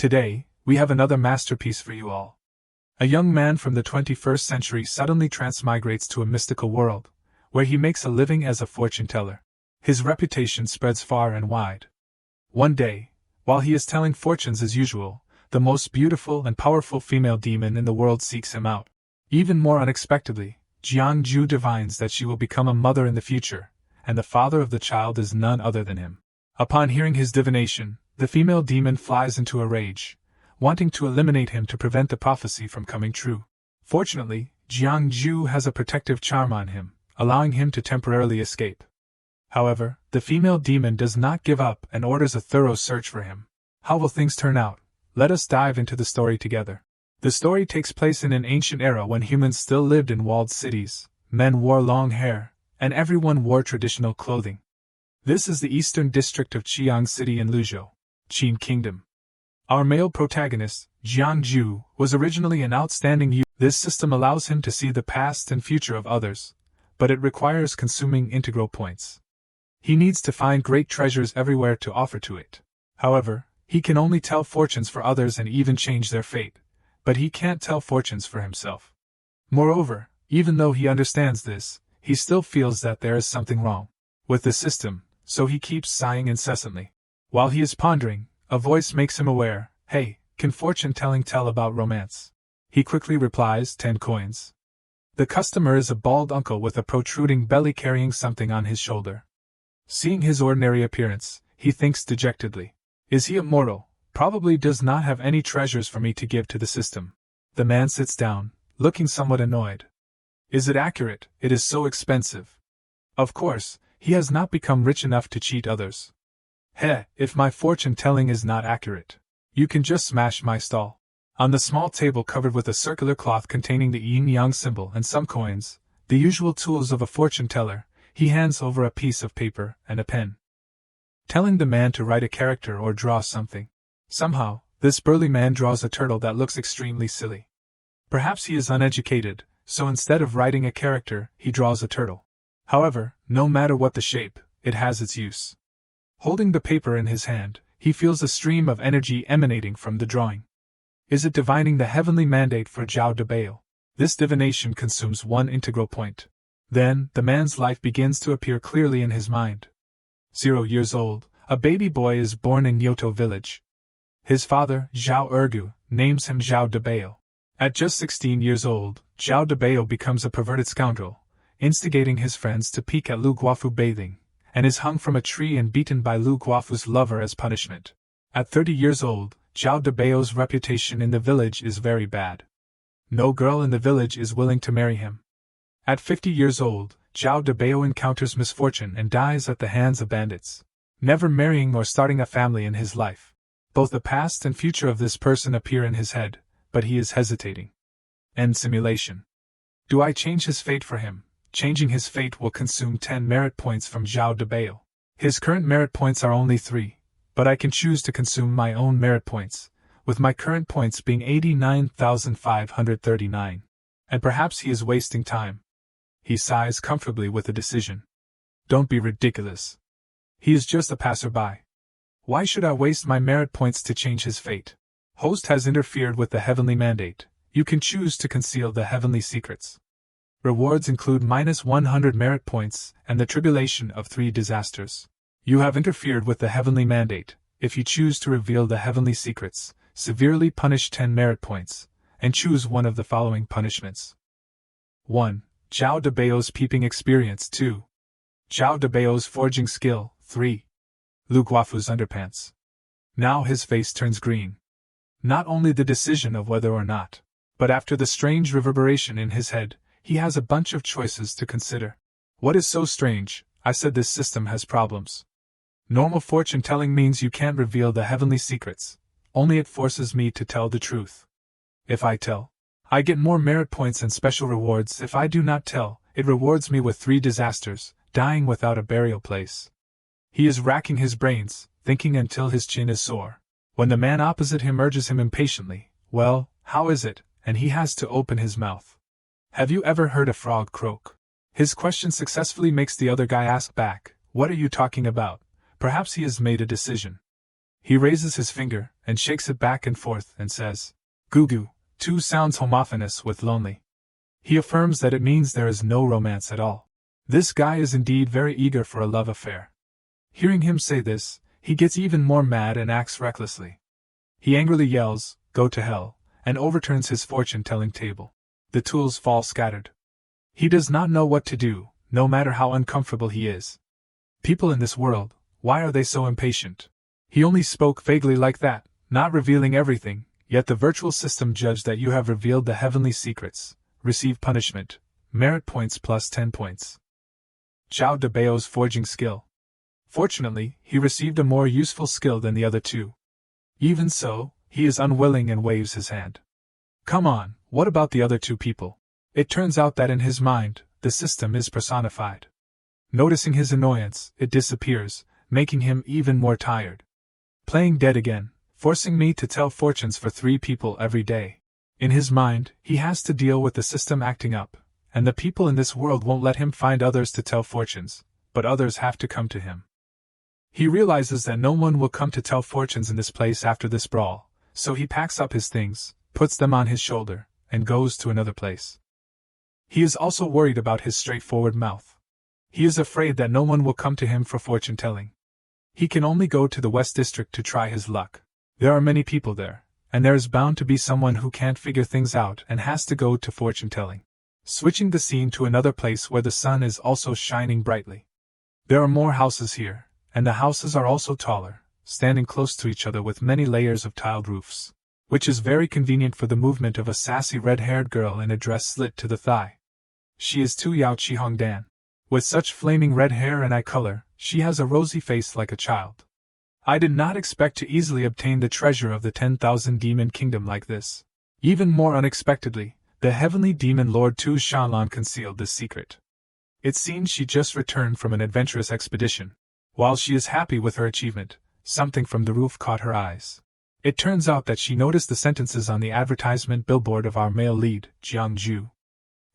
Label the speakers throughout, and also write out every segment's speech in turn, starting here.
Speaker 1: Today, we have another masterpiece for you all. A young man from the 21st century suddenly transmigrates to a mystical world, where he makes a living as a fortune teller. His reputation spreads far and wide. One day, while he is telling fortunes as usual, the most beautiful and powerful female demon in the world seeks him out. Even more unexpectedly, Jiang Ju divines that she will become a mother in the future, and the father of the child is none other than him. Upon hearing his divination, the female demon flies into a rage, wanting to eliminate him to prevent the prophecy from coming true. Fortunately, Jiang Ju has a protective charm on him, allowing him to temporarily escape. However, the female demon does not give up and orders a thorough search for him. How will things turn out? Let us dive into the story together. The story takes place in an ancient era when humans still lived in walled cities, men wore long hair, and everyone wore traditional clothing. This is the eastern district of Qiang City in Luzhou, Qin Kingdom. Our male protagonist, Jiang Ju, was originally an outstanding youth. This system allows him to see the past and future of others, but it requires consuming integral points. He needs to find great treasures everywhere to offer to it. However, he can only tell fortunes for others and even change their fate, but he can't tell fortunes for himself. Moreover, even though he understands this, he still feels that there is something wrong with the system, so he keeps sighing incessantly. While he is pondering, a voice makes him aware, "Hey, can fortune-telling tell about romance?" He quickly replies, 10 coins. The customer is a bald uncle with a protruding belly carrying something on his shoulder. Seeing his ordinary appearance, he thinks dejectedly. Is he immortal? Probably does not have any treasures for me to give to the system. The man sits down, looking somewhat annoyed. Is it accurate? It is so expensive. Of course, he has not become rich enough to cheat others. If my fortune-telling is not accurate, you can just smash my stall. On the small table covered with a circular cloth containing the yin-yang symbol and some coins, the usual tools of a fortune-teller, he hands over a piece of paper and a pen, telling the man to write a character or draw something. Somehow, this burly man draws a turtle that looks extremely silly. Perhaps he is uneducated, so instead of writing a character, he draws a turtle. However, no matter what the shape, it has its use. Holding the paper in his hand, he feels a stream of energy emanating from the drawing. Is it divining the heavenly mandate for Zhao Debao? This divination consumes 1 integral point. Then, the man's life begins to appear clearly in his mind. 0 years old, a baby boy is born in Yoto village. His father, Zhao Ergu, names him Zhao Debao. At just 16 years old, Zhao Debao becomes a perverted scoundrel, instigating his friends to peek at Lu Guofu bathing, and is hung from a tree and beaten by Lu Guofu's lover as punishment. At 30 years old, Zhao Debao's reputation in the village is very bad. No girl in the village is willing to marry him. At 50 years old, Zhao Debao encounters misfortune and dies at the hands of bandits, never marrying or starting a family in his life. Both the past and future of this person appear in his head, but he is hesitating. End simulation. Do I change his fate for him? Changing his fate will consume 10 merit points from Zhao Debao. His current merit points are only 3, but I can choose to consume my own merit points, with my current points being 89,539. And perhaps he is wasting time. He sighs comfortably with a decision. Don't be ridiculous. He is just a passerby. Why should I waste my merit points to change his fate? Host has interfered with the heavenly mandate. You can choose to conceal the heavenly secrets. Rewards include -100 merit points and the tribulation of 3 disasters. You have interfered with the heavenly mandate. If you choose to reveal the heavenly secrets, severely punish 10 merit points, and choose one of the following punishments. 1. Zhao Debao's peeping experience. 2. Zhao Debao's forging skill. 3. Lu Guofu's underpants. Now his face turns green. Not only the decision of whether or not, but after the strange reverberation in his head, he has a bunch of choices to consider. What is so strange? I said this system has problems. Normal fortune-telling means you can't reveal the heavenly secrets, only it forces me to tell the truth. If I tell, I get more merit points and special rewards. If I do not tell, it rewards me with 3 disasters, dying without a burial place. He is racking his brains, thinking until his chin is sore, when the man opposite him urges him impatiently, "Well, how is it?" and he has to open his mouth. Have you ever heard a frog croak? His question successfully makes the other guy ask back, "What are you talking about?" Perhaps he has made a decision. He raises his finger and shakes it back and forth and says, "Gugu," 2 sounds homophonous with lonely. He affirms that it means there is no romance at all. This guy is indeed very eager for a love affair. Hearing him say this, he gets even more mad and acts recklessly. He angrily yells, "Go to hell," and overturns his fortune-telling table. The tools fall scattered. He does not know what to do, no matter how uncomfortable he is. People in this world, why are they so impatient? He only spoke vaguely like that, not revealing everything, yet the virtual system judged that you have revealed the heavenly secrets. Receive punishment. Merit points plus 10 points. Zhao de Bao's forging skill. Fortunately, he received a more useful skill than the other 2. Even so, he is unwilling and waves his hand. Come on, what about the other 2 people? It turns out that in his mind, the system is personified. Noticing his annoyance, it disappears, making him even more tired. Playing dead again, forcing me to tell fortunes for 3 people every day. In his mind, he has to deal with the system acting up, and the people in this world won't let him find others to tell fortunes, but others have to come to him. He realizes that no one will come to tell fortunes in this place after this brawl, so he packs up his things, puts them on his shoulder, and goes to another place. He is also worried about his straightforward mouth. He is afraid that no one will come to him for fortune-telling. He can only go to the West District to try his luck. There are many people there, and there is bound to be someone who can't figure things out and has to go to fortune-telling. Switching the scene to another place where the sun is also shining brightly. There are more houses here, and the houses are also taller, standing close to each other with many layers of tiled roofs, which is very convenient for the movement of a sassy red-haired girl in a dress slit to the thigh. She is Tu Yao Chi Hongdan. With such flaming red hair and eye color, she has a rosy face like a child. I did not expect to easily obtain the treasure of the 10,000 demon kingdom like this. Even more unexpectedly, the heavenly demon Lord Tu Shanlan concealed this secret. It seems she just returned from an adventurous expedition. While she is happy with her achievement, something from the roof caught her eyes. It turns out that she noticed the sentences on the advertisement billboard of our male lead, Jiang Ju.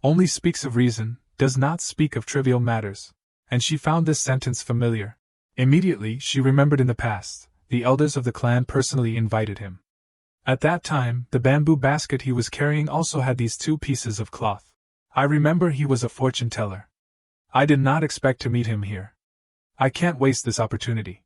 Speaker 1: Only speaks of reason, does not speak of trivial matters, and she found this sentence familiar. Immediately she remembered in the past, the elders of the clan personally invited him. At that time, the bamboo basket he was carrying also had these 2 pieces of cloth. I remember he was a fortune-teller. I did not expect to meet him here. I can't waste this opportunity.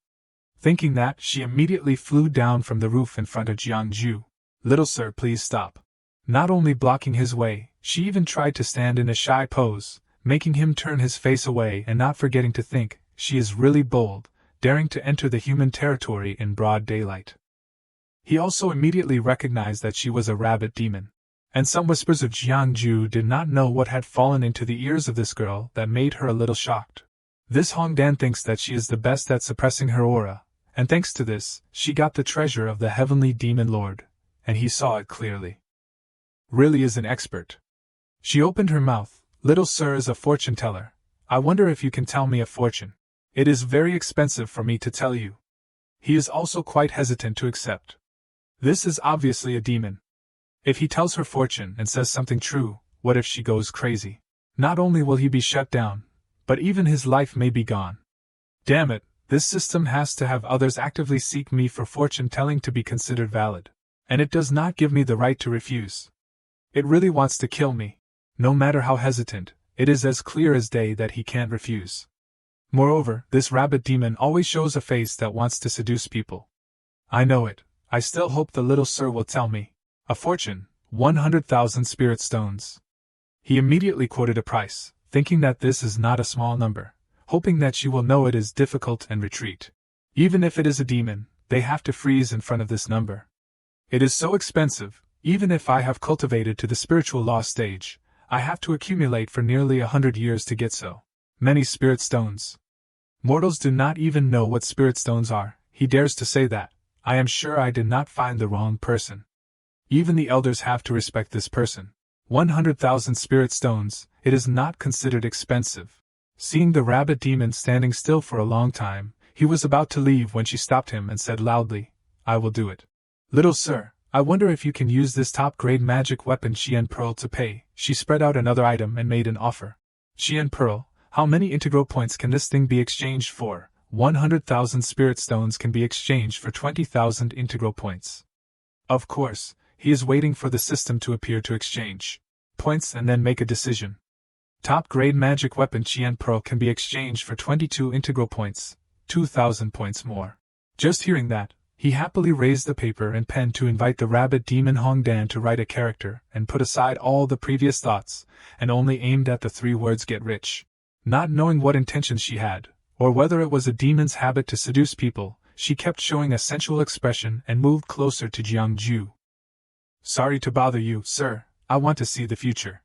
Speaker 1: Thinking that, she immediately flew down from the roof in front of Jiang Ju. "Little sir, please stop." Not only blocking his way, she even tried to stand in a shy pose, making him turn his face away and not forgetting to think, she is really bold, daring to enter the human territory in broad daylight. He also immediately recognized that she was a rabbit demon. And some whispers of Jiang Ju did not know what had fallen into the ears of this girl that made her a little shocked. This Hongdan thinks that she is the best at suppressing her aura, and thanks to this, she got the treasure of the heavenly demon lord, and he saw it clearly. Really is an expert. She opened her mouth. "Little sir is a fortune-teller. I wonder if you can tell me a fortune. It is very expensive for me to tell you." He is also quite hesitant to accept. This is obviously a demon. If he tells her fortune and says something true, what if she goes crazy? Not only will he be shut down, but even his life may be gone. Damn it, this system has to have others actively seek me for fortune-telling to be considered valid. And it does not give me the right to refuse. It really wants to kill me. No matter how hesitant, it is as clear as day that he can't refuse. Moreover, this rabbit demon always shows a face that wants to seduce people. I know it. I still hope the little sir will tell me. A fortune, 100,000 spirit stones. He immediately quoted a price, thinking that this is not a small number, hoping that she will know it is difficult and retreat. Even if it is a demon, they have to freeze in front of this number. It is so expensive, even if I have cultivated to the spiritual law stage, I have to accumulate for nearly 100 years to get so many spirit stones. Mortals do not even know what spirit stones are. He dares to say that. I am sure I did not find the wrong person. Even the elders have to respect this person. 100,000 spirit stones, it is not considered expensive. Seeing the rabbit demon standing still for a long time, he was about to leave when she stopped him and said loudly, "I will do it. Little sir, I wonder if you can use this top-grade magic weapon Qian Pearl to pay." She spread out another item and made an offer. "Qian Pearl, how many integral points can this thing be exchanged for?" 100,000 spirit stones can be exchanged for 20,000 integral points. Of course, he is waiting for the system to appear to exchange points and then make a decision. Top-grade magic weapon Qian Pearl can be exchanged for 22 integral points, 2,000 points more. Just hearing that, he happily raised the paper and pen to invite the rabbit demon Hongdan to write a character and put aside all the previous thoughts, and only aimed at the 3 words "get rich." Not knowing what intentions she had, or whether it was a demon's habit to seduce people, she kept showing a sensual expression and moved closer to Jiangju. "Sorry to bother you, sir, I want to see the future."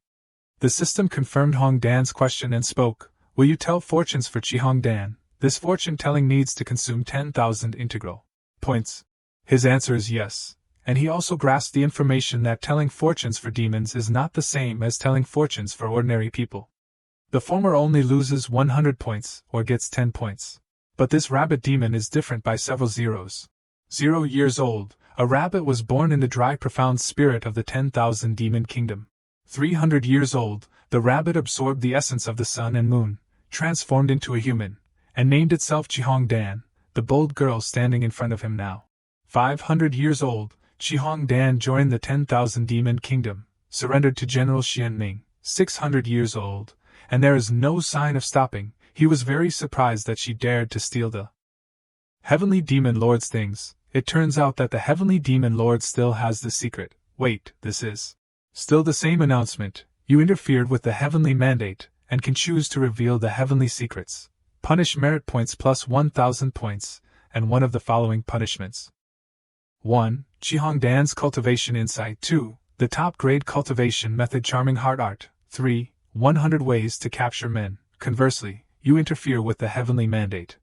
Speaker 1: The system confirmed Hongdan's question and spoke, "Will you tell fortunes for Qi Hongdan? This fortune-telling needs to consume 10,000 integral points." His answer is yes, and he also grasped the information that telling fortunes for demons is not the same as telling fortunes for ordinary people. The former only loses 100 points, or gets 10 points. But this rabbit demon is different by several zeros. 0 years old, a rabbit was born in the dry profound spirit of the 10,000 demon kingdom. 300 years old, the rabbit absorbed the essence of the sun and moon, transformed into a human, and named itself Qihongdan, the bold girl standing in front of him now. 500 years old, Qihongdan joined the 10,000 demon kingdom, surrendered to General Xianming. 600 years old, and there is no sign of stopping. He was very surprised that she dared to steal the Heavenly Demon Lord's things. It turns out that the Heavenly Demon Lord still has the secret. Wait, this is still the same announcement. You interfered with the heavenly mandate, and can choose to reveal the heavenly secrets. Punish merit points plus 1,000 points, and one of the following punishments. 1. Qihongdan's cultivation insight. 2. The top-grade cultivation method charming heart art. 3. 100 ways to capture men. Conversely, you interfere with the heavenly mandate.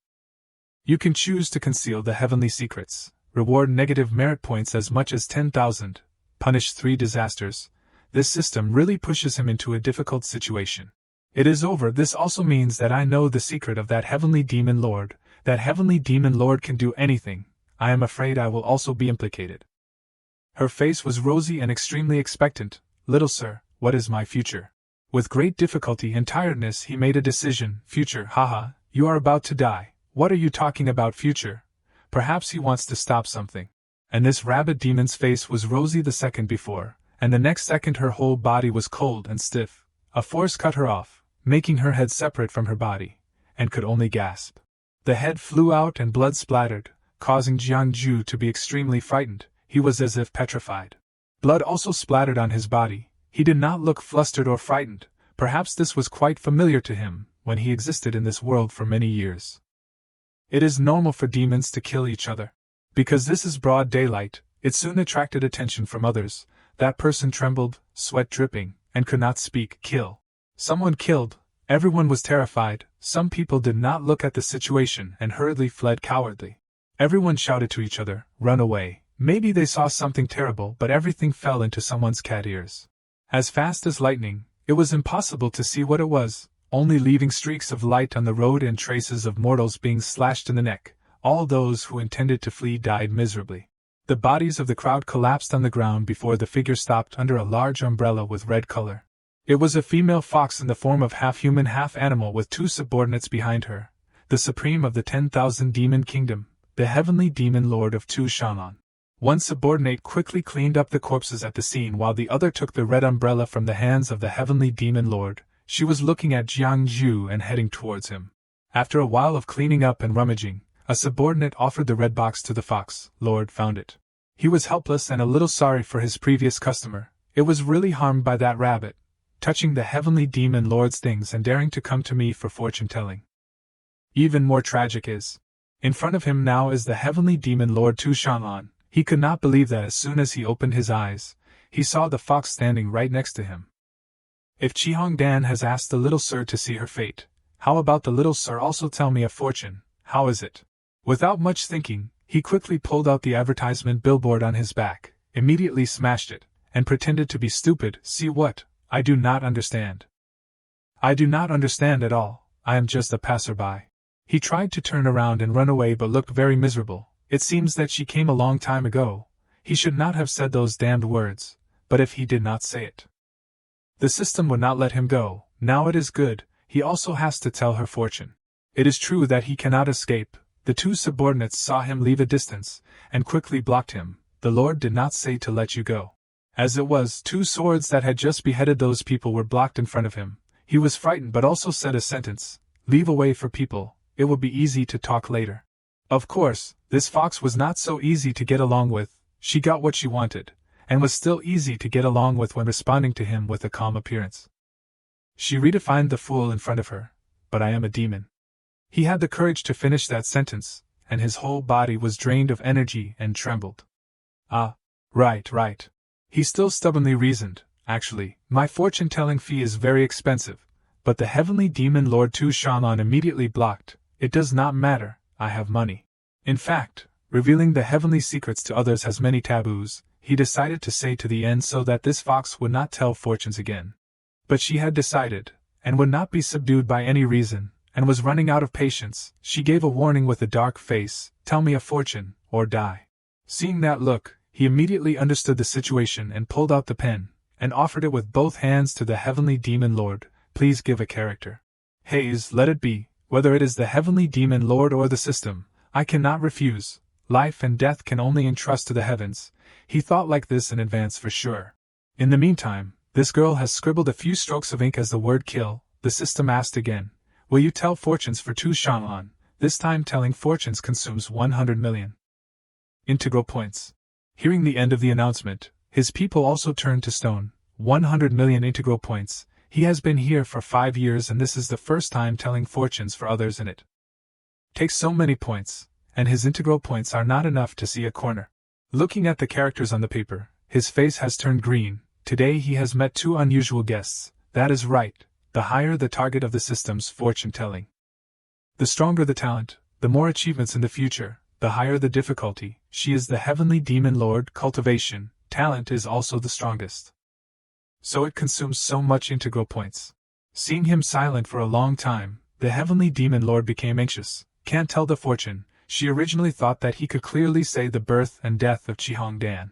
Speaker 1: You can choose to conceal the heavenly secrets. Reward negative merit points as much as 10,000. Punish 3 disasters. This system really pushes him into a difficult situation. It is over. This also means that I know the secret of that heavenly demon lord. That heavenly demon lord can do anything. I am afraid I will also be implicated. Her face was rosy and extremely expectant. Little sir, what is my future? With great difficulty and tiredness he made a decision. Future, haha, you are about to die. What are you talking about future? Perhaps he wants to stop something. And this rabbit demon's face was rosy the second before, and the next second her whole body was cold and stiff. A force cut her off, making her head separate from her body, and could only gasp. The head flew out and blood splattered, causing Jiangju to be extremely frightened. He was as if petrified. Blood also splattered on his body. He did not look flustered or frightened. Perhaps this was quite familiar to him, when he existed in this world for many years. It is normal for demons to kill each other. Because this is broad daylight, it soon attracted attention from others. That person trembled, sweat dripping, and could not speak. Kill. Someone killed. Everyone was terrified. Some people did not look at the situation and hurriedly fled cowardly. Everyone shouted to each other, run away. Maybe they saw something terrible, but everything fell into someone's cat ears. As fast as lightning, it was impossible to see what it was, only leaving streaks of light on the road and traces of mortals being slashed in the neck. All those who intended to flee died miserably. The bodies of the crowd collapsed on the ground before the figure stopped under a large umbrella with red color. It was a female fox in the form of half-human half-animal with 2 subordinates behind her, the supreme of the 10,000 demon kingdom, the heavenly demon lord of Tu Shanlan. One subordinate quickly cleaned up the corpses at the scene while the other took the red umbrella from the hands of the heavenly demon lord. She was looking at Jiangju and heading towards him. After a while of cleaning up and rummaging, a subordinate offered the red box to the fox. Lord found it. He was helpless and a little sorry for his previous customer. It was really harmed by that rabbit, touching the heavenly demon lord's things and daring to come to me for fortune-telling. Even more tragic is, in front of him now is the heavenly demon lord Tu Shanlan. He could not believe that as soon as he opened his eyes, he saw the fox standing right next to him. If Qihongdan has asked the little sir to see her fate, how about the little sir also tell me a fortune? How is it? Without much thinking, he quickly pulled out the advertisement billboard on his back, immediately smashed it, and pretended to be stupid. See what? I do not understand. I do not understand at all. I am just a passerby. He tried to turn around and run away but looked very miserable. It seems that she came a long time ago. He should not have said those damned words, but if he did not say it, the system would not let him go. Now it is good, he also has to tell her fortune. It is true that he cannot escape. The two subordinates saw him leave a distance, and quickly blocked him. The Lord did not say to let you go. As it was, two swords that had just beheaded those people were blocked in front of him. He was frightened but also said a sentence, "Leave a way for people, it will be easy to talk later." Of course, this fox was not so easy to get along with. She got what she wanted, and was still easy to get along with when responding to him with a calm appearance. She redefined the fool in front of her, "But I am a demon." He had the courage to finish that sentence, and his whole body was drained of energy and trembled. "Ah, right. He still stubbornly reasoned, "Actually, my fortune-telling fee is very expensive," but the heavenly demon Lord Tu Shanlan immediately blocked. "It does not matter, I have money." In fact, revealing the heavenly secrets to others has many taboos, he decided to say to the end so that this fox would not tell fortunes again. But she had decided, and would not be subdued by any reason, and was running out of patience. She gave a warning with a dark face, "Tell me a fortune, or die." Seeing that look, he immediately understood the situation and pulled out the pen, and offered it with both hands to the heavenly demon lord. "Please give a character." "Hayes, let it be, whether it is the heavenly demon lord or the system, I cannot refuse. Life and death can only entrust to the heavens." He thought like this in advance for sure. In the meantime, this girl has scribbled a few strokes of ink as the word kill. The system asked again, "Will you tell fortunes for Tu Shanlan?" This time telling fortunes consumes 100 million integral points. Hearing the end of the announcement, his people also turned to stone. 100 million integral points. He has been here for 5 years and this is the first time telling fortunes for others in it. Takes so many points, and his integral points are not enough to see a corner. Looking at the characters on the paper, his face has turned green. Today he has met two unusual guests. That is right, the higher the target of the system's fortune-telling, the stronger the talent, the more achievements in the future, the higher the difficulty. She is the heavenly demon lord. Cultivation, talent is also the strongest, so it consumes so much integral points. Seeing him silent for a long time, the heavenly demon lord became anxious. Can't tell the fortune. She originally thought that he could clearly say the birth and death of Chihongdan,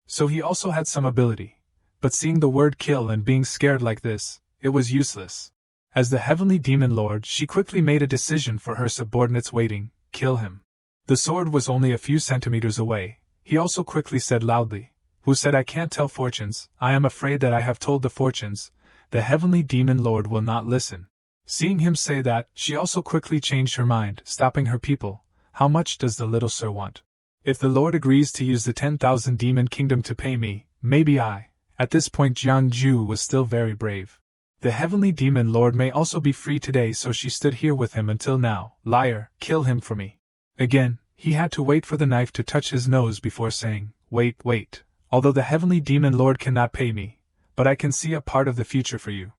Speaker 1: so he also had some ability. But seeing the word kill and being scared like this, it was useless. As the heavenly demon lord, she quickly made a decision for her subordinates waiting, "Kill him." The sword was only a few centimeters away. He also quickly said loudly, "Who said I can't tell fortunes? I am afraid that I have told the fortunes." The heavenly demon lord will not listen. Seeing him say that, she also quickly changed her mind, stopping her people. "How much does the little sir want? If the Lord agrees to use the 10,000 demon kingdom to pay me, maybe I..." At this point Jiang Ju was still very brave. The heavenly demon lord may also be free today, so she stood here with him until now. "Liar, kill him for me." Again, he had to wait for the knife to touch his nose before saying, Wait. Although the heavenly demon lord cannot pay me, but I can see a part of the future for you."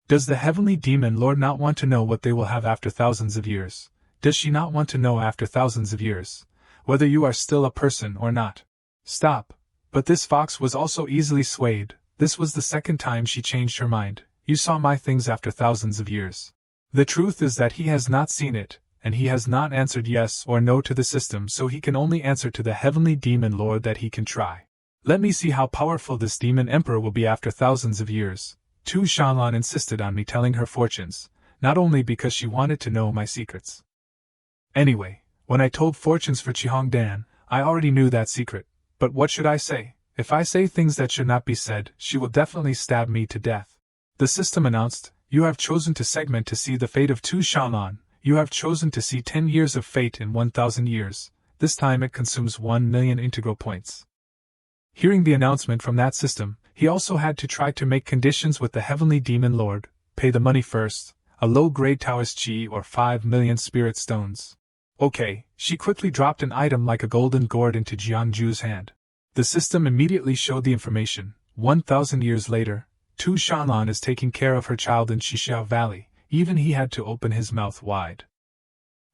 Speaker 1: Does the heavenly demon lord not want to know what they will have after thousands of years? Does she not want to know after thousands of years whether you are still a person or not? Stop. But this fox was also easily swayed. This was the second time she changed her mind. "You saw my things after thousands of years." The truth is that he has not seen it, and he has not answered yes or no to the system, so he can only answer to the heavenly demon lord that he can try. "Let me see how powerful this demon emperor will be after thousands of years." Tu Shanlan insisted on me telling her fortunes, not only because she wanted to know my secrets. Anyway, when I told fortunes for Chihongdan, I already knew that secret. But what should I say? If I say things that should not be said, she will definitely stab me to death. The system announced, "You have chosen to segment to see the fate of Tu Shanlan. You have chosen to see 10 years of fate in 1,000 years. This time it consumes 1 million integral points." Hearing the announcement from that system, he also had to try to make conditions with the heavenly demon lord. Pay the money first, a low-grade Taoist chi or 5 million spirit stones. Okay, she quickly dropped an item like a golden gourd into Jiangju's hand. The system immediately showed the information. 1,000 years later, Tu Shanlan is taking care of her child in Shixiao Valley. Even he had to open his mouth wide.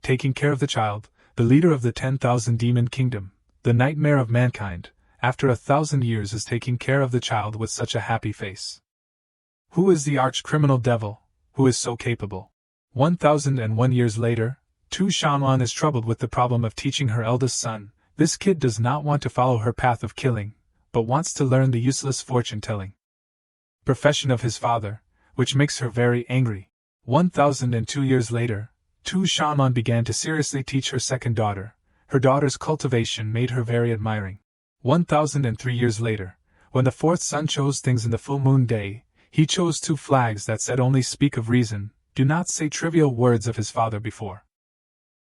Speaker 1: Taking care of the child, the leader of the 10,000 demon kingdom, the nightmare of mankind, after 1,000 years is taking care of the child with such a happy face. Who is the arch-criminal devil, who is so capable? 1,001 years later, Tu Shanlan is troubled with the problem of teaching her eldest son. This kid does not want to follow her path of killing, but wants to learn the useless fortune-telling profession of his father, which makes her very angry. 1,002 years later, Tu Shanlan began to seriously teach her second daughter. Her daughter's cultivation made her very admiring. 1003 years later, when the fourth son chose things in the full moon day, he chose 2 flags that said only speak of reason, do not say trivial words of his father before.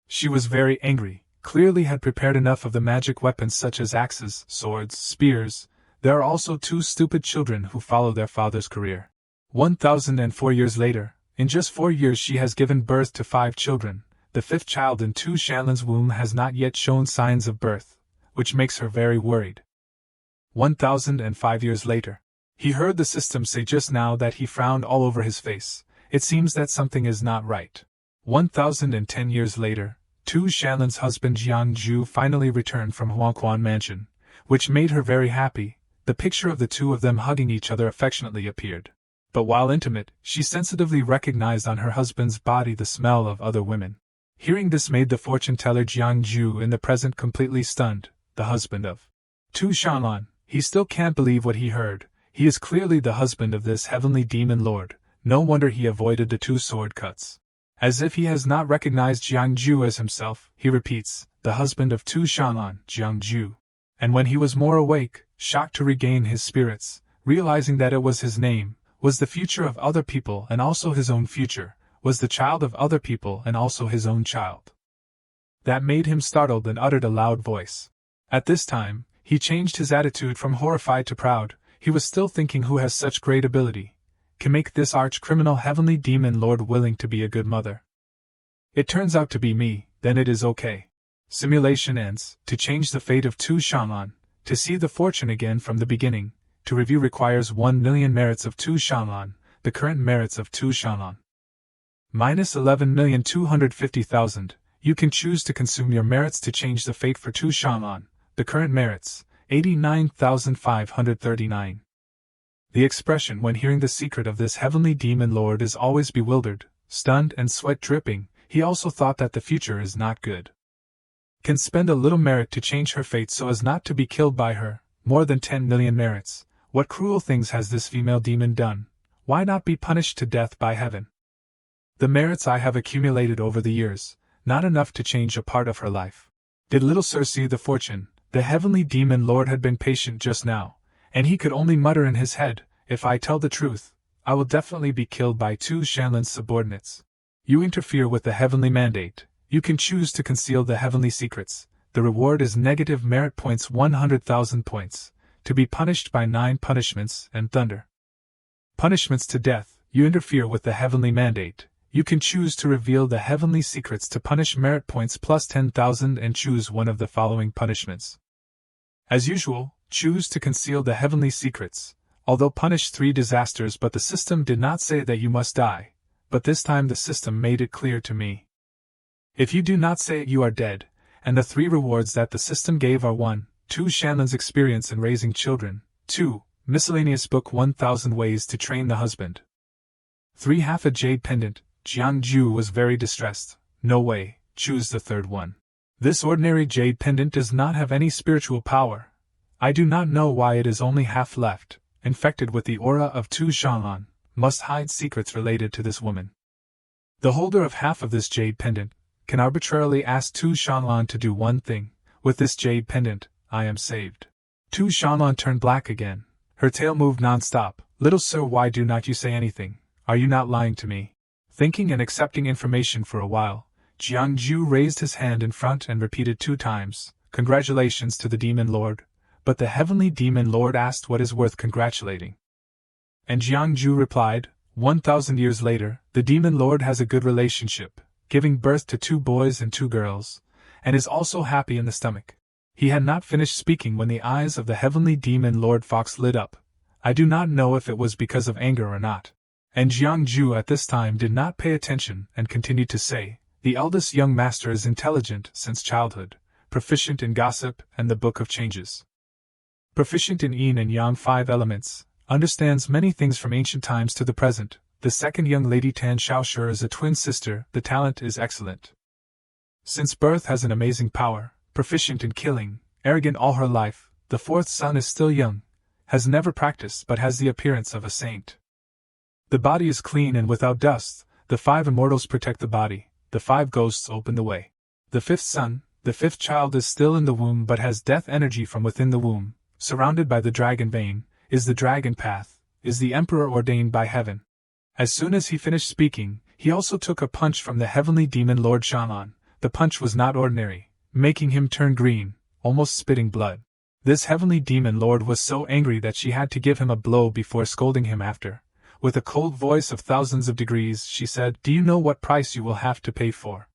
Speaker 1: She was very angry, clearly had prepared enough of the magic weapons such as axes, swords, spears. There are also 2 stupid children who follow their father's career. 1004 years later, in just 4 years she has given birth to 5 children. The 5th child in Tu Shanlan's womb has not yet shown signs of birth, which makes her very worried. 1005 years later. He heard the system say just now that he frowned all over his face. It seems that something is not right. 1010 years later, Tu Shanlan's husband Jiang Ju finally returned from Huangquan Mansion, which made her very happy. The picture of the 2 of them hugging each other affectionately appeared. But while intimate, she sensitively recognized on her husband's body the smell of other women. Hearing this made the fortune-teller Jiang Ju in the present completely stunned, the husband of Tu Shanlan. He still can't believe what he heard. He is clearly the husband of this heavenly demon lord. No wonder he avoided the 2 sword cuts. As if he has not recognized Jiang Ju as himself, he repeats, the husband of Tu Shanlan, Jiang Ju. And when he was more awake, shocked to regain his spirits, realizing that it was his name, was the future of other people and also his own future, was the child of other people and also his own child. That made him startled and uttered a loud voice. At this time, he changed his attitude from horrified to proud. He was still thinking who has such great ability, can make this arch-criminal heavenly demon lord willing to be a good mother. It turns out to be me, then it is okay. Simulation ends. To change the fate of Tu Shanlan, to see the fortune again from the beginning, to review requires 1 million merits of Tu Shanlan, the current merits of Tu Shanlan. Minus 11,250,000, you can choose to consume your merits to change the fate for Tu Shanlan, the current merits, 89,539. The expression when hearing the secret of this heavenly demon lord is always bewildered, stunned and sweat dripping. He also thought that the future is not good. Can spend a little merit to change her fate so as not to be killed by her, more than 10 million merits. What cruel things has this female demon done? Why not be punished to death by heaven? The merits I have accumulated over the years, not enough to change a part of her life. Did little Sir see the fortune? The heavenly demon lord had been patient just now, and he could only mutter in his head, if I tell the truth, I will definitely be killed by Tu Shanlan's subordinates. You interfere with the heavenly mandate. You can choose to conceal the heavenly secrets. The reward is negative merit points 100,000 points, to be punished by 9 punishments and thunder. Punishments to death. You interfere with the heavenly mandate. You can choose to reveal the heavenly secrets to punish merit points plus 10,000 and choose one of the following punishments. As usual, choose to conceal the heavenly secrets, although punish 3 disasters, but the system did not say that you must die, but this time the system made it clear to me. If you do not say it, you are dead, and the 3 rewards that the system gave are 1. Tu Shanlan's experience in raising children, 2. Miscellaneous book 1000 ways to train the husband. 3. Half a jade pendant. Jiang Ju was very distressed. No way, choose the 3rd one. This ordinary jade pendant does not have any spiritual power. I do not know why it is only half left, infected with the aura of Tu Shanlan, must hide secrets related to this woman. The holder of half of this jade pendant can arbitrarily ask Tu Shanlan to do one thing. With this jade pendant, I am saved. Tu Shanlan turned black again. Her tail moved non-stop. Little sir, why do not you say anything? Are you not lying to me? Thinking and accepting information for a while, Jiang Ju raised his hand in front and repeated 2 times, congratulations to the demon lord. But the heavenly demon lord asked what is worth congratulating. And Jiang Ju replied, 1,000 years later, the demon lord has a good relationship, giving birth to 2 boys and 2 girls, and is also happy in the stomach. He had not finished speaking when the eyes of the heavenly demon lord Fox lit up. I do not know if it was because of anger or not. And Jiang Ju at this time did not pay attention and continued to say, the eldest young master is intelligent since childhood, proficient in gossip and the book of changes. Proficient in yin and yang 5 elements, understands many things from ancient times to the present. The second young lady Tan Xiaoshi is a twin sister, the talent is excellent. Since birth has an amazing power, proficient in killing, arrogant all her life. The 4th son is still young, has never practiced but has the appearance of a saint. The body is clean and without dust. The 5 immortals protect the body. the 5 ghosts open the way. The 5th son, the 5th child is still in the womb but has death energy from within the womb, surrounded by the dragon vein, is the dragon path, is the emperor ordained by heaven. As soon as he finished speaking, he also took a punch from the heavenly demon Lord Shaman. The punch was not ordinary, making him turn green, almost spitting blood. This heavenly demon lord was so angry that she had to give him a blow before scolding him after. With a cold voice of thousands of degrees, she said, "Do you know what price you will have to pay for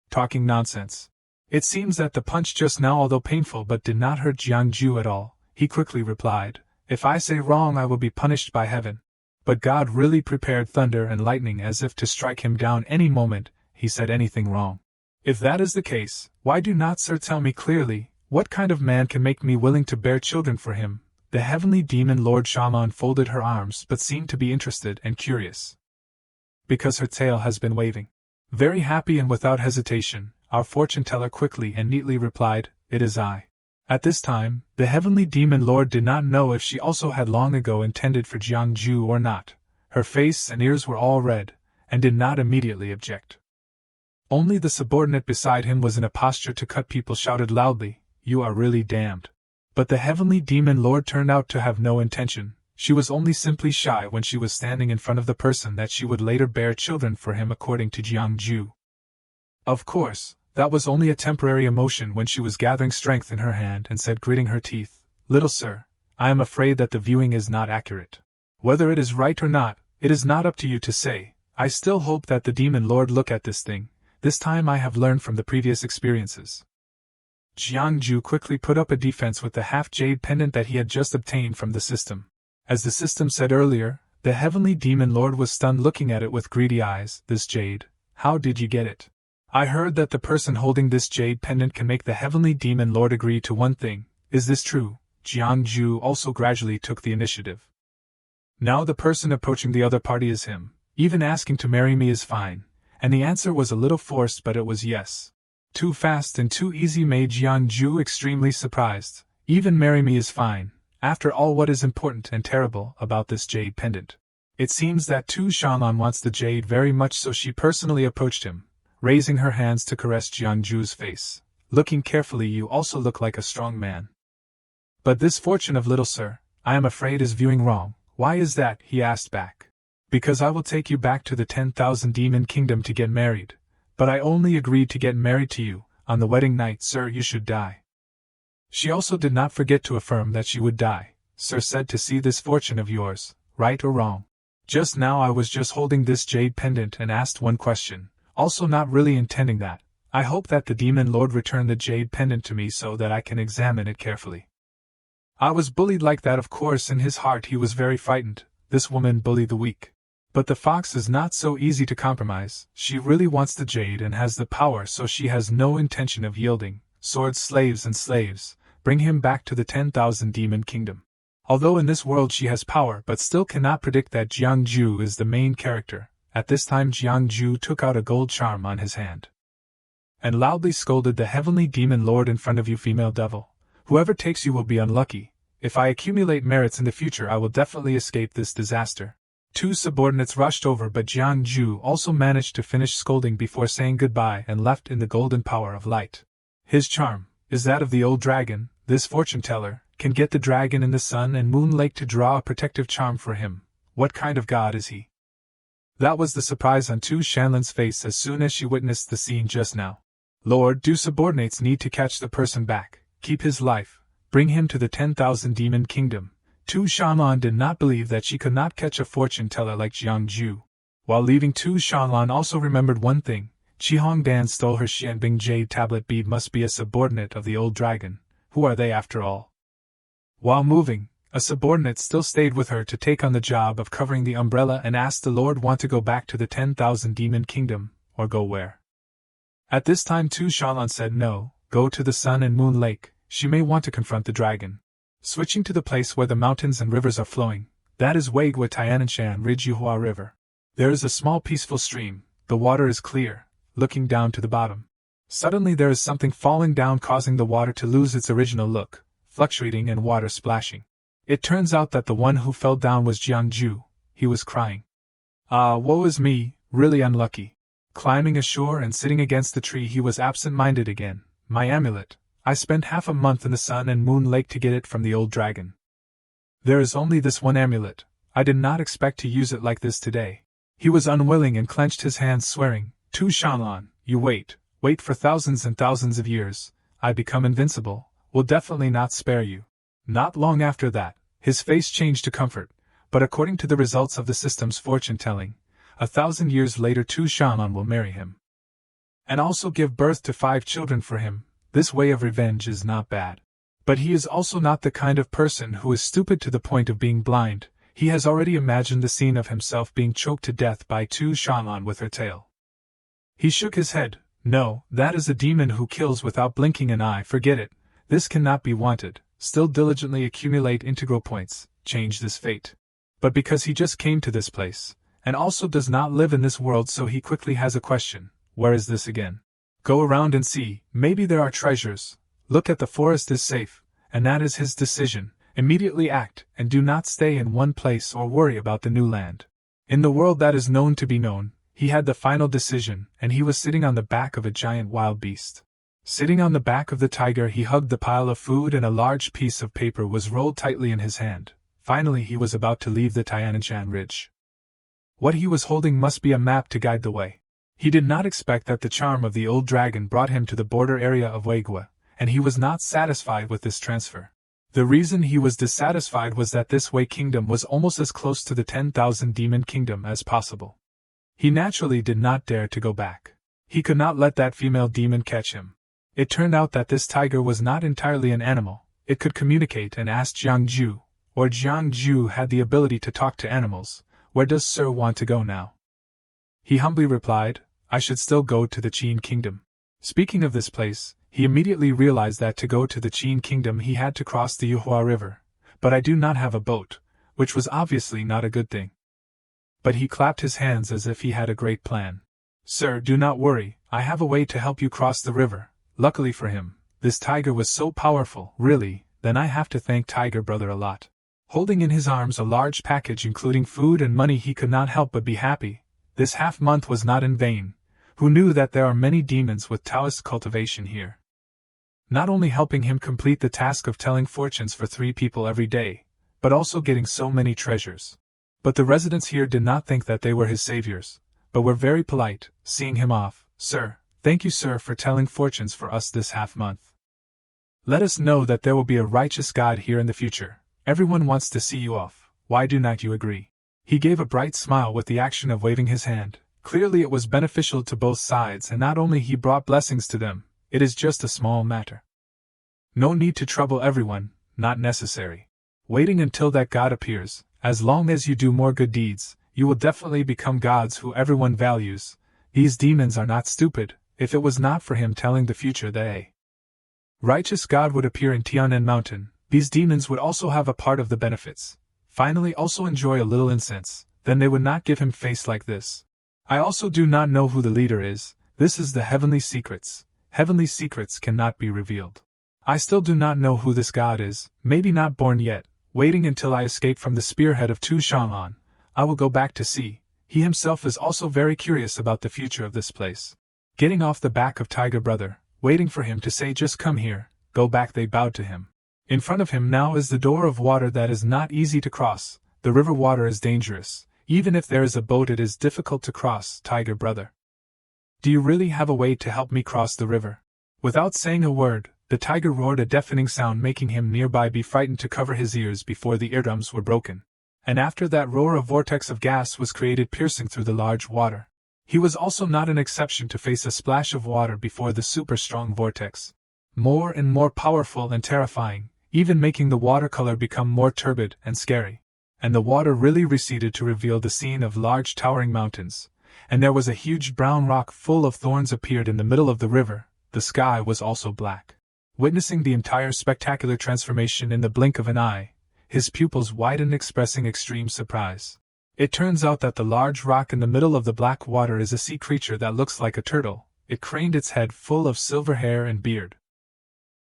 Speaker 1: talking nonsense?" It seems that the punch just now, although painful but did not hurt Jiangju at all, he quickly replied, "If I say wrong I will be punished by heaven." But God really prepared thunder and lightning as if to strike him down any moment he said anything wrong. "If that is the case, why do not sir tell me clearly, what kind of man can make me willing to bear children for him?" The heavenly demon Lord Shaman folded her arms but seemed to be interested and curious, because her tail has been waving. Very happy and without hesitation, our fortune-teller quickly and neatly replied, "It is I." At this time, the heavenly demon lord did not know if she also had long ago intended for Jiangju or not. Her face and ears were all red, and did not immediately object. Only the subordinate beside him was in a posture to cut people shouted loudly, "You are really damned." But the heavenly demon lord turned out to have no intention. She was only simply shy when she was standing in front of the person that she would later bear children for him according to Jiangju. Of course, that was only a temporary emotion when she was gathering strength in her hand and said, gritting her teeth, "Little sir, I am afraid that the viewing is not accurate. Whether it is right or not, it is not up to you to say. I still hope that the demon lord look at this thing. This time I have learned from the previous experiences." Jiangju quickly put up a defense with the half-jade pendant that he had just obtained from the system. As the system said earlier, the heavenly demon lord was stunned looking at it with greedy eyes. "This jade, how did you get it?" "I heard that the person holding this jade pendant can make the heavenly demon lord agree to one thing. Is this true?" Jiangju also gradually took the initiative. "Now the person approaching the other party is him. Even asking to marry me is fine." And the answer was a little forced, but it was yes. Too fast and too easy made Jiangju extremely surprised. Even marry me is fine, after all, what is important and terrible about this jade pendant? It seems that Tu Shanlan wants the jade very much, so she personally approached him, raising her hands to caress Jiangju's face. "Looking carefully, you also look like a strong man. But this fortune of little sir, I am afraid is viewing wrong." "Why is that?" he asked back. "Because I will take you back to the 10,000 demon kingdom to get married. But I only agreed to get married to you. On the wedding night, sir, you should die." She also did not forget to affirm that she would die. "Sir said to see this fortune of yours, right or wrong. Just now I was just holding this jade pendant and asked one question, also not really intending that. I hope that the demon lord return the jade pendant to me so that I can examine it carefully." I was bullied like that. Of course, in his heart he was very frightened. This woman bullied the weak. But the fox is not so easy to compromise. She really wants the jade and has the power, so she has no intention of yielding. Swords, slaves and slaves, bring him back to the 10,000 demon kingdom. Although in this world she has power, but still cannot predict that Jiangju is the main character. At this time Jiangju took out a gold charm on his hand and loudly scolded the heavenly demon lord in front of you, female devil. "Whoever takes you will be unlucky. If I accumulate merits in the future, I will definitely escape this disaster." 2 subordinates rushed over, but Jiangju also managed to finish scolding before saying goodbye and left in the golden power of light. His charm is that of the old dragon. This fortune-teller can get the dragon in the sun and moon lake to draw a protective charm for him. What kind of god is he? That was the surprise on Tu Shanlan's face as soon as she witnessed the scene just now. "Lord, do subordinates need to catch the person back, keep his life, bring him to the 10,000 demon kingdom?" Tu Shanlan did not believe that she could not catch a fortune-teller like Jiangju. While leaving, Tu Shanlan also remembered one thing. Qi Hongdan stole her Xianbing jade tablet bead, must be a subordinate of the old dragon. Who are they after all? While moving, a subordinate still stayed with her to take on the job of covering the umbrella and asked the Lord, want to go back to the 10,000 demon kingdom, or go where? At this time Tu Shanlan said no, go to the sun and moon lake. She may want to confront the dragon. Switching to the place where the mountains and rivers are flowing, that is Weigua Tiananshan Ridge Yuhua River. There is a small peaceful stream, the water is clear, looking down to the bottom. Suddenly there is something falling down, causing the water to lose its original look, fluctuating and water splashing. It turns out that the one who fell down was Jiangju. He was crying. "Ah, woe is me, really unlucky. Climbing ashore and sitting against the tree, he was absent-minded again. My amulet. I spent half a month in the Sun and Moon Lake to get it from the old dragon. There is only this one amulet. I did not expect to use it like this today. He was unwilling and clenched his hands, swearing, Tu Shanlan, you wait for thousands and thousands of years. I become invincible, will definitely not spare you. Not long after that, his face changed to comfort, but according to the results of the system's fortune-telling, 1,000 years later Tu Shanlan will marry him. And also give birth to 5 children for him. This way of revenge is not bad. But he is also not the kind of person who is stupid to the point of being blind. He has already imagined the scene of himself being choked to death by Tu Shanlan with her tail. He shook his head. No, that is a demon who kills without blinking an eye. Forget it. This cannot be wanted. Still diligently accumulate integral points. Change this fate. But because he just came to this place, and also does not live in this world, so he quickly has a question. Where is this again? Go around and see. Maybe there are treasures. Look at the forest is safe. And that is his decision. Immediately act, and do not stay in one place or worry about the new land. In the world that is known to be known, he had the final decision, and he was sitting on the back of a giant wild beast. Sitting on the back of the tiger, he hugged the pile of food, and a large piece of paper was rolled tightly in his hand. Finally he was about to leave the Tiananmen Ridge. What he was holding must be a map to guide the way. He did not expect that the charm of the old dragon brought him to the border area of Weigua, and he was not satisfied with this transfer. The reason he was dissatisfied was that this Wei kingdom was almost as close to the 10,000 demon kingdom as possible. He naturally did not dare to go back. He could not let that female demon catch him. It turned out that this tiger was not entirely an animal. It could communicate and ask Jiangju, or Jiangju had the ability to talk to animals. Where does Sir want to go now? He humbly replied, I should still go to the Qin kingdom. Speaking of this place, he immediately realized that to go to the Qin kingdom he had to cross the Yuhua River. But I do not have a boat, which was obviously not a good thing. But he clapped his hands as if he had a great plan. Sir, do not worry, I have a way to help you cross the river. Luckily for him, this tiger was so powerful. Really, then I have to thank Tiger Brother a lot. Holding in his arms a large package including food and money, he could not help but be happy. This half-month was not in vain. Who knew that there are many demons with Taoist cultivation here? Not only helping him complete the task of telling fortunes for 3 people every day, but also getting so many treasures. But the residents here did not think that they were his saviors, but were very polite, seeing him off. Sir, thank you, sir, for telling fortunes for us this half-month. Let us know that there will be a righteous God here in the future. Everyone wants to see you off. Why do not you agree? He gave a bright smile with the action of waving his hand. Clearly it was beneficial to both sides, and not only he brought blessings to them, it is just a small matter. No need to trouble everyone, not necessary. Waiting until that God appears, as long as you do more good deeds, you will definitely become gods who everyone values. These demons are not stupid. If it was not for him telling the future that a righteous God would appear in Tianan Mountain, these demons would also have a part of the benefits. Finally also enjoy a little incense, then they would not give him face like this. I also do not know who the leader is. This is the heavenly secrets. Heavenly secrets cannot be revealed. I still do not know who this God is, maybe not born yet. Waiting until I escape from the spearhead of Tu Shanlan, I will go back to see. He himself is also very curious about the future of this place. Getting off the back of Tiger Brother, waiting for him to say just come here, go back, they bowed to him. In front of him now is the door of water that is not easy to cross. The river water is dangerous. Even if there is a boat it is difficult to cross, Tiger Brother. Do you really have a way to help me cross the river? Without saying a word, the tiger roared a deafening sound, making him nearby be frightened to cover his ears before the eardrums were broken. And after that roar a vortex of gas was created, piercing through the large water. He was also not an exception to face a splash of water before the super strong vortex. More and more powerful and terrifying, even making the watercolor become more turbid and scary. And the water really receded to reveal the scene of large towering mountains. And there was a huge brown rock full of thorns appeared in the middle of the river. The sky was also black. Witnessing the entire spectacular transformation in the blink of an eye, his pupils widened, expressing extreme surprise. It turns out that the large rock in the middle of the black water is a sea creature that looks like a turtle. It craned its head full of silver hair and beard.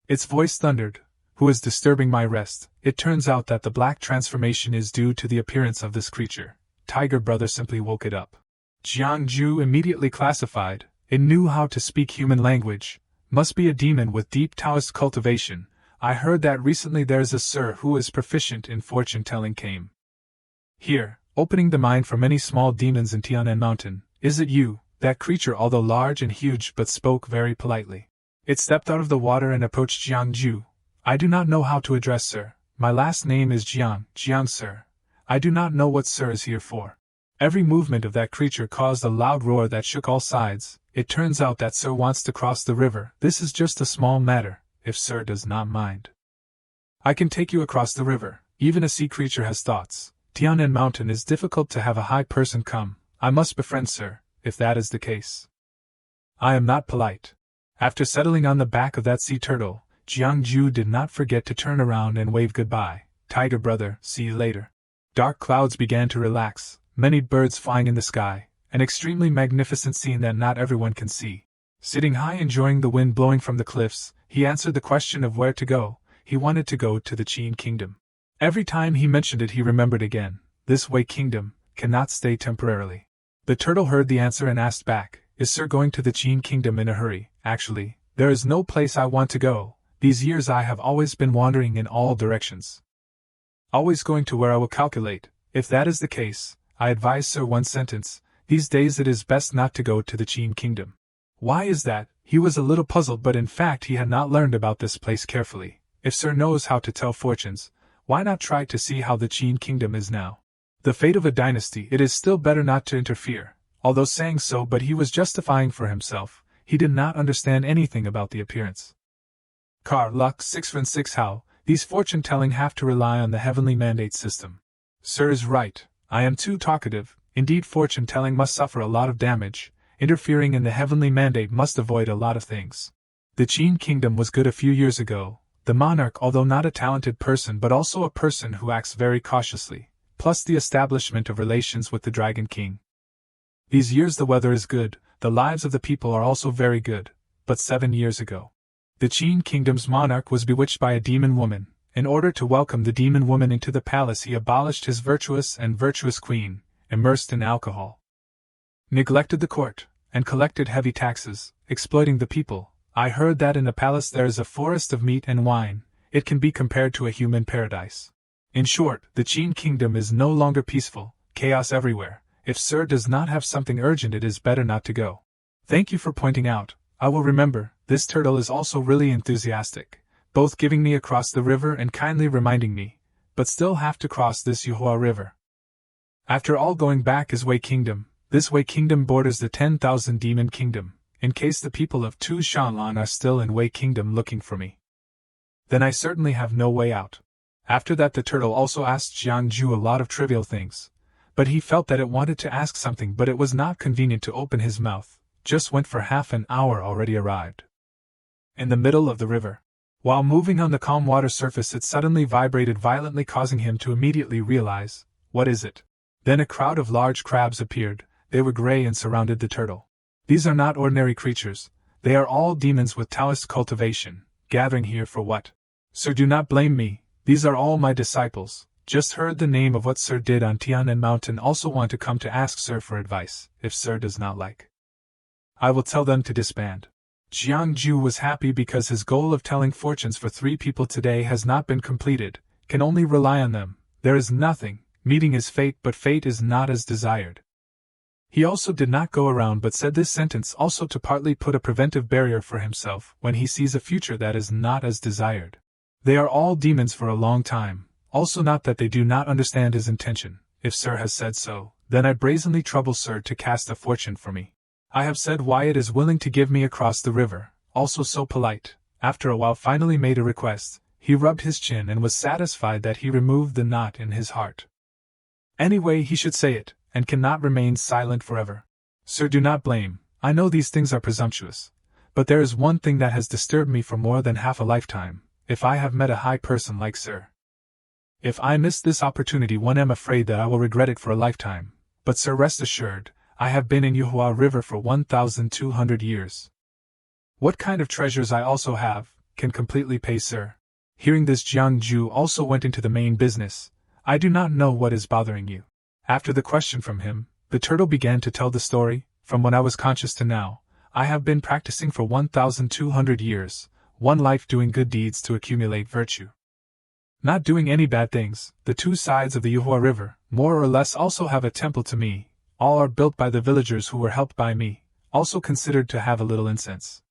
Speaker 1: Its voice thundered, "Who is disturbing my rest?" It turns out that the black transformation is due to the appearance of this creature. Tiger Brother simply woke it up. Jiangju immediately classified. It knew how to speak human language. Must be a demon with deep Taoist cultivation. I heard that recently there's a sir who is proficient in fortune-telling came here, opening the mind for many small demons in Tianan Mountain. Is it you? That creature, although large and huge, but spoke very politely. It stepped out of the water and approached Jiangju. I do not know how to address sir. My last name is Jiang sir. I do not know what sir is here for. Every movement of that creature caused a loud roar that shook all sides. It turns out that sir wants to cross the river. This is just a small matter, if sir does not mind. I can take you across the river. Even a sea creature has thoughts. Tianan Mountain is difficult to have a high person come. I must befriend sir, if that is the case. I am not polite. After settling on the back of that sea turtle, Jiangju did not forget to turn around and wave goodbye. Tiger brother, see you later. Dark clouds began to relax, many birds flying in the sky, an extremely magnificent scene that not everyone can see. Sitting high enjoying the wind blowing from the cliffs, he answered the question of where to go. He wanted to go to the Qin Kingdom. Every time he mentioned it he remembered again, this Wei Kingdom cannot stay temporarily. The turtle heard the answer and asked back, is sir going to the Qin Kingdom in a hurry? Actually, there is no place I want to go. These years I have always been wandering in all directions. Always going to where I will calculate. If that is the case, I advise sir one sentence. These days it is best not to go to the Qin Kingdom. Why is that? He was a little puzzled, but in fact he had not learned about this place carefully. If sir knows how to tell fortunes, why not try to see how the Qin Kingdom is now? The fate of a dynasty, it is still better not to interfere. Although saying so, but he was justifying for himself. He did not understand anything about the appearance. Car luck 6 from 6 how, these fortune-telling have to rely on the heavenly mandate system. Sir is right, I am too talkative. Indeed, fortune-telling must suffer a lot of damage. Interfering in the heavenly mandate must avoid a lot of things. The Qin Kingdom was good a few years ago. The monarch, although not a talented person but also a person who acts very cautiously, plus the establishment of relations with the Dragon King. These years the weather is good, the lives of the people are also very good, but 7 years ago, the Qin Kingdom's monarch was bewitched by a demon woman. In order to welcome the demon woman into the palace he abolished his virtuous queen, immersed in alcohol, neglected the court, and collected heavy taxes, exploiting the people. I heard that in the palace there is a forest of meat and wine. It can be compared to a human paradise. In short, the Qin Kingdom is no longer peaceful, chaos everywhere. If sir does not have something urgent it is better not to go. Thank you for pointing out, I will remember. This turtle is also really enthusiastic, both giving me across the river and kindly reminding me, but still have to cross this Yuhua River. After all, going back is Wei Kingdom. This Wei Kingdom borders the 10,000 Demon Kingdom. In case the people of Tu Shanlan are still in Wei Kingdom looking for me, then I certainly have no way out. After that the turtle also asked Jiangju a lot of trivial things, but he felt that it wanted to ask something but it was not convenient to open his mouth. Just went for half an hour already arrived in the middle of the river. While moving on the calm water surface it suddenly vibrated violently, causing him to immediately realize, what is it? Then a crowd of large crabs appeared. They were gray and surrounded the turtle. These are not ordinary creatures, they are all demons with Taoist cultivation, gathering here for what? Sir, do not blame me, these are all my disciples. Just heard the name of what sir did on Tianan Mountain, also want to come to ask sir for advice. If sir does not like, I will tell them to disband. Jiangju was happy because his goal of telling fortunes for 3 people today has not been completed, can only rely on them. There is nothing, meeting his fate, but fate is not as desired. He also did not go around but said this sentence also to partly put a preventive barrier for himself when he sees a future that is not as desired. They are all demons for a long time, also not that they do not understand his intention. If sir has said so, then I brazenly trouble sir to cast a fortune for me. I have said why it is willing to give me across the river, also so polite. After a while finally made a request. He rubbed his chin and was satisfied that he removed the knot in his heart. Anyway, he should say it, and cannot remain silent forever. Sir, do not blame, I know these things are presumptuous, but there is one thing that has disturbed me for more than half a lifetime. If I have met a high person like sir, if I miss this opportunity, one am afraid that I will regret it for a lifetime. But sir, rest assured, I have been in Yuhua River for 1,200 years. What kind of treasures I also have, can completely pay sir. Hearing this, Jiangju also went into the main business. I do not know what is bothering you. After the question from him, the turtle began to tell the story. From when I was conscious to now, I have been practicing for 1,200 years, one life doing good deeds to accumulate virtue. Not doing any bad things. The two sides of the Yuhua River, more or less, also have a temple to me. All are built by the villagers who were helped by me, also considered to have a little incense.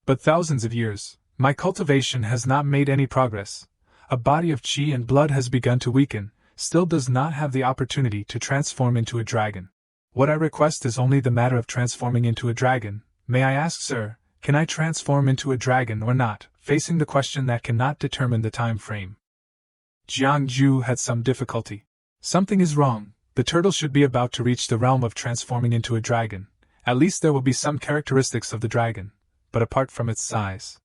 Speaker 1: But thousands of years, my cultivation has not made any progress. A body of qi and blood has begun to weaken, still does not have the opportunity to transform into a dragon. What I request is only the matter of transforming into a dragon. May I ask, sir, can I transform into a dragon or not, facing the question that cannot determine the time frame? Jiang Ju had some difficulty. Something is wrong. The turtle should be about to reach the realm of transforming into a dragon. At least there will be some characteristics of the dragon, but apart from its size,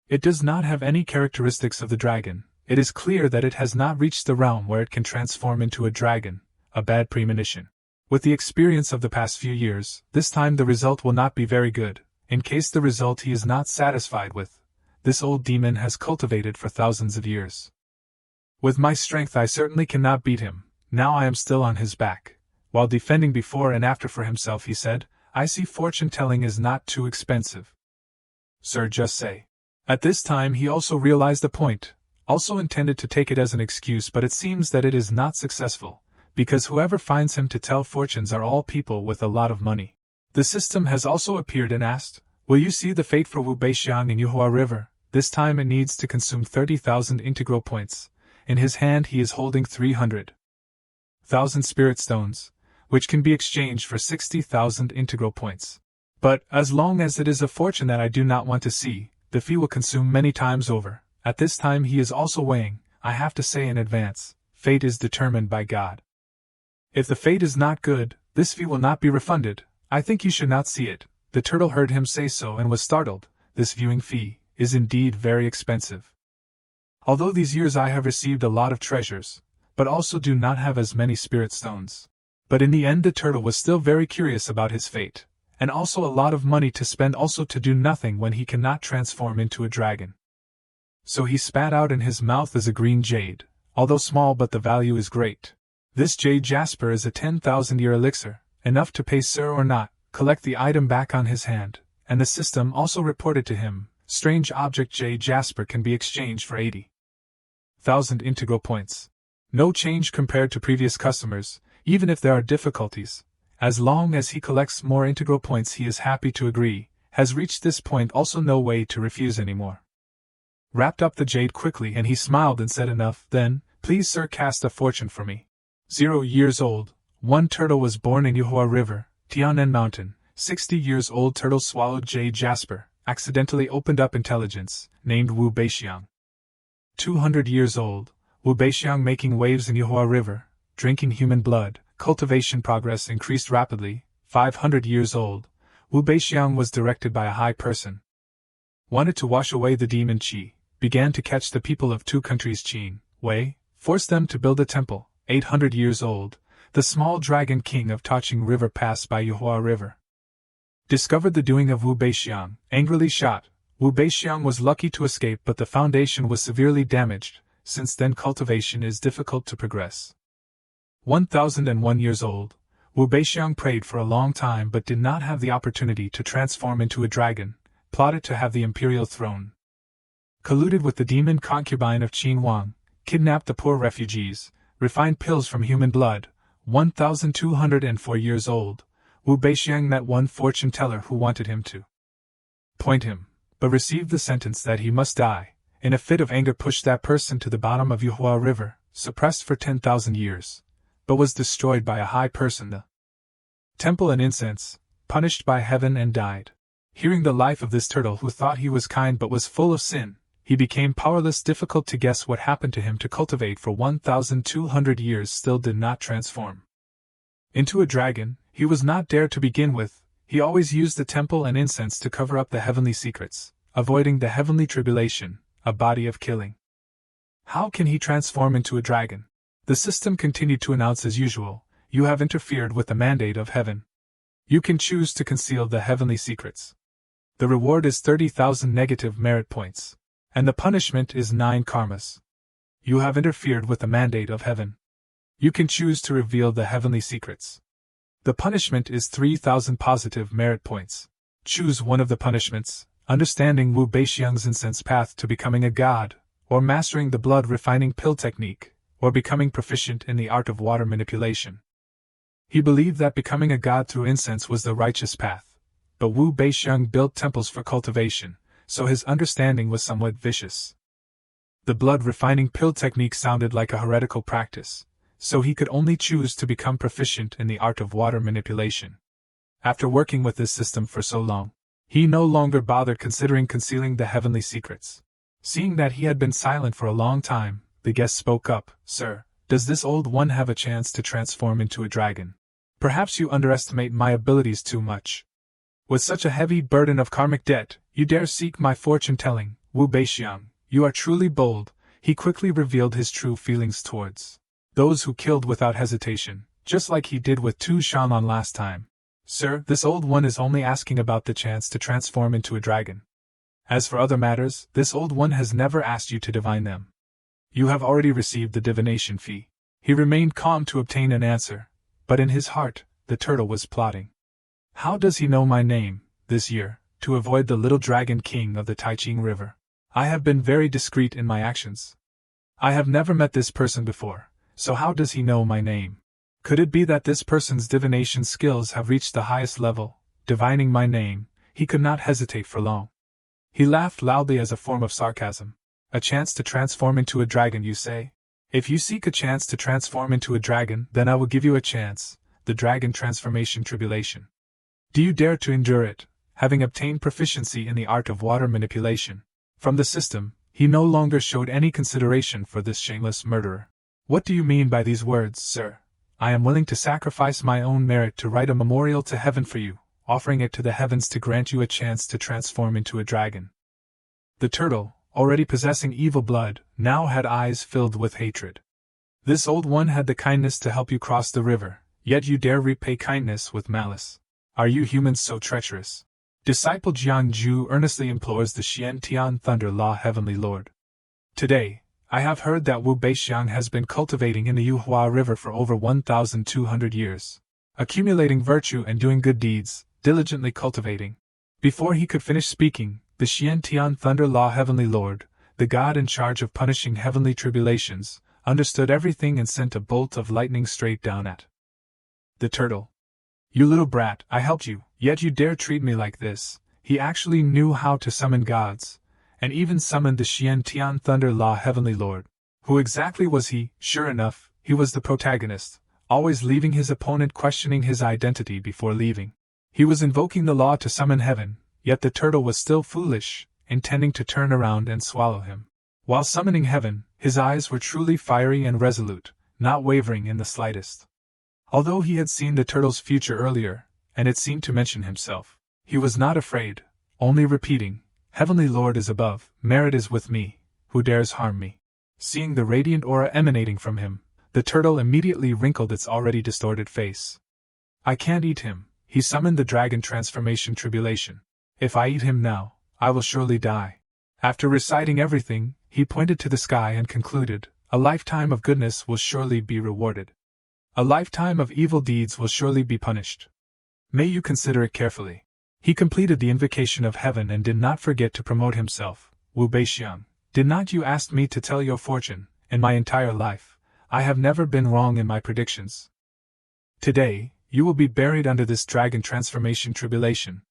Speaker 1: it does not have any characteristics of the dragon. It is clear that it has not reached the realm where it can transform into a dragon, a bad premonition. With the experience of the past few years, this time the result will not be very good. In case the result he is not satisfied with, this old demon has cultivated for thousands of years. With my strength I certainly cannot beat him. Now I am still on his back. While defending before and after for himself, he said, I see fortune-telling is not too expensive. Sir, just say. At this time he also realized the point, also intended to take it as an excuse, but it seems that it is not successful, because whoever finds him to tell fortunes are all people with a lot of money. The system has also appeared and asked, will you see the fate for Wu Beixiang in Yuhua River? This time it needs to consume 30,000 integral points. In his hand he is holding 300,000 spirit stones, which can be exchanged for 60,000 integral points. But, as long as it is a fortune that I do not want to see, the fee will consume many times over. At this time he is also weighing. I have to say in advance, fate is determined by God. If the fate is not good, this fee will not be refunded. I think you should not see it. The turtle heard him say so and was startled. This viewing fee is indeed very expensive. Although these years I have received a lot of treasures, but also do not have as many spirit stones. But in the end the turtle was still very curious about his fate, and also a lot of money to spend, also to do nothing when he cannot transform into a dragon. So he spat out, and his mouth is a green jade, although small, but the value is great. This jade jasper is a 10,000-year elixir, enough to pay sir or not, collect the item back on his hand, and the system also reported to him, strange object jade jasper can be exchanged for 80,000 integral points. No change compared to previous customers, even if there are difficulties. As long as he collects more integral points he is happy to agree, has reached this point also no way to refuse anymore. Wrapped up the jade quickly and he smiled and said, enough, then, please sir, cast a fortune for me. 0 years old, one turtle was born in Yuhua River, Tianan Mountain. 60 years old turtle swallowed jade jasper, accidentally opened up intelligence, named Wu Beixiang. 200 years old, Wu Beixiang making waves in Yuhua River, drinking human blood, cultivation progress increased rapidly. 500 years old, Wu Beixiang was directed by a high person. Wanted to wash away the demon qi, began to catch the people of two countries Qin, Wei, forced them to build a temple. 800 years old, the small dragon king of Taching River passed by Yuhua River. Discovered the doing of Wu Beixiang, angrily shot. Wu Beixiang was lucky to escape, but the foundation was severely damaged. Since then cultivation is difficult to progress. 1001 years old, Wu Beixiang prayed for a long time but did not have the opportunity to transform into a dragon, plotted to have the imperial throne. Colluded with the demon concubine of Qin Wang, kidnapped the poor refugees, refined pills from human blood. 1204 years old, Wu Beixiang met one fortune teller who wanted him to point him, but received the sentence that he must die. In a fit of anger pushed that person to the bottom of Yuhua River, suppressed for 10,000 years, but was destroyed by a high person, the temple and incense, punished by heaven, and died. Hearing the life of this turtle who thought he was kind but was full of sin, he became powerless. Difficult to guess what happened to him. To cultivate for 1,200 years still did not transform into a dragon. He was not dared to begin with. He always used the temple and incense to cover up the heavenly secrets, avoiding the heavenly tribulation, a body of killing. How can he transform into a dragon? The system continued to announce as usual, you have interfered with the mandate of heaven. You can choose to conceal the heavenly secrets. The reward is 30,000 negative merit points. And the punishment is 9 karmas. You have interfered with the mandate of heaven. You can choose to reveal the heavenly secrets. The punishment is 3,000 positive merit points. Choose one of the punishments: understanding Wu Beixiang's incense path to becoming a god, or mastering the blood refining pill technique, or becoming proficient in the art of water manipulation. He believed that becoming a god through incense was the righteous path, but Wu Beixiang built temples for cultivation, so his understanding was somewhat vicious. The blood refining pill technique sounded like a heretical practice, so he could only choose to become proficient in the art of water manipulation. After working with this system for so long, he no longer bothered considering concealing the heavenly secrets. Seeing that he had been silent for a long time, the guest spoke up. "Sir, does this old one have a chance to transform into a dragon? Perhaps you underestimate my abilities too much. With such a heavy burden of karmic debt, you dare seek my fortune-telling, Wu Beixiang. You are truly bold." He quickly revealed his true feelings towards those who killed without hesitation, just like he did with Tu Shanlan last time. "Sir, this old one is only asking about the chance to transform into a dragon. As for other matters, this old one has never asked you to divine them. You have already received the divination fee." He remained calm to obtain an answer, but in his heart, the turtle was plotting. How does he know my name, this year, to avoid the little dragon king of the Taiching River? I have been very discreet in my actions. I have never met this person before, so how does he know my name? Could it be that this person's divination skills have reached the highest level, divining my name? He could not hesitate for long. He laughed loudly as a form of sarcasm. "A chance to transform into a dragon, you say? If you seek a chance to transform into a dragon, then I will give you a chance, the dragon transformation tribulation. Do you dare to endure it, having obtained proficiency in the art of water manipulation?" From the system, he no longer showed any consideration for this shameless murderer. "What do you mean by these words, sir? I am willing to sacrifice my own merit to write a memorial to heaven for you, offering it to the heavens to grant you a chance to transform into a dragon." The turtle, already possessing evil blood, now had eyes filled with hatred. "This old one had the kindness to help you cross the river, yet you dare repay kindness with malice. Are you humans so treacherous?" Disciple Jiangju earnestly implores the Xian Tian Thunder Law Heavenly Lord. "Today, I have heard that Wu Beixiang has been cultivating in the Yuhua River for over 1,200 years, accumulating virtue and doing good deeds, diligently cultivating." Before he could finish speaking, the Xian Tian Thunder Law Heavenly Lord, the god in charge of punishing heavenly tribulations, understood everything and sent a bolt of lightning straight down at the turtle. "You little brat, I helped you, yet you dare treat me like this." He actually knew how to summon gods, and even summoned the Xian Tian Thunder Law Heavenly Lord. Who exactly was he? Sure enough, he was the protagonist, always leaving his opponent questioning his identity before leaving. He was invoking the law to summon heaven, yet the turtle was still foolish, intending to turn around and swallow him. While summoning heaven, his eyes were truly fiery and resolute, not wavering in the slightest. Although he had seen the turtle's future earlier, and it seemed to mention himself, he was not afraid, only repeating, "Heavenly Lord is above, merit is with me, who dares harm me?" Seeing the radiant aura emanating from him, the turtle immediately wrinkled its already distorted face. "I can't eat him," he summoned the dragon transformation tribulation. "If I eat him now, I will surely die." After reciting everything, he pointed to the sky and concluded, "A lifetime of goodness will surely be rewarded. A lifetime of evil deeds will surely be punished. May you consider it carefully." He completed the invocation of heaven and did not forget to promote himself. "Wu Beixiang, did not you ask me to tell your fortune? In my entire life, I have never been wrong in my predictions. Today, you will be buried under this dragon transformation tribulation.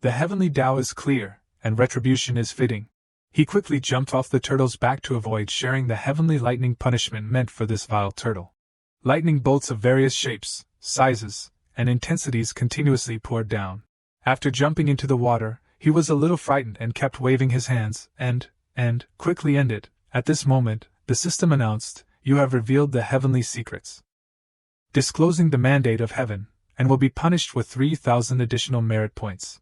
Speaker 1: The heavenly Tao is clear, and retribution is fitting." He quickly jumped off the turtle's back to avoid sharing the heavenly lightning punishment meant for this vile turtle. Lightning bolts of various shapes, sizes, and intensities continuously poured down. After jumping into the water, he was a little frightened and kept waving his hands, and quickly ended. At this moment, the system announced, "You have revealed the heavenly secrets, disclosing the mandate of heaven, and will be punished with 3,000 additional merit points.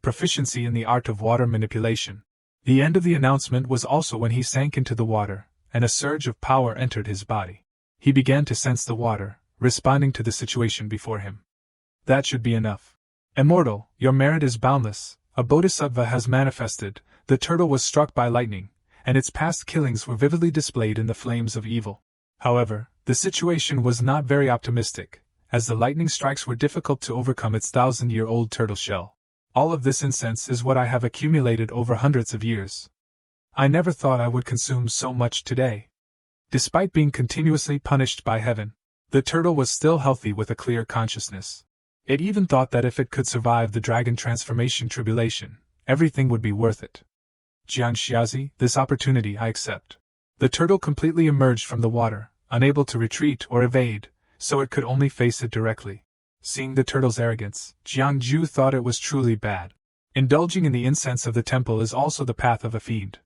Speaker 1: Proficiency in the art of water manipulation." The end of the announcement was also when he sank into the water, and a surge of power entered his body. He began to sense the water, responding to the situation before him. "That should be enough. Immortal, your merit is boundless. A bodhisattva has manifested." The turtle was struck by lightning, and its past killings were vividly displayed in the flames of evil. However, the situation was not very optimistic, as the lightning strikes were difficult to overcome its 1,000-year-old turtle shell. All of this incense is what I have accumulated over hundreds of years. I never thought I would consume so much today. Despite being continuously punished by heaven, the turtle was still healthy with a clear consciousness. It even thought that if it could survive the dragon transformation tribulation, everything would be worth it. Jiang Xiaozi, this opportunity I accept. The turtle completely emerged from the water, unable to retreat or evade, so it could only face it directly. Seeing the turtle's arrogance, Jiang Ju thought it was truly bad. Indulging in the incense of the temple is also the path of a fiend.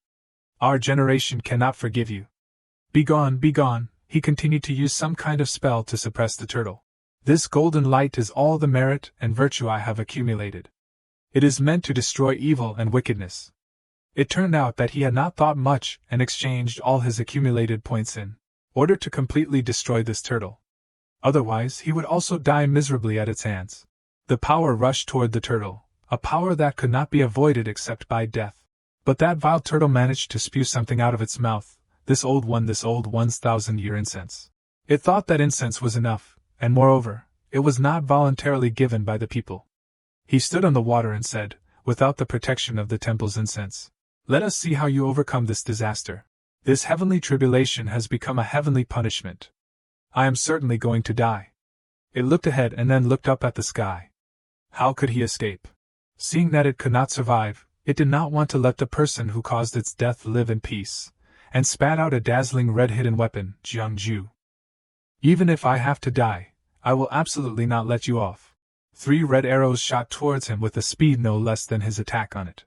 Speaker 1: Our generation cannot forgive you. Begone, begone, he continued to use some kind of spell to suppress the turtle. This golden light is all the merit and virtue I have accumulated. It is meant to destroy evil and wickedness. It turned out that he had not thought much and exchanged all his accumulated points in order to completely destroy this turtle. Otherwise, he would also die miserably at its hands. The power rushed toward the turtle, a power that could not be avoided except by death. But that vile turtle managed to spew something out of its mouth, this old one's 1,000-year incense. It thought that incense was enough, and moreover, it was not voluntarily given by the people. He stood on the water and said, without the protection of the temple's incense, "Let us see how you overcome this disaster. This heavenly tribulation has become a heavenly punishment. I am certainly going to die." It looked ahead and then looked up at the sky. How could he escape? Seeing that it could not survive, it did not want to let the person who caused its death live in peace, and spat out a dazzling red hidden weapon, Jiang Ju. "Even if I have to die, I will absolutely not let you off." 3 red arrows shot towards him with a speed no less than his attack on it.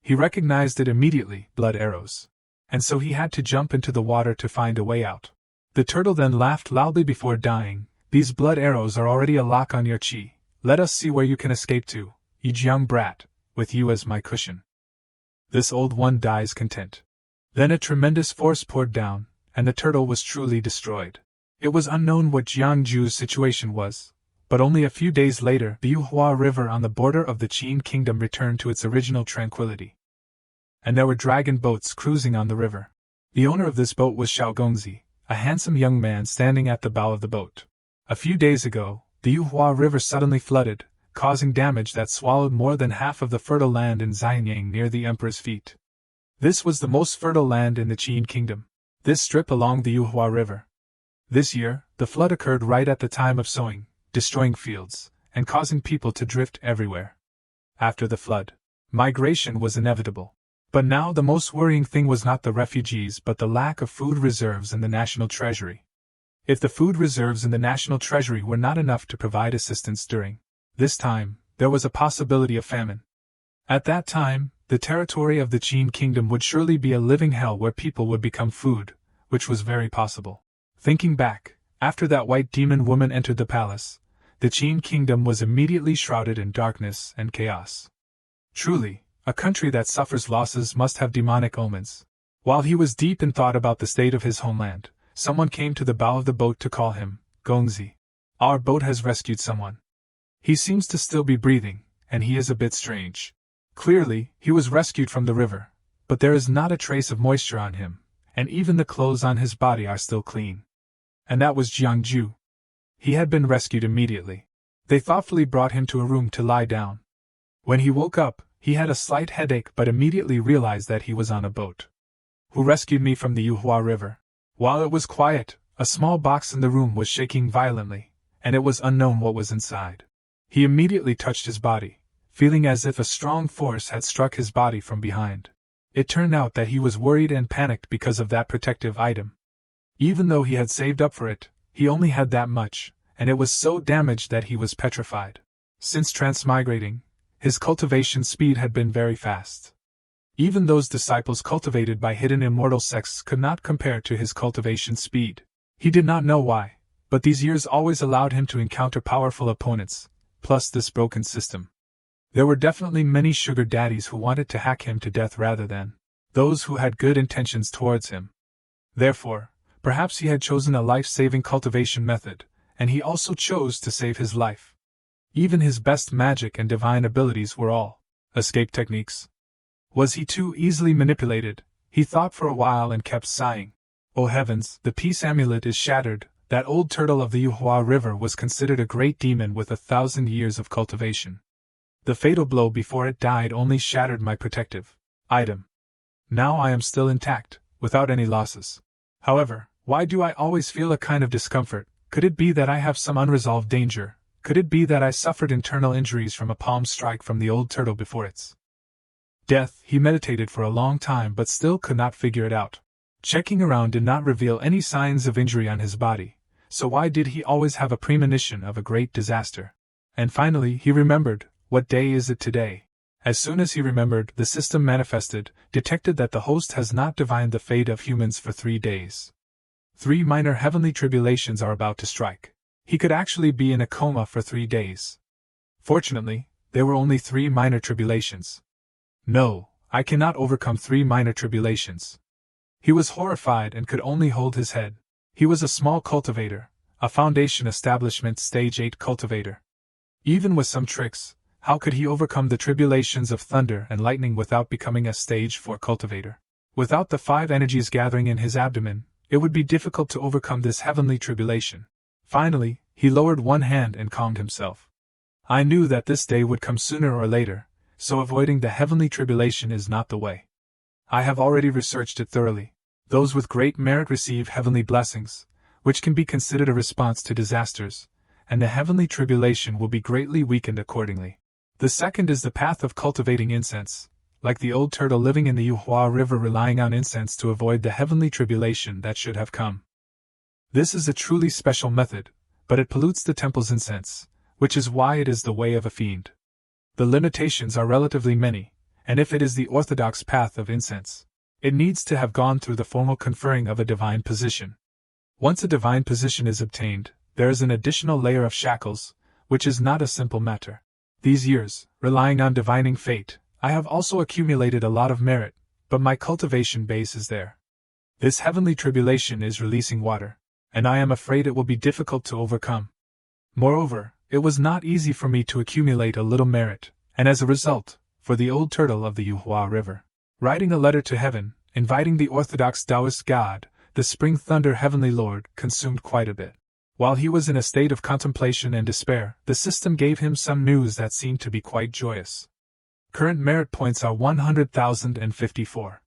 Speaker 1: He recognized it immediately, blood arrows. And so he had to jump into the water to find a way out. The turtle then laughed loudly before dying. "These blood arrows are already a lock on your chi. Let us see where you can escape to, you young brat, with you as my cushion." This old one dies content. Then a tremendous force poured down, and the turtle was truly destroyed. It was unknown what Jiang Ju's situation was, but only a few days later the Yuhua River on the border of the Qin Kingdom returned to its original tranquility. And there were dragon boats cruising on the river. The owner of this boat was Xiao Gongzi, a handsome young man standing at the bow of the boat. A few days ago, the Yuhua River suddenly flooded, causing damage that swallowed more than half of the fertile land in Xianyang near the emperor's feet. This was the most fertile land in the Qin Kingdom, this strip along the Yuhua River. This year, the flood occurred right at the time of sowing, destroying fields, and causing people to drift everywhere. After the flood, migration was inevitable. But now the most worrying thing was not the refugees but the lack of food reserves in the national treasury. If the food reserves in the national treasury were not enough to provide assistance during this time, there was a possibility of famine. At that time, the territory of the Qin Kingdom would surely be a living hell where people would become food, which was very possible. Thinking back, after that white demon woman entered the palace, the Qin Kingdom was immediately shrouded in darkness and chaos. Truly, a country that suffers losses must have demonic omens. While he was deep in thought about the state of his homeland, someone came to the bow of the boat to call him, "Gongzi. Our boat has rescued someone. He seems to still be breathing, and he is a bit strange. Clearly, he was rescued from the river, but there is not a trace of moisture on him, and even the clothes on his body are still clean." And that was Jiang Ju. He had been rescued immediately. They thoughtfully brought him to a room to lie down. When he woke up, he had a slight headache but immediately realized that he was on a boat. "Who rescued me from the Yuhua River?" While it was quiet, a small box in the room was shaking violently, and it was unknown what was inside. He immediately touched his body, feeling as if a strong force had struck his body from behind. It turned out that he was worried and panicked because of that protective item. Even though he had saved up for it, he only had that much, and it was so damaged that he was petrified. Since transmigrating, his cultivation speed had been very fast. Even those disciples cultivated by hidden immortal sects could not compare to his cultivation speed. He did not know why, but these years always allowed him to encounter powerful opponents, plus this broken system. There were definitely many sugar daddies who wanted to hack him to death rather than those who had good intentions towards him. Therefore, perhaps he had chosen a life-saving cultivation method, and he also chose to save his life. Even his best magic and divine abilities were all escape techniques. Was he too easily manipulated? He thought for a while and kept sighing. "Oh heavens, the peace amulet is shattered, That old turtle of the Yuhua River was considered a great demon with 1,000 years of cultivation. The fatal blow before it died only shattered my protective item. Now I am still intact, without any losses. However, why do I always feel a kind of discomfort? Could it be that I have some unresolved danger? Could it be that I suffered internal injuries from a palm strike from the old turtle before its death? He meditated for a long time but still could not figure it out. Checking around did not reveal any signs of injury on his body, so why did he always have a premonition of a great disaster? And finally he remembered, what day is it today? As soon as he remembered, the system manifested, detected that the host has not divined the fate of humans for 3 days. 3 minor heavenly tribulations are about to strike. He could actually be in a coma for 3 days. Fortunately, there were only 3 minor tribulations. No, I cannot overcome 3 minor tribulations. He was horrified and could only hold his head. He was a small cultivator, a foundation establishment stage 8 cultivator. Even with some tricks, how could he overcome the tribulations of thunder and lightning without becoming a stage 4 cultivator? Without the 5 energies gathering in his abdomen, it would be difficult to overcome this heavenly tribulation. Finally, he lowered one hand and calmed himself. I knew that this day would come sooner or later, so avoiding the heavenly tribulation is not the way. I have already researched it thoroughly. Those with great merit receive heavenly blessings, which can be considered a response to disasters, and the heavenly tribulation will be greatly weakened accordingly. The second is the path of cultivating incense, like the old turtle living in the Yuhua River relying on incense to avoid the heavenly tribulation that should have come. This is a truly special method, but it pollutes the temple's incense, which is why it is the way of a fiend. The limitations are relatively many, and if it is the orthodox path of incense, it needs to have gone through the formal conferring of a divine position. Once a divine position is obtained, there is an additional layer of shackles, which is not a simple matter. These years, relying on divining fate, I have also accumulated a lot of merit, but my cultivation base is there. This heavenly tribulation is releasing water, and I am afraid it will be difficult to overcome. Moreover, it was not easy for me to accumulate a little merit, and as a result, for the old turtle of the Yuhua River, writing a letter to heaven, inviting the orthodox Taoist god, the Spring Thunder Heavenly Lord, consumed quite a bit. While he was in a state of contemplation and despair, the system gave him some news that seemed to be quite joyous. Current merit points are 100,054.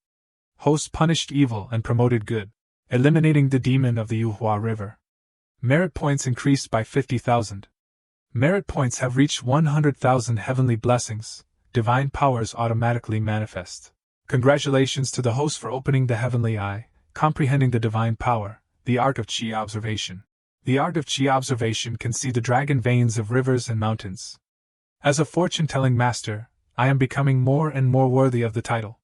Speaker 1: Host punished evil and promoted good, eliminating the demon of the Yuhua River. Merit points increased by 50,000. Merit points have reached 100,000 heavenly blessings, divine powers automatically manifest. Congratulations to the host for opening the heavenly eye, comprehending the divine power, the art of Qi observation. The art of Qi observation can see the dragon veins of rivers and mountains. As a fortune-telling master, I am becoming more and more worthy of the title.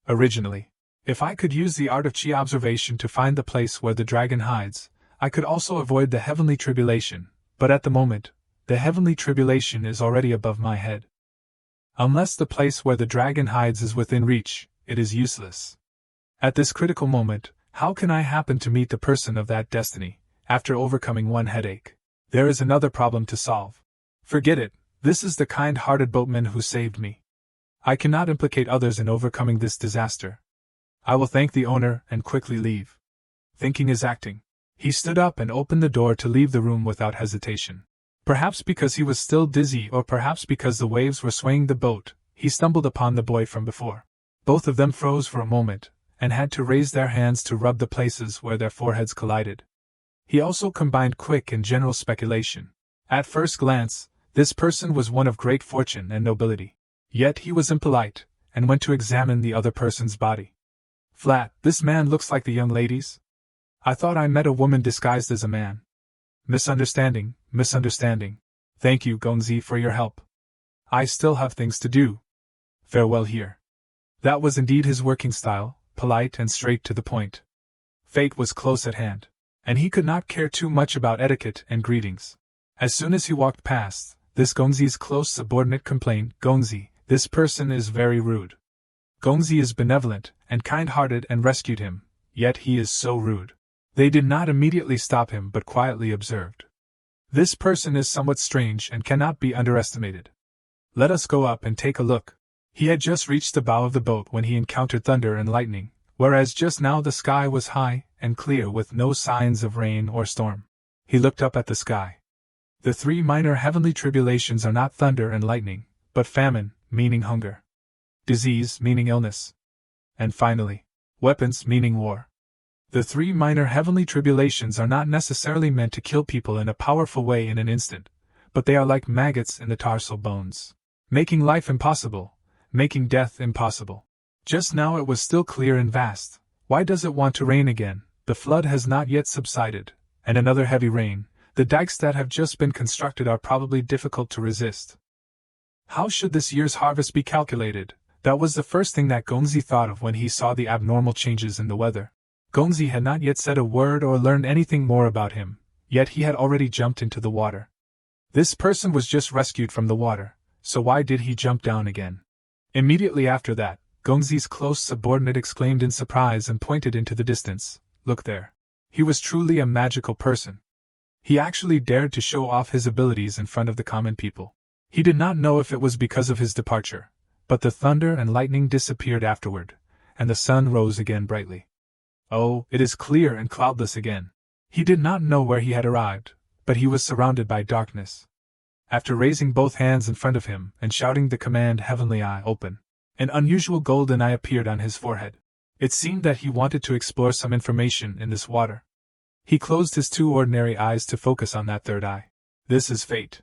Speaker 1: Originally, if I could use the art of Qi observation to find the place where the dragon hides, I could also avoid the heavenly tribulation, but at the moment, the heavenly tribulation is already above my head. Unless the place where the dragon hides is within reach, it is useless. At this critical moment, how can I happen to meet the person of that destiny, after overcoming one headache? There is another problem to solve. Forget it, this is the kind-hearted boatman who saved me. I cannot implicate others in overcoming this disaster. I will thank the owner and quickly leave. Thinking is acting. He stood up and opened the door to leave the room without hesitation. Perhaps because he was still dizzy or perhaps because the waves were swaying the boat, he stumbled upon the boy from before. Both of them froze for a moment, and had to raise their hands to rub the places where their foreheads collided. He also combined quick and general speculation. At first glance, this person was one of great fortune and nobility. Yet he was impolite, and went to examine the other person's body. Flat, this man looks like the young ladies? I thought I met a woman disguised as a man. Misunderstanding, misunderstanding. Thank you, Gonzi, for your help. I still have things to do. Farewell here. That was indeed his working style, polite and straight to the point. Fate was close at hand, and he could not care too much about etiquette and greetings. As soon as he walked past, this Gonzi's close subordinate complained, Gonzi, this person is very rude. Gonzi is benevolent and kind-hearted and rescued him, yet he is so rude. They did not immediately stop him but quietly observed. This person is somewhat strange and cannot be underestimated. Let us go up and take a look. He had just reached the bow of the boat when he encountered thunder and lightning, whereas just now the sky was high and clear with no signs of rain or storm. He looked up at the sky. The three minor heavenly tribulations are not thunder and lightning, but famine, meaning hunger. Disease, meaning illness. And finally, weapons, meaning war. The three minor heavenly tribulations are not necessarily meant to kill people in a powerful way in an instant, but they are like maggots in the tarsal bones, making life impossible, making death impossible. Just now it was still clear and vast. Why does it want to rain again? The flood has not yet subsided, and another heavy rain. The dikes that have just been constructed are probably difficult to resist. How should this year's harvest be calculated? That was the first thing that Gongzi thought of when he saw the abnormal changes in the weather. Gongzi had not yet said a word or learned anything more about him, yet he had already jumped into the water. This person was just rescued from the water, so why did he jump down again? Immediately after that, Gongzi's close subordinate exclaimed in surprise and pointed into the distance. Look there. He was truly a magical person. He actually dared to show off his abilities in front of the common people. He did not know if it was because of his departure, but the thunder and lightning disappeared afterward, and the sun rose again brightly. Oh, it is clear and cloudless again. He did not know where he had arrived, but he was surrounded by darkness. After raising both hands in front of him and shouting the command "Heavenly Eye, open," an unusual golden eye appeared on his forehead. It seemed that he wanted to explore some information in this water. He closed his two ordinary eyes to focus on that third eye. This is fate.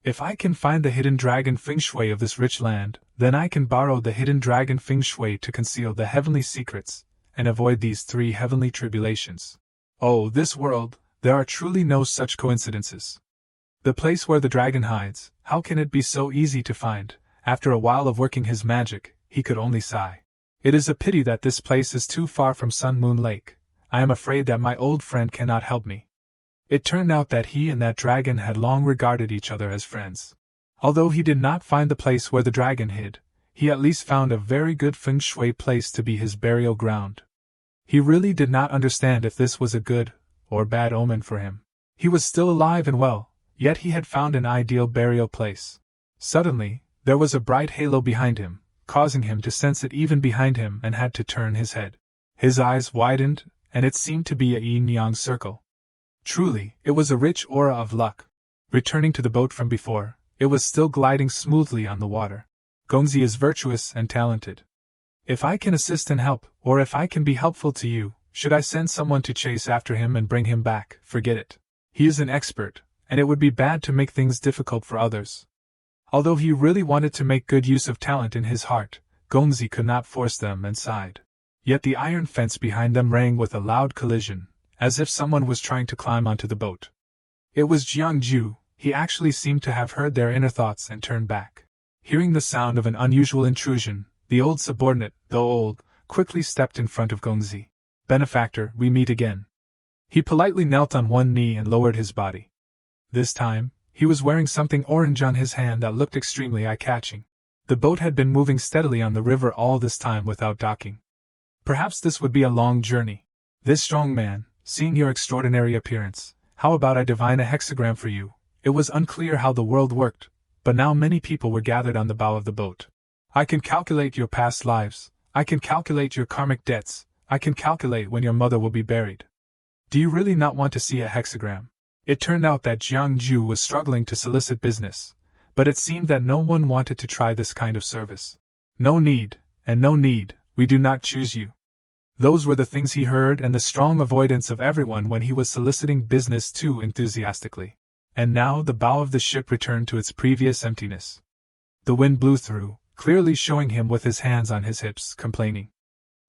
Speaker 1: If I can find the hidden dragon feng shui of this rich land, then I can borrow the hidden dragon feng shui to conceal the heavenly secrets, and avoid these three heavenly tribulations. Oh, this world, there are truly no such coincidences. The place where the dragon hides, how can it be so easy to find? After a while of working his magic, he could only sigh. It is a pity that this place is too far from Sun Moon Lake. I am afraid that my old friend cannot help me. It turned out that he and that dragon had long regarded each other as friends. Although he did not find the place where the dragon hid, he at least found a very good feng shui place to be his burial ground. He really did not understand if this was a good or bad omen for him. He was still alive and well, yet he had found an ideal burial place. Suddenly, there was a bright halo behind him, causing him to sense it even behind him and had to turn his head. His eyes widened, and it seemed to be a yin-yang circle. Truly, it was a rich aura of luck. Returning to the boat from before, it was still gliding smoothly on the water. Gongzi is virtuous and talented. If I can assist and help, or if I can be helpful to you, should I send someone to chase after him and bring him back? Forget it. He is an expert, and it would be bad to make things difficult for others. Although he really wanted to make good use of talent in his heart, Gongzi could not force them and sighed. Yet the iron fence behind them rang with a loud collision, as if someone was trying to climb onto the boat. It was Jiang Ju. He actually seemed to have heard their inner thoughts and turned back. Hearing the sound of an unusual intrusion, the old subordinate, though old, quickly stepped in front of Gongzi. Benefactor, we meet again. He politely knelt on one knee and lowered his body. This time, he was wearing something orange on his hand that looked extremely eye-catching. The boat had been moving steadily on the river all this time without docking. Perhaps this would be a long journey. This strong man, seeing your extraordinary appearance, how about I divine a hexagram for you? It was unclear how the world worked, but now many people were gathered on the bow of the boat. I can calculate your past lives, I can calculate your karmic debts, I can calculate when your mother will be buried. Do you really not want to see a hexagram? It turned out that Jiang Ju was struggling to solicit business, but it seemed that no one wanted to try this kind of service. No need, and no need, we do not choose you. Those were the things he heard and the strong avoidance of everyone when he was soliciting business too enthusiastically. And now the bow of the ship returned to its previous emptiness. The wind blew through, clearly showing him with his hands on his hips, complaining.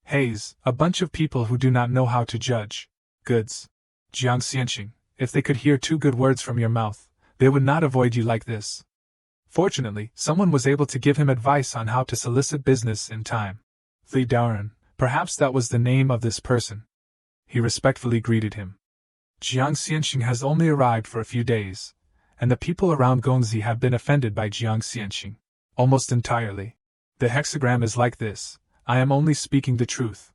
Speaker 1: Haze, a bunch of people who do not know how to judge goods. Jiang Xianxing, if they could hear two good words from your mouth, they would not avoid you like this. Fortunately, someone was able to give him advice on how to solicit business in time. Li Daoren, perhaps that was the name of this person. He respectfully greeted him. Jiang Xianxing has only arrived for a few days, and the people around Gongzi have been offended by Jiang Xianxing. Almost entirely. The hexagram is like this, I am only speaking the truth.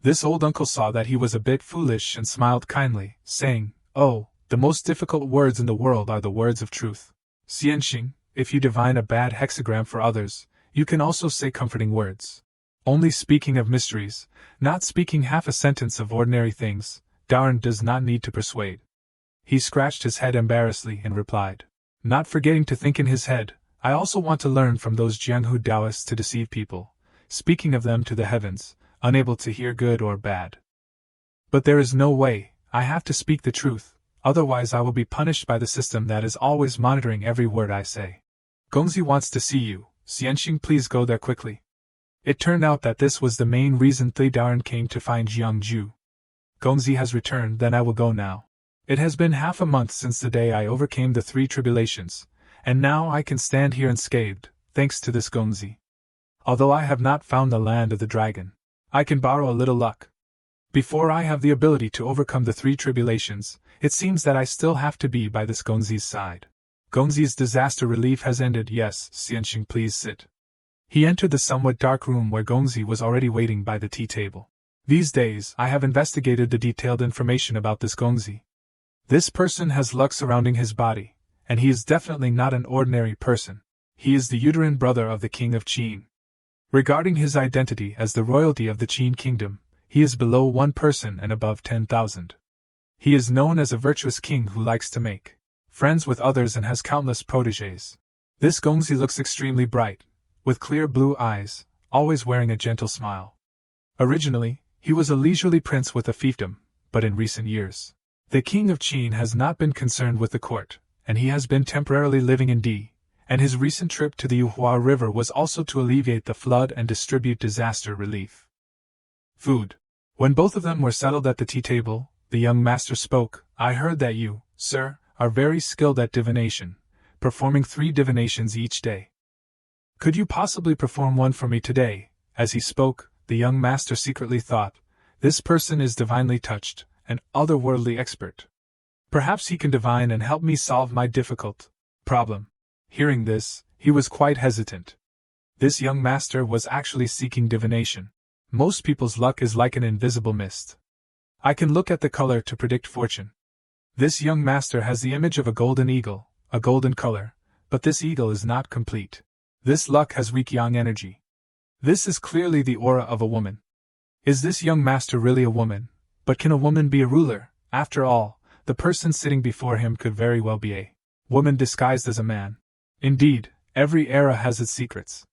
Speaker 1: This old uncle saw that he was a bit foolish and smiled kindly, saying, Oh, the most difficult words in the world are the words of truth. Xianxing, if you divine a bad hexagram for others, you can also say comforting words. Only speaking of mysteries, not speaking half a sentence of ordinary things, Daoren does not need to persuade. He scratched his head embarrassedly and replied, not forgetting to think in his head, I also want to learn from those Jianghu Taoists to deceive people, speaking of them to the heavens, unable to hear good or bad. But there is no way, I have to speak the truth, otherwise I will be punished by the system that is always monitoring every word I say. Gongzi wants to see you, Xianxing, please go there quickly. It turned out that this was the main reason Thui Daoren came to find Jiangju. Gongzi has returned, then I will go now. It has been half a month since the day I overcame the 3 tribulations, and now I can stand here unscathed, thanks to this Gongzi. Although I have not found the land of the dragon, I can borrow a little luck. Before I have the ability to overcome the 3 tribulations, it seems that I still have to be by this Gongzi's side. Gongzi's disaster relief has ended. Yes, Xianxing, please sit. He entered the somewhat dark room where Gongzi was already waiting by the tea table. These days, I have investigated the detailed information about this Gongzi. This person has luck surrounding his body, and he is definitely not an ordinary person. He is the uterine brother of the king of Qin. Regarding his identity as the royalty of the Qin kingdom, he is below 1 person and above 10,000. He is known as a virtuous king who likes to make friends with others and has countless protégés. This Gongzi looks extremely bright, with clear blue eyes, always wearing a gentle smile. Originally, he was a leisurely prince with a fiefdom, but in recent years, the king of Qin has not been concerned with the court, and he has been temporarily living in D, and his recent trip to the Yuhua River was also to alleviate the flood and distribute disaster relief. Food. When both of them were settled at the tea table, the young master spoke, I heard that you, sir, are very skilled at divination, performing 3 divinations each day. Could you possibly perform one for me today? As he spoke, the young master secretly thought, this person is divinely touched, an otherworldly expert. Perhaps he can divine and help me solve my difficult problem. Hearing this, he was quite hesitant. This young master was actually seeking divination. Most people's luck is like an invisible mist. I can look at the color to predict fortune. This young master has the image of a golden eagle, a golden color, but this eagle is not complete. This luck has weak yang energy. This is clearly the aura of a woman. Is this young master really a woman? But can a woman be a ruler? After all, the person sitting before him could very well be a woman disguised as a man. Indeed, every era has its secrets.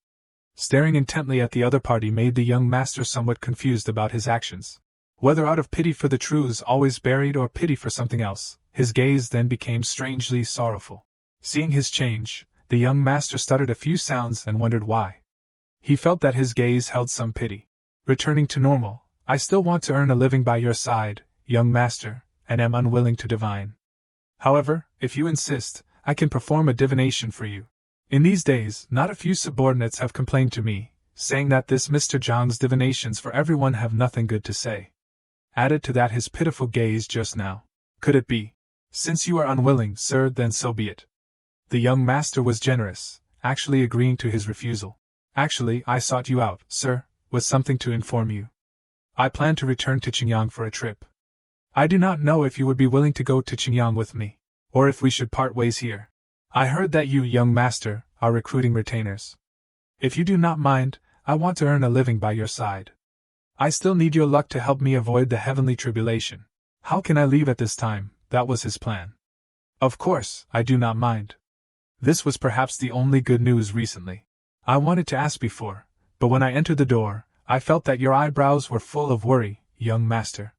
Speaker 1: Staring intently at the other party made the young master somewhat confused about his actions. Whether out of pity for the truths always buried or pity for something else, his gaze then became strangely sorrowful. Seeing his change, the young master stuttered a few sounds and wondered why. He felt that his gaze held some pity. Returning to normal, I still want to earn a living by your side, young master, and am unwilling to divine. However, if you insist, I can perform a divination for you. In these days, not a few subordinates have complained to me, saying that this Mr. Zhang's divinations for everyone have nothing good to say. Added to that his pitiful gaze just now. Could it be? Since you are unwilling, sir, then so be it. The young master was generous, actually agreeing to his refusal. Actually, I sought you out, sir, with something to inform you. I plan to return to Qingyang for a trip. I do not know if you would be willing to go to Qingyang with me, or if we should part ways here. I heard that you, young master, are recruiting retainers. If you do not mind, I want to earn a living by your side. I still need your luck to help me avoid the heavenly tribulation. How can I leave at this time? That was his plan. Of course, I do not mind. This was perhaps the only good news recently. I wanted to ask before, but when I entered the door, I felt that your eyebrows were full of worry, young master.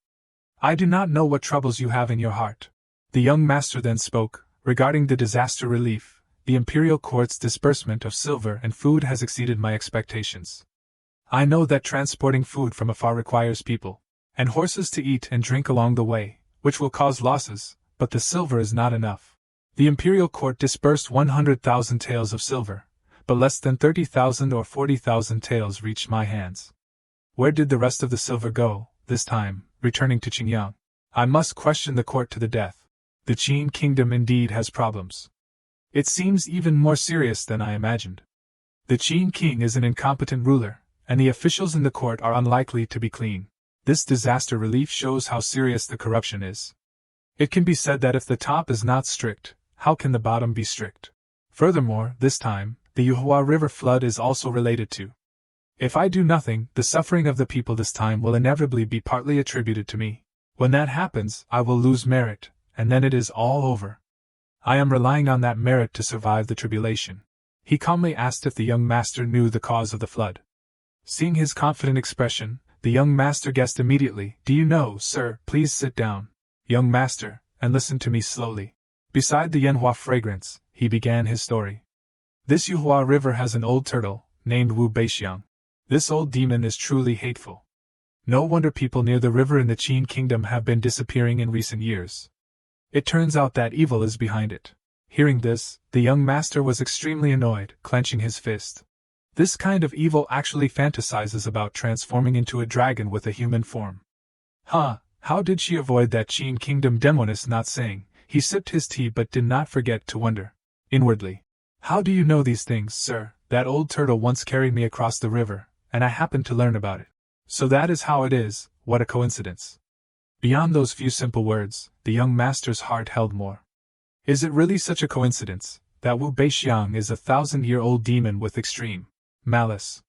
Speaker 1: I do not know what troubles you have in your heart. The young master then spoke, regarding the disaster relief, the imperial court's disbursement of silver and food has exceeded my expectations. I know that transporting food from afar requires people and horses to eat and drink along the way, which will cause losses, but the silver is not enough. The imperial court disbursed 100,000 taels of silver, but less than 30,000 or 40,000 taels reached my hands. Where did the rest of the silver go, this time, returning to Qingyang? I must question the court to the death. The Qin kingdom indeed has problems. It seems even more serious than I imagined. The Qin king is an incompetent ruler, and the officials in the court are unlikely to be clean. This disaster relief shows how serious the corruption is. It can be said that if the top is not strict, how can the bottom be strict? Furthermore, this time, the Yuhua River flood is also related to. If I do nothing, the suffering of the people this time will inevitably be partly attributed to me. When that happens, I will lose merit, and then it is all over. I am relying on that merit to survive the tribulation. He calmly asked if the young master knew the cause of the flood. Seeing his confident expression, the young master guessed immediately. Do you know, sir? Please sit down, young master, and listen to me slowly. Beside the Manhwa fragrance, he began his story. This Yuhua River has an old turtle, named Wu Beixiang. This old demon is truly hateful. No wonder people near the river in the Qin kingdom have been disappearing in recent years. It turns out that evil is behind it. Hearing this, the young master was extremely annoyed, clenching his fist. This kind of evil actually fantasizes about transforming into a dragon with a human form. Huh, how did she avoid that Qin kingdom demoness not saying? He sipped his tea but did not forget to wonder, inwardly. How do you know these things, sir? That old turtle once carried me across the river, and I happened to learn about it. So that is how it is. What a coincidence. Beyond those few simple words, the young master's heart held more. Is it really such a coincidence that Wu Beixiang is a 1,000-year-old demon with extreme malice?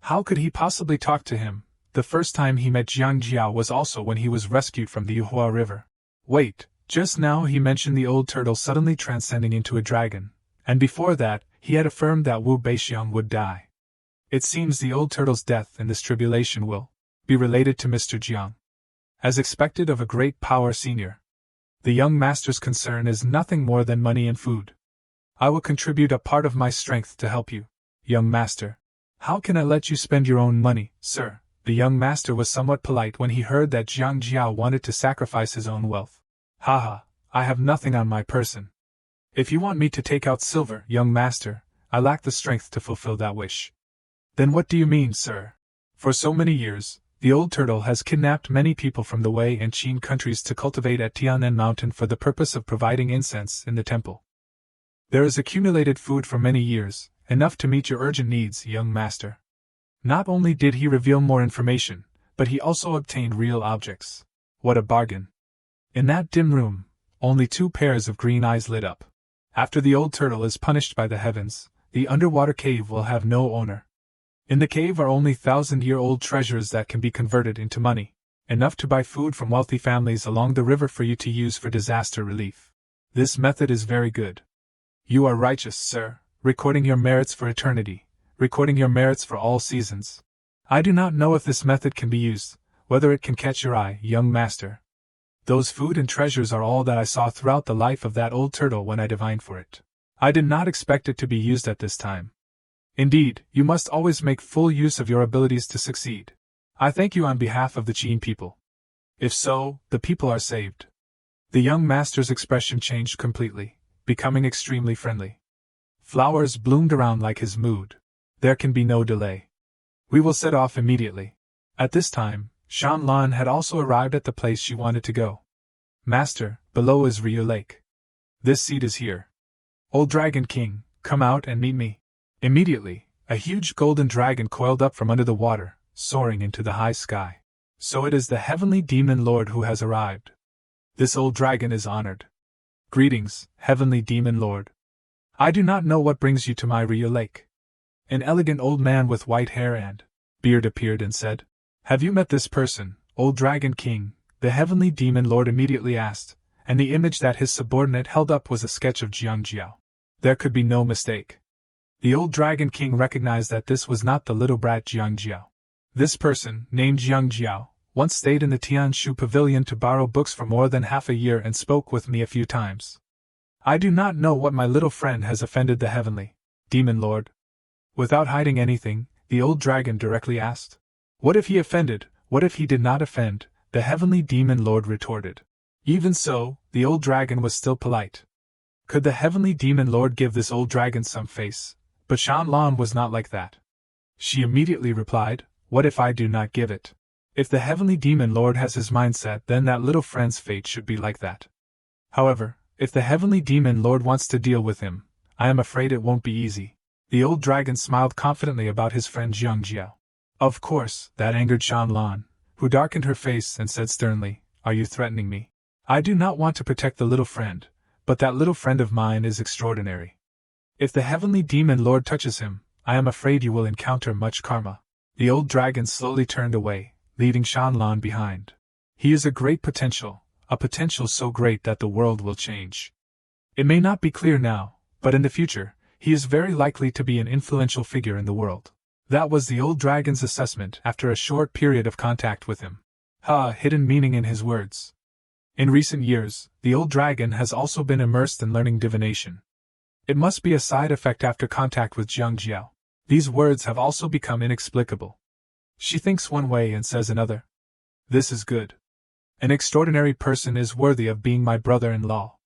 Speaker 1: How could he possibly talk to him? The first time he met Jiang Jiao was also when he was rescued from the Yuhua River. Wait, just now he mentioned the old turtle suddenly transcending into a dragon, and before that, he had affirmed that Wu Beixiang would die. It seems the old turtle's death in this tribulation will be related to Mr. Jiang. As expected of a great power senior, the young master's concern is nothing more than money and food. I will contribute a part of my strength to help you, young master. How can I let you spend your own money, sir? The young master was somewhat polite when he heard that Jiang Jiao wanted to sacrifice his own wealth. Haha, I have nothing on my person. If you want me to take out silver, young master, I lack the strength to fulfill that wish. Then what do you mean, sir? For so many years, the old turtle has kidnapped many people from the Wei and Qin countries to cultivate at Tianan Mountain for the purpose of providing incense in the temple. There is accumulated food for many years, enough to meet your urgent needs, young master. Not only did he reveal more information, but he also obtained real objects. What a bargain. In that dim room, only 2 pairs of green eyes lit up. After the old turtle is punished by the heavens, the underwater cave will have no owner. In the cave are only 1,000-year-old treasures that can be converted into money, enough to buy food from wealthy families along the river for you to use for disaster relief. This method is very good. You are righteous, sir, recording your merits for eternity, recording your merits for all seasons. I do not know if this method can be used, whether it can catch your eye, young master. Those food and treasures are all that I saw throughout the life of that old turtle when I divined for it. I did not expect it to be used at this time. Indeed, you must always make full use of your abilities to succeed. I thank you on behalf of the Qin people. If so, the people are saved. The young master's expression changed completely, becoming extremely friendly. Flowers bloomed around like his mood. There can be no delay. We will set off immediately. At this time, Shan Lan had also arrived at the place she wanted to go. Master, below is Ryu Lake. This seat is here. Old Dragon King, come out and meet me. Immediately, a huge golden dragon coiled up from under the water, soaring into the high sky. So it is the heavenly demon lord who has arrived. This old dragon is honored. Greetings, heavenly demon lord. I do not know what brings you to my Ryu Lake. An elegant old man with white hair and beard appeared and said, Have you met this person, old Dragon King? The heavenly demon lord immediately asked, and the image that his subordinate held up was a sketch of Jiang Jiao. There could be no mistake. The old Dragon King recognized that this was not the little brat Jiang Jiao. This person, named Jiang Jiao, once stayed in the Tianshu pavilion to borrow books for more than half a year and spoke with me a few times. I do not know what my little friend has offended the heavenly demon lord. Without hiding anything, the old dragon directly asked. What if he offended? What if he did not offend? The heavenly demon lord retorted. Even so, the old dragon was still polite. Could the heavenly demon lord give this old dragon some face? But Shan Lan was not like that. She immediately replied, What if I do not give it? If the heavenly demon lord has his mindset, then that little friend's fate should be like that. However, if the heavenly demon lord wants to deal with him, I am afraid it won't be easy. The old dragon smiled confidently about his friend Jiang Jiao. Of course, that angered Shan Lan, who darkened her face and said sternly, Are you threatening me? I do not want to protect the little friend, but that little friend of mine is extraordinary. If the heavenly demon lord touches him, I am afraid you will encounter much karma. The old dragon slowly turned away, leaving Shan Lan behind. He is a great potential. a potential so great that the world will change. It may not be clear now, but in the future, he is very likely to be an influential figure in the world. That was the old dragon's assessment after a short period of contact with him. A hidden meaning in his words. In recent years, the old dragon has also been immersed in learning divination. It must be a side effect after contact with Jiang Jiao. These words have also become inexplicable. She thinks one way and says another. This is good. An extraordinary person is worthy of being my brother-in-law.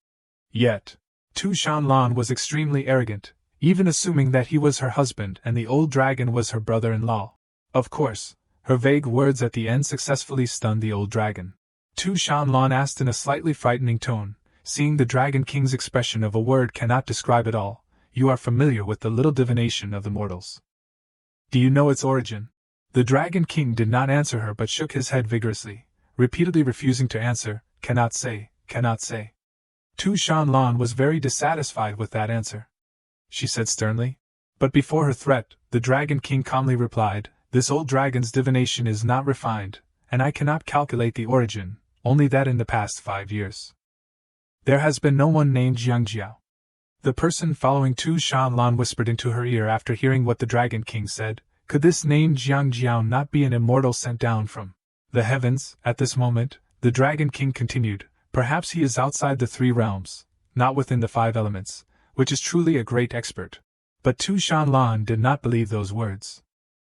Speaker 1: Yet, Tu Shanlan was extremely arrogant, even assuming that he was her husband and the old dragon was her brother-in-law. Of course, her vague words at the end successfully stunned the old dragon. Tu Shanlan asked in a slightly frightening tone, seeing the Dragon King's expression of a word cannot describe it all. You are familiar with the little divination of the mortals. Do you know its origin? The Dragon King did not answer her but shook his head vigorously, repeatedly refusing to answer. Cannot say, cannot say. Tu Shanlan was very dissatisfied with that answer. She said sternly. But before her threat, the Dragon King calmly replied, this old dragon's divination is not refined, and I cannot calculate the origin, only that in the past 5 years there has been no one named Jiang Jiao. The person following Tu Shanlan whispered into her ear after hearing what the Dragon King said, could this named Jiang Jiao not be an immortal sent down from the heavens? At this moment, the Dragon King continued, perhaps he is outside the 3 realms, not within the 5 elements, which is truly a great expert. But Tu Shanlan did not believe those words.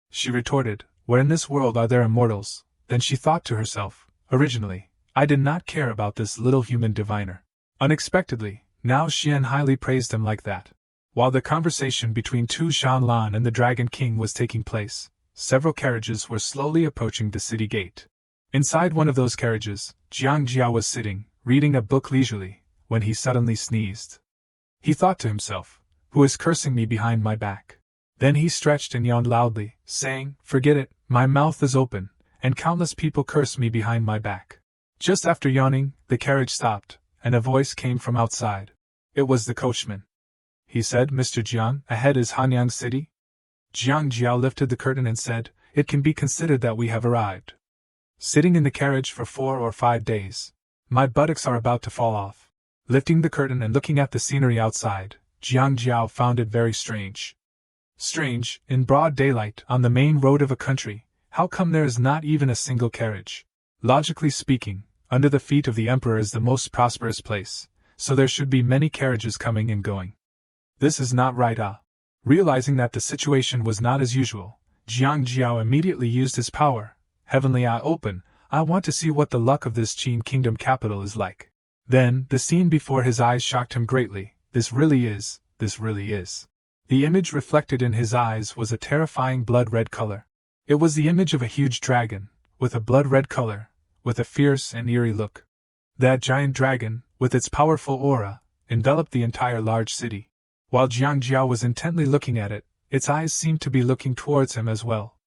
Speaker 1: She retorted, where in this world are there immortals? Then she thought to herself, originally, I did not care about this little human diviner. Unexpectedly, now Xian highly praised him like that. While the conversation between Tu Shanlan and the Dragon King was taking place, several carriages were slowly approaching the city gate. Inside one of those carriages, Jiang Jiao was sitting, reading a book leisurely, when he suddenly sneezed. He thought to himself, who is cursing me behind my back? Then he stretched and yawned loudly, saying, forget it, my mouth is open, and countless people curse me behind my back. Just after yawning, the carriage stopped, and a voice came from outside. It was the coachman. He said, Mr. Jiang, ahead is Hanyang City? Jiang Jiao lifted the curtain and said, it can be considered that we have arrived. Sitting in the carriage for 4 or 5 days. My buttocks are about to fall off. Lifting the curtain and looking at the scenery outside, Jiang Jiao found it very strange. Strange, in broad daylight, on the main road of a country, how come there is not even a single carriage? Logically speaking, under the feet of the emperor is the most prosperous place, so there should be many carriages coming and going. This is not right. Realizing that the situation was not as usual, Jiang Jiao immediately used his power. Heavenly eye open, I want to see what the luck of this Qin kingdom capital is like. Then, the scene before his eyes shocked him greatly. This really is. The image reflected in his eyes was a terrifying blood-red color. It was the image of a huge dragon, with a blood-red color, with a fierce and eerie look. That giant dragon, with its powerful aura, enveloped the entire large city. While Jiang Jiao was intently looking at it, its eyes seemed to be looking towards him as well.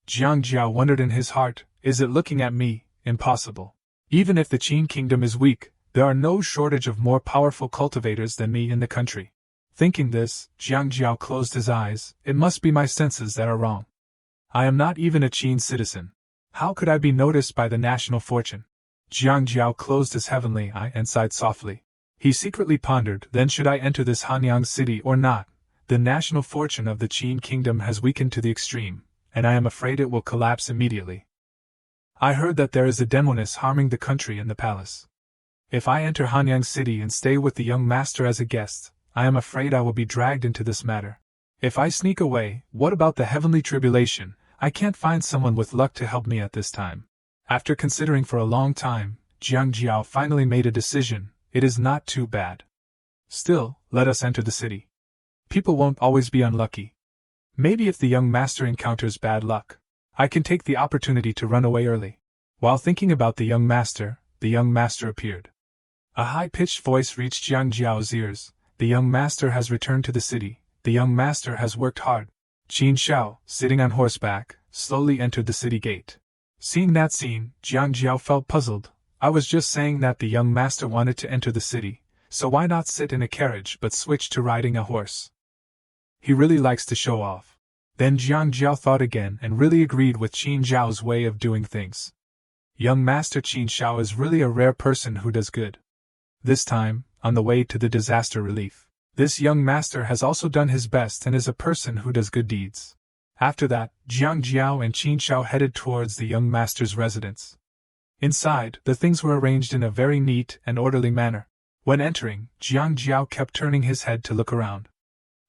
Speaker 1: Jiang Jiao wondered in his heart, is it looking at me? Impossible. Even if the Qin kingdom is weak, there are no shortage of more powerful cultivators than me in the country. Thinking this, Jiang Jiao closed his eyes. It must be my senses that are wrong. I am not even a Qin citizen. How could I be noticed by the national fortune? Jiang Jiao closed his heavenly eye and sighed softly. He secretly pondered, then should I enter this Hanyang city or not? The national fortune of the Qin kingdom has weakened to the extreme, and I am afraid it will collapse immediately. I heard that there is a demoness harming the country and the palace. If I enter Hanyang city and stay with the young master as a guest, I am afraid I will be dragged into this matter. If I sneak away, what about the heavenly tribulation? I can't find someone with luck to help me at this time. After considering for a long time, Jiang Jiao finally made a decision. It is not too bad. Still, let us enter the city. People won't always be unlucky. Maybe if the young master encounters bad luck, I can take the opportunity to run away early. While thinking about the young master appeared. A high-pitched voice reached Jiang Jiao's ears. The young master has returned to the city. The young master has worked hard. Qin Shao, sitting on horseback, slowly entered the city gate. Seeing that scene, Jiang Jiao felt puzzled. I was just saying that the young master wanted to enter the city, so why not sit in a carriage but switch to riding a horse? He really likes to show off. Then Jiang Jiao thought again and really agreed with Qin Zhao's way of doing things. Young Master Qin Shao is really a rare person who does good. This time, on the way to the disaster relief, this young master has also done his best and is a person who does good deeds. After that, Jiang Jiao and Qin Shao headed towards the young master's residence. Inside, the things were arranged in a very neat and orderly manner. When entering, Jiang Jiao kept turning his head to look around.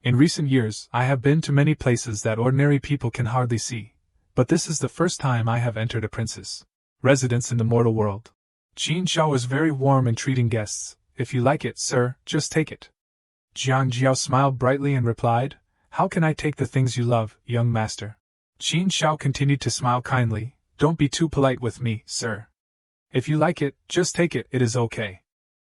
Speaker 1: In recent years, I have been to many places that ordinary people can hardly see, but this is the first time I have entered a prince's residence in the mortal world. Qin Shao was very warm in treating guests. If you like it, sir, just take it. Jiang Jiao smiled brightly and replied, How can I take the things you love, young master? Qin Shao continued to smile kindly, Don't be too polite with me, sir. If you like it, just take it, it is okay.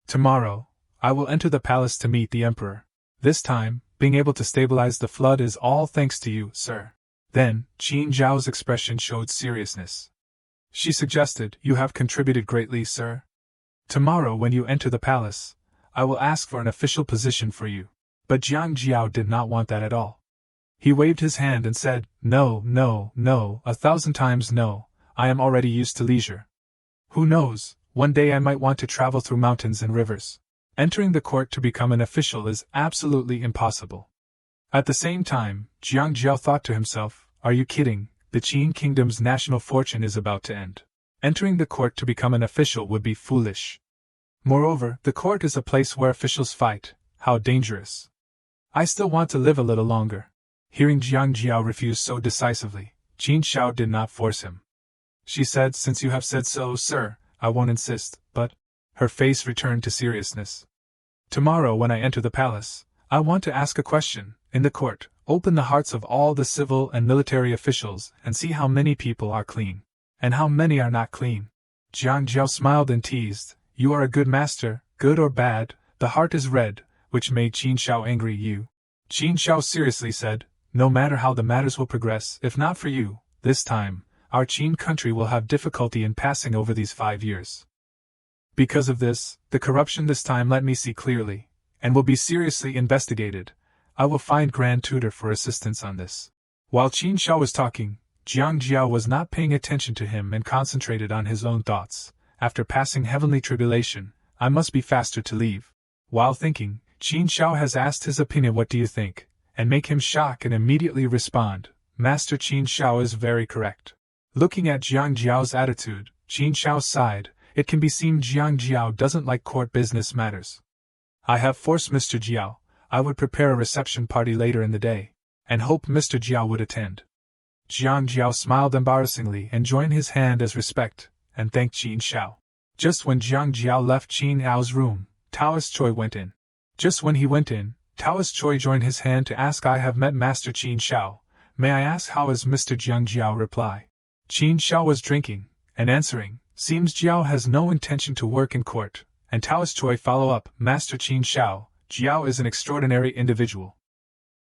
Speaker 1: Tomorrow, I will enter the palace to meet the emperor. This time, being able to stabilize the flood is all thanks to you, sir. Then, Qin Zhao's expression showed seriousness. She suggested, You have contributed greatly, sir. Tomorrow when you enter the palace, I will ask for an official position for you. But Jiang Jiao did not want that at all. He waved his hand and said, No, no, no, 1,000 times no, I am already used to leisure. Who knows, one day I might want to travel through mountains and rivers. Entering the court to become an official is absolutely impossible. At the same time, Jiang Jiao thought to himself, Are you kidding? The Qin kingdom's national fortune is about to end. Entering the court to become an official would be foolish. Moreover, the court is a place where officials fight. How dangerous. I still want to live a little longer. Hearing Jiang Jiao refuse so decisively, Qin Shao did not force him. She said, Since you have said so, sir, I won't insist, but... Her face returned to seriousness. Tomorrow when I enter the palace, I want to ask a question. In the court, open the hearts of all the civil and military officials and see how many people are clean, and how many are not clean. Jiang Jiao smiled and teased, You are a good master, good or bad, the heart is red, which made Qin Shao angry. Qin Shao seriously said, No matter how the matters will progress, if not for you, this time, our Qin country will have difficulty in passing over these 5 years. Because of this, the corruption this time let me see clearly, and will be seriously investigated. I will find Grand Tutor for assistance on this. While Qin Shao was talking, Jiang Jiao was not paying attention to him and concentrated on his own thoughts. After passing heavenly tribulation, I must be faster to leave. While thinking, Qin Shao has asked his opinion, What do you think? And make him shock and immediately respond, Master Qin Shao is very correct. Looking at Jiang Jiao's attitude, Qin Shao sighed. It can be seen Jiang Jiao doesn't like court business matters. I have forced Mr. Jiao. I would prepare a reception party later in the day, and hope Mr. Jiao would attend. Jiang Jiao smiled embarrassingly and joined his hand as respect, and thanked Qin Shao. Just when Jiang Jiao left Qin Yao's room, Taoist Choi went in. Just when he went in, Taoist Choi joined his hand to ask, I have met Master Qin Shao. May I ask how is Mr. Jiang Jiao reply? Qin Shao was drinking, and answering, Seems Jiao has no intention to work in court, and Taoist Choi follow up, Master Qin Shao, Jiao is an extraordinary individual.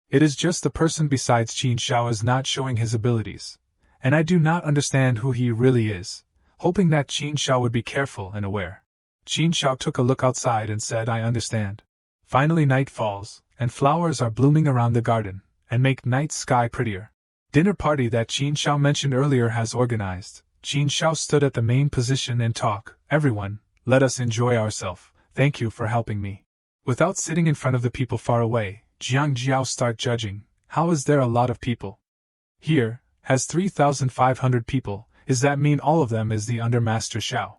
Speaker 1: It is just the person besides Qin Shao is not showing his abilities, and I do not understand who he really is, hoping that Qin Shao would be careful and aware. Qin Shao took a look outside and said, I understand. Finally night falls, and flowers are blooming around the garden, and make night sky prettier. Dinner party that Qin Shao mentioned earlier has organized. Qin Shao stood at the main position and talk, Everyone, let us enjoy ourselves, thank you for helping me. Without sitting in front of the people far away, Jiang Jiao start judging, how is there a lot of people? Here, has 3,500 people, does that mean all of them is the under Master Shao?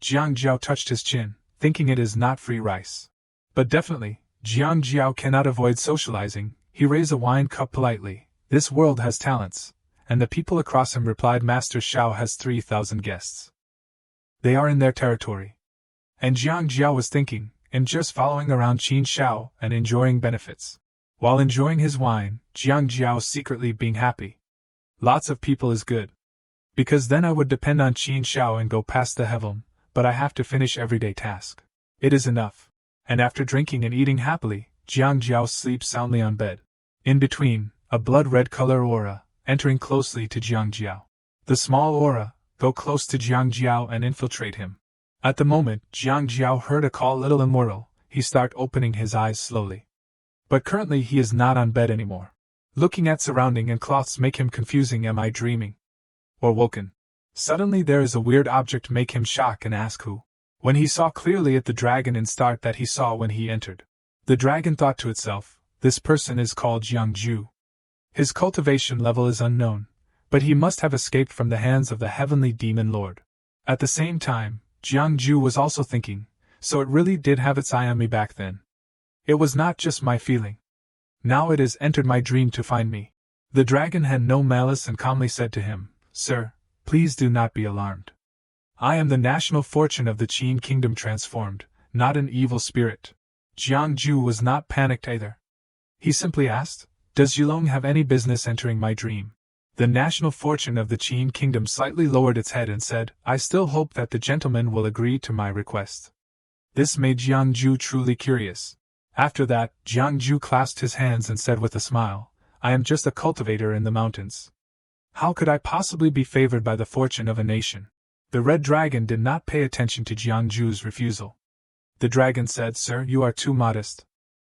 Speaker 1: Jiang Jiao touched his chin, thinking it is not free rice. But definitely, Jiang Jiao cannot avoid socializing. He raised a wine cup politely, This world has talents. And the people across him replied, Master Shao has 3,000 guests. They are in their territory. And Jiang Jiao was thinking, and just following around Qin Shao and enjoying benefits. While enjoying his wine, Jiang Jiao secretly being happy. Lots of people is good. Because then I would depend on Qin Shao and go past the heaven, but I have to finish everyday task. It is enough. And after drinking and eating happily, Jiang Jiao sleeps soundly on bed. In between, a blood-red color aura, entering closely to Jiang Jiao. The small aura, go close to Jiang Jiao and infiltrate him. At the moment, Jiang Jiao heard a call, Little Immortal. He start opening his eyes slowly. But currently he is not on bed anymore. Looking at surrounding and cloths make him confusing. Am I dreaming? Or woken? Suddenly there is a weird object make him shock and ask who. When he saw clearly at the dragon and start that he saw when he entered. The dragon thought to itself, this person is called Jiangju. His cultivation level is unknown, but he must have escaped from the hands of the heavenly demon lord. At the same time, Jiangju was also thinking, so it really did have its eye on me back then. It was not just my feeling. Now it has entered my dream to find me. The dragon had no malice and calmly said to him, Sir, please do not be alarmed. I am the national fortune of the Qin kingdom transformed, not an evil spirit. Jiangju was not panicked either. He simply asked, Does Yulong have any business entering my dream? The national fortune of the Qin kingdom slightly lowered its head and said, I still hope that the gentleman will agree to my request. This made Jiangju truly curious. After that, Jiangju clasped his hands and said with a smile, I am just a cultivator in the mountains. How could I possibly be favored by the fortune of a nation? The red dragon did not pay attention to Jiangju's refusal. The dragon said, Sir, you are too modest.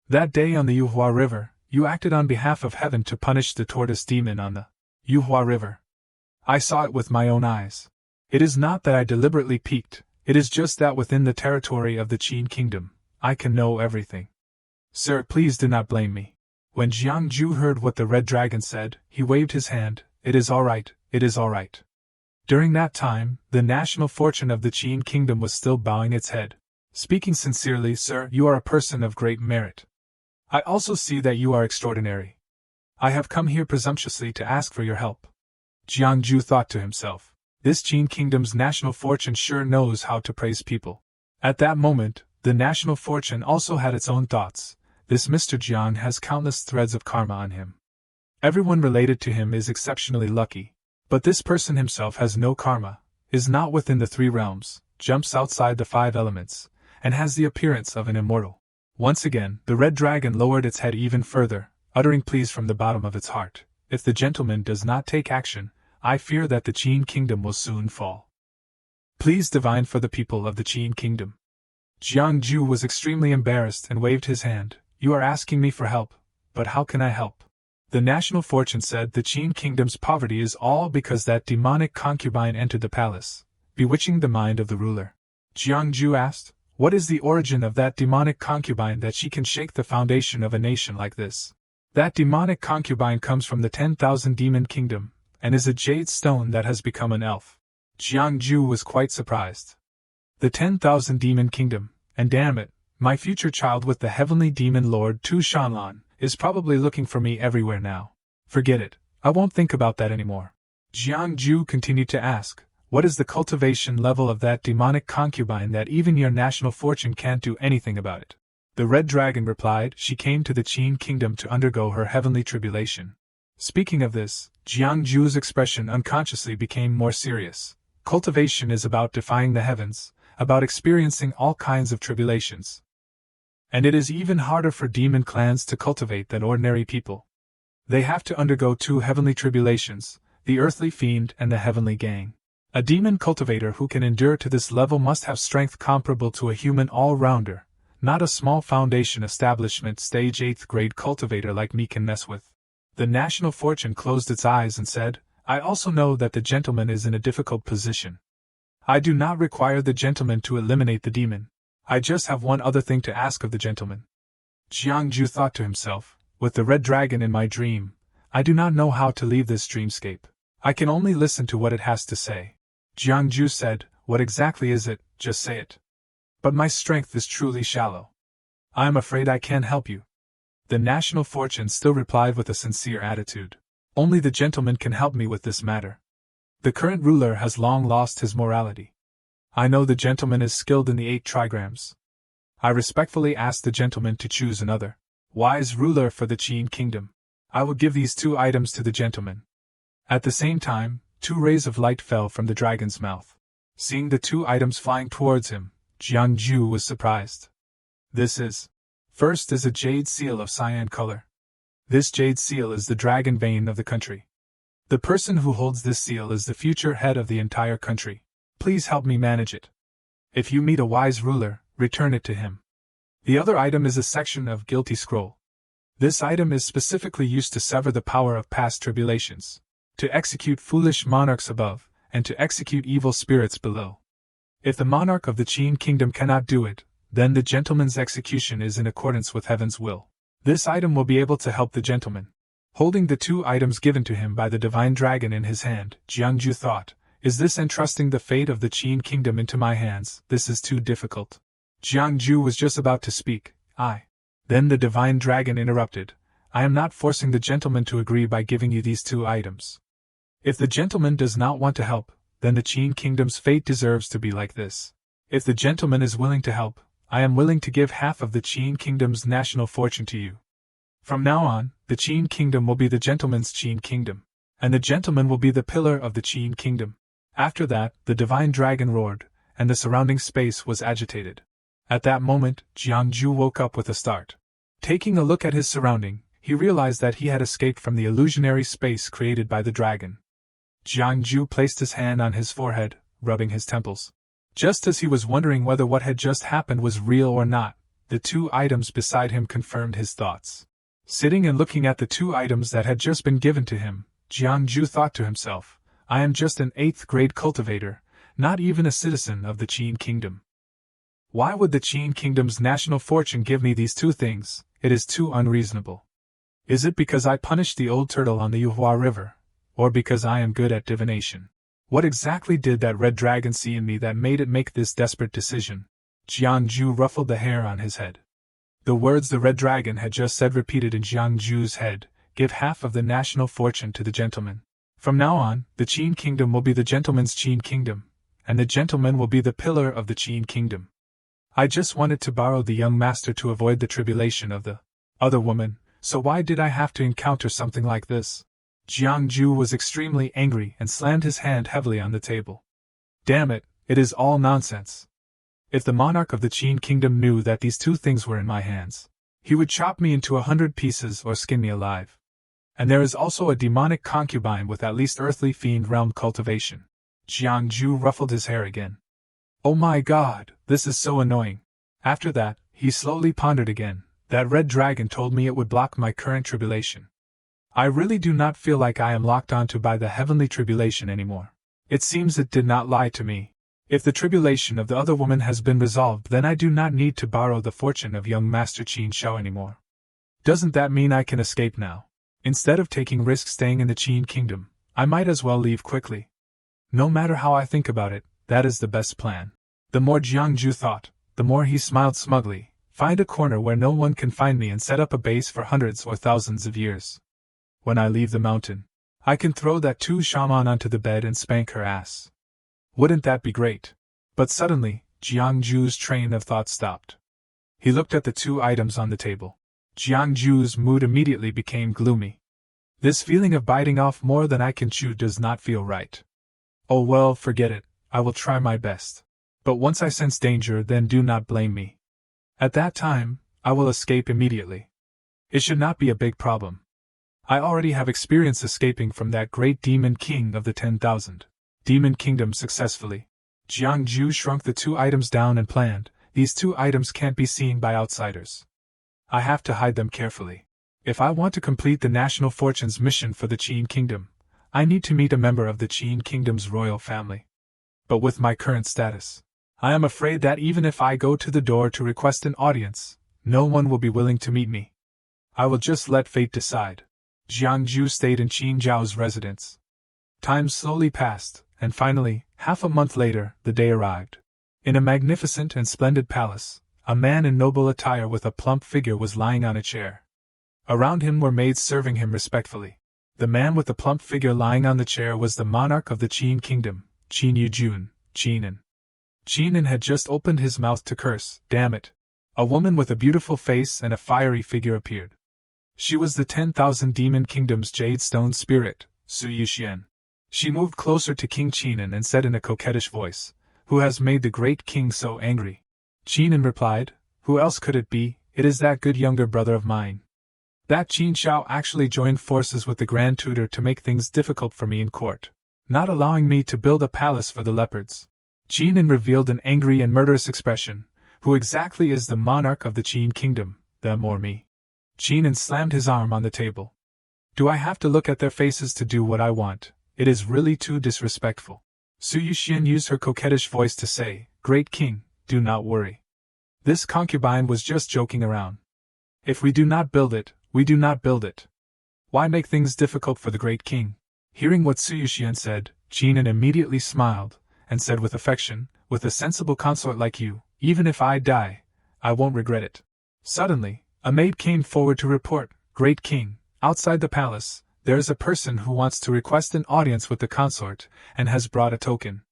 Speaker 1: That day on the Yuhua River, you acted on behalf of heaven to punish the tortoise demon on the Yuhua River. I saw it with my own eyes. It is not that I deliberately peeked, it is just that within the territory of the Qin kingdom, I can know everything. Sir, please do not blame me. When Jiangju heard what the red dragon said, he waved his hand, It is all right, it is all right. During that time, the national fortune of the Qin kingdom was still bowing its head. Speaking sincerely, Sir, you are a person of great merit. I also see that you are extraordinary. I have come here presumptuously to ask for your help. Jiangju thought to himself, this Qin kingdom's national fortune sure knows how to praise people. At that moment, the national fortune also had its own thoughts. This Mr. Jiang has countless threads of karma on him. Everyone related to him is exceptionally lucky. But this person himself has no karma, is not within the 3 realms, jumps outside the 5 elements, and has the appearance of an immortal. Once again, the red dragon lowered its head even further, uttering pleas from the bottom of its heart. If the gentleman does not take action, I fear that the Qin kingdom will soon fall. Please divine for the people of the Qin kingdom. Jiangju was extremely embarrassed and waved his hand. You are asking me for help, but how can I help? The national fortune said the Qin kingdom's poverty is all because that demonic concubine entered the palace, bewitching the mind of the ruler. Jiangju asked, What is the origin of that demonic concubine that she can shake the foundation of a nation like this? That demonic concubine comes from the 10,000 demon kingdom, and is a jade stone that has become an elf. Jiangju was quite surprised. The 10,000 demon kingdom, and damn it, my future child with the heavenly demon lord Tu Shanlan, is probably looking for me everywhere now. Forget it, I won't think about that anymore. Jiangju continued to ask, What is the cultivation level of that demonic concubine that even your national fortune can't do anything about it? The red dragon replied, She came to the Qin kingdom to undergo her heavenly tribulation. Speaking of this, Jiangju's expression unconsciously became more serious. Cultivation is about defying the heavens, about experiencing all kinds of tribulations. And it is even harder for demon clans to cultivate than ordinary people. They have to undergo 2 heavenly tribulations, the earthly fiend and the heavenly gang. A demon cultivator who can endure to this level must have strength comparable to a human all-rounder, not a small foundation establishment stage 8th grade cultivator like me can mess with. The national fortune closed its eyes and said, I also know that the gentleman is in a difficult position. I do not require the gentleman to eliminate the demon. I just have one other thing to ask of the gentleman. Jiangju thought to himself, with the red dragon in my dream, I do not know how to leave this dreamscape. I can only listen to what it has to say. Jiangju said, What exactly is it? Just say it. But my strength is truly shallow. I am afraid I can't help you. The national fortune still replied with a sincere attitude. Only the gentleman can help me with this matter. The current ruler has long lost his morality. I know the gentleman is skilled in the 8 trigrams. I respectfully ask the gentleman to choose another wise ruler for the Qin kingdom. I will give these 2 items to the gentleman. At the same time, 2 rays of light fell from the dragon's mouth. Seeing the 2 items flying towards him, Jiangju was surprised. First is a jade seal of cyan color. This jade seal is the dragon vein of the country. The person who holds this seal is the future head of the entire country. Please help me manage it. If you meet a wise ruler, return it to him. The other item is a section of guilty scroll. This item is specifically used to sever the power of past tribulations, to execute foolish monarchs above, and to execute evil spirits below. If the monarch of the Qin kingdom cannot do it, then the gentleman's execution is in accordance with heaven's will. This item will be able to help the gentleman. Holding the 2 items given to him by the divine dragon in his hand, Jiangju thought, is this entrusting the fate of the Qin kingdom into my hands? This is too difficult. Jiangju was just about to speak. Then the divine dragon interrupted. I am not forcing the gentleman to agree by giving you these 2 items. If the gentleman does not want to help, then the Qin kingdom's fate deserves to be like this. If the gentleman is willing to help, I am willing to give half of the Qin kingdom's national fortune to you. From now on, the Qin kingdom will be the gentleman's Qin kingdom, and the gentleman will be the pillar of the Qin kingdom. After that, the divine dragon roared, and the surrounding space was agitated. At that moment, Jiangju woke up with a start. Taking a look at his surrounding, he realized that he had escaped from the illusionary space created by the dragon. Jiangju placed his hand on his forehead, rubbing his temples. Just as he was wondering whether what had just happened was real or not, the 2 items beside him confirmed his thoughts. Sitting and looking at the 2 items that had just been given to him, Jiangju thought to himself, I am just an 8th grade cultivator, not even a citizen of the Qin kingdom. Why would the Qin kingdom's national fortune give me these 2 things? It is too unreasonable. Is it because I punished the old turtle on the Yuhua River, or because I am good at divination? What exactly did that red dragon see in me that made it make this desperate decision? Jiangju ruffled the hair on his head. The words the red dragon had just said repeated in Jiangju's head, give half of the national fortune to the gentleman. From now on, the Qin kingdom will be the gentleman's Qin kingdom, and the gentleman will be the pillar of the Qin kingdom. I just wanted to borrow the young master to avoid the tribulation of the other woman, so why did I have to encounter something like this? Jiangju was extremely angry and slammed his hand heavily on the table. Damn it, it is all nonsense. If the monarch of the Qin kingdom knew that these 2 things were in my hands, he would chop me into 100 pieces or skin me alive. And there is also a demonic concubine with at least earthly fiend realm cultivation. Jiangju ruffled his hair again. Oh my god, this is so annoying. After that, he slowly pondered again. That red dragon told me it would block my current tribulation. I really do not feel like I am locked onto by the heavenly tribulation anymore. It seems it did not lie to me. If the tribulation of the other woman has been resolved, then I do not need to borrow the fortune of young Master Qin Shao anymore. Doesn't that mean I can escape now? Instead of taking risks staying in the Qin kingdom, I might as well leave quickly. No matter how I think about it, that is the best plan. The more Jiangju thought, the more he smiled smugly. Find a corner where no one can find me and set up a base for hundreds or thousands of years. When I leave the mountain, I can throw that 2 shaman onto the bed and spank her ass. Wouldn't that be great? But suddenly, Jiangju's train of thought stopped. He looked at the 2 items on the table. Jiangju's mood immediately became gloomy. This feeling of biting off more than I can chew does not feel right. Oh well, forget it, I will try my best. But once I sense danger, then do not blame me. At that time, I will escape immediately. It should not be a big problem. I already have experience escaping from that great demon king of the 10,000 demon kingdom successfully. Jiangju shrunk the 2 items down and planned, these 2 items can't be seen by outsiders. I have to hide them carefully. If I want to complete the National Fortunes mission for the Qin kingdom, I need to meet a member of the Qin kingdom's royal family. But with my current status, I am afraid that even if I go to the door to request an audience, no one will be willing to meet me. I will just let fate decide. Jiangju stayed in Qin Zhao's residence. Time slowly passed, and finally, half a month later, the day arrived. In a magnificent and splendid palace, a man in noble attire with a plump figure was lying on a chair. Around him were maids serving him respectfully. The man with the plump figure lying on the chair was the monarch of the Qin kingdom, Qin Yujun, Qinin. Qinin had just opened his mouth to curse, damn it. A woman with a beautiful face and a fiery figure appeared. She was the 10,000 demon kingdom's jade stone spirit, Su Yuxian. She moved closer to King Qinin and said in a coquettish voice, "Who has made the great king so angry?" Qinin replied, "Who else could it be? It is that good younger brother of mine. That Qin Shao actually joined forces with the Grand Tutor to make things difficult for me in court, not allowing me to build a palace for the leopards." Qinin revealed an angry and murderous expression. "Who exactly is the monarch of the Qin kingdom, them or me?" Qinin slammed his arm on the table. "Do I have to look at their faces to do what I want? It is really too disrespectful." Su Yuxian used her coquettish voice to say, "Great king, do not worry. This concubine was just joking around. If we do not build it, we do not build it. Why make things difficult for the great king?" Hearing what Su Yuxian said, Jinan immediately smiled, and said with affection, "With a sensible consort like you, even if I die, I won't regret it." Suddenly, a maid came forward to report, "Great king, outside the palace, there is a person who wants to request an audience with the consort, and has brought a token."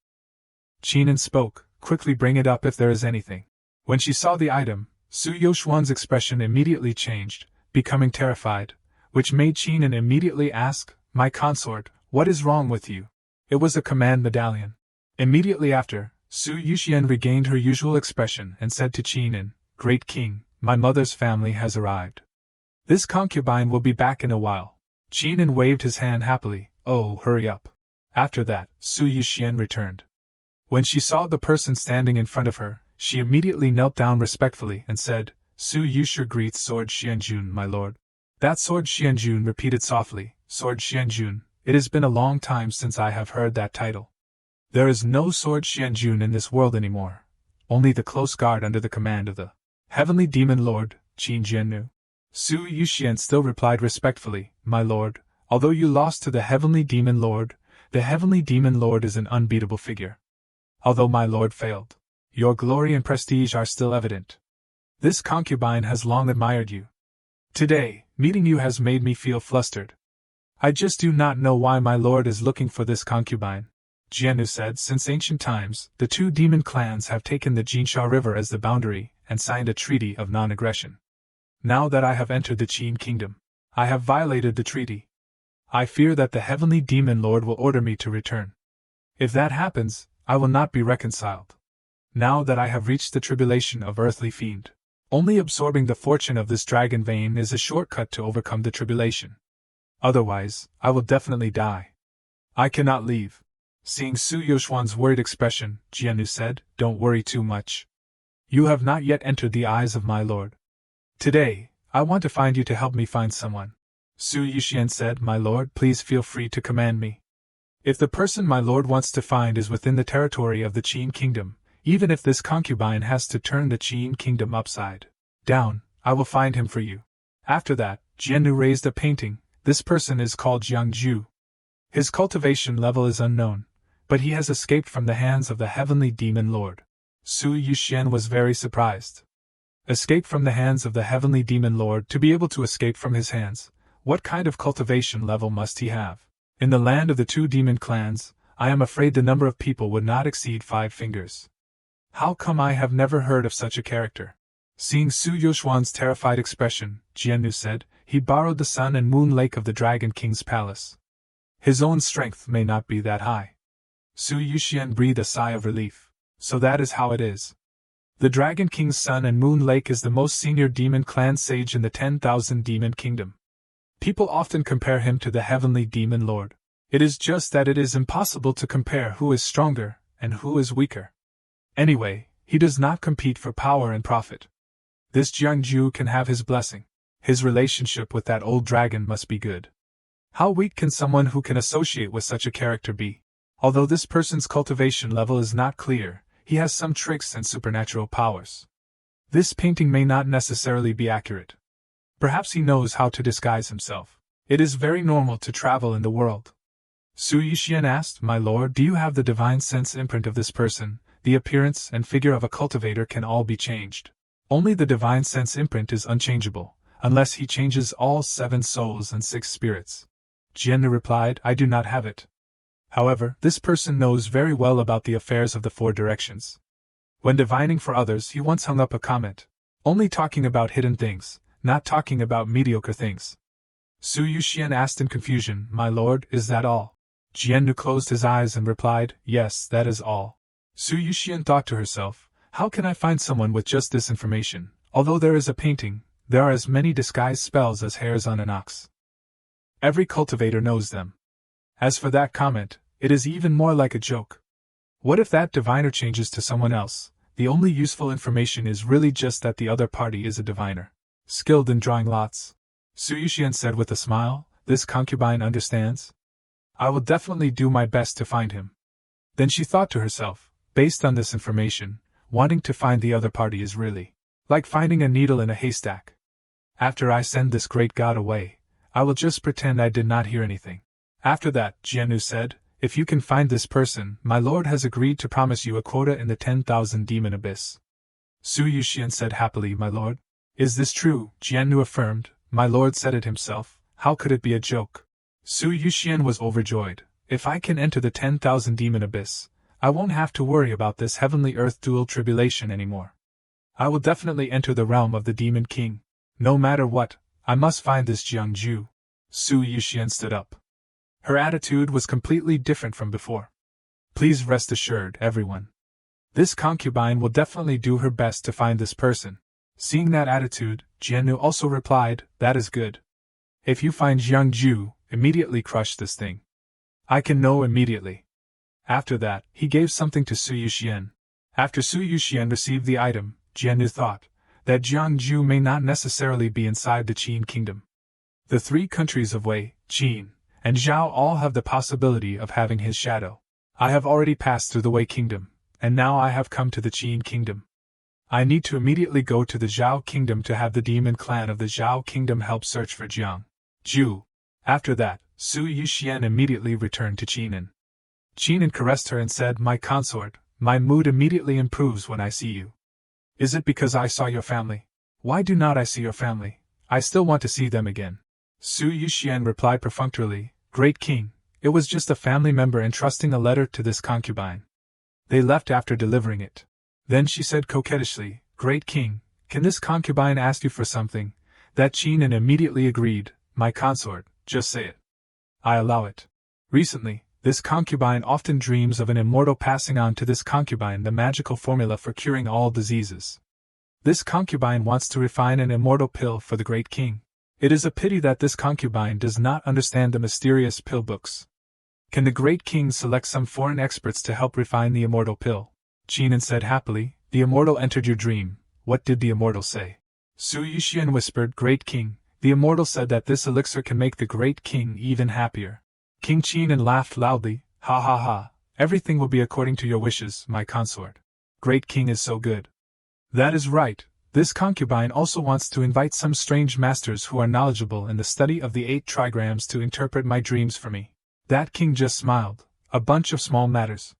Speaker 1: Jinan spoke, "Quickly bring it up if there is anything." When she saw the item, Su Yoshuan's expression immediately changed, becoming terrified, which made Jinan immediately ask, "My consort, what is wrong with you?" It was a command medallion. Immediately after, Su Yuxian regained her usual expression and said to Jinan, "Great king, my mother's family has arrived. This concubine will be back in a while." Jinan waved his hand happily, "Oh, hurry up." After that, Su Yuxian returned. When she saw the person standing in front of her, she immediately knelt down respectfully and said, "Su Yushi greets Sword Xianjun, my lord." That Sword Xianjun repeated softly, "Sword Xianjun, it has been a long time since I have heard that title. There is no Sword Xianjun in this world anymore, only the close guard under the command of the Heavenly Demon Lord, Qin Jiannu." Su Yuxian still replied respectfully, "My lord, although you lost to the Heavenly Demon Lord, the Heavenly Demon Lord is an unbeatable figure. Although my lord failed, your glory and prestige are still evident. This concubine has long admired you. Today, meeting you has made me feel flustered. I just do not know why my lord is looking for this concubine." Jiannu said, "Since ancient times, the two demon clans have taken the Jinsha River as the boundary and signed a treaty of non-aggression. Now that I have entered the Qin kingdom, I have violated the treaty. I fear that the Heavenly Demon Lord will order me to return. If that happens, I will not be reconciled. Now that I have reached the tribulation of earthly fiend, only absorbing the fortune of this dragon vein is a shortcut to overcome the tribulation. Otherwise, I will definitely die. I cannot leave." Seeing Su Yoshuan's worried expression, Jiannu said, "Don't worry too much. You have not yet entered the eyes of my lord. Today, I want to find you to help me find someone." Su Yuxian said, "My lord, please feel free to command me. If the person my lord wants to find is within the territory of the Qin kingdom, even if this concubine has to turn the Qin kingdom upside down, I will find him for you." After that, Jiannu raised a painting. This person is called Jiangju. His cultivation level is unknown, but he has escaped from the hands of the Heavenly Demon Lord. Su Yuxian was very surprised. Escape from the hands of the Heavenly Demon Lord. To be able to escape from his hands, what kind of cultivation level must he have? In the land of the two demon clans, I am afraid the number of people would not exceed 5 fingers. How come I have never heard of such a character? Seeing Su Yoshuan's terrified expression, Jiannu said, "He borrowed the Sun and Moon Lake of the Dragon King's palace. His own strength may not be that high." Su Yuxian breathed a sigh of relief. So that is how it is. The Dragon King's Sun and Moon Lake is the most senior demon clan sage in the 10,000 demon kingdom. People often compare him to the Heavenly Demon Lord. It is just that it is impossible to compare who is stronger and who is weaker. Anyway, he does not compete for power and profit. This Jiangju can have his blessing. His relationship with that old dragon must be good. How weak can someone who can associate with such a character be? Although this person's cultivation level is not clear, he has some tricks and supernatural powers. This painting may not necessarily be accurate. Perhaps he knows how to disguise himself. It is very normal to travel in the world. Su Yuxian asked, "My lord, do you have the divine sense imprint of this person? The appearance and figure of a cultivator can all be changed. Only the divine sense imprint is unchangeable, unless he changes all 7 souls and 6 spirits." Jiannu replied, "I do not have it. However, this person knows very well about the affairs of the 4 directions. When divining for others, he once hung up a comment, only talking about hidden things, not talking about mediocre things." Su Yuxian asked in confusion, "My lord, is that all?" Jiannu closed his eyes and replied, "Yes, that is all." Su Yuxian thought to herself, "How can I find someone with just this information? Although there is a painting, there are as many disguise spells as hairs on an ox. Every cultivator knows them. As for that comment, it is even more like a joke. What if that diviner changes to someone else? The only useful information is really just that the other party is a diviner, skilled in drawing lots." Su Yuxian said with a smile, "This concubine understands? I will definitely do my best to find him." Then she thought to herself, based on this information, wanting to find the other party is really like finding a needle in a haystack. After I send this great god away, I will just pretend I did not hear anything. After that, Jiannu said, if you can find this person, my lord has agreed to promise you a quota in the 10,000 demon abyss. Su Yuxian said happily, my lord. Is this true? Jiannu affirmed, my lord said it himself, how could it be a joke? Su Yuxian was overjoyed. If I can enter the 10,000 demon abyss, I won't have to worry about this heavenly earth dual tribulation anymore. I will definitely enter the realm of the demon king. No matter what, I must find this Jiangju. Su Yuxian stood up. Her attitude was completely different from before. Please rest assured, everyone. This concubine will definitely do her best to find this person. Seeing that attitude, Jiannu also replied, that is good. If you find Jiangju, immediately crush this thing. I can know immediately. After that, he gave something to Su Yuxian. After Su Yuxian received the item, Jiannu thought that Jiangju may not necessarily be inside the Qin kingdom. The three countries of Wei, Qin, and Zhao all have the possibility of having his shadow. I have already passed through the Wei kingdom, and now I have come to the Qin kingdom. I need to immediately go to the Zhao kingdom to have the demon clan of the Zhao kingdom help search for Jiangju. After that, Su Yuxian immediately returned to Qinin. Qinin caressed her and said, my consort, my mood immediately improves when I see you. Is it because I saw your family? Why do not I see your family? I still want to see them again. Su Yuxian replied perfunctorily, Great King, it was just a family member entrusting a letter to this concubine. They left after delivering it. Then she said coquettishly, Great King, can this concubine ask you for something? That Qinin immediately agreed, my consort, just say it. I allow it. Recently, this concubine often dreams of an immortal passing on to this concubine the magical formula for curing all diseases. This concubine wants to refine an immortal pill for the Great King. It is a pity that this concubine does not understand the mysterious pill books. Can the Great King select some foreign experts to help refine the immortal pill? Qinin said happily, the immortal entered your dream. What did the immortal say? Su Yuxian whispered, Great King, the immortal said that this elixir can make the Great King even happier. King Qinin laughed loudly, ha ha ha, everything will be according to your wishes, my consort. Great King is so good. That is right, this concubine also wants to invite some strange masters who are knowledgeable in the study of the 8 trigrams to interpret my dreams for me. That king just smiled, a bunch of small matters.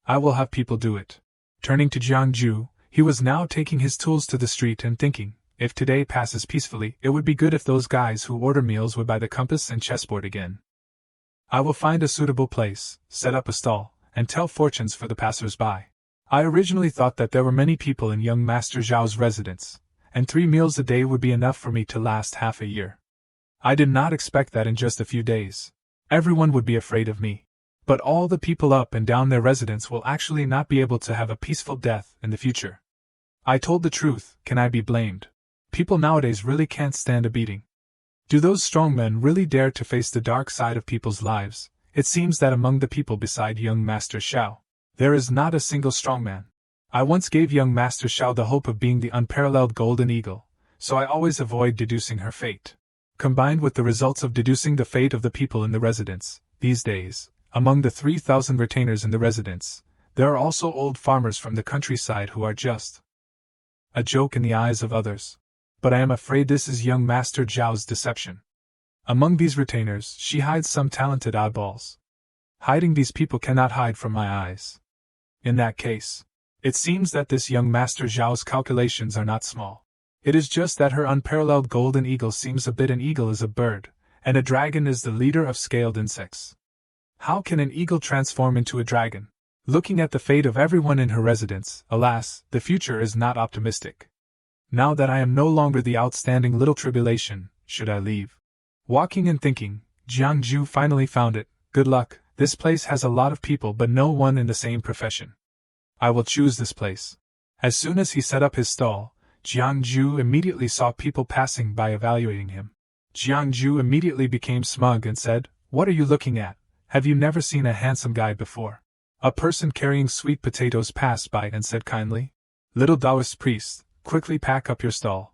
Speaker 1: I will have people do it. Turning to Jiangju, he was now taking his tools to the street and thinking, if today passes peacefully, it would be good if those guys who order meals would buy the compass and chessboard again. I will find a suitable place, set up a stall, and tell fortunes for the passers-by. I originally thought that there were many people in young Master Zhao's residence, and 3 meals a day would be enough for me to last half a year. I did not expect that in just a few days. Everyone would be afraid of me. But all the people up and down their residence will actually not be able to have a peaceful death in the future. I told the truth, can I be blamed? People nowadays really can't stand a beating. Do those strong men really dare to face the dark side of people's lives? It seems that among the people beside young Master Xiao, there is not a single strong man. I once gave young Master Xiao the hope of being the unparalleled golden eagle, so I always avoid deducing her fate. Combined with the results of deducing the fate of the people in the residence, these days, among the 3,000 retainers in the residence, there are also old farmers from the countryside who are just a joke in the eyes of others. But I am afraid this is young Master Zhao's deception. Among these retainers, she hides some talented oddballs. Hiding these people cannot hide from my eyes. In that case, it seems that this young Master Zhao's calculations are not small. It is just that her unparalleled golden eagle seems a bit. An eagle is a bird, and a dragon is the leader of scaled insects. How can an eagle transform into a dragon? Looking at the fate of everyone in her residence, alas, the future is not optimistic. Now that I am no longer the outstanding little tribulation, should I leave? Walking and thinking, Jiangju finally found it. Good luck, this place has a lot of people but no one in the same profession. I will choose this place. As soon as he set up his stall, Jiangju immediately saw people passing by evaluating him. Jiangju immediately became smug and said, What are you looking at? Have you never seen a handsome guy before? A person carrying sweet potatoes passed by and said kindly, Little Taoist priest, quickly pack up your stall.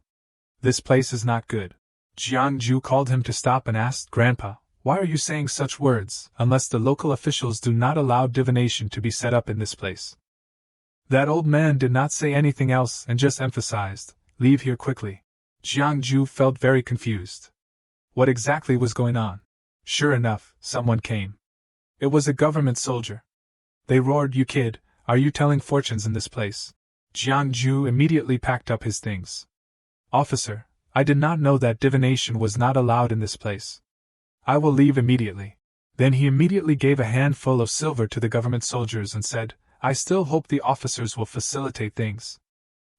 Speaker 1: This place is not good. Jiangju called him to stop and asked, Grandpa, why are you saying such words, unless the local officials do not allow divination to be set up in this place? That old man did not say anything else and just emphasized, leave here quickly. Jiang Ju felt very confused. What exactly was going on? Sure enough, someone came. It was a government soldier. They roared, you kid, are you telling fortunes in this place? Jiang Ju immediately packed up his things. Officer, I did not know that divination was not allowed in this place. I will leave immediately. Then he immediately gave a handful of silver to the government soldiers and said, I still hope the officers will facilitate things.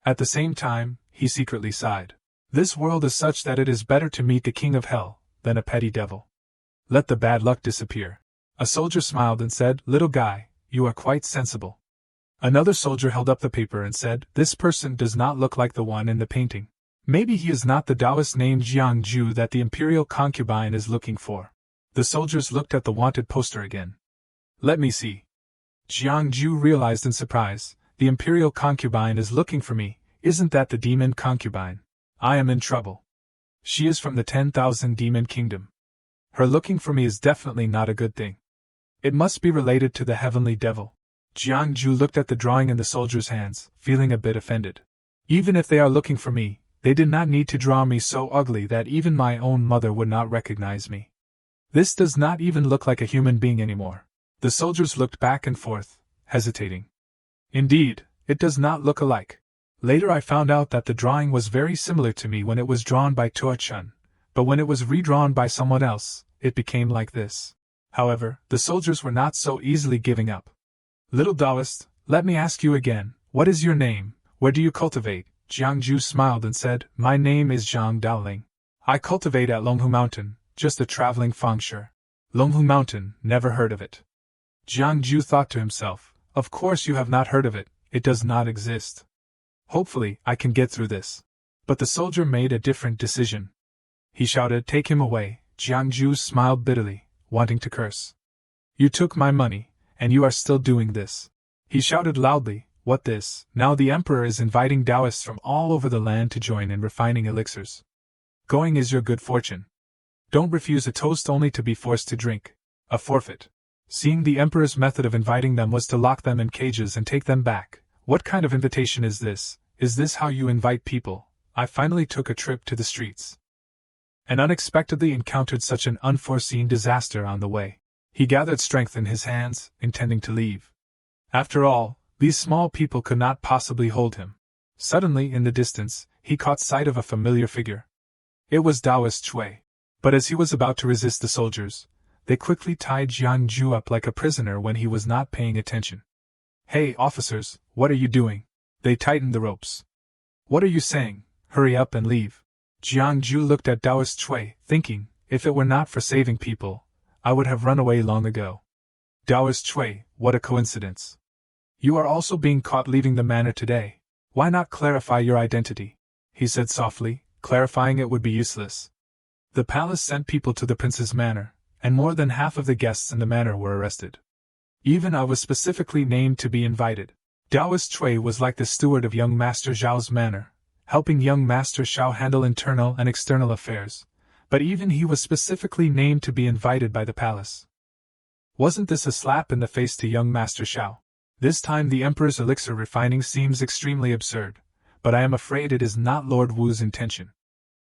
Speaker 1: At the same time, he secretly sighed. This world is such that it is better to meet the king of hell than a petty devil. Let the bad luck disappear. A soldier smiled and said, little guy, you are quite sensible. Another soldier held up the paper and said, this person does not look like the one in the painting. Maybe he is not the Taoist named Jiang Ju that the imperial concubine is looking for. The soldiers looked at the wanted poster again. Let me see. Jiang Ju realized in surprise, the imperial concubine is looking for me, isn't that the demon concubine? I am in trouble. She is from the 10,000 demon kingdom. Her looking for me is definitely not a good thing. It must be related to the heavenly devil. Jiang Ju looked at the drawing in the soldier's hands, feeling a bit offended. Even if they are looking for me, they did not need to draw me so ugly that even my own mother would not recognize me. This does not even look like a human being anymore. The soldiers looked back and forth, hesitating. Indeed, it does not look alike. Later I found out that the drawing was very similar to me when it was drawn by Tua Chun, but when it was redrawn by someone else, it became like this. However, the soldiers were not so easily giving up. Little Taoist, let me ask you again, what is your name, where do you cultivate? Jiang Ju smiled and said, my name is Zhang Daoling. I cultivate at Longhu Mountain, just a traveling fengsher. Longhu Mountain, never heard of it. Jiang Ju thought to himself, of course you have not heard of it, it does not exist. Hopefully, I can get through this. But the soldier made a different decision. He shouted, take him away. Jiang Ju smiled bitterly, wanting to curse. You took my money, and you are still doing this. He shouted loudly, what this? Now the emperor is inviting Taoists from all over the land to join in refining elixirs. Going is your good fortune. Don't refuse a toast only to be forced to drink. A forfeit. Seeing the emperor's method of inviting them was to lock them in cages and take them back. What kind of invitation is this? Is this how you invite people? I finally took a trip to the streets. And unexpectedly encountered such an unforeseen disaster on the way. He gathered strength in his hands, intending to leave. After all, these small people could not possibly hold him. Suddenly, in the distance, he caught sight of a familiar figure. It was Taoist Chui. But as he was about to resist the soldiers, they quickly tied Jiang Ju up like a prisoner when he was not paying attention. Hey, officers, what are you doing? They tightened the ropes. What are you saying? Hurry up and leave. Jiang Ju looked at Taoist Chui, thinking, if it were not for saving people, I would have run away long ago. Taoist Chui, what a coincidence. You are also being caught leaving the manor today. Why not clarify your identity? He said softly, clarifying it would be useless. The palace sent people to the prince's manor, and more than half of the guests in the manor were arrested. Even I was specifically named to be invited. Taoist Chui was like the steward of young Master Zhao's manor, helping young Master Zhao handle internal and external affairs, but even he was specifically named to be invited by the palace. Wasn't this a slap in the face to young Master Zhao? This time the Emperor's elixir refining seems extremely absurd, but I am afraid it is not Lord Wu's intention.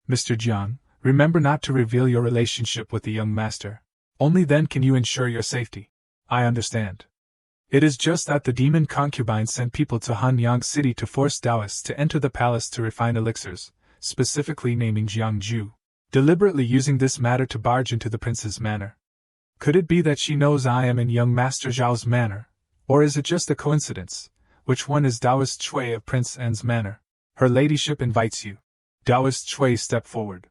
Speaker 1: Mr. Jiang, remember not to reveal your relationship with the young master. Only then can you ensure your safety. I understand. It is just that the demon concubine sent people to Hanyang City to force Taoists to enter the palace to refine elixirs, specifically naming Jiang Ju, deliberately using this matter to barge into the prince's manor. Could it be that she knows I am in young Master Zhao's manor? Or is it just a coincidence? Which one is Taoist Chui of Prince An's manor? Her ladyship invites you. Taoist Chui stepped forward.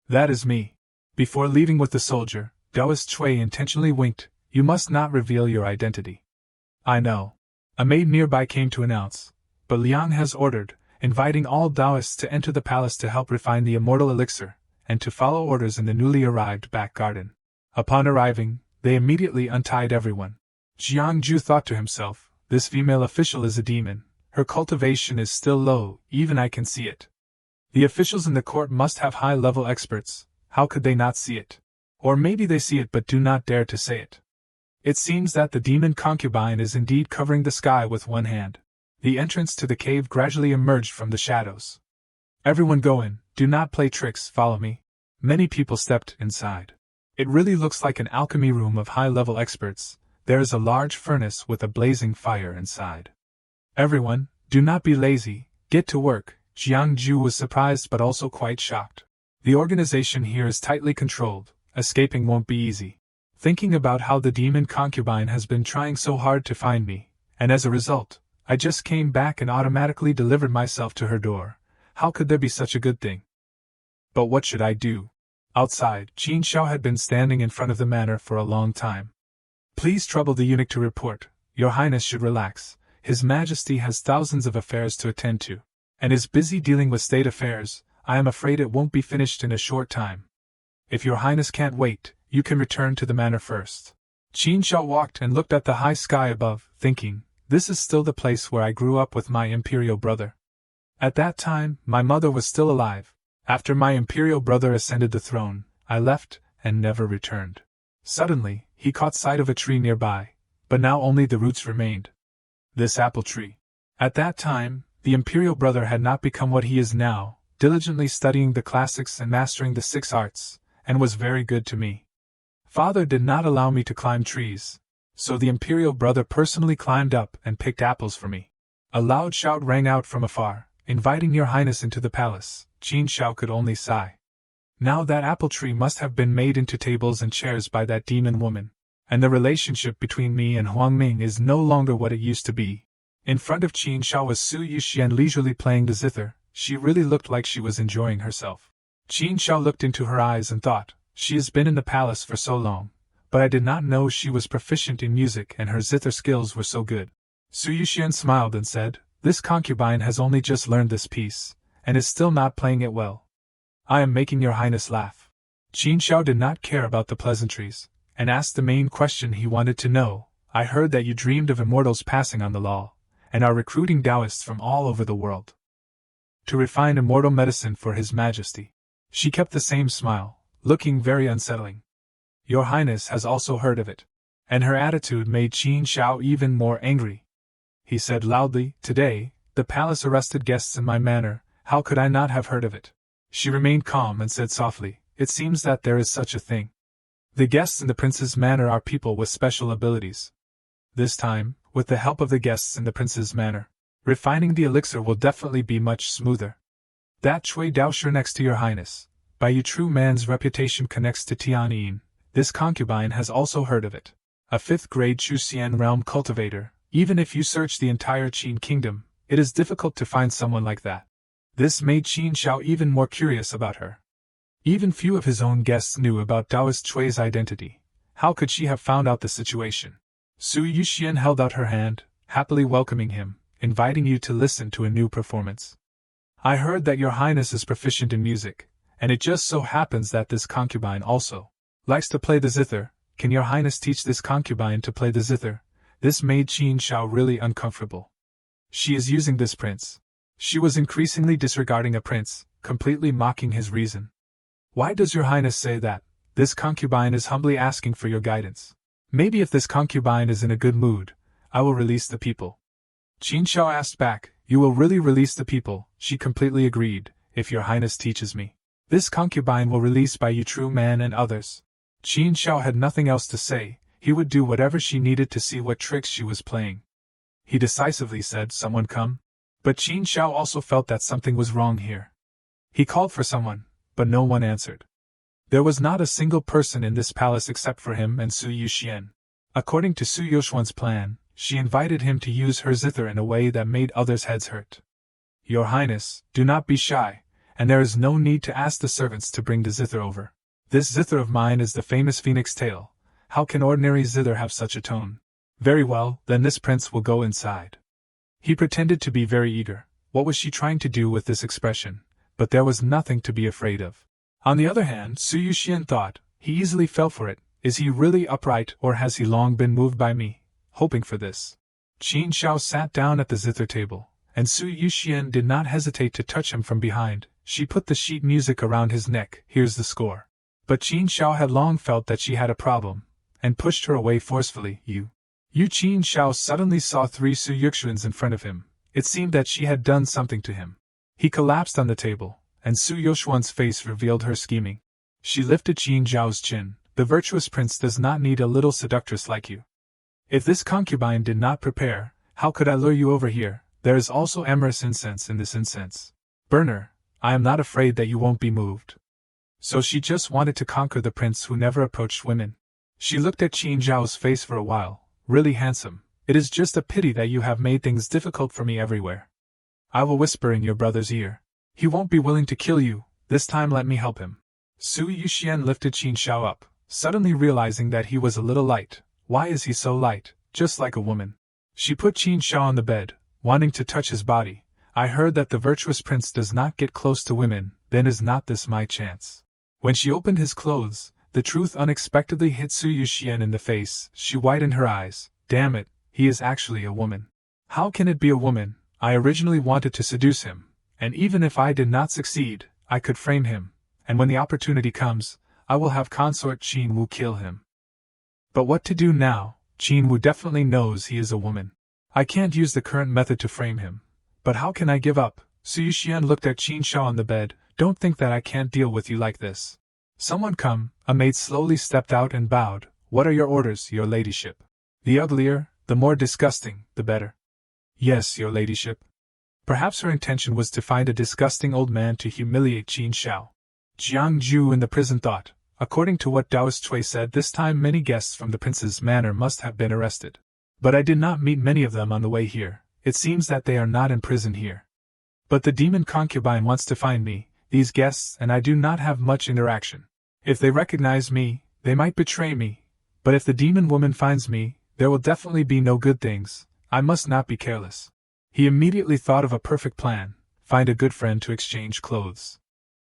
Speaker 1: That is me. Before leaving with the soldier, Taoist Chui intentionally winked, you must not reveal your identity. I know. A maid nearby came to announce, but Liang has ordered, inviting all Taoists to enter the palace to help refine the immortal elixir, and to follow orders in the newly arrived back garden. Upon arriving, they immediately untied everyone. Jiang Ju thought to himself, this female official is a demon, her cultivation is still low, even I can see it. The officials in the court must have high-level experts, how could they not see it? Or maybe they see it but do not dare to say it. It seems that the demon concubine is indeed covering the sky with one hand. The entrance to the cave gradually emerged from the shadows. Everyone go in, do not play tricks, follow me. Many people stepped inside. It really looks like an alchemy room of high-level experts. There is a large furnace with a blazing fire inside. Everyone, do not be lazy, get to work. Jiang Ju was surprised but also quite shocked. The organization here is tightly controlled, escaping won't be easy. Thinking about how the demon concubine has been trying so hard to find me, and as a result, I just came back and automatically delivered myself to her door. How could there be such a good thing? But what should I do? Outside, Qin Shao had been standing in front of the manor for a long time. Please trouble the eunuch to report. Your Highness should relax. His Majesty has thousands of affairs to attend to, and is busy dealing with state affairs. I am afraid it won't be finished in a short time. If your Highness can't wait, you can return to the manor first. Qin Shao walked and looked at the high sky above, thinking, this is still the place where I grew up with my imperial brother. At that time, my mother was still alive. After my imperial brother ascended the throne, I left and never returned. Suddenly, he caught sight of a tree nearby, but now only the roots remained. This apple tree. At that time, the imperial brother had not become what he is now, diligently studying the classics and mastering the 6 arts, and was very good to me. Father did not allow me to climb trees, so the imperial brother personally climbed up and picked apples for me. A loud shout rang out from afar, inviting your Highness into the palace. Qin Shao could only sigh. Now that apple tree must have been made into tables and chairs by that demon woman, and the relationship between me and Huang Ming is no longer what it used to be. In front of Qin Shao was Su Yuxian leisurely playing the zither. She really looked like she was enjoying herself. Qin Shao looked into her eyes and thought, she has been in the palace for so long, but I did not know she was proficient in music and her zither skills were so good. Su Yuxian smiled and said, this concubine has only just learned this piece, and is still not playing it well. I am making your Highness laugh. Qin Shao did not care about the pleasantries, and asked the main question he wanted to know. I heard that you dreamed of immortals passing on the law, and are recruiting Taoists from all over the world to refine immortal medicine for His Majesty. She kept the same smile, looking very unsettling. Your Highness has also heard of it. And her attitude made Qin Shao even more angry. He said loudly, today, the palace arrested guests in my manor. How could I not have heard of it? She remained calm and said softly, it seems that there is such a thing. The guests in the prince's manor are people with special abilities. This time, with the help of the guests in the prince's manor, refining the elixir will definitely be much smoother. That Cui Daosher next to your Highness, by you true man's reputation connects to Tianyin. This concubine has also heard of it. A 5th-grade Chuxian realm cultivator. Even if you search the entire Qin kingdom, it is difficult to find someone like that. This made Qin Shao even more curious about her. Even few of his own guests knew about Taoist Cui's identity. How could she have found out the situation? Su Yuxian held out her hand, happily welcoming him, inviting you to listen to a new performance. I heard that your Highness is proficient in music, and it just so happens that this concubine also likes to play the zither. Can your Highness teach this concubine to play the zither? This made Qin Shao really uncomfortable. She is using this prince. She was increasingly disregarding a prince, completely mocking his reason. Why does your Highness say that? This concubine is humbly asking for your guidance. Maybe if this concubine is in a good mood, I will release the people. Qin Shao asked back, you will really release the people? She completely agreed, if your Highness teaches me. This concubine will release by you true man and others. Qin Shao had nothing else to say. He would do whatever she needed to see what tricks she was playing. He decisively said, someone come. But Qin Shao also felt that something was wrong here. He called for someone, but no one answered. There was not a single person in this palace except for him and Su Yuxian. According to Su Yoshuan's plan, she invited him to use her zither in a way that made others' heads hurt. Your Highness, do not be shy, and there is no need to ask the servants to bring the zither over. This zither of mine is the famous phoenix tail. How can ordinary zither have such a tone? Very well, then this prince will go inside. He pretended to be very eager. What was she trying to do with this expression? But there was nothing to be afraid of. On the other hand, Su Yuxian thought, he easily fell for it. Is he really upright or has he long been moved by me? Hoping for this, Qin Shao sat down at the zither table, and Su Yuxian did not hesitate to touch him from behind. She put the sheet music around his neck. Here's the score. But Qin Shao had long felt that she had a problem, and pushed her away forcefully. You Qin Shao suddenly saw 3 Su Yuxuans in front of him. It seemed that she had done something to him. He collapsed on the table, and Su Yuxuan's face revealed her scheming. She lifted Qin Zhao's chin. The virtuous prince does not need a little seductress like you. If this concubine did not prepare, how could I lure you over here? There is also amorous incense in this incense. Burner, I am not afraid that you won't be moved. So she just wanted to conquer the prince who never approached women. She looked at Qin Zhao's face for a while. Really handsome. It is just a pity that you have made things difficult for me everywhere. I will whisper in your brother's ear. He won't be willing to kill you. This time let me help him. Su Yuxian lifted Qin Shao up, suddenly realizing that he was a little light. Why is he so light? Just like a woman. She put Qin Shao on the bed, wanting to touch his body. I heard that the virtuous prince does not get close to women, then is not this my chance? When she opened his clothes, the truth unexpectedly hit Su Yuxian in the face. She widened her eyes. Damn it, he is actually a woman. How can it be a woman? I originally wanted to seduce him, and even if I did not succeed, I could frame him, and when the opportunity comes, I will have consort Qin Wu kill him. But what to do now? Qin Wu definitely knows he is a woman. I can't use the current method to frame him. But how can I give up? Su Yuxian looked at Qin Shao on the bed. Don't think that I can't deal with you like this. Someone come. A maid slowly stepped out and bowed. What are your orders, your ladyship? The uglier, the more disgusting, the better. Yes, your ladyship. Perhaps her intention was to find a disgusting old man to humiliate Qin Shao. Jiang Ju in the prison thought. According to what Taoist Cui said, this time many guests from the prince's manor must have been arrested. But I did not meet many of them on the way here. It seems that they are not in prison here. But the demon concubine wants to find me, these guests, and I do not have much interaction. If they recognize me, they might betray me. But if the demon woman finds me, there will definitely be no good things. I must not be careless. He immediately thought of a perfect plan. Find a good friend to exchange clothes.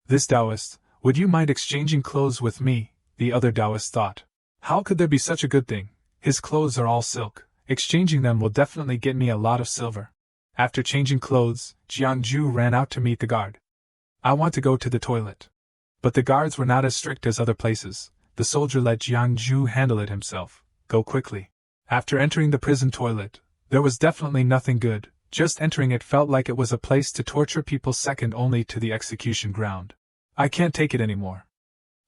Speaker 1: This Taoist, would you mind exchanging clothes with me? The other Taoist thought. How could there be such a good thing? His clothes are all silk. Exchanging them will definitely get me a lot of silver. After changing clothes, Jiang Ju ran out to meet the guard. I want to go to the toilet. But the guards were not as strict as other places. The soldier let Jiang Ju handle it himself. Go quickly. After entering the prison toilet, there was definitely nothing good. Just entering it felt like it was a place to torture people second only to the execution ground. I can't take it anymore.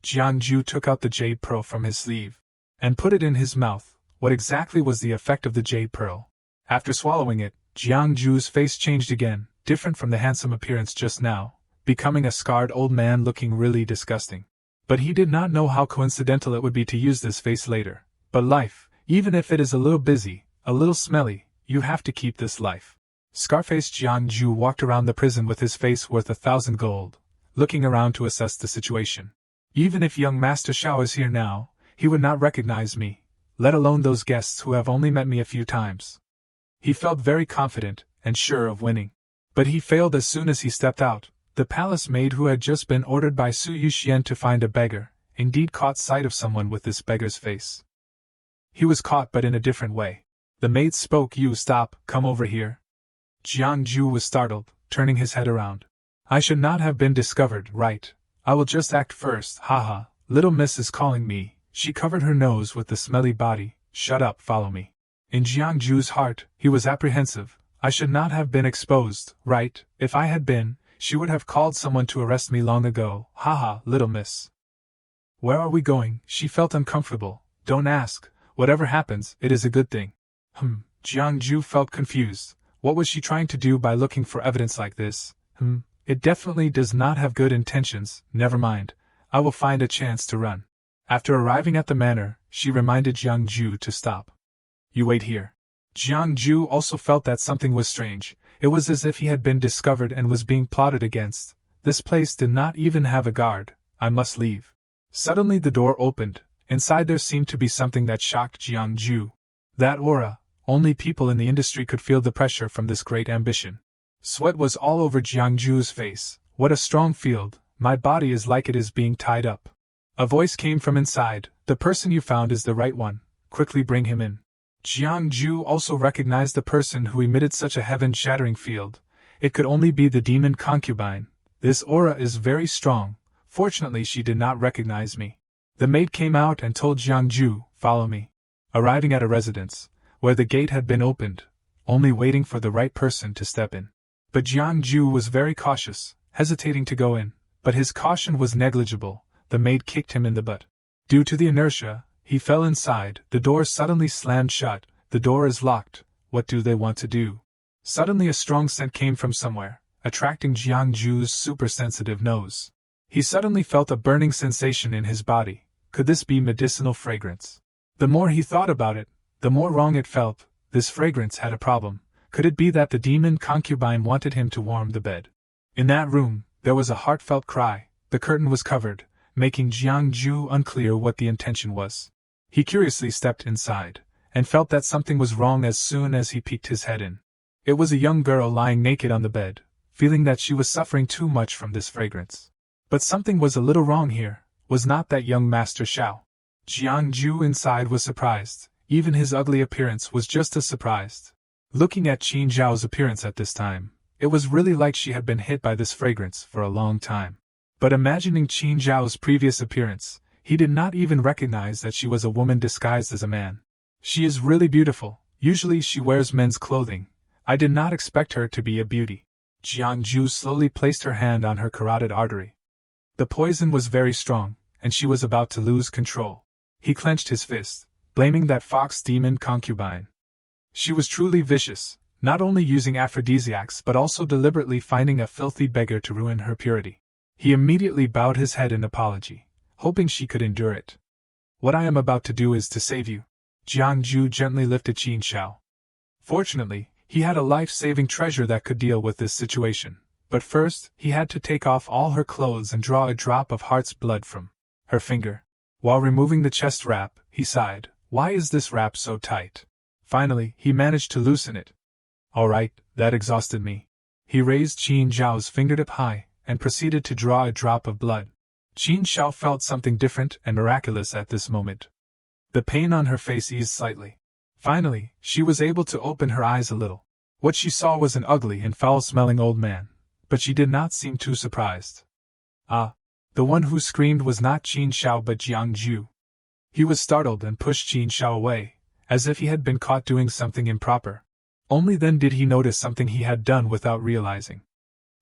Speaker 1: Jiang Ju took out the jade pearl from his sleeve and put it in his mouth. What exactly was the effect of the jade pearl? After swallowing it, Jiang Ju's face changed again, different from the handsome appearance just now, becoming a scarred old man looking really disgusting. But he did not know how coincidental it would be to use this face later. But life, even if it is a little busy, a little smelly, you have to keep this life. Scarface Jiang Ju walked around the prison with his face worth 1,000 gold, looking around to assess the situation. Even if young Master Shao is here now, he would not recognize me, let alone those guests who have only met me a few times. He felt very confident and sure of winning. But he failed as soon as he stepped out. The palace maid who had just been ordered by Su Yuxian to find a beggar, indeed caught sight of someone with this beggar's face. He was caught but in a different way. The maid spoke. You stop, come over here. Jiang Ju was startled, turning his head around. I should not have been discovered, right? I will just act first, haha. Little miss is calling me. She covered her nose with the smelly body. Shut up, follow me. In Jiang Ju's heart, he was apprehensive. I should not have been exposed, right? If I had been, she would have called someone to arrest me long ago. Haha, little miss. Where are we going? She felt uncomfortable. Don't ask. Whatever happens, it is a good thing. Jiang Ju felt confused. What was she trying to do by looking for evidence like this? It definitely does not have good intentions. Never mind. I will find a chance to run. After arriving at the manor, she reminded Jiang Ju to stop. You wait here. Jiang Ju also felt that something was strange. It was as if he had been discovered and was being plotted against. This place did not even have a guard. I must leave. Suddenly the door opened. Inside there seemed to be something that shocked Jiang Ju. That aura. Only people in the industry could feel the pressure from this great ambition. Sweat was all over Jiang Ju's face. What a strong field. My body is like it is being tied up. A voice came from inside. The person you found is the right one. Quickly bring him in. Jiang Ju also recognized the person who emitted such a heaven-shattering field. It could only be the demon concubine. This aura is very strong. Fortunately she did not recognize me. The maid came out and told Jiangju, "Follow me." Arriving at a residence, where the gate had been opened, only waiting for the right person to step in. But Jiangju was very cautious, hesitating to go in, but his caution was negligible. The maid kicked him in the butt. Due to the inertia, he fell inside. The door suddenly slammed shut. "The door is locked. What do they want to do?" Suddenly a strong scent came from somewhere, attracting Jiangju's super-sensitive nose. He suddenly felt a burning sensation in his body. Could this be medicinal fragrance? The more he thought about it, the more wrong it felt. This fragrance had a problem. Could it be that the demon concubine wanted him to warm the bed? In that room, there was a heartfelt cry. The curtain was covered, making Jiangju unclear what the intention was. He curiously stepped inside, and felt that something was wrong as soon as he peeked his head in. It was a young girl lying naked on the bed, feeling that she was suffering too much from this fragrance. But something was a little wrong here. Was not that young Master Xiao? Jiangju inside was surprised. Even his ugly appearance was just as surprised. Looking at Qin Zhao's appearance at this time, it was really like she had been hit by this fragrance for a long time. But imagining Qin Zhao's previous appearance, he did not even recognize that she was a woman disguised as a man. She is really beautiful. Usually she wears men's clothing. I did not expect her to be a beauty. Jiangju slowly placed her hand on her carotid artery. The poison was very strong, and she was about to lose control. He clenched his fist, blaming that fox demon concubine. She was truly vicious, not only using aphrodisiacs but also deliberately finding a filthy beggar to ruin her purity. He immediately bowed his head in apology, hoping she could endure it. "What I am about to do is to save you." Jiangju gently lifted Qin Xiao. Fortunately, he had a life-saving treasure that could deal with this situation. But first, he had to take off all her clothes and draw a drop of heart's blood from her finger. While removing the chest wrap, he sighed, "Why is this wrap so tight?" Finally, he managed to loosen it. "All right, that exhausted me." He raised Qin Zhao's fingertip high, and proceeded to draw a drop of blood. Qin Xiao felt something different and miraculous at this moment. The pain on her face eased slightly. Finally, she was able to open her eyes a little. What she saw was an ugly and foul-smelling old man. But she did not seem too surprised. Ah! The one who screamed was not Qin Xiao but Jiangju. He was startled and pushed Qin Xiao away, as if he had been caught doing something improper. Only then did he notice something he had done without realizing.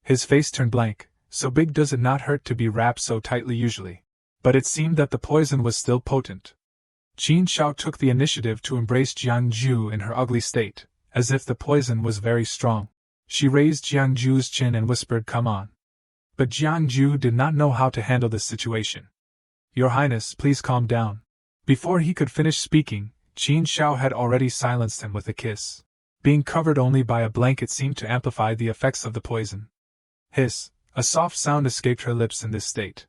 Speaker 1: His face turned blank. So big does it not hurt to be wrapped so tightly usually. But it seemed that the poison was still potent. Qin Xiao took the initiative to embrace Jiangju in her ugly state, as if the poison was very strong. She raised Jiangju's chin and whispered, "Come on." But Jiangju did not know how to handle this situation. "Your Highness, please calm down." Before he could finish speaking, Qin Xiao had already silenced him with a kiss. Being covered only by a blanket seemed to amplify the effects of the poison. Hiss! A soft sound escaped her lips in this state.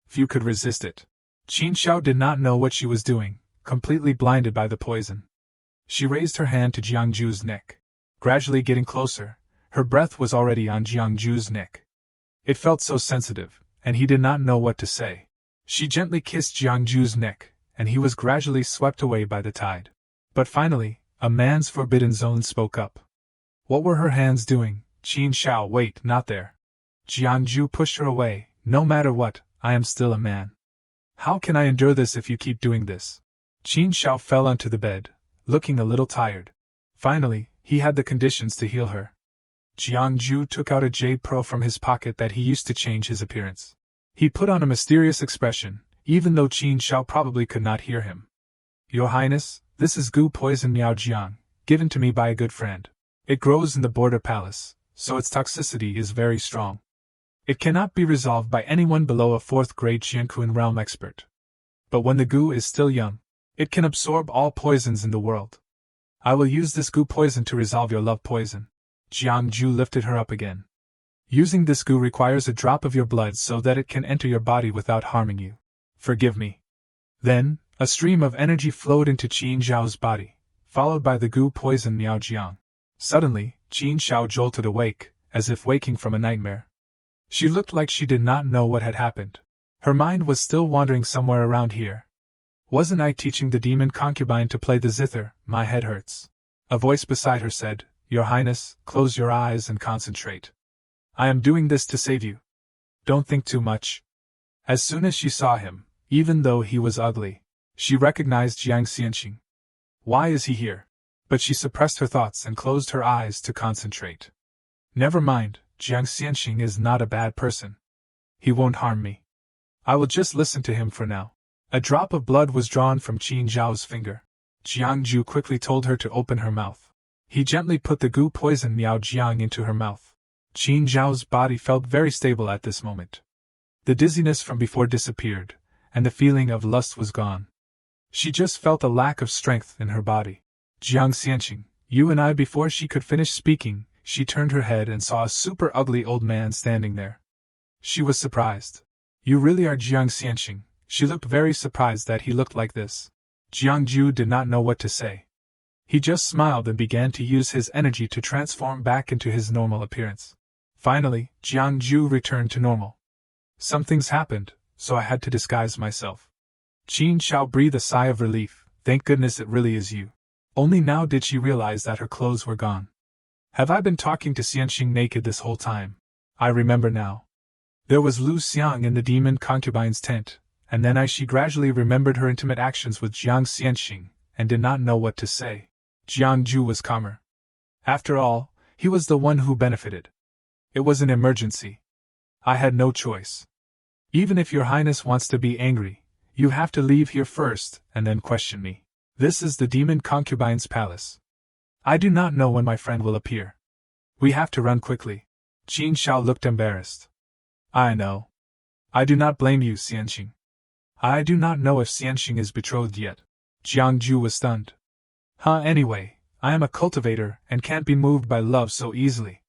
Speaker 1: Few could resist it. Qin Xiao did not know what she was doing, completely blinded by the poison. She raised her hand to Jiangju's neck. Gradually getting closer, her breath was already on Jiangju's neck. It felt so sensitive, and he did not know what to say. She gently kissed Jiangju's neck, and he was gradually swept away by the tide. But finally, a man's forbidden zone spoke up. What were her hands doing? Qin Xiao, wait, not there. Jiangju pushed her away. No matter what, I am still a man. How can I endure this if you keep doing this? Qin Xiao fell onto the bed, looking a little tired. Finally, he had the conditions to heal her. Jiangju took out a jade pearl from his pocket that he used to change his appearance. He put on a mysterious expression, even though Qin Xiao probably could not hear him. Your Highness, this is goo poison Miao Jiang, given to me by a good friend. It grows in the border palace, so its toxicity is very strong. It cannot be resolved by anyone below a 4th grade Qianquan realm expert. But when the goo is still young, it can absorb all poisons in the world. I will use this goo poison to resolve your love poison. Jiangju lifted her up again. Using this goo requires a drop of your blood so that it can enter your body without harming you. Forgive me. Then, a stream of energy flowed into Qin Zhao's body, followed by the goo poison Miao Jiang. Suddenly, Qin Xiao jolted awake, as if waking from a nightmare. She looked like she did not know what had happened. Her mind was still wandering somewhere around here. Wasn't I teaching the demon concubine to play the zither? My head hurts. A voice beside her said, Your Highness, close your eyes and concentrate. I am doing this to save you. Don't think too much. As soon as she saw him, even though he was ugly, she recognized Jiang Xianqing. Why is he here? But she suppressed her thoughts and closed her eyes to concentrate. Never mind, Jiang Xianqing is not a bad person. He won't harm me. I will just listen to him for now. A drop of blood was drawn from Qin Zhao's finger. Jiang Ju quickly told her to open her mouth. He gently put the goo poison Miao Jiang into her mouth. Qin Zhao's body felt very stable at this moment. The dizziness from before disappeared, and the feeling of lust was gone. She just felt a lack of strength in her body. Jiang Xianqing, you and I. Before she could finish speaking, she turned her head and saw a super ugly old man standing there. She was surprised. You really are Jiang Xianqing? She looked very surprised that he looked like this. Jiang Ju did not know what to say. He just smiled and began to use his energy to transform back into his normal appearance. Finally, Jiang Ju returned to normal. Some things happened, so I had to disguise myself. Qin Xiao breathed a sigh of relief. Thank goodness it really is you. Only now did she realize that her clothes were gone. Have I been talking to Xianqing naked this whole time? I remember now. There was Lu Xiang in the demon concubine's tent, and then she gradually remembered her intimate actions with Jiang Xianqing, and did not know what to say. Jiang Ju was calmer. After all, he was the one who benefited. It was an emergency. I had no choice. Even if your highness wants to be angry, you have to leave here first, and then question me. This is the demon concubine's palace. I do not know when my friend will appear. We have to run quickly. Qin Xiao looked embarrassed. I know. I do not blame you, Xianqing. I do not know if Xianqing is betrothed yet. Jiang Ju was stunned. Anyway, I am a cultivator and can't be moved by love so easily.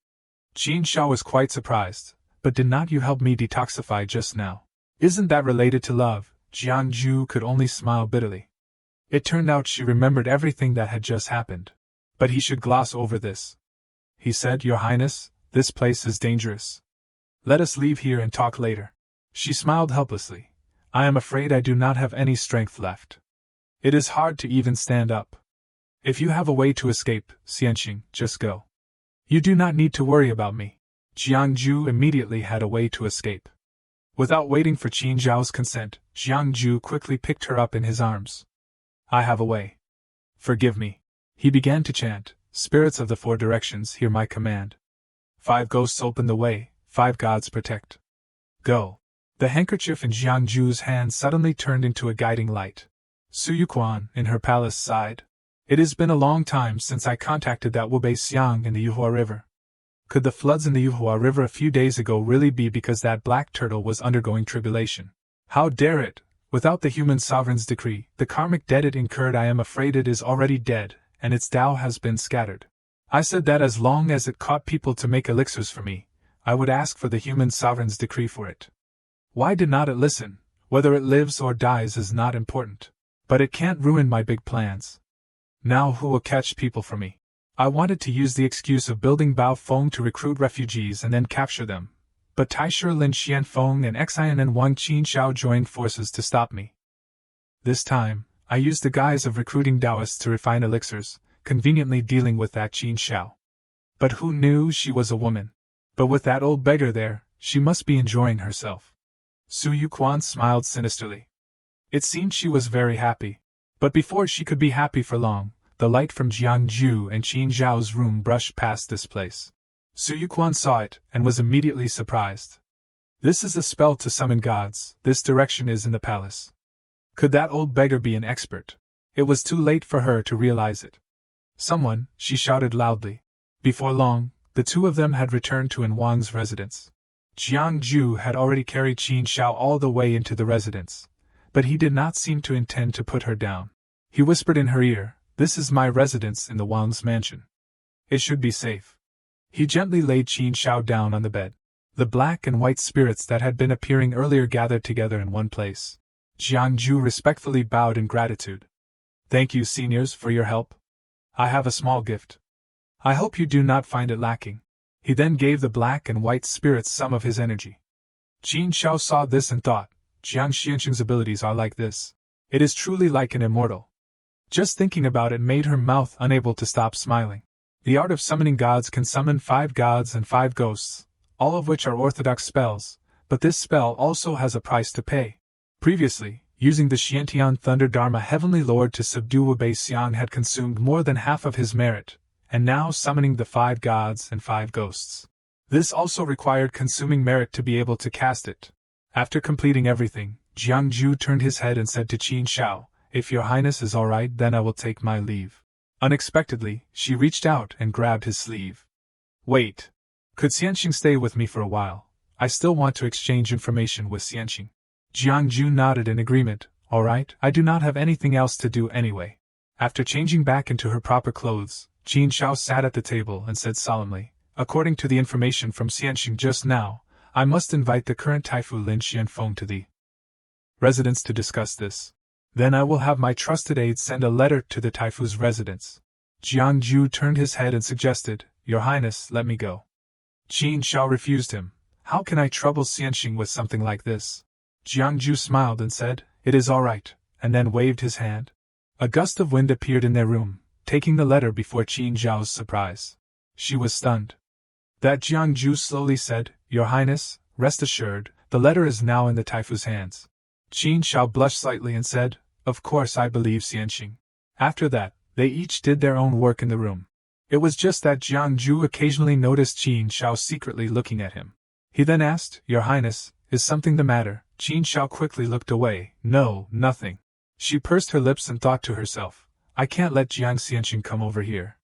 Speaker 1: Qin Xiao was quite surprised. But did not you help me detoxify just now? Isn't that related to love? Jiang Ju could only smile bitterly. It turned out she remembered everything that had just happened. But he should gloss over this. He said, Your Highness, this place is dangerous. Let us leave here and talk later. She smiled helplessly. I am afraid I do not have any strength left. It is hard to even stand up. If you have a way to escape, Xianqing, just go. You do not need to worry about me. Jiang Ju immediately had a way to escape. Without waiting for Qin Zhao's consent, Jiang Ju quickly picked her up in his arms. I have a way. Forgive me. He began to chant, Spirits of the four directions, hear my command. 5 ghosts open the way, 5 gods protect. Go. The handkerchief in Jiang Ju's hand suddenly turned into a guiding light. Su Yuquan, in her palace, sighed. It has been a long time since I contacted that Wubei Xiang in the Yuhua River. Could the floods in the Yuhua River a few days ago really be because that black turtle was undergoing tribulation? How dare it! Without the human sovereign's decree, the karmic debt it incurred, I am afraid it is already dead, and its Tao has been scattered. I said that as long as it caught people to make elixirs for me, I would ask for the human sovereign's decree for it. Why did not it listen? Whether it lives or dies is not important. But it can't ruin my big plans. Now who will catch people for me? I wanted to use the excuse of building Bao Feng to recruit refugees and then capture them, but Taisher Lin Xianfeng and Xian and Wang Qin Xiao joined forces to stop me. This time, I used the guise of recruiting Taoists to refine elixirs, conveniently dealing with that Qin Xiao. But who knew she was a woman? But with that old beggar there, she must be enjoying herself. Su Yuquan smiled sinisterly. It seemed she was very happy. But before she could be happy for long, the light from Jiang Ju and Qin Zhao's room brushed past this place. Su Yuquan saw it, and was immediately surprised. This is a spell to summon gods, this direction is in the palace. Could that old beggar be an expert? It was too late for her to realize it. Someone, she shouted loudly. Before long, the two of them had returned to An Wang's residence. Jiang Ju had already carried Qin Xiao all the way into the residence, but he did not seem to intend to put her down. He whispered in her ear, This is my residence in the Wang's mansion. It should be safe. He gently laid Qin Xiao down on the bed. The black and white spirits that had been appearing earlier gathered together in one place. Jiang Ju respectfully bowed in gratitude. Thank you, seniors, for your help. I have a small gift. I hope you do not find it lacking. He then gave the black and white spirits some of his energy. Qin Xiao saw this and thought, Jiang Xianqing's abilities are like this. It is truly like an immortal. Just thinking about it made her mouth unable to stop smiling. The art of summoning gods can summon 5 gods and 5 ghosts, all of which are orthodox spells, but this spell also has a price to pay. Previously, using the Xiantian Thunder Dharma Heavenly Lord to subdue Wei Xiang had consumed more than half of his merit, and now summoning the 5 gods and 5 ghosts. This also required consuming merit to be able to cast it. After completing everything, Jiangju turned his head and said to Qin Shao, "If your highness is alright, then I will take my leave." Unexpectedly, she reached out and grabbed his sleeve. "Wait. Could Xianxing stay with me for a while? I still want to exchange information with Xianxing." Jiangju nodded in agreement. "Alright, I do not have anything else to do anyway." After changing back into her proper clothes, Qin Shao sat at the table and said solemnly, "According to the information from Xianxing just now, I must invite the current Taifu Lin Xianfeng to the residence to discuss this. Then I will have my trusted aide send a letter to the Taifu's residence." Jiangju turned his head and suggested, "Your Highness, let me go." Qin Shao refused him. "How can I trouble Xianxing with something like this?" Jiangju smiled and said, "It is all right," and then waved his hand. A gust of wind appeared in their room, taking the letter before Qin Zhao's surprise. She was stunned. That Jiangju slowly said, "Your Highness, rest assured, the letter is now in the Taifu's hands." Qin Shao blushed slightly and said, "Of course I believe Xianxing." After that, they each did their own work in the room. It was just that Jiangju occasionally noticed Qin Shao secretly looking at him. He then asked, "Your Highness, is something the matter?" Qin Shao quickly looked away. "No, nothing." She pursed her lips and thought to herself, "I can't let Jiang Xianxing come over here.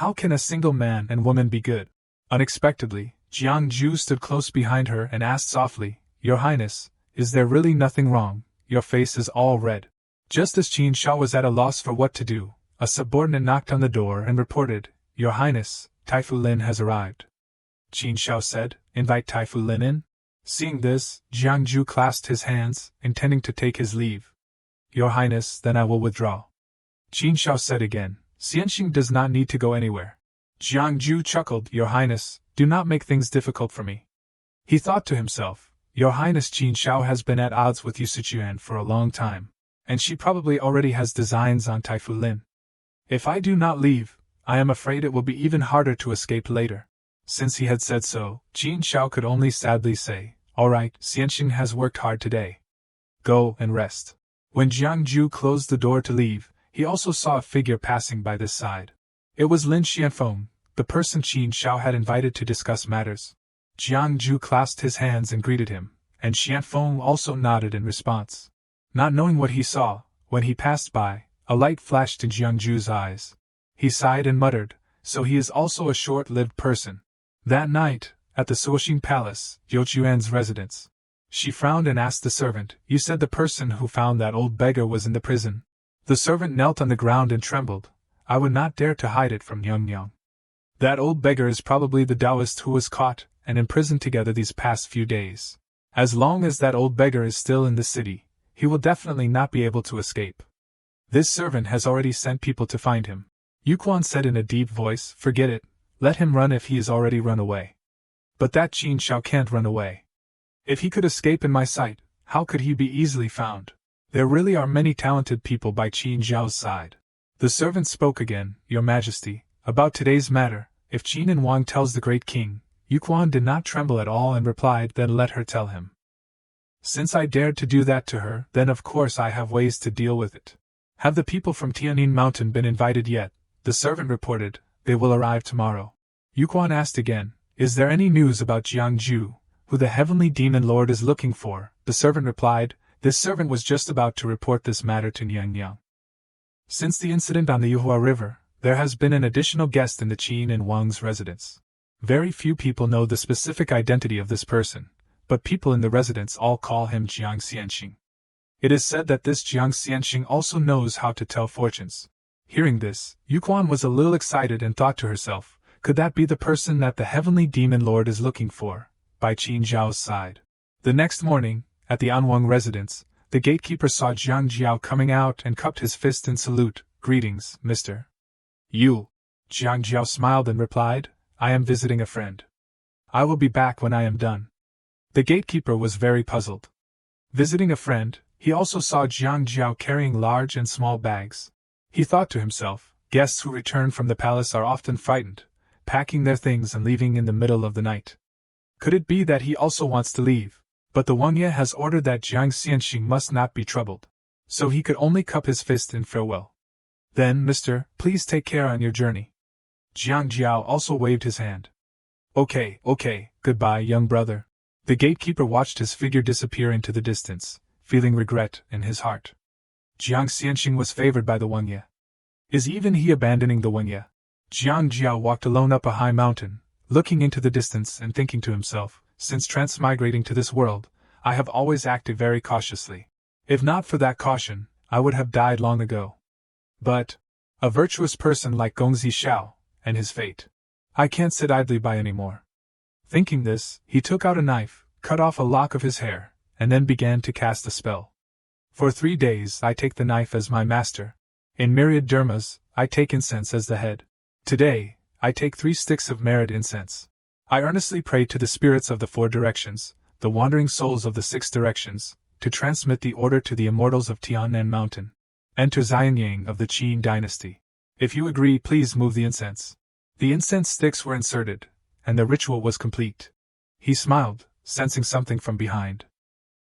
Speaker 1: How can a single man and woman be good?" Unexpectedly, Jiangju stood close behind her and asked softly, "Your Highness, is there really nothing wrong? Your face is all red." Just as Qin Shao was at a loss for what to do, a subordinate knocked on the door and reported, "Your Highness, Taifu Lin has arrived." Qin Shao said, "Invite Taifu Lin in?" Seeing this, Jiangju clasped his hands, intending to take his leave. "Your Highness, then I will withdraw." Qin Shao said again, "Xianxing does not need to go anywhere." Jiangju chuckled, "Your Highness, do not make things difficult for me." He thought to himself, "Your Highness, Qin Shao has been at odds with Yu Sichuan for a long time, and she probably already has designs on Taifu Lin. If I do not leave, I am afraid it will be even harder to escape later." Since he had said so, Qin Shao could only sadly say, "All right, Xianxing has worked hard today. Go and rest." When Jiangju closed the door to leave, he also saw a figure passing by this side. It was Lin Xianfeng, the person Qin Shao had invited to discuss matters. Jiangju clasped his hands and greeted him, and Xianfeng also nodded in response. Not knowing what he saw, when he passed by, a light flashed in Jiangju's eyes. He sighed and muttered, "So he is also a short-lived person." That night, at the Suoxing Palace, Youchuan's residence, she frowned and asked the servant, "You said the person who found that old beggar was in the prison?" The servant knelt on the ground and trembled. "I would not dare to hide it from Yang. That old beggar is probably the Taoist who was caught and imprisoned together these past few days. As long as that old beggar is still in the city, he will definitely not be able to escape. This servant has already sent people to find him." Yuquan said in a deep voice, "Forget it, let him run if he has already run away." "But that Qin Shao can't run away. If he could escape in my sight, how could he be easily found? There really are many talented people by Qin Zhao's side." The servant spoke again, "Your Majesty, about today's matter, if Qin and Wang tells the great king." Yuquan did not tremble at all and replied, "Then let her tell him. Since I dared to do that to her, then of course I have ways to deal with it." "Have the people from Tianin Mountain been invited yet?" The servant reported, "They will arrive tomorrow." Yuquan asked again, "Is there any news about Jiangju, who the heavenly demon lord is looking for?" The servant replied, "This servant was just about to report this matter to Yang. Since the incident on the Yuhua River, there has been an additional guest in the Qin and Wang's residence. Very few people know the specific identity of this person, but people in the residence all call him Jiang Xianxing. It is said that this Jiang Xianxing also knows how to tell fortunes." Hearing this, Yuquan was a little excited and thought to herself, "Could that be the person that the heavenly demon lord is looking for, by Qin Zhao's side?" The next morning, at the Anwang residence, the gatekeeper saw Jiang Jiao coming out and cupped his fist in salute. "Greetings, Mr. Yu." Jiang Jiao smiled and replied, "I am visiting a friend. I will be back when I am done." The gatekeeper was very puzzled. Visiting a friend, he also saw Jiang Jiao carrying large and small bags. He thought to himself, guests who return from the palace are often frightened, packing their things and leaving in the middle of the night. Could it be that he also wants to leave? But the Wangye has ordered that Jiang Xianxing must not be troubled. So he could only cup his fist in farewell. Then, mister, please take care on your journey. Jiang Jiao also waved his hand. Okay, goodbye, young brother. The gatekeeper watched his figure disappear into the distance, feeling regret in his heart. Jiang Xianxing was favored by the Wangye. Is even he abandoning the Wangye? Jiang Jiao walked alone up a high mountain, looking into the distance and thinking to himself, since transmigrating to this world, I have always acted very cautiously. If not for that caution, I would have died long ago. But a virtuous person like Gongzi Xiao, and his fate. I can't sit idly by any more. Thinking this, he took out a knife, cut off a lock of his hair, and then began to cast a spell. For 3 days I take the knife as my master. In myriad dharmas, I take incense as the head. Today, I take 3 sticks of merit incense. I earnestly pray to the spirits of the 4 directions, the wandering souls of the 6 directions, to transmit the order to the immortals of Tianan Mountain. Enter Xianyang of the Qin dynasty. If you agree, please move the incense. The incense sticks were inserted, and the ritual was complete. He smiled, sensing something from behind.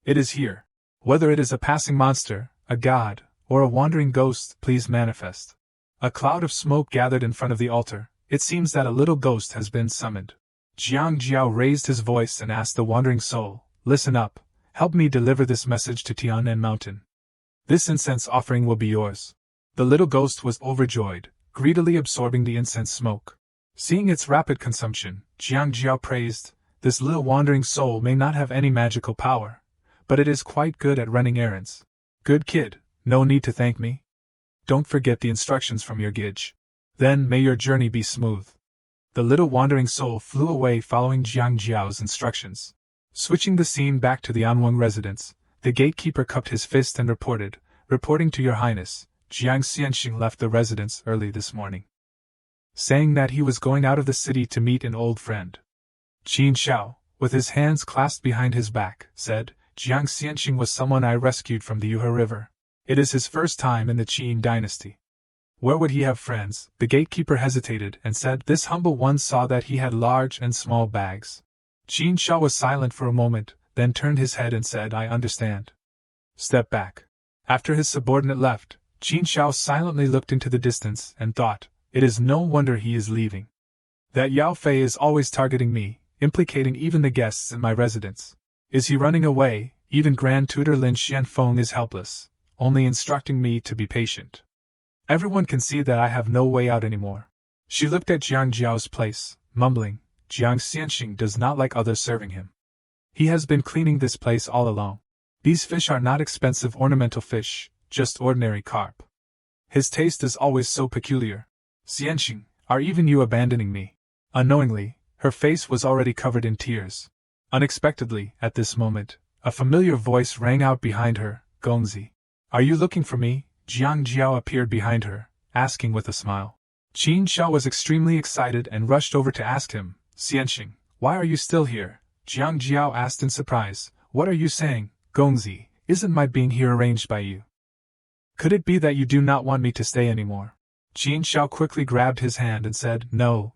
Speaker 1: It is here. Whether it is a passing monster, a god, or a wandering ghost, please manifest. A cloud of smoke gathered in front of the altar. It seems that a little ghost has been summoned. Jiang Jiao raised his voice and asked the wandering soul, listen up, help me deliver this message to Tianan Mountain. This incense offering will be yours. The little ghost was overjoyed, greedily absorbing the incense smoke. Seeing its rapid consumption, Jiang Jiao praised, this little wandering soul may not have any magical power, but it is quite good at running errands. Good kid, no need to thank me. Don't forget the instructions from your gidge. Then may your journey be smooth. The little wandering soul flew away following Jiang Jiao's instructions. Switching the scene back to the Anwang residence, the gatekeeper cupped his fist and reporting to your highness, Jiang Xianxing left the residence early this morning, saying that he was going out of the city to meet an old friend. Qin Xiao, with his hands clasped behind his back, said, Jiang Xianxing was someone I rescued from the Yuhe River. It is his first time in the Qin dynasty. Where would he have friends? The gatekeeper hesitated and said this humble one saw that he had large and small bags. Qin Xiao was silent for a moment, then turned his head and said, I understand. Step back. After his subordinate left, Qin Xiao silently looked into the distance and thought, it is no wonder he is leaving. That Yao Fei is always targeting me, implicating even the guests in my residence. Is he running away? Even Grand Tutor Lin Xianfeng is helpless, only instructing me to be patient. Everyone can see that I have no way out anymore. She looked at Jiang Jiao's place, mumbling, Jiang Xianxing does not like others serving him. He has been cleaning this place all along. These fish are not expensive ornamental fish, just ordinary carp. His taste is always so peculiar. Xianxing, are even you abandoning me? Unknowingly, her face was already covered in tears. Unexpectedly, at this moment, a familiar voice rang out behind her, Gongzi. Are you looking for me? Jiang Jiao appeared behind her, asking with a smile. Qin Xiao was extremely excited and rushed over to ask him, Xianxing, why are you still here? Jiang Jiao asked in surprise, what are you saying, Gongzi? Isn't my being here arranged by you? Could it be that you do not want me to stay anymore? Qin Xiao quickly grabbed his hand and said, No.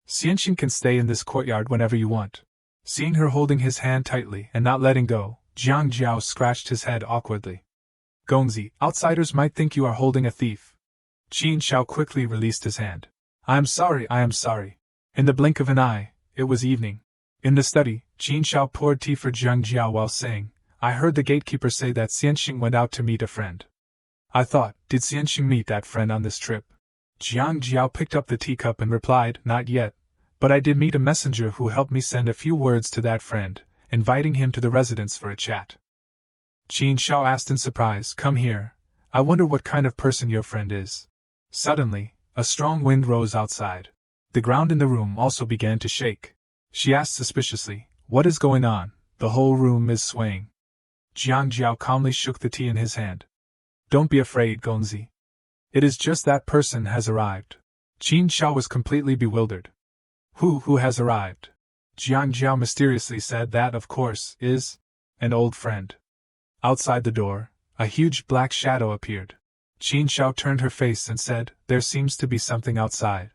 Speaker 1: Xianxing can stay in this courtyard whenever you want. Seeing her holding his hand tightly and not letting go, Jiang Jiao scratched his head awkwardly. Gongzi, outsiders might think you are holding a thief. Qin Xiao quickly released his hand. I am sorry. In the blink of an eye, it was evening. In the study, Qin Xiao poured tea for Jiang Jiao while saying, I heard the gatekeeper say that Xianxing went out to meet a friend. I thought, did Xianxing meet that friend on this trip? Jiang Jiao picked up the teacup and replied, not yet, but I did meet a messenger who helped me send a few words to that friend, inviting him to the residence for a chat. Qin Xiao asked in surprise, come here, I wonder what kind of person your friend is. Suddenly, a strong wind rose outside. The ground in the room also began to shake. She asked suspiciously, what is going on? The whole room is swaying. Jiang Jiao calmly shook the tea in his hand. Don't be afraid, Gongzi. It is just that person has arrived. Qin Xiao was completely bewildered. Who has arrived? Jiang Jiao mysteriously said that, of course, is an old friend. Outside the door, a huge black shadow appeared. Qin Xiao turned her face and said, there seems to be something outside.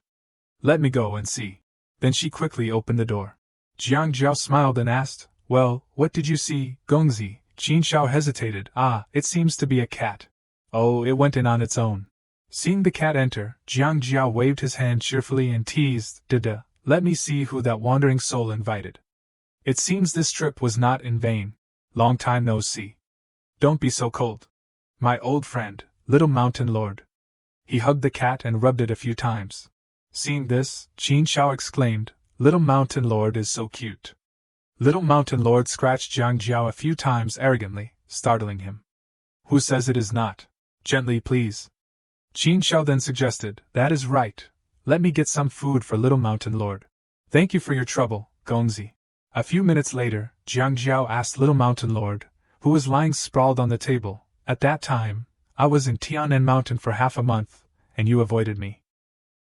Speaker 1: Let me go and see. Then she quickly opened the door. Jiang Jiao smiled and asked, Well, what did you see, Gongzi? Qin Shao hesitated. Ah, it seems to be a cat. Oh, it went in on its own. Seeing the cat enter, Jiang Jiao waved his hand cheerfully and teased, Dada, let me see who that wandering soul invited. It seems this trip was not in vain. Long time no see. Don't be so cold. My old friend, little mountain lord. He hugged the cat and rubbed it a few times. Seeing this, Qin Shao exclaimed, Little mountain lord is so cute. Little mountain lord scratched Jiang Jiao a few times arrogantly, startling him. Who says it is not? Gently, please. Qin Shao then suggested, That is right. Let me get some food for little mountain lord. Thank you for your trouble, Gongzi. A few minutes later, Jiang Jiao asked little mountain lord, who was lying sprawled on the table, At that time, I was in Tianan Mountain for half a month, and you avoided me.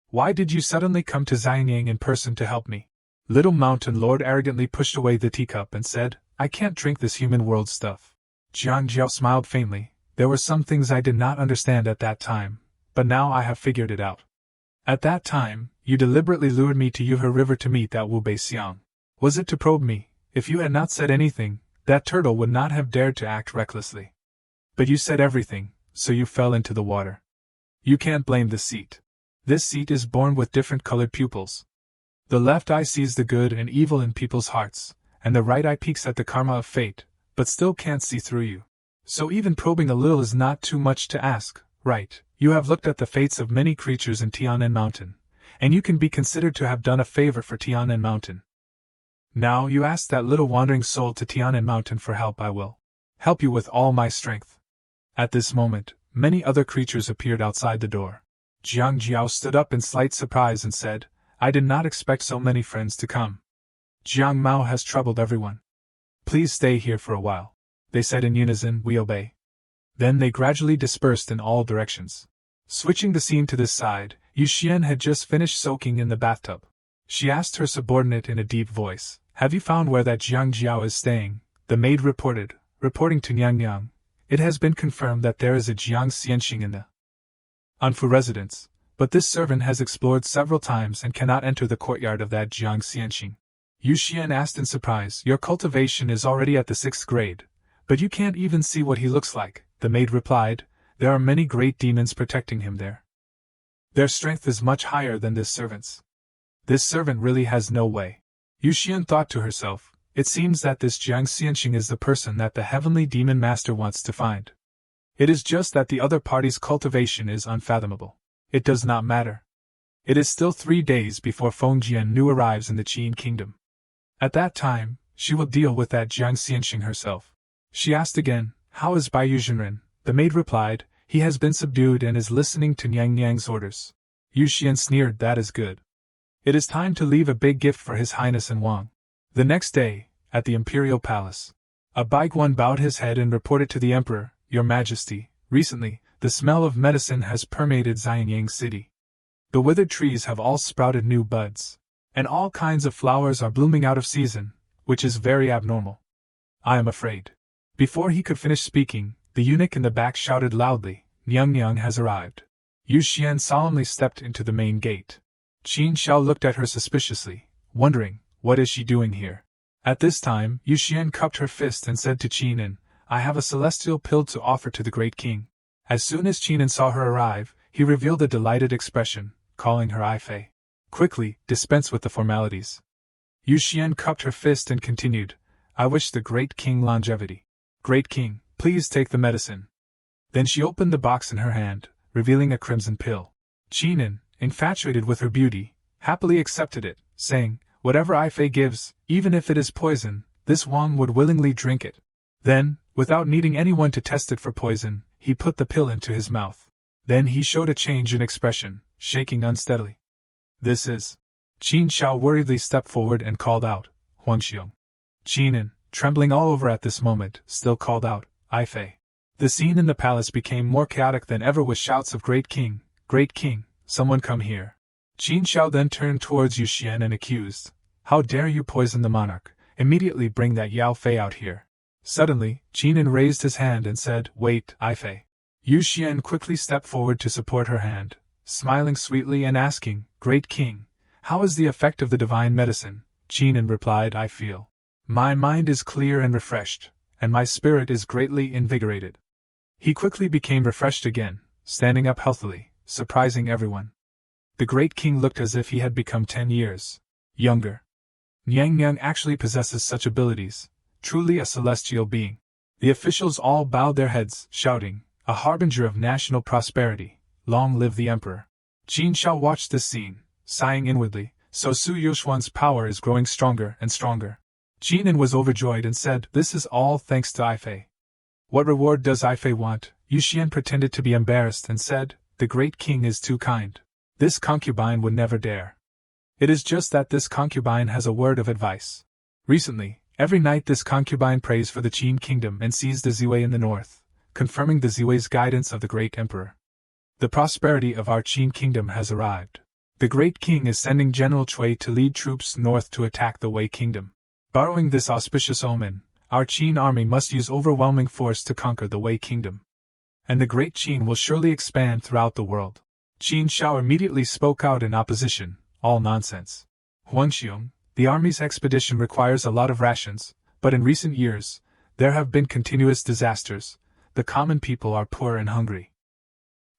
Speaker 1: Why did you suddenly come to Xianyang in person to help me? Little mountain lord arrogantly pushed away the teacup and said, I can't drink this human world stuff. Jiang Jiao smiled faintly. There were some things I did not understand at that time, but now I have figured it out. At that time, you deliberately lured me to Yuhe River to meet that Wu Beixiang. Was it to probe me? If you had not said anything, that turtle would not have dared to act recklessly. But you said everything, so you fell into the water. You can't blame the seat. This seat is born with different colored pupils. The left eye sees the good and evil in people's hearts, and the right eye peeks at the karma of fate, but still can't see through you. So even probing a little is not too much to ask, right? You have looked at the fates of many creatures in Tianan Mountain, and you can be considered to have done a favor for Tianan Mountain. Now you ask that little wandering soul to Tianan Mountain for help. I will help you with all my strength. At this moment, many other creatures appeared outside the door. Jiang Jiao stood up in slight surprise and said, I did not expect so many friends to come. Jiang Mao has troubled everyone. Please stay here for a while. They said in unison. We obey. Then they gradually dispersed in all directions. Switching the scene to this side, Yu Xian had just finished soaking in the bathtub. She asked her subordinate in a deep voice, Have you found where that Jiang Jiao is staying? The maid reported, reporting to Nyang Yang. It has been confirmed that there is a Jiang Xianxing in the Anfu residence, but this servant has explored several times and cannot enter the courtyard of that Jiang Xianxing. Yu Xian asked in surprise, Your cultivation is already at the 6th grade, but you can't even see what he looks like. The maid replied, There are many great demons protecting him there. Their strength is much higher than this servant's. This servant really has no way. Yu Xian thought to herself, It seems that this Jiang Xianxing is the person that the heavenly demon master wants to find. It is just that the other party's cultivation is unfathomable. It does not matter. It is still 3 days before Feng Jiannu arrives in the Qin kingdom. At that time, she will deal with that Jiang Xianxing herself. She asked again, How is Bai Yuzhenren? The maid replied, He has been subdued and is listening to Nyang Yang's orders. Yu Xian sneered, That is good. It is time to leave a big gift for His Highness and Wang. The next day, at the imperial palace, a Baiguan bowed his head and reported to the emperor, Your Majesty, recently, the smell of medicine has permeated Xianyang city. The withered trees have all sprouted new buds, and all kinds of flowers are blooming out of season, which is very abnormal. I am afraid. Before he could finish speaking, the eunuch in the back shouted loudly, Nyang Yang has arrived. Yu Xian solemnly stepped into the main gate. Qin Shao looked at her suspiciously, wondering, What is she doing here? At this time, Yu Xian cupped her fist and said to Qinin, I have a celestial pill to offer to the great king. As soon as Qinin saw her arrive, he revealed a delighted expression, calling her Ai Fei. Quickly, dispense with the formalities. Yu Xian cupped her fist and continued, I wish the great king longevity. Great king, please take the medicine. Then she opened the box in her hand, revealing a crimson pill. Qinin, infatuated with her beauty, happily accepted it, saying, Whatever Ai Fei gives, even if it is poison, this Wang would willingly drink it. Then, without needing anyone to test it for poison, he put the pill into his mouth. Then he showed a change in expression, shaking unsteadily. This is. Qin Shao worriedly stepped forward and called out, Huangxiong. Qinin, trembling all over at this moment, still called out, Ai Fei. The scene in the palace became more chaotic than ever with shouts of Great King, someone come here. Qin Shao then turned towards Yu Xian and accused, How dare you poison the monarch? Immediately bring that Yao Fei out here. Suddenly, Qinin raised his hand and said, Wait, Ai Fei. Yu Xian quickly stepped forward to support her hand, smiling sweetly and asking, Great King, how is the effect of the divine medicine? Qinin replied, I feel My mind is clear and refreshed, and my spirit is greatly invigorated. He quickly became refreshed again, standing up healthily, surprising everyone. The great king looked as if he had become 10 years younger. Nyang Nyang actually possesses such abilities, truly a celestial being. The officials all bowed their heads, shouting, a harbinger of national prosperity, long live the emperor. Qin Shao watched this scene, sighing inwardly, so Su Yuxuan's power is growing stronger and stronger. Jinan was overjoyed and said, this is all thanks to Ifei. What reward does Ifei want? Yu Xian pretended to be embarrassed and said, the great king is too kind. This concubine would never dare. It is just that this concubine has a word of advice. Recently, every night this concubine prays for the Qin kingdom and sees the Ziwei in the north, confirming the Ziwei's guidance of the great emperor. The prosperity of our Qin kingdom has arrived. The great king is sending General Cui to lead troops north to attack the Wei kingdom. Borrowing this auspicious omen, our Qin army must use overwhelming force to conquer the Wei kingdom. And the great Qin will surely expand throughout the world. Qin Shao immediately spoke out in opposition, all nonsense. Huangxiong, the army's expedition requires a lot of rations, but in recent years, there have been continuous disasters. The common people are poor and hungry.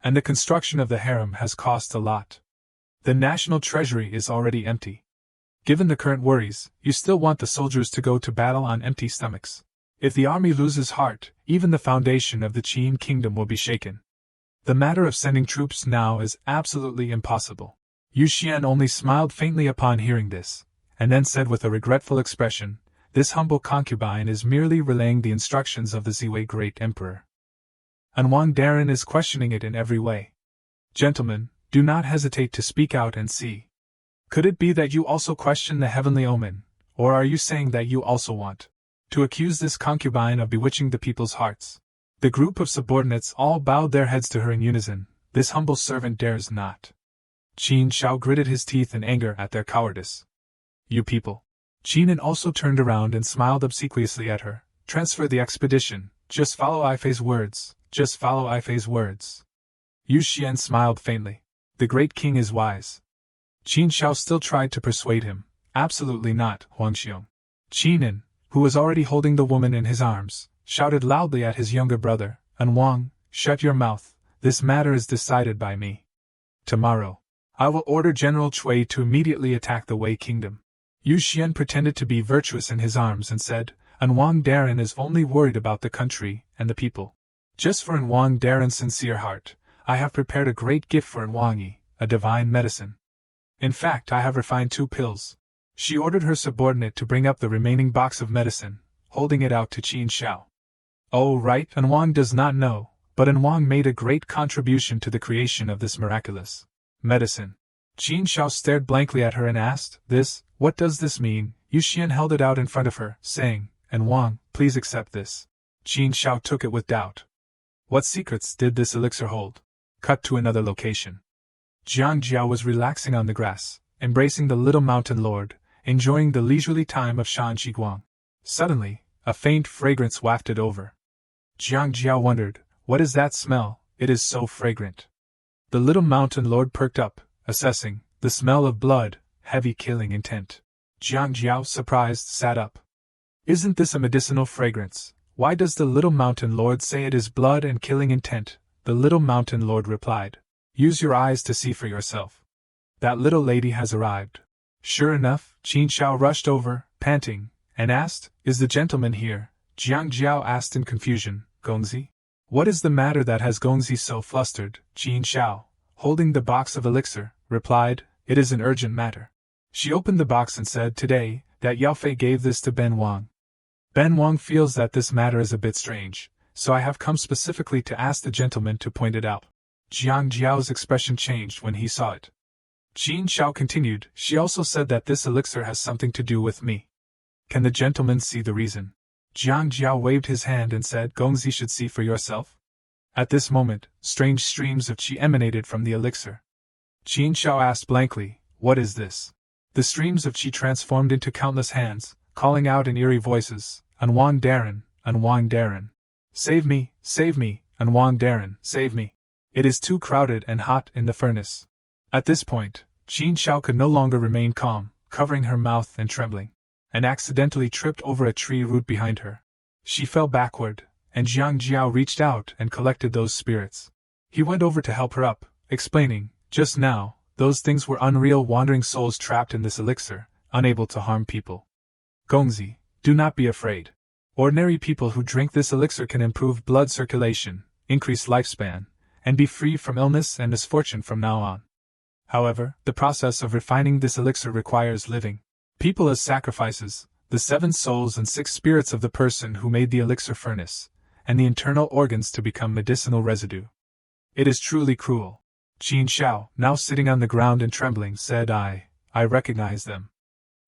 Speaker 1: And the construction of the harem has cost a lot. The national treasury is already empty. Given the current worries, you still want the soldiers to go to battle on empty stomachs. If the army loses heart, even the foundation of the Qin kingdom will be shaken. The matter of sending troops now is absolutely impossible. Yu Xian only smiled faintly upon hearing this, and then said with a regretful expression, this humble concubine is merely relaying the instructions of the Ziwei great emperor. And Wang Daren is questioning it in every way. Gentlemen, do not hesitate to speak out and see. Could it be that you also question the heavenly omen, or are you saying that you also want to accuse this concubine of bewitching the people's hearts? The group of subordinates all bowed their heads to her in unison. This humble servant dares not. Qin Shao gritted his teeth in anger at their cowardice. You people. Qinan also turned around and smiled obsequiously at her. Transfer the expedition. Just follow Ifei's words. Just follow Ifei's words. Yu Xian smiled faintly. The great king is wise. Qin Shao still tried to persuade him. Absolutely not, Huangxiong. Qinan, who was already holding the woman in his arms, shouted loudly at his younger brother, "And Wang, shut your mouth, this matter is decided by me. Tomorrow, I will order General Cui to immediately attack the Wei kingdom." Yu Xian pretended to be virtuous in his arms and said, "And Wang Daren is only worried about the country and the people. Just for Wang Daren's sincere heart, I have prepared a great gift for Wang Yi, a divine medicine. In fact, I have refined 2 pills." She ordered her subordinate to bring up the remaining box of medicine, holding it out to Qin Shao. Oh right, and Wang does not know, but Wang made a great contribution to the creation of this miraculous medicine. Qin Shao stared blankly at her and asked, what does this mean?" Yu Xian held it out in front of her, saying, "And Wang, please accept this." Qin Shao took it with doubt. What secrets did this elixir hold? Cut to another location. Jiang Jiao was relaxing on the grass, embracing the little mountain lord, enjoying the leisurely time of Shan Qiguang. Suddenly, a faint fragrance wafted over. Jiang Jiao wondered, what is that smell? It is so fragrant. The little mountain lord perked up, assessing, the smell of blood, heavy killing intent. Jiang Jiao, surprised, sat up. Isn't this a medicinal fragrance? Why does the little mountain lord say it is blood and killing intent? The little mountain lord replied. Use your eyes to see for yourself. That little lady has arrived. Sure enough, Qin Shao rushed over, panting, and asked, "Is the gentleman here?" Jiang Jiao asked in confusion, "Gongzi? What is the matter that has Gongzi so flustered?" Qin Shao, holding the box of elixir, replied, "It is an urgent matter." She opened the box and said, "Today, that Yao Fei gave this to Ben Wang. Ben Wang feels that this matter is a bit strange, so I have come specifically to ask the gentleman to point it out." Jiang Jiao's expression changed when he saw it. Qin Shao continued, "She also said that this elixir has something to do with me. Can the gentleman see the reason?" Jiang Jiao waved his hand and said, "Gongzi should see for yourself." At this moment, strange streams of qi emanated from the elixir. Qin Shao asked blankly, "What is this?" The streams of qi transformed into countless hands, calling out in eerie voices, "And Wang Daren, and Wang Daren. Save me, and Wang Daren, save me. It is too crowded and hot in the furnace." At this point, Qin Shao could no longer remain calm, covering her mouth and trembling. and accidentally tripped over a tree root behind her. She fell backward, and Jiang Jiao reached out and collected those spirits. He went over to help her up, explaining, "Just now, those things were unreal wandering souls trapped in this elixir, unable to harm people. Gongzi, do not be afraid. Ordinary people who drink this elixir can improve blood circulation, increase lifespan, and be free from illness and misfortune from now on. However, the process of refining this elixir requires living people as sacrifices, the 7 souls and 6 spirits of the person who made the elixir furnace, and the internal organs to become medicinal residue. It is truly cruel." Qin Shao, now sitting on the ground and trembling, said, I recognize them."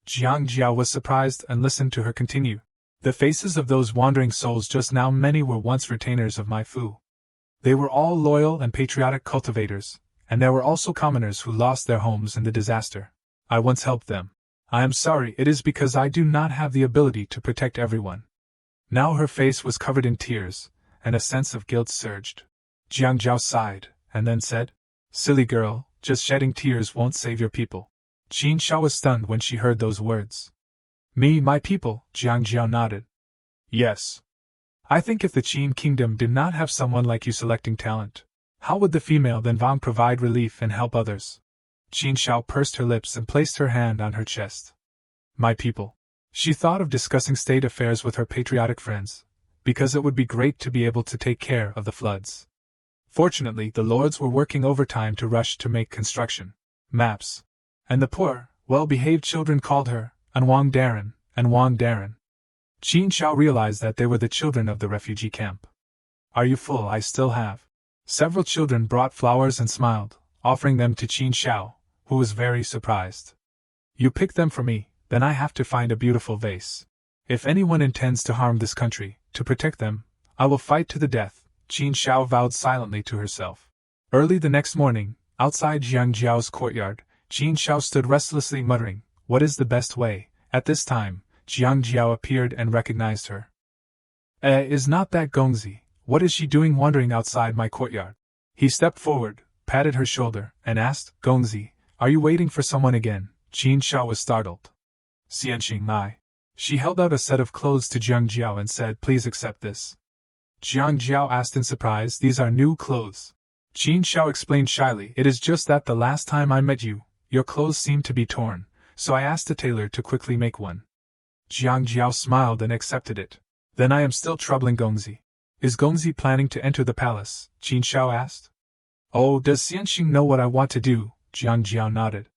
Speaker 1: Jiang Jiao was surprised and listened to her continue. "The faces of those wandering souls just now, many were once retainers of my fu. They were all loyal and patriotic cultivators, and there were also commoners who lost their homes in the disaster. I once helped them. I am sorry, it is because I do not have the ability to protect everyone." Now her face was covered in tears, and a sense of guilt surged. Jiang Jiao sighed, and then said, "Silly girl, just shedding tears won't save your people." Qin Shao was stunned when she heard those words. "Me, my people," Jiang Jiao nodded. "Yes. I think if the Qin kingdom did not have someone like you selecting talent, how would the female then Vang provide relief and help others?" Qin Shao pursed her lips and placed her hand on her chest. "My people." She thought of discussing state affairs with her patriotic friends, because it would be great to be able to take care of the floods. Fortunately, the lords were working overtime to rush to make construction maps, and the poor, well-behaved children called her Anwang Daran, Anwang Daran. Qin Shao realized that they were the children of the refugee camp. "Are you full? I still have." Several children brought flowers and smiled, offering them to Qin Shao, who was very surprised. "You picked them for me, then I have to find a beautiful vase. If anyone intends to harm this country, to protect them, I will fight to the death," Qin Shao vowed silently to herself. Early the next morning, outside Jiang Jiao's courtyard, Qin Shao stood restlessly muttering, "What is the best way?" At this time, Jiang Jiao appeared and recognized her. Is not that Gongzi? What is she doing wandering outside my courtyard?" He stepped forward, patted her shoulder, and asked, "Gongzi, are you waiting for someone again?" Qin Shao was startled. "Xianxing Mai." She held out a set of clothes to Jiang Jiao and said, "Please accept this." Jiang Jiao asked in surprise, "These are new clothes?" Qin Shao explained shyly, "It is just that the last time I met you, your clothes seemed to be torn, so I asked the tailor to quickly make one." Jiang Jiao smiled and accepted it. "Then I am still troubling Gongzi. Is Gongzi planning to enter the palace?" Qin Shao asked. "Oh, does Xianxing know what I want to do?" Jiang Jiao nodded.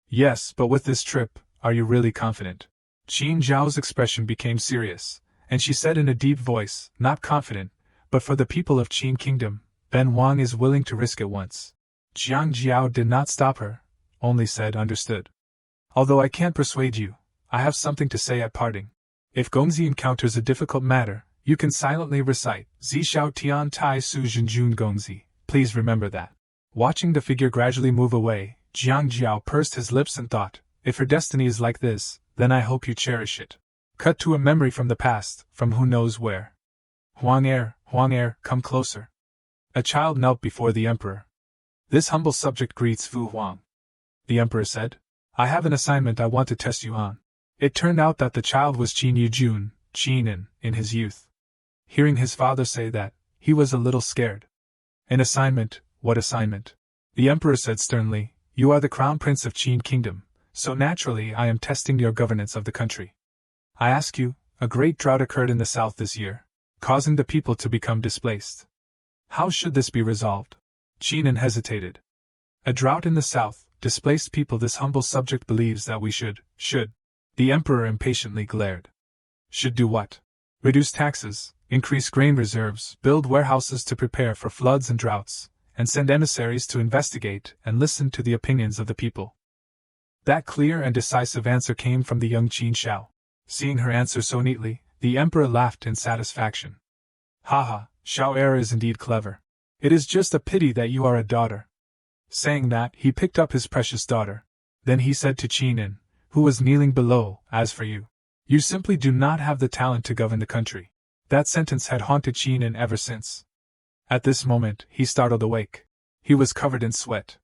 Speaker 1: "Yes, but with this trip, are you really confident?" Qin Zhao's expression became serious, and she said in a deep voice, "Not confident, but for the people of Qin Kingdom, Ben Wang is willing to risk it once." Jiang Jiao did not stop her, only said, "Understood. Although I can't persuade you, I have something to say at parting. If Gongzi encounters a difficult matter, you can silently recite, Zishao Tian Tai Su Zhenjun Gongzi, please remember that." Watching the figure gradually move away, Jiang Jiao pursed his lips and thought, "If her destiny is like this, then I hope you cherish it." Cut to a memory from the past, from who knows where. Huang Er, come closer." A child knelt before the emperor. "This humble subject greets Fu Huang." The emperor said, "I have an assignment I want to test you on." It turned out that the child was Qin Yujun, Qin in his youth. Hearing his father say that, he was a little scared. "An assignment? What assignment?" The emperor said sternly, "You are the crown prince of Qin Kingdom, so naturally I am testing your governance of the country. I ask you, a great drought occurred in the south this year, causing the people to become displaced. How should this be resolved?" Qin hesitated. "A drought in the south, displaced people. This humble subject believes that we should. The emperor impatiently glared. "Should do what? Reduce taxes, increase grain reserves, build warehouses to prepare for floods and droughts, and send emissaries to investigate and listen to the opinions of the people." That clear and decisive answer came from the young Qin Shao. Seeing her answer so neatly, the emperor laughed in satisfaction. "Haha, Shao Er is indeed clever. It is just a pity that you are a daughter." Saying that, he picked up his precious daughter. Then he said to Qin, who was kneeling below, "As for you, you simply do not have the talent to govern the country." That sentence had haunted Qin ever since. At this moment, he startled awake. He was covered in sweat.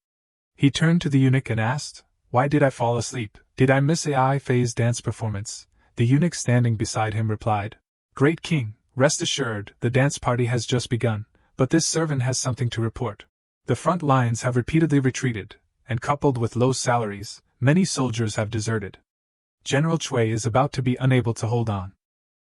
Speaker 1: He turned to the eunuch and asked, "Why did I fall asleep? Did I miss a phase dance performance? The eunuch standing beside him replied, "Great king, rest assured, the dance party has just begun, but this servant has something to report. The front lines have repeatedly retreated, and coupled with low salaries, many soldiers have deserted. General Chui is about to be unable to hold on."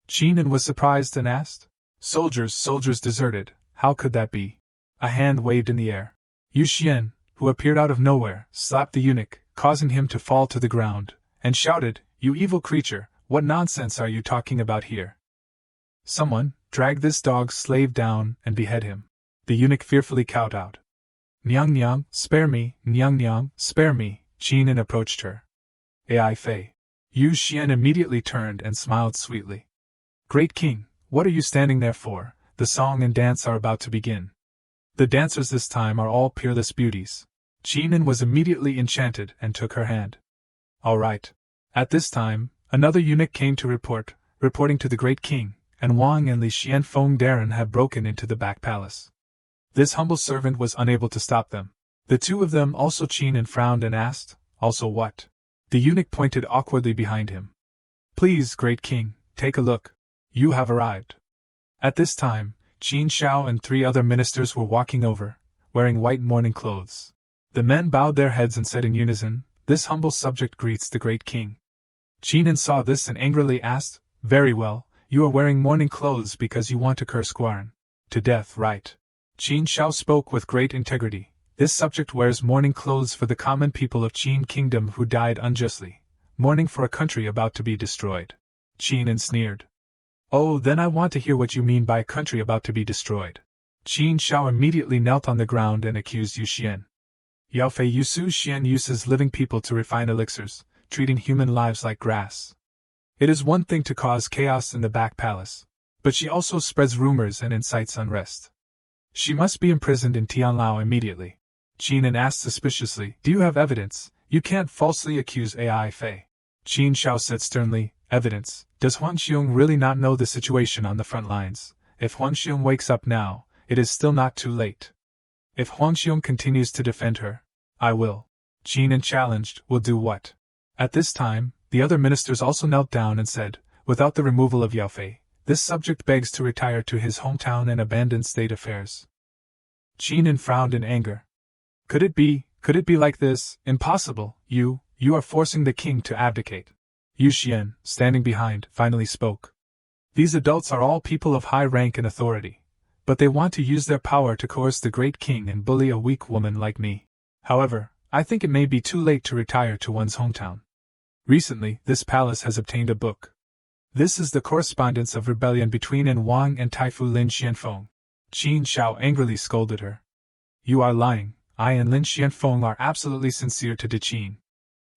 Speaker 1: Qin was surprised and asked, Soldiers deserted, how could that be?" A hand waved in the air. Yu Xian, who appeared out of nowhere, slapped the eunuch, causing him to fall to the ground, and shouted, "You evil creature, what nonsense are you talking about here? Someone, drag this dog's slave down and behead him." The eunuch fearfully cowed out. "Nyang Nyang, spare me, Nyang Nyang, spare me," Qin approached her. "Ai Fei." Yu Xian immediately turned and smiled sweetly. "Great king, what are you standing there for? The song and dance are about to begin." The dancers this time are all peerless beauties. Qin was immediately enchanted and took her hand. "All right." At this time, another eunuch came to reporting to the great king, and Wang and Li Xianfeng Darren had broken into the back palace. This humble servant was unable to stop them. The two of them also Qin frowned and asked, "Also what?" The eunuch pointed awkwardly behind him. "Please, great king, take a look. You have arrived." At this time, Qin Shao and 3 other ministers were walking over, wearing white mourning clothes. The men bowed their heads and said in unison, "This humble subject greets the great king." Qin saw this and angrily asked, "Very well, you are wearing mourning clothes because you want to curse Guaran to death, right?" Qin Shao spoke with great integrity. "This subject wears mourning clothes for the common people of Qin Kingdom who died unjustly, mourning for a country about to be destroyed." Qin sneered. "Oh, then I want to hear what you mean by a country about to be destroyed." Qin Shao immediately knelt on the ground and accused Yu Xian. "Yao Fei Yusu Xian uses living people to refine elixirs, treating human lives like grass. It is one thing to cause chaos in the back palace, but she also spreads rumors and incites unrest. She must be imprisoned in Tianlao immediately." Qin asked suspiciously, "Do you have evidence? You can't falsely accuse Ai Fei." Qin Shao said sternly, "Evidence? Does Huang Xiong really not know the situation on the front lines? If Huang Xiong wakes up now, it is still not too late. If Huang Xiong continues to defend her, I will." Qin challenged, "Will do what?" At this time, the other ministers also knelt down and said, "Without the removal of Yao Fei, this subject begs to retire to his hometown and abandon state affairs." Qin frowned in anger. Could it be like this? Impossible, you are forcing the king to abdicate." Yu Xian, standing behind, finally spoke. "These adults are all people of high rank and authority, but they want to use their power to coerce the great king and bully a weak woman like me. However, I think it may be too late to retire to one's hometown. Recently, this palace has obtained a book. This is the correspondence of rebellion between An Wang and Taifu Lin Xianfeng." Qin Shao angrily scolded her. "You are lying. I and Lin Xianfeng are absolutely sincere to Qin."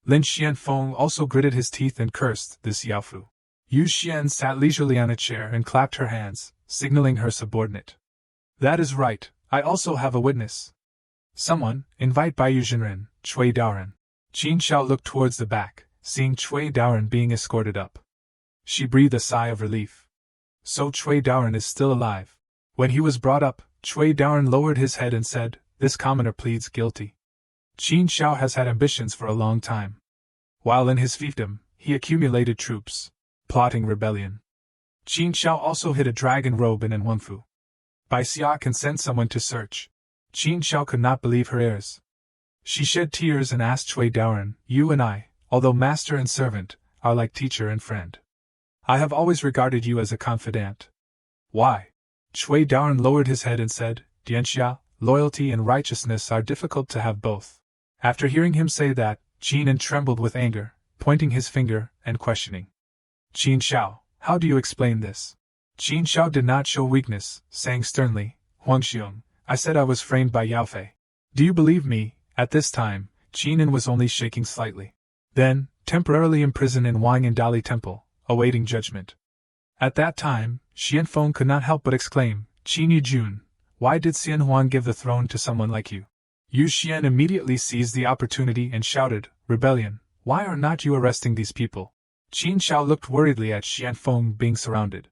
Speaker 1: Lin Xianfeng also gritted his teeth and cursed this Yaofu. Yu Xian sat leisurely on a chair and clapped her hands, signaling her subordinate. "That is right, I also have a witness. Someone, invite Bai Yuzhenren, Chui Daoren." Qin Shao looked towards the back, seeing Chui Daoren being escorted up. She breathed a sigh of relief. So Chui Daoren is still alive. When he was brought up, Chui Daoren lowered his head and said, "This commoner pleads guilty." Qin Shao has had ambitions for a long time. While in his fiefdom, he accumulated troops, plotting rebellion. Qin Shao also hid a dragon robe in Anwangfu. Bai Xia can send someone to search. Qin Shao could not believe her ears. She shed tears and asked Chui Daoren, "You and I, although master and servant, are like teacher and friend. I have always regarded you as a confidant." "Why?" Chui Daoren lowered his head and said, "Dianxia, loyalty and righteousness are difficult to have both." After hearing him say that, Qin trembled with anger, pointing his finger and questioning. "Qin Shao, how do you explain this?" Qin Shao did not show weakness, saying sternly, "Huang Xiong, I said I was framed by Yao Fei. Do you believe me?" At this time, Qin was only shaking slightly. Then, temporarily imprisoned in Wang and Dali Temple, awaiting judgment. At that time, Xianfeng could not help but exclaim, "Qin Yujun, why did Xian Huang give the throne to someone like you?" Yu Xian immediately seized the opportunity and shouted, "Rebellion, why are not you arresting these people?" Qin Shao looked worriedly at Xianfeng being surrounded.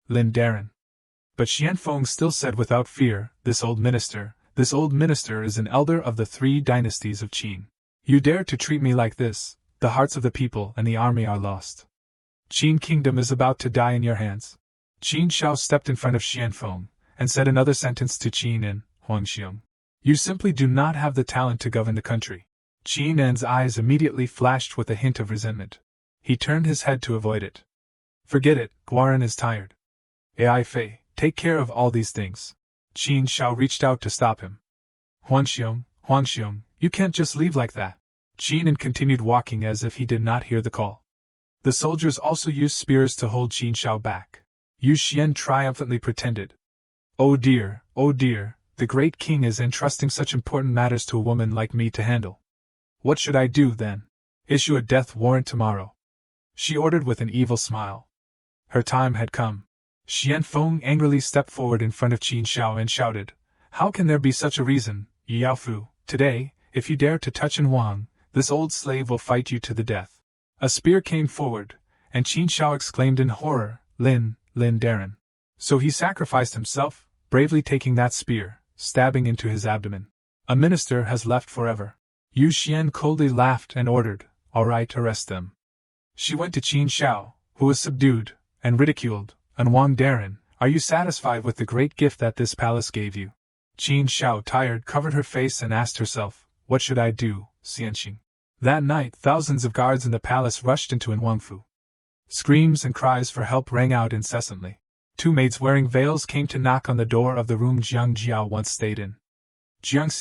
Speaker 1: Lin Darren. But Xianfeng still said without fear, This old minister is an elder of the 3 dynasties of Qin. You dare to treat me like this, the hearts of the people and the army are lost." Qin Kingdom is about to die in your hands. Qin Shao stepped in front of Xianfeng, and said another sentence to Qin En, Huangxiong. You simply do not have the talent to govern the country. Qin En's eyes immediately flashed with a hint of resentment. He turned his head to avoid it. Forget it, Guaran is tired. Ai Fei, take care of all these things. Qin Shao reached out to stop him. Huangxiong, you can't just leave like that. Qin En continued walking as if he did not hear the call. The soldiers also used spears to hold Qin Shao back. Yu Xian triumphantly pretended. Oh dear, the great king is entrusting such important matters to a woman like me to handle. What should I do, then? Issue a death warrant tomorrow. She ordered with an evil smile. Her time had come. Xianfeng angrily stepped forward in front of Qin Shao and shouted, How can there be such a reason, Yaofu? Today, if you dare to touch An Wang, this old slave will fight you to the death. A spear came forward, and Qin Shao exclaimed in horror, Lin Darren. So he sacrificed himself, bravely taking that spear, stabbing into his abdomen. A minister has left forever. Yu Xian coldly laughed and ordered, All right, arrest them. She went to Qin Shao, who was subdued, and ridiculed, An Wang Darren, are you satisfied with the great gift that this palace gave you? Qin Shao, tired, covered her face and asked herself, What should I do, Xianxing? That night, thousands of guards in the palace rushed into An Wangfu. Screams and cries for help rang out incessantly. 2 maids wearing veils came to knock on the door of the room Jiang Jiao once stayed in. Jiang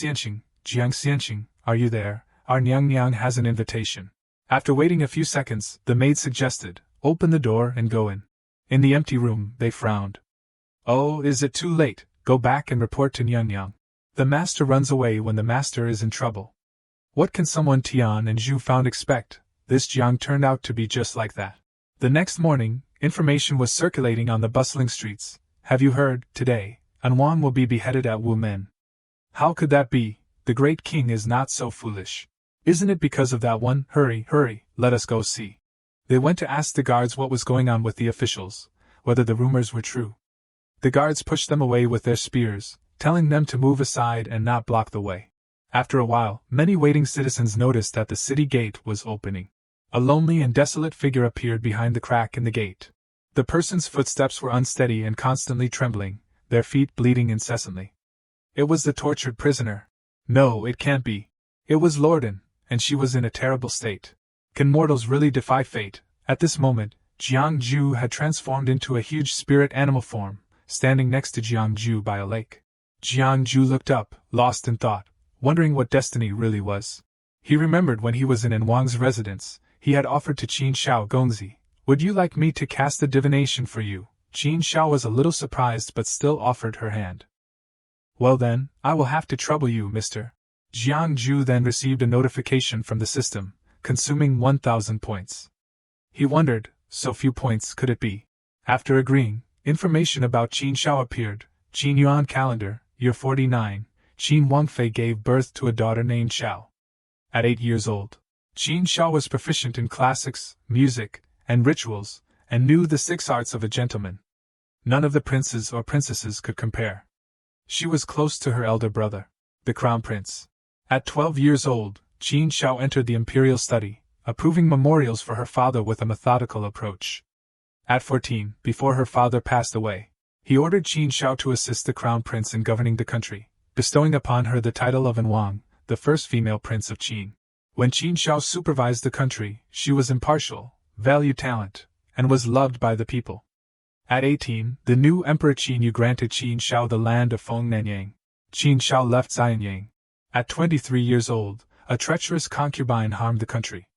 Speaker 1: Xianxing, are you there? Our Nyang has an invitation. After waiting a few seconds, the maid suggested, Open the door and go in. In the empty room, they frowned. Oh, is it too late? Go back and report to Nyang. The master runs away when the master is in trouble. What can someone Tian and Zhu found expect? This Jiang turned out to be just like that. The next morning, information was circulating on the bustling streets. Have you heard, today, An Wang will be beheaded at Wumen. How could that be? The great king is not so foolish. Isn't it because of that one? Hurry, let us go see. They went to ask the guards what was going on with the officials, whether the rumors were true. The guards pushed them away with their spears, telling them to move aside and not block the way. After a while, many waiting citizens noticed that the city gate was opening. A lonely and desolate figure appeared behind the crack in the gate. The person's footsteps were unsteady and constantly trembling, their feet bleeding incessantly. It was the tortured prisoner. No, it can't be. It was Lorden, and she was in a terrible state. Can mortals really defy fate? At this moment, Jiangju had transformed into a huge spirit animal form, standing next to Jiangju by a lake. Jiangju looked up, lost in thought, wondering what destiny really was. He remembered when he was in An Wang's residence, he had offered to Qin Shao Gongzi, Would you like me to cast a divination for you? Qin Shao was a little surprised but still offered her hand. Well then, I will have to trouble you, Mr. Jiangju then received a notification from the system, consuming 1,000 points. He wondered, so few points could it be? After agreeing, information about Qin Shao appeared. Qin Yuan calendar, year 49, Qin Wangfei gave birth to a daughter named Xiao. At 8 years old, Qin Shao was proficient in classics, music, and rituals, and knew the 6 arts of a gentleman. None of the princes or princesses could compare. She was close to her elder brother, the crown prince. At 12 years old, Qin Shao entered the imperial study, approving memorials for her father with a methodical approach. At 14, before her father passed away, he ordered Qin Shao to assist the crown prince in governing the country, bestowing upon her the title of An Wang, the first female prince of Qin. When Qin Shao supervised the country, she was impartial, valued talent, and was loved by the people. At 18, the new Emperor Qin Yu granted Qin Shao the land of Fongnanyang. Qin Shao left Xianyang. At 23 years old, a treacherous concubine harmed the country.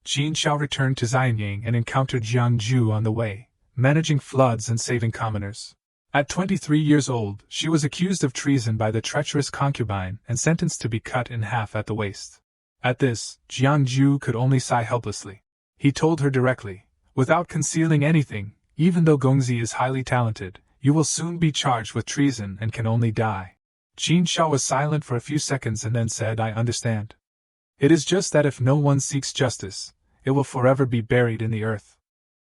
Speaker 1: Qin Shao returned to Xianyang and encountered Jiangju on the way, managing floods and saving commoners. At 23 years old, she was accused of treason by the treacherous concubine and sentenced to be cut in half at the waist. At this, Jiangju could only sigh helplessly. He told her directly, without concealing anything, even though Gongzi is highly talented, you will soon be charged with treason and can only die. Qin Shao was silent for a few seconds and then said, I understand. It is just that if no one seeks justice, it will forever be buried in the earth.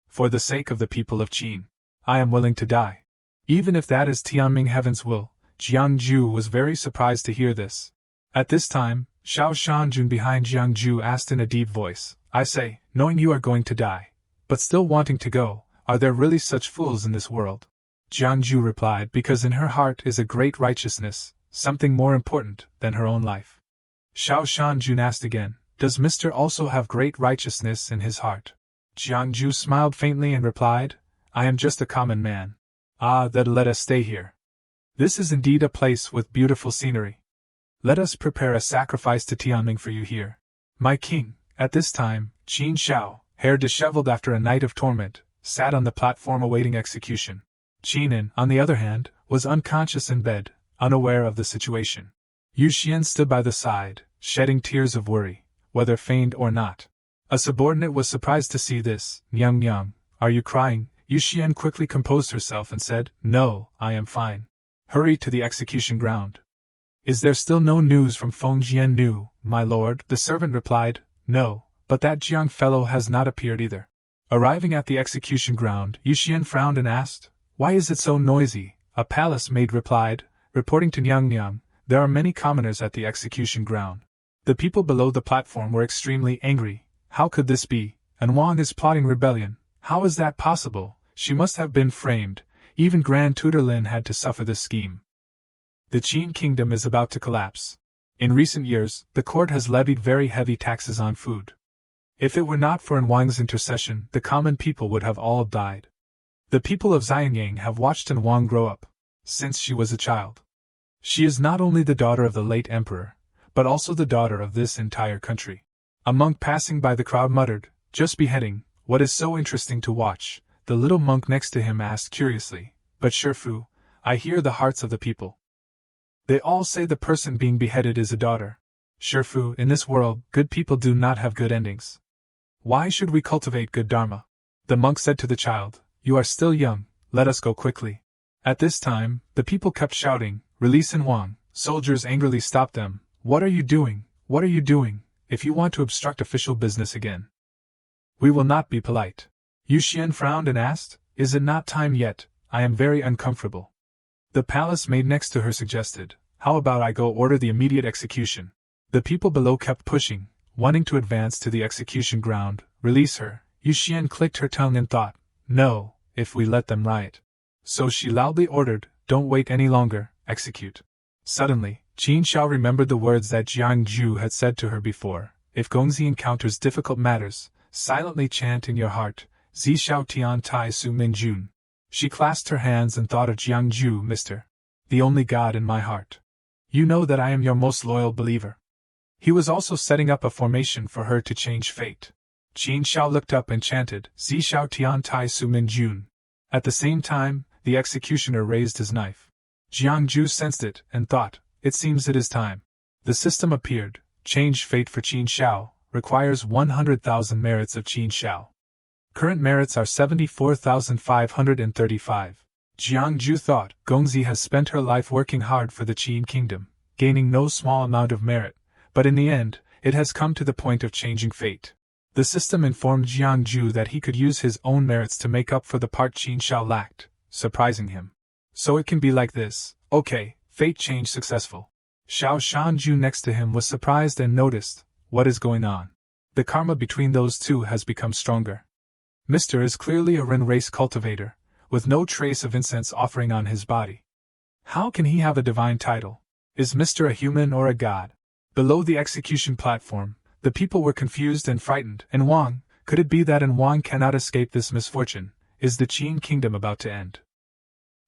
Speaker 1: For the sake of the people of Qin, I am willing to die. Even if that is Tianming Heaven's will. Jiangju was very surprised to hear this. At this time, Xiao Shanjun behind Jiangju asked in a deep voice, I say, knowing you are going to die, but still wanting to go. Are there really such fools in this world? Jiangju replied, because in her heart is a great righteousness, something more important than her own life. Xiao Shanjun asked again, does Mr. also have great righteousness in his heart? Jiangju smiled faintly and replied, I am just a common man. Ah, then let us stay here. This is indeed a place with beautiful scenery. Let us prepare a sacrifice to Tianming for you here. My king. At this time, Qin Shao, hair disheveled after a night of torment, sat on the platform awaiting execution. Qinin, on the other hand, was unconscious in bed, unaware of the situation. Yu Xian stood by the side, shedding tears of worry, whether feigned or not. A subordinate was surprised to see this. Nyang, are you crying? Yu Xian quickly composed herself and said, No, I am fine. Hurry to the execution ground. Is there still no news from Feng Jiannu, my lord? The servant replied, No, but that Jiang fellow has not appeared either. Arriving at the execution ground, Yu Xian frowned and asked, Why is it so noisy? A palace maid replied, reporting to Nyang, there are many commoners at the execution ground. The people below the platform were extremely angry. How could this be? And Wang is plotting rebellion. How is that possible? She must have been framed. Even Grand Tutor Lin had to suffer this scheme. The Qin kingdom is about to collapse. In recent years, the court has levied very heavy taxes on food. If it were not for Wang's intercession, the common people would have all died. The people of Xianyang have watched Wang grow up since she was a child. She is not only the daughter of the late emperor, but also the daughter of this entire country. A monk passing by the crowd muttered, Just beheading, what is so interesting to watch? The little monk next to him asked curiously, But Shifu, I hear the hearts of the people. They all say the person being beheaded is a daughter. Shifu, in this world, good people do not have good endings. Why should we cultivate good dharma? The monk said to the child, You are still young, let us go quickly. At this time, the people kept shouting, Release Wang. Soldiers angrily stopped them. What are you doing? What are you doing? If you want to obstruct official business again, we will not be polite. Yu Xian frowned and asked, Is it not time yet? I am very uncomfortable. The palace maid next to her suggested, How about I go order the immediate execution? The people below kept pushing, wanting to advance to the execution ground. Release her. Yu Xian clicked her tongue and thought, No, if we let them riot. So she loudly ordered, Don't wait any longer, execute. Suddenly, Qin Shao remembered the words that Jiangju had said to her before, If Gongzi encounters difficult matters, silently chant in your heart, Zi Xiao Tian Tai Su Min Jun. She clasped her hands and thought of Jiangju, Mr. The only God in my heart. You know that I am your most loyal believer. He was also setting up a formation for her to change fate. Qin Shao looked up and chanted, Zi Xiao Tian Tai Su Min Jun. At the same time, the executioner raised his knife. Jiangju sensed it and thought, It seems it is time. The system appeared. Change fate for Qin Shao requires 100,000 merits of Qin Shao. Current merits are 74,535. Jiangju thought, Gongzi has spent her life working hard for the Qin kingdom, gaining no small amount of merit, but in the end, it has come to the point of changing fate. The system informed Jiangju that he could use his own merits to make up for the part Qin Shao lacked, surprising him. So it can be like this, okay, fate change successful. Xiao Shanju next to him was surprised and noticed, what is going on? The karma between those two has become stronger. Mr. is clearly a Ren race cultivator, with no trace of incense offering on his body. How can he have a divine title? Is Mr. a human or a god? Below the execution platform, the people were confused and frightened. And Wang, could it be that Wang cannot escape this misfortune? Is the Qin kingdom about to end?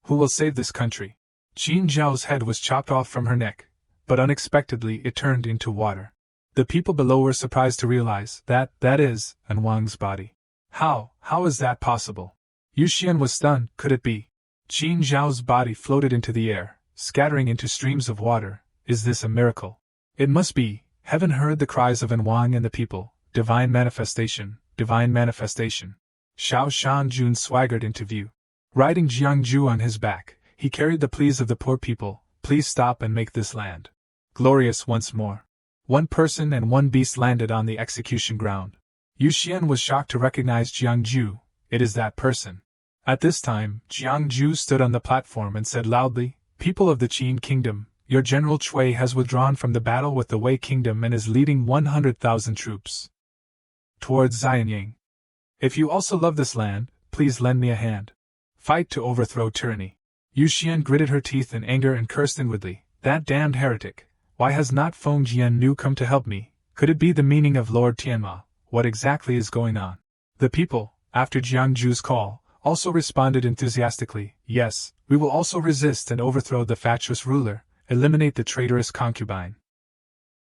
Speaker 1: Who will save this country? Qin Zhao's head was chopped off from her neck, but unexpectedly it turned into water. The people below were surprised to realize that is Wang's body. How is that possible? Yu Xian was stunned. Could it be? Qin Zhao's body floated into the air, scattering into streams of water. Is this a miracle? It must be. Heaven heard the cries of Wang and the people. Divine manifestation, divine manifestation. Xiao Shanjun swaggered into view. Riding Jiangju on his back, he carried the pleas of the poor people. Please stop and make this land glorious once more. One person and one beast landed on the execution ground. Yu Xian was shocked to recognize Jiangju. It is that person. At this time, Jiangju stood on the platform and said loudly, People of the Qin kingdom, your General Cui has withdrawn from the battle with the Wei kingdom and is leading 100,000 troops towards Xianyang. If you also love this land, please lend me a hand. Fight to overthrow tyranny. Yu Xian gritted her teeth in anger and cursed inwardly. That damned heretic! Why has not Feng Jiannu come to help me? Could it be the meaning of Lord Tianma? What exactly is going on? The people, after Jiangju's call, also responded enthusiastically. Yes, we will also resist and overthrow the fatuous ruler, eliminate the traitorous concubine,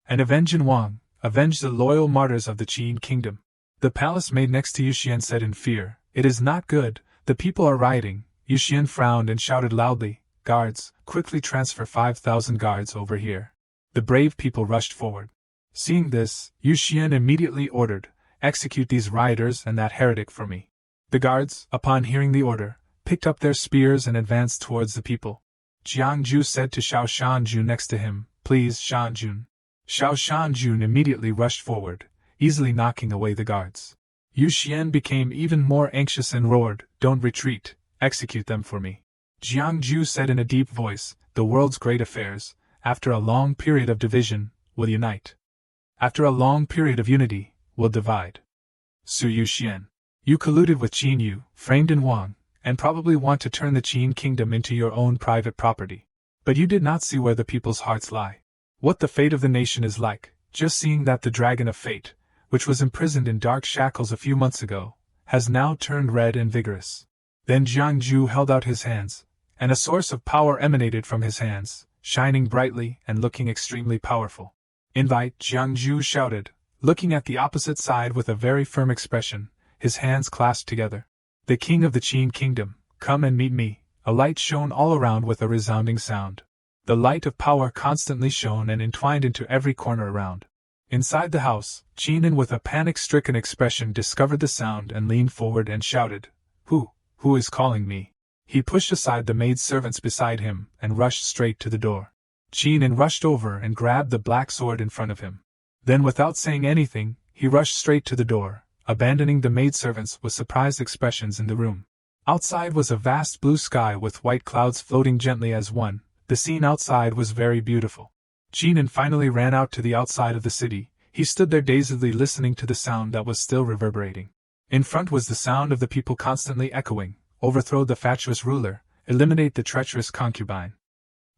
Speaker 1: and avenge Jin Wang, avenge the loyal martyrs of the Qin kingdom. The palace maid next to Yu Xian said in fear, It is not good, the people are rioting. Yu Xian frowned and shouted loudly, Guards, quickly transfer 5,000 guards over here. The brave people rushed forward. Seeing this, Yu Xian immediately ordered, Execute these rioters and that heretic for me. The guards, upon hearing the order, picked up their spears and advanced towards the people. Jiangju said to Xiao Shanjun next to him, Please, Shanjun. Xiao Shanjun immediately rushed forward, easily knocking away the guards. Yu Xian became even more anxious and roared, Don't retreat, execute them for me. Jiangju said in a deep voice, The world's great affairs, after a long period of division, will unite. After a long period of unity, will divide. Su Yu Xian. You colluded with Qin Yu, framed in Wang, and probably want to turn the Qin kingdom into your own private property. But you did not see where the people's hearts lie. What the fate of the nation is like, just seeing that the dragon of fate, which was imprisoned in dark shackles a few months ago, has now turned red and vigorous. Then Jiangju held out his hands, and a source of power emanated from his hands, shining brightly and looking extremely powerful. Invite, Jiangju shouted, looking at the opposite side with a very firm expression, his hands clasped together. The king of the Qin kingdom, come and meet me. A light shone all around with a resounding sound. The light of power constantly shone and entwined into every corner around. Inside the house, Qinin with a panic-stricken expression discovered the sound and leaned forward and shouted, Who is calling me? He pushed aside the maid-servants beside him and rushed straight to the door. Qinin rushed over and grabbed the black sword in front of him. Then without saying anything, he rushed straight to the door, abandoning the maidservants with surprised expressions in the room. Outside was a vast blue sky with white clouds floating gently as one. The scene outside was very beautiful. Qinin finally ran out to the outside of the city. He stood there dazedly listening to the sound that was still reverberating. In front was the sound of the people constantly echoing, overthrow the fatuous ruler, eliminate the treacherous concubine.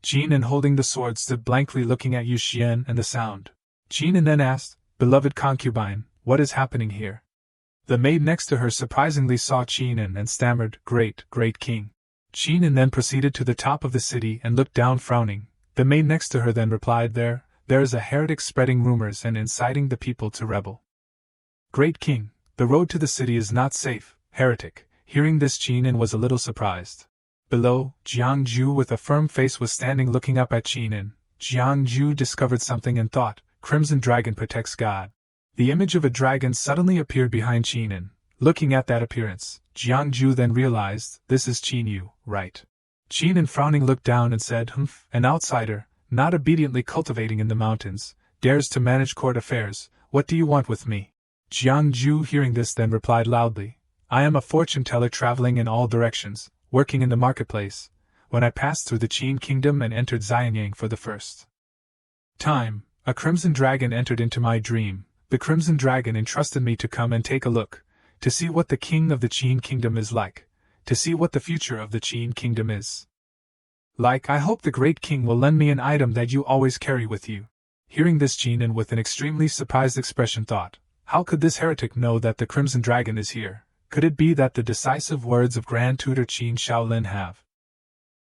Speaker 1: Qinin holding the sword stood blankly looking at Yu Xian and the sound. Qinin then asked, Beloved concubine, what is happening here? The maid next to her surprisingly saw Qinin and stammered, Great king. Qinin then proceeded to the top of the city and looked down frowning. The maid next to her then replied, There is a heretic spreading rumors and inciting the people to rebel. Great king, the road to the city is not safe, heretic. Hearing this, Qinin was a little surprised. Below, Jiangju with a firm face was standing looking up at Qinin. Jiangju discovered something and thought, Crimson Dragon protects God. The image of a dragon suddenly appeared behind Qinin. Looking at that appearance, Jiangju then realized, this is Qin Yu, right? Qinin frowning looked down and said, An outsider, not obediently cultivating in the mountains, dares to manage court affairs, what do you want with me? Jiangju hearing this then replied loudly, I am a fortune-teller traveling in all directions, working in the marketplace, when I passed through the Qin kingdom and entered Xianyang for the first time, a crimson dragon entered into my dream. The crimson dragon entrusted me to come and take a look, to see what the king of the Qin kingdom is like, to see what the future of the Qin kingdom is like. I hope the great king will lend me an item that you always carry with you. Hearing this, Qinin with an extremely surprised expression thought, how could this heretic know that the crimson dragon is here? Could it be that the decisive words of Grand Tutor Qin Shaolin have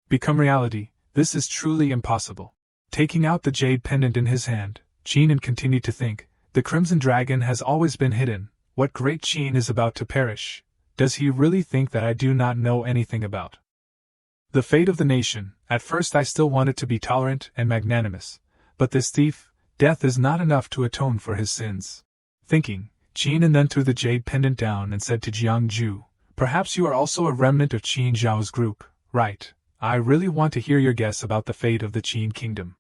Speaker 1: become reality? This is truly impossible. Taking out the jade pendant in his hand, Qinin continued to think, the crimson dragon has always been hidden. What great Qin is about to perish? Does he really think that I do not know anything about the fate of the nation? At first I still wanted to be tolerant and magnanimous, but this thief, death is not enough to atone for his sins. Thinking, Qinin then threw the jade pendant down and said to Jiangju, Perhaps you are also a remnant of Qin Zhao's group, right? I really want to hear your guess about the fate of the Qin kingdom.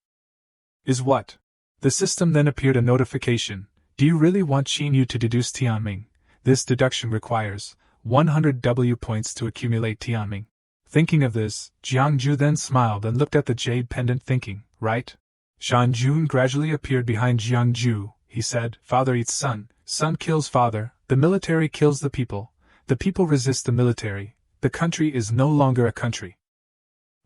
Speaker 1: Is what? The system then appeared a notification. Do you really want Qin Yu to deduce Tianming? This deduction requires 100 W points to accumulate Tianming. Thinking of this, Jiangju then smiled and looked at the jade pendant thinking, right? Shanjun gradually appeared behind Jiangju. He said, Father eats son, son kills father, the military kills the people, The people resist the military. The country is no longer a country.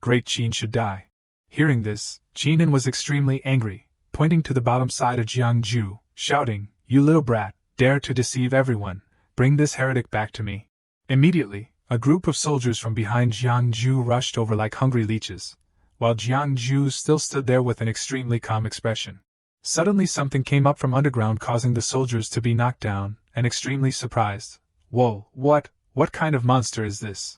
Speaker 1: Great Qin should die. Hearing this, Qinin was extremely angry, pointing to the bottom side of Jiangju, shouting, "You little brat, dare to deceive everyone, bring this heretic back to me." Immediately, a group of soldiers from behind Jiangju rushed over like hungry leeches, while Jiangju still stood there with an extremely calm expression. Suddenly something came up from underground, causing the soldiers to be knocked down, and extremely surprised. "Whoa, what kind of monster is this?"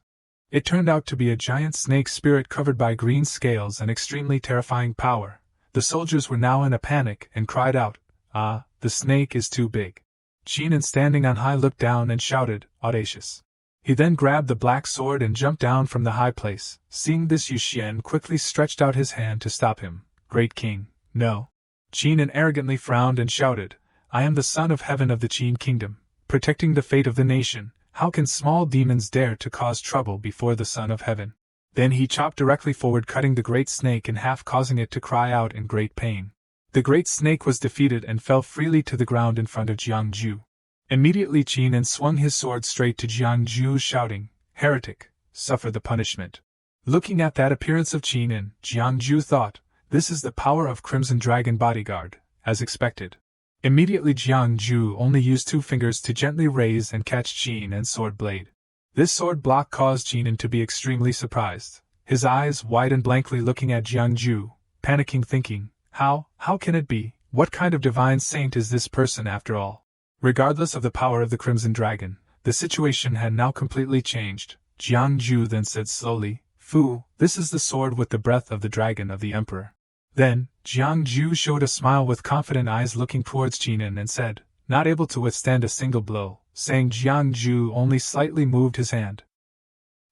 Speaker 1: It turned out to be a giant snake spirit covered by green scales and extremely terrifying power. The soldiers were now in a panic and cried out, "Ah, the snake is too big." Qinin, standing on high, looked down and shouted, "Audacious." He then grabbed the black sword and jumped down from the high place. Seeing this, Yu Xian quickly stretched out his hand to stop him. "Great King, no." Qinin arrogantly frowned and shouted, "I am the son of heaven of the Qin kingdom, protecting the fate of the nation. How can small demons dare to cause trouble before the Son of Heaven?" Then he chopped directly forward, cutting the great snake in half, causing it to cry out in great pain. The great snake was defeated and fell freely to the ground in front of Jiangju. Immediately Qinin swung his sword straight to Jiangju, shouting, "Heretic, suffer the punishment." Looking at that appearance of Qinin, Jiangju thought, "This is the power of Crimson Dragon Bodyguard," as expected. Immediately Jiangju only used 2 fingers to gently raise and catch Qinin's sword blade. This sword block caused Qinin to be extremely surprised, his eyes widened blankly looking at Jiangju, panicking, thinking, How can it be? What kind of divine saint is this person after all?" Regardless of the power of the Crimson Dragon, the situation had now completely changed. Jiangju then said slowly, "Fu, this is the sword with the breath of the dragon of the Emperor." Then, Jiangju showed a smile with confident eyes looking towards Qinin and said, not able to withstand a single blow, saying Jiangju only slightly moved his hand.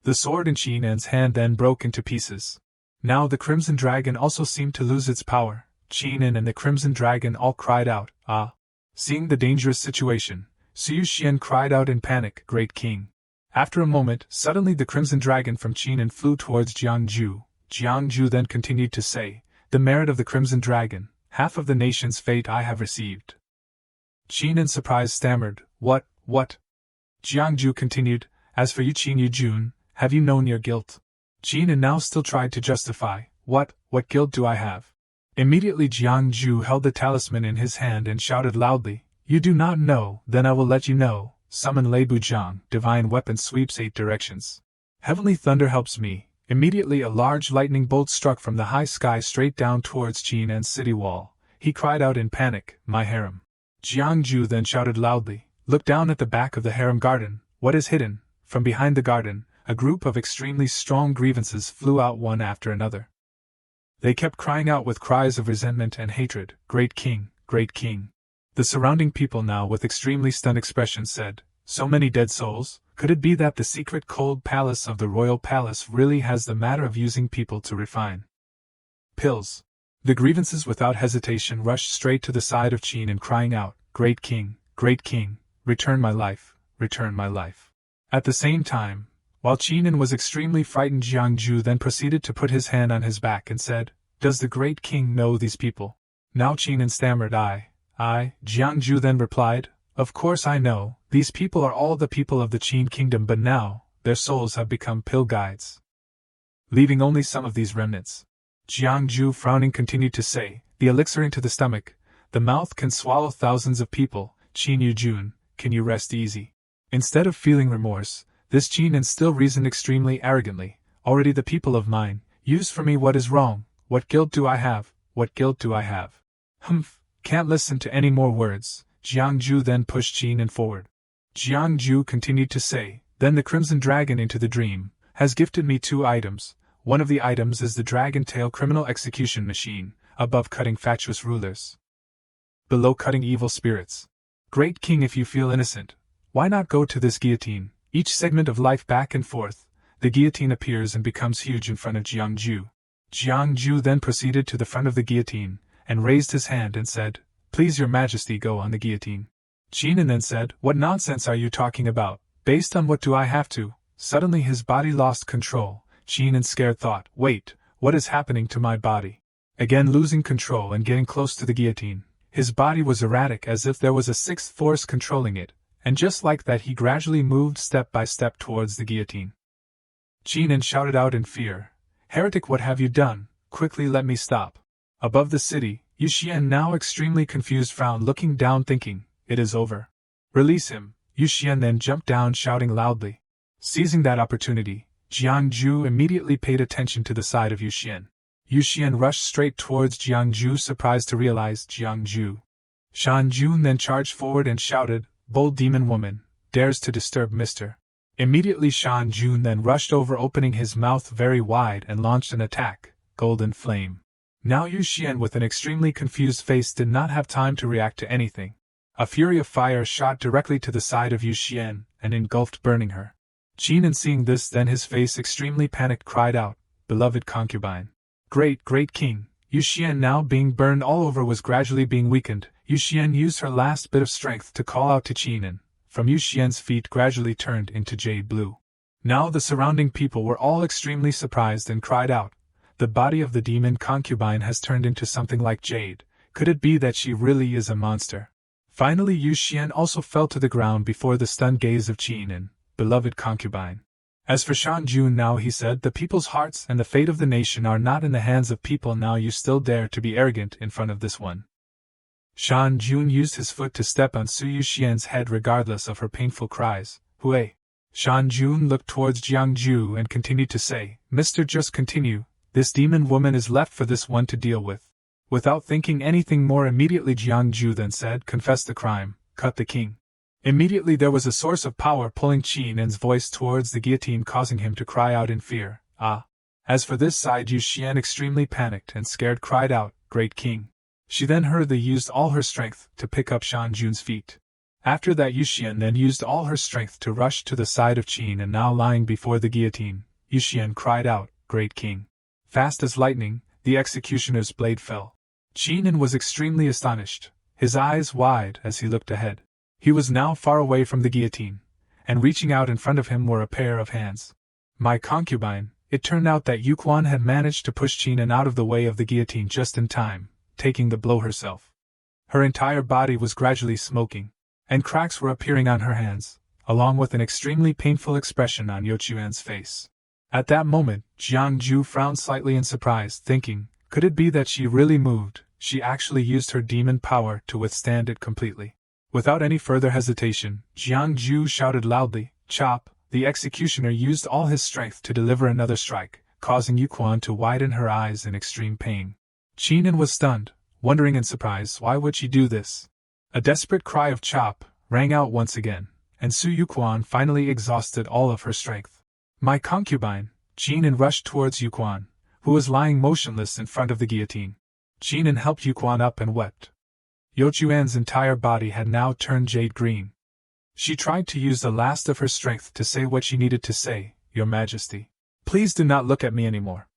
Speaker 1: The sword in Qinin's hand then broke into pieces. Now the Crimson Dragon also seemed to lose its power. Qinin and the Crimson Dragon all cried out, "Ah!" Seeing the dangerous situation, Yu Xian cried out in panic, "Great King!" After a moment, suddenly the Crimson Dragon from Qinin flew towards Jiangju. Jiangju then continued to say, "The merit of the Crimson Dragon, half of the nation's fate I have received." Qin in surprise stammered, What? Jiangju continued, "As for you Qin Yujun, have you known your guilt?" Qin now still tried to justify, What guilt do I have?" Immediately Jiangju held the talisman in his hand and shouted loudly, "You do not know, then I will let you know. Summon Lei Buzhang, divine weapon sweeps 8 directions. Heavenly thunder helps me." Immediately a large lightning bolt struck from the high sky straight down towards Qinin's city wall. He cried out in panic, "My harem." Jiangju then shouted loudly, "Look down at the back of the harem garden, what is hidden?" From behind the garden, a group of extremely strong grievances flew out one after another. They kept crying out with cries of resentment and hatred, "Great King, great King." The surrounding people now with extremely stunned expressions said, "So many dead souls? Could it be that the secret cold palace of the royal palace really has the matter of using people to refine pills?" The grievances without hesitation rushed straight to the side of Qin and crying out, great King, return my life, return my life." At the same time, while Qin was extremely frightened, Jiangju then proceeded to put his hand on his back and said, "Does the great king know these people?" Now Qin stammered, I. Jiangju then replied, "Of course I know, these people are all the people of the Qin kingdom, but now, their souls have become pill guides, leaving only some of these remnants." Jiangju frowning continued to say, "The elixir into the stomach, the mouth can swallow thousands of people. Qin Yujun, can you rest easy?" Instead of feeling remorse, this Qin still reasoned extremely arrogantly, "Already the people of mine, use for me what is wrong. What guilt do I have? What guilt do I have? Humph, can't listen to any more words." Jiangju then pushed Qin forward. Jiangju continued to say, "Then the Crimson Dragon into the dream has gifted me 2 items. One of the items is the dragon tail criminal execution machine, above cutting fatuous rulers, below cutting evil spirits. Great King, if you feel innocent, why not go to this guillotine?" Each segment of life back and forth, the guillotine appears and becomes huge in front of Jiangju. Jiangju then proceeded to the front of the guillotine, and raised his hand and said, "Please your majesty, go on the guillotine." Qin then said, "What nonsense are you talking about? Based on what do I have to?" Suddenly his body lost control. Qin scared thought, "Wait, what is happening to my body?" Again losing control and getting close to the guillotine, his body was erratic as if there was a 6th force controlling it, and just like that he gradually moved step by step towards the guillotine. Qin shouted out in fear, "Heretic, what have you done? Quickly let me stop." Above the city, Yu Xian, now extremely confused, frowned, looking down, thinking, "It is over. Release him." Yu Xian then jumped down, shouting loudly. Seizing that opportunity, Jiangju immediately paid attention to the side of Yu Xian. Yu Xian rushed straight towards Jiangju, surprised to realize Jiangju. Shan Jun then charged forward and shouted, "Bold demon woman, dares to disturb Mr." Immediately Shan Jun then rushed over, opening his mouth very wide, and launched an attack, Golden Flame. Now Yu Xian, with an extremely confused face, did not have time to react to anything. A fury of fire shot directly to the side of Yu Xian, and engulfed, burning her. Qin, seeing this, then his face extremely panicked, cried out, "Beloved concubine! Great, great king!" Yu Xian, now being burned all over, was gradually being weakened. Yu Xian used her last bit of strength to call out to Qin, and from Yu Xian's feet gradually turned into jade blue. Now the surrounding people were all extremely surprised and cried out, "The body of the demon concubine has turned into something like jade. Could it be that she really is a monster?" Finally Yu Xian also fell to the ground before the stunned gaze of Qin and "Beloved concubine." As for Shan Jun, now he said, "The people's hearts and the fate of the nation are not in the hands of people. Now you still dare to be arrogant in front of this one." Shan Jun used his foot to step on Su Yu Xian's head regardless of her painful cries. "Hui!" Shan Jun looked towards Jiangju and continued to say, "Mister, just continue. This demon woman is left for this one to deal with." Without thinking anything more, immediately Jiangju then said, "Confess the crime, cut the king." Immediately there was a source of power pulling Qin's voice towards the guillotine, causing him to cry out in fear, "Ah!" As for this side, Yu Xian, extremely panicked and scared, cried out, "Great king!" She then hurriedly used all her strength to pick up Shan Jun's feet. After that Yu Xian then used all her strength to rush to the side of Qin, and now lying before the guillotine, Yu Xian cried out, "Great king!" Fast as lightning, the executioner's blade fell. Qin was extremely astonished, his eyes wide as he looked ahead. He was now far away from the guillotine, and reaching out in front of him were a pair of hands. "My concubine." It turned out that Yu Quan had managed to push Qin out of the way of the guillotine just in time, taking the blow herself. Her entire body was gradually smoking, and cracks were appearing on her hands, along with an extremely painful expression on Yo Chuan's face. At that moment, Jiangju frowned slightly in surprise, thinking, could it be that she really moved? She actually used her demon power to withstand it completely. Without any further hesitation, Jiangju shouted loudly, "Chop!" The executioner used all his strength to deliver another strike, causing Yu Quan to widen her eyes in extreme pain. Qin was stunned, wondering in surprise why would she do this. A desperate cry of "Chop!" rang out once again, and Su Yu Quan finally exhausted all of her strength. "My concubine!" Qin rushed towards Yu Quan, who was lying motionless in front of the guillotine. Qin helped Yu Quan up and wept. Yo Chuan's entire body had now turned jade green. She tried to use the last of her strength to say what she needed to say, "Your Majesty, please do not look at me anymore.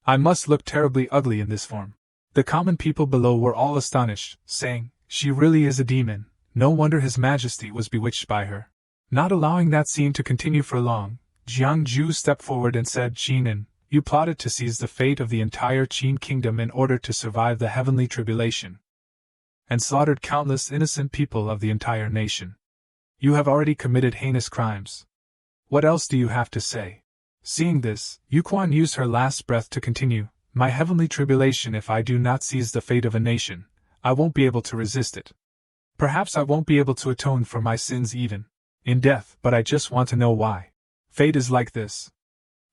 Speaker 1: I must look terribly ugly in this form." The common people below were all astonished, saying, "She really is a demon, no wonder His Majesty was bewitched by her." Not allowing that scene to continue for long, Jiangju stepped forward and said, "Qin, you plotted to seize the fate of the entire Qin kingdom in order to survive the heavenly tribulation, and slaughtered countless innocent people of the entire nation. You have already committed heinous crimes. What else do you have to say?" Seeing this, Yu Quan used her last breath to continue, "My heavenly tribulation, if I do not seize the fate of a nation, I won't be able to resist it. Perhaps I won't be able to atone for my sins even in death, but I just want to know why. Fate is like this."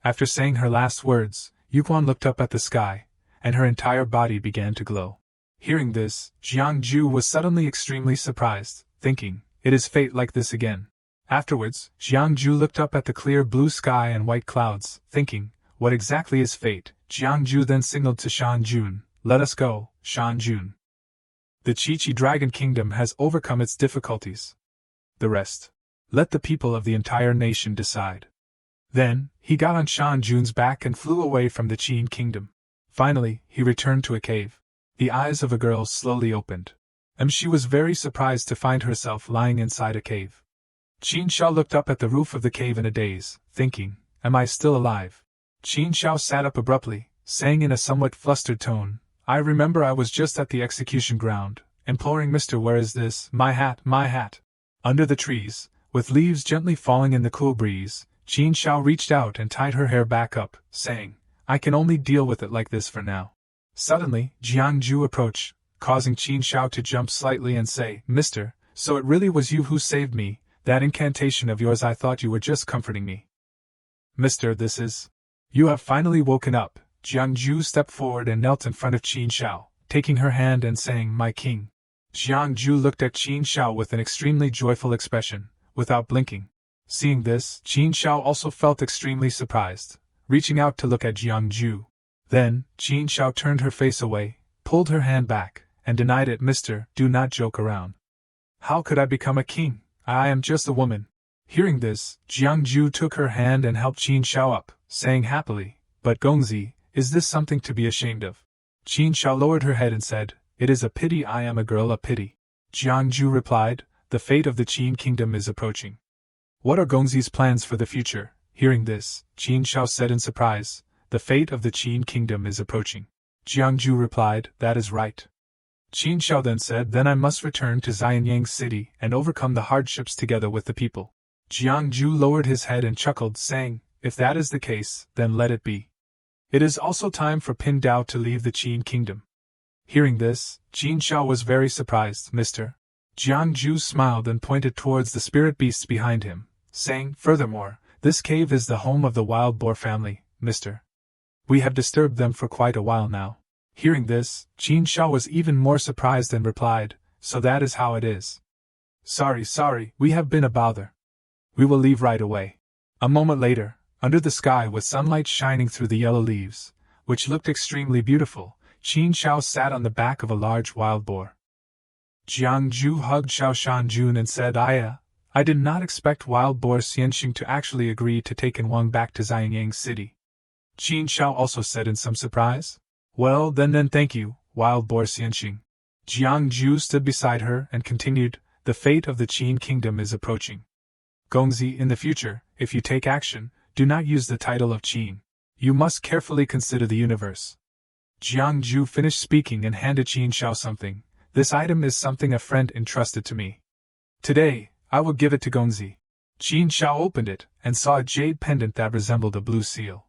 Speaker 1: After saying her last words, Yu Quan looked up at the sky, and her entire body began to glow. Hearing this, Jiangju was suddenly extremely surprised, thinking, "It is fate like this again." Afterwards, Jiangju looked up at the clear blue sky and white clouds, thinking, "What exactly is fate?" Jiangju then signaled to Shan Jun, "Let us go, Shan Jun. The Chi-Chi Dragon Kingdom has overcome its difficulties. The rest, let the people of the entire nation decide." Then, he got on Shan Jun's back and flew away from the Qin kingdom. Finally, he returned to a cave. The eyes of a girl slowly opened, and she was very surprised to find herself lying inside a cave. Qin Shao looked up at the roof of the cave in a daze, thinking, "Am I still alive?" Qin Shao sat up abruptly, saying in a somewhat flustered tone, "I remember I was just at the execution ground, imploring Mr. Where is this, my hat, my hat?" Under the trees, with leaves gently falling in the cool breeze, Qin Shao reached out and tied her hair back up, saying, I can only deal with it like this for now. Suddenly, Jiang Ju approached, causing Qin Shao to jump slightly and say, Mister, so it really was you who saved me, that incantation of yours. I thought you were just comforting me. Mister, this is... You have finally woken up. Jiang Ju stepped forward and knelt in front of Qin Shao, taking her hand and saying, My king. Jiang Ju looked at Qin Shao with an extremely joyful expression, without blinking. Seeing this, Qin Shao also felt extremely surprised, reaching out to look at Jiang Ju. Then, Qin Shao turned her face away, pulled her hand back, and denied it. Mister, do not joke around. How could I become a king? I am just a woman. Hearing this, Jiang Ju took her hand and helped Qin Shao up, saying happily, But Gongzi, is this something to be ashamed of? Qin Shao lowered her head and said, It is a pity I am a girl, a pity. Jiang Ju replied, The fate of the Qin kingdom is approaching. What are Gongzi's plans for the future? Hearing this, Qin Shao said in surprise, The fate of the Qin kingdom is approaching. Jiang Ju replied, That is right. Qin Shao then said, Then I must return to Xianyang city and overcome the hardships together with the people. Jiang Ju lowered his head and chuckled, saying, If that is the case, then let it be. It is also time for Pin Dao to leave the Qin kingdom. Hearing this, Qin Shao was very surprised. Mister. Jiang Ju smiled and pointed towards the spirit beasts behind him, saying, Furthermore, this cave is the home of the wild boar family, mister. We have disturbed them for quite a while now. Hearing this, Qin Shao was even more surprised and replied, So that is how it is. Sorry, we have been a bother. We will leave right away. A moment later, under the sky with sunlight shining through the yellow leaves, which looked extremely beautiful, Qin Shao sat on the back of a large wild boar. Jiang Ju hugged Xiao Shanjun and said, I did not expect wild boar Xianxing to actually agree to take Wang back to Xianyang city. Qin Shao also said in some surprise, Well, then thank you, wild boar Xianxing. Jiang Ju stood beside her and continued, The fate of the Qin kingdom is approaching. Gongzi, in the future, if you take action, do not use the title of Qin. You must carefully consider the universe. Jiang Ju finished speaking and handed Qin Shao something. This item is something a friend entrusted to me. Today, I will give it to Gongzi. Qin Shao opened it and saw a jade pendant that resembled a blue seal.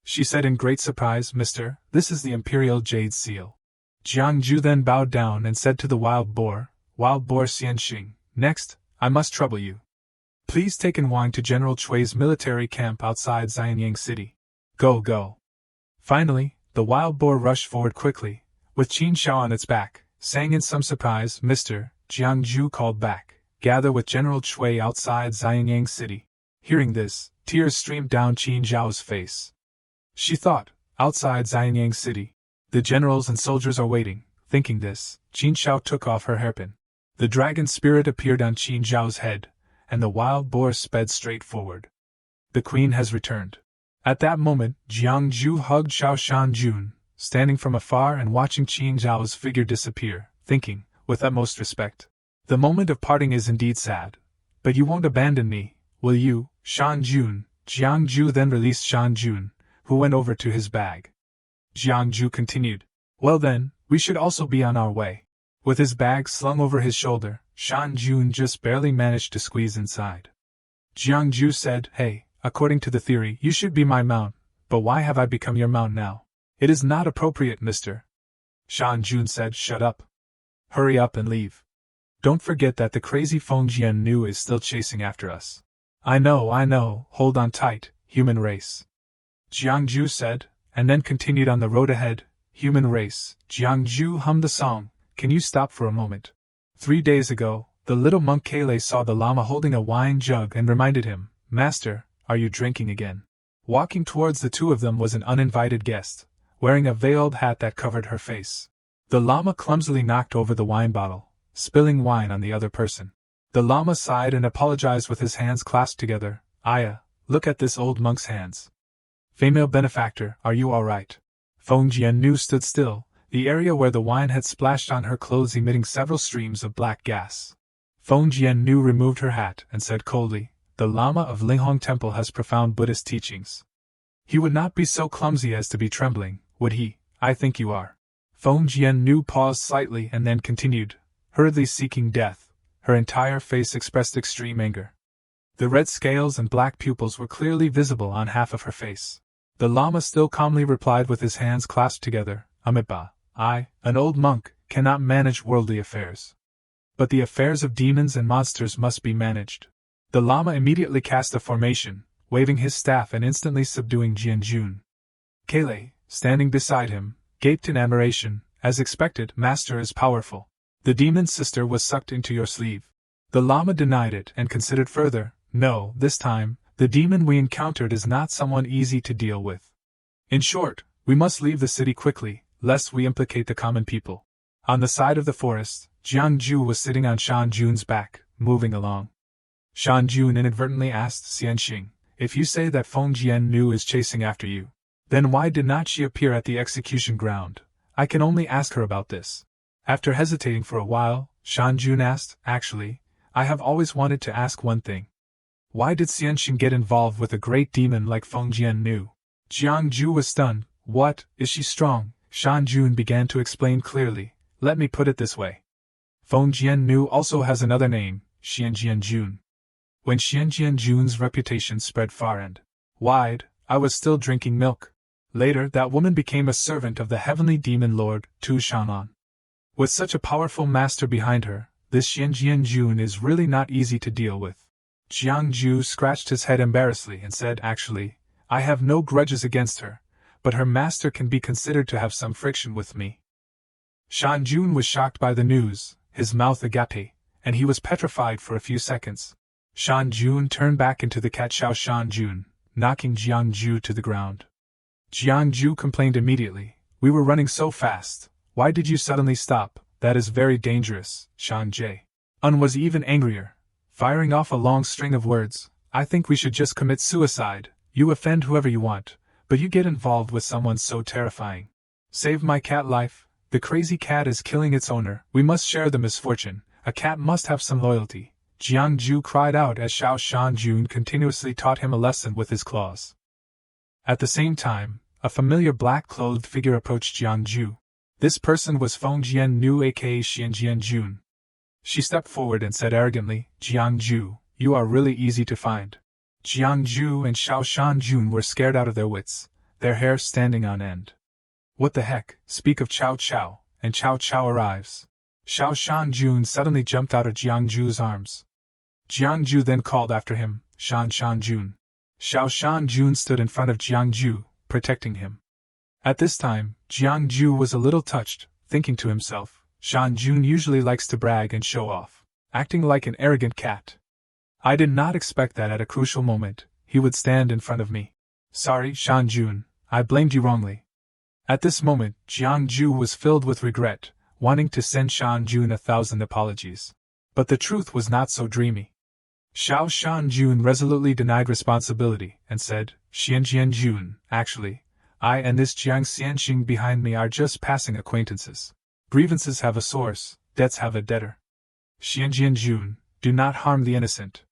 Speaker 1: She said in great surprise, Mister, this is the imperial jade seal. Jiang Ju then bowed down and said to the wild boar Xianxing, Next, I must trouble you. Please take Wang to General Chui's military camp outside Xianyang city. Go. Finally, the wild boar rushed forward quickly, with Qin Shao on its back, saying in some surprise, Mister, Jiang Ju called back, Gather with General Chui outside Xianyang city. Hearing this, tears streamed down Qin Zhao's face. She thought, outside Xianyang city. The generals and soldiers are waiting. Thinking this, Qin Shao took off her hairpin. The dragon spirit appeared on Qin Zhao's head, and the wild boar sped straight forward. The queen has returned. At that moment, Jiang Ju hugged Xiao Shanjun, standing from afar and watching Qin Zhao's figure disappear, thinking, with utmost respect, The moment of parting is indeed sad. But you won't abandon me, will you, Shanjun? Jiang Ju then released Shanjun, who went over to his bag. Jiang Ju continued, Well then, we should also be on our way. With his bag slung over his shoulder, Shanjun just barely managed to squeeze inside. Jiang Ju said, Hey, according to the theory, you should be my mount, but why have I become your mount now? It is not appropriate, mister. Shanjun said, Shut up. Hurry up and leave. Don't forget that the crazy Feng Jiannu is still chasing after us. I know, hold on tight, human race. Jiang Ju said, and then continued on the road ahead. Human race. Jiang Ju hummed the song. Can you stop for a moment? 3 days ago, the little monk Kale saw the Lama holding a wine jug and reminded him, Master, are you drinking again? Walking towards the two of them was an uninvited guest, wearing a veiled hat that covered her face. The Lama clumsily knocked over the wine bottle, spilling wine on the other person. The Lama sighed and apologized with his hands clasped together. Aya, look at this old monk's hands. Female benefactor, are you all right? Feng Jiannu stood still, the area where the wine had splashed on her clothes emitting several streams of black gas. Feng Jiannu removed her hat and said coldly, The Lama of Linghong Temple has profound Buddhist teachings. He would not be so clumsy as to be trembling, would he? I think you are. Feng Jiannu paused slightly and then continued, hurriedly seeking death. Her entire face expressed extreme anger. The red scales and black pupils were clearly visible on half of her face. The Lama still calmly replied with his hands clasped together, Amipa, I, an old monk, cannot manage worldly affairs. But the affairs of demons and monsters must be managed. The Lama immediately cast a formation, waving his staff and instantly subduing Jianjun. Kale, standing beside him, gaped in admiration. As expected, Master is powerful. The demon's sister was sucked into your sleeve. The Lama denied it and considered further. No, this time, the demon we encountered is not someone easy to deal with. In short, we must leave the city quickly, lest we implicate the common people. On the side of the forest, Jiangju was sitting on Shanjun's back, moving along. Shanjun inadvertently asked Xianxing, if you say that Feng Jiannu is chasing after you, then why did not she appear at the execution ground? I can only ask her about this. After hesitating for a while, Shanjun asked, actually, I have always wanted to ask one thing. Why did Xianxing get involved with a great demon like Feng Jiannu? Jiangju was stunned. What, is she strong? Shanjun began to explain clearly. Let me put it this way. Feng Jiannu also has another name, Xianjianjun. When Xianjianjun's reputation spread far and wide, I was still drinking milk. Later, that woman became a servant of the heavenly demon lord, Tu Shanlan. With such a powerful master behind her, this Xianjianjun is really not easy to deal with. Jiangju scratched his head embarrassedly and said, actually, I have no grudges against her, but her master can be considered to have some friction with me. Shanjun was shocked by the news, his mouth agape, and he was petrified for a few seconds. Shanjun turned back into the cat Xiao Shanjun, knocking Jiangju to the ground. Jiangju complained immediately, we were running so fast, why did you suddenly stop? That is very dangerous, Shan Un was even angrier, firing off a long string of words. I think we should just commit suicide. You offend whoever you want, but you get involved with someone so terrifying. Save my cat life. The crazy cat is killing its owner. We must share the misfortune. A cat must have some loyalty. Jiangju cried out as Xiao Shanjun continuously taught him a lesson with his claws. At the same time, a familiar black-clothed figure approached Jiangju. This person was Feng Jiannu aka Xianjianjun. She stepped forward and said arrogantly, Jiangju, you are really easy to find. Jiangju and Xiao Shanjun were scared out of their wits, their hair standing on end. What the heck, speak of Cao Cao, and Cao Cao arrives. Xiao Shanjun suddenly jumped out of Jiangju's arms. Jiangju then called after him, Shanjun. Xiao Shanjun stood in front of Jiangju, protecting him. At this time, Jiangju was a little touched, thinking to himself, Shanjun usually likes to brag and show off, acting like an arrogant cat. I did not expect that at a crucial moment, he would stand in front of me. Sorry, Shanjun, I blamed you wrongly. At this moment, Jiangju was filled with regret, wanting to send Shanjun 1,000 apologies. But the truth was not so dreamy. Xiao Shanjun resolutely denied responsibility and said, Xianjianjun, actually, I and this Jiang Xianxing behind me are just passing acquaintances. Grievances have a source, debts have a debtor. Xianjianjun, do not harm the innocent.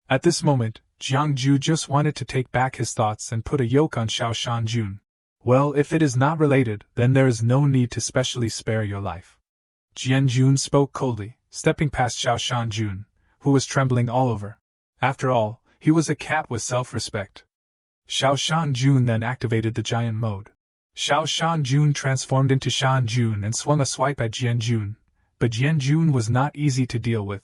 Speaker 1: At this moment, Jiangju just wanted to take back his thoughts and put a yoke on Xiao Shanjun. Well, if it is not related, then there is no need to specially spare your life. Jianjun spoke coldly, stepping past Xiao Shanjun, who was trembling all over. After all, he was a cat with self-respect. Xiao Shanjun then activated the giant mode. Xiao Shanjun transformed into Shanjun and swung a swipe at Jianjun, but Jianjun was not easy to deal with.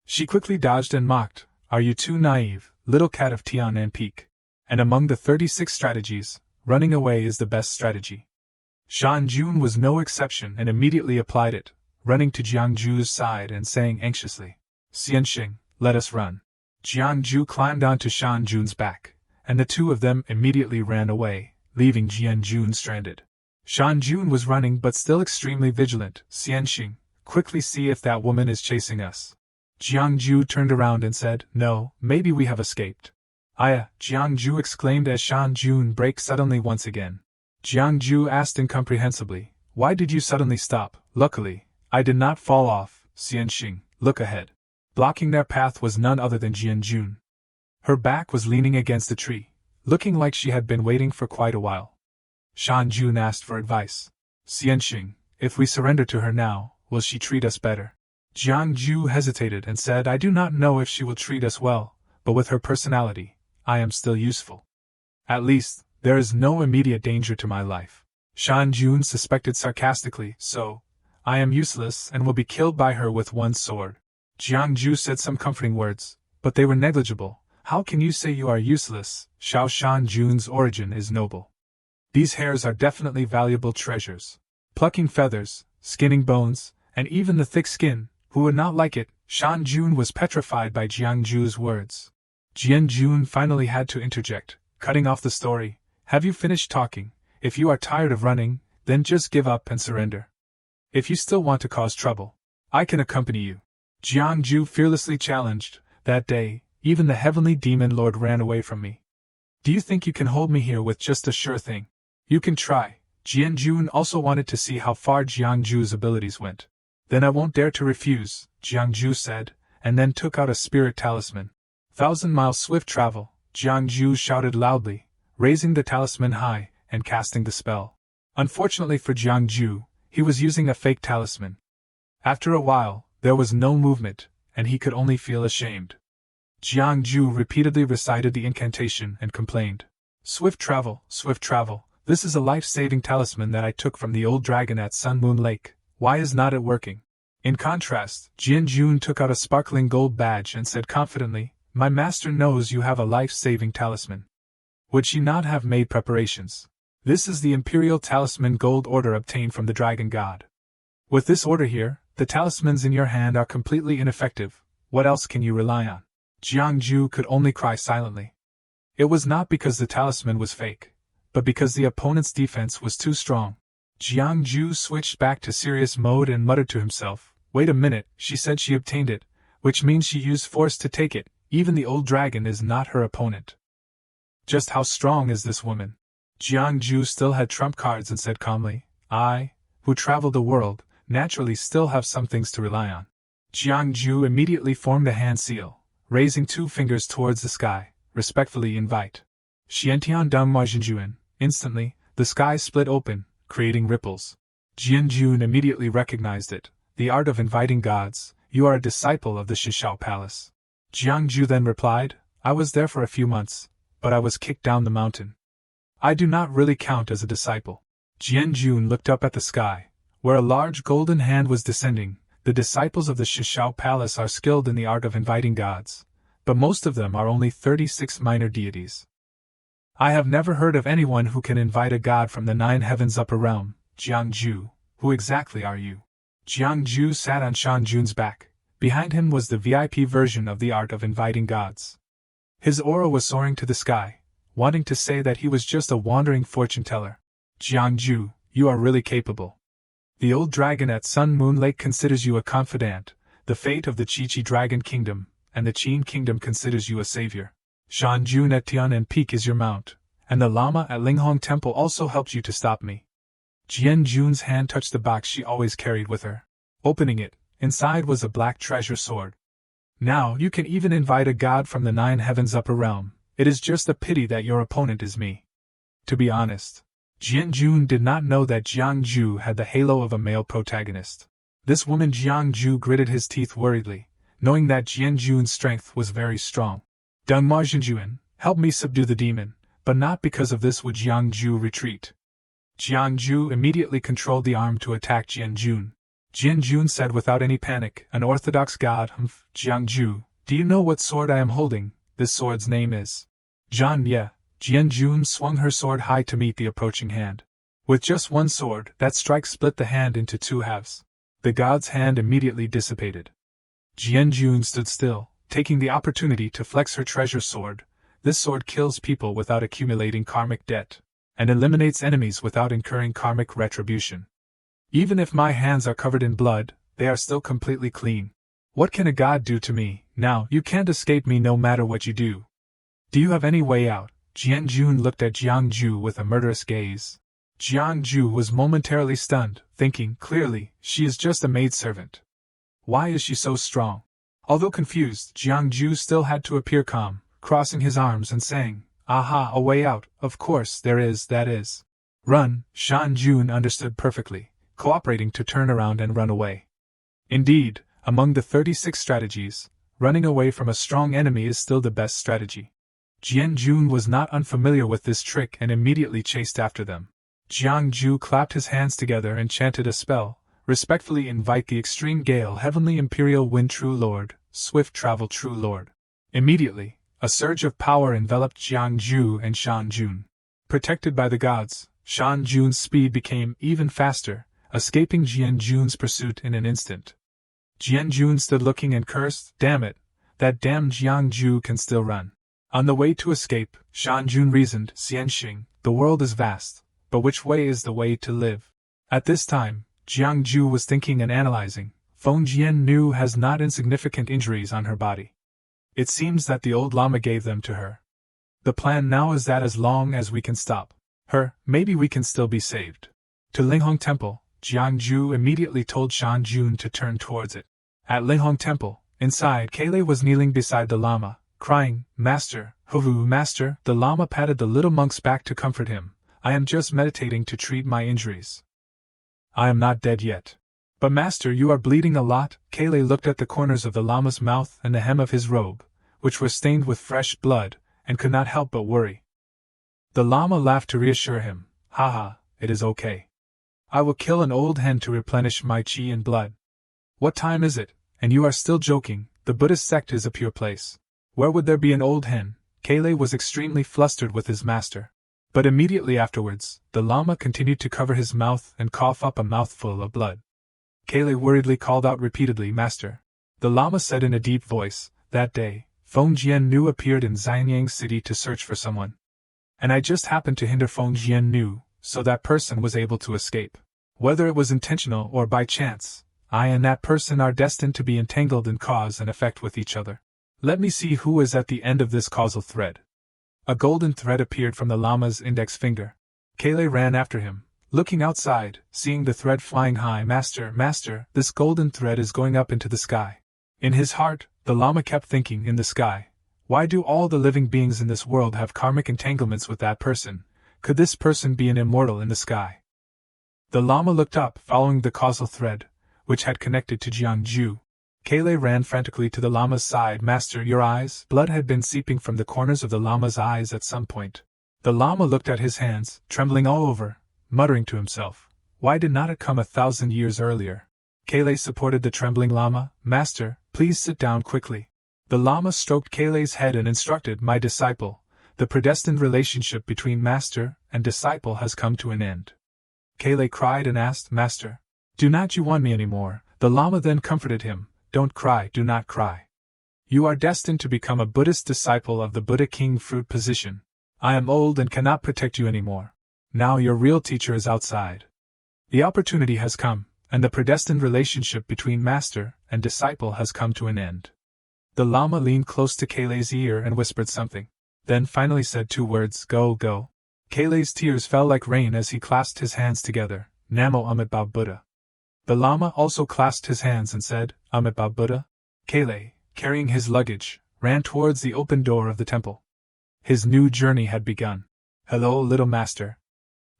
Speaker 1: She quickly dodged and mocked, Are you too naive, little cat of Tianan Peak? And among the 36 strategies, running away is the best strategy. Shanjun was no exception and immediately applied it, running to Jiangju's side and saying anxiously, Xianxing, let us run. Jiangju climbed onto Shanjun's back, and the two of them immediately ran away, leaving Jianjun stranded. Shanjun was running but still extremely vigilant. Xianxing, quickly see if that woman is chasing us. Jiangju turned around and said, No, maybe we have escaped. Aya, Jiangju exclaimed as Shanjun braked suddenly once again. Jiangju asked incomprehensibly, Why did you suddenly stop? Luckily, I did not fall off. Xianxing, look ahead. Blocking their path was none other than Jianjun. Her back was leaning against a tree, looking like she had been waiting for quite a while. Shanjun asked for advice. Xianxing, if we surrender to her now, will she treat us better? Jiang Ju hesitated and said, I do not know if she will treat us well, but with her personality, I am still useful. At least, there is no immediate danger to my life. Shan Jun suspected sarcastically, so, I am useless and will be killed by her with one sword. Jiang Ju said some comforting words, but they were negligible. How can you say you are useless? Xiao Shan Jun's origin is noble. These hairs are definitely valuable treasures. Plucking feathers, skinning bones, and even the thick skin, who would not like it? Shan Jun was petrified by Jiang Ju's words. Jian Jun finally had to interject, cutting off the story. Have you finished talking? If you are tired of running, then just give up and surrender. If you still want to cause trouble, I can accompany you. Jiang Ju fearlessly challenged. That day, even the heavenly demon lord ran away from me. Do you think you can hold me here with just a sure thing? You can try. Jian Jun also wanted to see how far Jiang Ju's abilities went. Then I won't dare to refuse, Jiang Ju said, and then took out a spirit talisman. 1,000-mile swift travel, Jiang Ju shouted loudly, raising the talisman high and casting the spell. Unfortunately for Jiang Ju, he was using a fake talisman. After a while, there was no movement, and he could only feel ashamed. Jiang Ju repeatedly recited the incantation and complained. Swift travel, this is a life-saving talisman that I took from the old dragon at Sun Moon Lake. Why is not it working? In contrast, Jian Jun took out a sparkling gold badge and said confidently, My master knows you have a life-saving talisman. Would she not have made preparations? This is the Imperial Talisman Gold Order obtained from the Dragon God. With this order here, the talismans in your hand are completely ineffective. What else can you rely on? Jiang Ju could only cry silently. It was not because the talisman was fake, but because the opponent's defense was too strong. Jiang Ju switched back to serious mode and muttered to himself, Wait a minute, she said she obtained it, which means she used force to take it. Even the old dragon is not her opponent. Just how strong is this woman? Jiang Ju still had trump cards and said calmly, I, who travel the world, naturally still have some things to rely on. Jiang Ju immediately formed a hand seal, raising 2 fingers towards the sky, respectfully invite. Xiantian Deng Majinjuan. Instantly, the sky split open, creating ripples. Jian Jun immediately recognized it. The art of inviting gods. You are a disciple of the Shishao Palace. Jiang Ju then replied, I was there for a few months, but I was kicked down the mountain. I do not really count as a disciple. Jian Jun looked up at the sky, where a large golden hand was descending. The disciples of the Shishao Palace are skilled in the art of inviting gods, but most of them are only 36 minor deities. I have never heard of anyone who can invite a god from the 9 heavens upper realm. Jiang Ju, who exactly are you? Jiang Ju sat on Shan Jun's back. Behind him was the VIP version of the art of inviting gods. His aura was soaring to the sky, wanting to say that he was just a wandering fortune-teller. Jiang Ju, you are really capable. The old dragon at Sun Moon Lake considers you a confidant, the fate of the Chi-Chi Dragon Kingdom, and the Qin Kingdom considers you a savior. Shan Jun at Tianan Peak is your mount, and the Lama at Linghong Temple also helped you to stop me. Jian Jun's hand touched the box she always carried with her. Opening it, inside was a black treasure sword. Now you can even invite a god from the 9 heavens upper realm. It is just a pity that your opponent is me. To be honest, Jian Jun did not know that Jiang Ju had the halo of a male protagonist. This woman Jiang Ju gritted his teeth worriedly, knowing that Jian Jun's strength was very strong. Deng Majinjuan, help me subdue the demon, but not because of this would Jiang Ju retreat. Jiang Ju immediately controlled the arm to attack Jian Jun. Jian Jun said without any panic, an orthodox god, Jiang Ju, do you know what sword I am holding? This sword's name is Zhan Ye. Jian Jun swung her sword high to meet the approaching hand. With just one sword, that strike split the hand into 2 halves. The god's hand immediately dissipated. Jian Jun stood still, taking the opportunity to flex her treasure sword. This sword kills people without accumulating karmic debt, and eliminates enemies without incurring karmic retribution. Even if my hands are covered in blood, they are still completely clean. What can a god do to me? Now, you can't escape me no matter what you do. Do you have any way out? Jian Jun looked at Jiang Ju with a murderous gaze. Jiang Ju was momentarily stunned, thinking, clearly, she is just a maidservant. Why is she so strong? Although confused, Jiang Ju still had to appear calm, crossing his arms and saying, Aha, a way out, of course there is, that is. Run. Shan Jun understood perfectly, cooperating to turn around and run away. Indeed, Among the 36 strategies, running away from a strong enemy is still the best strategy. Jian Jun was not unfamiliar with this trick and immediately chased after them. Jiang Ju clapped his hands together and chanted a spell, respectfully invite the extreme gale heavenly imperial wind true lord, swift travel true lord. Immediately, a surge of power enveloped Jiang Ju and Shan Jun. Protected by the gods, Shan Jun's speed became even faster, escaping Jian Jun's pursuit in an instant. Jian Jun stood looking and cursed, damn it, that damn Jiang Ju can still run. On the way to escape, Shan Jun reasoned, Xianxing, the world is vast, but which way is the way to live? At this time, Jiang Ju was thinking and analyzing. Feng Jian Nu has not insignificant injuries on her body. It seems that the old Lama gave them to her. The plan now is that as long as we can stop her, maybe we can still be saved. To Linghong Temple, Jiang Ju immediately told Shan Jun to turn towards it. At Linghong Temple, inside, Kailei was kneeling beside the Lama, crying, Master, Hovu, Master. The Lama patted the little monk's back to comfort him. I am just meditating to treat my injuries. I am not dead yet. But Master, you are bleeding a lot. Kailei looked at the corners of the Lama's mouth and the hem of his robe, which were stained with fresh blood, and could not help but worry. The Lama laughed to reassure him. Haha, it is okay. I will kill an old hen to replenish my qi and blood. What time is it? And you are still joking. The Buddhist sect is a pure place. Where would there be an old hen? Kailei was extremely flustered with his master. But immediately afterwards, the Lama continued to cover his mouth and cough up a mouthful of blood. Kailei worriedly called out repeatedly, Master. The Lama said in a deep voice, that day, Feng Jian Nu appeared in Xianyang City to search for someone. And I just happened to hinder Feng Jian Nu, so that person was able to escape. Whether it was intentional or by chance, I and that person are destined to be entangled in cause and effect with each other. Let me see who is at the end of this causal thread. A golden thread appeared from the Lama's index finger. Kailei ran after him, looking outside, seeing the thread flying high. Master, Master, this golden thread is going up into the sky. In his heart, the Lama kept thinking, in the sky. Why do all the living beings in this world have karmic entanglements with that person? Could this person be an immortal in the sky? The Lama looked up, following the causal thread, which had connected to Jiang Ju. Kailei ran frantically to the Lama's side. Master, your eyes? Blood had been seeping from the corners of the Lama's eyes at some point. The Lama looked at his hands, trembling all over, muttering to himself, why did not it come 1,000 years earlier? Kailei supported the trembling Lama. Master, please sit down quickly. The Lama stroked Kailei's head and instructed, my disciple, the predestined relationship between master and disciple has come to an end. Kailei cried and asked, Master, do not you want me any more? The Lama then comforted him, don't cry, do not cry. You are destined to become a Buddhist disciple of the Buddha King fruit position. I am old and cannot protect you anymore. Now your real teacher is outside. The opportunity has come, and the predestined relationship between master and disciple has come to an end. The Lama leaned close to Kailei's ear and whispered something, then finally said 2 words, go, go. Kailei's tears fell like rain as he clasped his hands together, Namo Amitabha Buddha. The Lama also clasped his hands and said, Amitabha Buddha. Kailei, carrying his luggage, ran towards the open door of the temple. His new journey had begun. Hello, little master.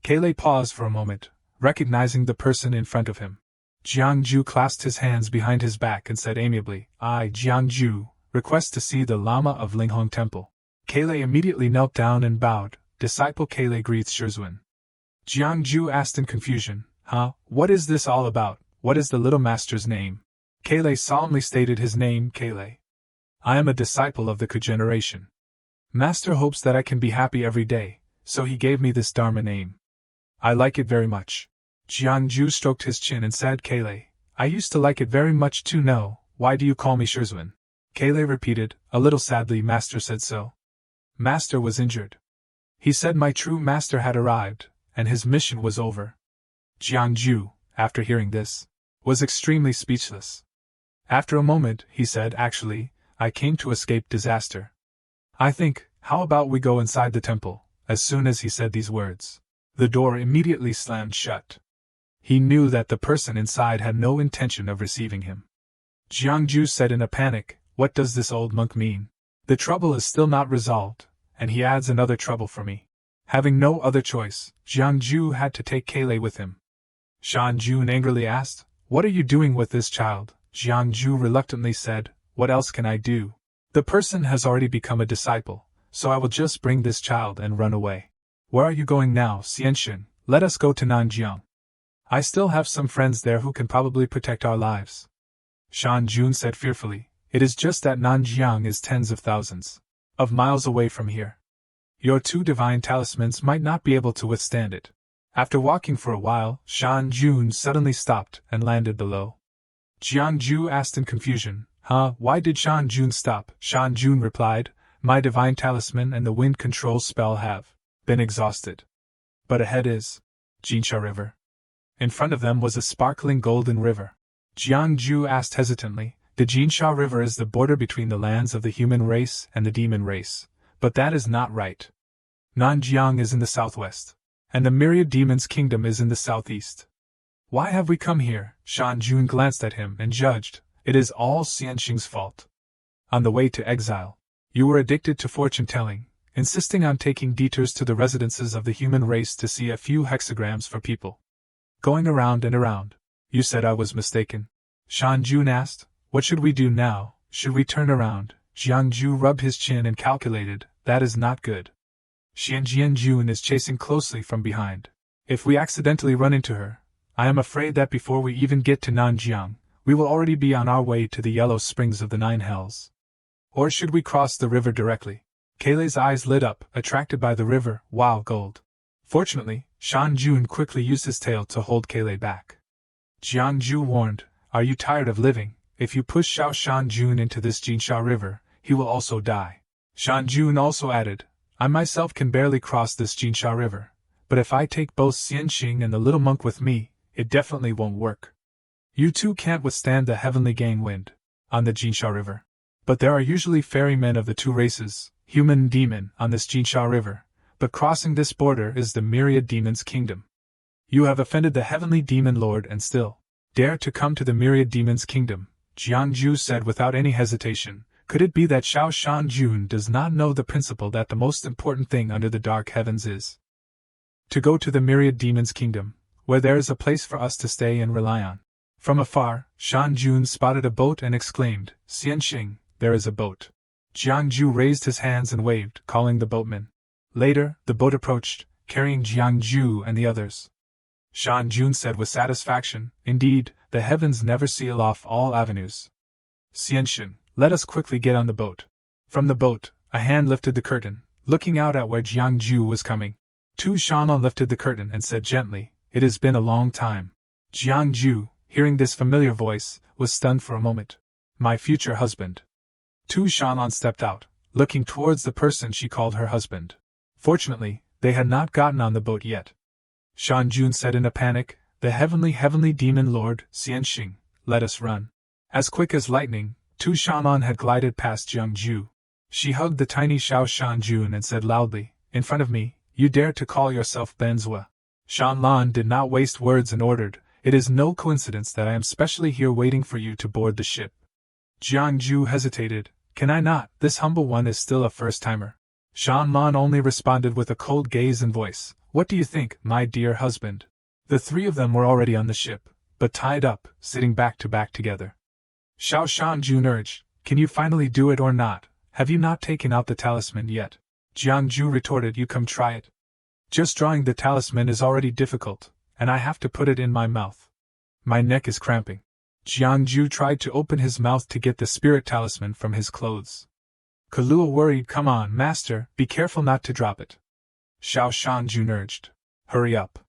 Speaker 1: Kailei paused for a moment, recognizing the person in front of him. Jiang Ju clasped his hands behind his back and said amiably, I, Jiang Ju, request to see the Lama of Linghong Temple. Kailei immediately knelt down and bowed. Disciple Kailei greets Shizun. Jiang Ju asked in confusion, what is this all about? What is the little master's name? Kailei solemnly stated his name, Kailei. I am a disciple of the cogeneration. Master hopes that I can be happy every day, so he gave me this Dharma name. I like it very much. Jiang Ju stroked his chin and said, Kailei, I used to like it very much too. No, why do you call me Shizun? Kailei repeated, a little sadly. Master said so. Master was injured. He said my true master had arrived, and his mission was over. Jiang Ju, after hearing this, was extremely speechless. After a moment, he said, actually, I came to escape disaster. I think, how about we go inside the temple? As soon as he said these words, the door immediately slammed shut. He knew that the person inside had no intention of receiving him. Jiang Ju said in a panic, what does this old monk mean? The trouble is still not resolved, and he adds another trouble for me. Having no other choice, Jiang Ju had to take Kailei with him. Shan Jun angrily asked, what are you doing with this child? Jiangju reluctantly said, what else can I do? The person has already become a disciple, so I will just bring this child and run away. Where are you going now, Xianxin? Let us go to Nanjiang. I still have some friends there who can probably protect our lives. Shan Jun said fearfully, it is just that Nanjiang is tens of thousands of miles away from here. Your 2 divine talismans might not be able to withstand it. After walking for a while, Shan Jun suddenly stopped and landed below. Jiangju asked in confusion, why did Shan Jun stop? Shan Jun replied, my divine talisman and the wind control spell have been exhausted. But ahead is Jinsha River. In front of them was a sparkling golden river. Jiangju asked hesitantly, the Jinsha River is the border between the lands of the human race and the demon race, but that is not right. Nanjiang is in the southwest, and the myriad demons' kingdom is in the southeast. Why have we come here? Shan Jun glanced at him and judged, it is all Xianxing's fault. On the way to exile, you were addicted to fortune-telling, insisting on taking detours to the residences of the human race to see a few hexagrams for people. Going around and around. You said I was mistaken. Shan Jun asked, what should we do now? Should we turn around? Jiangju rubbed his chin and calculated, that is not good. Jianjun is chasing closely from behind. If we accidentally run into her, I am afraid that before we even get to Nanjiang, we will already be on our way to the yellow springs of the 9 hells. Or should we cross the river directly? Kayleigh's eyes lit up, attracted by the river, wow, gold. Fortunately, Shan Jun quickly used his tail to hold Kayleigh back. Jiangju warned, are you tired of living? If you push Shan Jun into this Jinsha River, he will also die. Shan Jun also added, I myself can barely cross this Jinsha River, but if I take both Xianxing and the little monk with me, it definitely won't work. You two can't withstand the heavenly gang wind on the Jinsha River. But there are usually ferrymen of the 2 races, human and demon, on this Jinsha River, but crossing this border is the myriad demon's kingdom. You have offended the heavenly demon lord and still dare to come to the myriad demon's kingdom, Jiangju said without any hesitation. Could it be that Shan Jun does not know the principle that the most important thing under the dark heavens is to go to the myriad demon's kingdom, where there is a place for us to stay and rely on? From afar, Shan Jun spotted a boat and exclaimed, Xianxing, there is a boat. Jiangju raised his hands and waved, calling the boatman. Later, the boat approached, carrying Jiangju and the others. Shan Jun said with satisfaction, indeed, the heavens never seal off all avenues. Xianxin, let us quickly get on the boat. From the boat, a hand lifted the curtain, looking out at where Jiangju was coming. Tu Shanlan lifted the curtain and said gently, it has been a long time. Jiangju, hearing this familiar voice, was stunned for a moment. My future husband. Tu Shanlan stepped out, looking towards the person she called her husband. Fortunately, they had not gotten on the boat yet. Shan Jun said in a panic, the heavenly demon lord, Xianxing, let us run. As quick as lightning, Tu Shanlan had glided past Jiangju. She hugged the tiny Shan Jun and said loudly, in front of me, you dare to call yourself Manhwa. Shanlan did not waste words and ordered, it is no coincidence that I am specially here waiting for you to board the ship. Jiangju hesitated, can I not? This humble one is still a first-timer. Shanlan only responded with a cold gaze and voice, what do you think, my dear husband? The 3 of them were already on the ship, but tied up, sitting back to back together. Shan Jun urged, can you finally do it or not? Have you not taken out the talisman yet? Jiangju retorted, you come try it. Just drawing the talisman is already difficult, and I have to put it in my mouth. My neck is cramping. Jiangju tried to open his mouth to get the spirit talisman from his clothes. Kahlua worried, come on, master, be careful not to drop it. Shan Jun urged, hurry up.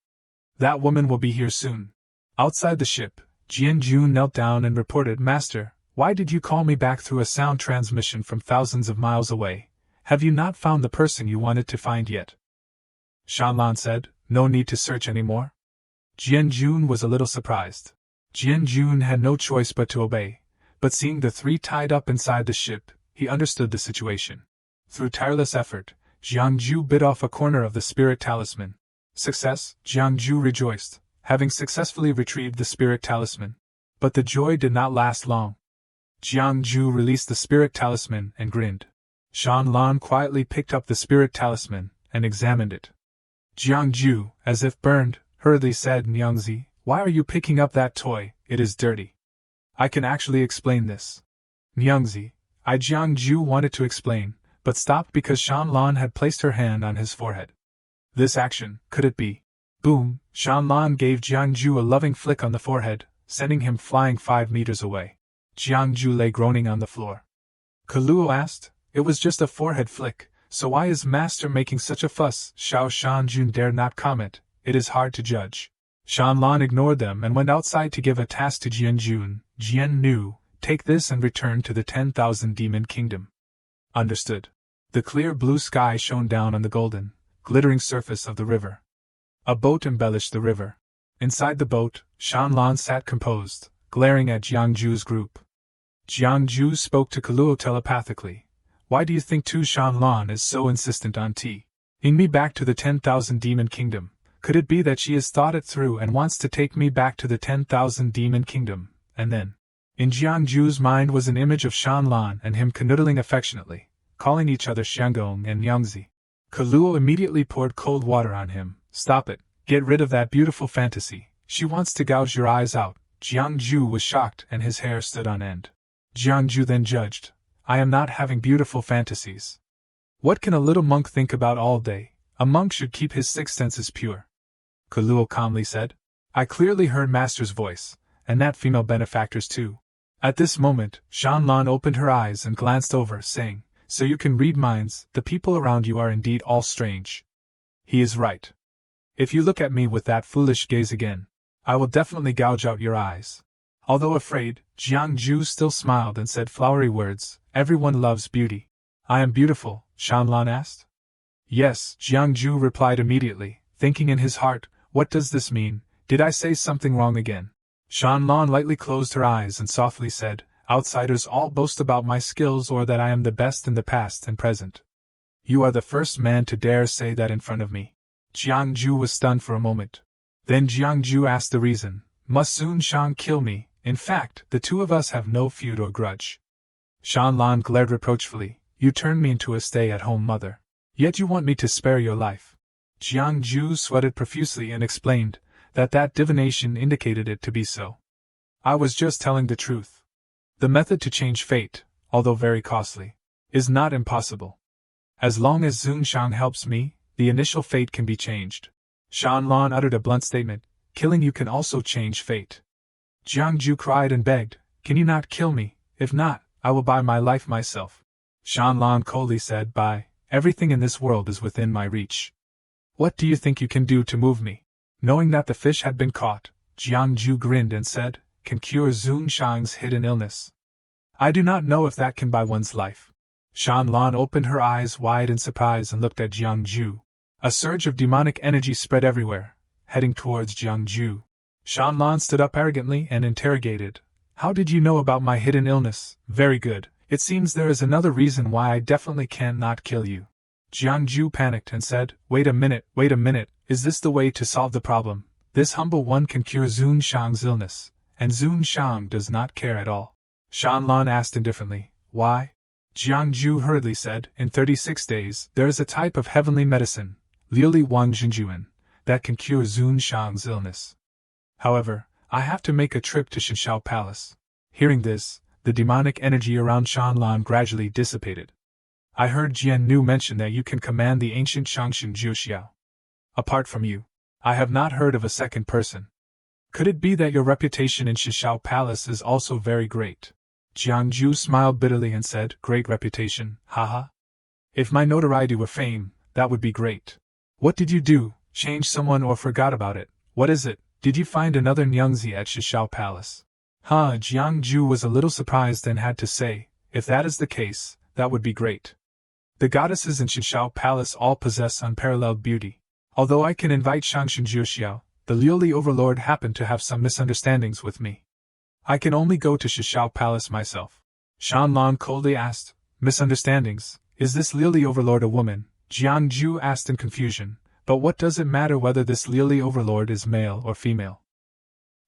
Speaker 1: That woman will be here soon. Outside the ship, Jianjun knelt down and reported, Master, why did you call me back through a sound transmission from thousands of miles away? Have you not found the person you wanted to find yet? Shanlan said, no need to search any more. Jianjun was a little surprised. Jianjun had no choice but to obey, but seeing the 3 tied up inside the ship, he understood the situation. Through tireless effort, Jiangju bit off a corner of the spirit talisman. Success, Jiangju rejoiced, having successfully retrieved the spirit talisman. But the joy did not last long. Jiangju released the spirit talisman and grinned. Shanlan quietly picked up the spirit talisman and examined it. Jiangju, as if burned, hurriedly said, Nyangzi, why are you picking up that toy? It is dirty. I can actually explain this. Nyangzi, Jiangju wanted to explain, but stopped because Shanlan had placed her hand on his forehead. This action, could it be? Boom, Shanlan gave Jiangju a loving flick on the forehead, sending him flying 5 meters away. Jiangju lay groaning on the floor. Kaluo asked, "It was just a forehead flick, so why is Master making such a fuss?" Xiao Shanjun dared not comment. It is hard to judge. Shanlan ignored them and went outside to give a task to Jianjun. Jian knew, take this and return to the 10,000 Demon Kingdom. Understood. The clear blue sky shone down on the golden, glittering surface of the river. A boat embellished the river. Inside the boat, Shanlan sat composed, glaring at Jiangju's group. Jiangju spoke to Kaluo telepathically. "Why do you think Tu Shanlan is so insistent on taking me back to the 10,000 Demon Kingdom? Could it be that she has thought it through and wants to take me back to the 10,000 Demon Kingdom, and then?" In Jiangju's mind was an image of Shanlan and him canoodling affectionately, calling each other Xiangong and Nyangzi. Kaluo immediately poured cold water on him. "Stop it, get rid of that beautiful fantasy, she wants to gouge your eyes out." Jiangju was shocked and his hair stood on end. Jiangju then judged, "I am not having beautiful fantasies. What can a little monk think about all day? A monk should keep his 6 senses pure." Kaluo calmly said, "I clearly heard Master's voice, and that female benefactor's too." At this moment, Shanlan opened her eyes and glanced over, saying, "So you can read minds, the people around you are indeed all strange." He is right. If you look at me with that foolish gaze again, I will definitely gouge out your eyes. Although afraid, Jiangju still smiled and said flowery words. "Everyone loves beauty." "I am beautiful?" Shanlan asked. "Yes," Jiangju replied immediately, thinking in his heart, "What does this mean? Did I say something wrong again?" Shanlan lightly closed her eyes and softly said, "Outsiders all boast about my skills or that I am the best in the past and present. You are the first man to dare say that in front of me." Jiangju was stunned for a moment. Then Jiangju asked the reason. "Must Sun Shang kill me? In fact, the two of us have no feud or grudge." Shanlan glared reproachfully. "You turned me into a stay-at-home mother. Yet you want me to spare your life." Jiangju sweated profusely and explained that divination indicated it to be so. "I was just telling the truth. The method to change fate, although very costly, is not impossible. As long as Zunshang helps me, the initial fate can be changed." Shanlan uttered a blunt statement. "Killing you can also change fate." Jiangju cried and begged, "Can you not kill me? If not, I will buy my life myself." Shanlan coldly said, "Buy, everything in this world is within my reach. What do you think you can do to move me?" Knowing that the fish had been caught, Jiangju grinned and said, "Can cure Zunshang's hidden illness. I do not know if that can buy one's life." Shanlan opened her eyes wide in surprise and looked at Jiangju. A surge of demonic energy spread everywhere, heading towards Jiangju. Shanlan stood up arrogantly and interrogated, "How did you know about my hidden illness?" "Very good. It seems there is another reason why I definitely cannot kill you." Jiangju panicked and said, wait a minute, is this the way to solve the problem? This humble one can cure Zunshang's illness, and Zunshang does not care at all." Shanlan asked indifferently, "Why?" Jiangju hurriedly said, "In 36 days, there is a type of heavenly medicine, Liuli Wangjinjuan, that can cure Zunshang's illness. However, I have to make a trip to Shinshao Palace." Hearing this, the demonic energy around Shanlan gradually dissipated. "I heard Jian Nu mention that you can command the ancient Shangshan Jiuxiao. Apart from you, I have not heard of a second person. Could it be that your reputation in Shinshao Palace is also very great?" Jiangju smiled bitterly and said, "Great reputation, haha. If my notoriety were fame, that would be great. What did you do? Change someone or forgot about it? What is it? Did you find another Nyangzi at Shinshao Palace?" Jiangju was a little surprised and had to say, "If that is the case, that would be great. The goddesses in Shinshao Palace all possess unparalleled beauty. Although I can invite Shangshan Jiuxiao, the Liuli overlord happened to have some misunderstandings with me. I can only go to Shinshao Palace myself." Shanlan coldly asked, "Misunderstandings? Is this Liuli overlord a woman?" Jiangju asked in confusion, "But what does it matter whether this Liuli overlord is male or female?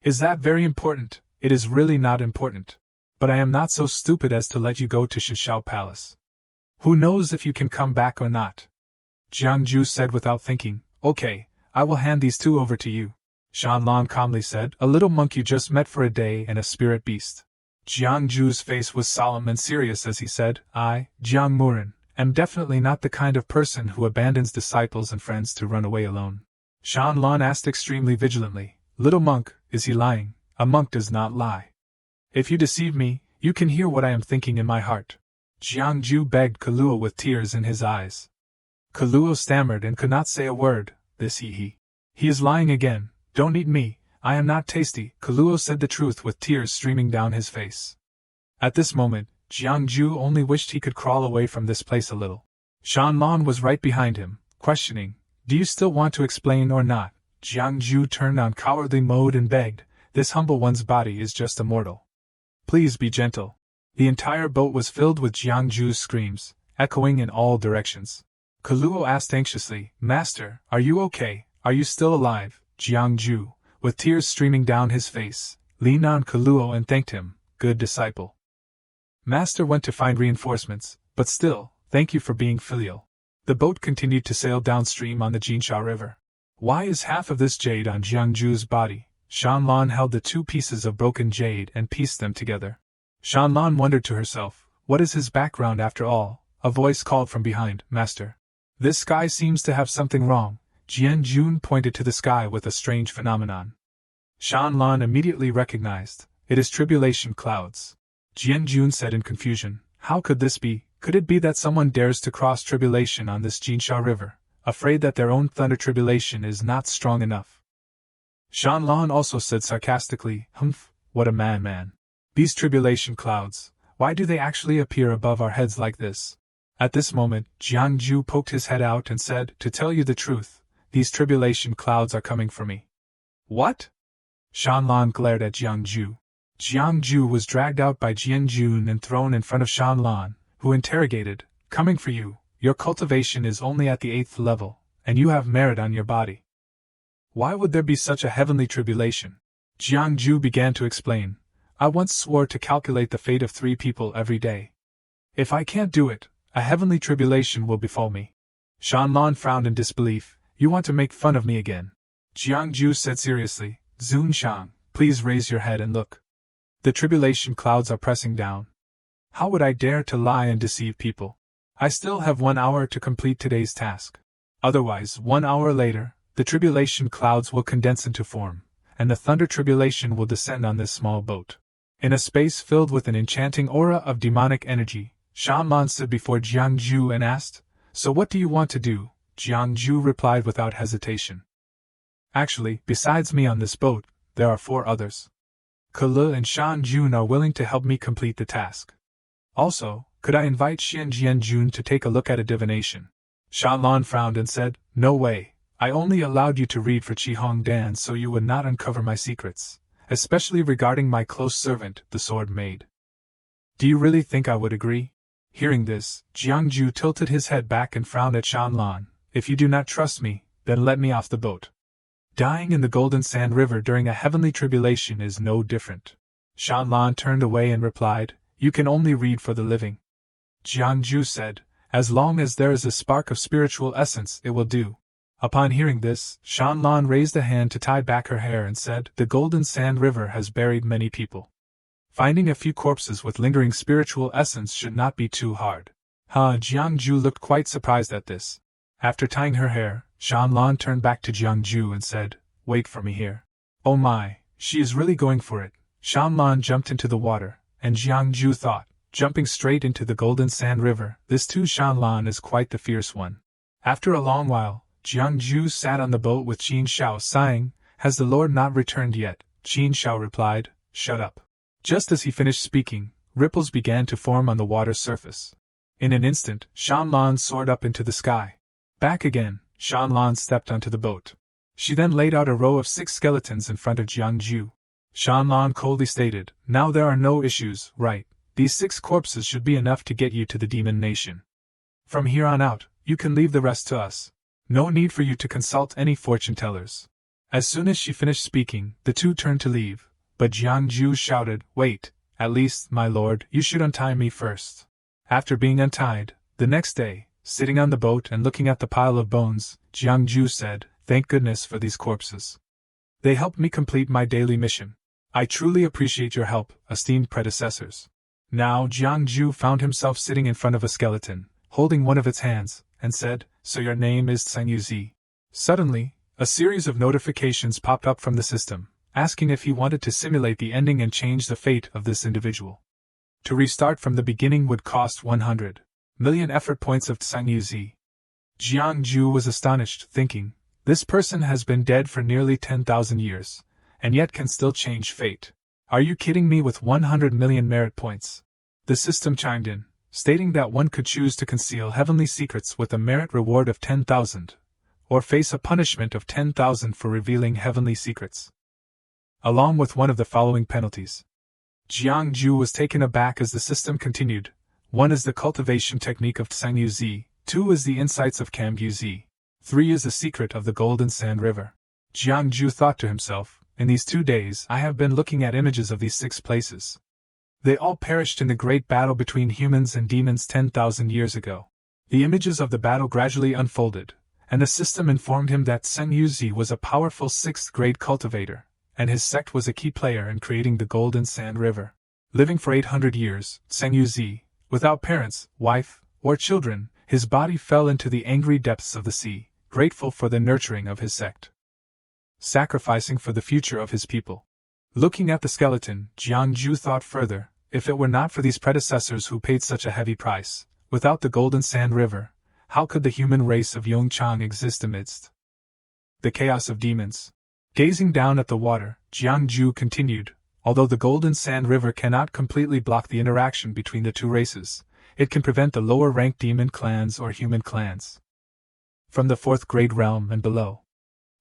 Speaker 1: Is that very important?" "It is really not important. But I am not so stupid as to let you go to Shinshao Palace. Who knows if you can come back or not?" Jiangju said without thinking, "Okay, I will hand these two over to you." Shanlan calmly said, "A little monk you just met for a day and a spirit beast. Jiang Ju's face was solemn and serious as he said, I, Jiang Murin, am definitely not the kind of person who abandons disciples and friends to run away alone. Shan Lan asked extremely vigilantly, Little monk, is he lying? A monk does not lie. If you deceive me, you can hear what I am thinking in my heart. Jiang Ju begged Kaluo with tears in his eyes. Kaluo stammered and could not say a word. He is lying again. Don't eat me, I am not tasty. Kaluo said the truth with tears streaming down his face. At this moment, Jiang Ju only wished he could crawl away from this place a little. Shan Lan was right behind him, questioning, Do you still want to explain or not? Jiang Ju turned on cowardly mode and begged, This humble one's body is just a mortal. Please be gentle. The entire boat was filled with Jiang Ju's screams, echoing in all directions. Kaluo asked anxiously, Master, are you okay? Are you still alive? Jiang Ju, with tears streaming down his face, leaned on Kaluo and thanked him, Good disciple. Master went to find reinforcements, but still, thank you for being filial. The boat continued to sail downstream on the Jinsha River. Why is half of this jade on Jiang Ju's body? Shan Lan held the 2 pieces of broken jade and pieced them together. Shan Lan wondered to herself, what is his background after all? A voice called from behind, Master. This sky seems to have something wrong. Jian Jun pointed to the sky with a strange phenomenon. Shan Lan immediately recognized, it is tribulation clouds. Jian Jun said in confusion, How could this be? Could it be that someone dares to cross tribulation on this Jinsha River, afraid that their own thunder tribulation is not strong enough? Shan Lan also said sarcastically, Humph, what a man. These tribulation clouds, why do they actually appear above our heads like this? At this moment, Jiang Ju poked his head out and said, To tell you the truth, these tribulation clouds are coming for me. What? Shan Lan glared at Jiang Ju. Jiang Ju was dragged out by Jian Jun and thrown in front of Shan Lan, who interrogated, Coming for you, your cultivation is only at the 8th level, and you have merit on your body. Why would there be such a heavenly tribulation? Jiang Ju began to explain, I once swore to calculate the fate of 3 people every day. If I can't do it, a heavenly tribulation will befall me. Shan Lan frowned in disbelief, You want to make fun of me again? Jiang Ju said seriously, Zun Shang, please raise your head and look. The tribulation clouds are pressing down. How would I dare to lie and deceive people? I still have 1 hour to complete today's task. Otherwise, 1 hour later, the tribulation clouds will condense into form, and the thunder tribulation will descend on this small boat. In a space filled with an enchanting aura of demonic energy, Shan Lan stood before Jiang Ju and asked, So what do you want to do? Jiang Ju replied without hesitation. Actually, besides me on this boat, there are 4 others. Kele and Shan Jun are willing to help me complete the task. Also, could I invite Xian Jian Jun to take a look at a divination? Shan Lan frowned and said, No way, I only allowed you to read for Qi Hong Dan so you would not uncover my secrets, especially regarding my close servant, the sword maid. Do you really think I would agree? Hearing this, Jiang Ju tilted his head back and frowned at Shan Lan. If you do not trust me, then let me off the boat. Dying in the Golden Sand River during a heavenly tribulation is no different. Shan Lan turned away and replied, You can only read for the living. Jiang Ju said, As long as there is a spark of spiritual essence, it will do. Upon hearing this, Shan Lan raised a hand to tie back her hair and said, The Golden Sand River has buried many people. Finding a few corpses with lingering spiritual essence should not be too hard. Jiang Ju looked quite surprised at this. After tying her hair, Shan Lan turned back to Jiang Ju and said, Wait for me here. Oh my, she is really going for it. Shan Lan jumped into the water, and Jiang Ju thought, jumping straight into the Golden Sand River, this too Shan Lan is quite the fierce one. After a long while, Jiang Ju sat on the boat with Qin Shao sighing, Has the Lord not returned yet? Qin Shao replied, Shut up. Just as he finished speaking, ripples began to form on the water's surface. In an instant, Shan Lan soared up into the sky. Back again, Shan Lan stepped onto the boat. She then laid out a row of 6 skeletons in front of Jiang Ju. Shan Lan coldly stated, Now there are no issues, right? These 6 corpses should be enough to get you to the demon nation. From here on out, you can leave the rest to us. No need for you to consult any fortune tellers. As soon as she finished speaking, the 2 turned to leave, but Jiang Ju shouted, Wait, at least, my lord, you should untie me first. After being untied, the next day, sitting on the boat and looking at the pile of bones, Jiang Ju said, Thank goodness for these corpses. They helped me complete my daily mission. I truly appreciate your help, esteemed predecessors. Now Jiangju found himself sitting in front of a skeleton, holding one of its hands, and said, "So your name is Tseng Yuzi." Suddenly, a series of notifications popped up from the system, asking if he wanted to simulate the ending and change the fate of this individual. To restart from the beginning would cost 100 million effort points of Tseng Yuzi. Jiangju was astonished, thinking, this person has been dead for nearly 10,000 years, and yet can still change fate. Are you kidding me with 100 million merit points? The system chimed in, stating that one could choose to conceal heavenly secrets with a merit reward of 10,000, or face a punishment of 10,000 for revealing heavenly secrets, along with one of the following penalties. Jiangju was taken aback as the system continued. 1 is the cultivation technique of Tseng Yuzi, 2 is the insights of Kam Yuzi, 3 is the secret of the Golden Sand River. Jiangju thought to himself, in these 2 days I have been looking at images of these 6 places. They all perished in the great battle between humans and demons 10,000 years ago. The images of the battle gradually unfolded, and the system informed him that Tseng Yuzi was a powerful 6th-grade cultivator, and his sect was a key player in creating the Golden Sand River. Living for 800 years, Tseng Yuzi, without parents, wife, or children, his body fell into the angry depths of the sea, grateful for the nurturing of his sect, sacrificing for the future of his people. Looking at the skeleton, Jiangju thought further, if it were not for these predecessors who paid such a heavy price, without the Golden Sand River, how could the human race of Yongchang exist amidst the chaos of demons? Gazing down at the water, Jiangju continued, although the Golden Sand River cannot completely block the interaction between the 2 races, it can prevent the lower-ranked demon clans or human clans from the 4th-grade realm and below.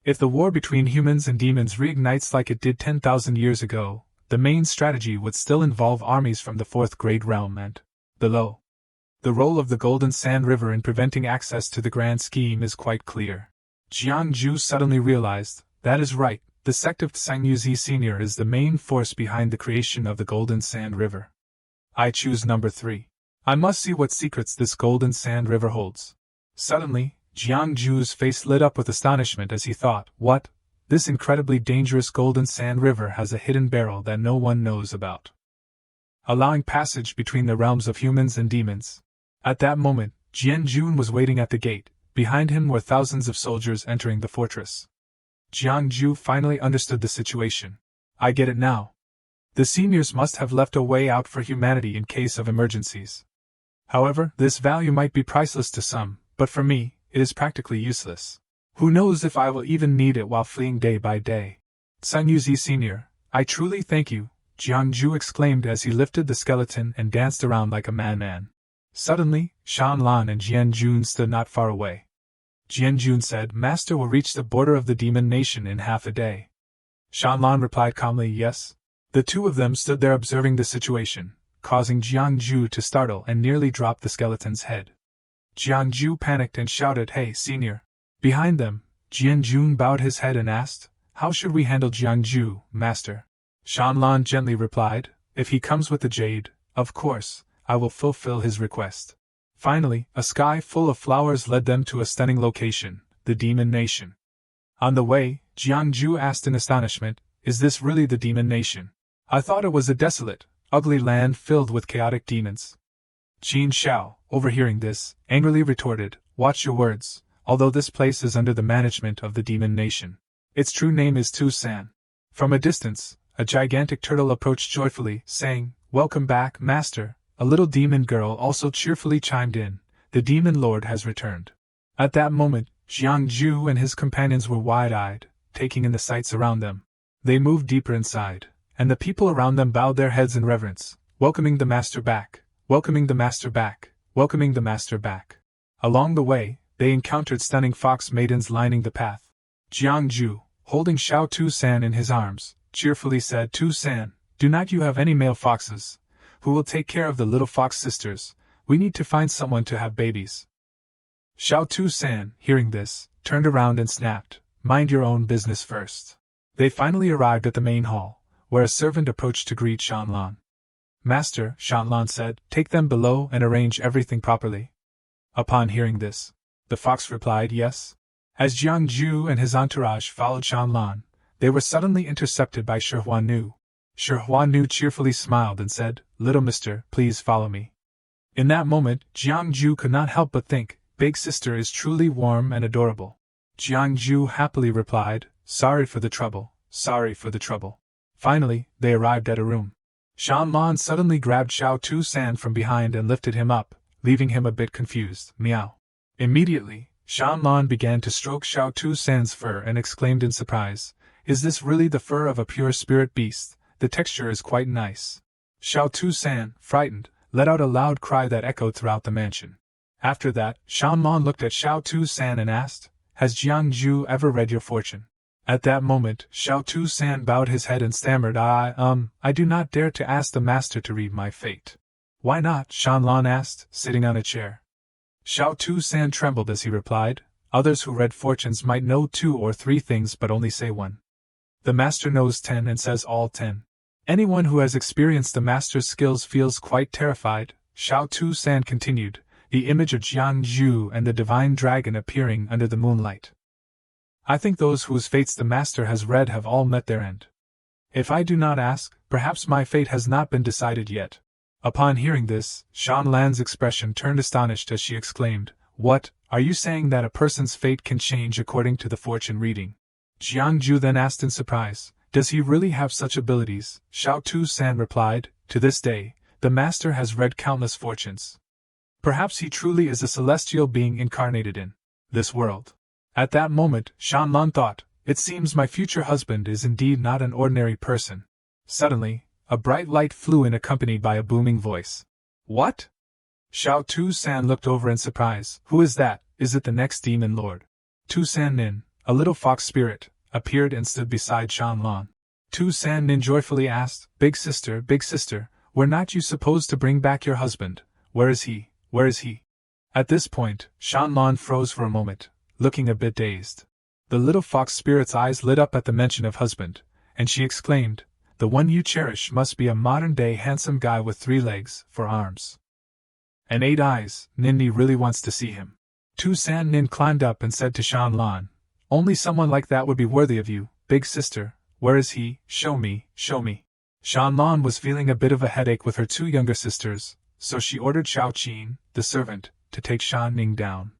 Speaker 1: If the war between humans and demons reignites like it did 10,000 years ago, the main strategy would still involve armies from the 4th-grade realm and below. The role of the Golden Sand River in preventing access to the grand scheme is quite clear. Jiangju suddenly realized, that is right, the sect of Tseng Yuzi Sr. is the main force behind the creation of the Golden Sand River. I choose number 3. I must see what secrets this Golden Sand River holds. Suddenly, Jiangju's face lit up with astonishment as he thought, what? This incredibly dangerous Golden Sand River has a hidden barrel that no one knows about, allowing passage between the realms of humans and demons. At that moment, Jianjun was waiting at the gate. Behind him were thousands of soldiers entering the fortress. Jiangju finally understood the situation. I get it now. The seniors must have left a way out for humanity in case of emergencies. However, this value might be priceless to some, but for me, it is practically useless. Who knows if I will even need it while fleeing day by day. Tseng Yuzi Sr., I truly thank you, Jiangju exclaimed as he lifted the skeleton and danced around like a madman. Suddenly, Shanlan and Jianjun stood not far away. Jianjun said, Master will reach the border of the demon nation in half a day. Shanlan replied calmly, yes. The 2 of them stood there observing the situation, causing Jiangju to startle and nearly drop the skeleton's head. Jiangju panicked and shouted, Hey, senior! Behind them, Jianjun bowed his head and asked, How should we handle Jiangju, master? Shanlan gently replied, If he comes with the jade, of course, I will fulfill his request. Finally, a sky full of flowers led them to a stunning location, the Demon Nation. On the way, Jiangju asked in astonishment, Is this really the Demon Nation? I thought it was a desolate, ugly land filled with chaotic demons. Qin Shao, overhearing this, angrily retorted, Watch your words, although this place is under the management of the Demon Nation. Its true name is Tu San. From a distance, a gigantic turtle approached joyfully, saying, Welcome back, master. A little demon girl also cheerfully chimed in, The Demon Lord has returned. At that moment, Jiangju and his companions were wide-eyed, taking in the sights around them. They moved deeper inside, and the people around them bowed their heads in reverence, welcoming the master back, welcoming the master back, welcoming the master back. Along the way, they encountered stunning fox maidens lining the path. Jiangju, holding Xiao Tu-san in his arms, cheerfully said, Tu-san, do not you have any male foxes? Who will take care of the little fox sisters? We need to find someone to have babies. Xiao Tu-san, hearing this, turned around and snapped, Mind your own business first. They finally arrived at the main hall, where a servant approached to greet Shanlan. Master, Shanlan said, take them below and arrange everything properly. Upon hearing this, the fox replied yes. As Jiangju and his entourage followed Shanlan, they were suddenly intercepted by Shi Huanu. Shi Huanu cheerfully smiled and said, "Little mister, please follow me." In that moment, Jiangju could not help but think, "Big sister is truly warm and adorable." Jiangju happily replied, "Sorry for the trouble, sorry for the trouble." Finally, they arrived at a room. Shanlan suddenly grabbed Xiao Tu-san from behind and lifted him up, leaving him a bit confused. Meow. Immediately, Shanlan began to stroke Xiao Tu-san's fur and exclaimed in surprise, "Is this really the fur of a pure spirit beast? The texture is quite nice." Xiao Tu-san, frightened, let out a loud cry that echoed throughout the mansion. After that, Shanlan looked at Xiao Tu-san and asked, "Has Jiangju ever read your fortune?" At that moment, Xiao Tu-san bowed his head and stammered, I do not dare to ask the master to read my fate." "Why not?" Shanlan asked, sitting on a chair. Xiao Tu-san trembled as he replied, "Others who read fortunes might know 2 or 3 things but only say 1. The master knows 10 and says all 10. Anyone who has experienced the master's skills feels quite terrified." Xiao Tu-san continued, the image of Jiangju and the divine dragon appearing under the moonlight. "I think those whose fates the master has read have all met their end. If I do not ask, perhaps my fate has not been decided yet." Upon hearing this, Shanlan's expression turned astonished as she exclaimed, "What, are you saying that a person's fate can change according to the fortune reading?" Jiangju then asked in surprise, "Does he really have such abilities?" Xiao Tu-san replied, "To this day, the master has read countless fortunes. Perhaps he truly is a celestial being incarnated in this world." At that moment, Shanlan thought, "It seems my future husband is indeed not an ordinary person." Suddenly, a bright light flew in accompanied by a booming voice. "What?" Xiao Tu-san looked over in surprise. "Who is that? Is it the next demon lord?" Tu-san Nin, a little fox spirit, appeared and stood beside Shanlan. Tu-san Nin joyfully asked, big sister, were not you supposed to bring back your husband? Where is he? Where is he?" At this point, Shanlan froze for a moment, looking a bit dazed. The little fox spirit's eyes lit up at the mention of husband, and she exclaimed, "The one you cherish must be a modern-day handsome guy with 3 legs, 4 arms, and 8 eyes. Ninni really wants to see him." Tu-san Nin climbed up and said to Shanlan, "Only someone like that would be worthy of you, big sister. Where is he? Show me, show me." Shanlan was feeling a bit of a headache with her 2 younger sisters, so she ordered Xiao Qin, the servant, to take Shan Ning down.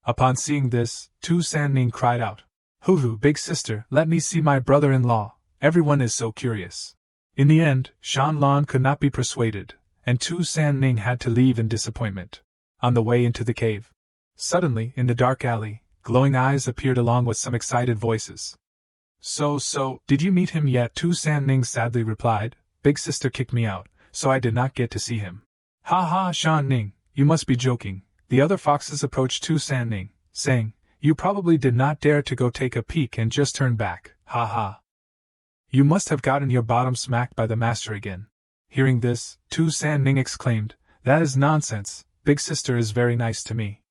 Speaker 1: Upon seeing this, Tu-san Ning cried out, "Hoo-hoo, big sister, let me see my brother-in-law, everyone is so curious." In the end, Shanlan could not be persuaded, and Tu-san Ning had to leave in disappointment. On the way into the cave, suddenly, in the dark alley, glowing eyes appeared along with some excited voices. So, did you meet him yet?" Tu-san Ning sadly replied, "Big sister kicked me out, so I did not get to see him." "Ha ha, Shan Ning, you must be joking." The other foxes approached Tu-san Ning, saying, "You probably did not dare to go take a peek and just turn back, ha ha. You must have gotten your bottom smacked by the master again." Hearing this, Tu-san Ning exclaimed, "That is nonsense, big sister is very nice to me.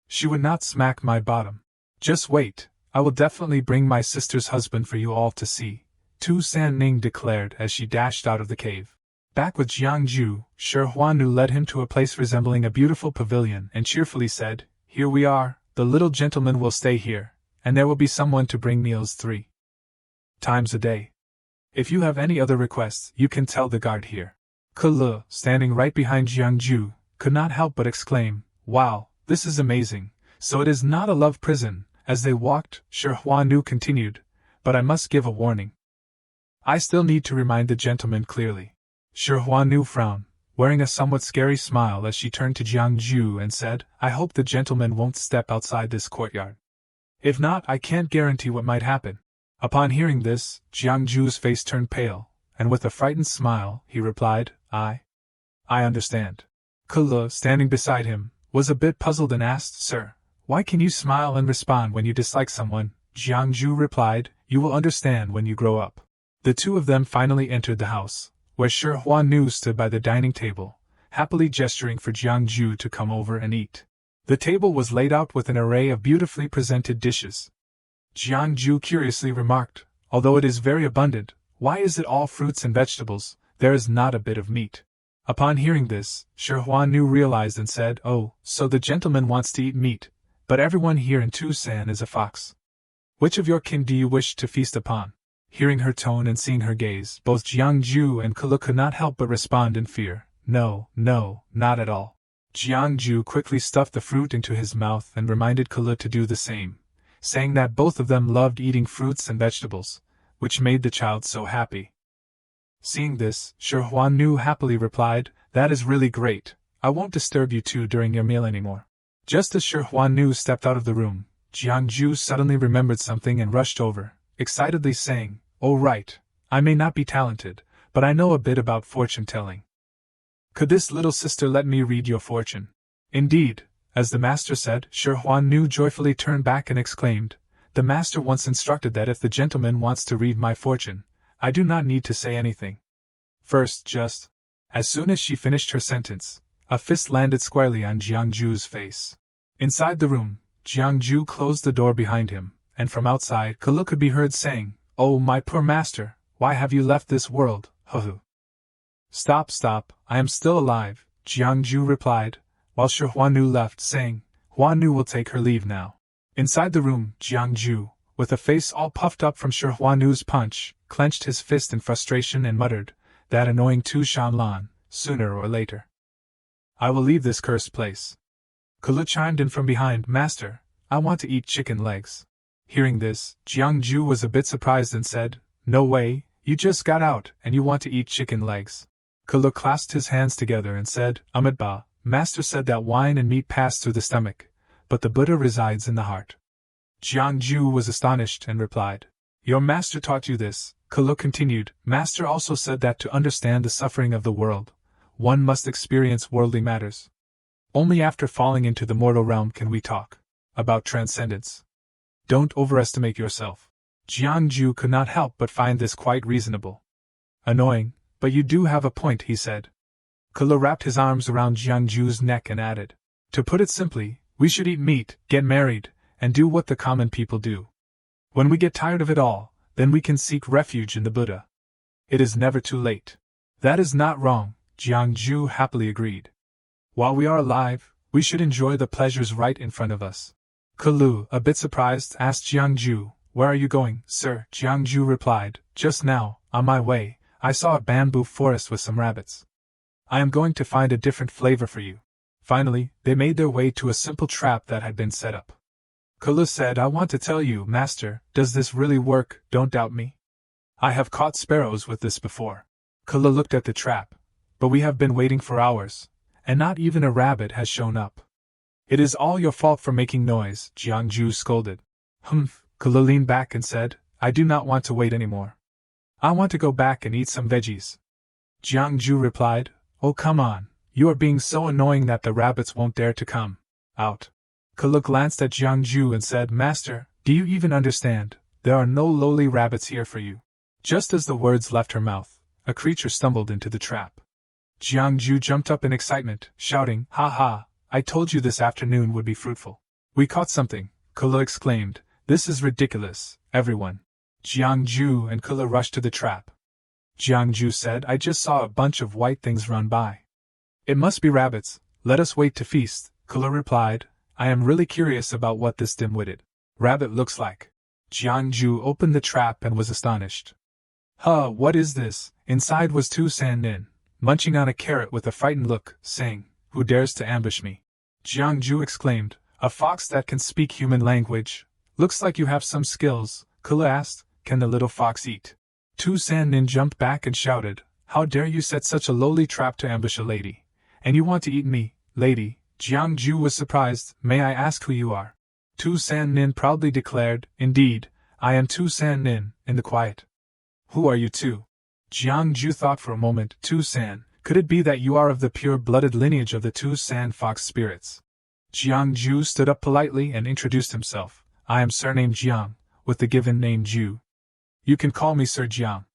Speaker 1: She would not smack my bottom. Just wait, I will definitely bring my sister's husband for you all to see," Tu-san Ning declared as she dashed out of the cave. Back with Jiangju, Shi Huanu led him to a place resembling a beautiful pavilion and cheerfully said, "Here we are, the little gentleman will stay here, and there will be someone to bring meals 3 times a day. If you have any other requests, you can tell the guard here." Ke, standing right behind Jiangju, could not help but exclaim, "Wow, this is amazing, so it is not a love prison." As they walked, Shi Huanu continued, "But I must give a warning. I still need to remind the gentleman clearly." Shi Huanu frowned, wearing a somewhat scary smile as she turned to Jiangju and said, "I hope the gentleman won't step outside this courtyard. If not, I can't guarantee what might happen." Upon hearing this, Jiangju's face turned pale, and with a frightened smile, he replied, I understand." Ke, standing beside him, was a bit puzzled and asked, "Sir, why can you smile and respond when you dislike someone?" Jiangju replied, "You will understand when you grow up." The 2 of them finally entered the house, where Shi Huanu stood by the dining table, happily gesturing for Jiangju to come over and eat. The table was laid out with an array of beautifully presented dishes. Jiangju curiously remarked, "Although it is very abundant, why is it all fruits and vegetables? There is not a bit of meat." Upon hearing this, Shi Huanu realized and said, "Oh, so the gentleman wants to eat meat, but everyone here in Tucson is a fox. Which of your kin do you wish to feast upon?" Hearing her tone and seeing her gaze, both Jiangju and Kulu could not help but respond in fear. No, no, not at all. Jiangju quickly stuffed the fruit into his mouth and reminded Kulu to do the same, saying that both of them loved eating fruits and vegetables, which made the child so happy. Seeing this, Shi Huannu happily replied, "That is really great. I won't disturb you two during your meal anymore." Just as Shi Huannu stepped out of the room, Jiangju suddenly remembered something and rushed over, excitedly saying, "Oh right, I may not be talented, but I know a bit about fortune-telling. Could this little sister let me read your fortune?" Indeed, as the master said, Shi Huannu joyfully turned back and exclaimed, "The master once instructed that if the gentleman wants to read my fortune, I do not need to say anything. First, just..." As soon as she finished her sentence, a fist landed squarely on Jiangju's face. Inside the room, Jiangju closed the door behind him, and from outside Kulu could be heard saying, "Oh, my poor master, why have you left this world, hu?" "Stop, stop, I am still alive," Jiangju replied, while Shi Huannu left, saying, "Huannu will take her leave now." Inside the room, Jiangju, with a face all puffed up from Shi Huannu's punch, clenched his fist in frustration and muttered, "That annoying Tu Shanlan, sooner or later. I will leave this cursed place." Kulu chimed in from behind, "Master, I want to eat chicken legs." Hearing this, Jiangju was a bit surprised and said, "No way, you just got out and you want to eat chicken legs." Kulu clasped his hands together and said, "Amitabha, Master said that wine and meat pass through the stomach, but the Buddha resides in the heart." Jiangju was astonished and replied, "Your master taught you this?" Kulu continued, "Master also said that to understand the suffering of the world, one must experience worldly matters. Only after falling into the mortal realm can we talk about transcendence. Don't overestimate yourself." Jiangju could not help but find this quite reasonable. "Annoying, but you do have a point," he said. Kulu wrapped his arms around Jiangju's neck and added, "To put it simply, we should eat meat, get married, and do what the common people do. When we get tired of it all, then we can seek refuge in the Buddha. It is never too late." "That is not wrong," Jiangju happily agreed. "While we are alive, we should enjoy the pleasures right in front of us." Kulu, a bit surprised, asked Jiangju, "Where are you going, sir?" Jiangju replied, "Just now, on my way, I saw a bamboo forest with some rabbits. I am going to find a different flavor for you." Finally, they made their way to a simple trap that had been set up. Kulu said, "I want to tell you, master, does this really work? Don't doubt me. I have caught sparrows with this before." Kulu looked at the trap. "But we have been waiting for hours, and not even a rabbit has shown up." "It is all your fault for making noise," Jiangju scolded. "Humph," Kulu leaned back and said, "I do not want to wait anymore. I want to go back and eat some veggies." Jiangju replied, "Oh come on, you are being so annoying that the rabbits won't dare to come out." Kulu glanced at Jiangju and said, "Master, do you even understand? There are no lowly rabbits here for you." Just as the words left her mouth, a creature stumbled into the trap. Jiangju jumped up in excitement, shouting, "Ha ha, I told you this afternoon would be fruitful. We caught something," Kulu exclaimed. "This is ridiculous, everyone." Jiangju and Kulu rushed to the trap. Jiangju said, "I just saw a bunch of white things run by. It must be rabbits, let us wait to feast." Kulu replied, "I am really curious about what this dim-witted rabbit looks like." Jiangju opened the trap and was astonished. "Huh, what is this?" Inside was Tu San Nin, munching on a carrot with a frightened look, saying, "Who dares to ambush me?" Jiangju exclaimed, "A fox that can speak human language? Looks like you have some skills." Kulu asked, "Can the little fox eat?" Tu San Nin jumped back and shouted, "How dare you set such a lowly trap to ambush a lady? And you want to eat me, lady?" Jiangju was surprised. "May I ask who you are?" Tu San Nin proudly declared, "Indeed, I am Tu San Nin, in the quiet." "Who are you two?" Jiangju thought for a moment. "Tu San, could it be that you are of the pure-blooded lineage of the Tu San fox spirits?" Jiangju stood up politely and introduced himself. "I am surnamed Jiang, with the given name Ju. You can call me Sir Jiang."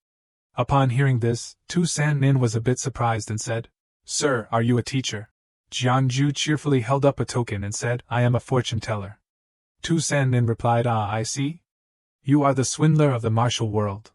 Speaker 1: Upon hearing this, Tu San Nin was a bit surprised and said, "Sir, are you a teacher?" Jiangju cheerfully held up a token and said, "I am a fortune-teller." Tu San Nin replied, "Ah, I see. You are the swindler of the martial world.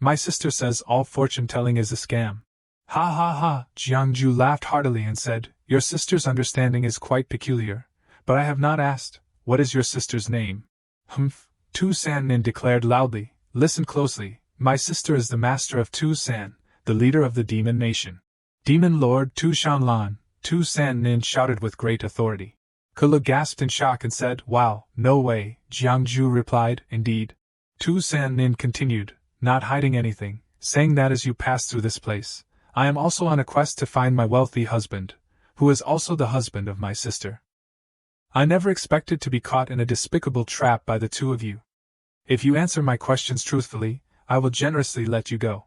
Speaker 1: My sister says all fortune-telling is a scam." "Ha ha ha!" Jiangju laughed heartily and said, "Your sister's understanding is quite peculiar, but I have not asked, what is your sister's name?" "Humph," Tu San Nin declared loudly, "listen closely, my sister is the master of Tu San, the leader of the demon nation. Demon Lord Tu Shanlan, Tu San Nin shouted with great authority. Kula gasped in shock and said, "Wow, no way," Jiangju replied, "Indeed." Tu San Nin continued, not hiding anything, saying that as you pass through this place, I am also on a quest to find my wealthy husband, who is also the husband of my sister. I never expected to be caught in a despicable trap by the two of you. If you answer my questions truthfully, I will generously let you go.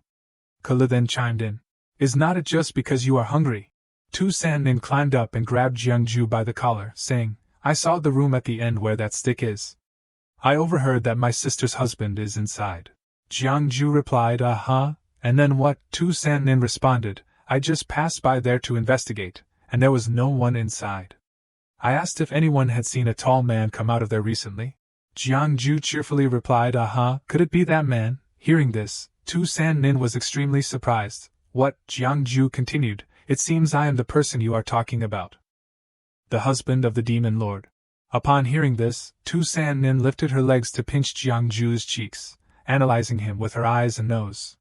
Speaker 1: Kala then chimed in. Is not it just because you are hungry? Tu San Nin climbed up and grabbed Jiangju by the collar, saying, I saw the room at the end where that stick is. I overheard that my sister's husband is inside. Jiangju replied, uh-huh, and then what? Tu San Nin responded, I just passed by there to investigate, and there was no one inside. I asked if anyone had seen a tall man come out of there recently. Jiangju cheerfully replied, uh-huh, could it be that man? Hearing this, Tu San Nin was extremely surprised. What? Jiangju continued, it seems I am the person you are talking about. The husband of the demon lord. Upon hearing this, Tu San Nin lifted her legs to pinch Jiangju's cheeks, analyzing him with her eyes and nose.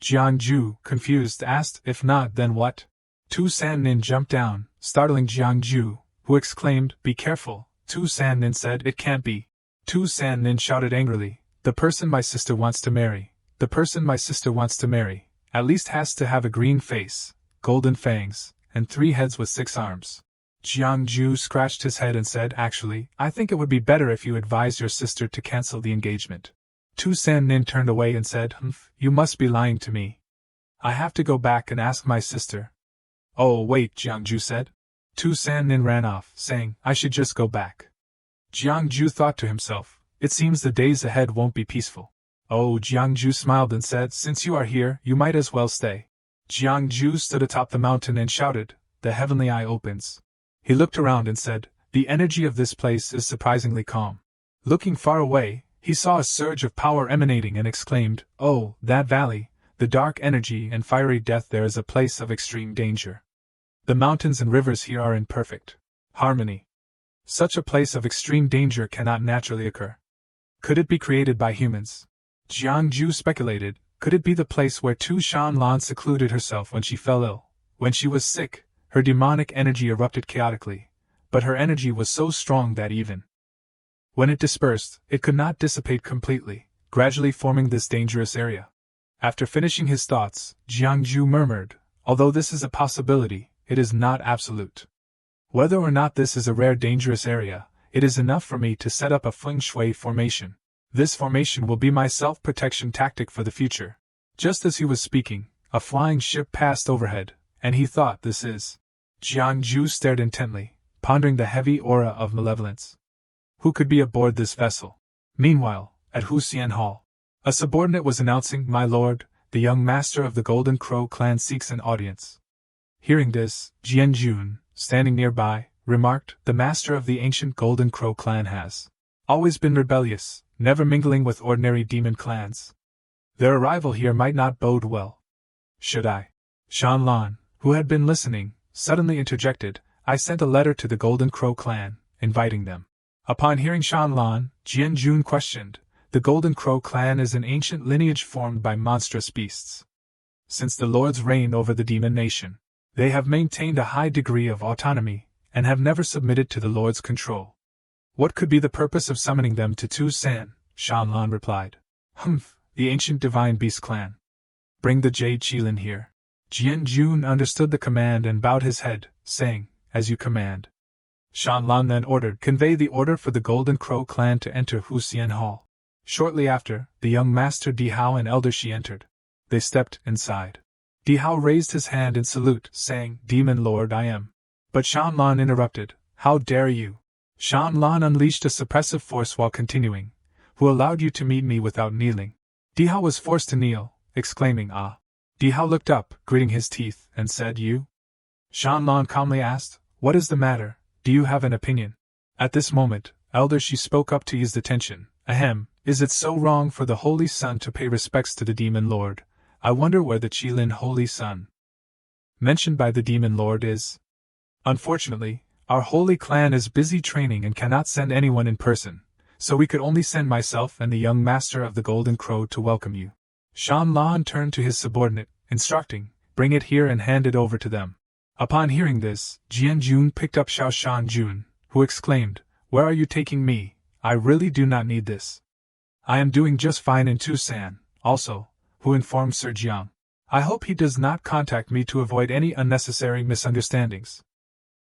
Speaker 1: Jiangju, confused, asked, if not, then what? Tu San Nin jumped down, startling Jiangju, who exclaimed, be careful. Tu San Nin said, it can't be. Tu San Nin shouted angrily, the person my sister wants to marry, the person my sister wants to marry, at least has to have a green face, golden fangs, and 3 heads with 6 arms. Jiangju scratched his head and said, actually, I think it would be better if you advise your sister to cancel the engagement. Tu San Nin turned away and said, you must be lying to me. I have to go back and ask my sister. Oh, wait, Jiangju said. Tu San Nin ran off, saying, I should just go back. Jiangju thought to himself, it seems the days ahead won't be peaceful. Oh, Jiangju smiled and said, since you are here, you might as well stay. Jiangju stood atop the mountain and shouted, the heavenly eye opens. He looked around and said, the energy of this place is surprisingly calm. Looking far away, he saw a surge of power emanating and exclaimed, oh, that valley, the dark energy and fiery death there is a place of extreme danger. The mountains and rivers here are in perfect harmony. Such a place of extreme danger cannot naturally occur. Could it be created by humans? Jiangju speculated, could it be the place where Tu Shanlan secluded herself when she fell ill? When she was sick, her demonic energy erupted chaotically, but her energy was so strong that even when it dispersed, it could not dissipate completely, gradually forming this dangerous area. After finishing his thoughts, Jiangju murmured, although this is a possibility, it is not absolute. Whether or not this is a rare dangerous area, it is enough for me to set up a feng shui formation. This formation will be my self-protection tactic for the future. Just as he was speaking, a flying ship passed overhead, and he thought, this is. Jiangju stared intently, pondering the heavy aura of malevolence. Who could be aboard this vessel? Meanwhile, at Huxian Hall, a subordinate was announcing, my lord, the young master of the Golden Crow clan seeks an audience. Hearing this, Jianjun, standing nearby, remarked, the master of the ancient Golden Crow clan has always been rebellious, never mingling with ordinary demon clans. Their arrival here might not bode well. Should I? Shanlan, who had been listening, suddenly interjected, I sent a letter to the Golden Crow clan, inviting them. Upon hearing Shanlan, Jianjun questioned, the Golden Crow clan is an ancient lineage formed by monstrous beasts. Since the Lord's reign over the demon nation, they have maintained a high degree of autonomy, and have never submitted to the Lord's control. What could be the purpose of summoning them to Tu San? Shanlan replied. The ancient divine beast clan. Bring the Jade Qilin here. Jianjun understood the command and bowed his head, saying, as you command. Shanlan then ordered, convey the order for the Golden Crow clan to enter Huxian Hall. Shortly after, the young master Dihao and elder Shi entered. They stepped inside. Dihao raised his hand in salute, saying, Demon Lord I am. But Shanlan interrupted, how dare you? Shanlan unleashed a suppressive force while continuing, who allowed you to meet me without kneeling? Dihao was forced to kneel, exclaiming, ah. Dihao looked up, gritting his teeth, and said, you? Shanlan calmly asked, what is the matter? Do you have an opinion? At this moment, Elder Shi spoke up to ease the tension. Ahem, is it so wrong for the Holy Sun to pay respects to the Demon Lord? I wonder where the Qilin Holy Sun mentioned by the Demon Lord is. Unfortunately, our holy clan is busy training and cannot send anyone in person, so we could only send myself and the young master of the Golden Crow to welcome you. Shan Lan turned to his subordinate, instructing, "Bring it here and hand it over to them." Upon hearing this, Jian Jun picked up Xiao Shan Jun, who exclaimed, "Where are you taking me? I really do not need this. I am doing just fine in Tucson, also," who informed Sir Jiang. "I hope he does not contact me to avoid any unnecessary misunderstandings.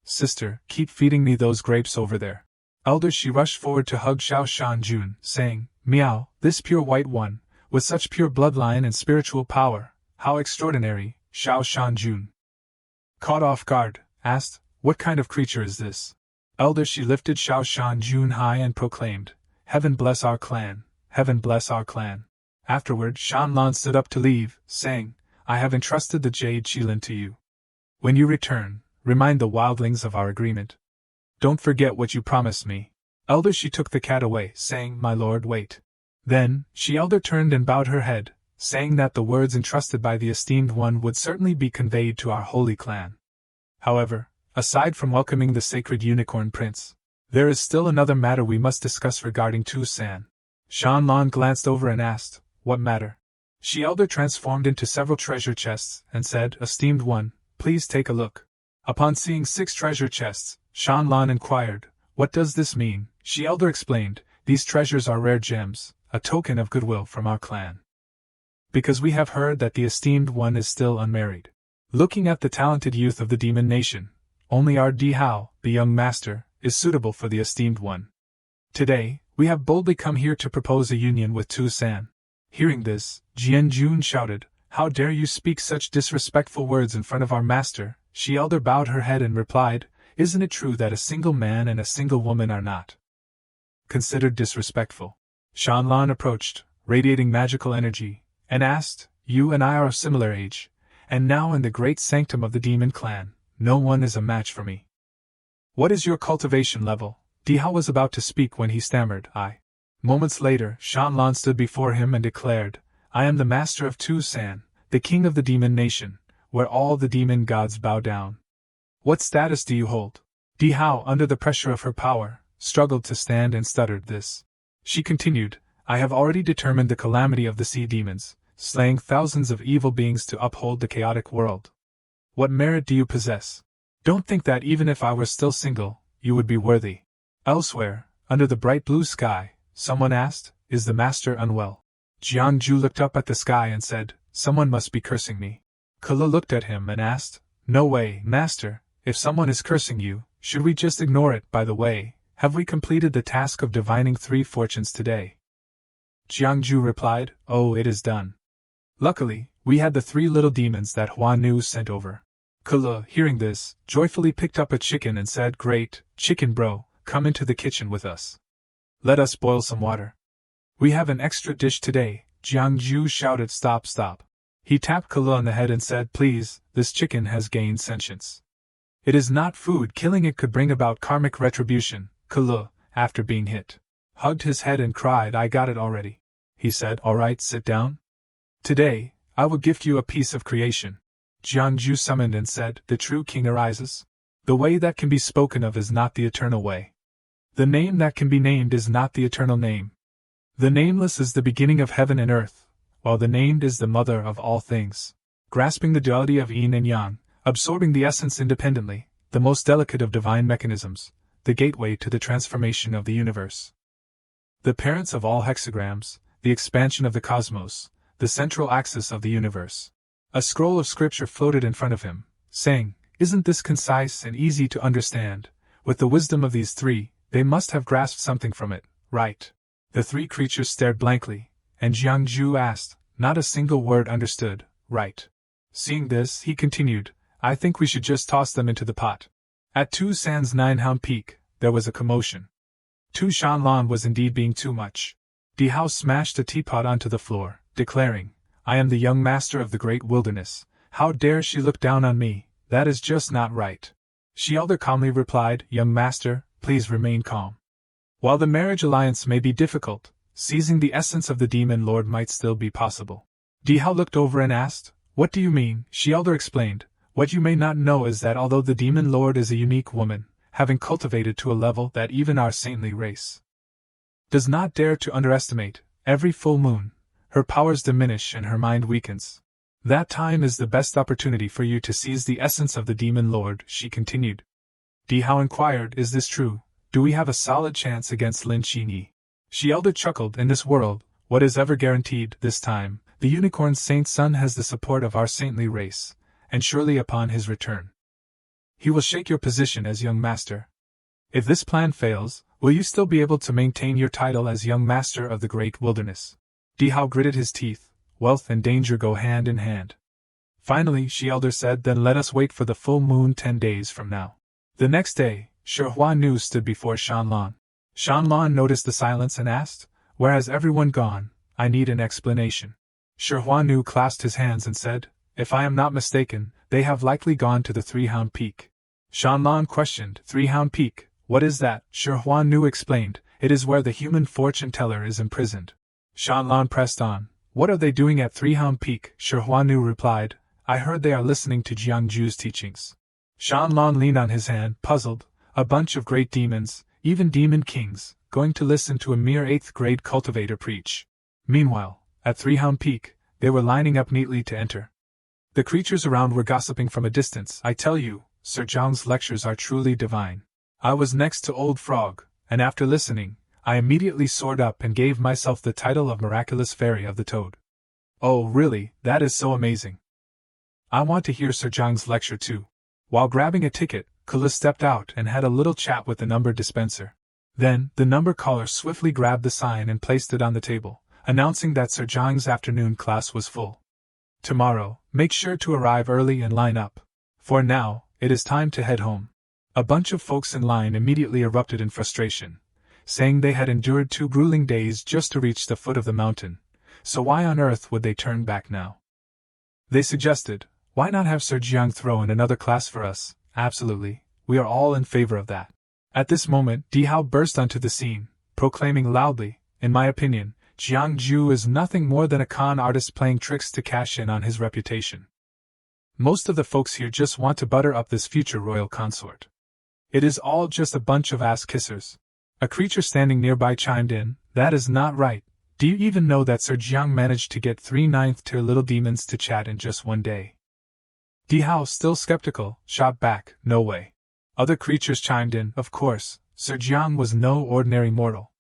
Speaker 1: Sister, keep feeding me those grapes over there." Elder, she rushed forward to hug Xiao Shan Jun, saying, "Meow, this pure white one, with such pure bloodline and spiritual power, how extraordinary!" Xiao Shan Jun, caught off guard, asked, "What kind of creature is this?" Elder, she lifted Xiao Shan Jun high and proclaimed, "Heaven bless our clan, heaven bless our clan." Afterward, Shan Lan stood up to leave, saying, "I have entrusted the jade Qilin to you. When you return, remind the wildlings of our agreement. Don't forget what you promised me." Elder, she took the cat away, saying, "My lord, wait." Then, she elder turned and bowed her head, saying that the words entrusted by the esteemed one would certainly be conveyed to our holy clan. However, aside from welcoming the sacred unicorn prince, there is still another matter we must discuss regarding Tu San. Shan Lan glanced over and asked, "What matter?" She elder transformed into several treasure chests, and said, "Esteemed one, please take a look." Upon seeing 6 treasure chests, Shan Lan inquired, "What does this mean?" She elder explained, "These treasures are rare gems, a token of goodwill from our clan. Because we have heard that the esteemed one is still unmarried." Looking at the talented youth of the demon nation, only our Di Hao, the young master, is suitable for the esteemed one. Today, we have boldly come here to propose a union with Tu San. Hearing this, Jian Jun shouted, "How dare you speak such disrespectful words in front of our master?" She elder bowed her head and replied, "Isn't it true that a single man and a single woman are not considered disrespectful?" Shan Lan approached, radiating magical energy, and asked, "You and I are of similar age, and now in the great sanctum of the demon clan, no one is a match for me. What is your cultivation level?" Di Hao was about to speak when he stammered, "I." Moments later, Shan Lan stood before him and declared, "I am the master of Tu San, the king of the demon nation, where all the demon gods bow down." "What status do you hold?" Di Hao, under the pressure of her power, struggled to stand and stuttered this. She continued, "I have already determined the calamity of the sea demons, slaying thousands of evil beings to uphold the chaotic world. What merit do you possess? Don't think that even if I were still single, you would be worthy." Elsewhere, under the bright blue sky, someone asked, "Is the master unwell?" Jiang Ju looked up at the sky and said, "Someone must be cursing me." Kala looked at him and asked, "No way, master, if someone is cursing you, should we just ignore it? By the way, have we completed the task of divining 3 fortunes today?" Jiang Ju replied, "Oh, it is done. Luckily, we had the 3 little demons that Hua Nu sent over." Kala, hearing this, joyfully picked up a chicken and said, "Great, chicken bro, come into the kitchen with us. Let us boil some water. We have an extra dish today." Jiang Ju shouted, "Stop, stop." He tapped Kala on the head and said, "Please, this chicken has gained sentience. It is not food. Killing it could bring about karmic retribution." Kala, after being hit, hugged his head and cried, "I got it already." He said, "All right, sit down. Today, I will gift you a piece of creation." Jiang Ju summoned and said, "The true king arises. The way that can be spoken of is not the eternal way. The name that can be named is not the eternal name. The nameless is the beginning of heaven and earth, while the named is the mother of all things. Grasping the duality of yin and yang, absorbing the essence independently, the most delicate of divine mechanisms, the gateway to the transformation of the universe. The parents of all hexagrams, the expansion of the cosmos, the central axis of the universe." A scroll of scripture floated in front of him, saying, "Isn't this concise and easy to understand? With the wisdom of these 3, they must have grasped something from it, right?" The 3 creatures stared blankly, and Jiang Ju asked, "Not a single word understood, right?" Seeing this, he continued, "I think we should just toss them into the pot." At Tu San's 9-hound peak, there was a commotion. Tu Shan Lan was indeed being too much. Di Hao smashed a teapot onto the floor, declaring, "I am the young master of the great wilderness. How dare she look down on me? That is just not right." She elder calmly replied, "Young master, please remain calm. While the marriage alliance may be difficult, seizing the essence of the demon lord might still be possible." Di Hao looked over and asked, "What do you mean?" She elder explained, "What you may not know is that although the demon lord is a unique woman, having cultivated to a level that even our saintly race does not dare to underestimate, every full moon, her powers diminish and her mind weakens. That time is the best opportunity for you to seize the essence of the demon lord, she continued. Di Hao inquired, is this true? Do we have a solid chance against Lin Qinyi? She elder chuckled, in this world, what is ever guaranteed, this time, the unicorn saint's son has the support of our saintly race, and surely upon his return, he will shake your position as young master. If this plan fails, will you still be able to maintain your title as young master of the great wilderness? Di Hao gritted his teeth. Wealth and danger go hand in hand. Finally, she elder said, then let us wait for the full moon 10 days from now. The next day, Shi Huanu stood before Shanlan. Shanlan noticed the silence and asked, where has everyone gone? I need an explanation. Shi Huanu clasped his hands and said, if I am not mistaken, they have likely gone to the Three-Hound Peak. Shanlan questioned, Three-Hound Peak, what is that? Shi Huanu explained, it is where the human fortune teller is imprisoned. Shanlan pressed on, what are they doing at Three-Hound Peak? Shi Huanu replied, I heard they are listening to Jiangju's teachings. Shanlan leaned on his hand, puzzled, a bunch of great demons, even demon kings, going to listen to a mere 8th grade cultivator preach. Meanwhile, at Three-Hound Peak, they were lining up neatly to enter. The creatures around were gossiping from a distance. I tell you, Sir Zhang's lectures are truly divine. I was next to Old Frog, and after listening, I immediately soared up and gave myself the title of Miraculous Fairy of the Toad. Oh, really, that is so amazing. I want to hear Sir Zhang's lecture too. While grabbing a ticket, Kula stepped out and had a little chat with the number dispenser. Then, the number caller swiftly grabbed the sign and placed it on the table, announcing that Sir Zhang's afternoon class was full. Tomorrow, make sure to arrive early and line up. For now, it is time to head home. A bunch of folks in line immediately erupted in frustration, saying they had endured 2 grueling days just to reach the foot of the mountain, so why on earth would they turn back now? They suggested, why not have Sir Jiang throw in another class for us? Absolutely, we are all in favor of that. At this moment, Di Hao burst onto the scene, proclaiming loudly, in my opinion, Jiangju is nothing more than a con artist playing tricks to cash in on his reputation. Most of the folks here just want to butter up this future royal consort. It is all just a bunch of ass-kissers. A creature standing nearby chimed in, that is not right. Do you even know that Sir Jiang managed to get 3 9th-tier little demons to chat in just 1 day? Di Hao, still skeptical, shot back, no way. Other creatures chimed in, of course, Sir Jiang was no ordinary mortal.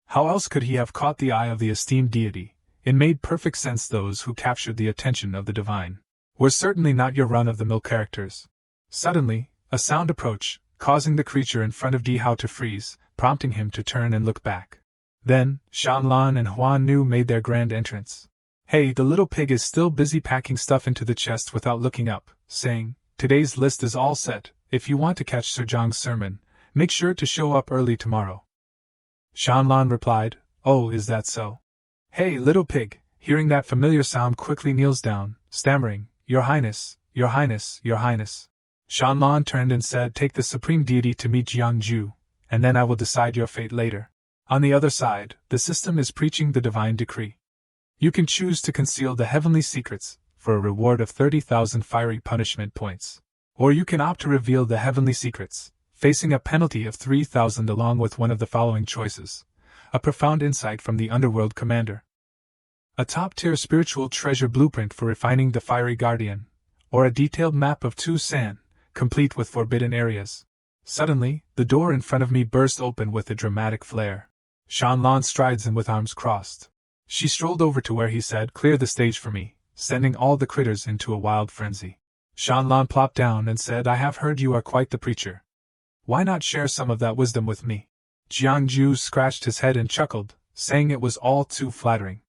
Speaker 1: How else could he have caught the eye of the esteemed deity? It made perfect sense. Those who captured the attention of the divine were certainly not your run-of-the-mill characters. Suddenly, a sound approached, causing the creature in front of Di Hao to freeze, prompting him to turn and look back. Then, Shanlan and Huan Nu made their grand entrance. Hey, the little pig is still busy packing stuff into the chest without looking up, saying, today's list is all set. If you want to catch Sir Zhang's sermon, make sure to show up early tomorrow. Shanlan replied, oh, is that so? Hey, little pig, hearing that familiar sound quickly kneels down, stammering, Your Highness, Your Highness, Your Highness. Shanlan turned and said, take the supreme deity to meet Jiangju, and then I will decide your fate later. On the other side, the system is preaching the divine decree. You can choose to conceal the heavenly secrets, for a reward of 30,000 fiery punishment points. Or you can opt to reveal the heavenly secrets, facing a penalty of 3,000 along with one of the following choices. A profound insight from the underworld commander. A top-tier spiritual treasure blueprint for refining the fiery guardian. Or a detailed map of Tucson, complete with forbidden areas. Suddenly, the door in front of me burst open with a dramatic flare. Shanlan strides in with arms crossed. She strolled over to where he said, clear the stage for me, sending all the critters into a wild frenzy. Shanlan plopped down and said, I have heard you are quite the preacher. Why not share some of that wisdom with me? Jiangju scratched his head and chuckled, saying it was all too flattering.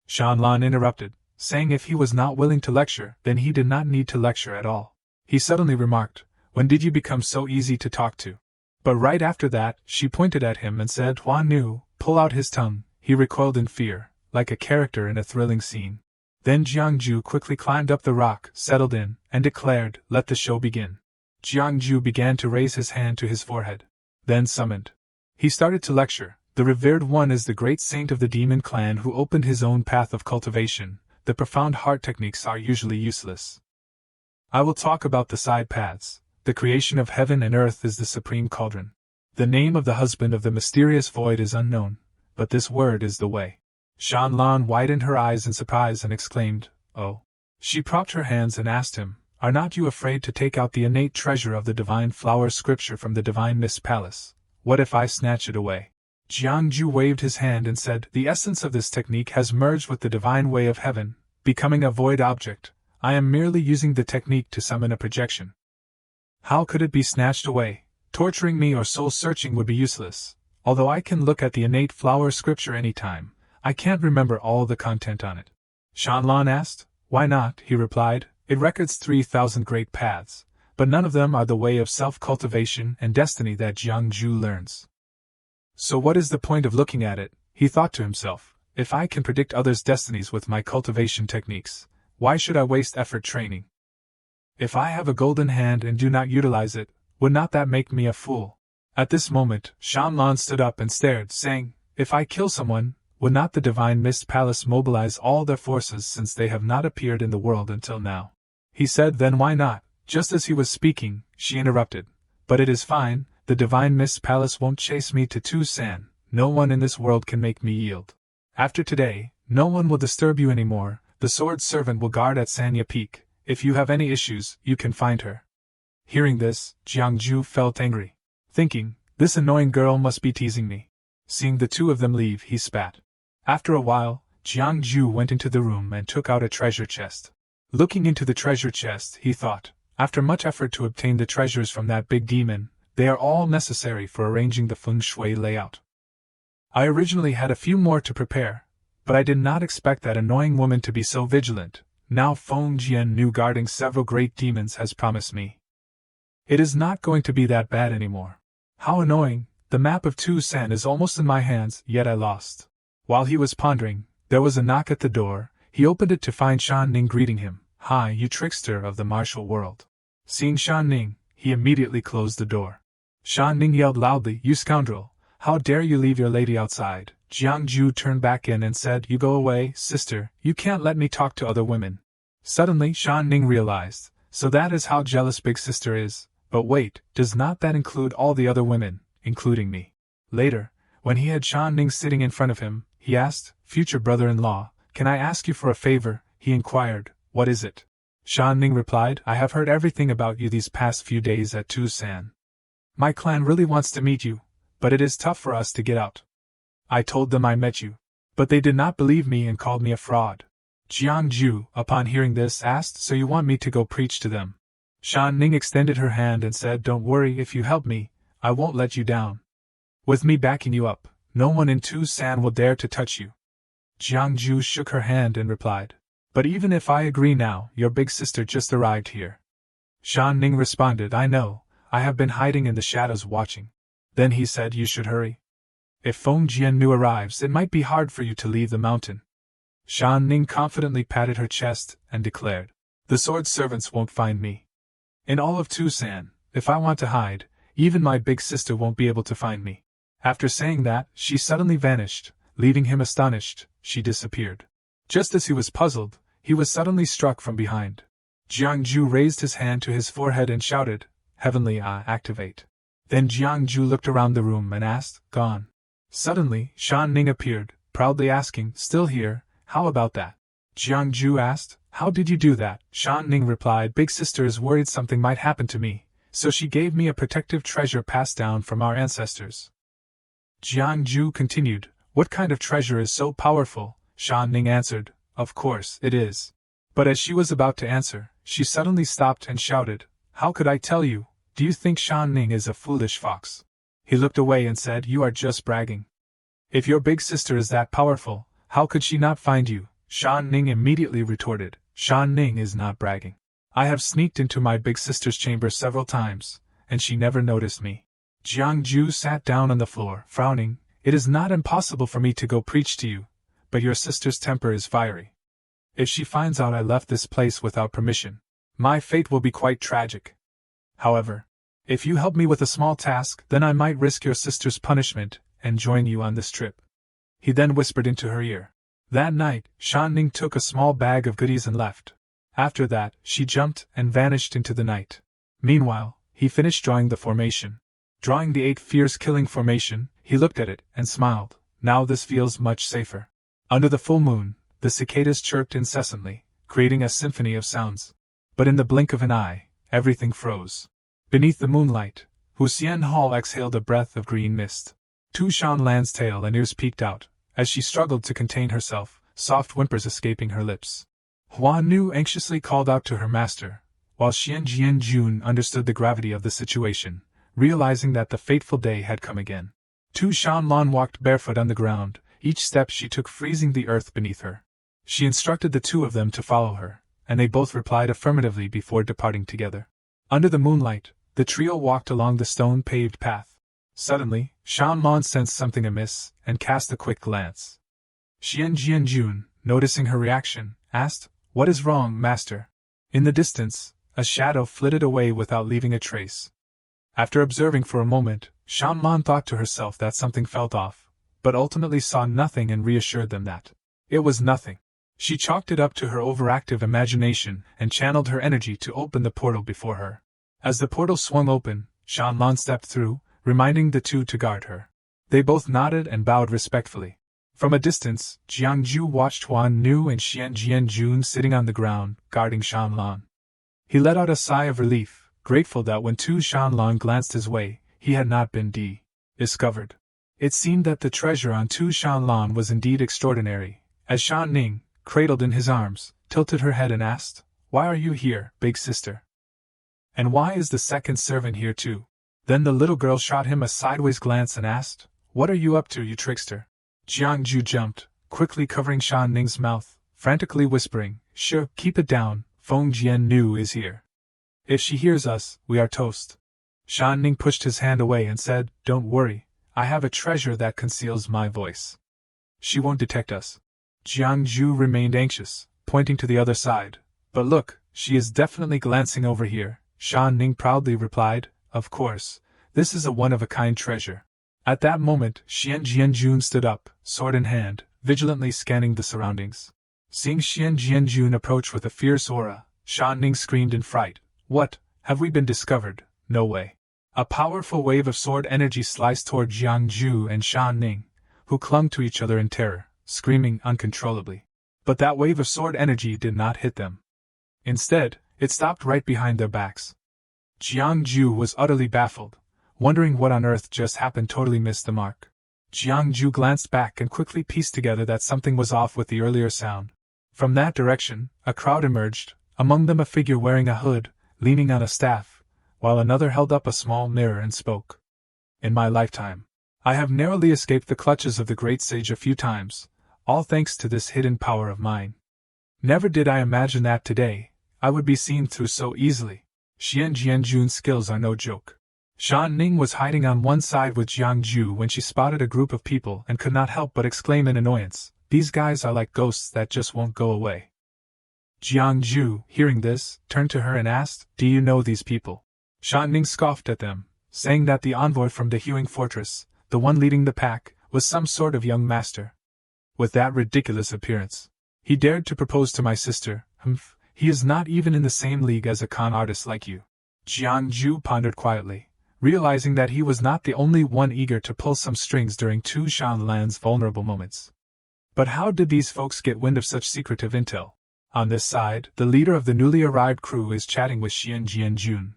Speaker 1: Shanlan interrupted, saying if he was not willing to lecture, then he did not need to lecture at all. He suddenly remarked, when did you become so easy to talk to? But right after that, she pointed at him and said, Huan Nu, pull out his tongue. He recoiled in fear, like a character in a thrilling scene. Then Jiangju quickly climbed up the rock, settled in, and declared, let the show begin. Jiangju began to raise his hand to his forehead. Then summoned. He started to lecture. The revered one is the great saint of the demon clan who opened his own path of cultivation. The profound heart techniques are usually useless. I will talk about the side paths. The creation of heaven and earth is the supreme cauldron. The name of the husband of the mysterious void is unknown, but this word is the way. Shan Lan widened her eyes in surprise and exclaimed, "Oh." She propped her hands and asked him, "Are not you afraid to take out the innate treasure of the divine flower scripture from the divine mist palace? What if I snatch it away?" Jiangju waved his hand and said, "The essence of this technique has merged with the divine way of heaven, becoming a void object. I am merely using the technique to summon a projection. How could it be snatched away? Torturing me or soul-searching would be useless. Although I can look at the innate flower scripture any time, I can't remember all the content on it." Shan Lan asked. "Why not?" he replied. "It records 3,000 great paths, but none of them are the way of self-cultivation and destiny that Jiangju learns. So what is the point of looking at it?" he thought to himself. "If I can predict others' destinies with my cultivation techniques, why should I waste effort training? If I have a golden hand and do not utilize it, would not that make me a fool?" At this moment, Shan Lan stood up and stared, saying, "If I kill someone, would not the Divine Mist Palace mobilize all their forces since they have not appeared in the world until now?" He said, "Then why not?" Just as he was speaking, she interrupted, "But it is fine, the Divine Mist Palace won't chase me to Tucson. No one in this world can make me yield. After today, no one will disturb you anymore. The sword servant will guard at Sanya Peak. If you have any issues, you can find her." Hearing this, Jiangju felt angry, thinking, "This annoying girl must be teasing me." Seeing the two of them leave, he spat. After a while, Jiangju went into the room and took out a treasure chest. Looking into the treasure chest, he thought, "After much effort to obtain the treasures from that big demon, they are all necessary for arranging the feng shui layout. I originally had a few more to prepare, but I did not expect that annoying woman to be so vigilant. Now Feng Jian Nu guarding several great demons has promised me. It is not going to be that bad anymore. How annoying, the map of Tucson is almost in my hands, yet I lost." While he was pondering, there was a knock at the door. He opened it to find Shan Ning greeting him. "Hi, you trickster of the martial world." Seeing Shan Ning, he immediately closed the door. Shan Ning yelled loudly, "You scoundrel! How dare you leave your lady outside?" Jiangju turned back in and said, "You go away, sister, you can't let me talk to other women." Suddenly Shan Ning realized, so that is how jealous big sister is. But wait, does not that include all the other women, including me? Later, when he had Shan Ning sitting in front of him, he asked, "Future brother-in-law, can I ask you for a favor?" He inquired, "What is it?" Shan Ning replied, "I have heard everything about you these past few days at Tucson. My clan really wants to meet you, but it is tough for us to get out. I told them I met you, but they did not believe me and called me a fraud." Jiangju, upon hearing this, asked, "So you want me to go preach to them?" Shan Ning extended her hand and said, "Don't worry, if you help me, I won't let you down. With me backing you up, no one in Tucson will dare to touch you." Jiangju shook her hand and replied, "But even if I agree now, your big sister just arrived here." Shan Ning responded, "I know, I have been hiding in the shadows watching." Then he said, "You should hurry. If Feng Jian Nu arrives, it might be hard for you to leave the mountain." Shan Ning confidently patted her chest and declared, "The sword servants won't find me. In all of Tucson, if I want to hide, even my big sister won't be able to find me." After saying that, she suddenly vanished, leaving him astonished. She disappeared. Just as he was puzzled, he was suddenly struck from behind. Jiangju raised his hand to his forehead and shouted, "Heavenly Eye, activate." Then Jiangju looked around the room and asked, "Gone?" Suddenly, Shan Ning appeared, proudly asking, "Still here? How about that?" Jiangju asked, "How did you do that?" Shan Ning replied, "Big sister is worried something might happen to me, so she gave me a protective treasure passed down from our ancestors." Jiangju continued, "What kind of treasure is so powerful?" Shan Ning answered, "Of course, it is." But as she was about to answer, she suddenly stopped and shouted, "How could I tell you? Do you think Shan Ning is a foolish fox?" He looked away and said, "You are just bragging. If your big sister is that powerful, how could she not find you?" Shan Ning immediately retorted, "Shan Ning is not bragging. I have sneaked into my big sister's chamber several times, and she never noticed me." Jiangju sat down on the floor, frowning. "It is not impossible for me to go preach to you, but your sister's temper is fiery. If she finds out I left this place without permission, my fate will be quite tragic. However, if you help me with a small task, then I might risk your sister's punishment and join you on this trip." He then whispered into her ear. That night, Shan Ning took a small bag of goodies and left. After that, she jumped and vanished into the night. Meanwhile, he finished drawing the formation. Drawing the 8 fierce killing formation, he looked at it and smiled. "Now this feels much safer. Under the full moon, the cicadas chirped incessantly, creating a symphony of sounds. But in the blink of an eye, everything froze. Beneath the moonlight, Hu Xian Hall exhaled a breath of green mist. Tu Shanlan's tail and ears peeked out, as she struggled to contain herself, soft whimpers escaping her lips. Hua Nu anxiously called out to her master, while Xian Jianjun understood the gravity of the situation, realizing that the fateful day had come again. Tu Shanlan walked barefoot on the ground, each step she took freezing the earth beneath her. She instructed the two of them to follow her, and they both replied affirmatively before departing together. Under the moonlight, the trio walked along the stone-paved path. Suddenly, Shanlan sensed something amiss, and cast a quick glance. Xian Jianjun, noticing her reaction, asked, "What is wrong, master?" In the distance, a shadow flitted away without leaving a trace. After observing for a moment, Shanlan thought to herself that something felt off, but ultimately saw nothing and reassured them that it was nothing. She chalked it up to her overactive imagination and channeled her energy to open the portal before her. As the portal swung open, Shanlan stepped through, reminding the two to guard her. They both nodded and bowed respectfully. From a distance, Jiangju watched Huan Nu and Xian Jianjun sitting on the ground, guarding Shanlan. He let out a sigh of relief, grateful that when Tu Shanlan glanced his way, he had not been discovered. It seemed that the treasure on Tu Shanlan was indeed extraordinary, as Shan Ning, cradled in his arms, tilted her head and asked, "Why are you here, big sister? And why is the second servant here too?" Then the little girl shot him a sideways glance and asked, "What are you up to, you trickster?" Jiangju jumped, quickly covering Shan Ning's mouth, frantically whispering, "Sure, keep it down, Feng Jian Nu is here. If she hears us, we are toast." Shan Ning pushed his hand away and said, "Don't worry, I have a treasure that conceals my voice. She won't detect us." Jiangju remained anxious, pointing to the other side. "But look, she is definitely glancing over here," Shan Ning proudly replied. "Of course, this is a one-of-a-kind treasure." At that moment, Xian Jianjun stood up, sword in hand, vigilantly scanning the surroundings. Seeing Xian Jianjun approach with a fierce aura, Shan Ning screamed in fright, "What, have we been discovered? No way." A powerful wave of sword energy sliced toward Jiangju and Shan Ning, who clung to each other in terror, screaming uncontrollably. But that wave of sword energy did not hit them. Instead, it stopped right behind their backs. Jiangju was utterly baffled, wondering what on earth just happened. Totally missed the mark. Jiangju glanced back and quickly pieced together that something was off with the earlier sound. From that direction, a crowd emerged, among them a figure wearing a hood, leaning on a staff, while another held up a small mirror and spoke. "In my lifetime, I have narrowly escaped the clutches of the great sage a few times, all thanks to this hidden power of mine. Never did I imagine that today I would be seen through so easily. Xian Jianjun's skills are no joke." Shan Ning was hiding on one side with Jiangju when she spotted a group of people and could not help but exclaim in annoyance, "These guys are like ghosts that just won't go away." Jiangju, hearing this, turned to her and asked, "Do you know these people?" Shan Ning scoffed at them, saying that the envoy from the Hewing Fortress, the one leading the pack, was some sort of young master. "With that ridiculous appearance, he dared to propose to my sister. He is not even in the same league as a con artist like you." Jiangju pondered quietly, realizing that he was not the only one eager to pull some strings during Tu Shanlan's vulnerable moments. But how did these folks get wind of such secretive intel? On this side, the leader of the newly arrived crew is chatting with Xian Jianjun.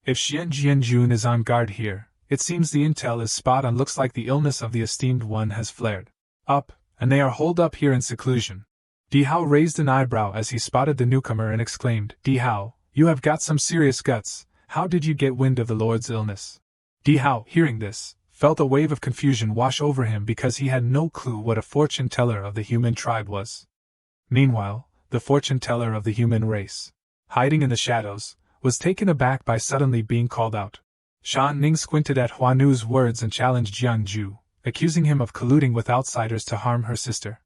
Speaker 1: If Xian Jianjun is on guard here, it seems the intel is spot on. Looks like the illness of the esteemed one has flared up, and they are holed up here in seclusion. Di Hao raised an eyebrow as he spotted the newcomer and exclaimed, "Di Hao, you have got some serious guts. How did you get wind of the Lord's illness?" Di Hao, hearing this, felt a wave of confusion wash over him because he had no clue what a fortune-teller of the human tribe was. Meanwhile, the fortune-teller of the human race, hiding in the shadows, was taken aback by suddenly being called out. Shan Ning squinted at Huanu's words and challenged Jiangju, accusing him of colluding with outsiders to harm her sister.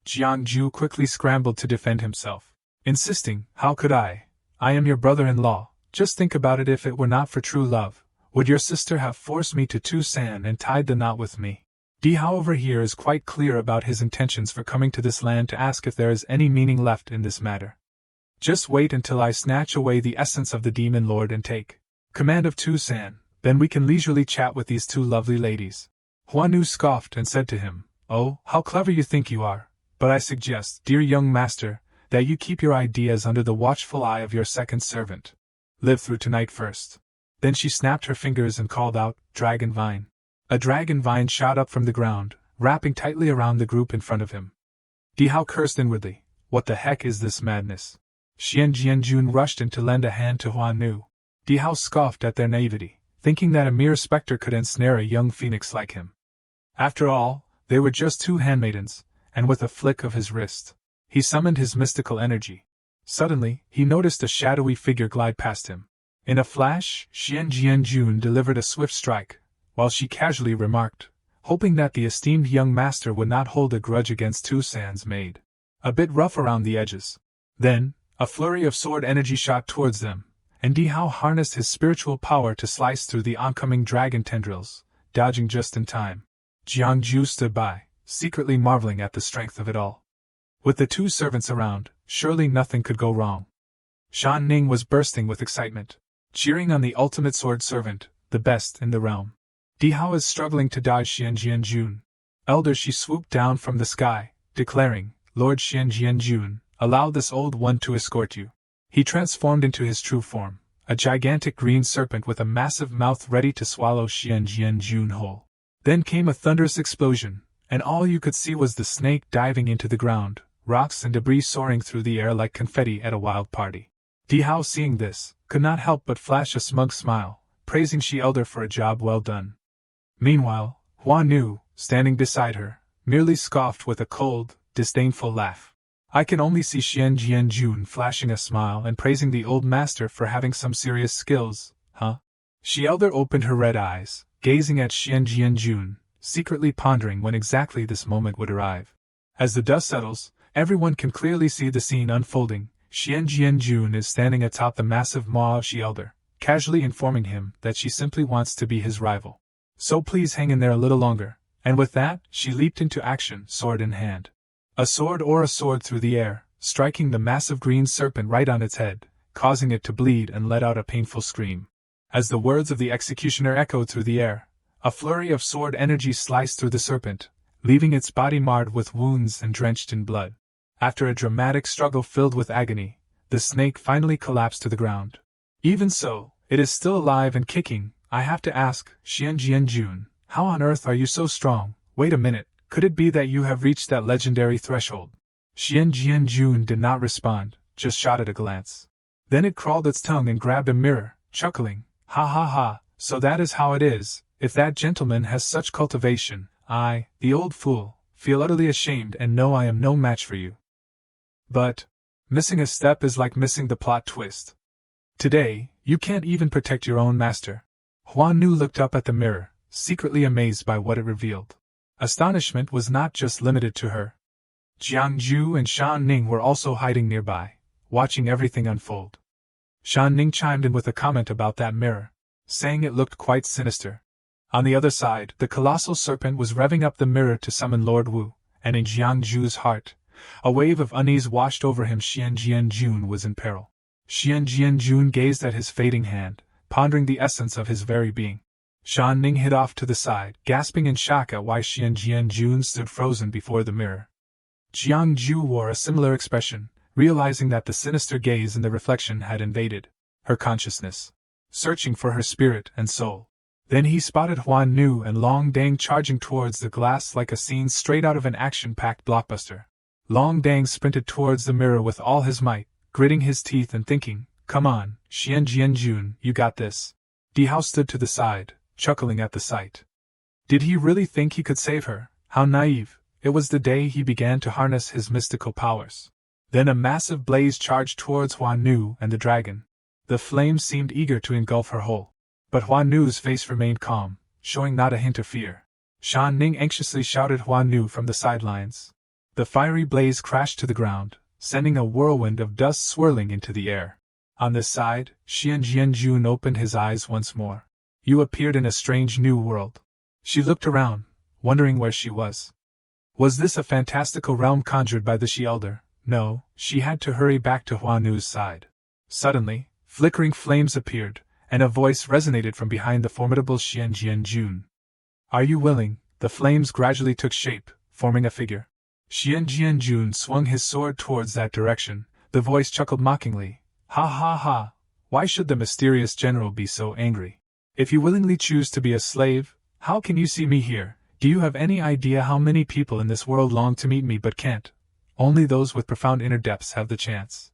Speaker 1: Jiangju quickly scrambled to defend himself, insisting, "How could I? I am your brother-in-law. Just think about it. If it were not for true love, would your sister have forced me to Tucson and tied the knot with me?" Di Hao over here is quite clear about his intentions for coming to this land to ask if there is any meaning left in this matter. Just wait until I snatch away the essence of the demon lord and take command of Tucson, then we can leisurely chat with these two lovely ladies. Huanu scoffed and said to him, "Oh, how clever you think you are. But I suggest, dear young master, that you keep your ideas under the watchful eye of your second servant. Live through tonight first." Then she snapped her fingers and called out, "Dragon vine." A dragon vine shot up from the ground, wrapping tightly around the group in front of him. Di Hao cursed inwardly. What the heck is this madness? Xian Jianjun rushed in to lend a hand to Huan Nu. Di Hao scoffed at their naivety, thinking that a mere spectre could ensnare a young phoenix like him. After all, they were just two handmaidens, and with a flick of his wrist, he summoned his mystical energy. Suddenly, he noticed a shadowy figure glide past him. In a flash, Xian Jianjun delivered a swift strike, while she casually remarked, hoping that the esteemed young master would not hold a grudge against Tusan's maid. A bit rough around the edges. Then, a flurry of sword energy shot towards them, and Di Hao harnessed his spiritual power to slice through the oncoming dragon tendrils, dodging just in time. Jiangju stood by, secretly marveling at the strength of it all. With the two servants around, surely nothing could go wrong. Shan Ning was bursting with excitement, cheering on the ultimate sword servant, the best in the realm. Di Hao is struggling to dodge Xian Jianjun. Elder, she swooped down from the sky, declaring, "Lord Xian Jianjun, allow this old one to escort you." He transformed into his true form, a gigantic green serpent with a massive mouth ready to swallow Xian Jianjun whole. Then came a thunderous explosion, and all you could see was the snake diving into the ground, rocks and debris soaring through the air like confetti at a wild party. Di Hao, seeing this, could not help but flash a smug smile, praising Shi Elder for a job well done. Meanwhile, Huan Nu, standing beside her, merely scoffed with a cold, disdainful laugh. I can only see Xian Jianjun flashing a smile and praising the old master for having some serious skills, huh? Shi Elder opened her red eyes, gazing at Xian Jianjun, secretly pondering when exactly this moment would arrive. As the dust settles, everyone can clearly see the scene unfolding. Xian Jianjun is standing atop the massive maw of Shi Elder, casually informing him that she simply wants to be his rival. So please hang in there a little longer, and with that, she leaped into action, sword in hand. A sword through the air, striking the massive green serpent right on its head, causing it to bleed and let out a painful scream. As the words of the executioner echoed through the air, a flurry of sword energy sliced through the serpent, leaving its body marred with wounds and drenched in blood. After a dramatic struggle filled with agony, the snake finally collapsed to the ground. Even so, it is still alive and kicking. I have to ask, Xian Jianjun, how on earth are you so strong? Wait a minute, could it be that you have reached that legendary threshold? Xian Jianjun did not respond, just shot at a glance. Then it crawled its tongue and grabbed a mirror, chuckling, "Ha ha ha, so that is how it is. If that gentleman has such cultivation, I, the old fool, feel utterly ashamed and know I am no match for you." But missing a step is like missing the plot twist. Today, you can't even protect your own master. Huan Nu looked up at the mirror, secretly amazed by what it revealed. Astonishment was not just limited to her. Jiangju and Shan Ning were also hiding nearby, watching everything unfold. Shan Ning chimed in with a comment about that mirror, saying it looked quite sinister. On the other side, the colossal serpent was revving up the mirror to summon Lord Wu, and in Jiangju's heart, a wave of unease washed over him. Xian Jianjun was in peril. Xian Jianjun gazed at his fading hand, pondering the essence of his very being. Shan Ning hid off to the side, gasping in shock at why Xian Jianjun stood frozen before the mirror. Jiangju wore a similar expression, realizing that the sinister gaze in the reflection had invaded her consciousness, searching for her spirit and soul. Then he spotted Huan Nu and Long Dang charging towards the glass like a scene straight out of an action-packed blockbuster. Long Dang sprinted towards the mirror with all his might, gritting his teeth and thinking, "Come on, Xian Jianjun, you got this." Di Hao stood to the side, chuckling at the sight. Did he really think he could save her? How naive. It was the day he began to harness his mystical powers. Then a massive blaze charged towards Huan Nu and the dragon. The flames seemed eager to engulf her whole. But Huan Nu's face remained calm, showing not a hint of fear. Shan Ning anxiously shouted Huan Nu from the sidelines. The fiery blaze crashed to the ground, sending a whirlwind of dust swirling into the air. On this side, Xian Jianjun opened his eyes once more. You appeared in a strange new world. She looked around, wondering where she was. Was this a fantastical realm conjured by the Shi Elder? No, she had to hurry back to Huan Nu's side. Suddenly, flickering flames appeared, and a voice resonated from behind the formidable Xian Jianjun. Are you willing? The flames gradually took shape, forming a figure. Jianjun swung his sword towards that direction. The voice chuckled mockingly. Ha ha ha! Why should the mysterious general be so angry? If you willingly choose to be a slave, how can you see me here? Do you have any idea how many people in this world long to meet me but can't? Only those with profound inner depths have the chance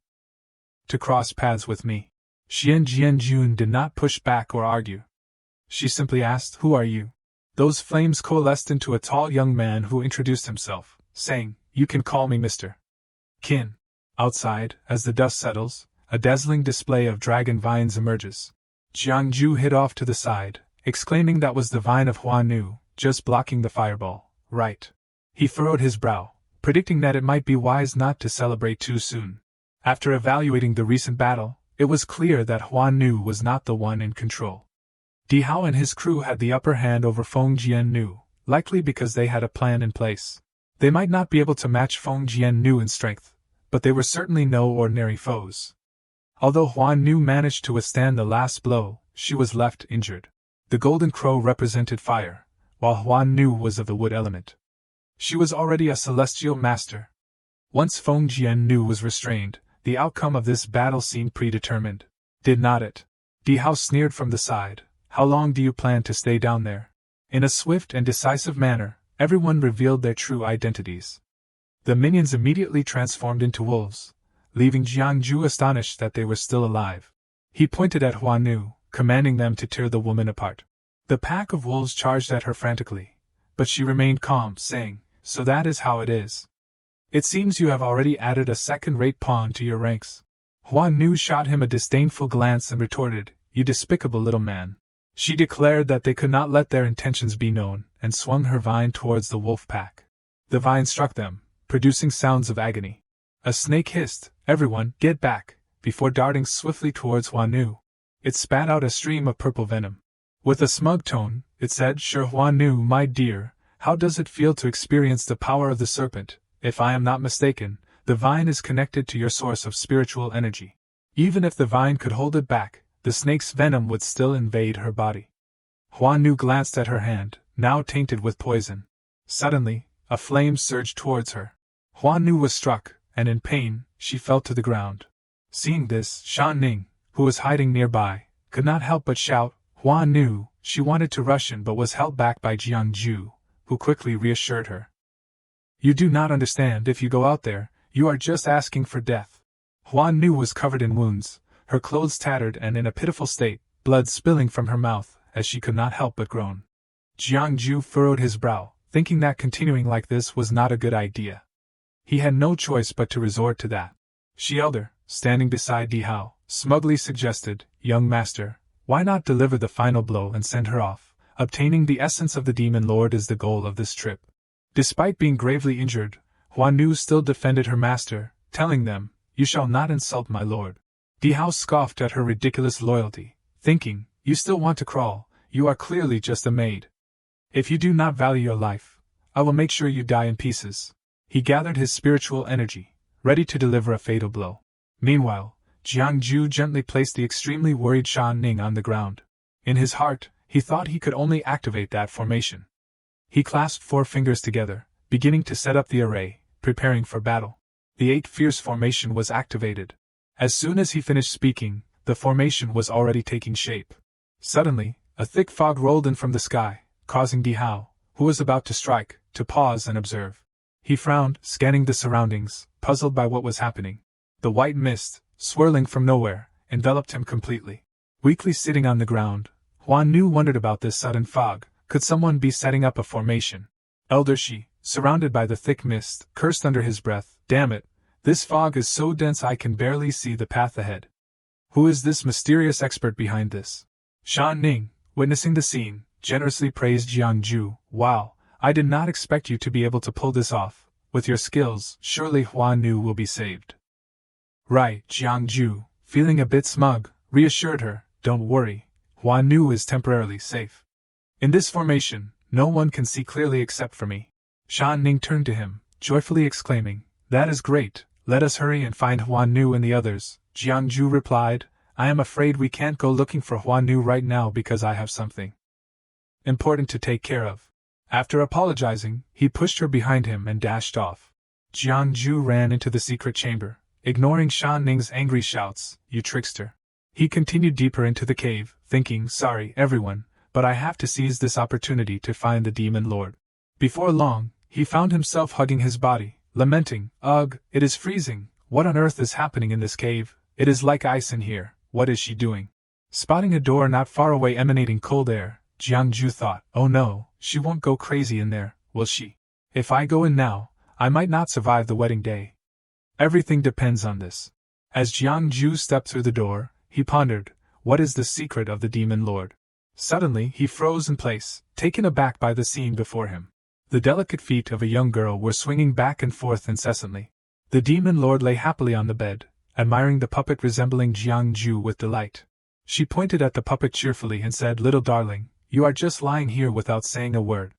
Speaker 1: to cross paths with me. Jianjun did not push back or argue. She simply asked, "Who are you?" Those flames coalesced into a tall young man who introduced himself, saying, "You can call me Mr. Qin." Outside, as the dust settles, a dazzling display of dragon vines emerges. Jiangju hid off to the side, exclaiming that was the vine of Hua Nu, just blocking the fireball. Right. He furrowed his brow, predicting that it might be wise not to celebrate too soon. After evaluating the recent battle, it was clear that Hua Nu was not the one in control. Di Hao and his crew had the upper hand over Feng Jiannu, likely because they had a plan in place. They might not be able to match Feng Jiannu in strength, but they were certainly no ordinary foes. Although Hua Nu managed to withstand the last blow, she was left injured. The golden crow represented fire, while Hua Nu was of the wood element. She was already a celestial master. Once Feng Jiannu was restrained, the outcome of this battle seemed predetermined. Did not it? Di Hao sneered from the side. How long do you plan to stay down there? In a swift and decisive manner, everyone revealed their true identities. The minions immediately transformed into wolves, leaving Jiangju astonished that they were still alive. He pointed at Hua Nu, commanding them to tear the woman apart. The pack of wolves charged at her frantically, but she remained calm, saying, "So that is how it is. It seems you have already added a second-rate pawn to your ranks." Hua Nu shot him a disdainful glance and retorted, "You despicable little man." She declared that they could not let their intentions be known, and swung her vine towards the wolf pack. The vine struck them, producing sounds of agony. A snake hissed, "Everyone, get back," before darting swiftly towards Hua Nu. It spat out a stream of purple venom. With a smug tone, it said, "Sure, Hua Nu, my dear, how does it feel to experience the power of the serpent? If I am not mistaken, the vine is connected to your source of spiritual energy. Even if the vine could hold it back, the snake's venom would still invade her body." Hua Nu glanced at her hand, now tainted with poison. Suddenly, a flame surged towards her. Hua Nu was struck, and in pain, she fell to the ground. Seeing this, Shan Ning, who was hiding nearby, could not help but shout, "Hua Nu!" She wanted to rush in but was held back by Jiangju, who quickly reassured her. "You do not understand. If you go out there, you are just asking for death." Hua Nu was covered in wounds, her clothes tattered and in a pitiful state, blood spilling from her mouth, as she could not help but groan. Jiangju furrowed his brow, thinking that continuing like this was not a good idea. He had no choice but to resort to that. She elder, standing beside Di Hao, smugly suggested, "Young master, why not deliver the final blow and send her off? Obtaining the essence of the demon lord is the goal of this trip." Despite being gravely injured, Hua Nu still defended her master, telling them, "You shall not insult my lord." Di Hao scoffed at her ridiculous loyalty, thinking, "You still want to crawl, you are clearly just a maid. If you do not value your life, I will make sure you die in pieces." He gathered his spiritual energy, ready to deliver a fatal blow. Meanwhile, Jiangju gently placed the extremely worried Shan Ning on the ground. In his heart, he thought he could only activate that formation. He clasped 4 fingers together, beginning to set up the array, preparing for battle. The 8 fierce formation was activated. As soon as he finished speaking, the formation was already taking shape. Suddenly, a thick fog rolled in from the sky, causing Di Hao, who was about to strike, to pause and observe. He frowned, scanning the surroundings, puzzled by what was happening. The white mist, swirling from nowhere, enveloped him completely. Weakly sitting on the ground, Hua Nu wondered about this sudden fog. Could someone be setting up a formation? Elder Shi, surrounded by the thick mist, cursed under his breath, "Damn it! This fog is so dense I can barely see the path ahead. Who is this mysterious expert behind this?" Shan Ning, witnessing the scene, generously praised Jiangju. "Wow, I did not expect you to be able to pull this off. With your skills, surely Hua Nu will be saved." "Right," Jiangju, feeling a bit smug, reassured her, "Don't worry, Hua Nu is temporarily safe. In this formation, no one can see clearly except for me." Shan Ning turned to him, joyfully exclaiming, "That is great, let us hurry and find Hua Nu and the others." Jiangju replied, "I am afraid we can't go looking for Hua Nu right now because I have something important to take care of." After apologizing, he pushed her behind him and dashed off. Jiangju ran into the secret chamber, ignoring Shan Ning's angry shouts, "You trickster." He continued deeper into the cave, thinking, "Sorry, everyone, but I have to seize this opportunity to find the Demon Lord." Before long, he found himself hugging his body, lamenting, "Ugh, it is freezing. What on earth is happening in this cave? It is like ice in here. What is she doing?" Spotting a door not far away emanating cold air, Jiangju thought, "Oh no, she won't go crazy in there, will she? If I go in now, I might not survive the wedding day. Everything depends on this." As Jiangju stepped through the door, he pondered, what is the secret of the Demon Lord? Suddenly he froze in place, taken aback by the scene before him. The delicate feet of a young girl were swinging back and forth incessantly. The Demon Lord lay happily on the bed, admiring the puppet resembling Jiangju with delight. She pointed at the puppet cheerfully and said, "Little darling, you are just lying here without saying a word.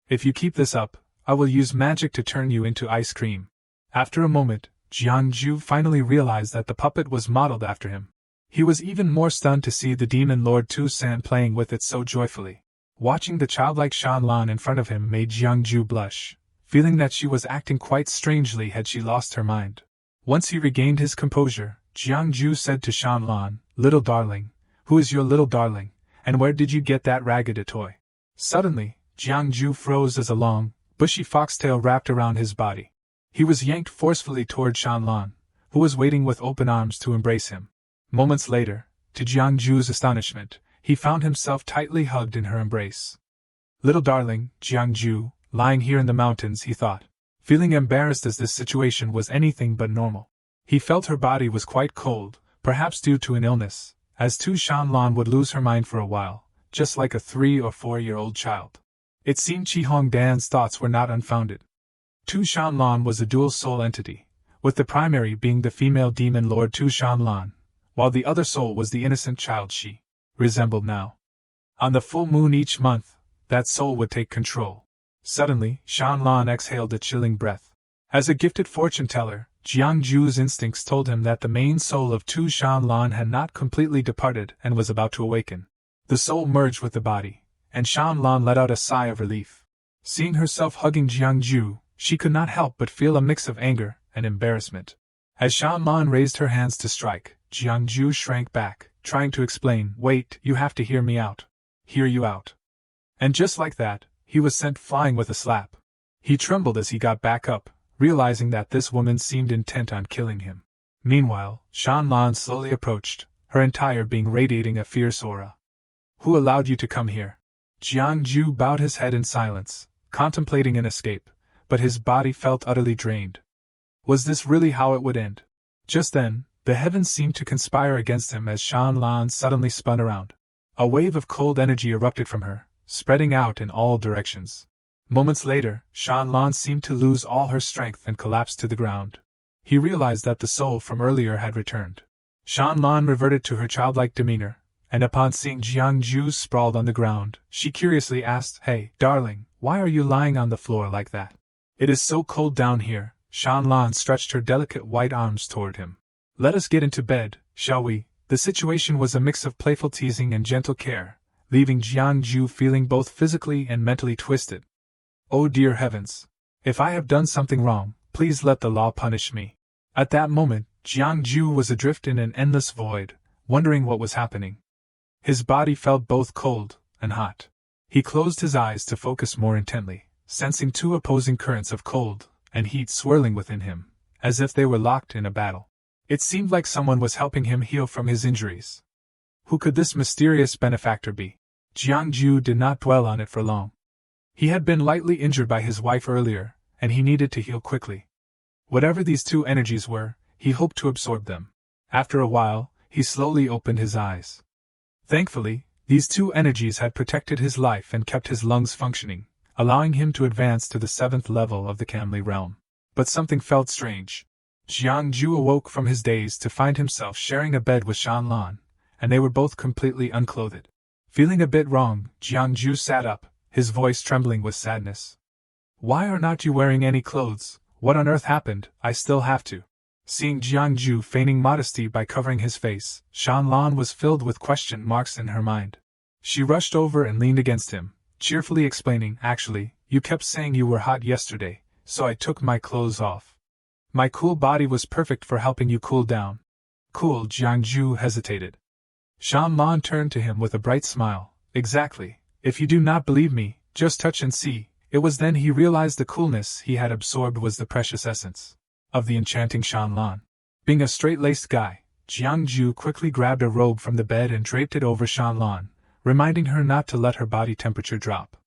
Speaker 1: If you keep this up, I will use magic to turn you into ice cream." After a moment, Jiangju finally realized that the puppet was modeled after him. He was even more stunned to see the Demon Lord Tu San playing with it so joyfully. Watching the childlike Shan Lan in front of him made Jiangju blush, feeling that she was acting quite strangely had she lost her mind. Once he regained his composure, Jiangju said to Shan Lan, "Little darling, who is your little darling, and where did you get that ragged a toy?" Suddenly, Jiangju froze as a long, bushy foxtail wrapped around his body. He was yanked forcefully toward Shan Lan, who was waiting with open arms to embrace him. Moments later, to Jiangju's astonishment, he found himself tightly hugged in her embrace. "Little darling, Jiangju, lying here in the mountains," he thought, feeling embarrassed as this situation was anything but normal. He felt her body was quite cold, perhaps due to an illness, as Tu Shanlan would lose her mind for a while, just like a 3 or 4-year-old child. It seemed Chi Hong Dan's thoughts were not unfounded. Tu Shanlan was a dual soul entity, with the primary being the female demon lord Tu Shanlan, while the other soul was the innocent child she resembled now. On the full moon each month, that soul would take control. Suddenly, Shanlan exhaled a chilling breath. As a gifted fortune-teller, Jiangju's instincts told him that the main soul of Tu Shanlan had not completely departed and was about to awaken. The soul merged with the body, and Shanlan let out a sigh of relief. Seeing herself hugging Jiangju, she could not help but feel a mix of anger and embarrassment. As Shanlan raised her hands to strike, Jiangju shrank back, trying to explain, "Wait, you have to hear me out. Hear you out." And just like that, he was sent flying with a slap. He trembled as he got back up, realizing that this woman seemed intent on killing him. Meanwhile, Shanlan slowly approached, her entire being radiating a fierce aura. "Who allowed you to come here?" Jiangju bowed his head in silence, contemplating an escape, but his body felt utterly drained. Was this really how it would end? Just then, the heavens seemed to conspire against him as Shanlan suddenly spun around. A wave of cold energy erupted from her, spreading out in all directions. Moments later, Shanlan seemed to lose all her strength and collapsed to the ground. He realized that the soul from earlier had returned. Shanlan reverted to her childlike demeanor, and upon seeing Jiangju sprawled on the ground, she curiously asked, "Hey, darling, why are you lying on the floor like that?" "It is so cold down here." Shanlan stretched her delicate white arms toward him. "Let us get into bed, shall we?" The situation was a mix of playful teasing and gentle care, leaving Jiangju feeling both physically and mentally twisted. "Oh dear heavens! If I have done something wrong, please let the law punish me." At that moment, Jiangju was adrift in an endless void, wondering what was happening. His body felt both cold and hot. He closed his eyes to focus more intently, sensing two opposing currents of cold and heat swirling within him, as if they were locked in a battle. It seemed like someone was helping him heal from his injuries. Who could this mysterious benefactor be? Jiangju did not dwell on it for long. He had been lightly injured by his wife earlier, and he needed to heal quickly. Whatever these two energies were, he hoped to absorb them. After a while, he slowly opened his eyes. Thankfully, these two energies had protected his life and kept his lungs functioning, allowing him to advance to the 7th level of the Kamli realm. But something felt strange. Jiangju awoke from his daze to find himself sharing a bed with Shanlan, and they were both completely unclothed. Feeling a bit wrong, Jiangju sat up, his voice trembling with sadness. "Why are not you wearing any clothes? What on earth happened? I still have to." Seeing Jiangju feigning modesty by covering his face, Shanlan was filled with question marks in her mind. She rushed over and leaned against him, cheerfully explaining, "Actually, you kept saying you were hot yesterday, so I took my clothes off." My cool body was perfect for helping you cool down. Cool, Jiangju hesitated. Shanlan turned to him with a bright smile. Exactly. If you do not believe me, just touch and see. It was then he realized the coolness he had absorbed was the precious essence of the enchanting Shanlan. Being a straight-laced guy, Jiangju quickly grabbed a robe from the bed and draped it over Shanlan, reminding her not to let her body temperature drop.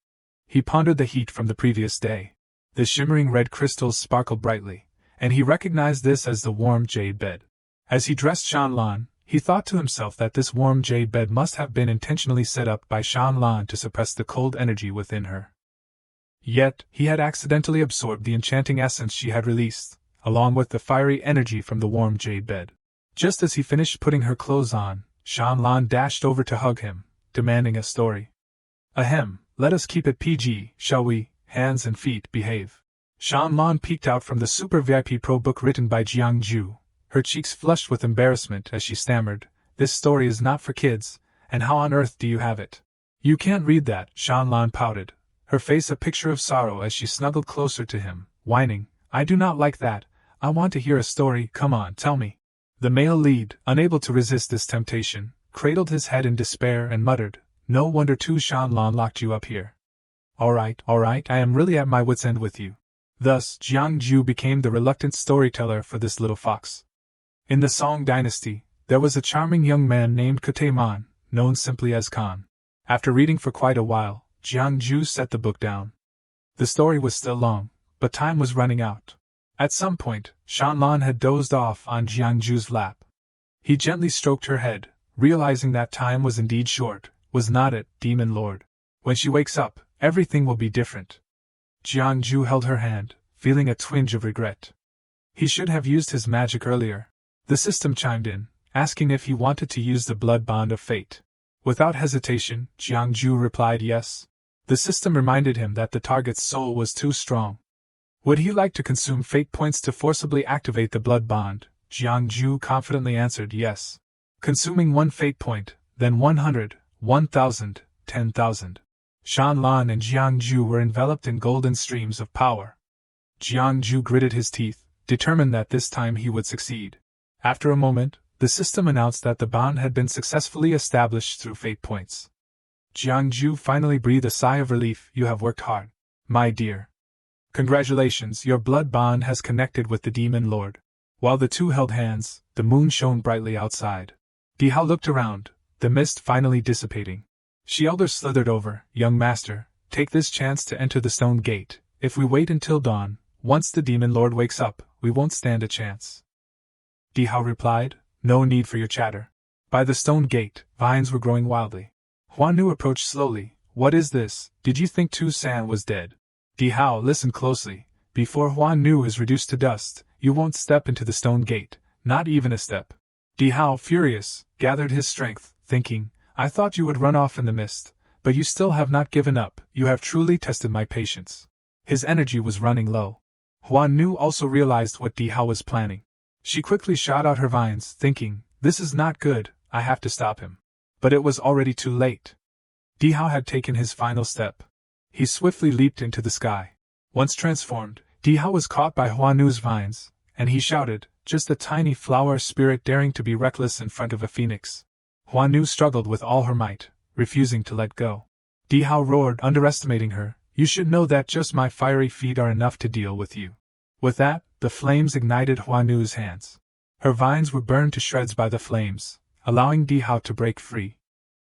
Speaker 1: He pondered the heat from the previous day. The shimmering red crystals sparkled brightly, and he recognized this as the warm jade bed. As he dressed Shanlan, he thought to himself that this warm jade bed must have been intentionally set up by Shanlan to suppress the cold energy within her. Yet, he had accidentally absorbed the enchanting essence she had released, along with the fiery energy from the warm jade bed. Just as he finished putting her clothes on, Shanlan dashed over to hug him, demanding a story. Ahem, let us keep it PG, shall we? Hands and feet, behave. Shanlan peeked out from the Super VIP Pro book written by Jiangju, her cheeks flushed with embarrassment as she stammered, This story is not for kids, and how on earth do you have it? You can't read that, Shanlan pouted, her face a picture of sorrow as she snuggled closer to him, whining, I do not like that, I want to hear a story, come on, tell me. The male lead, unable to resist this temptation, cradled his head in despair and muttered, No wonder Shanlan locked you up here. Alright, I am really at my wit's end with you. Thus, Jiangju became the reluctant storyteller for this little fox. In the Song dynasty, there was a charming young man named Kutaeman, known simply as Khan. After reading for quite a while, Jiangju set the book down. The story was still long, but time was running out. At some point, Shanlan had dozed off on Jiangju's lap. He gently stroked her head, realizing that time was indeed short. Was not it, Demon Lord? When she wakes up, everything will be different. Jiangju held her hand, feeling a twinge of regret. He should have used his magic earlier. The system chimed in, asking if he wanted to use the blood bond of fate. Without hesitation, Jiangju replied yes. The system reminded him that the target's soul was too strong. Would he like to consume fate points to forcibly activate the blood bond? Jiangju confidently answered yes. Consuming one fate point, then 100, 1,000, 10,000. Shanlan and Jiangju were enveloped in golden streams of power. Jiangju gritted his teeth, determined that this time he would succeed. After a moment, the system announced that the bond had been successfully established through fate points. Jiangju finally breathed a sigh of relief. You have worked hard, my dear. Congratulations, your blood bond has connected with the Demon Lord. While the two held hands, the moon shone brightly outside. Dihao looked around, the mist finally dissipating. She elder slithered over, Young master, take this chance to enter the stone gate. If we wait until dawn, once the Demon Lord wakes up, we won't stand a chance. Dihao replied, No need for your chatter. By the stone gate, vines were growing wildly. Huanu approached slowly. What is this? Did you think Tu-san was dead? Dihao, listen closely. Before Huanu is reduced to dust, you won't step into the stone gate, not even a step. Dihao, furious, gathered his strength, thinking, I thought you would run off in the mist, but you still have not given up. You have truly tested my patience. His energy was running low. Huanu also realized what Dihao was planning. She quickly shot out her vines, thinking, This is not good, I have to stop him. But it was already too late. Dihao had taken his final step. He swiftly leaped into the sky. Once transformed, Dihao was caught by Huanu's vines, and he shouted, just a tiny flower spirit daring to be reckless in front of a phoenix. Huanu struggled with all her might, refusing to let go. Dihao roared, underestimating her, You should know that just my fiery feet are enough to deal with you. With that, the flames ignited Huanu's hands. Her vines were burned to shreds by the flames, allowing Dihao to break free.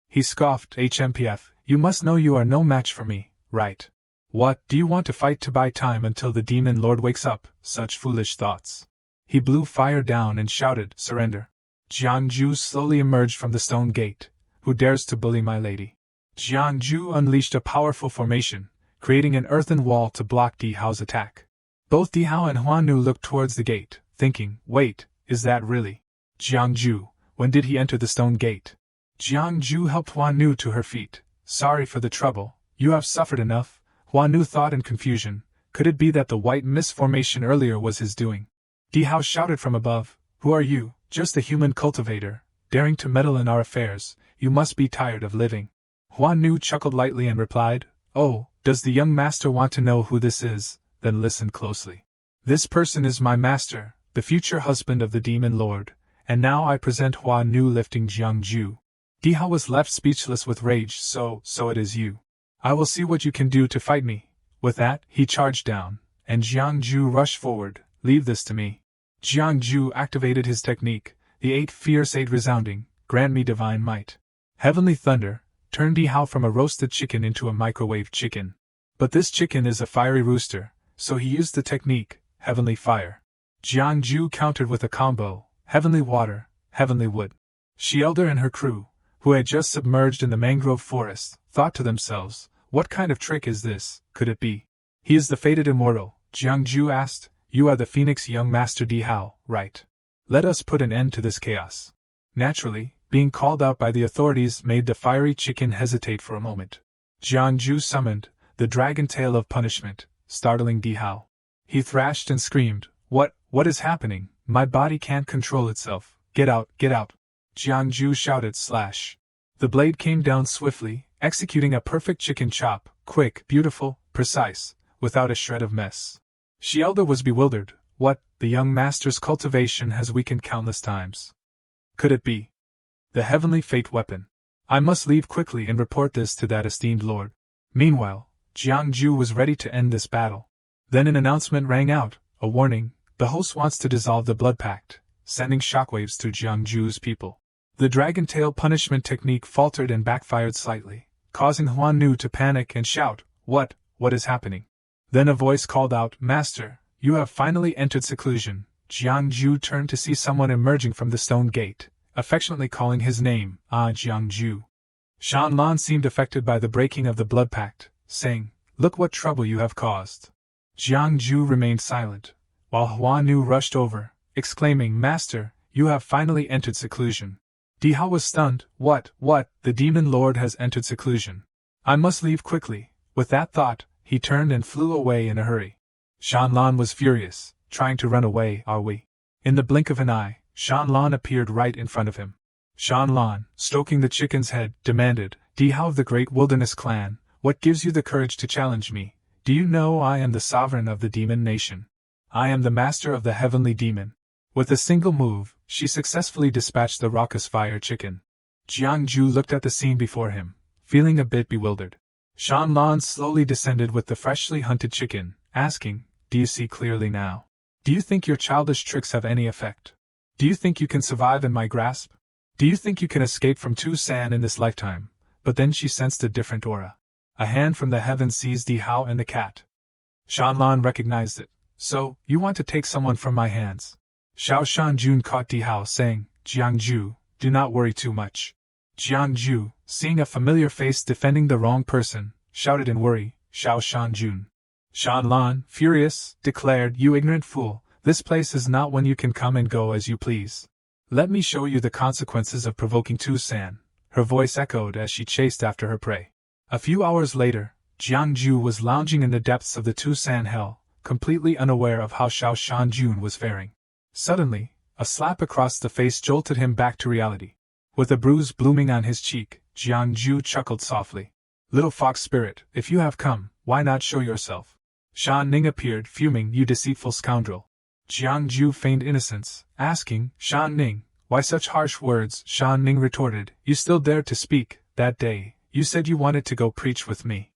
Speaker 1: He scoffed, HMPF, you must know you are no match for me, right? What, do you want to fight to buy time until the Demon Lord wakes up? Such foolish thoughts. He blew fire down and shouted, Surrender. Jiangju slowly emerged from the stone gate. Who dares to bully my lady? Jiangju unleashed a powerful formation, creating an earthen wall to block Dihao's attack. Both Dihao and Huanu looked towards the gate, thinking, Wait, is that really Jiangju? When did he enter the stone gate? Jiangju helped Huanu to her feet. Sorry for the trouble, you have suffered enough. Huanu thought in confusion, could it be that the white mist formation earlier was his doing? Dihao shouted from above, Who are you? Just a human cultivator, daring to meddle in our affairs. You must be tired of living. Huanu chuckled lightly and replied, Oh, does the young master want to know who this is? Then listen closely. This person is my master, the future husband of the demon lord, and now I present Hua Nu lifting Jiangju. Di Hao was left speechless with rage. So it is you. I will see what you can do to fight me. With that, he charged down, and Jiangju rushed forward. Leave this to me. Jiangju activated his technique, the 8 fierce 8 resounding, grant me divine might. Heavenly thunder, turned Di Hao from a roasted chicken into a microwave chicken. But this chicken is a fiery rooster, so he used the technique, heavenly fire. Jiangju countered with a combo, heavenly water, heavenly wood. She Elder and her crew, who had just submerged in the mangrove forest, thought to themselves, what kind of trick is this, could it be? He is the fated immortal, Jiangju asked. You are the Phoenix young master Di Hao, right? Let us put an end to this chaos. Naturally, being called out by the authorities made the fiery chicken hesitate for a moment. Jiangju summoned the dragon tail of punishment, startling Di Hao. He thrashed and screamed, What is happening? My body can't control itself. Get out, get out. Jiangju shouted slash. The blade came down swiftly, executing a perfect chicken chop, quick, beautiful, precise, without a shred of mess. She Elder was bewildered. What, the young master's cultivation has weakened countless times. Could it be the heavenly fate weapon? I must leave quickly and report this to that esteemed lord. Meanwhile, Jiangju was ready to end this battle. Then an announcement rang out, a warning, the host wants to dissolve the blood pact, sending shockwaves through Jiangju's people. The dragon tail punishment technique faltered and backfired slightly, causing Hua Nu to panic and shout, What is happening? Then a voice called out, Master, you have finally entered seclusion. Jiangju turned to see someone emerging from the stone gate, affectionately calling his name, Jiangju. Shanlan seemed affected by the breaking of the blood pact, saying, Look what trouble you have caused. Jiangju remained silent, while Hua Nu rushed over, exclaiming, Master, you have finally entered seclusion. Di Hao was stunned. What, the demon lord has entered seclusion. I must leave quickly. With that thought, he turned and flew away in a hurry. Shanlan was furious, trying to run away, are we? In the blink of an eye, Shanlan appeared right in front of him. Shanlan, stroking the chicken's head, demanded, Di Hao of the great wilderness clan, what gives you the courage to challenge me? Do you know I am the sovereign of the demon nation? I am the master of the heavenly demon. With a single move, she successfully dispatched the raucous fire chicken. Jiangju looked at the scene before him, feeling a bit bewildered. Shanlan slowly descended with the freshly hunted chicken, asking, Do you see clearly now? Do you think your childish tricks have any effect? Do you think you can survive in my grasp? Do you think you can escape from Tu San in this lifetime? But then she sensed a different aura. A hand from the heavens seized Di Hao and the cat. Shanlan recognized it. So, you want to take someone from my hands? Xiao Shanjun caught Di Hao, saying, Jiangju, do not worry too much. Jiangju, seeing a familiar face defending the wrong person, shouted in worry, Xiao Shanjun. Shanlan, furious, declared, You ignorant fool, this place is not one you can come and go as you please. Let me show you the consequences of provoking Tu San, her voice echoed as she chased after her prey. A few hours later, Jiangju was lounging in the depths of the Tu San hell, completely unaware of how Xiao Shanjun was faring. Suddenly, a slap across the face jolted him back to reality. With a bruise blooming on his cheek, Jiangju chuckled softly. Little fox spirit, if you have come, why not show yourself? Shan Ning appeared, fuming, You deceitful scoundrel. Jiangju feigned innocence, asking, Shan Ning, why such harsh words? Shan Ning retorted, You still dared to speak. That day, you said you wanted to go preach with me.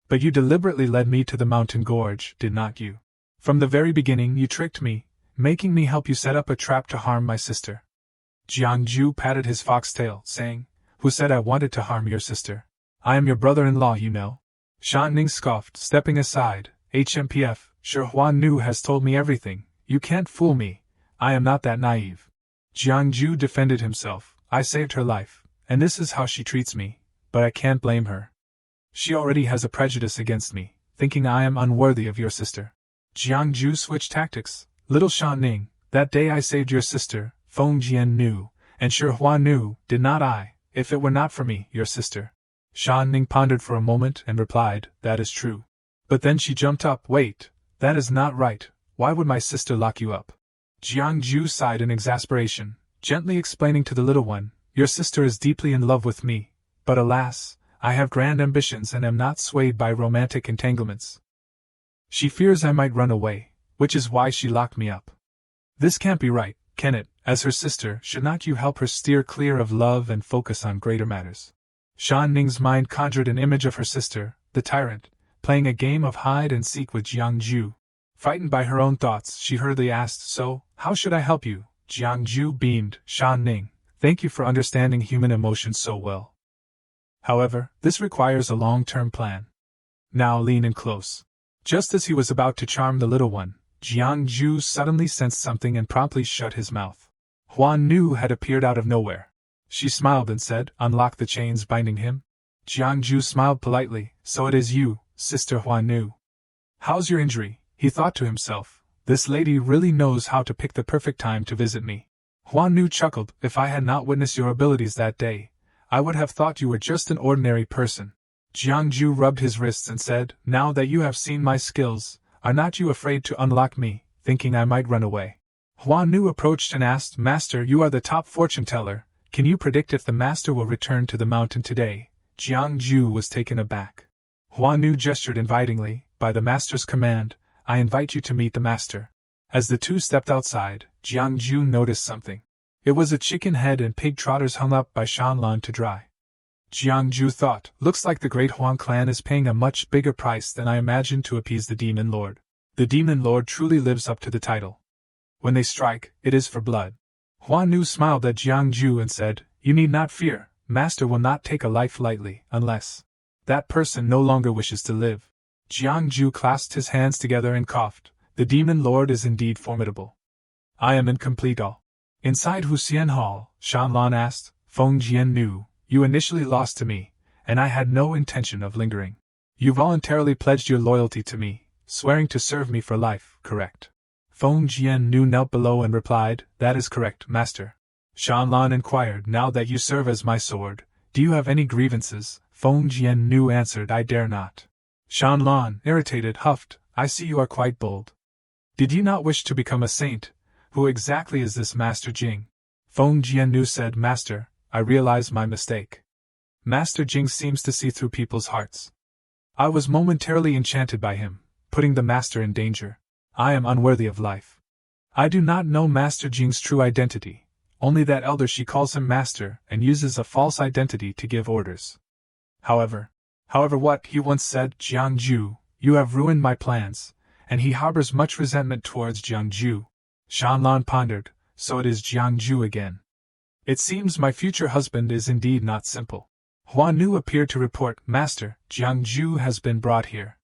Speaker 1: But you deliberately led me to the mountain gorge, did not you? From the very beginning you tricked me, making me help you set up a trap to harm my sister. Jiangju patted his foxtail, saying, Who said I wanted to harm your sister? I am your brother-in-law, you know. Shan Ning scoffed, stepping aside. HMPF, sure Hua Nu has told me everything. You can't fool me. I am not that naive. Jiangju defended himself. I saved her life, and this is how she treats me, but I can't blame her. She already has a prejudice against me, thinking I am unworthy of your sister. Jiangju switched tactics. Little Shan Ning, that day I saved your sister, Feng Jian knew, and sure Hua knew, did not I, if it were not for me, your sister. Shan Ning pondered for a moment and replied, That is true. But then she jumped up, Wait, that is not right, why would my sister lock you up? Jiangju sighed in exasperation, gently explaining to the little one, Your sister is deeply in love with me, but alas, I have grand ambitions and am not swayed by romantic entanglements. She fears I might run away, which is why she locked me up. This can't be right, can it? As her sister, should not you help her steer clear of love and focus on greater matters? Shan Ning's mind conjured an image of her sister, the tyrant, playing a game of hide-and-seek with Jiang Ju. Frightened by her own thoughts, she hurriedly asked, "So, how should I help you?" Jiang Ju beamed. "Shan Ning, thank you for understanding human emotions so well. However, this requires a long-term plan. Now lean in close." Just as he was about to charm the little one, Jiang Ju suddenly sensed something and promptly shut his mouth. Huan Nu had appeared out of nowhere. She smiled and said, "Unlock the chains binding him." Jiang Ju smiled politely. "So it is you, Sister Huan Nu. How's your injury?" He thought to himself. "This lady really knows how to pick the perfect time to visit me." Huan Nu chuckled. "If I had not witnessed your abilities that day, I would have thought you were just an ordinary person." Jiang Ju rubbed his wrists and said, "Now that you have seen my skills, are not you afraid to unlock me, thinking I might run away?" Huan Nu approached and asked, "Master, you are the top fortune teller. Can you predict if the master will return to the mountain today?" Jiang Ju was taken aback. Huan Nu gestured invitingly. "By the master's command, I invite you to meet the master." As the two stepped outside, Jiang Ju noticed something. It was a chicken head and pig trotters hung up by Shanlan to dry. Jiang Ju thought, "Looks like the Great Huang clan is paying a much bigger price than I imagined to appease the Demon Lord. The Demon Lord truly lives up to the title. When they strike, it is for blood." Huan Nu smiled at Jiang Ju and said, "You need not fear, Master will not take a life lightly, unless that person no longer wishes to live." Jiang Ju clasped his hands together and coughed. "The Demon Lord is indeed formidable. I am in complete awe." Inside Huxian Hall, Shanlan asked, "Feng Jian Nu, you initially lost to me, and I had no intention of lingering. You voluntarily pledged your loyalty to me, swearing to serve me for life, correct?" Feng Jian Nu knelt below and replied, "That is correct, Master." Shanlan inquired, "Now that you serve as my sword, do you have any grievances?" Feng Jian Nu answered, "I dare not." Shanlan, irritated, huffed, "I see you are quite bold. Did you not wish to become a saint? Who exactly is this Master Jing?" Feng Jian Nu said, "Master, I realize my mistake. Master Jing seems to see through people's hearts. I was momentarily enchanted by him, putting the Master in danger. I am unworthy of life. I do not know Master Jing's true identity, only that elder she calls him Master and uses a false identity to give orders. However what he once said, Jiang Ju, you have ruined my plans, and he harbors much resentment towards Jiang Ju." Shanlan pondered, "So it is Jiang Ju again. It seems my future husband is indeed not simple." Huan Nu appeared to report, "Master, Jiang Ju has been brought here."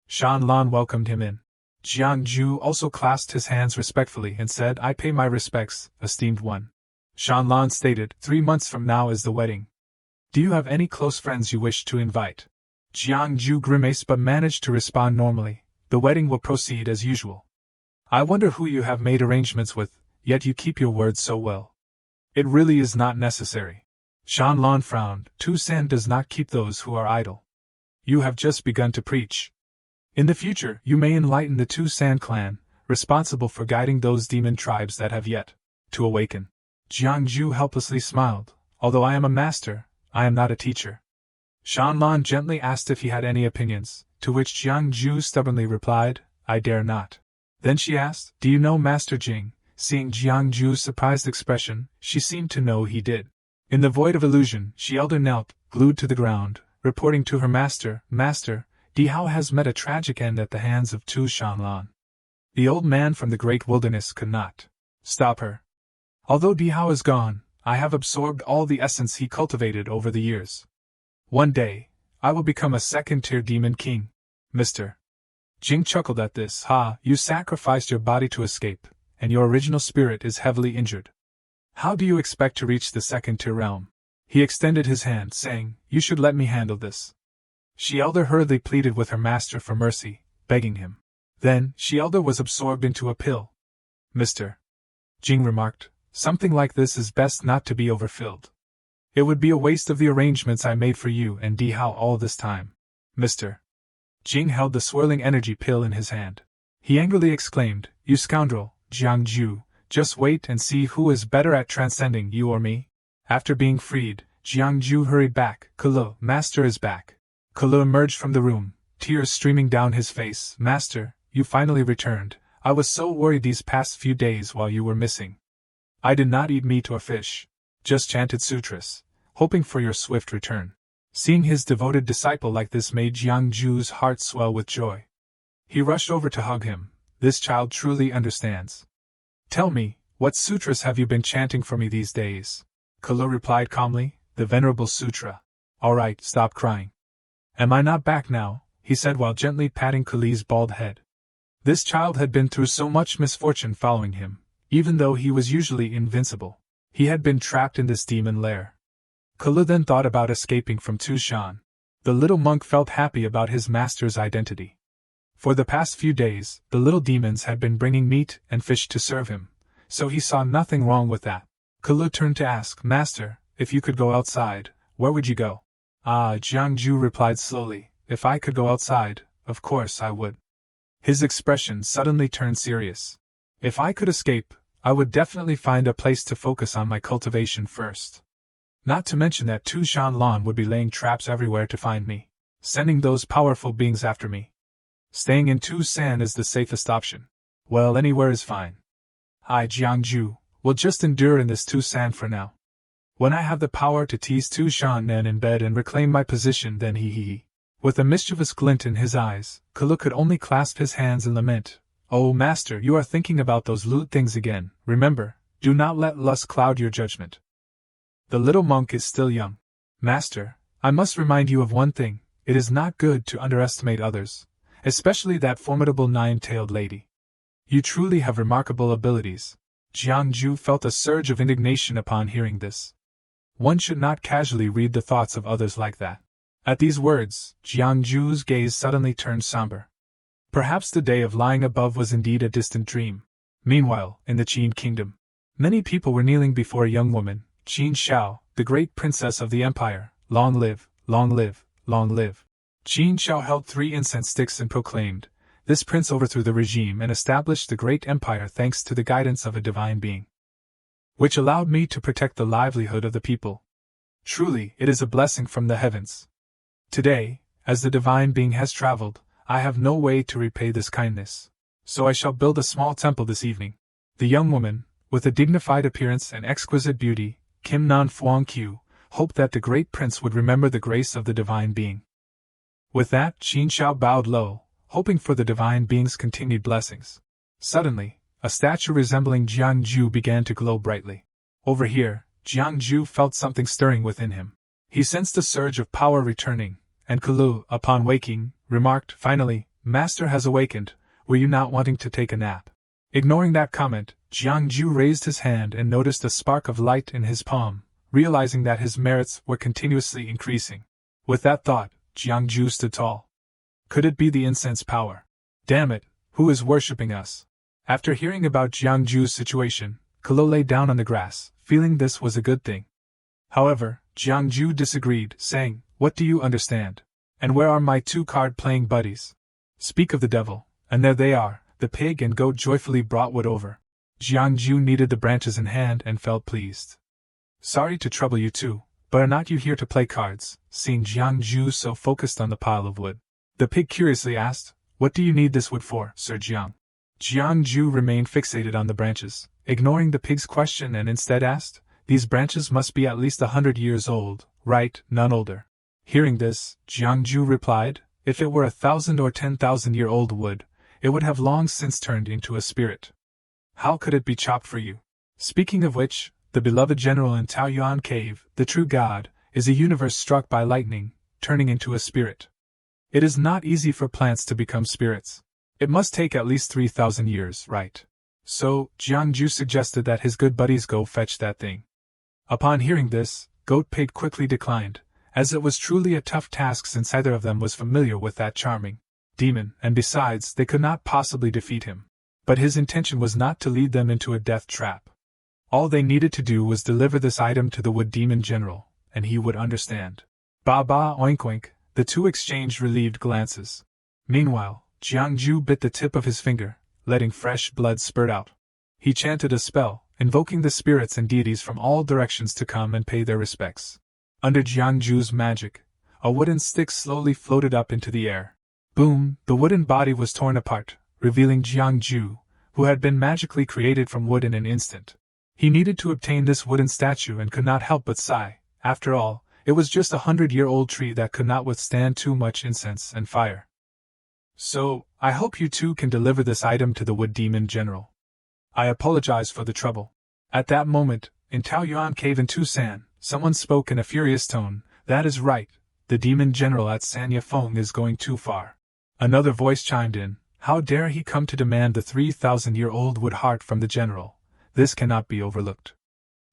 Speaker 1: Shanlan welcomed him in. Jiang Ju also clasped his hands respectfully and said, "I pay my respects, esteemed one." Shanlan stated, 3 months from now is the wedding. Do you have any close friends you wish to invite?" Jiang Ju grimaced but managed to respond normally, "The wedding will proceed as usual. I wonder who you have made arrangements with, yet you keep your words so well." "It really is not necessary." Shanlan frowned. Tu San does not keep those who are idle. You have just begun to preach. In the future, you may enlighten the Tu San clan, responsible for guiding those demon tribes that have yet to awaken. Jiang Ju helplessly smiled. "Although I am a master, I am not a teacher." Shanlan gently asked if he had any opinions, to which Jiang Ju stubbornly replied, "I dare not." Then she asked, "Do you know Master Jing?" Seeing Jiang Ju's surprised expression, she seemed to know he did. In the void of illusion, she elder knelt, glued to the ground, reporting to her master, "Master, Di Hao has met a tragic end at the hands of Tu Shanlan." The old man from the great wilderness could not stop her. "Although Di Hao is gone, I have absorbed all the essence he cultivated over the years. One day, I will become a second-tier demon king." Mr. Jing chuckled at this. "Ha, you sacrificed your body to escape, and your original spirit is heavily injured. How do you expect to reach the second-tier realm?" He extended his hand, saying, "You should let me handle this." She elder hurriedly pleaded with her master for mercy, begging him. Then, she elder was absorbed into a pill. Mr. Jing remarked, "Something like this is best not to be overfilled. It would be a waste of the arrangements I made for you and Di Hao all this time." Mr. Jing held the swirling energy pill in his hand. He angrily exclaimed, "You scoundrel, Jiang Ju, just wait and see who is better at transcending, you or me." After being freed, Jiang Ju hurried back. "Kulu, Master is back." Kulu emerged from the room, tears streaming down his face. "Master, you finally returned. I was so worried these past few days while you were missing. I did not eat meat or fish, just chanted sutras, hoping for your swift return. Seeing his devoted disciple like this made Jiangju's heart swell with joy. He rushed over to hug him. This child truly understands. Tell me, what sutras have you been chanting for me these days? Kalu replied calmly, the Venerable Sutra. All right, stop crying. Am I not back now? He said while gently patting Kali's bald head. This child had been through so much misfortune following him, even though he was usually invincible. He had been trapped in this demon lair. Kalu then thought about escaping from Tushan. The little monk felt happy about his master's identity. For the past few days, the little demons had been bringing meat and fish to serve him, so he saw nothing wrong with that. Kalu turned to ask, Master, if you could go outside, where would you go? Jiangju replied slowly, if I could go outside, of course I would. His expression suddenly turned serious. If I could escape, I would definitely find a place to focus on my cultivation first. Not to mention that Tushan Lan would be laying traps everywhere to find me, sending those powerful beings after me. Staying in Tusan is the safest option. Well, anywhere is fine. I, Jiangju, will just endure in this Tusan for now. When I have the power to tease Tushan Nan in bed and reclaim my position, then he. With a mischievous glint in his eyes, Kalu could only clasp his hands and lament. Oh, Master, you are thinking about those lewd things again. Remember, do not let lust cloud your judgment. The little monk is still young. Master, I must remind you of one thing. It is not good to underestimate others, especially that formidable nine-tailed lady. You truly have remarkable abilities. Jiangju felt a surge of indignation upon hearing this. One should not casually read the thoughts of others like that. At these words, Jiangju's gaze suddenly turned somber. Perhaps the day of lying above was indeed a distant dream. Meanwhile, in the Qin kingdom, many people were kneeling before a young woman, Qin Shao, the great princess of the empire. Long live, long live, long live. Qin Shao held 3 incense sticks and proclaimed, this prince overthrew the regime and established the great empire thanks to the guidance of a divine being, which allowed me to protect the livelihood of the people. Truly, it is a blessing from the heavens. Today, as the divine being has traveled, I have no way to repay this kindness, so I shall build a small temple this evening. The young woman, with a dignified appearance and exquisite beauty, Kim Nan Fuang Qiu, hoped that the great prince would remember the grace of the divine being. With that, Qin Shao bowed low, hoping for the divine being's continued blessings. Suddenly, a statue resembling Jiangju began to glow brightly. Over here, Jiangju felt something stirring within him. He sensed a surge of power returning, and Kalu, upon waking, remarked, finally, Master has awakened, were you not wanting to take a nap? Ignoring that comment, Jiangju raised his hand and noticed a spark of light in his palm, realizing that his merits were continuously increasing. With that thought, Jiangju stood tall. Could it be the incense power? Damn it, who is worshipping us? After hearing about Jiangju's situation, Kalu lay down on the grass, feeling this was a good thing. However, Jiangju disagreed, saying, what do you understand? And where are my 2 card-playing buddies? Speak of the devil, and there they are. The pig and goat joyfully brought wood over. Jiangju kneaded the branches in hand and felt pleased. Sorry to trouble you too, but are not you here to play cards? Seeing Jiangju so focused on the pile of wood, the pig curiously asked, what do you need this wood for, Sir Jiang? Jiangju remained fixated on the branches, ignoring the pig's question and instead asked, these branches must be at least 100 years old, right, none older. Hearing this, Jiangju replied, if it were 1,000 or 10,000-year-old wood, it would have long since turned into a spirit. How could it be chopped for you? Speaking of which, the beloved general in Taoyuan Cave, the true god, is a universe struck by lightning, turning into a spirit. It is not easy for plants to become spirits. It must take at least 3,000 years, right? So, Jiangju suggested that his good buddies go fetch that thing. Upon hearing this, Goat Pig quickly declined, as it was truly a tough task since either of them was familiar with that charming demon, and besides, they could not possibly defeat him. But his intention was not to lead them into a death trap. All they needed to do was deliver this item to the wood demon general, and he would understand. Ba ba oink oink, the two exchanged relieved glances. Meanwhile, Jiangju bit the tip of his finger, letting fresh blood spurt out. He chanted a spell, invoking the spirits and deities from all directions to come and pay their respects. Under Jiangju's magic, a wooden stick slowly floated up into the air. Boom! The wooden body was torn apart, revealing Jiangju, who had been magically created from wood in an instant. He needed to obtain this wooden statue and could not help but sigh. After all, it was just a 100-year-old tree that could not withstand too much incense and fire. So, I hope you two can deliver this item to the Wood Demon General. I apologize for the trouble. At that moment, in Taoyuan Cave in Tucson, someone spoke in a furious tone. That is right, the Demon General at Sanya Feng is going too far. Another voice chimed in. How dare he come to demand the 3,000-year-old wood heart from the General? This cannot be overlooked.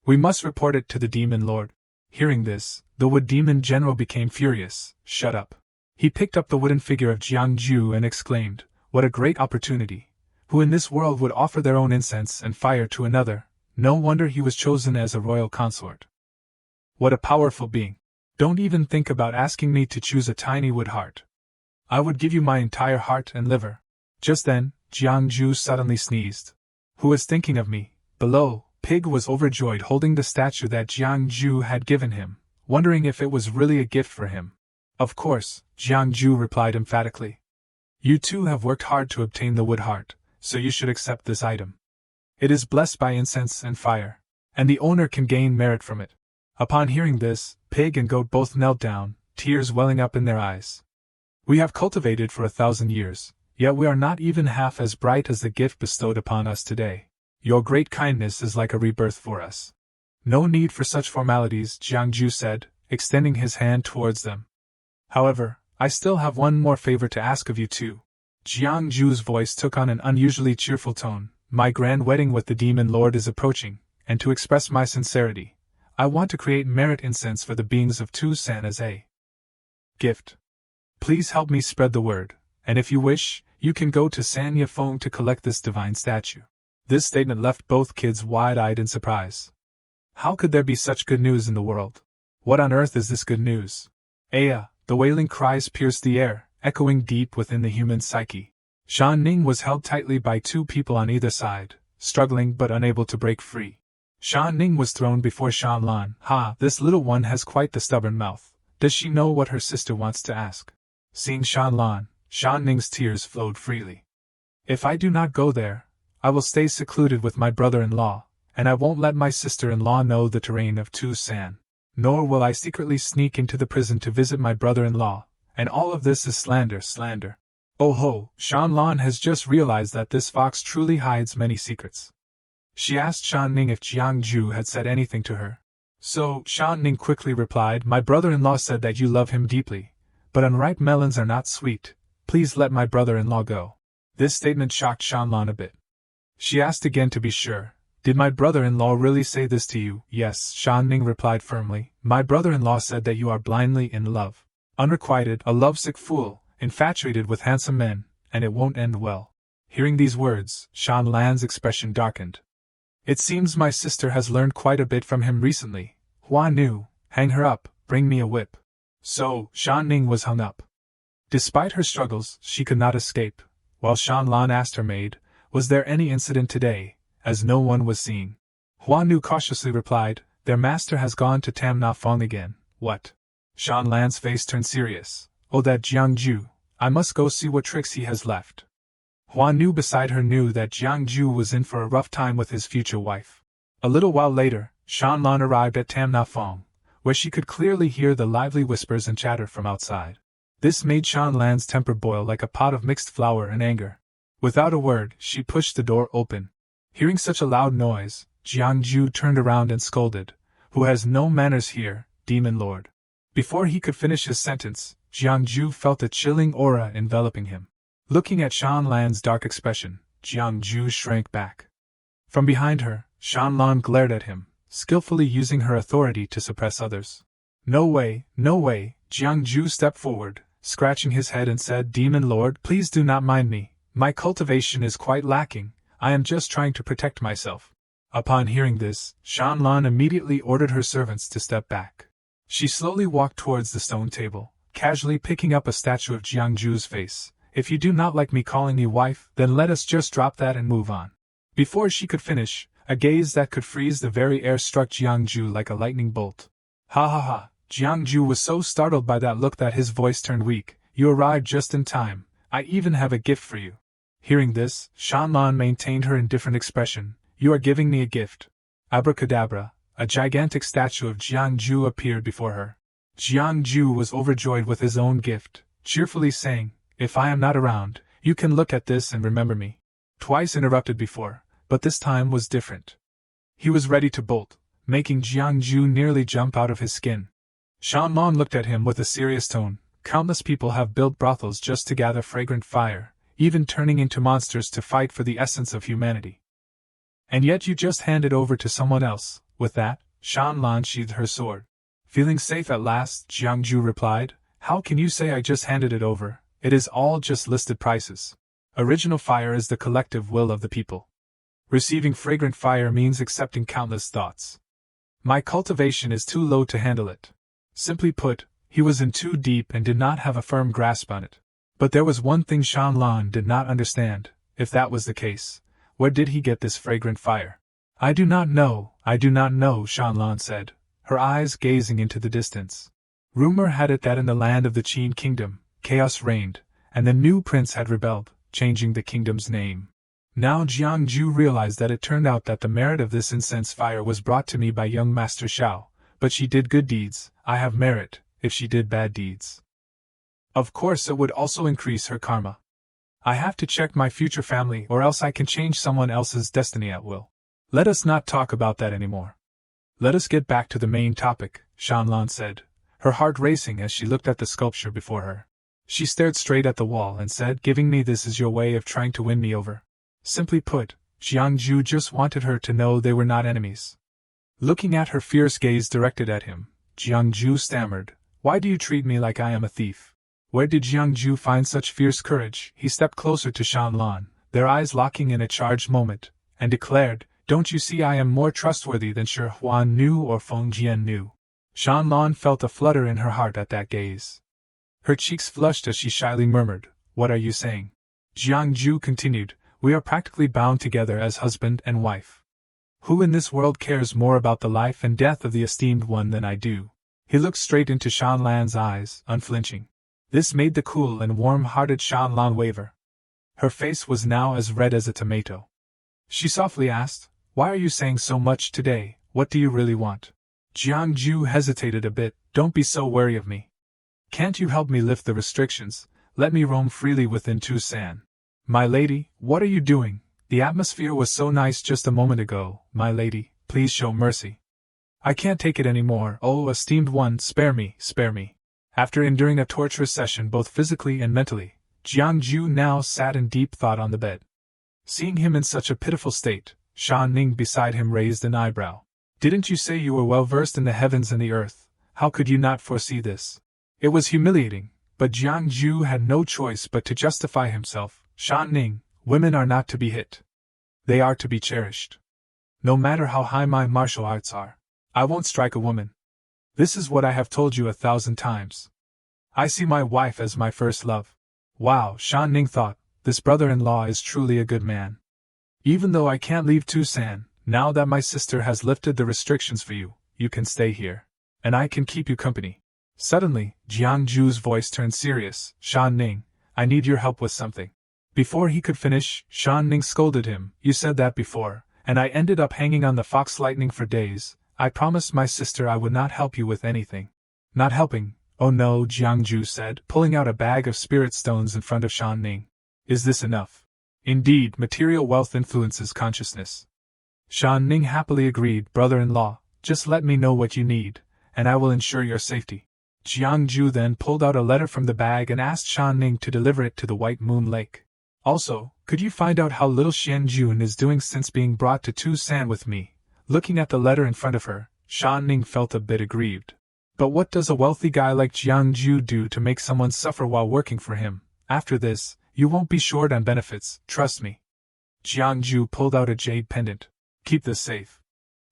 Speaker 1: We must report it to the Demon Lord. Hearing this, the Wood Demon General became furious. Shut up. He picked up the wooden figure of Jiangju and exclaimed, what a great opportunity! Who in this world would offer their own incense and fire to another? No wonder he was chosen as a royal consort. What a powerful being! Don't even think about asking me to choose a tiny wood heart. I would give you my entire heart and liver. Just then, Jiangju suddenly sneezed. Who is thinking of me? Below, Pig was overjoyed holding the statue that Jiangju had given him, wondering if it was really a gift for him. Of course, Jiangju replied emphatically. You two have worked hard to obtain the wood heart, so you should accept this item. It is blessed by incense and fire, and the owner can gain merit from it. Upon hearing this, Pig and Goat both knelt down, tears welling up in their eyes. We have cultivated for 1,000 years, yet we are not even half as bright as the gift bestowed upon us today. Your great kindness is like a rebirth for us. No need for such formalities, Jiangju said, extending his hand towards them. However, I still have one more favor to ask of you two. Jiangju's voice took on an unusually cheerful tone. My grand wedding with the Demon Lord is approaching, and to express my sincerity, I want to create merit incense for the beings of Tucson as a gift. Please help me spread the word, and if you wish, you can go to Sanya Feng to collect this divine statue. This statement left both kids wide-eyed in surprise. How could there be such good news in the world? What on earth is this good news? Aya, the wailing cries pierced the air, echoing deep within the human psyche. Shan Ning was held tightly by two people on either side, struggling but unable to break free. Shan Ning was thrown before Shan Lan. Ha, this little one has quite the stubborn mouth. Does she know what her sister wants to ask? Seeing Shan Lan, Shan Ning's tears flowed freely. If I do not go there, I will stay secluded with my brother-in-law, and I won't let my sister-in-law know the terrain of Tucson. Nor will I secretly sneak into the prison to visit my brother-in-law, and all of this is slander. Oh ho, Shan Lan has just realized that this fox truly hides many secrets. She asked Shan Ning if Jiangju had said anything to her. So, Shan Ning quickly replied, my brother-in-law said that you love him deeply, but unripe melons are not sweet. Please let my brother-in-law go. This statement shocked Shan Lan a bit. She asked again to be sure. Did my brother-in-law really say this to you? Yes, Shan Ning replied firmly. My brother-in-law said that you are blindly in love. Unrequited, a lovesick fool, infatuated with handsome men, and it won't end well. Hearing these words, Shan Lan's expression darkened. It seems my sister has learned quite a bit from him recently. Hua Nu, hang her up, bring me a whip. So, Shan Ning was hung up. Despite her struggles, she could not escape, while Shan Lan asked her maid, was there any incident today, as no one was seen? Hua Nu cautiously replied, their master has gone to Tam Na Fong again. What? Shan Lan's face turned serious. Oh, that Jiangju, I must go see what tricks he has left. Hua Nu beside her knew that Jiangju was in for a rough time with his future wife. A little while later, Shan Lan arrived at Tam Na Fong, where she could clearly hear the lively whispers and chatter from outside. This made Shan Lan's temper boil like a pot of mixed flour in anger. Without a word, she pushed the door open. Hearing such a loud noise, Jiangju turned around and scolded, who has no manners here, Demon Lord? Before he could finish his sentence, Jiangju felt a chilling aura enveloping him. Looking at Shan Lan's dark expression, Jiangju shrank back. From behind her, Shan Lan glared at him, skillfully using her authority to suppress others. No way, Jiangju stepped forward, scratching his head and said, Demon Lord, please do not mind me. My cultivation is quite lacking, I am just trying to protect myself. Upon hearing this, Shan Lan immediately ordered her servants to step back. She slowly walked towards the stone table, casually picking up a statue of Jiangju's face. If you do not like me calling you wife, then let us just drop that and move on. Before she could finish, a gaze that could freeze the very air struck Jiangju like a lightning bolt. Ha ha ha, Jiangju was so startled by that look that his voice turned weak. You arrived just in time, I even have a gift for you. Hearing this, Shanlan maintained her indifferent expression. You are giving me a gift. Abracadabra, a gigantic statue of Jiangju appeared before her. Jiangju was overjoyed with his own gift, cheerfully saying, If I am not around, you can look at this and remember me. Twice interrupted before, but this time was different. He was ready to bolt, making Jiangju nearly jump out of his skin. Shanlan looked at him with a serious tone. Countless people have built brothels just to gather fragrant fire, even turning into monsters to fight for the essence of humanity. And yet you just hand it over to someone else. With that, Shanlan sheathed her sword. Feeling safe at last, Jiangju replied, How can you say I just handed it over? It is all just listed prices. Original fire is the collective will of the people. Receiving fragrant fire means accepting countless thoughts. My cultivation is too low to handle it. Simply put, he was in too deep and did not have a firm grasp on it. But there was one thing Shanlan did not understand. If that was the case, where did he get this fragrant fire? I do not know, Shanlan said, her eyes gazing into the distance. Rumor had it that in the land of the Qin kingdom, chaos reigned, and the new prince had rebelled, changing the kingdom's name. Now Jiangju realized that it turned out that the merit of this incense fire was brought to me by young Master Xiao, but she did good deeds, I have merit, if she did bad deeds. Of course it would also increase her karma. I have to check my future family or else I can change someone else's destiny at will. Let us not talk about that anymore. Let us get back to the main topic, Shanlan said, her heart racing as she looked at the sculpture before her. She stared straight at the wall and said, Giving me this is your way of trying to win me over. Simply put, Jiangju just wanted her to know they were not enemies. Looking at her fierce gaze directed at him, Jiangju stammered, Why do you treat me like I am a thief? Where did Jiangju find such fierce courage? He stepped closer to Shanlan, their eyes locking in a charged moment, and declared, Don't you see I am more trustworthy than Shi Huan knew or Feng Jian knew? Shanlan felt a flutter in her heart at that gaze. Her cheeks flushed as she shyly murmured, What are you saying? Jiangju continued, We are practically bound together as husband and wife. Who in this world cares more about the life and death of the esteemed one than I do? He looked straight into Shanlan's eyes, unflinching. This made the cool and warm-hearted Shanlan waver. Her face was now as red as a tomato. She softly asked, Why are you saying so much today? What do you really want? Jiangju hesitated a bit. Don't be so wary of me. Can't you help me lift the restrictions? Let me roam freely within Tucson. My lady, what are you doing? The atmosphere was so nice just a moment ago. My lady, please show mercy. I can't take it anymore. Oh, esteemed one, spare me, spare me. After enduring a torturous session both physically and mentally, Jiangju now sat in deep thought on the bed. Seeing him in such a pitiful state, Shan Ning beside him raised an eyebrow. Didn't you say you were well versed in the heavens and the earth? How could you not foresee this? It was humiliating, but Jiangju had no choice but to justify himself. Shan Ning, women are not to be hit. They are to be cherished. No matter how high my martial arts are, I won't strike a woman. This is what I have told you 1,000 times. I see my wife as my first love. Wow, Shan Ning thought, this brother-in-law is truly a good man. Even though I can't leave Tucson, now that my sister has lifted the restrictions for you, you can stay here. And I can keep you company. Suddenly, Jiangju's voice turned serious. Shan Ning, I need your help with something. Before he could finish, Shan Ning scolded him, You said that before, and I ended up hanging on the fox lightning for days. I promised my sister I would not help you with anything. Not helping? Oh no, Jiangju said, pulling out a bag of spirit stones in front of Shan Ning. Is this enough? Indeed, material wealth influences consciousness. Shan Ning happily agreed, Brother-in-law, just let me know what you need, and I will ensure your safety. Jiangju then pulled out a letter from the bag and asked Shan Ning to deliver it to the White Moon Lake. Also, could you find out how little Xianjun is doing since being brought to Tucson with me? Looking at the letter in front of her, Shan Ning felt a bit aggrieved. But what does a wealthy guy like Jiangju do to make someone suffer while working for him? After this, you won't be short on benefits, trust me. Jiangju pulled out a jade pendant. Keep this safe.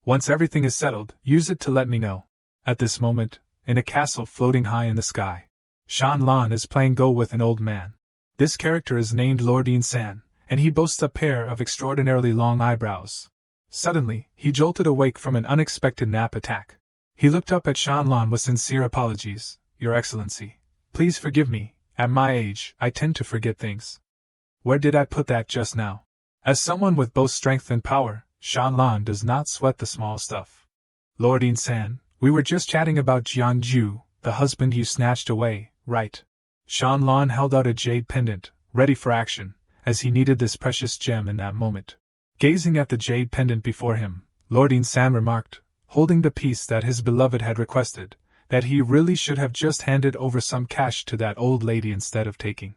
Speaker 1: Once everything is settled, use it to let me know. At this moment, in a castle floating high in the sky, Shanlan is playing Go with an old man. This character is named Lordine San, and he boasts a pair of extraordinarily long eyebrows. Suddenly, he jolted awake from an unexpected nap attack. He looked up at Shanlan with sincere apologies. Your Excellency, please forgive me. At my age, I tend to forget things. Where did I put that just now? As someone with both strength and power, Shanlan does not sweat the small stuff. Lord San, we were just chatting about Jiangju, the husband you snatched away, right? Shanlan held out a jade pendant, ready for action, as he needed this precious gem in that moment. Gazing at the jade pendant before him, Lord San remarked, holding the piece that his beloved had requested, that he really should have just handed over some cash to that old lady instead of taking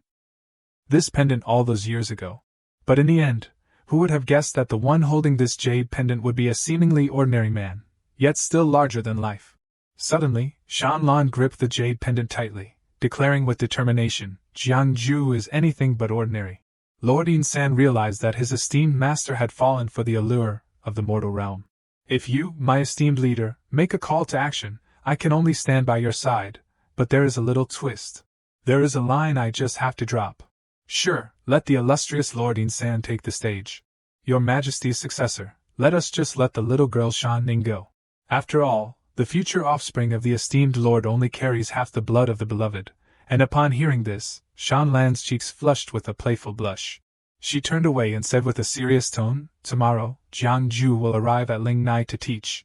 Speaker 1: this pendant all those years ago. But in the end, who would have guessed that the one holding this jade pendant would be a seemingly ordinary man, yet still larger than life? Suddenly, Shanlan gripped the jade pendant tightly, declaring with determination, Jiangju is anything but ordinary. Lord San realized that his esteemed master had fallen for the allure of the mortal realm. If you, my esteemed leader, make a call to action, I can only stand by your side, but there is a little twist. There is a line I just have to drop. Sure, let the illustrious Lord San take the stage. Your Majesty's successor, let us just let the little girl Shan Ning go. After all, the future offspring of the esteemed lord only carries half the blood of the beloved, and upon hearing this, Shan Lan's cheeks flushed with a playful blush. She turned away and said with a serious tone, tomorrow, Jiangju will arrive at Lingnai to teach.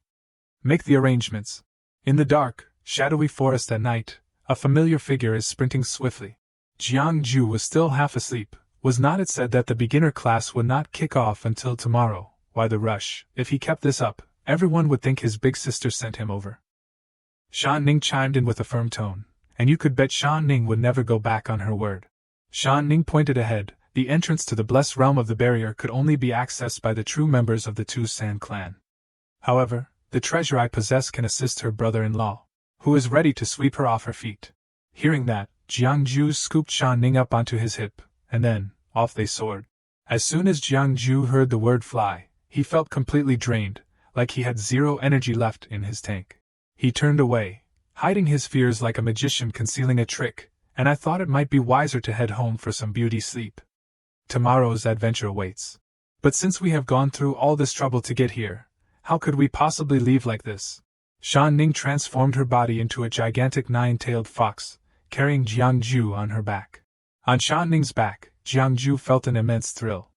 Speaker 1: Make the arrangements. In the dark, shadowy forest at night, a familiar figure is sprinting swiftly. Jiangju was still half asleep. Was not it said that the beginner class would not kick off until tomorrow? Why the rush? If he kept this up, everyone would think his big sister sent him over. Shan Ning chimed in with a firm tone, and you could bet Shan Ning would never go back on her word. Shan Ning pointed ahead. The entrance to the blessed realm of the barrier could only be accessed by the true members of the Tu San clan. However, the treasure I possess can assist her brother-in-law, who is ready to sweep her off her feet. Hearing that, Jiangju scooped Shan Ning up onto his hip, and then, off they soared. As soon as Jiangju heard the word fly, he felt completely drained, like he had zero energy left in his tank. He turned away, hiding his fears like a magician concealing a trick, and I thought it might be wiser to head home for some beauty sleep. Tomorrow's adventure awaits. But since we have gone through all this trouble to get here, how could we possibly leave like this? Shan Ning transformed her body into a gigantic nine-tailed fox, carrying Jiangju on her back. On Shan Ning's back, Jiangju felt an immense thrill.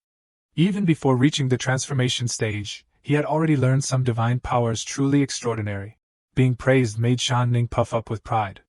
Speaker 1: Even before reaching the transformation stage, he had already learned some divine powers truly extraordinary. Being praised made Shan Ning puff up with pride.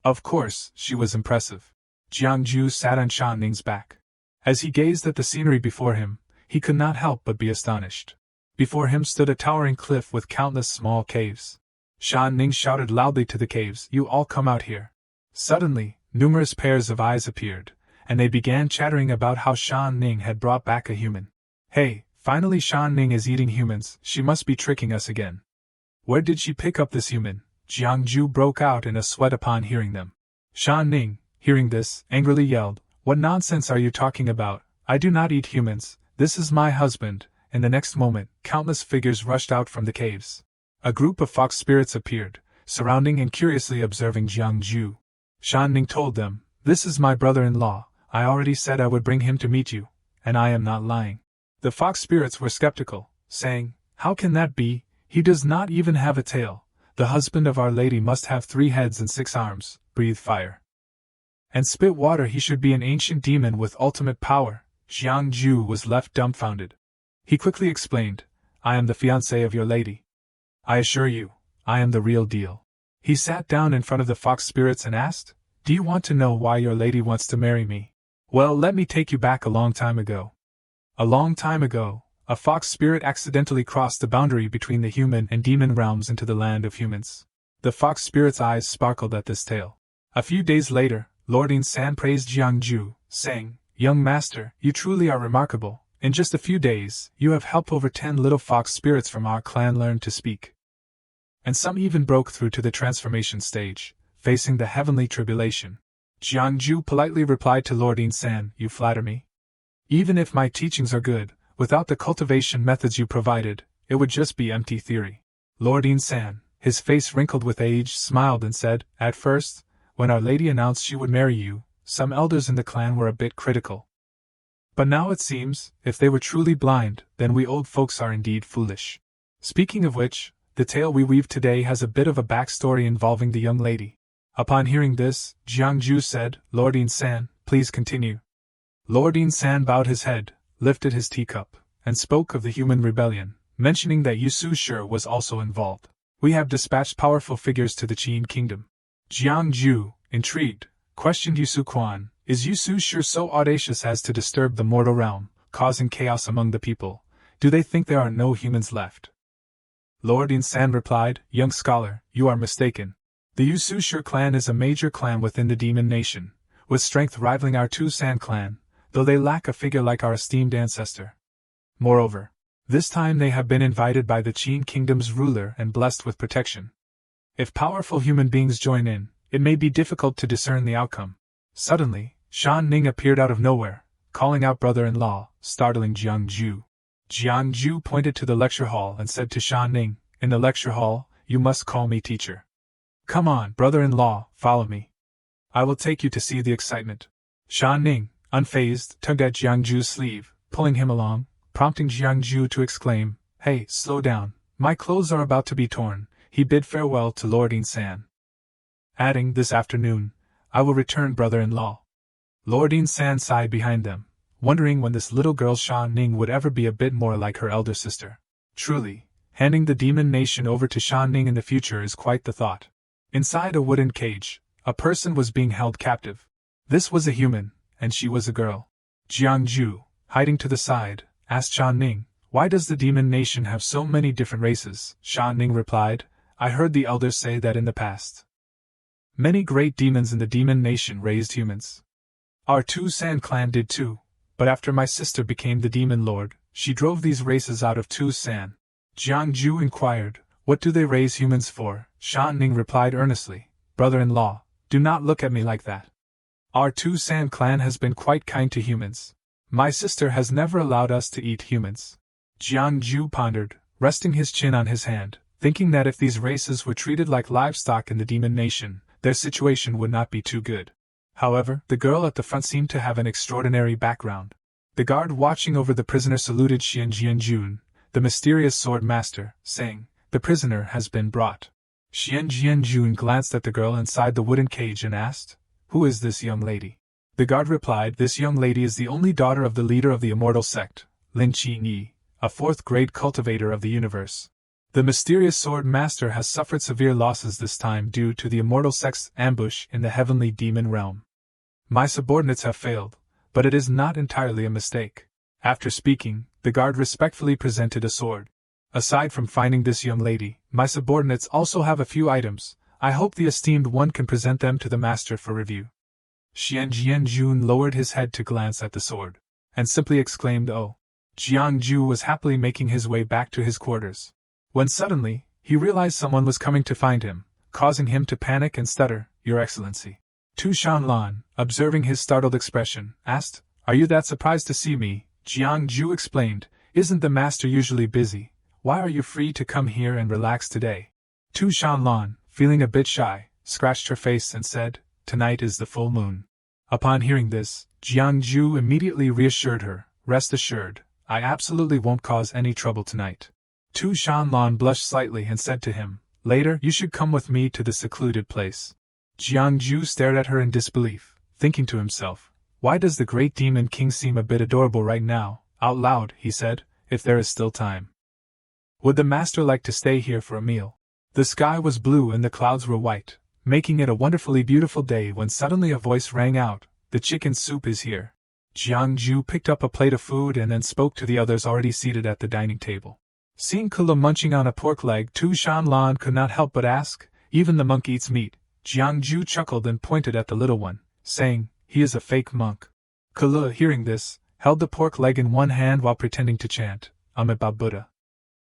Speaker 1: Of course, she was impressive. Jiangju sat on Shan Ning's back. As he gazed at the scenery before him, he could not help but be astonished. Before him stood a towering cliff with countless small caves. Shan Ning shouted loudly to the caves, "You all come out here." Suddenly, numerous pairs of eyes appeared, and they began chattering about how Shan Ning had brought back a human. Hey, finally Shan Ning is eating humans, she must be tricking us again. Where did she pick up this human? Jiangju broke out in a sweat upon hearing them. Shan Ning, hearing this, angrily yelled, "What nonsense are you talking about? I do not eat humans, this is my husband." In the next moment, countless figures rushed out from the caves. A group of fox spirits appeared, surrounding and curiously observing Jiangju. Shan Ning told them, "This is my brother-in-law, I already said I would bring him to meet you, and I am not lying." The fox spirits were skeptical, saying, "How can that be? He does not even have a tail. The husband of Our Lady must have 3 heads and 6 arms, breathe fire, and spit water. He should be an ancient demon with ultimate power." Jiangju was left dumbfounded. He quickly explained, "I am the fiancé of your lady. I assure you, I am the real deal." He sat down in front of the fox spirits and asked, "Do you want to know why your lady wants to marry me? Well, let me take you back a long time ago." A long time ago, a fox spirit accidentally crossed the boundary between the human and demon realms into the land of humans. The fox spirit's eyes sparkled at this tale. A few days later, Lord San praised Jiangju, saying, "Young master, you truly are remarkable. In just a few days, you have helped over 10 little fox spirits from our clan learn to speak. And some even broke through to the transformation stage, facing the heavenly tribulation." Jiangju politely replied to Lord San, "You flatter me. Even if my teachings are good, without the cultivation methods you provided, it would just be empty theory." Lord San, his face wrinkled with age, smiled and said, "At first, when Our Lady announced she would marry you, some elders in the clan were a bit critical. But now it seems, if they were truly blind, then we old folks are indeed foolish." Speaking of which, the tale we weave today has a bit of a backstory involving the young lady. Upon hearing this, Jiangju said, "Lord San, please continue." Lord San bowed his head, lifted his teacup, and spoke of the human rebellion, mentioning that Yusu Shi was also involved. We have dispatched powerful figures to the Qin kingdom. Jiang Ju, intrigued, questioned Yusu Quan, is Yusu Shi so audacious as to disturb the mortal realm, causing chaos among the people? Do they think there are no humans left? Lord San replied, young scholar, you are mistaken. The Yusu Shi clan is a major clan within the demon nation, with strength rivaling our Tu San clan, though they lack a figure like our esteemed ancestor. Moreover, this time they have been invited by the Qin kingdom's ruler and blessed with protection. If powerful human beings join in, it may be difficult to discern the outcome. Suddenly, Shan Ning appeared out of nowhere, calling out brother-in-law, startling Jiang Ju. Jiang Ju pointed to the lecture hall and said to Shan Ning, in the lecture hall, you must call me teacher. Come on, brother-in-law, follow me. I will take you to see the excitement. Shan Ning, unfazed, tugged at Jiang Ju's sleeve, pulling him along, prompting Jiang Ju to exclaim, Hey, slow down, my clothes are about to be torn. He bid farewell to Lord San. Adding, this afternoon, I will return brother-in-law. Lord San sighed behind them, wondering when this little girl Shan Ning would ever be a bit more like her elder sister. Truly, handing the demon nation over to Shan Ning in the future is quite the thought. Inside a wooden cage, a person was being held captive. This was a human, and she was a girl. Jiang Ju, hiding to the side, asked Shan Ning, why does the demon nation have so many different races? Shan Ning replied, I heard the elders say that in the past, many great demons in the demon nation raised humans. Our Tu San clan did too, but after my sister became the demon lord, she drove these races out of Tu San. Jiang Ju inquired, what do they raise humans for? Shan Ning replied earnestly, brother-in-law, do not look at me like that. Our Tu San clan has been quite kind to humans. My sister has never allowed us to eat humans. Jiang Ju pondered, resting his chin on his hand, thinking that if these races were treated like livestock in the demon nation, their situation would not be too good. However, the girl at the front seemed to have an extraordinary background. The guard watching over the prisoner saluted Xian Jianjun, the mysterious sword master, saying, the prisoner has been brought. Xian Jianjun glanced at the girl inside the wooden cage and asked, who is this young lady? The guard replied, this young lady is the only daughter of the leader of the immortal sect, Lin Qi, a fourth-grade cultivator of the universe. The mysterious sword master has suffered severe losses this time due to the immortal sect's ambush in the heavenly demon realm. My subordinates have failed, but it is not entirely a mistake. After speaking, the guard respectfully presented a sword. Aside from finding this young lady, my subordinates also have a few items. I hope the esteemed one can present them to the master for review. Xian Jianjun lowered his head to glance at the sword, and simply exclaimed, oh. Jiang Ju was happily making his way back to his quarters, when suddenly, he realized someone was coming to find him, causing him to panic and stutter, Your Excellency. Tu Shanlan, observing his startled expression, asked, Are you that surprised to see me? Jiang Ju explained, Isn't the master usually busy? Why are you free to come here and relax today? Tu Shanlan, feeling a bit shy, scratched her face and said, Tonight is the full moon. Upon hearing this, Jiang Ju immediately reassured her, Rest assured, I absolutely won't cause any trouble tonight. Tu Shanlan blushed slightly and said to him, Later you should come with me to the secluded place. Jiang Ju stared at her in disbelief, thinking to himself, Why does the great demon king seem a bit adorable right now? Out loud, he said, If there is still time. Would the master like to stay here for a meal? The sky was blue and the clouds were white, making it a wonderfully beautiful day when suddenly a voice rang out, The chicken soup is here. Jiang Ju picked up a plate of food and then spoke to the others already seated at the dining table. Seeing Kula munching on a pork leg, Tu Shanlan could not help but ask, Even the monk eats meat. Jiang Ju chuckled and pointed at the little one, saying, He is a fake monk. Kula, hearing this, held the pork leg in one hand while pretending to chant, Amitabha Buddha.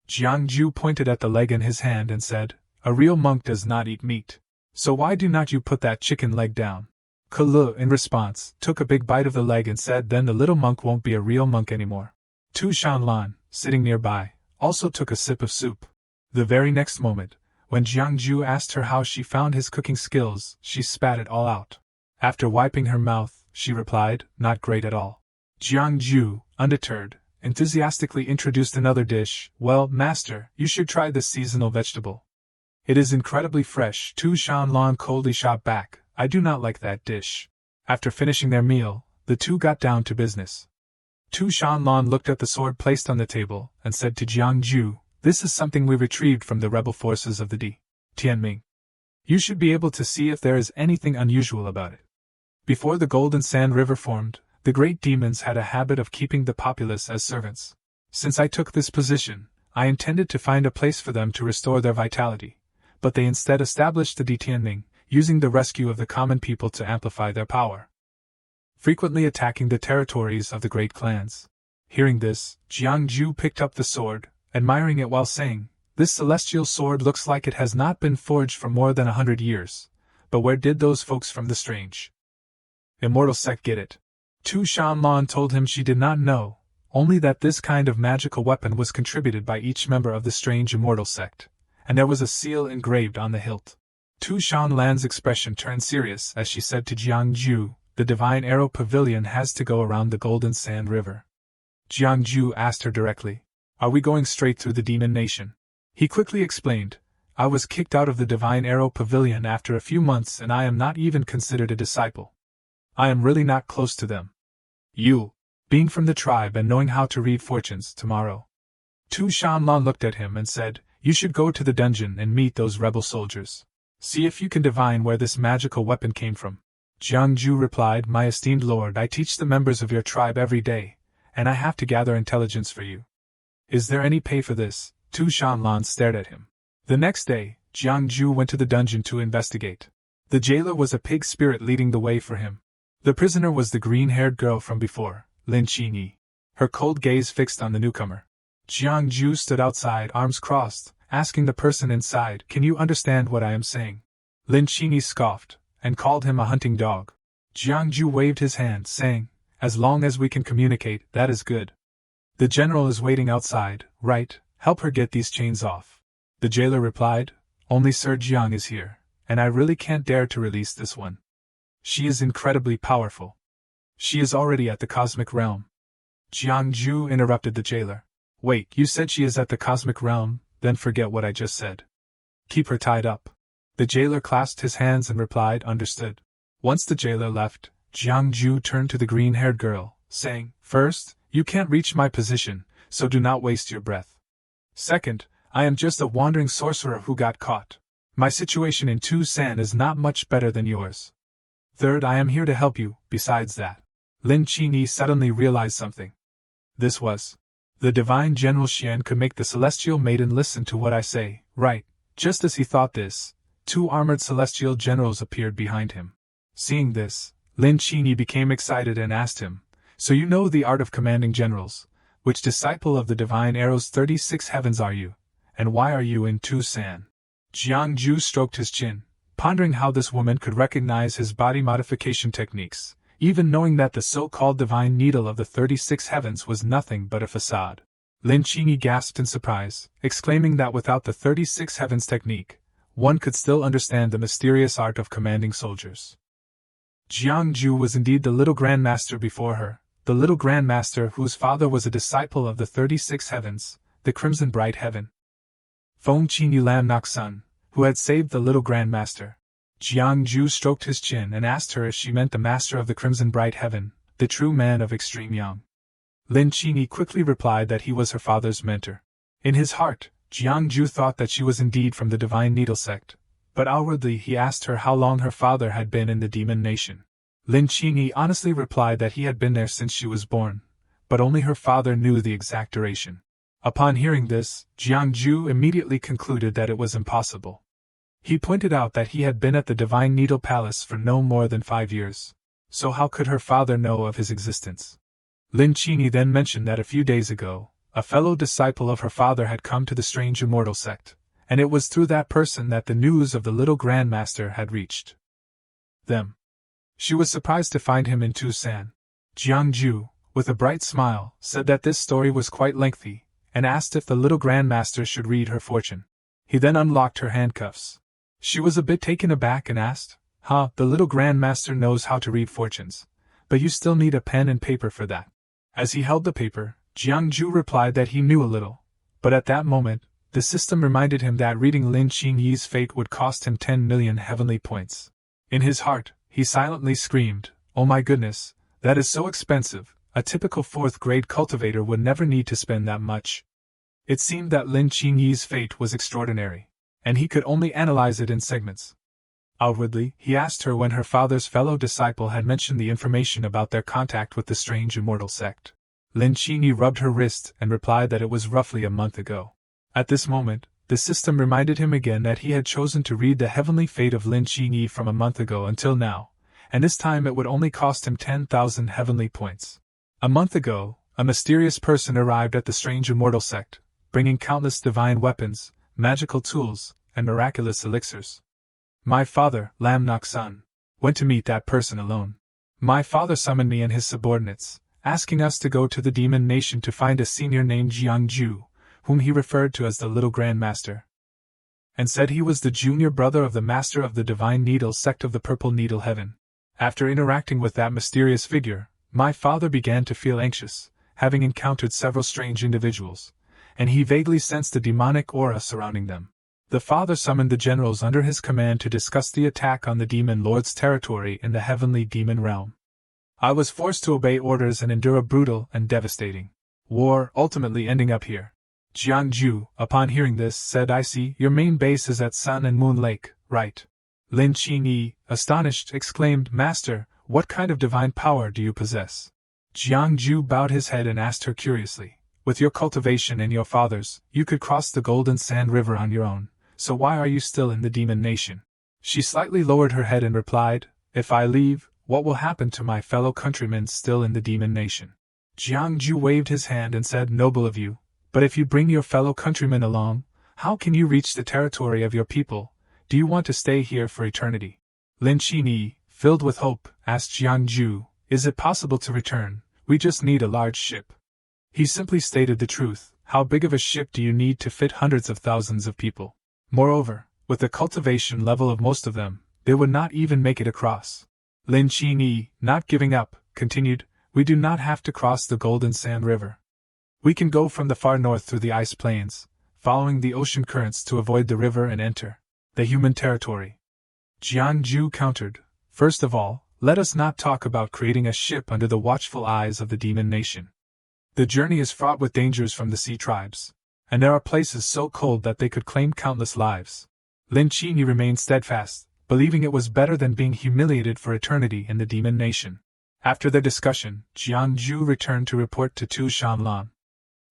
Speaker 1: Jiang Ju pointed at the leg in his hand and said, A real monk does not eat meat. So why do not you put that chicken leg down? Kulu, in response, took a big bite of the leg and said, Then the little monk won't be a real monk anymore. Tu Shanlan, sitting nearby, also took a sip of soup. The very next moment, when Jiang Ju asked her how she found his cooking skills, she spat it all out. After wiping her mouth, she replied, Not great at all. Jiang Ju, undeterred, enthusiastically introduced another dish. Well, master, you should try this seasonal vegetable. It is incredibly fresh. Tu Shanlan coldly shot back, I do not like that dish. After finishing their meal, The two got down to business. Tu Shanlong looked at the sword placed on the table and said to Jiang Ju, "This is something we retrieved from the rebel forces of the D. Tianming. You should be able to see if there is anything unusual about it." Before the Golden Sand River formed, the great demons had a habit of keeping the populace as servants. Since I took this position, I intended to find a place for them to restore their vitality, but they instead established the D. Tianming, using the rescue of the common people to amplify their power, frequently attacking the territories of the great clans. Hearing this, Jiang Ju picked up the sword, admiring it while saying, "This celestial sword looks like it has not been forged for more than 100 years, but where did those folks from the strange immortal sect get it?" Tu Shanlong told him she did not know, only that this kind of magical weapon was contributed by each member of the strange immortal sect, and there was a seal engraved on the hilt. Tu Shanlan's expression turned serious as she said to Jiang Ju, "The Divine Arrow Pavilion has to go around the Golden Sand River." Jiang Ju asked her directly, "Are we going straight through the Demon Nation?" He quickly explained, "I was kicked out of the Divine Arrow Pavilion after a few months and I am not even considered a disciple. I am really not close to them. You, being from the tribe and knowing how to read fortunes, tomorrow." Tu Shanlan looked at him and said, "You should go to the dungeon and meet those rebel soldiers. See if you can divine where this magical weapon came from." Jiang Ju replied, "My esteemed lord, I teach the members of your tribe every day, and I have to gather intelligence for you. Is there any pay for this?" Tu Shanlan stared at him. The next day, Jiang Ju went to the dungeon to investigate. The jailer was a pig spirit leading the way for him. The prisoner was the green-haired girl from before, Lin Qingyi, her cold gaze fixed on the newcomer. Jiang Ju stood outside, arms crossed, asking the person inside, "Can you understand what I am saying?" Lin Qingyi scoffed, and called him a hunting dog. Jiang Ju waved his hand, saying, "As long as we can communicate, that is good. The general is waiting outside, right? Help her get these chains off." The jailer replied, "Only Sir Jiang is here, and I really can't dare to release this one. She is incredibly powerful. She is already at the cosmic realm." Jiang Ju interrupted the jailer. "Wait, you said she is at the cosmic realm, then forget what I just said. Keep her tied up." The jailer clasped his hands and replied, "Understood." Once the jailer left, Jiang Ju turned to the green-haired girl, saying, "First, you can't reach my position, so do not waste your breath. Second, I am just a wandering sorcerer who got caught. My situation in Tucson is not much better than yours. Third, I am here to help you. Besides that." Lin Qingyi suddenly realized something. This was, the divine General Xian could make the celestial maiden listen to what I say, right? Just as he thought this, two armored celestial generals appeared behind him. Seeing this, Lin Qingyi became excited and asked him, "So you know the art of commanding generals? Which disciple of the divine arrow's 36 heavens are you? And why are you in Tucson?" Jiang Ju stroked his chin, pondering how this woman could recognize his body modification techniques, even knowing that the so-called divine needle of the 36 heavens was nothing but a facade. Lin Qingyi gasped in surprise, exclaiming that without the 36 heavens technique, one could still understand the mysterious art of commanding soldiers. Jiang Ju was indeed the little grandmaster before her, the little grandmaster whose father was a disciple of the 36 heavens, the crimson bright heaven. Feng Qingyi Lam Nok Sun, who had saved the little grandmaster. Jiang Ju stroked his chin and asked her if she meant the master of the crimson bright heaven, the true man of extreme yang. Lin Qingyi quickly replied that he was her father's mentor. In his heart, Jiang Ju thought that she was indeed from the Divine Needle sect, but outwardly he asked her how long her father had been in the Demon Nation. Lin Qingyi honestly replied that he had been there since she was born, but only her father knew the exact duration. Upon hearing this, Jiang Ju immediately concluded that it was impossible. He pointed out that he had been at the Divine Needle Palace for no more than 5 years, so how could her father know of his existence? Lin Qingyi then mentioned that a few days ago, a fellow disciple of her father had come to the strange immortal sect, and it was through that person that the news of the little grandmaster had reached them. She was surprised to find him in Tucson. Jiang Ju, with a bright smile, said that this story was quite lengthy, and asked if the little grandmaster should read her fortune. He then unlocked her handcuffs. She was a bit taken aback and asked, The little grandmaster knows how to read fortunes, but you still need a pen and paper for that." As he held the paper, Jiang Ju replied that he knew a little, but at that moment, the system reminded him that reading Lin Qingyi's fate would cost him 10 million heavenly points. In his heart, he silently screamed, "Oh my goodness, That is so expensive, a typical 4th grade cultivator would never need to spend that much. It seemed that Lin Qingyi's fate was extraordinary, and he could only analyze it in segments. Outwardly, he asked her when her father's fellow disciple had mentioned the information about their contact with the strange immortal sect. Lin Qingyi rubbed her wrist and replied that it was roughly a month ago. At this moment, the system reminded him again that he had chosen to read the heavenly fate of Lin Qingyi from a month ago until now, and this time it would only cost him 10,000 heavenly points. A month ago, a mysterious person arrived at the strange immortal sect, bringing countless divine weapons, magical tools, and miraculous elixirs. My father, Lamnok's son, went to meet that person alone. My father summoned me and his subordinates, asking us to go to the demon nation to find a senior named Jiangju, whom he referred to as the Little Grand Master, and said he was the junior brother of the Master of the Divine Needle sect of the Purple Needle Heaven. After interacting with that mysterious figure, my father began to feel anxious, having encountered several strange individuals, and he vaguely sensed a demonic aura surrounding them. The father summoned the generals under his command to discuss the attack on the demon lord's territory in the heavenly demon realm. I was forced to obey orders and endure a brutal and devastating war, ultimately ending up here. Jiangju, upon hearing this, said, I see, your main base is at Sun and Moon Lake, right? Lin Qingyi, astonished, exclaimed, Master, what kind of divine power do you possess? Jiangju bowed his head and asked her curiously, with your cultivation and your father's, you could cross the Golden Sand River on your own, so why are you still in the demon nation? She slightly lowered her head and replied, if I leave, what will happen to my fellow countrymen still in the demon nation? Jiangju waved his hand and said, Noble of you, but if you bring your fellow countrymen along, how can you reach the territory of your people? Do you want to stay here for eternity? Lin Qingyi, filled with hope, asked Jiangju, is it possible to return? We just need a large ship. He simply stated the truth. How big of a ship do you need to fit hundreds of thousands of people? Moreover, with the cultivation level of most of them, they would not even make it across. Lin Qingyi, not giving up, continued, we do not have to cross the Golden Sand River. We can go from the far north through the ice plains, following the ocean currents to avoid the river and enter the human territory. Jiangju countered, first of all, let us not talk about creating a ship under the watchful eyes of the demon nation. The journey is fraught with dangers from the sea tribes, and there are places so cold that they could claim countless lives. Lin Qingyi remained steadfast, believing it was better than being humiliated for eternity in the demon nation. After their discussion, Jiangju returned to report to Tu Shanlan.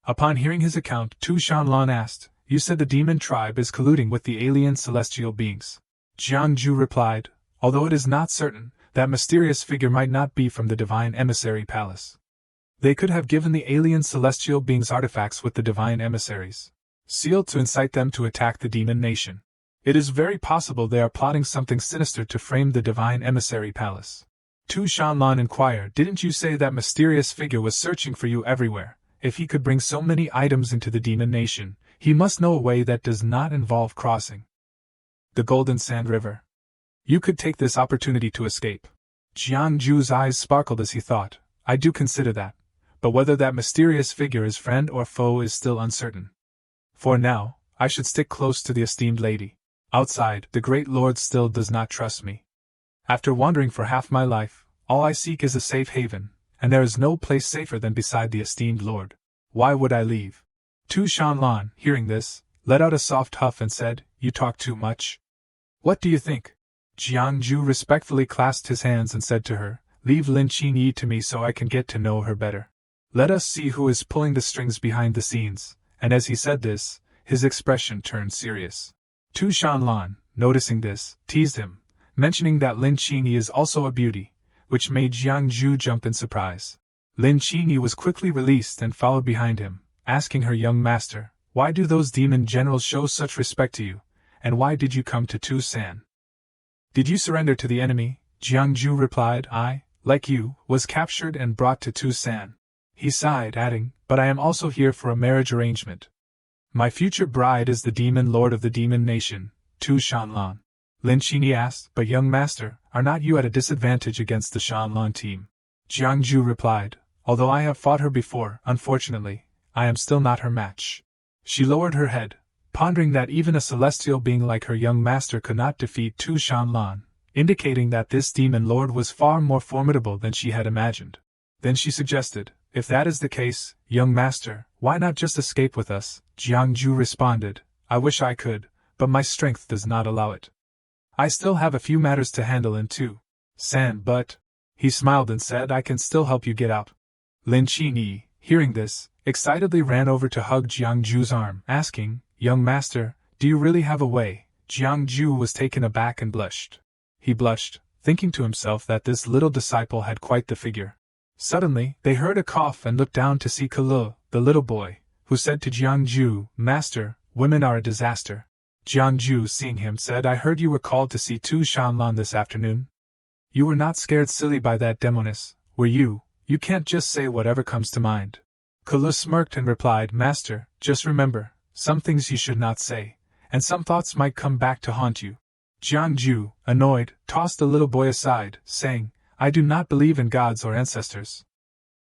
Speaker 1: Upon hearing his account, Tu Shanlan asked, you said the demon tribe is colluding with the alien celestial beings. Jiangju replied, although it is not certain, that mysterious figure might not be from the divine emissary palace. They could have given the alien celestial beings artifacts with the divine emissaries, sealed to incite them to attack the demon nation. It is very possible they are plotting something sinister to frame the divine emissary palace. Tu Shanlan inquired, didn't you say that mysterious figure was searching for you everywhere? If he could bring so many items into the demon nation, he must know a way that does not involve crossing the Golden Sand River. You could take this opportunity to escape. Jiangju's eyes sparkled as he thought, I do consider that, but whether that mysterious figure is friend or foe is still uncertain. For now, I should stick close to the esteemed lady. Outside, the great lord still does not trust me. After wandering for half my life, all I seek is a safe haven, and there is no place safer than beside the esteemed lord. Why would I leave? Tu Shanlan, hearing this, let out a soft huff and said, you talk too much. What do you think? Jiangju respectfully clasped his hands and said to her, leave Lin Qingyi to me so I can get to know her better. Let us see who is pulling the strings behind the scenes, and as he said this, his expression turned serious. Tu Shanlan, noticing this, teased him, mentioning that Lin Qingyi is also a beauty, which made Jiangju jump in surprise. Lin Qingyi was quickly released and followed behind him, asking her young master, why do those demon generals show such respect to you, and why did you come to Tu San? Did you surrender to the enemy? Jiangju replied, I, like you, was captured and brought to Tu San. He sighed, adding, but I am also here for a marriage arrangement. My future bride is the demon lord of the demon nation, Tu Shanlan. Lin Qingyi asked, but young master, are not you at a disadvantage against the Shanlan team? Jiangju replied, although I have fought her before, unfortunately, I am still not her match. She lowered her head, pondering that even a celestial being like her young master could not defeat Tu Shanlan, indicating that this demon lord was far more formidable than she had imagined. Then she suggested, if that is the case, young master, why not just escape with us? Jiangju responded, I wish I could, but my strength does not allow it. I still have a few matters to handle in Tu San, but… He smiled and said, I can still help you get out. Lin Qinyi, hearing this, excitedly ran over to hug Jiangju's arm, asking, Young master, do you really have a way? Jiangju was taken aback and blushed. He blushed, thinking to himself that this little disciple had quite the figure. Suddenly, they heard a cough and looked down to see Kelu, the little boy, who said to Jiangju, Master, women are a disaster. Jiangju, seeing him, said, I heard you were called to see Tu Shanlan this afternoon. You were not scared silly by that demoness, were you? You can't just say whatever comes to mind. Kelu smirked and replied, Master, just remember, some things you should not say, and some thoughts might come back to haunt you. Jiangju, annoyed, tossed the little boy aside, saying, I do not believe in gods or ancestors.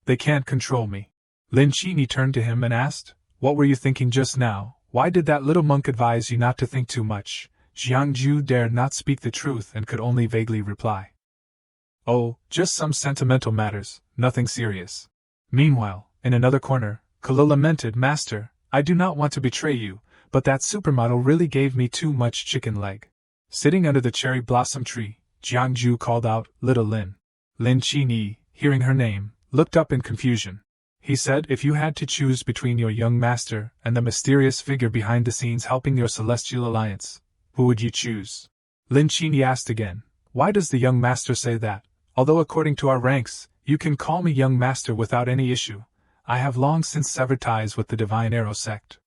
Speaker 1: They can't control me. Lin Qinyi turned to him and asked, What were you thinking just now? Why did that little monk advise you not to think too much? Jiangju dared not speak the truth and could only vaguely reply. Oh, just some sentimental matters, nothing serious. Meanwhile, in another corner, Kelu lamented, Master, I do not want to betray you, but that supermodel really gave me too much chicken leg. Sitting under the cherry blossom tree, Jiangju called out, Little Lin. Lin Qinyi, hearing her name, looked up in confusion. He said, If you had to choose between your young master and the mysterious figure behind the scenes helping your celestial alliance, who would you choose? Lin Qinyi asked again, Why does the young master say that? Although according to our ranks, you can call me young master without any issue, I have long since severed ties with the Divine Arrow sect.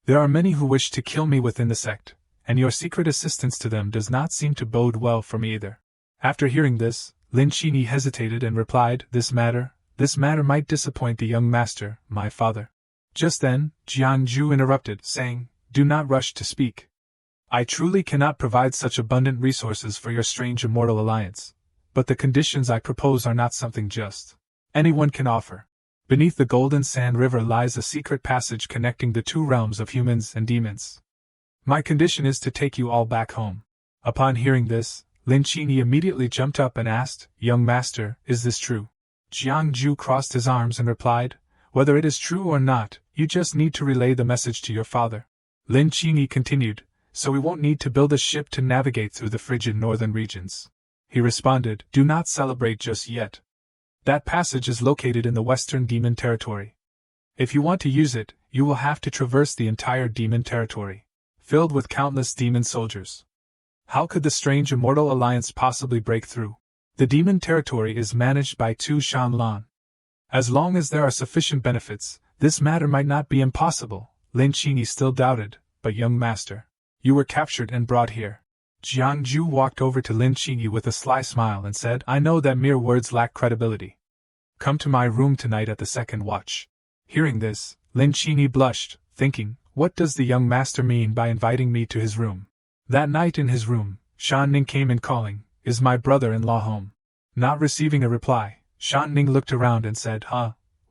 Speaker 1: There are many who wish to kill me within the sect, and your secret assistance to them does not seem to bode well for me either. After hearing this, Lin Qinyi hesitated and replied, This matter might disappoint the young master, my father. Just then, Jiangju interrupted, saying, Do not rush to speak. I truly cannot provide such abundant resources for your strange immortal alliance, but the conditions I propose are not something just anyone can offer. Beneath the Golden Sand River lies a secret passage connecting the two realms of humans and demons. My condition is to take you all back home. Upon hearing this, Lin Qinyi immediately jumped up and asked, Young master, is this true? Jiangju crossed his arms and replied, Whether it is true or not, you just need to relay the message to your father. Lin Qinyi continued, So we won't need to build a ship to navigate through the frigid northern regions. He responded, Do not celebrate just yet. That passage is located in the western demon territory. If you want to use it, you will have to traverse the entire demon territory, filled with countless demon soldiers. How could the strange immortal alliance possibly break through? The demon territory is managed by Tu Shanlan. As long as there are sufficient benefits, this matter might not be impossible. Lin Qinyi still doubted, but young master, you were captured and brought here. Jiangju walked over to Lin Qinyi with a sly smile and said, I know that mere words lack credibility. Come to my room tonight at the second watch. Hearing this, Lin Qinyi blushed, thinking, What does the young master mean by inviting me to his room? That night in his room, Shan Ning came in calling, Is my brother-in-law home? Not receiving a reply, Shan Ning looked around and said,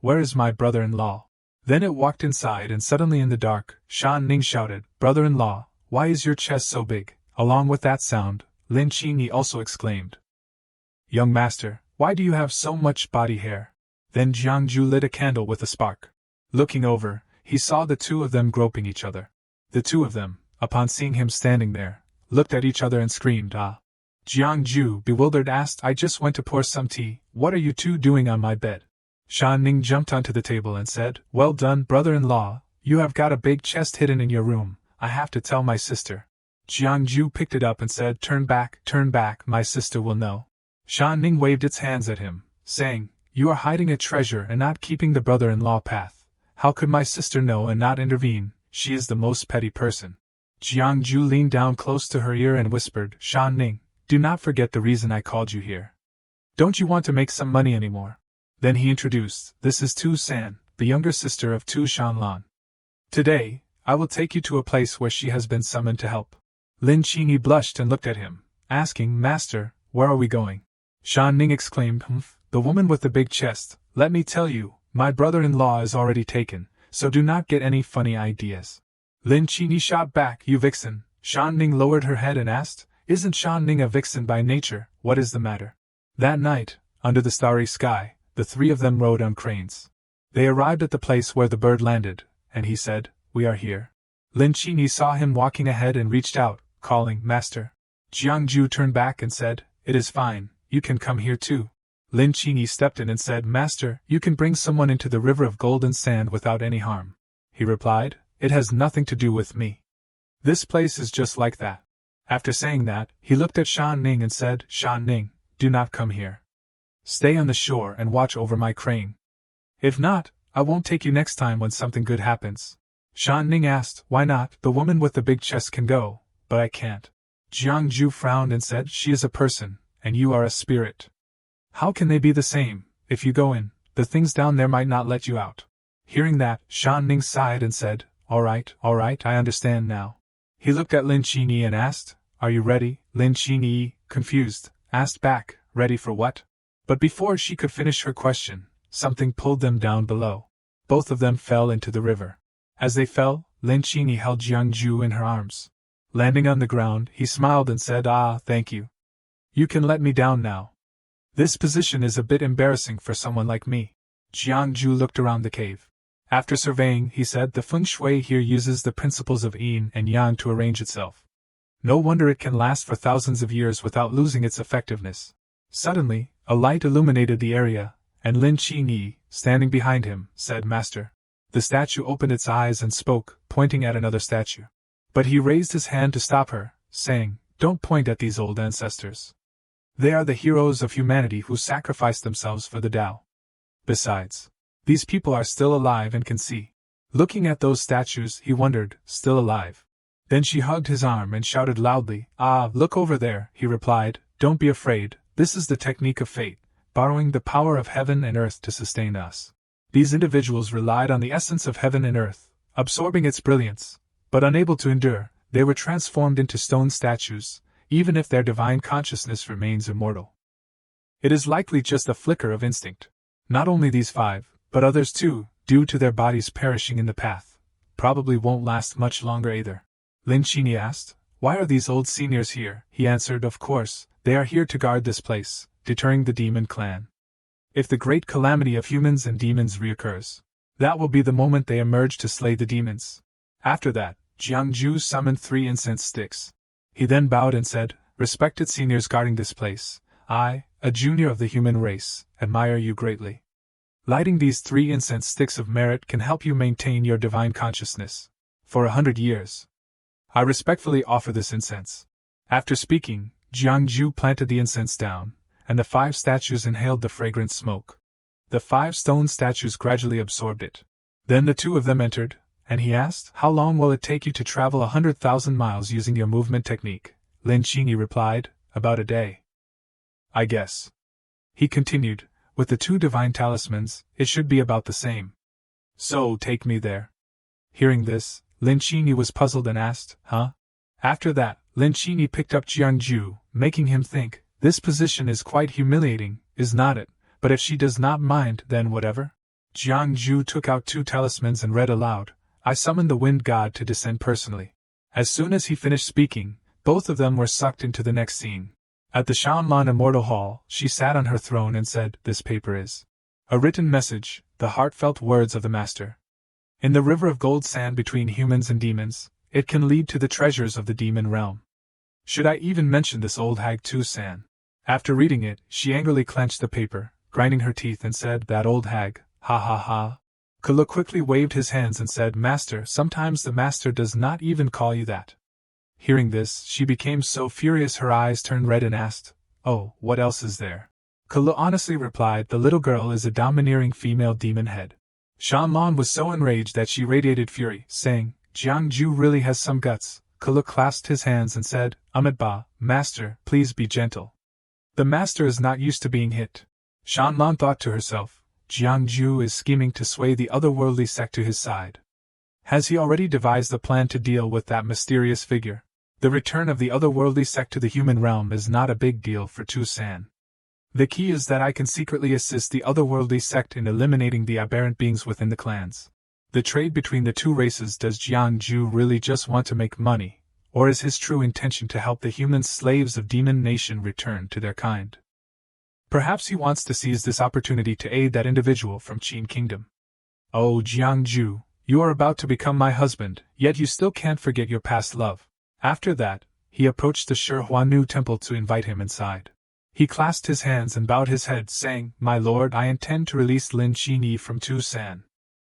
Speaker 1: Where is my brother-in-law? Then it walked inside and suddenly in the dark, Shan Ning shouted, Brother-in-law, why is your chest so big? Along with that sound, Lin Qinyi also exclaimed, Young master, why do you have so much body hair? Then Jiangju lit a candle with a spark. Looking over, he saw the two of them groping each other. The two of them, upon seeing him standing there, looked at each other and screamed, Ah! Jiangju, bewildered, asked, I just went to pour some tea, what are you two doing on my bed? Shan Ning jumped onto the table and said, Well done, brother-in-law, you have got a big chest hidden in your room, I have to tell my sister. Jiangju picked it up and said, Turn back, my sister will know. Shan Ning waved its hands at him, saying, You are hiding a treasure and not keeping the brother-in-law path. How could my sister know and not intervene? She is the most petty person. Jiangju leaned down close to her ear and whispered, Shan Ning, do not forget the reason I called you here. Don't you want to make some money anymore? Then he introduced, This is Tu San, the younger sister of Tu Shanlan. Today, I will take you to a place where she has been summoned to help. Lin Qinyi blushed and looked at him, asking, Master, where are we going? Shan Ning exclaimed, The woman with the big chest, let me tell you, my brother-in-law is already taken, so do not get any funny ideas. Lin Qinyi shot back, You vixen. Shan Ning lowered her head and asked, Isn't Shan Ning a vixen by nature, what is the matter? That night, under the starry sky, The three of them rode on cranes. They arrived at the place where the bird landed, and he said, "We are here." Lin Qini saw him walking ahead and reached out, calling, "Master." Jiangju turned back and said, "It is fine, you can come here too." Lin Qini stepped in and said, "Master, you can bring someone into the river of golden sand without any harm." He replied, "It has nothing to do with me. This place is just like that." After saying that, he looked at Shan Ning and said, "Shan Ning, do not come here. Stay on the shore and watch over my crane. If not, I won't take you next time when something good happens." Shan Ning asked, "Why not? The woman with the big chest can go, but I can't." Jiangju frowned and said, "She is a person, and you are a spirit. How can they be the same? If you go in, the things down there might not let you out." Hearing that, Shan Ning sighed and said, all right, I understand now." He looked at Lin Qini and asked, "Are you ready?" Lin Qini, confused, asked back, "Ready for what?" But before she could finish her question, something pulled them down below. Both of them fell into the river. As they fell, Lin Qini held Jiangju in her arms. Landing on the ground, he smiled and said, "Ah, thank you. You can let me down now. This position is a bit embarrassing for someone like me." Jiangju looked around the cave. After surveying, he said, "The feng shui here uses the principles of yin and yang to arrange itself. No wonder it can last for thousands of years without losing its effectiveness." Suddenly, a light illuminated the area, and Lin Qini, standing behind him, said, "Master." The statue opened its eyes and spoke, pointing at another statue. But he raised his hand to stop her, saying, "Don't point at these old ancestors. They are the heroes of humanity who sacrificed themselves for the Tao. Besides, these people are still alive and can see." Looking at those statues, he wondered, still alive. Then she hugged his arm and shouted loudly, "Ah, look over there," he replied, "Don't be afraid, this is the technique of fate, borrowing the power of heaven and earth to sustain us." These individuals relied on the essence of heaven and earth, absorbing its brilliance, but unable to endure, they were transformed into stone statues, even if their divine consciousness remains immortal. It is likely just a flicker of instinct. Not only these five, but others too, due to their bodies perishing in the path, probably won't last much longer either. Lin Qini asked, "Why are these old seniors here?" He answered, "Of course, they are here to guard this place, deterring the demon clan. If the great calamity of humans and demons reoccurs, that will be the moment they emerge to slay the demons." After that, Jiangju summoned 3 incense sticks. He then bowed and said, "Respected seniors guarding this place, I, a junior of the human race, admire you greatly. Lighting these 3 incense sticks of merit can help you maintain your divine consciousness for 100 years. I respectfully offer this incense." After speaking, Jiangju planted the incense down, and the 5 statues inhaled the fragrant smoke. The 5 stone statues gradually absorbed it. Then the 2 of them entered, and he asked, "How long will it take you to travel 100,000 miles using your movement technique?" Lin Qini replied, "About a day. I guess." He continued, "With the 2 divine talismans, it should be about the same. So take me there." Hearing this, Lin Qini was puzzled and asked, "Huh?" After that, Lin Qini picked up Jiangju, making him think, "This position is quite humiliating, is not it? But if she does not mind, then whatever." Jiangju took out 2 talismans and read aloud, "I summon the wind god to descend personally." As soon as he finished speaking, both of them were sucked into the next scene. At the Shanlan Immortal Hall, she sat on her throne and said, "This paper is a written message, the heartfelt words of the Master. In the river of gold sand between humans and demons, it can lead to the treasures of the demon realm. Should I even mention this old hag too, San?" After reading it, she angrily clenched the paper, grinding her teeth and said, "That old hag, ha ha ha." Kala quickly waved his hands and said, "Master, sometimes the Master does not even call you that." Hearing this, she became so furious her eyes turned red and asked, "Oh, what else is there?" Kala honestly replied, "The little girl is a domineering female demon head." Shanlan was so enraged that she radiated fury, saying, "Jiangju really has some guts." Kala clasped his hands and said, "Amitabha, Master, please be gentle. The Master is not used to being hit." Shanlan thought to herself, Jiangju is scheming to sway the otherworldly sect to his side. Has he already devised a plan to deal with that mysterious figure? The return of the otherworldly sect to the human realm is not a big deal for Tu San. The key is that I can secretly assist the otherworldly sect in eliminating the aberrant beings within the clans. The trade between the 2 races. Does Jiangju really just want to make money, or is his true intention to help the human slaves of Demon Nation return to their kind? Perhaps he wants to seize this opportunity to aid that individual from Qin Kingdom. Oh, Jiangju, you are about to become my husband, yet you still can't forget your past love. After that, he approached the Shihuanu temple to invite him inside. He clasped his hands and bowed his head, saying, "My lord, I intend to release Lin Qinyi from Tusan."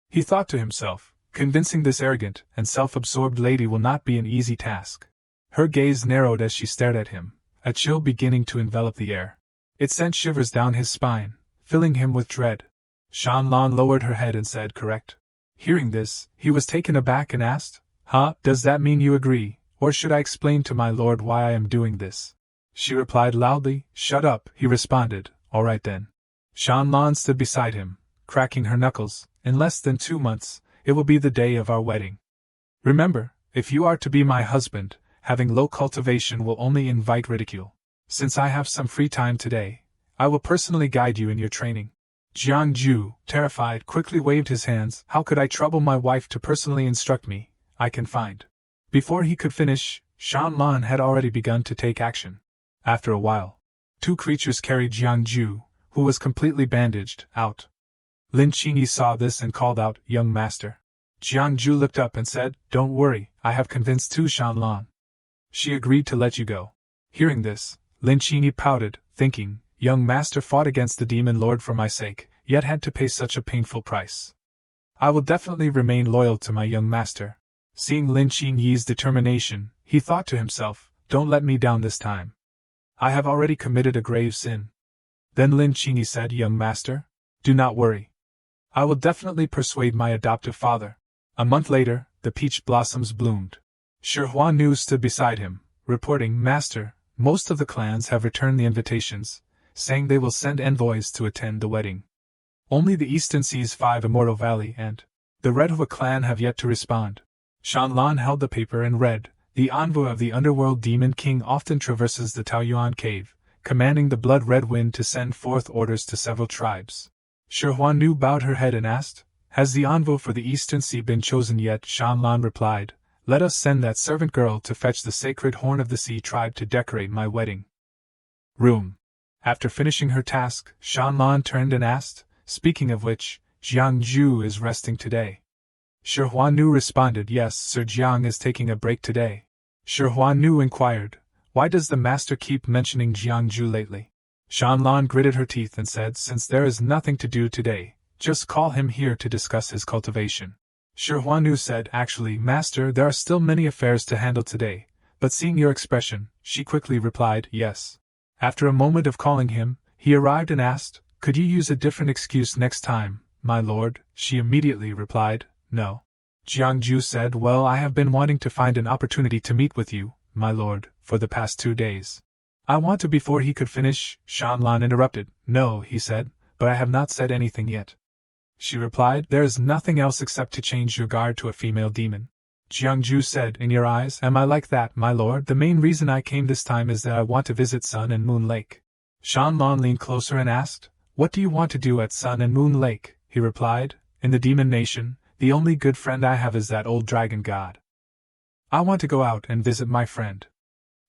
Speaker 1: He thought to himself, convincing this arrogant and self-absorbed lady will not be an easy task. Her gaze narrowed as she stared at him, a chill beginning to envelop the air. It sent shivers down his spine, filling him with dread. Shanlan lowered her head and said, "Correct." Hearing this, he was taken aback and asked, "Huh, does that mean you agree, or should I explain to my lord why I am doing this?" She replied loudly, "Shut up," he responded, "All right then." Shanlan stood beside him, cracking her knuckles. "In less than 2 months, it will be the day of our wedding. Remember, if you are to be my husband, having low cultivation will only invite ridicule. Since I have some free time today, I will personally guide you in your training." Jiangju, terrified, quickly waved his hands. "How could I trouble my wife to personally instruct me? I can find." Before he could finish, Shanlan had already begun to take action. After a while, 2 creatures carried Jiangju, who was completely bandaged, out. Lin Qinyi saw this and called out, "Young master." Jiangju looked up and said, "Don't worry, I have convinced Tu Shanlan. She agreed to let you go." Hearing this, Lin Qinyi pouted, thinking, "Young master fought against the demon lord for my sake, yet had to pay such a painful price. I will definitely remain loyal to my young master." Seeing Lin Qinyi's determination, he thought to himself, "Don't let me down this time. I have already committed a grave sin." Then Lin Qinyi said, "Young master, do not worry. I will definitely persuade my adoptive father." A month later, the peach blossoms bloomed. Shihuanu stood beside him, reporting, "Master, most of the clans have returned the invitations, saying they will send envoys to attend the wedding. Only the Eastern Sea's 5 Immortal Valley and the Red Hua clan have yet to respond." Shanlan held the paper and read, "The envoy of the underworld demon king often traverses the Taoyuan cave, commanding the blood red wind to send forth orders to several tribes." Shihuanu bowed her head and asked, "Has the envoy for the Eastern Sea been chosen yet?" Shanlan replied, "Let us send that servant girl to fetch the sacred horn of the sea tribe to decorate my wedding room." After finishing her task, Shanlan turned and asked, "Speaking of which, Jiangju is resting today?" Shihuanu responded, "Yes, Sir Jiang is taking a break today." Shihuanu inquired, "Why does the master keep mentioning Jiangju lately?" Shanlan gritted her teeth and said, "Since there is nothing to do today, just call him here to discuss his cultivation." Shihuanu said, "Actually, master, there are still many affairs to handle today," but seeing your expression, she quickly replied, "Yes." After a moment of calling him, he arrived and asked, "Could you use a different excuse next time, my lord?" She immediately replied, "No." Jiangju said, "Well, I have been wanting to find an opportunity to meet with you, my lord, for the past 2 days. I want to." Before he could finish, Shanlan interrupted. "No," he said, "but I have not said anything yet." She replied, "There is nothing else except to change your guard to a female demon." Jiangju said, "In your eyes, am I like that, my lord? The main reason I came this time is that I want to visit Sun and Moon Lake." Shanlan leaned closer and asked, "What do you want to do at Sun and Moon Lake?" He replied, "In the demon nation, the only good friend I have is that old dragon god. I want to go out and visit my friend.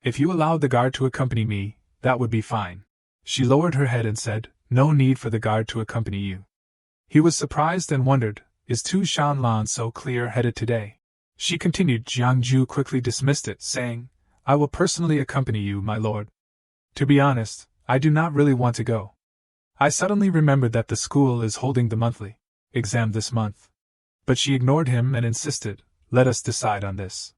Speaker 1: If you allowed the guard to accompany me, that would be fine." She lowered her head and said, "No need for the guard to accompany you." He was surprised and wondered, is Tu Shanlan so clear-headed today? She continued. Jiangju quickly dismissed it, saying, "I will personally accompany you, my lord. To be honest, I do not really want to go. I suddenly remembered that the school is holding the monthly exam this month." But she ignored him and insisted, "Let us decide on this.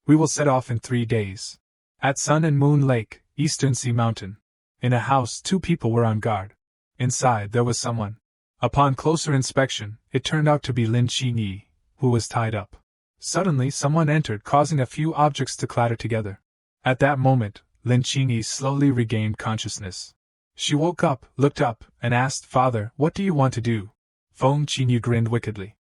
Speaker 1: We will set off in 3 days. At Sun and Moon Lake, Eastern Sea Mountain. In a house, 2 people were on guard. Inside there was someone. Upon closer inspection, it turned out to be Lin Qinyi, who was tied up. Suddenly someone entered, causing a few objects to clatter together. At that moment, Lin Qinyi slowly regained consciousness. She woke up, looked up, and asked, "Father, what do you want to do?" Feng Qinyi grinned wickedly.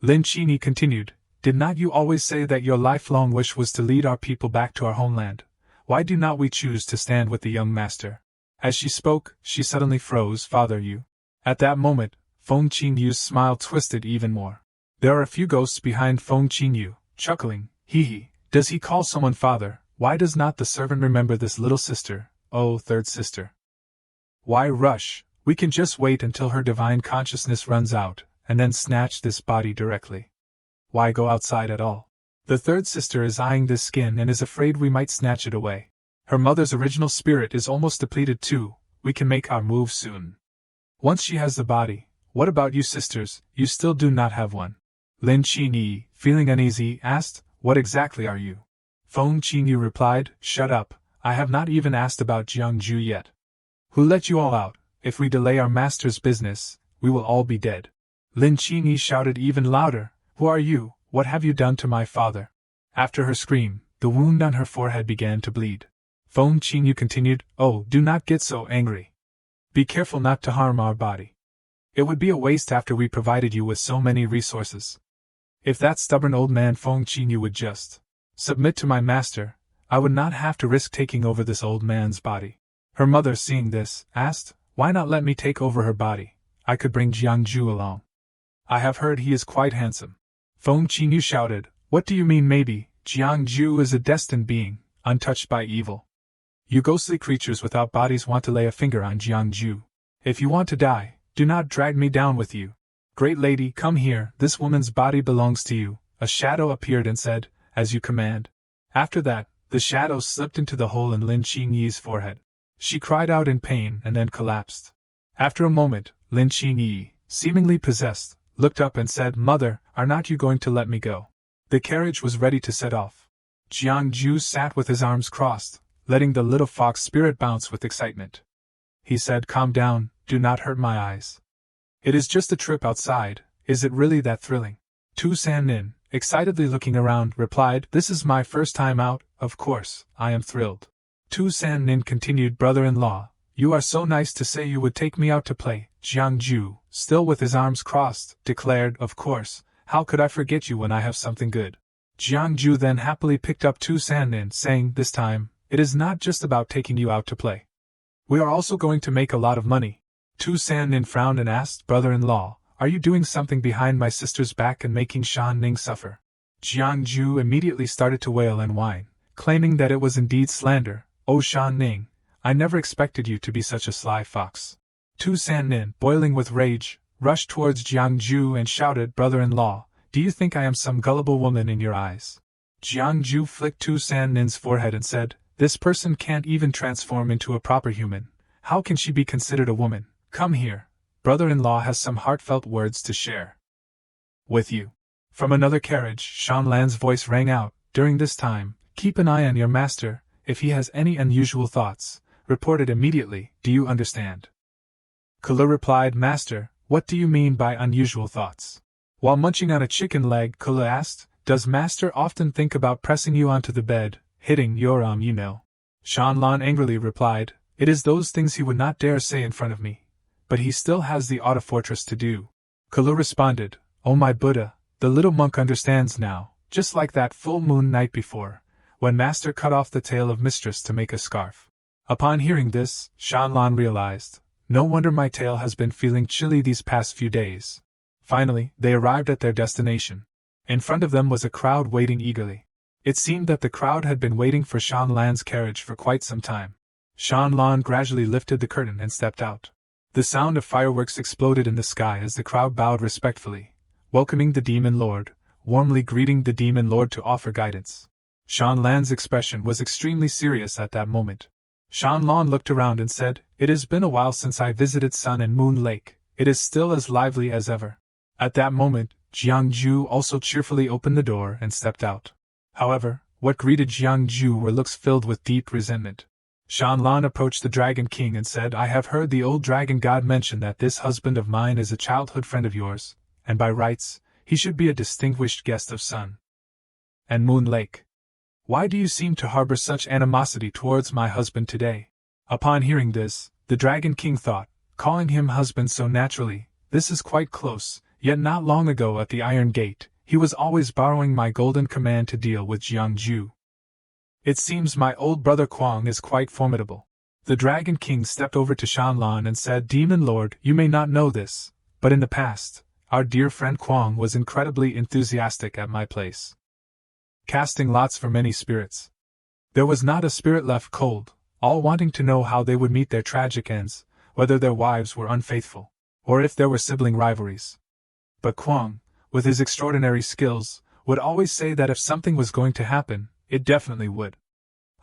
Speaker 1: Lin Qinyi continued, "Did not you always say that your lifelong wish was to lead our people back to our homeland? Why do not we choose to stand with the young master?" As she spoke, she suddenly froze. "Father, you..." At that moment, Feng Qinyu's smile twisted even more. There are a few ghosts behind Feng Qinyu, chuckling, "Hee hee, does he call someone father? Why does not the servant remember this little sister, oh, third sister?" Why rush? We can just wait until her divine consciousness runs out, and then snatch this body directly. Why go outside at all? The third sister is eyeing this skin and is afraid we might snatch it away. Her mother's original spirit is almost depleted too. We can make our move soon. Once she has the body, what about you sisters? You still do not have one. Lin Qingyi, feeling uneasy, asked, what exactly are you? Feng Qingyu replied, shut up, I have not even asked about Jiangju yet. Who let you all out? If we delay our master's business, we will all be dead. Lin Qingyi shouted even louder, who are you? What have you done to my father? After her scream, the wound on her forehead began to bleed. Feng Qingyu continued, oh, do not get so angry. Be careful not to harm our body. It would be a waste after we provided you with so many resources. If that stubborn old man Feng Qingyu would just submit to my master, I would not have to risk taking over this old man's body. Her mother, seeing this, asked, why not let me take over her body? I could bring Jiangju along. I have heard he is quite handsome. Feng Qingyu shouted, what do you mean maybe? Jiangju is a destined being, untouched by evil. You ghostly creatures without bodies want to lay a finger on Jiangju. If you want to die, do not drag me down with you. Great lady, come here, this woman's body belongs to you. A shadow appeared and said, as you command. After that, the shadow slipped into the hole in Lin Qingyi's forehead. She cried out in pain and then collapsed. After a moment, Lin Qingyi, seemingly possessed, looked up and said, Mother, are not you going to let me go? The carriage was ready to set off. Jiangju sat with his arms crossed, letting the little fox spirit bounce with excitement. He said, calm down, do not hurt my eyes. It is just a trip outside, is it really that thrilling? Tu Sannin, excitedly looking around, replied, this is my first time out, of course, I am thrilled. Tu Sannin continued, brother-in-law, you are so nice to say you would take me out to play. Jiangju, still with his arms crossed, declared, of course, how could I forget you when I have something good? Jiangju then happily picked up Tu Sannin, saying, this time, it is not just about taking you out to play. We are also going to make a lot of money. Tu Sannin frowned and asked, brother-in-law, are you doing something behind my sister's back and making Shan Ning suffer? Jiangju immediately started to wail and whine, claiming that it was indeed slander. Oh Shan Ning, I never expected you to be such a sly fox. Tu Sannin, boiling with rage, rushed towards Jiangju and shouted, brother-in-law, do you think I am some gullible woman in your eyes? Jiangju flicked Tu Sannin's forehead and said, this person can't even transform into a proper human. How can she be considered a woman? Come here. Brother-in-law has some heartfelt words to share with you. From another carriage, Shan Lan's voice rang out, during this time, keep an eye on your master, if he has any unusual thoughts, report it immediately, do you understand? Kulu replied, master, what do you mean by unusual thoughts? While munching on a chicken leg, Kulu asked, does master often think about pressing you onto the bed, hitting your you know? Shan Lan angrily replied, it is those things he would not dare say in front of me, but he still has the auto fortress to do. Kulu responded, oh my Buddha, the little monk understands now, just like that full moon night before, when master cut off the tail of mistress to make a scarf. Upon hearing this, Shan Lan realized, no wonder my tail has been feeling chilly these past few days. Finally, they arrived at their destination. In front of them was a crowd waiting eagerly. It seemed that the crowd had been waiting for Shan Lan's carriage for quite some time. Shan Lan gradually lifted the curtain and stepped out. The sound of fireworks exploded in the sky as the crowd bowed respectfully, welcoming the Demon Lord, warmly greeting the Demon Lord to offer guidance. Shan Lan's expression was extremely serious at that moment. Shan Lan looked around and said, it has been a while since I visited Sun and Moon Lake, it is still as lively as ever. At that moment, Jiangju also cheerfully opened the door and stepped out. However, what greeted Jiangju were looks filled with deep resentment. Shan Lan approached the Dragon King and said, I have heard the old dragon god mention that this husband of mine is a childhood friend of yours, and by rights, he should be a distinguished guest of Sun and Moon Lake. Why do you seem to harbor such animosity towards my husband today? Upon hearing this, the Dragon King thought, calling him husband so naturally, this is quite close, yet not long ago at the Iron Gate, he was always borrowing my golden command to deal with Jiangju. It seems my old brother Kwang is quite formidable. The Dragon King stepped over to Shan Lan and said, Demon Lord, you may not know this, but in the past, our dear friend Kwang was incredibly enthusiastic at my place, casting lots for many spirits. There was not a spirit left cold, all wanting to know how they would meet their tragic ends, whether their wives were unfaithful, or if there were sibling rivalries. But Kwang, with his extraordinary skills, would always say that if something was going to happen, it definitely would.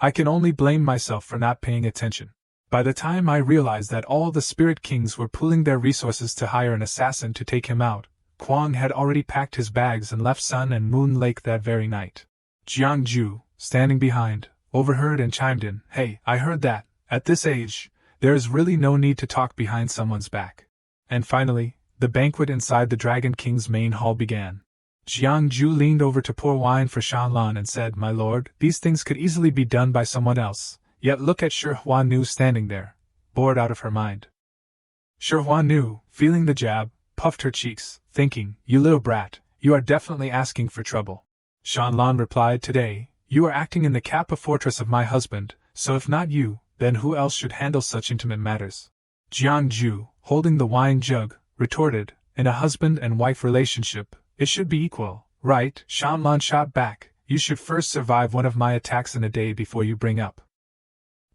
Speaker 1: I can only blame myself for not paying attention. By the time I realized that all the Spirit Kings were pooling their resources to hire an assassin to take him out, Kwang had already packed his bags and left Sun and Moon Lake that very night. Jiangju, standing behind, overheard and chimed in, "Hey, I heard that, at this age, there is really no need to talk behind someone's back." And finally, the banquet inside the Dragon King's main hall began. Jiangju leaned over to pour wine for Shanlan and said, "My lord, these things could easily be done by someone else, yet look at Shi Huanu standing there, bored out of her mind." Shi Huanu, feeling the jab, puffed her cheeks, thinking, "You little brat, you are definitely asking for trouble." Shanlan replied, "Today, you are acting in the Kappa fortress of my husband, so if not you, then who else should handle such intimate matters?" Jiangju, holding the wine jug, retorted, "In a husband and wife relationship, it should be equal, right?" Shanlan shot back, "You should first survive one of my attacks in a day before you bring up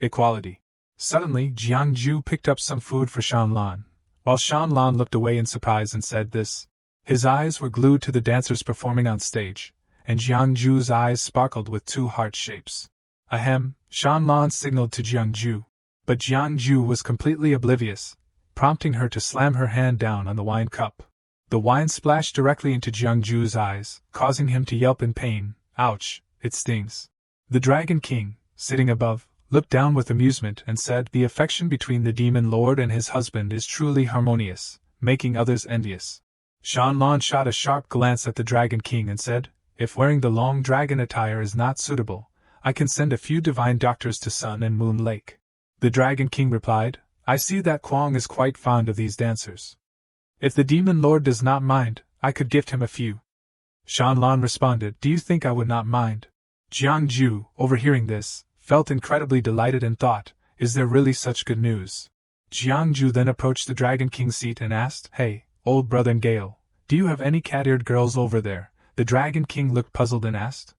Speaker 1: equality." Suddenly, Jiangju picked up some food for Shanlan, while Shanlan looked away in surprise and said this. His eyes were glued to the dancers performing on stage, and Jiangju's eyes sparkled with two heart shapes. "Ahem," Shanlan signaled to Jiangju, but Jiangju was completely oblivious, prompting her to slam her hand down on the wine cup. The wine splashed directly into Jiangju's eyes, causing him to yelp in pain. "Ouch, it stings." The Dragon King, sitting above, looked down with amusement and said, "The affection between the Demon Lord and his husband is truly harmonious, making others envious." Shanlan shot a sharp glance at the Dragon King and said, "If wearing the long dragon attire is not suitable, I can send a few divine doctors to Sun and Moon Lake." The Dragon King replied, "I see that Kwang is quite fond of these dancers. If the Demon Lord does not mind, I could gift him a few." Shanlan responded, "Do you think I would not mind?" Jiangju, overhearing this, felt incredibly delighted and thought, "Is there really such good news?" Jiangju then approached the Dragon King's seat and asked, "Hey, old brother Gale, do you have any cat-eared girls over there?" The Dragon King looked puzzled and asked,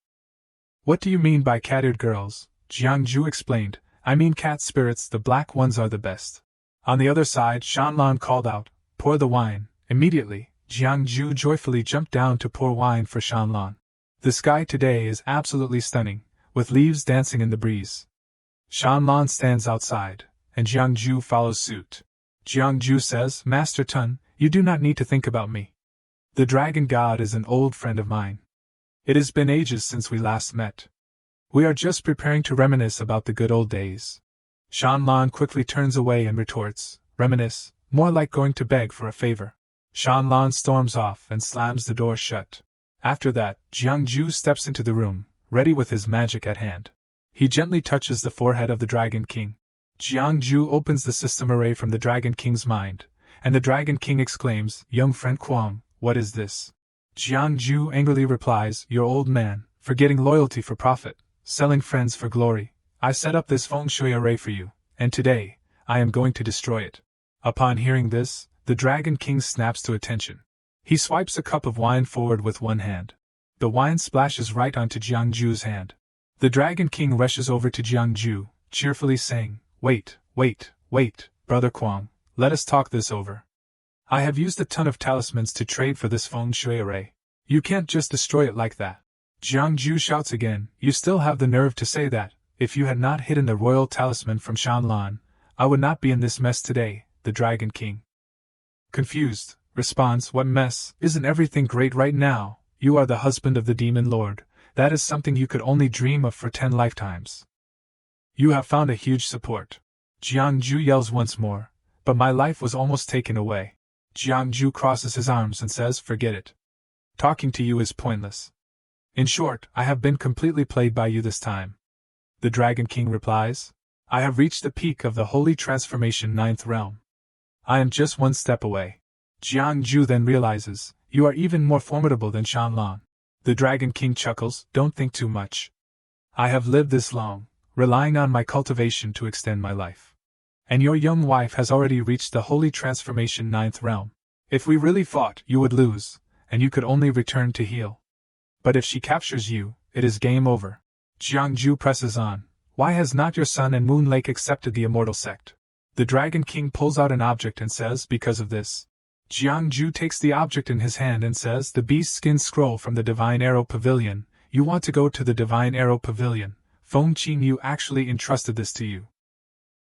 Speaker 1: "What do you mean by cat-eared girls?" Jiangju explained, "I mean cat spirits, the black ones are the best." On the other side, Shanlan called out, "Pour the wine." Immediately, Jiangju joyfully jumped down to pour wine for Shanlan. The sky today is absolutely stunning, with leaves dancing in the breeze. Shanlan stands outside, and Jiangju follows suit. Jiangju says, "Master Tun, you do not need to think about me. The Dragon God is an old friend of mine. It has been ages since we last met. We are just preparing to reminisce about the good old days." Shanlan quickly turns away and retorts, "Reminisce, more like going to beg for a favor." Shanlan storms off and slams the door shut. After that, Jiangju steps into the room, ready with his magic at hand. He gently touches the forehead of the Dragon King. Jiangju opens the system array from the Dragon King's mind, and the Dragon King exclaims, "Young friend Kwang, what is this?" Jiangju angrily replies, "Your old man, forgetting loyalty for profit, selling friends for glory. I set up this feng shui array for you, and today, I am going to destroy it." Upon hearing this, the Dragon King snaps to attention. He swipes a cup of wine forward with one hand. The wine splashes right onto Jiangju's hand. The Dragon King rushes over to Jiangju, cheerfully saying, Wait, brother Kwang, let us talk this over. I have used a ton of talismans to trade for this feng shui array. You can't just destroy it like that." Jiangju shouts again, "You still have the nerve to say that. If you had not hidden the royal talisman from Shanlan, I would not be in this mess today." The Dragon King, confused, responds, "What mess? Isn't everything great right now? You are the husband of the Demon Lord. That is something you could only dream of for 10 lifetimes. You have found a huge support." Jiangju yells once more, "But my life was almost taken away." Jiangju crosses his arms and says, "Forget it. Talking to you is pointless. In short, I have been completely played by you this time." The Dragon King replies, "I have reached the peak of the holy transformation 9th realm. I am just one step away." Jiangju then realizes, "You are even more formidable than Shanlan." The Dragon King chuckles, "Don't think too much. I have lived this long, relying on my cultivation to extend my life. And your young wife has already reached the holy transformation 9th realm. If we really fought, you would lose, and you could only return to heal. But if she captures you, it is game over." Jiangju presses on, "Why has not your Sun and Moon Lake accepted the immortal sect?" The Dragon King pulls out an object and says, because of this. Jiangju takes the object in his hand and says, the beast skin scroll from the Divine Arrow Pavilion. You want to go to the Divine Arrow Pavilion. Feng Qingyu actually entrusted this to you.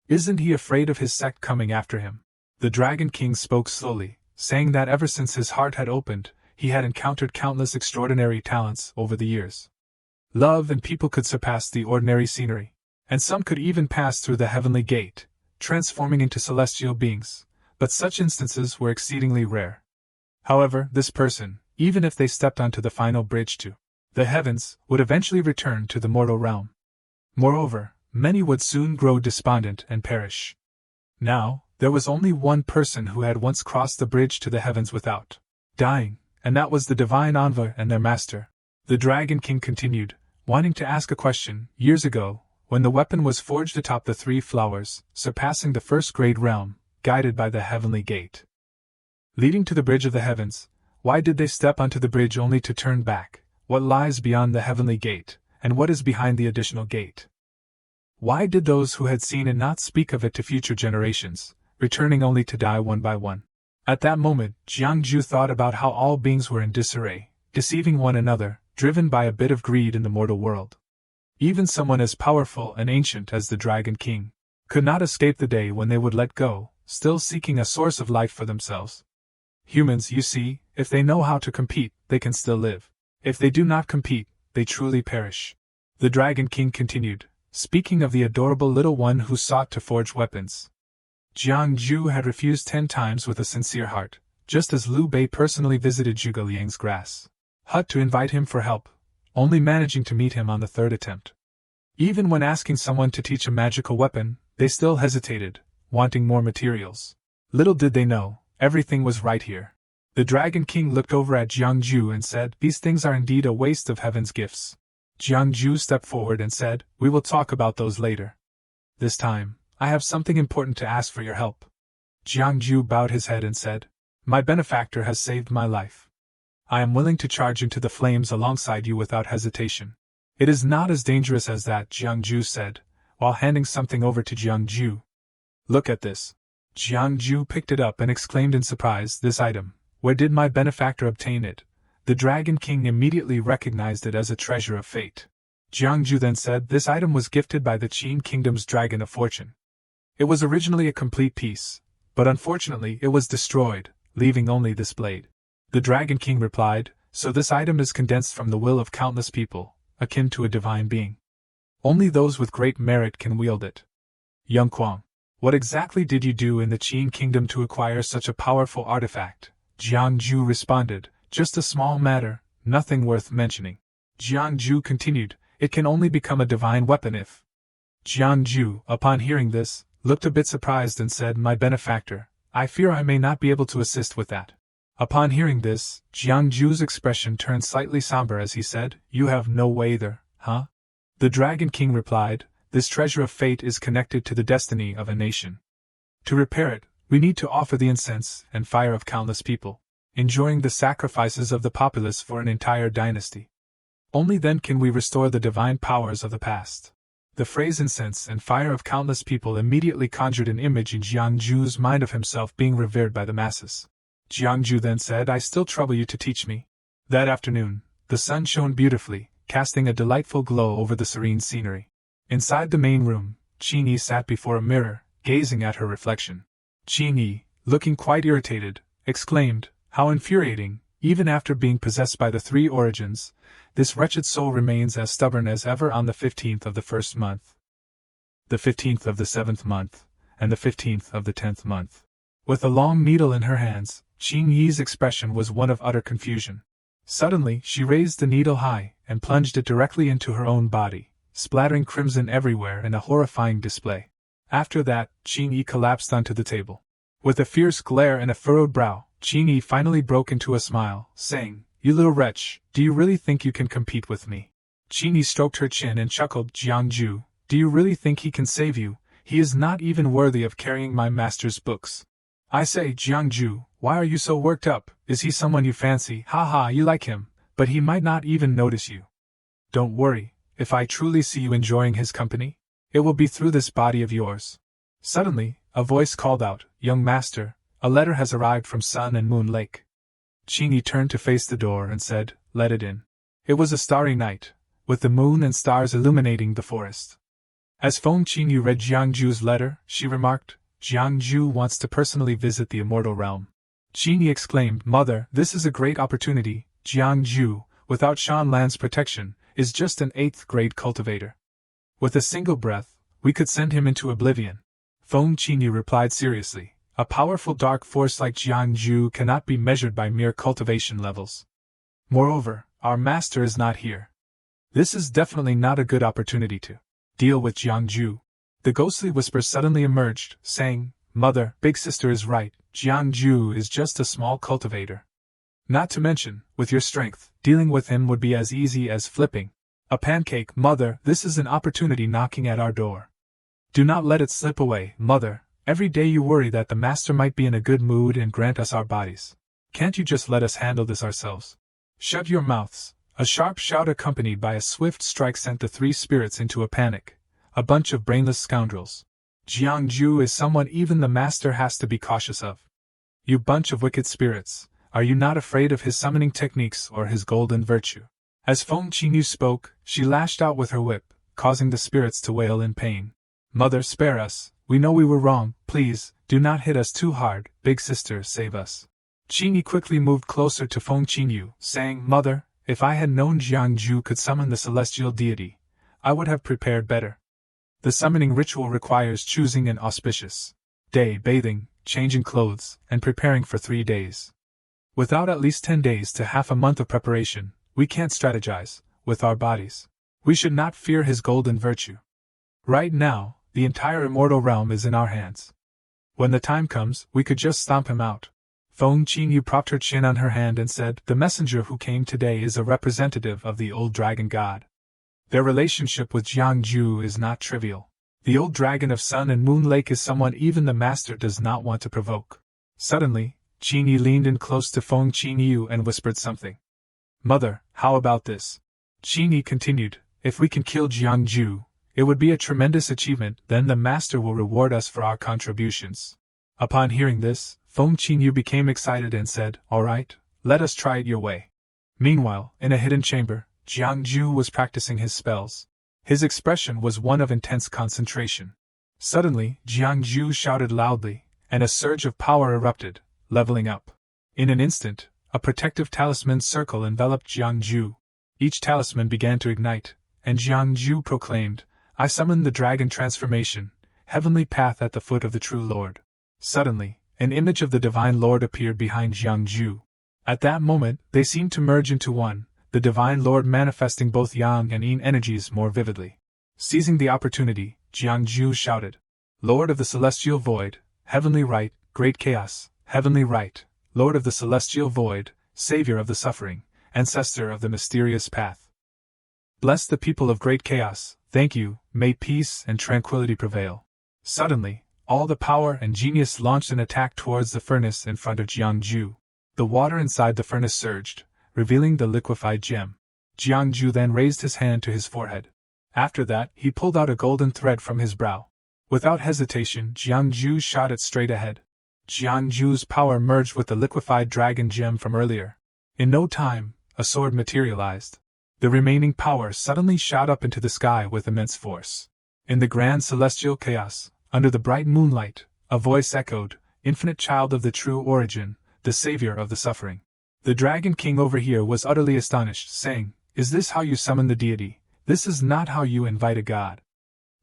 Speaker 1: Isn't he afraid of his sect coming after him? The Dragon King spoke slowly, saying that ever since his heart had opened, he had encountered countless extraordinary talents over the years. Love and people could surpass the ordinary scenery, and some could even pass through the heavenly gate, transforming into celestial beings, but such instances were exceedingly rare. However, this person, even if they stepped onto the final bridge to the heavens, would eventually return to the mortal realm. Moreover, many would soon grow despondent and perish. Now, there was only one person who had once crossed the bridge to the heavens without dying, and that was the divine Anva and their master. The Dragon King continued, wanting to ask a question. Years ago, when the weapon was forged atop the three flowers, surpassing the first grade realm, guided by the heavenly gate leading to the bridge of the heavens, why did they step onto the bridge only to turn back? What lies beyond the heavenly gate, and what is behind the additional gate? Why did those who had seen it not speak of it to future generations, returning only to die one by one? At that moment, Jiangju thought about how all beings were in disarray, deceiving one another, driven by a bit of greed in the mortal world. Even someone as powerful and ancient as the Dragon King could not escape the day when they would let go, still seeking a source of life for themselves. Humans, you see, if they know how to compete, they can still live. If they do not compete, they truly perish. The Dragon King continued, speaking of the adorable little one who sought to forge weapons. Jiangju had refused 10 times with a sincere heart, just as Liu Bei personally visited Zhuge Liang's grass hut to invite him for help, only managing to meet him on the 3rd attempt. Even when asking someone to teach a magical weapon, they still hesitated, wanting more materials. Little did they know, everything was right here. The Dragon King looked over at Jiangju and said, these things are indeed a waste of heaven's gifts. Jiangju stepped forward and said, we will talk about those later. This time, I have something important to ask for your help. Jiangju bowed his head and said, my benefactor has saved my life. I am willing to charge into the flames alongside you without hesitation. It is not as dangerous as that, Jiangju said, while handing something over to Jiangju. Look at this. Jiangju picked it up and exclaimed in surprise, this item, where did my benefactor obtain it? The Dragon King immediately recognized it as a treasure of fate. Jiangju then said, this item was gifted by the Qin Kingdom's Dragon of Fortune. It was originally a complete piece, but unfortunately it was destroyed, leaving only this blade. The Dragon King replied, so this item is condensed from the will of countless people, akin to a divine being. Only those with great merit can wield it. Young Kuang, what exactly did you do in the Qin Kingdom to acquire such a powerful artifact? Jiangju responded, just a small matter, nothing worth mentioning. Jiangju continued, it can only become a divine weapon if. Jiangju, upon hearing this, looked a bit surprised and said, my benefactor, I fear I may not be able to assist with that. Upon hearing this, Jiangju's expression turned slightly somber as he said, you have no way there, huh? The Dragon King replied, this treasure of fate is connected to the destiny of a nation. To repair it, we need to offer the incense and fire of countless people, enjoying the sacrifices of the populace for an entire dynasty. Only then can we restore the divine powers of the past. The phrase incense and fire of countless people immediately conjured an image in Jiangju's mind of himself being revered by the masses. Jiangju then said, I still trouble you to teach me. That afternoon, the sun shone beautifully, casting a delightful glow over the serene scenery. Inside the main room, Qin Yi sat before a mirror, gazing at her reflection. Qin Yi, looking quite irritated, exclaimed, how infuriating, even after being possessed by the 3 origins, this wretched soul remains as stubborn as ever on the 15th of the 1st month, the 15th of the 7th month, and the 15th of the 10th month. With a long needle in her hands, Qin Yi's expression was one of utter confusion. Suddenly, she raised the needle high and plunged it directly into her own body, splattering crimson everywhere in a horrifying display. After that, Qin Yi collapsed onto the table. With a fierce glare and a furrowed brow, Qin Yi finally broke into a smile, saying, you little wretch, do you really think you can compete with me? Qin Yi stroked her chin and chuckled, Jiangju, do you really think he can save you? He is not even worthy of carrying my master's books. I say, Jiangju, why are you so worked up? Is he someone you fancy? Ha ha, you like him, but he might not even notice you. Don't worry, if I truly see you enjoying his company, it will be through this body of yours. Suddenly, a voice called out, "Young master, a letter has arrived from Sun and Moon Lake." Qingyi turned to face the door and said, "Let it in." It was a starry night, with the moon and stars illuminating the forest. As Feng Qingyu read Jiangju's letter, she remarked, "Jiangju wants to personally visit the immortal realm." Qingyi exclaimed, "Mother, this is a great opportunity. Jiangju, without Shan Lan's protection, is just an 8th grade cultivator. With a single breath, we could send him into oblivion." Feng Qingyu replied seriously, "A powerful dark force like Jiangju cannot be measured by mere cultivation levels. Moreover, our master is not here. This is definitely not a good opportunity to deal with Jiangju." The ghostly whisper suddenly emerged, saying, "Mother, big sister is right, Jiangju is just a small cultivator. Not to mention, with your strength, dealing with him would be as easy as flipping a pancake. Mother, this is an opportunity knocking at our door. Do not let it slip away, Mother. Every day you worry that the master might be in a good mood and grant us our bodies. Can't you just let us handle this ourselves?" "Shut your mouths." A sharp shout accompanied by a swift strike sent the 3 spirits into a panic. A bunch of brainless scoundrels. Jiangju is someone even the master has to be cautious of. You bunch of wicked spirits, are you not afraid of his summoning techniques or his golden virtue? As Feng Qingyu spoke, she lashed out with her whip, causing the spirits to wail in pain. "Mother, spare us, we know we were wrong, please, do not hit us too hard, big sister, save us." Qingyi quickly moved closer to Feng Qingyu, saying, "Mother, if I had known Jiangju could summon the celestial deity, I would have prepared better. The summoning ritual requires choosing an auspicious day, bathing, changing clothes, and preparing for 3 days. Without at least 10 days to half a month of preparation, we can't strategize with our bodies. We should not fear his golden virtue. Right now, the entire immortal realm is in our hands. When the time comes, we could just stomp him out." Feng Qingyu propped her chin on her hand and said, "The messenger who came today is a representative of the old dragon god. Their relationship with Jiangju is not trivial. The old dragon of Sun and Moon Lake is someone even the master does not want to provoke." Suddenly, Qingyi leaned in close to Feng Qingyu and whispered something. "Mother, how about this?" Qingyi continued, "If we can kill Jiangju, it would be a tremendous achievement, then the master will reward us for our contributions." Upon hearing this, Feng Qingyu became excited and said, "All right, let us try it your way." Meanwhile, in a hidden chamber, Jiangju was practicing his spells. His expression was one of intense concentration. Suddenly, Jiangju shouted loudly, and a surge of power erupted, leveling up. In an instant, a protective talisman circle enveloped Jiangju. Each talisman began to ignite, and Jiangju proclaimed, "I summon the dragon transformation, heavenly path at the foot of the true Lord." Suddenly, an image of the Divine Lord appeared behind Jiangju. At that moment, they seemed to merge into one, the Divine Lord manifesting both Yang and Yin energies more vividly. Seizing the opportunity, Jiangju shouted, "Lord of the Celestial Void, Heavenly Right, Great Chaos, Heavenly Right, Lord of the Celestial Void, Savior of the Suffering, Ancestor of the Mysterious Path. Bless the people of Great Chaos, thank you, may peace and tranquility prevail." Suddenly, all the power and genius launched an attack towards the furnace in front of Jiangju. The water inside the furnace surged, revealing the liquefied gem. Jiangju then raised his hand to his forehead. After that, he pulled out a golden thread from his brow. Without hesitation, Jiangju shot it straight ahead. Jiangju's power merged with the liquefied dragon gem from earlier. In no time, a sword materialized. The remaining power suddenly shot up into the sky with immense force. In the grand celestial chaos, under the bright moonlight, a voice echoed, "Infinite child of the true origin, the savior of the suffering." The Dragon King over here was utterly astonished, saying, "Is this how you summon the deity? This is not how you invite a god.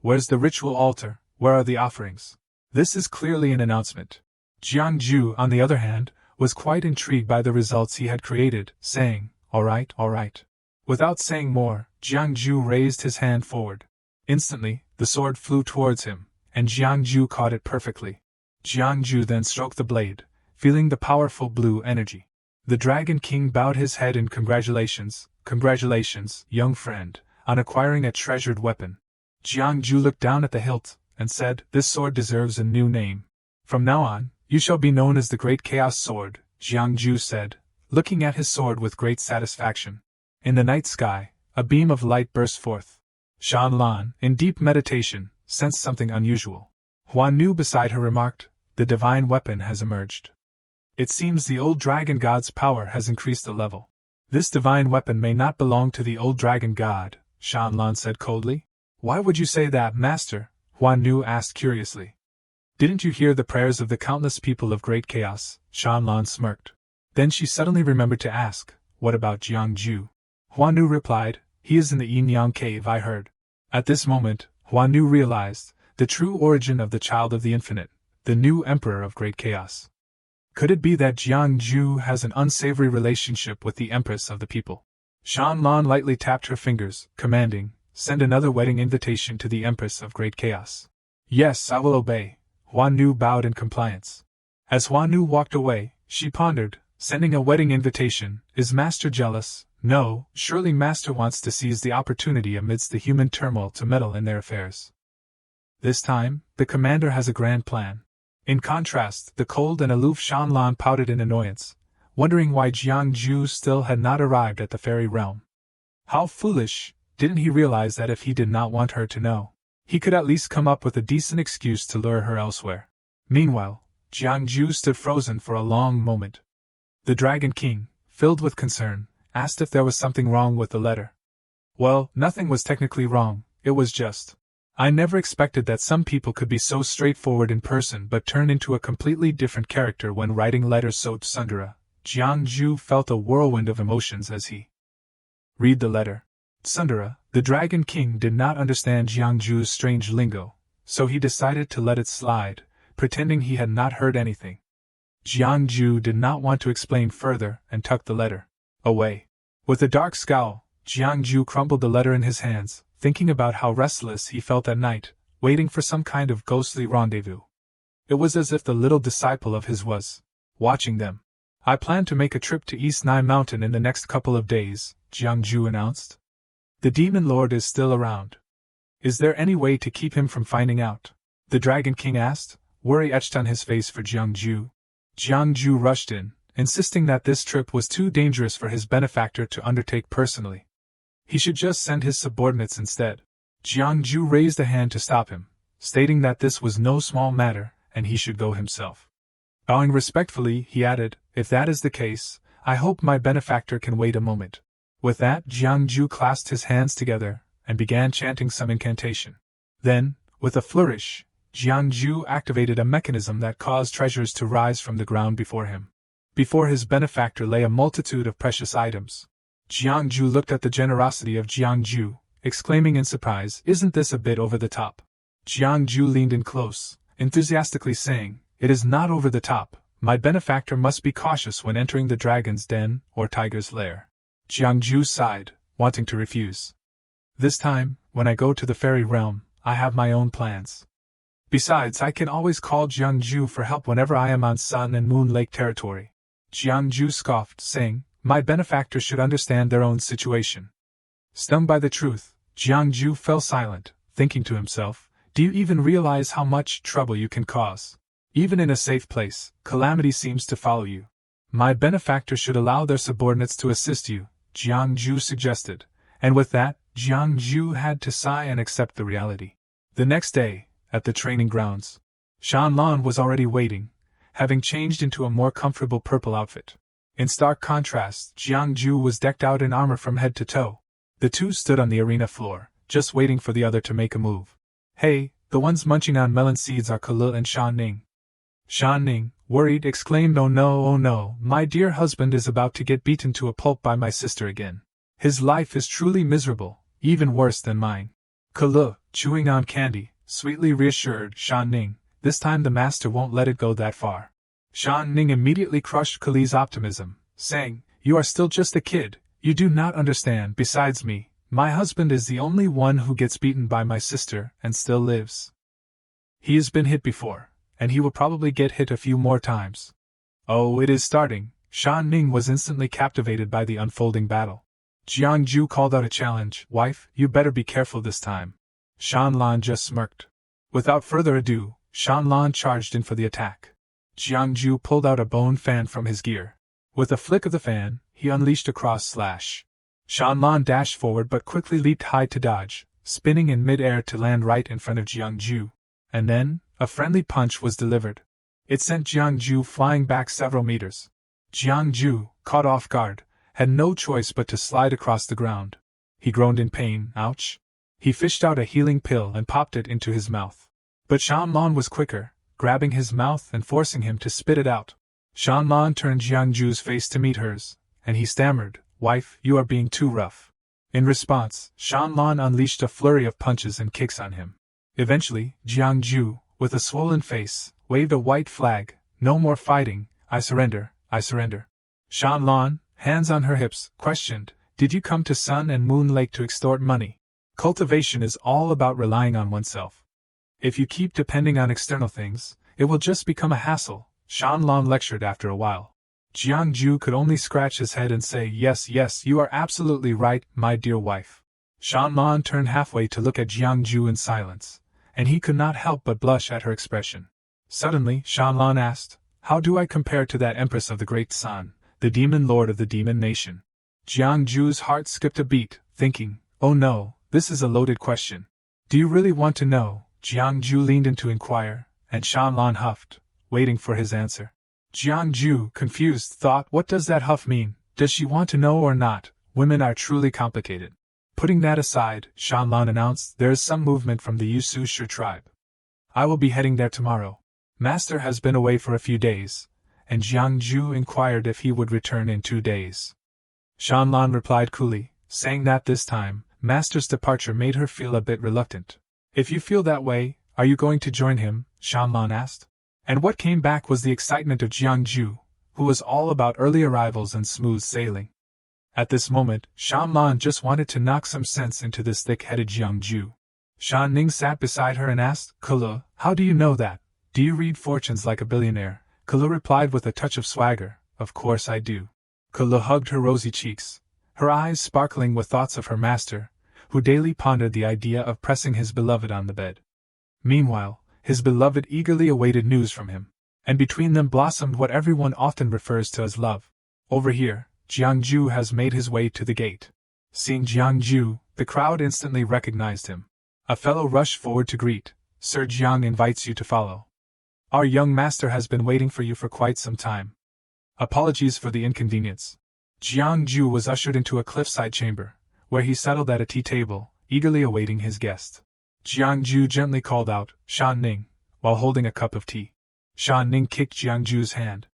Speaker 1: Where's the ritual altar? Where are the offerings? This is clearly an announcement." Jiangju, on the other hand, was quite intrigued by the results he had created, saying, all right. Without saying more, Jiangju raised his hand forward. Instantly, the sword flew towards him, and Jiangju caught it perfectly. Jiangju then stroked the blade, feeling the powerful blue energy. The Dragon King bowed his head in congratulations, young friend, on acquiring a treasured weapon. Jiangju looked down at the hilt, and said, "This sword deserves a new name. From now on, you shall be known as the Great Chaos Sword," Jiangju said, looking at his sword with great satisfaction. In the night sky, a beam of light burst forth. Shan Lan, in deep meditation, sensed something unusual. Huan Nu beside her remarked, "The divine weapon has emerged. It seems the old dragon god's power has increased a level." "This divine weapon may not belong to the old dragon god," Shanlan said coldly. "Why would you say that, master?" Huan Nu asked curiously. "Didn't you hear the prayers of the countless people of Great Chaos?" Shanlan smirked. Then she suddenly remembered to ask, "What about Jiangju?" Huan Nu replied, "He is in the Yin Yang cave, I heard." At this moment, Huan Nu realized the true origin of the Child of the Infinite, the new Emperor of Great Chaos. Could it be that Jiangju has an unsavory relationship with the Empress of the People? Shanlan lightly tapped her fingers, commanding, "Send another wedding invitation to the Empress of Great Chaos." "Yes, I will obey." Huan Nu bowed in compliance. As Huan Nu walked away, she pondered, "Sending a wedding invitation, is Master jealous? No, surely Master wants to seize the opportunity amidst the human turmoil to meddle in their affairs. This time, the commander has a grand plan." In contrast, the cold and aloof Shanlan pouted in annoyance, wondering why Jiangju still had not arrived at the fairy realm. How foolish! Didn't he realize that if he did not want her to know, he could at least come up with a decent excuse to lure her elsewhere? Meanwhile, Jiangju stood frozen for a long moment. The Dragon King, filled with concern, asked if there was something wrong with the letter. "Well, nothing was technically wrong, it was just. I never expected that some people could be so straightforward in person but turn into a completely different character when writing letters," so Tsundere. Jiangju felt a whirlwind of emotions as he read the letter. Tsundere, the Dragon King, did not understand Jiangju's strange lingo, so he decided to let it slide, pretending he had not heard anything. Jiangju did not want to explain further and tucked the letter away. With a dark scowl, Jiangju crumpled the letter in his hands, thinking about how restless he felt at night, waiting for some kind of ghostly rendezvous. It was as if the little disciple of his was watching them. "I plan to make a trip to East Nai Mountain in the next couple of days," Jiangju announced. "The Demon Lord is still around. Is there any way to keep him from finding out?" the Dragon King asked, worry etched on his face for Jiangju. Jiangju rushed in, insisting that this trip was too dangerous for his benefactor to undertake personally. He should just send his subordinates instead. Jiangju raised a hand to stop him, stating that this was no small matter, and he should go himself. Bowing respectfully, he added, "If that is the case, I hope my benefactor can wait a moment." With that, Jiangju clasped his hands together, and began chanting some incantation. Then, with a flourish, Jiangju activated a mechanism that caused treasures to rise from the ground before him. Before his benefactor lay a multitude of precious items. Jiangju looked at the generosity of Jiangju, exclaiming in surprise, "Isn't this a bit over the top?" Jiangju leaned in close, enthusiastically saying, "It is not over the top. My benefactor must be cautious when entering the dragon's den or tiger's lair." Jiangju sighed, wanting to refuse. "This time, when I go to the fairy realm, I have my own plans. Besides, I can always call Jiangju for help whenever I am on Sun and Moon Lake territory." Jiangju scoffed, saying, "My benefactor should understand their own situation." Stung by the truth, Jiangju fell silent, thinking to himself, "Do you even realize how much trouble you can cause? Even in a safe place, calamity seems to follow you." "My benefactor should allow their subordinates to assist you," Jiangju suggested, and with that, Jiangju had to sigh and accept the reality. The next day, at the training grounds, Shanlan was already waiting, having changed into a more comfortable purple outfit. In stark contrast, Jiangju was decked out in armor from head to toe. The two stood on the arena floor, just waiting for the other to make a move. "Hey, the ones munching on melon seeds are Kala and Shan Ning." Shan Ning, worried, exclaimed, oh no, my dear husband is about to get beaten to a pulp by my sister again. His life is truly miserable, even worse than mine." Kala, chewing on candy, sweetly reassured Shan Ning, "This time the master won't let it go that far." Shan Ning immediately crushed Kali's optimism, saying, "You are still just a kid, you do not understand. Besides me, my husband is the only one who gets beaten by my sister and still lives. He has been hit before, and he will probably get hit a few more times." "Oh, it is starting." Shan Ning was instantly captivated by the unfolding battle. Jiangju called out a challenge, "Wife, you better be careful this time." Shanlan just smirked. Without further ado, Shanlan charged in for the attack. Jiangju pulled out a bone fan from his gear. With a flick of the fan, he unleashed a cross slash. Shanlan dashed forward but quickly leaped high to dodge, spinning in mid-air to land right in front of Jiangju. And then, A friendly punch was delivered. It sent Jiang Ju flying back several meters. Jiang Ju, caught off guard, had no choice but to slide across the ground. He groaned in pain. Ouch! He fished out a healing pill and popped it into his mouth. But Shanlan was quicker, grabbing his mouth and forcing him to spit it out. Shanlan turned Jiang Ju's face to meet hers, and he stammered, "Wife, you are being too rough." In response, Shanlan unleashed a flurry of punches and kicks on him. Eventually, Jiang Ju, with a swollen face, waved a white flag. "No more fighting, I surrender, I surrender." Shanlan, hands on her hips, questioned, "Did you come to Sun and Moon Lake to extort money? Cultivation is all about relying on oneself. If you keep depending on external things, it will just become a hassle," Shanlan lectured after a while. Jiang Ju could only scratch his head and say, "Yes, yes, you are absolutely right, my dear wife." Shanlan turned halfway to look at Jiang Ju in silence, and he could not help but blush at her expression. Suddenly, Shanlan asked, "How do I compare to that Empress of the Great Sun, the demon lord of the demon nation?" Jiang Ju's heart skipped a beat, thinking, "Oh no, this is a loaded question." "Do you really want to know?" Jiang Ju leaned in to inquire, and Shanlan huffed, waiting for his answer. Jiang Ju, confused, thought, "What does that huff mean? Does she want to know or not? Women are truly complicated." Putting that aside, Shanlan announced, "There is some movement from the Yusu Shi tribe. I will be heading there tomorrow. Master has been away for a few days," and Jiang Ju inquired if he would return in 2 days. Shanlan replied coolly, saying that this time, Master's departure made her feel a bit reluctant. "If you feel that way, are you going to join him?" Shanlan asked. And what came back was the excitement of Jiang Ju, who was all about early arrivals and smooth sailing. At this moment, Shanlan just wanted to knock some sense into this thick-headed Jiang Ju. Shan Ning sat beside her and asked, "Kulu, how do you know that? Do you read fortunes like a billionaire?" Kulu replied with a touch of swagger, "Of course I do." Kulu hugged her rosy cheeks, her eyes sparkling with thoughts of her master, who daily pondered the idea of pressing his beloved on the bed. Meanwhile, his beloved eagerly awaited news from him, and between them blossomed what everyone often refers to as love. Over here, Jiang Ju has made his way to the gate. Seeing Jiang Ju, the crowd instantly recognized him. A fellow rushed forward to greet. "Sir Jiang invites you to follow. Our young master has been waiting for you for quite some time. Apologies for the inconvenience." Jiang Ju was ushered into a cliffside chamber, where he settled at a tea table, eagerly awaiting his guest. Jiang Ju gently called out, "Shan Ning," while holding a cup of tea. Shan Ning kicked Jiang Ju's hand.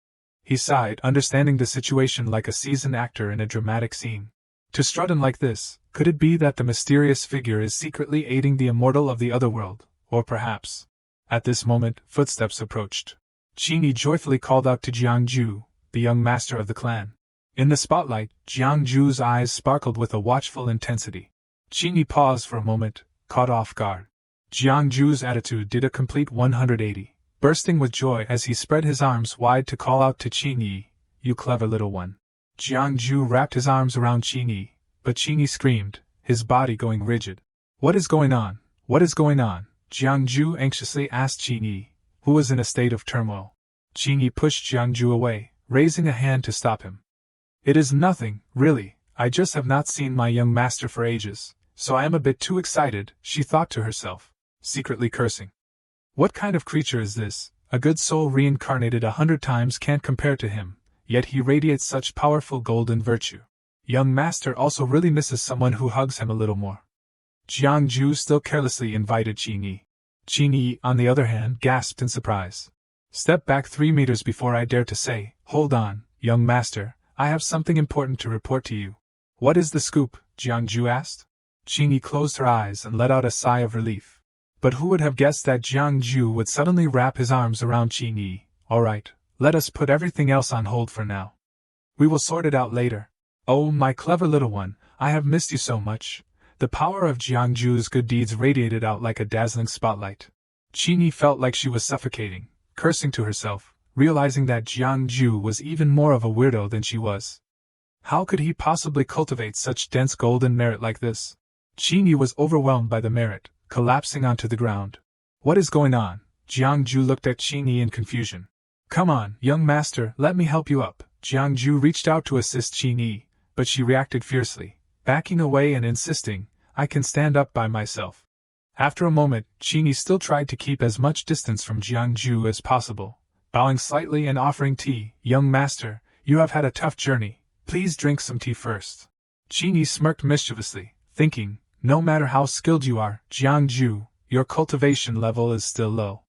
Speaker 1: He sighed, understanding the situation like a seasoned actor in a dramatic scene. To strut in like this, could it be that the mysterious figure is secretly aiding the immortal of the other world, or perhaps... At this moment, footsteps approached. Qingyi joyfully called out to Jiang Ju, the young master of the clan. In the spotlight, Jiang Ju's eyes sparkled with a watchful intensity. Qingyi paused for a moment, caught off guard. Jiang Ju's attitude did a complete 180, bursting with joy as he spread his arms wide to call out to Qingyi, "You clever little one." Jiang Ju wrapped his arms around Qingyi, but Qingyi screamed, his body going rigid. "What is going on? What is going on?" Jiang Ju anxiously asked Qingyi, who was in a state of turmoil. Qingyi pushed Jiang Ju away, raising a hand to stop him. "It is nothing, really. I just have not seen my young master for ages, so I am a bit too excited," she thought to herself, secretly cursing. What kind of creature is this? A good soul reincarnated 100 times can't compare to him, yet he radiates such powerful golden virtue. Young master also really misses someone who hugs him a little more. Jiang Ju still carelessly invited Qingyi. Qingyi, on the other hand, gasped in surprise. "Step back 3 meters before I dare to say, hold on, young master, I have something important to report to you." "What is the scoop?" Jiang Ju asked. Qingyi closed her eyes and let out a sigh of relief. But who would have guessed that Jiang Ju would suddenly wrap his arms around Qingyi? "All right, let us put everything else on hold for now. We will sort it out later. Oh, my clever little one, I have missed you so much." The power of Jiang Ju's good deeds radiated out like a dazzling spotlight. Qingyi felt like she was suffocating, cursing to herself, realizing that Jiang Ju was even more of a weirdo than she was. How could he possibly cultivate such dense golden merit like this? Qingyi was overwhelmed by the merit, collapsing onto the ground. "What is going on?" Jiang Ju looked at Qingyi in confusion. "Come on, young master, let me help you up." Jiang Ju reached out to assist Qingyi, but she reacted fiercely, backing away and insisting, "I can stand up by myself." After a moment, Qingyi still tried to keep as much distance from Jiangju as possible, bowing slightly and offering tea. Young master, you have had a tough journey, please drink some tea first. Qingyi smirked mischievously, thinking, no matter how skilled you are, Jiangju, your cultivation level is still low.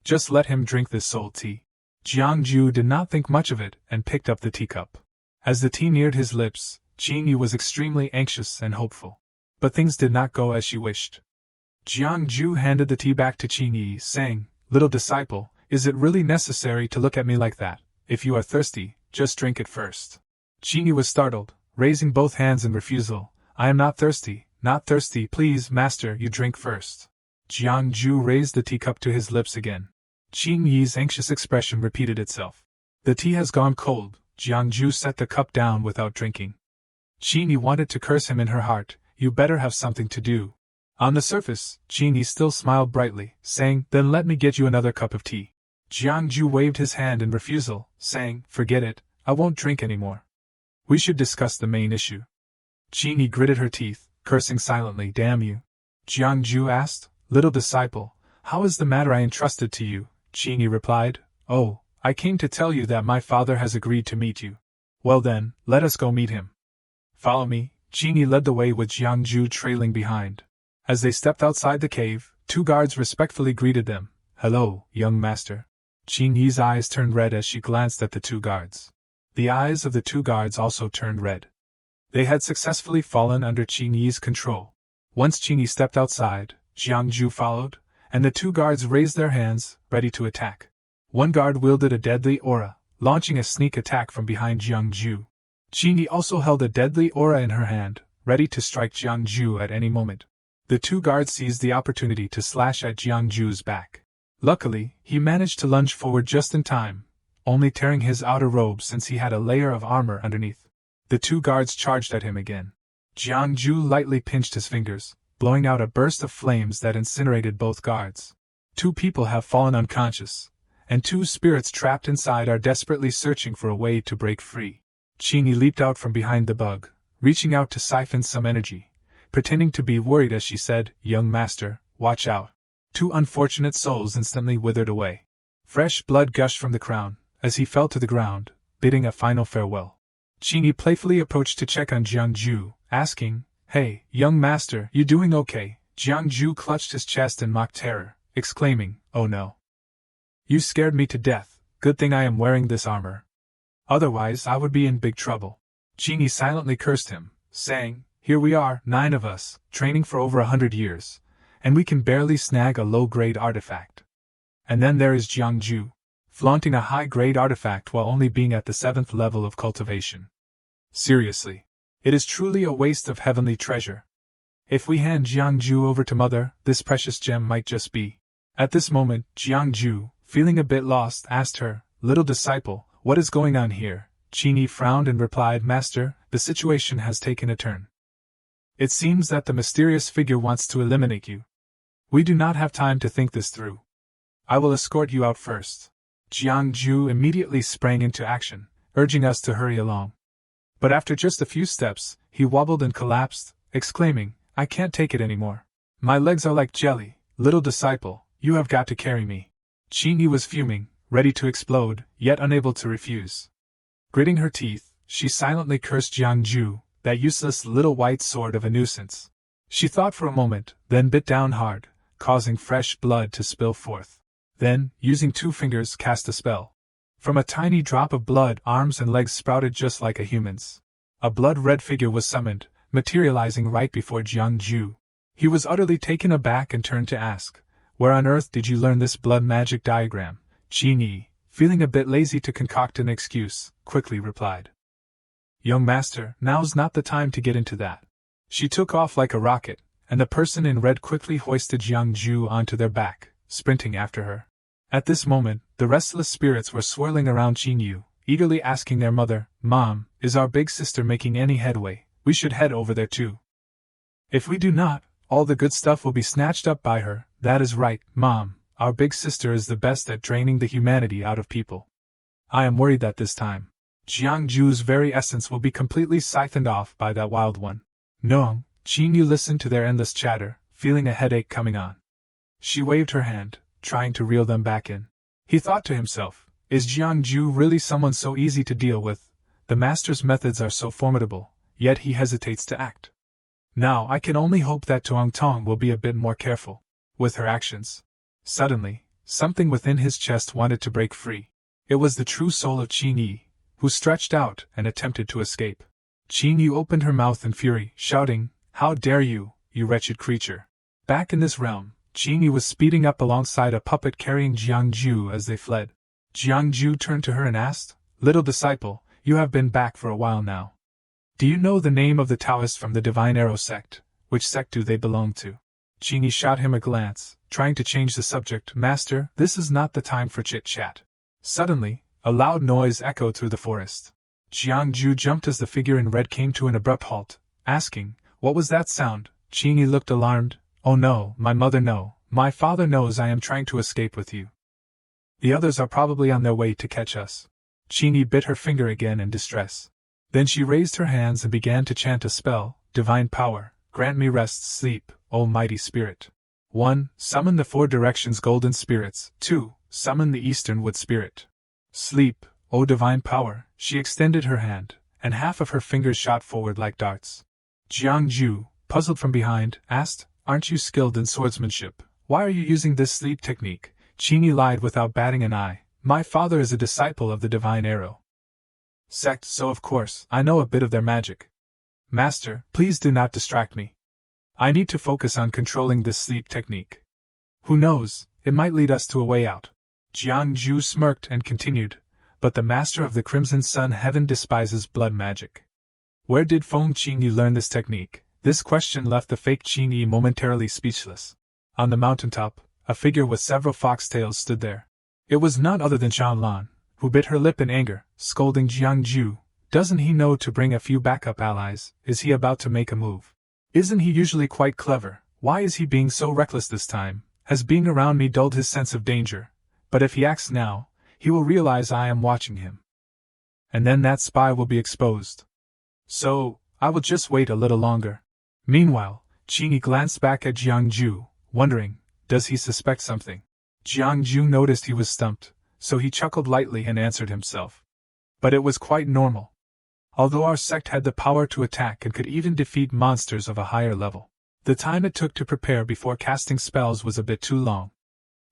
Speaker 1: Just let him drink this soul tea. Jiangju did not think much of it and picked up the teacup. As the tea neared his lips, Qingyi was extremely anxious and hopeful. But things did not go as she wished. Jiangju handed the tea back to Qingyi, saying, little disciple, is it really necessary to look at me like that? If you are thirsty, just drink it first. Qingyi was startled, raising both hands in refusal. I am not thirsty, please, master, you drink first. Jiangju raised the teacup to his lips again. Qingyi's anxious expression repeated itself. The tea has gone cold. Jiangju set the cup down without drinking. Qingyi wanted to curse him in her heart. You better have something to do. On the surface, Qingyi still smiled brightly, saying, then let me get you another cup of tea. Jiangju waved his hand in refusal, saying, forget it, I won't drink anymore. We should discuss the main issue. Qingyi gritted her teeth, cursing silently. Damn you. Jiangju asked, little disciple, how is the matter I entrusted to you? Qingyi replied, oh, I came to tell you that my father has agreed to meet you. Well then, let us go meet him. Follow me. Qingyi led the way with Jiangju trailing behind. As they stepped outside the cave, 2 guards respectfully greeted them. Hello, young master. Qingyi's eyes turned red as she glanced at the 2 guards. The eyes of the 2 guards also turned red. They had successfully fallen under Qingyi's control. Once Qingyi stepped outside, Jiangju followed, and the 2 guards raised their hands, ready to attack. One guard wielded a deadly aura, launching a sneak attack from behind Jiangju. Qingyi also held a deadly aura in her hand, ready to strike Jiangju at any moment. The 2 guards seized the opportunity to slash at Jiangju's back. Luckily, he managed to lunge forward just in time, only tearing his outer robe since he had a layer of armor underneath. The 2 guards charged at him again. Jiangju lightly pinched his fingers, blowing out a burst of flames that incinerated both guards. 2 people have fallen unconscious, and 2 spirits trapped inside are desperately searching for a way to break free. Qingyi leaped out from behind the bug, reaching out to siphon some energy, pretending to be worried as she said, young master, watch out. 2 unfortunate souls instantly withered away. Fresh blood gushed from the crown, as he fell to the ground, bidding a final farewell. Qingyi playfully approached to check on Jiangju, asking, hey, young master, you doing okay? Jiangju clutched his chest in mock terror, exclaiming, oh no. You scared me to death, good thing I am wearing this armor. Otherwise I would be in big trouble. Qingyi silently cursed him, saying, here we are, 9 of us, training for over 100 years, and we can barely snag a low-grade artifact. And then there is Jiangju, flaunting a high-grade artifact while only being at the 7th level of cultivation. Seriously. It is truly a waste of heavenly treasure. If we hand Jiangju over to Mother, this precious gem might just be. At this moment, Jiangju, feeling a bit lost, asked her, little disciple, what is going on here? Qingyi frowned and replied, Master, the situation has taken a turn. It seems that the mysterious figure wants to eliminate you. We do not have time to think this through. I will escort you out first. Jiangju immediately sprang into action, urging us to hurry along. But after just a few steps, he wobbled and collapsed, exclaiming, I can't take it anymore. My legs are like jelly, little disciple, you have got to carry me. Qingyi was fuming, ready to explode, yet unable to refuse. Gritting her teeth, she silently cursed Jiangju, that useless little white sword of a nuisance. She thought for a moment, then bit down hard, causing fresh blood to spill forth. Then, using 2 fingers, cast a spell. From a tiny drop of blood, arms and legs sprouted just like a human's. A blood-red figure was summoned, materializing right before Jiangju. He was utterly taken aback and turned to ask, where on earth did you learn this blood magic diagram? Qingyi, feeling a bit lazy to concoct an excuse, quickly replied. Young master, now's not the time to get into that. She took off like a rocket, and the person in red quickly hoisted Jiangju onto their back, sprinting after her. At this moment, the restless spirits were swirling around Qingyu, eagerly asking their mother, Mom, is our big sister making any headway? We should head over there too. If we do not, all the good stuff will be snatched up by her. That is right, Mom, our big sister is the best at draining the humanity out of people. I am worried that this time, Jiangju's very essence will be completely siphoned off by that wild one. No, Qingyu listened to their endless chatter, feeling a headache coming on. She waved her hand, trying to reel them back in. He thought to himself, is Jiangju really someone so easy to deal with? The master's methods are so formidable, yet he hesitates to act. Now I can only hope that Tuang Tong will be a bit more careful with her actions. Suddenly, something within his chest wanted to break free. It was the true soul of Qin Yi, who stretched out and attempted to escape. Qin Yi opened her mouth in fury, shouting, "How dare you, you wretched creature!" Back in this realm, Qin Yi was speeding up alongside a puppet carrying Jiangju as they fled. Jiangju turned to her and asked, "Little disciple, you have been back for a while now. Do you know the name of the Taoists from the Divine Arrow sect? Which sect do they belong to?" Qin Yi shot him a glance, trying to change the subject. "Master, this is not the time for chit-chat." Suddenly, a loud noise echoed through the forest. Jiangju jumped as the figure in red came to an abrupt halt, asking, "What was that sound?" Qin Yi looked alarmed. "Oh no, my mother no, my father knows I am trying to escape with you. The others are probably on their way to catch us." Qin Yi bit her finger again in distress. Then she raised her hands and began to chant a spell. "Divine power, grant me rest, sleep, O mighty spirit. 1. Summon the 4 directions golden spirits. 2. Summon the eastern wood spirit. Sleep, O divine power." She extended her hand, and half of her fingers shot forward like darts. Jiangju, puzzled from behind, asked, "Aren't you skilled in swordsmanship? Why are you using this sleep technique?" Qin Yi lied without batting an eye. "My father is a disciple of the Divine Arrow sect, so of course I know a bit of their magic. Master, please do not distract me. I need to focus on controlling this sleep technique. Who knows, it might lead us to a way out." Jiangju smirked and continued, "But the master of the Crimson Sun Heaven despises blood magic. Where did Feng Qin Yi learn this technique?" This question left the fake Qin Yi momentarily speechless. On the mountaintop, a figure with several foxtails stood there. It was none other than Shanlan, who bit her lip in anger, scolding Jiangju. "Doesn't he know to bring a few backup allies? Is he about to make a move? Isn't he usually quite clever? Why is he being so reckless this time? Has being around me dulled his sense of danger? But if he acts now, he will realize I am watching him. And then that spy will be exposed. So, I will just wait a little longer." Meanwhile, Qin Yi glanced back at Jiangju, wondering, does he suspect something? Jiangju noticed he was stumped, so he chuckled lightly and answered himself. But it was quite normal. Although our sect had the power to attack and could even defeat monsters of a higher level, the time it took to prepare before casting spells was a bit too long.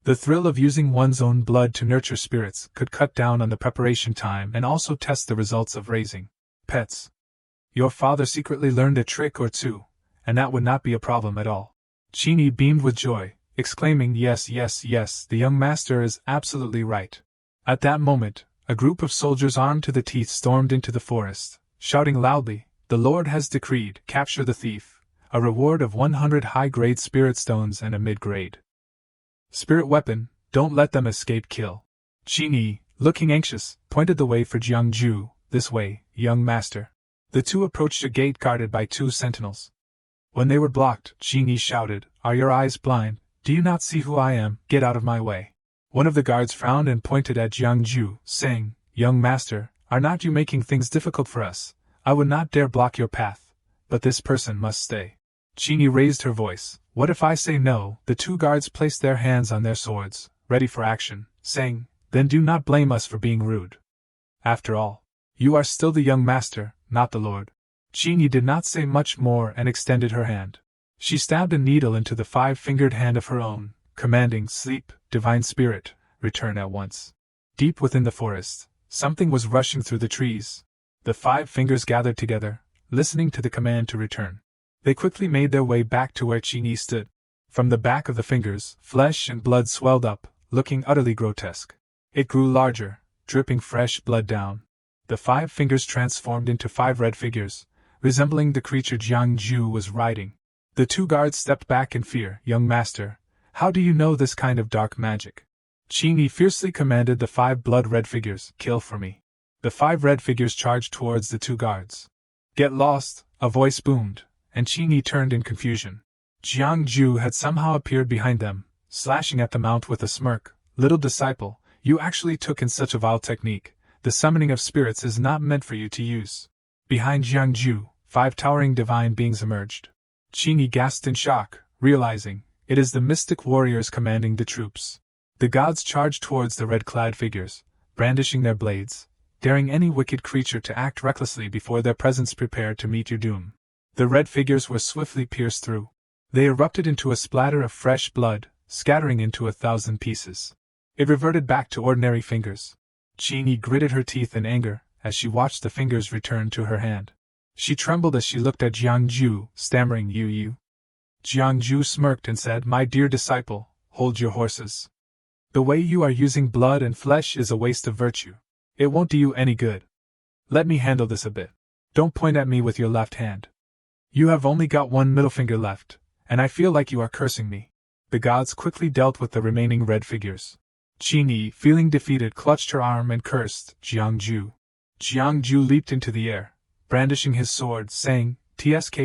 Speaker 1: The thrill of using one's own blood to nurture spirits could cut down on the preparation time and also test the results of raising pets. Your father secretly learned a trick or two, and that would not be a problem at all. Qin Yi beamed with joy, exclaiming, "Yes, yes, yes, the young master is absolutely right." At that moment, a group of soldiers armed to the teeth stormed into the forest, shouting loudly, "The Lord has decreed, capture the thief, a reward of 100 high-grade spirit stones and a mid-grade spirit weapon, don't let them escape kill." Qin Yi, looking anxious, pointed the way for Jiangju. "This way, young master." The two approached a gate guarded by 2 sentinels. When they were blocked, Qin Yi shouted, "Are your eyes blind? Do you not see who I am? Get out of my way." One of the guards frowned and pointed at Jiangju, saying, "Young master, are not you making things difficult for us? I would not dare block your path, but this person must stay." Qin Yi raised her voice, "What if I say no?" The 2 guards placed their hands on their swords, ready for action, saying, "Then do not blame us for being rude. After all, you are still the young master, not the lord." Qin Yi did not say much more and extended her hand. She stabbed a needle into the 5-fingered hand of her own, commanding, "Sleep, divine spirit, return at once." Deep within the forest, something was rushing through the trees. The 5 fingers gathered together, listening to the command to return. They quickly made their way back to where Qin Yi stood. From the back of the fingers, flesh and blood swelled up, looking utterly grotesque. It grew larger, dripping fresh blood down. The 5 fingers transformed into 5 red figures, resembling the creature Jiangju was riding. The 2 guards stepped back in fear. "Young master, how do you know this kind of dark magic?" Qin Yi fiercely commanded the 5 blood-red figures, "Kill for me." The 5 red figures charged towards the 2 guards. "Get lost," a voice boomed, and Qin Yi turned in confusion. Jiangju had somehow appeared behind them, slashing at the mount with a smirk. "Little disciple, you actually took in such a vile technique. The summoning of spirits is not meant for you to use." Behind Jiangju, 5 towering divine beings emerged. Qin Yi gasped in shock, realizing it is the mystic warriors commanding the troops. The gods charge towards the red-clad figures, brandishing their blades, daring any wicked creature to act recklessly before their presence prepare to meet your doom. The red figures were swiftly pierced through. They erupted into a splatter of fresh blood, scattering into 1,000 pieces. It reverted back to ordinary fingers. Qingyi gritted her teeth in anger as she watched the fingers return to her hand. She trembled as she looked at Jiangju, stammering you. Jiangju smirked and said, "My dear disciple, hold your horses. The way you are using blood and flesh is a waste of virtue. It won't do you any good. Let me handle this a bit. Don't point at me with your left hand. You have only got one middle finger left, and I feel like you are cursing me." The gods quickly dealt with the remaining red figures. Qingyi, feeling defeated, clutched her arm and cursed Jiangju. Jiangju leaped into the air, brandishing his sword, saying, "Tsk,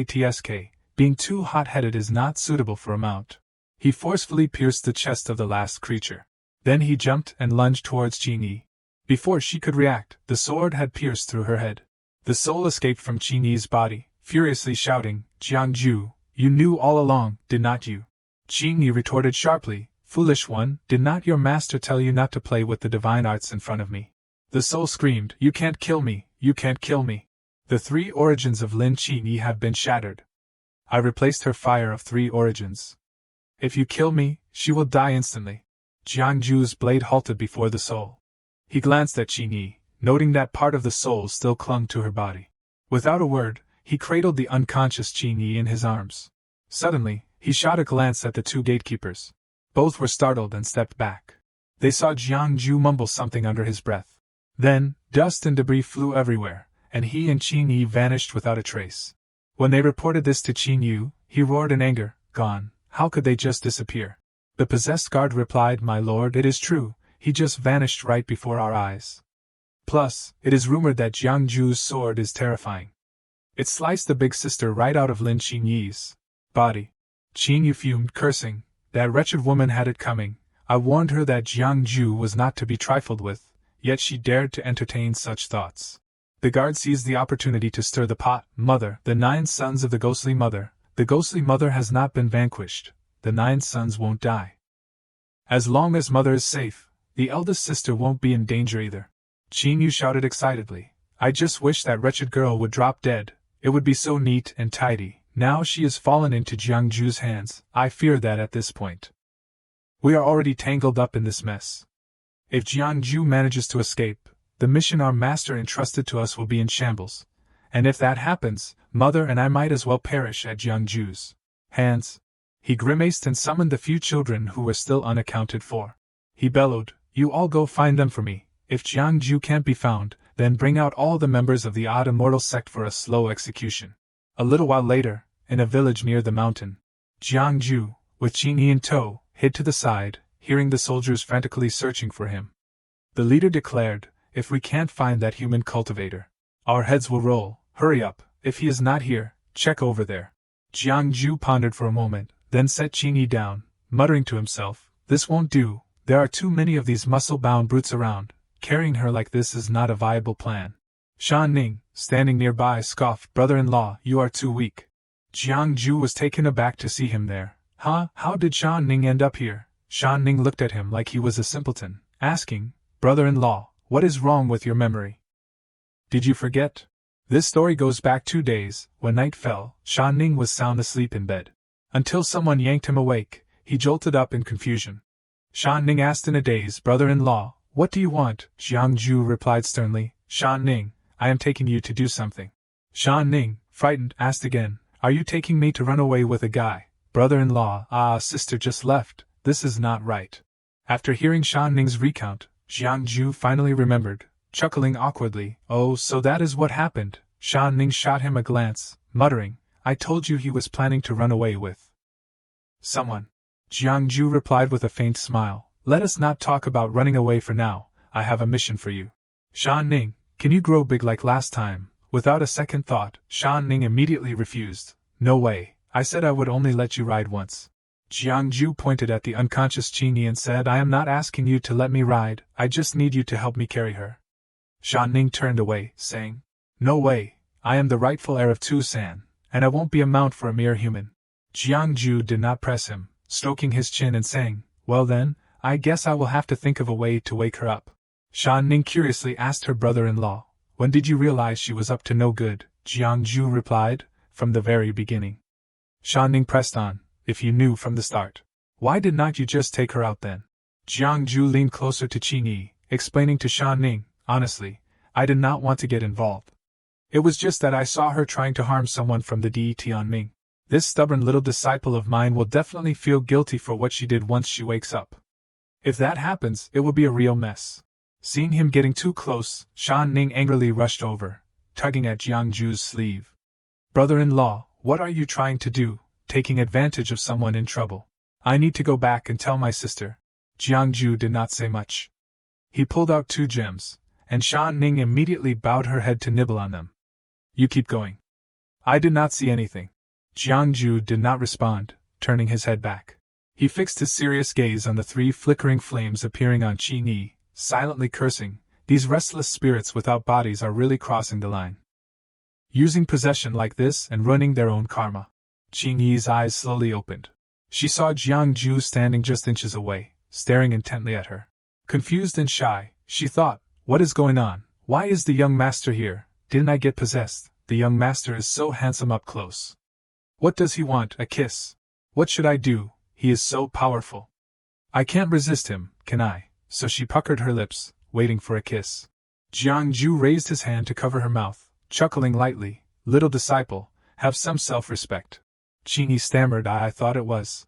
Speaker 1: being too hot-headed is not suitable for a mount." He forcefully pierced the chest of the last creature. Then he jumped and lunged towards Qingyi. Before she could react, the sword had pierced through her head. The soul escaped from Qingyi's body, furiously shouting, "Jiangju, you knew all along, did not you?" Qingyi retorted sharply, "Foolish one, did not your master tell you not to play with the divine arts in front of me?" The soul screamed, "You can't kill me, you can't kill me. The 3 origins of Lin Qingyi have been shattered. I replaced her fire of 3 origins. If you kill me, she will die instantly." Jiangju's blade halted before the soul. He glanced at Qingyi, noting that part of the soul still clung to her body. Without a word, he cradled the unconscious Qingyi in his arms. Suddenly, he shot a glance at the 2 gatekeepers. Both were startled and stepped back. They saw Jiangju mumble something under his breath. Then, dust and debris flew everywhere, and he and Qingyi vanished without a trace. When they reported this to Qingyu, he roared in anger, "Gone, how could they just disappear?" The possessed guard replied, "My lord, it is true, he just vanished right before our eyes. Plus, it is rumored that Jiangju's sword is terrifying. It sliced the big sister right out of Lin Qingyi's body." Qingyu fumed, cursing, "That wretched woman had it coming. I warned her that Jiangju was not to be trifled with, yet she dared to entertain such thoughts." The guard seized the opportunity to stir the pot. "Mother, the 9 sons of the ghostly mother. The ghostly mother has not been vanquished. The 9 sons won't die. As long as mother is safe, the eldest sister won't be in danger either." Qingyu shouted excitedly, "I just wish that wretched girl would drop dead. It would be so neat and tidy. Now she has fallen into Jiangju's hands. I fear that at this point we are already tangled up in this mess. If Jiangju manages to escape, the mission our master entrusted to us will be in shambles. And if that happens, mother and I might as well perish at Jiangju's hands." He grimaced and summoned the few children who were still unaccounted for. He bellowed, "You all go find them for me. If Jiangju can't be found, then bring out all the members of the odd immortal sect for a slow execution." A little while later, in a village near the mountain, Jiangju, with Qingyi in tow, hid to the side, hearing the soldiers frantically searching for him. The leader declared, "If we can't find that human cultivator, our heads will roll. Hurry up, if he is not here, check over there." Jiangju pondered for a moment, then set Qingyi down, muttering to himself, "This won't do, there are too many of these muscle-bound brutes around, carrying her like this is not a viable plan." Shan Ning, standing nearby, scoffed, "Brother-in-law, you are too weak." Jiangju was taken aback to see him there. "Huh, how did Shan Ning end up here?" Shan Ning looked at him like he was a simpleton, asking, "Brother-in-law, what is wrong with your memory? Did you forget?" This story goes back 2 days. When night fell, Shan Ning was sound asleep in bed. Until someone yanked him awake, he jolted up in confusion. Shan Ning asked in a daze, "Brother-in-law, what do you want?" Jiangju replied sternly, "Shan Ning, I am taking you to do something." Shan Ning, frightened, asked again, "Are you taking me to run away with a guy?" "Brother-in-law, sister just left, this is not right." After hearing Shan Ning's recount, Jiangju finally remembered, chuckling awkwardly, "Oh, so that is what happened." Shan Ning shot him a glance, muttering, "I told you he was planning to run away with someone." Jiangju replied with a faint smile, "Let us not talk about running away for now, I have a mission for you." "Shan Ning, can you grow big like last time?" Without a second thought, Shan Ning immediately refused. "No way, I said I would only let you ride once." Jiangju pointed at the unconscious Qingyi and said, "I am not asking you to let me ride, I just need you to help me carry her." Shan Ning turned away, saying, "No way, I am the rightful heir of Tu San, and I won't be a mount for a mere human." Jiangju did not press him, stroking his chin and saying, "Well then, I guess I will have to think of a way to wake her up." Shan Ning curiously asked her brother-in-law, "When did you realize she was up to no good?" Jiangju replied, "From the very beginning." Shan Ning pressed on, "If you knew from the start, why did not you just take her out then?" Jiangju leaned closer to Qin Yi, explaining to Shan Ning, "Honestly, I did not want to get involved. It was just that I saw her trying to harm someone from the De Tianming. This stubborn little disciple of mine will definitely feel guilty for what she did once she wakes up. If that happens, it will be a real mess." Seeing him getting too close, Shan Ning angrily rushed over, tugging at Jiangju's sleeve. "Brother-in-law, what are you trying to do, taking advantage of someone in trouble? I need to go back and tell my sister." Jiangju did not say much. He pulled out 2 gems, and Shan Ning immediately bowed her head to nibble on them. "You keep going. I did not see anything." Jiangju did not respond, turning his head back. He fixed his serious gaze on the 3 flickering flames appearing on Qin Yi, silently cursing, "These restless spirits without bodies are really crossing the line. Using possession like this and ruining their own karma." Qin Yi's eyes slowly opened. She saw Jiangju standing just inches away, staring intently at her. Confused and shy, she thought, "What is going on? Why is the young master here? Didn't I get possessed? The young master is so handsome up close. What does he want? A kiss? What should I do? He is so powerful. I can't resist him, can I?" So she puckered her lips, waiting for a kiss. Jiangju raised his hand to cover her mouth, chuckling lightly, "Little disciple, have some self-respect." Qin Yi stammered, I thought it was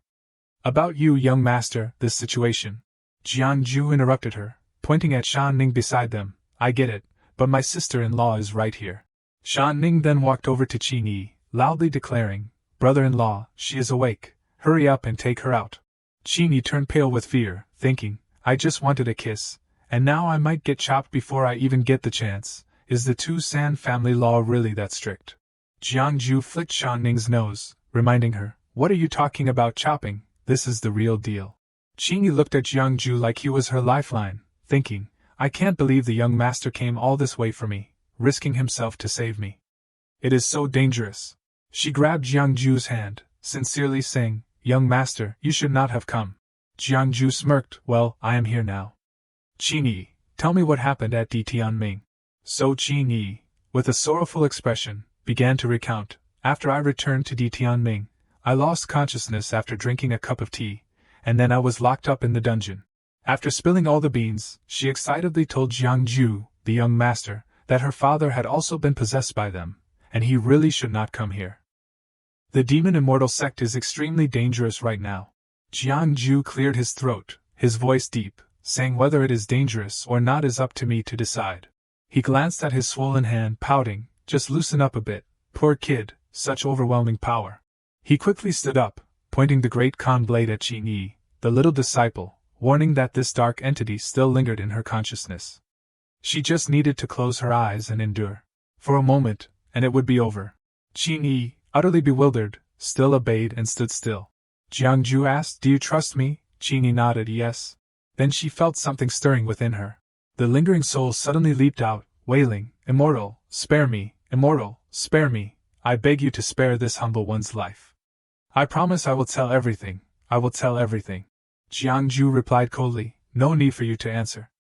Speaker 1: about you, young master, this situation." Jiangju interrupted her, pointing at Shan Ning beside them, "I get it, but my sister-in-law is right here." Shan Ning then walked over to Qin Yi, loudly declaring, "Brother-in-law, she is awake, hurry up and take her out." Qin Yi turned pale with fear, thinking, "I just wanted a kiss, and now I might get chopped before I even get the chance. Is the Tu San family law really that strict?" Jiangju flicked Shan Ning's nose, reminding her, "What are you talking about chopping? This is the real deal." Qin Yi looked at Jiangju like he was her lifeline, thinking, "I can't believe the young master came all this way for me, risking himself to save me. It is so dangerous." She grabbed Jiangju's hand, sincerely saying, "Young master, you should not have come." Jiangju smirked, "Well, I am here now. Qin Yi, tell me what happened at De Tianming." So Qin Yi, with a sorrowful expression, began to recount, "After I returned to De Tianming, I lost consciousness after drinking a cup of tea, and then I was locked up in the dungeon." After spilling all the beans, she excitedly told Jiangju, the young master, that her father had also been possessed by them, and he really should not come here. "The demon immortal sect is extremely dangerous right now." Jiangju cleared his throat, his voice deep, saying, "Whether it is dangerous or not is up to me to decide." He glanced at his swollen hand, pouting, "Just loosen up a bit, poor kid, such overwhelming power." He quickly stood up, pointing the great Khan blade at Qin Yi, the little disciple, warning that this dark entity still lingered in her consciousness. She just needed to close her eyes and endure. For a moment, and it would be over. Qin Yi, utterly bewildered, still obeyed and stood still. Jiangju asked, "Do you trust me?" Qin Yi nodded yes. Then she felt something stirring within her. The lingering soul suddenly leaped out, wailing, "Immortal, spare me, immortal, spare me, I beg you to spare this humble one's life. I promise I will tell everything, I will tell everything." Jiangju replied coldly, "No need for you to answer.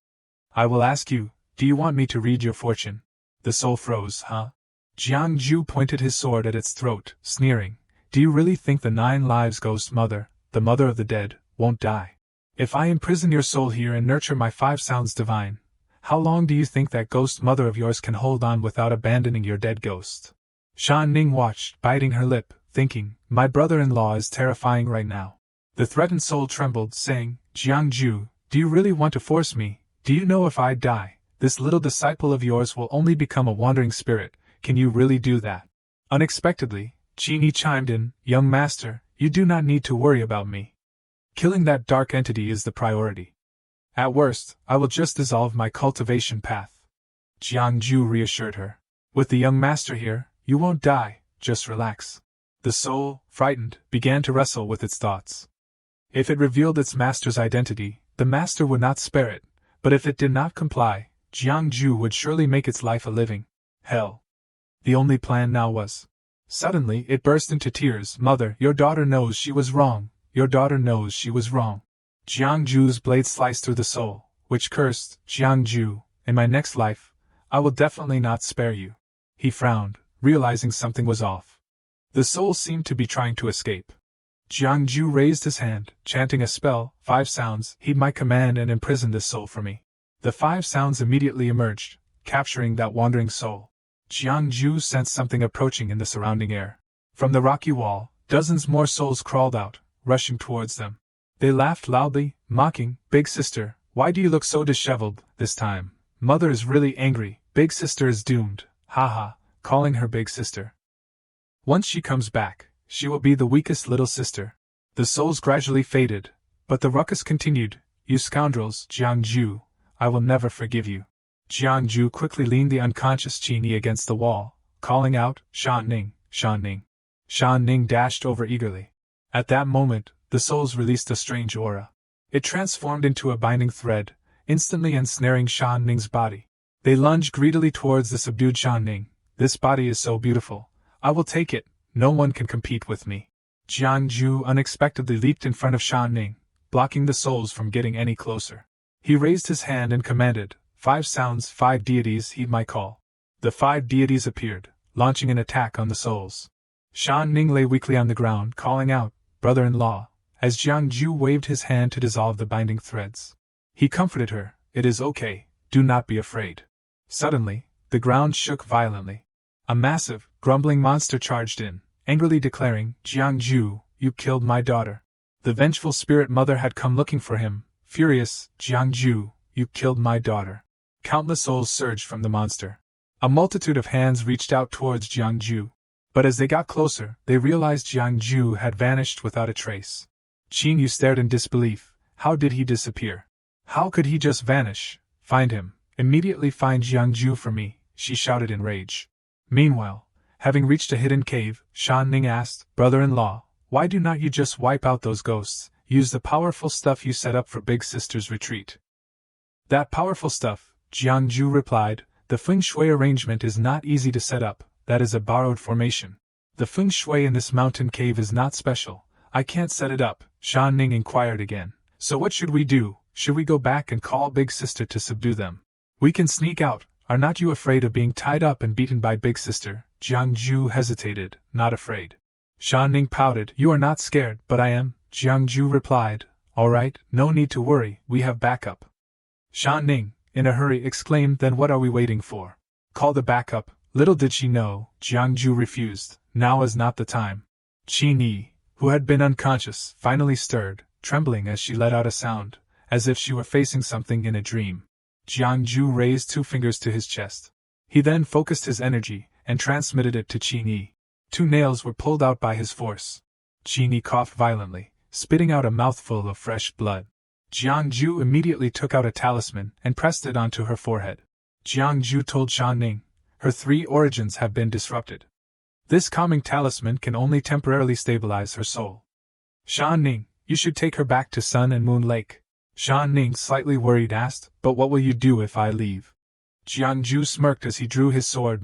Speaker 1: I will ask you, do you want me to read your fortune?" The soul froze, "Huh?" Jiangju pointed his sword at its throat, sneering, "Do you really think the 9 lives ghost mother, the mother of the dead, won't die? If I imprison your soul here and nurture my 5 sounds divine, how long do you think that ghost mother of yours can hold on without abandoning your dead ghost?" Shan Ning watched, biting her lip, thinking, "My brother-in-law is terrifying right now." The threatened soul trembled, saying, "Jiangju, do you really want to force me? Do you know if I die, this little disciple of yours will only become a wandering spirit? Can you really do that?" Unexpectedly, Qin Yi chimed in, "Young master, you do not need to worry about me. Killing that dark entity is the priority. At worst, I will just dissolve my cultivation path." Jiangju reassured her. "With the young master here, you won't die, just relax." The soul, frightened, began to wrestle with its thoughts. If it revealed its master's identity, the master would not spare it, but if it did not comply, Jiangju would surely make its life a living hell. The only plan now was Suddenly, it burst into tears. Mother, your daughter knows she was wrong. Your daughter knows she was wrong. Jiangju's blade sliced through the soul, which cursed, Jiangju, in my next life, I will definitely not spare you. He frowned, realizing something was off. The soul seemed to be trying to escape. Jiangju raised his hand, chanting a spell, 5 sounds, heed my command and imprison this soul for me. The 5 sounds immediately emerged, capturing that wandering soul. Jiangju sensed something approaching in the surrounding air. From the rocky wall, dozens more souls crawled out, rushing towards them. They laughed loudly, mocking, Big sister, why do you look so disheveled this time? Mother is really angry, Big sister is doomed, haha, calling her big sister. Once she comes back, she will be the weakest little sister. The souls gradually faded, but the ruckus continued. You scoundrels, Jiangju, I will never forgive you. Jiangju quickly leaned the unconscious Qin against the wall, calling out, Shan Ning, Shan Ning. Shan Ning dashed over eagerly. At that moment, the souls released a strange aura. It transformed into a binding thread, instantly ensnaring Shan Ning's body. They lunged greedily towards the subdued Shan Ning. This body is so beautiful. I will take it. No one can compete with me. Jiangju unexpectedly leaped in front of Shan Ning, blocking the souls from getting any closer. He raised his hand and commanded, 5 sounds, 5 deities heed my call. The 5 deities appeared, launching an attack on the souls. Shan Ning lay weakly on the ground, calling out, brother-in-law, as Jiangju waved his hand to dissolve the binding threads. He comforted her, it is okay, do not be afraid. Suddenly, the ground shook violently. A massive, grumbling monster charged in, angrily declaring, Jiangju, you killed my daughter. The vengeful spirit mother had come looking for him, furious, Jiangju, you killed my daughter. Countless souls surged from the monster. A multitude of hands reached out towards Jiangju. But as they got closer, they realized Jiangju had vanished without a trace. Qin Yu stared in disbelief. How did he disappear? How could he just vanish? Find him. Immediately find Jiangju for me, she shouted in rage. Meanwhile, having reached a hidden cave, Shan Ning asked, brother-in-law, why do not you just wipe out those ghosts, use the powerful stuff you set up for Big Sister's retreat? That powerful stuff, Jiangju replied, the feng shui arrangement is not easy to set up, that is a borrowed formation. The feng shui in this mountain cave is not special, I can't set it up, Shan Ning inquired again. So what should we do? Should we go back and call Big Sister to subdue them? We can sneak out. Are not you afraid of being tied up and beaten by Big Sister? Jiangju hesitated, not afraid. Shan Ning pouted, you are not scared, but I am, Jiangju replied. Alright, no need to worry, we have backup. Shan Ning, in a hurry, exclaimed, then what are we waiting for? Call the backup. Little did she know, Jiangju refused, now is not the time. Qin Yi, who had been unconscious, finally stirred, trembling as she let out a sound, as if she were facing something in a dream. Jiangju raised 2 fingers to his chest. He then focused his energy, and transmitted it to Qin Yi. 2 nails were pulled out by his force. Qin Yi coughed violently, spitting out a mouthful of fresh blood. Jiangju immediately took out a talisman and pressed it onto her forehead. Jiangju told Shan Ning, her 3 origins have been disrupted. This calming talisman can only temporarily stabilize her soul. Shan Ning, you should take her back to Sun and Moon Lake. Shan Ning, slightly worried, asked, but what will you do if I leave? Jiangju smirked as he drew his sword.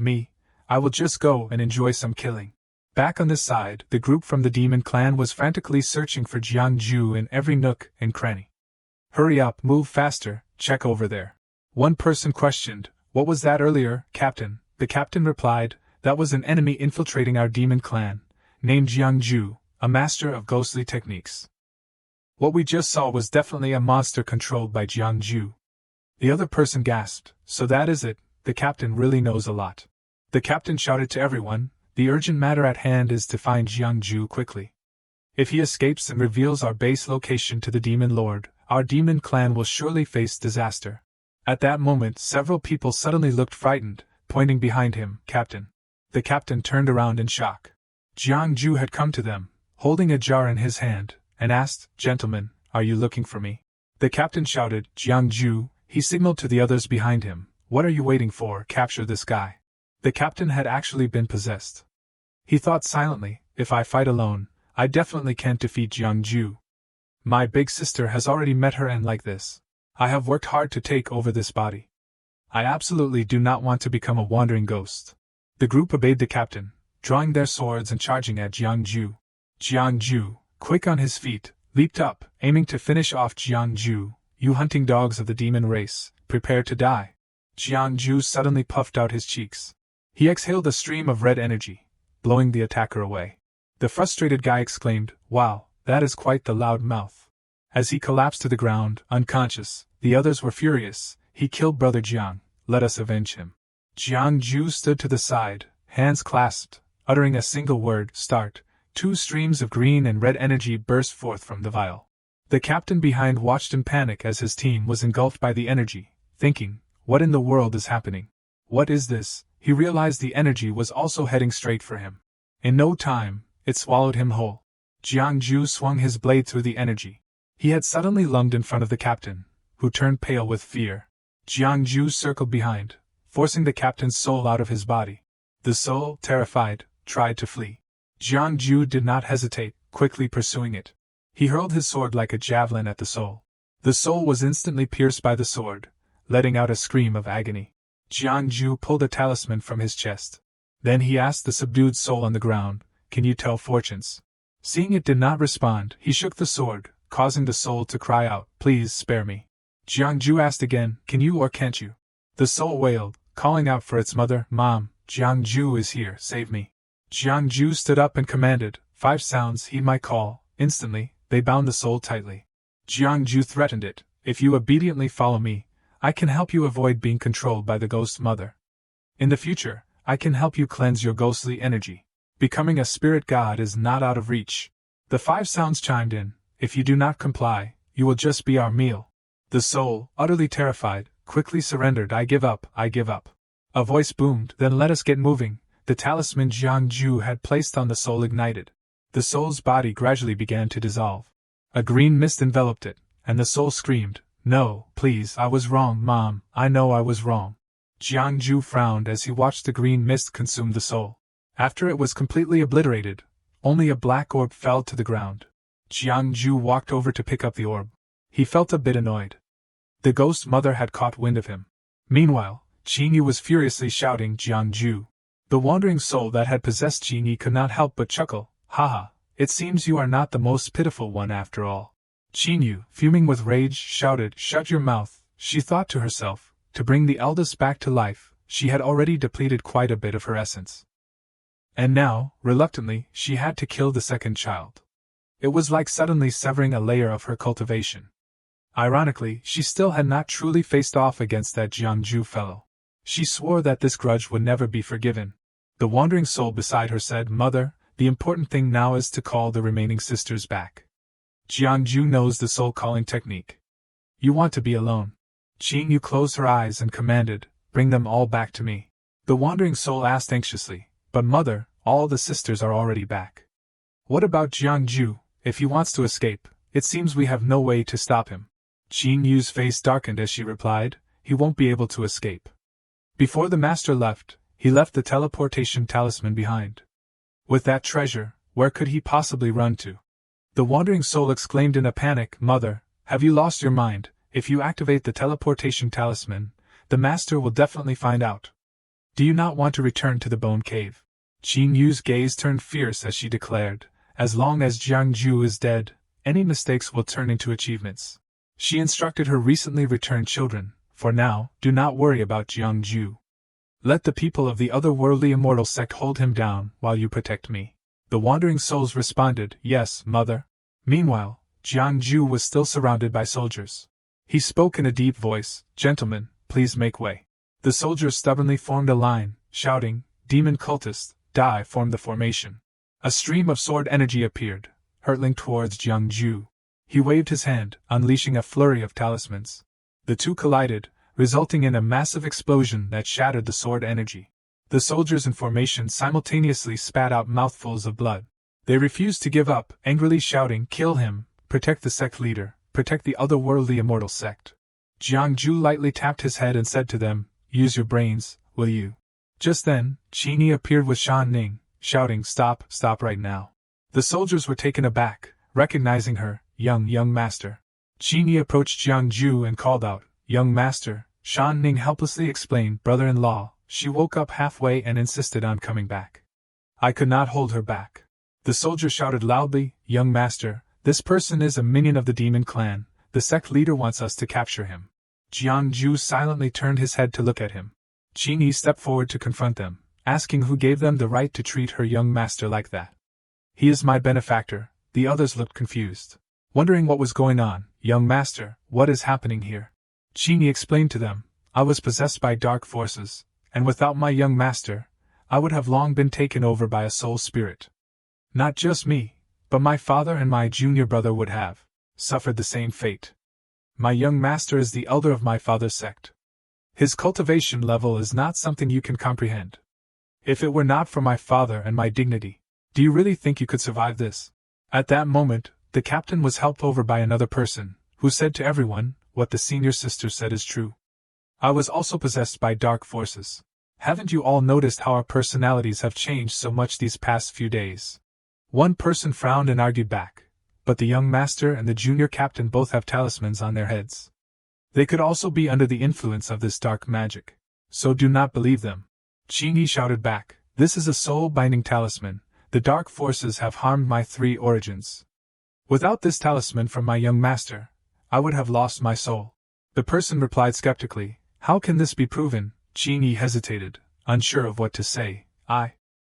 Speaker 1: I will just go and enjoy some killing. Back on this side, the group from the demon clan was frantically searching for Jiangju in every nook and cranny. Hurry up, move faster, check over there. One person questioned, what was that earlier, Captain? The captain replied, that was an enemy infiltrating our demon clan, named Jiangju, a master of ghostly techniques. What we just saw was definitely a monster controlled by Jiangju. The other person gasped, so that is it, the captain really knows a lot. The captain shouted to everyone, the urgent matter at hand is to find Jiangju quickly. If he escapes and reveals our base location to the demon lord, our demon clan will surely face disaster. At that moment several people suddenly looked frightened, pointing behind him, Captain. The captain turned around in shock. Jiangju had come to them, holding a jar in his hand, and asked, gentlemen, are you looking for me? The captain shouted, Jiangju, he signaled to the others behind him, what are you waiting for, capture this guy. The captain had actually been possessed. He thought silently, if I fight alone, I definitely can't defeat Jiangju. My big sister has already met her end like this. I have worked hard to take over this body. I absolutely do not want to become a wandering ghost. The group obeyed the captain, drawing their swords and charging at Jiangju. Jiangju, quick on his feet, leaped up, aiming to finish off Jiangju. You hunting dogs of the demon race, prepare to die. Jiangju suddenly puffed out his cheeks. He exhaled a stream of red energy, blowing the attacker away. The frustrated guy exclaimed, "Wow, that is quite the loud mouth." As he collapsed to the ground, unconscious, the others were furious. "He killed Brother Jiang, let us avenge him." Jiangju stood to the side, hands clasped, uttering a single word, "Start." 2 streams of green and red energy burst forth from the vial. The captain behind watched in panic as his team was engulfed by the energy, thinking, "What in the world is happening? What is this?" He realized the energy was also heading straight for him. In no time, it swallowed him whole. Jiangju swung his blade through the energy. He had suddenly lunged in front of the captain, who turned pale with fear. Jiangju circled behind, forcing the captain's soul out of his body. The soul, terrified, tried to flee. Jiangju did not hesitate, quickly pursuing it. He hurled his sword like a javelin at the soul. The soul was instantly pierced by the sword, letting out a scream of agony. Jiangju pulled a talisman from his chest. Then he asked the subdued soul on the ground, "Can you tell fortunes?" Seeing it did not respond, he shook the sword, causing the soul to cry out, "Please spare me." Jiangju asked again, "Can you or can't you?" The soul wailed, calling out for its mother, "Mom, Jiangju is here, save me." Jiangju stood up and commanded, 5 sounds heed my call. Instantly, they bound the soul tightly. Jiangju threatened it, "If you obediently follow me, I can help you avoid being controlled by the ghost mother. In the future, I can help you cleanse your ghostly energy. Becoming a spirit god is not out of reach." The 5 sounds chimed in, "If you do not comply, you will just be our meal." The soul, utterly terrified, quickly surrendered. "I give up, I give up." A voice boomed, "Then let us get moving." The talisman Jiangju had placed on the soul ignited. The soul's body gradually began to dissolve. A green mist enveloped it, and the soul screamed, "No, please, I was wrong, Mom, I know I was wrong." Jiangju frowned as he watched the green mist consume the soul. After it was completely obliterated, only a black orb fell to the ground. Jiangju walked over to pick up the orb. He felt a bit annoyed. The ghost mother had caught wind of him. Meanwhile, Qingyi was furiously shouting, "Jiangju!" The wandering soul that had possessed Qingyi could not help but chuckle. "Haha, it seems you are not the most pitiful one after all." Qingyi, fuming with rage, shouted, "Shut your mouth," she thought to herself. To bring the eldest back to life, she had already depleted quite a bit of her essence. And now, reluctantly, she had to kill the second child. It was like suddenly severing a layer of her cultivation. Ironically, she still had not truly faced off against that Jiangju fellow. She swore that this grudge would never be forgiven. The wandering soul beside her said, "Mother, the important thing now is to call the remaining sisters back. Jiangju knows the soul-calling technique. You want to be alone." Qingyu closed her eyes and commanded, "Bring them all back to me." The wandering soul asked anxiously, "But mother, all the sisters are already back. What about Jiangju? If he wants to escape, it seems we have no way to stop him." Qingyu's face darkened as she replied, "He won't be able to escape. Before the master left, he left the teleportation talisman behind. With that treasure, where could he possibly run to?" The wandering soul exclaimed in a panic, "Mother, have you lost your mind? If you activate the teleportation talisman, the master will definitely find out. Do you not want to return to the bone cave?" Qingyu's gaze turned fierce as she declared, "As long as Jiangju is dead, any mistakes will turn into achievements." She instructed her recently returned children, "For now, do not worry about Jiangju. Let the people of the otherworldly immortal sect hold him down while you protect me." The wandering souls responded, "Yes, mother." Meanwhile, Jiangju was still surrounded by soldiers. He spoke in a deep voice, "Gentlemen, please make way." The soldiers stubbornly formed a line, shouting, "Demon cultist, die!" formed the formation. A stream of sword energy appeared, hurtling towards Jiangju. He waved his hand, unleashing a flurry of talismans. The two collided, resulting in a massive explosion that shattered the sword energy. The soldiers in formation simultaneously spat out mouthfuls of blood. They refused to give up, angrily shouting, "Kill him! Protect the sect leader! Protect the otherworldly immortal sect!" Jiangju lightly tapped his head and said to them, "Use your brains, will you?" Just then, Qingyi appeared with Shan Ning, shouting, "Stop, stop right now." The soldiers were taken aback, recognizing her, young master." Qingyi approached Jiangju and called out, "Young master." Shan Ning helplessly explained, "Brother-in-law." She woke up halfway and insisted on coming back. I could not hold her back. The soldier shouted loudly, "Young master, this person is a minion of the demon clan. The sect leader wants us to capture him." Jiangju silently turned his head to look at him. Qingyi stepped forward to confront them, asking who gave them the right to treat her young master like that. "He is my benefactor." The others looked confused, wondering what was going on. "Young master, what is happening here?" Qingyi explained to them, "I was possessed by dark forces, and without my young master, I would have long been taken over by a soul spirit. Not just me, but my father and my junior brother would have suffered the same fate. My young master is the elder of my father's sect. His cultivation level is not something you can comprehend. If it were not for my father and my dignity, do you really think you could survive this?" At that moment, the captain was helped over by another person, who said to everyone, "What the senior sister said is true. I was also possessed by dark forces. Haven't you all noticed how our personalities have changed so much these past few days?" One person frowned and argued back, "But the young master and the junior captain both have talismans on their heads. They could also be under the influence of this dark magic, so do not believe them." Qingyi shouted back, "This is a soul-binding talisman. The dark forces have harmed my 3 origins. Without this talisman from my young master, I would have lost my soul." The person replied skeptically, "How can this be proven?" Qingyi hesitated, unsure of what to say.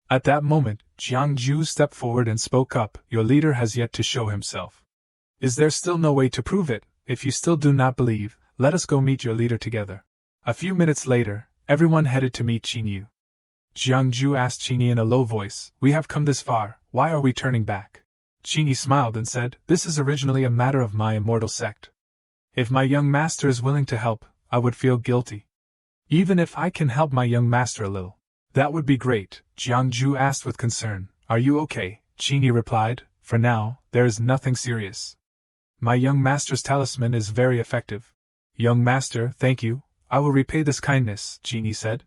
Speaker 1: At that moment, Jiangju stepped forward and spoke up, "Your leader has yet to show himself. Is there still no way to prove it? If you still do not believe, let us go meet your leader together." A few minutes later, everyone headed to meet Qingyu. Jiangju asked Qingyi in a low voice, "We have come this far, why are we turning back?" Qingyi smiled and said, "This is originally a matter of my immortal sect. If my young master is willing to help, I would feel guilty. Even if I can help my young master a little, that would be great." Jiangju asked with concern, "Are you okay?" Qingyi replied, "For now, there is nothing serious. My young master's talisman is very effective." "Young master, thank you, I will repay this kindness," Qingyi said.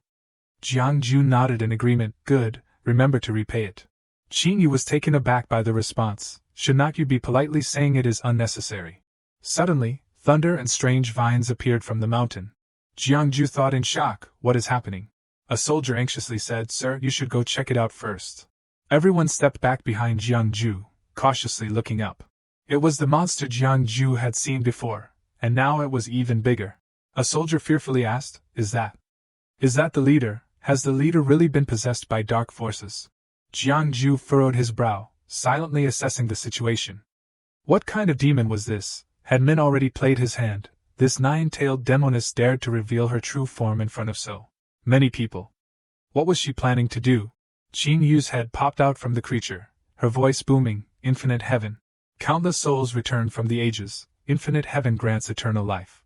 Speaker 1: Jiangju nodded in agreement, "Good, remember to repay it." Qingyi was taken aback by the response, "Should not you be politely saying it is unnecessary?" Suddenly, thunder and strange vines appeared from the mountain. Jiangju thought in shock, "What is happening?" A soldier anxiously said, "Sir, you should go check it out first." Everyone stepped back behind Jiangju, cautiously looking up. It was the monster Jiangju had seen before, and now it was even bigger. A soldier fearfully asked, Is that the leader? Has the leader really been possessed by dark forces?" Jiangju furrowed his brow, silently assessing the situation. What kind of demon was this? Had Min already played his hand? This 9-tailed demoness dared to reveal her true form in front of so many people. What was she planning to do? Qing Yu's head popped out from the creature, her voice booming, "Infinite heaven. Countless souls return from the ages, infinite heaven grants eternal life.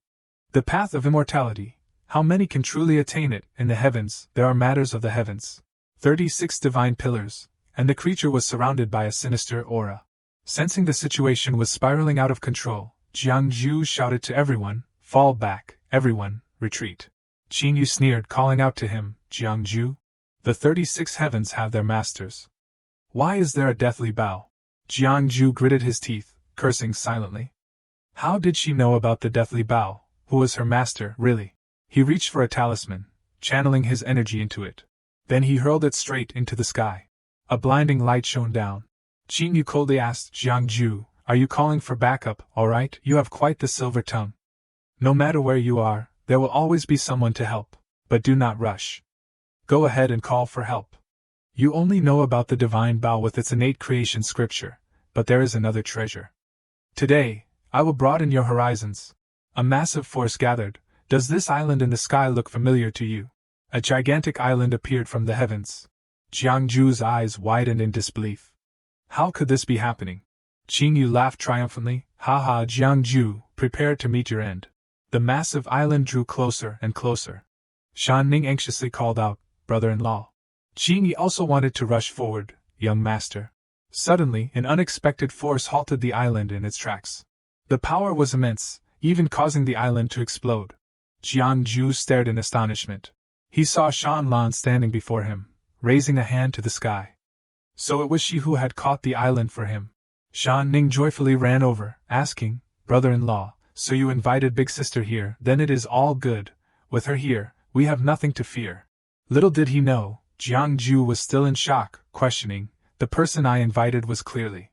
Speaker 1: The path of immortality, how many can truly attain it? In the heavens, there are matters of the heavens. 36 divine pillars, and the creature was surrounded by a sinister aura. Sensing the situation was spiraling out of control, Jiangju shouted to everyone, "Fall back, everyone, retreat." Qing Yu sneered, calling out to him, "Jiangju? The 36 heavens have their masters. Why is there a deathly bow?" Jiangju gritted his teeth, cursing silently. How did she know about the deathly bow? Who was her master, really? He reached for a talisman, channeling his energy into it. Then he hurled it straight into the sky. A blinding light shone down. Qing Yu coldly asked Jiangju, "Are you calling for backup? All right, you have quite the silver tongue. No matter where you are, there will always be someone to help, but do not rush. Go ahead and call for help. You only know about the divine bow with its innate creation scripture, but there is another treasure. Today, I will broaden your horizons." A massive force gathered. "Does this island in the sky look familiar to you?" A gigantic island appeared from the heavens. Jiangju's eyes widened in disbelief. How could this be happening? Qing Yu laughed triumphantly, "Ha ha, Jiangju, prepare to meet your end." The massive island drew closer and closer. Shan Ning anxiously called out, "Brother-in-law." Qing Yi also wanted to rush forward, "Young master." Suddenly, an unexpected force halted the island in its tracks. The power was immense, even causing the island to explode. Jiangju stared in astonishment. He saw Shan Lan standing before him, raising a hand to the sky. So it was she who had caught the island for him. Shan Ning joyfully ran over, asking, "Brother-in-law, so you invited Big Sister here? Then it is all good. With her here, we have nothing to fear." Little did he know, Jiang Ju was still in shock, questioning, the person I invited was clearly.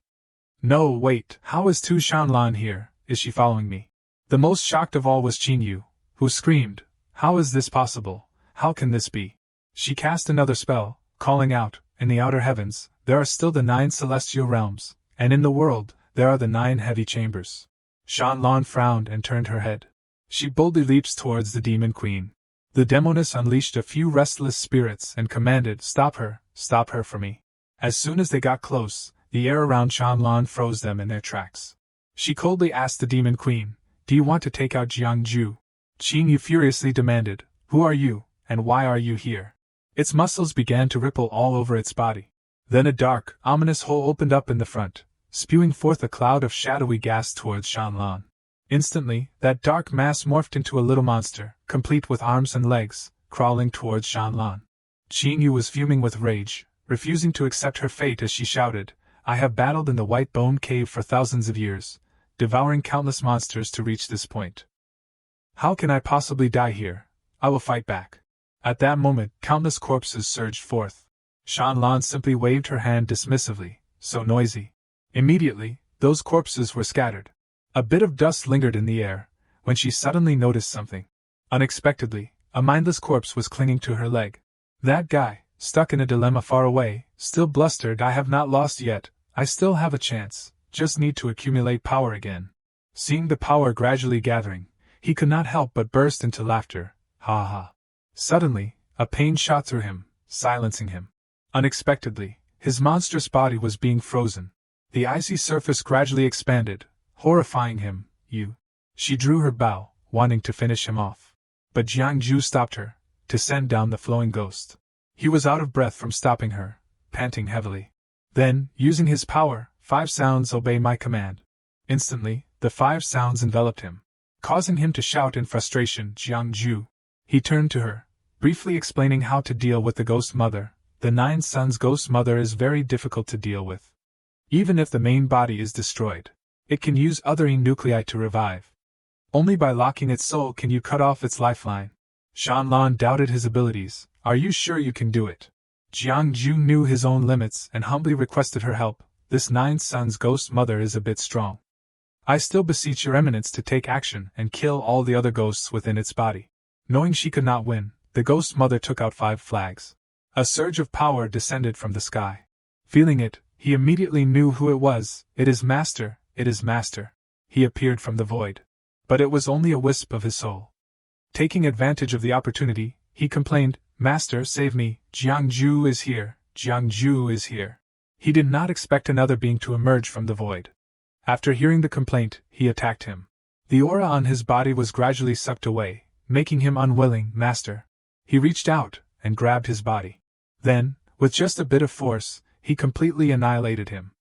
Speaker 1: No, wait, how is Tu Shanlan here? Is she following me? The most shocked of all was Qin Yu, who screamed, how is this possible? How can this be? She cast another spell, calling out, in the outer heavens, there are still the 9 celestial realms, and in the world, there are the 9 heavy chambers. Shanlan frowned and turned her head. She boldly leaps towards the demon queen. The demoness unleashed a few restless spirits and commanded, stop her for me. As soon as they got close, the air around Shanlan froze them in their tracks. She coldly asked the demon queen, do you want to take out Jiang Ju? Qin Yu furiously demanded, who are you, and why are you here? Its muscles began to ripple all over its body. Then a dark, ominous hole opened up in the front, spewing forth a cloud of shadowy gas towards Shanlan. Instantly, that dark mass morphed into a little monster, complete with arms and legs, crawling towards Shanlan. Qin Yu was fuming with rage, refusing to accept her fate as she shouted, I have battled in the White Bone Cave for thousands of years, devouring countless monsters to reach this point. How can I possibly die here? I will fight back. At that moment, countless corpses surged forth. Shanlan simply waved her hand dismissively, so noisy. Immediately, those corpses were scattered. A bit of dust lingered in the air, when she suddenly noticed something. Unexpectedly, a mindless corpse was clinging to her leg. That guy, stuck in a dilemma far away, still blustered, I have not lost yet, I still have a chance, just need to accumulate power again. Seeing the power gradually gathering, he could not help but burst into laughter, ha ha. Suddenly, a pain shot through him, silencing him. Unexpectedly, his monstrous body was being frozen. The icy surface gradually expanded, horrifying him. She drew her bow, wanting to finish him off. But Jiang Ju stopped her, to send down the flowing ghost. He was out of breath from stopping her, panting heavily. Then, using his power, 5 sounds obey my command. Instantly, the 5 sounds enveloped him, causing him to shout in frustration, Jiang Ju. He turned to her, briefly explaining how to deal with the ghost mother. The 9 Suns ghost mother is very difficult to deal with. Even if the main body is destroyed, it can use other nuclei to revive. Only by locking its soul can you cut off its lifeline. Shanlan doubted his abilities. Are you sure you can do it? Jiang Ju knew his own limits and humbly requested her help. This 9 Suns ghost mother is a bit strong. I still beseech your eminence to take action and kill all the other ghosts within its body. Knowing she could not win, the ghost mother took out 5 flags. A surge of power descended from the sky. Feeling it, he immediately knew who it was. It is Master, it is Master. He appeared from the void. But it was only a wisp of his soul. Taking advantage of the opportunity, he complained, Master, save me, Jiang Ju is here, Jiang Ju is here. He did not expect another being to emerge from the void. After hearing the complaint, he attacked him. The aura on his body was gradually sucked away, making him unwilling. Master. He reached out and grabbed his body. Then, with just a bit of force, he completely annihilated him.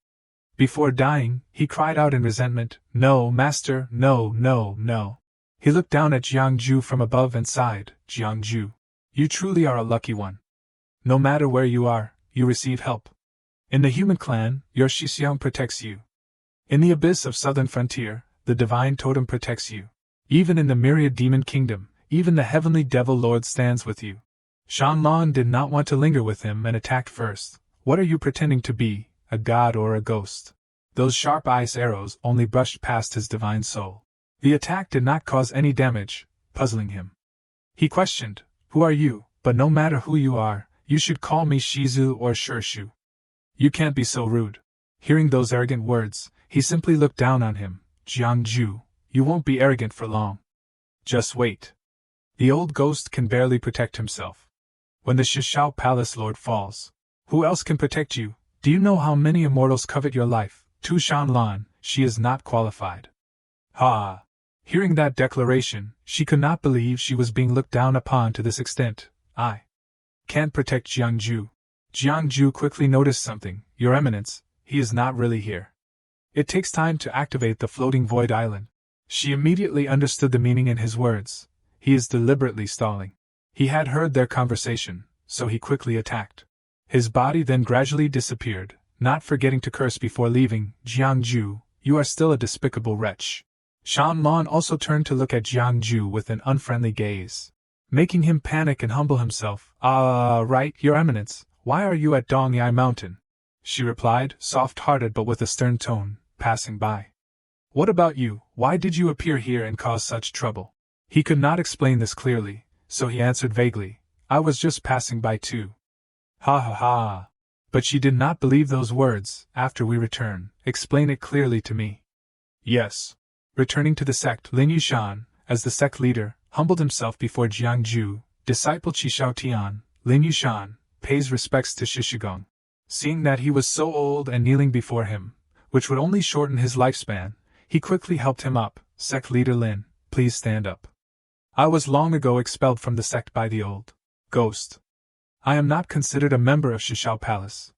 Speaker 1: Before dying, he cried out in resentment, No, Master, no, no, no. He looked down at Jiang Ju from above and sighed, Jiang Ju, you truly are a lucky one. No matter where you are, you receive help. In the human clan, your Shixiang protects you. In the abyss of southern frontier, the divine totem protects you. Even in the myriad demon kingdom, even the heavenly devil lord stands with you. Shanlan did not want to linger with him and attacked first. What are you pretending to be, a god or a ghost? Those sharp ice arrows only brushed past his divine soul. The attack did not cause any damage, puzzling him. He questioned, Who are you? But no matter who you are, you should call me Shizu or Shirshu. You can't be so rude. Hearing those arrogant words, he simply looked down on him. Jiang Ju, you won't be arrogant for long. Just wait. The old ghost can barely protect himself. When the Shishao Palace Lord falls, who else can protect you? Do you know how many immortals covet your life? Tu Shanlan, she is not qualified. Ha! Hearing that declaration, she could not believe she was being looked down upon to this extent. I can't protect Jiang Ju. Jiang Ju quickly noticed something. Your Eminence, he is not really here. It takes time to activate the floating void island. She immediately understood the meaning in his words. He is deliberately stalling. He had heard their conversation, so he quickly attacked. His body then gradually disappeared, not forgetting to curse before leaving. Jiang Ju, you are still a despicable wretch. Shanlan also turned to look at Jiang Ju with an unfriendly gaze. making him panic and humble himself. Right, Your Eminence, why are you at Dongyai Mountain? She replied, soft-hearted but with a stern tone, passing by. What about you? Why did you appear here and cause such trouble? He could not explain this clearly, so he answered vaguely, I was just passing by too. Ha ha ha. But she did not believe those words. After we return, explain it clearly to me. Yes. Returning to the sect, Lin Yushan, as the sect leader, humbled himself before Jiangju, disciple Qishao Tian. Lin Yushan pays respects to Shishigong. Seeing that he was so old and kneeling before him, which would only shorten his lifespan, he quickly helped him up. Sect leader Lin, please stand up. I was long ago expelled from the sect by the old ghost. I am not considered a member of Shishao Palace.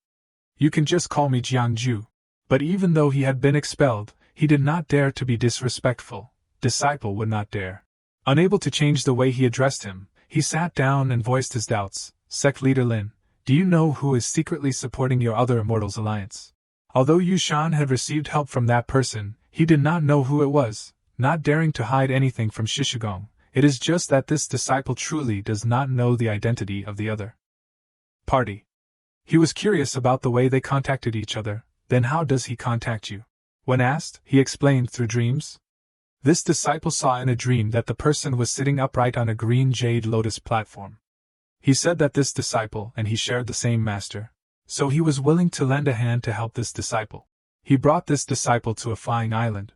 Speaker 1: You can just call me Jiangju. But even though he had been expelled, he did not dare to be disrespectful. Disciple would not dare. Unable to change the way he addressed him, he sat down and voiced his doubts. Sect leader Lin, do you know who is secretly supporting your other Immortals alliance? Although Yushan had received help from that person, he did not know who it was, not daring to hide anything from Shishigong. It is just that this disciple truly does not know the identity of the other party. He was curious about the way they contacted each other. Then how does he contact you? When asked, he explained through dreams. This disciple saw in a dream that the person was sitting upright on a green jade lotus platform. He said that this disciple and he shared the same master, so he was willing to lend a hand to help this disciple. He brought this disciple to a flying island.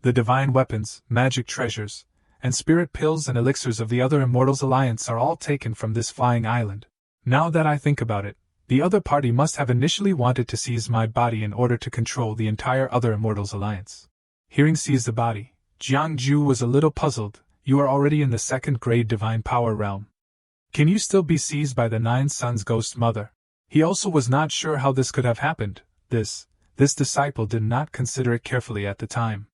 Speaker 1: The divine weapons, magic treasures, and spirit pills and elixirs of the other Immortals Alliance are all taken from this flying island. Now that I think about it, the other party must have initially wanted to seize my body in order to control the entire other Immortals Alliance. Hearing seize the body, Jiangju was a little puzzled. You are already in the second grade divine power realm. Can you still be seized by the Nine Sons' ghost mother? He also was not sure how this could have happened. This disciple did not consider it carefully at the time.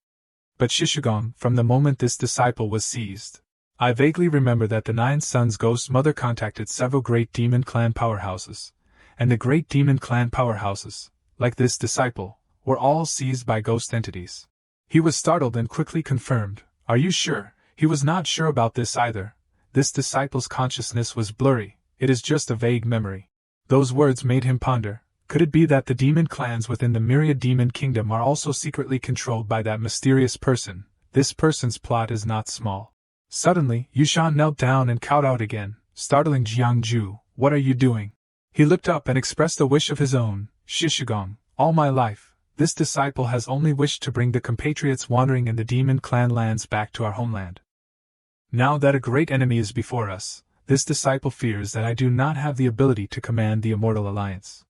Speaker 1: But Shishigong, from the moment this disciple was seized, I vaguely remember that the Nine Sons' ghost mother contacted several great demon clan powerhouses, and the great demon clan powerhouses, like this disciple, were all seized by ghost entities. He was startled and quickly confirmed, are you sure? He was not sure about this either. This disciple's consciousness was blurry, it is just a vague memory. Those words made him ponder. Could it be that the demon clans within the Myriad Demon Kingdom are also secretly controlled by that mysterious person? This person's plot is not small. Suddenly, Yushan knelt down and cowed out again, startling Jiangju. What are you doing? He looked up and expressed a wish of his own. Shishigong, all my life, this disciple has only wished to bring the compatriots wandering in the demon clan lands back to our homeland. Now that a great enemy is before us, this disciple fears that I do not have the ability to command the Immortal Alliance.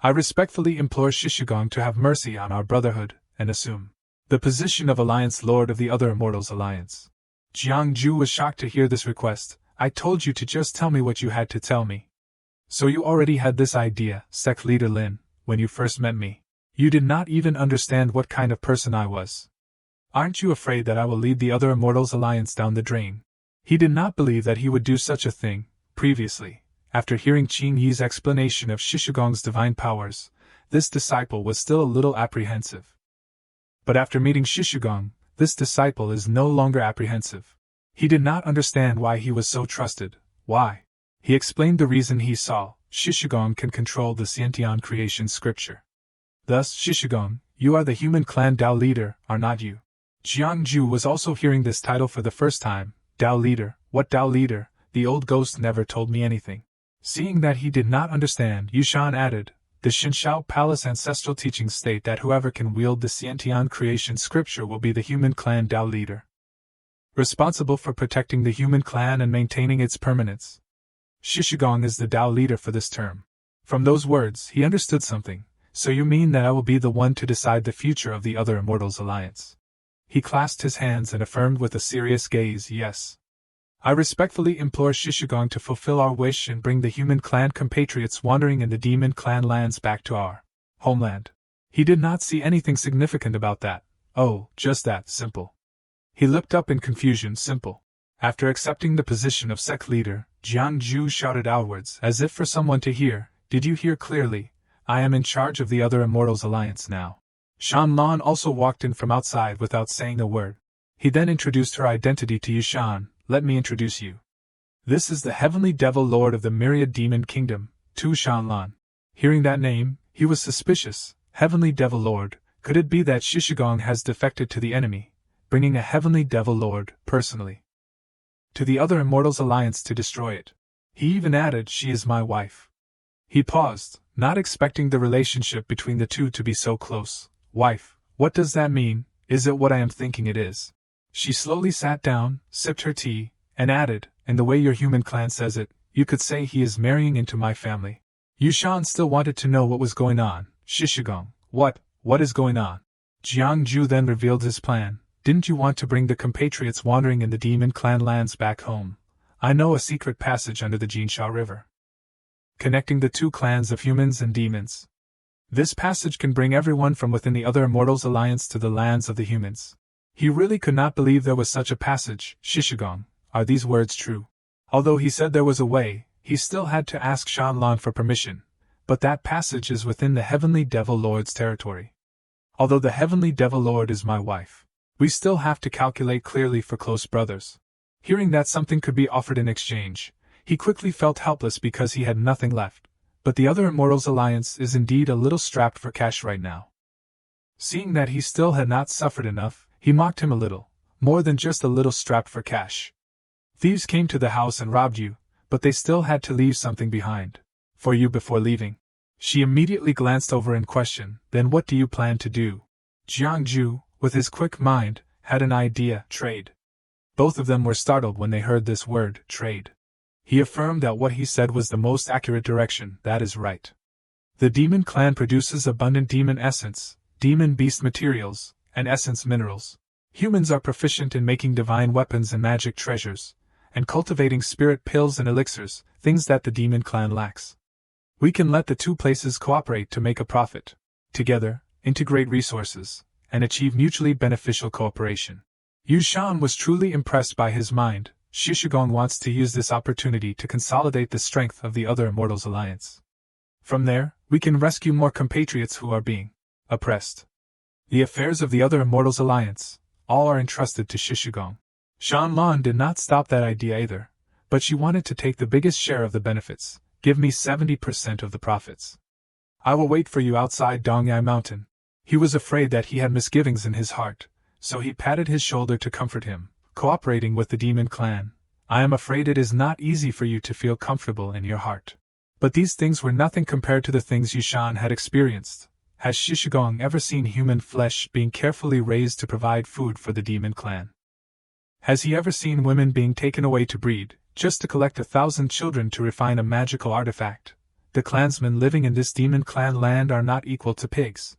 Speaker 1: I respectfully implore Shishigong to have mercy on our brotherhood, and assume the position of Alliance Lord of the other Immortals Alliance. Jiangju was shocked to hear this request. I told you to just tell me what you had to tell me. So you already had this idea, Sect Leader Lin, when you first met me. You did not even understand what kind of person I was. Aren't you afraid that I will lead the other Immortals Alliance down the drain? He did not believe that he would do such a thing. Previously, after hearing Qing Yi's explanation of Shishigong's divine powers, this disciple was still a little apprehensive. But after meeting Shishigong, this disciple is no longer apprehensive. He did not understand why he was so trusted. Why? He explained the reason he saw. Shishigong can control the Xiantian creation scripture. Thus, Shishigong, you are the human clan Dao leader, are not you? Jiangju was also hearing this title for the first time. Dao leader, what Dao leader? The old ghost never told me anything. Seeing that he did not understand, Yushan added, the Shinshao Palace ancestral teachings state that whoever can wield the Xiantian creation scripture will be the human clan Dao leader, responsible for protecting the human clan and maintaining its permanence. Shishigong is the Dao leader for this term. From those words, he understood something. So you mean that I will be the one to decide the future of the other Immortals Alliance? He clasped his hands and affirmed with a serious gaze, yes. I respectfully implore Shishigong to fulfill our wish and bring the human clan compatriots wandering in the demon clan lands back to our homeland. He did not see anything significant about that. Oh, just that, simple. He looked up in confusion, simple. After accepting the position of sect leader, Jiangju shouted outwards, as if for someone to hear, did you hear clearly? I am in charge of the other Immortals Alliance now. Shanlan also walked in from outside without saying a word. He then introduced her identity to Yushan. Let me introduce you. This is the heavenly devil lord of the myriad demon kingdom, Tu Shanlan. Hearing that name, he was suspicious. Heavenly devil lord, could it be that Shishigong has defected to the enemy, bringing a heavenly devil lord, personally, to the other Immortals Alliance to destroy it? He even added, she is my wife. He paused, not expecting the relationship between the two to be so close. Wife, what does that mean? Is it what I am thinking it is? She slowly sat down, sipped her tea, and added, in the way your human clan says it, you could say he is marrying into my family. Yushan still wanted to know what was going on. Shishigong, what is going on? Jiangju then revealed his plan. Didn't you want to bring the compatriots wandering in the demon clan lands back home? I know a secret passage under the Jinsha River, connecting the two clans of humans and demons. This passage can bring everyone from within the other Immortals Alliance to the lands of the humans. He really could not believe there was such a passage. Shishigong, are these words true? Although he said there was a way, he still had to ask Shanlan for permission, but that passage is within the Heavenly Devil Lord's territory. Although the Heavenly Devil Lord is my wife, we still have to calculate clearly for close brothers. Hearing that something could be offered in exchange, he quickly felt helpless because he had nothing left, but the other Immortals Alliance is indeed a little strapped for cash right now. Seeing that he still had not suffered enough, he mocked him a little, more than just a little strapped for cash. Thieves came to the house and robbed you, but they still had to leave something behind for you before leaving. She immediately glanced over in question, then what do you plan to do? Jiangju, with his quick mind, had an idea, trade. Both of them were startled when they heard this word, trade. He affirmed that what he said was the most accurate direction. That is right. The demon clan produces abundant demon essence, demon beast materials, and essence minerals. Humans are proficient in making divine weapons and magic treasures, and cultivating spirit pills and elixirs, things that the demon clan lacks. We can let the two places cooperate to make a profit. Together, integrate resources, and achieve mutually beneficial cooperation. Yushan was truly impressed by his mind. Shishigong wants to use this opportunity to consolidate the strength of the other Immortals Alliance. From there, we can rescue more compatriots who are being oppressed. The affairs of the other Immortals Alliance, all are entrusted to Shishigong. Shanlan did not stop that idea either, but she wanted to take the biggest share of the benefits. Give me 70% of the profits. I will wait for you outside Dongyai Mountain. He was afraid that he had misgivings in his heart, so he patted his shoulder to comfort him. Cooperating with the demon clan, I am afraid it is not easy for you to feel comfortable in your heart. But these things were nothing compared to the things Yushan had experienced. Has Shishigong ever seen human flesh being carefully raised to provide food for the demon clan? Has he ever seen women being taken away to breed, just to collect 1,000 children to refine a magical artifact? The clansmen living in this demon clan land are not equal to pigs,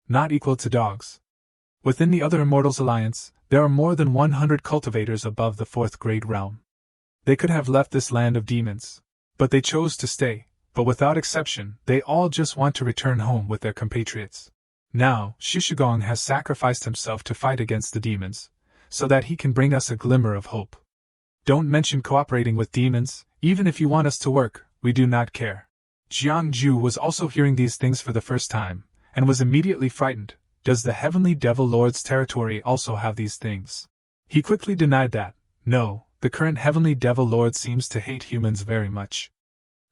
Speaker 1: not equal to dogs. Within the other Immortals Alliance, there are more than 100 cultivators above the 4th grade realm. They could have left this land of demons, but they chose to stay, but without exception, they all just want to return home with their compatriots. Now, Shishigong has sacrificed himself to fight against the demons, so that he can bring us a glimmer of hope. Don't mention cooperating with demons, even if you want us to work, we do not care. Jiangju was also hearing these things for the first time, and was immediately frightened. Does the Heavenly Devil Lord's territory also have these things? He quickly denied that. No, the current Heavenly Devil Lord seems to hate humans very much.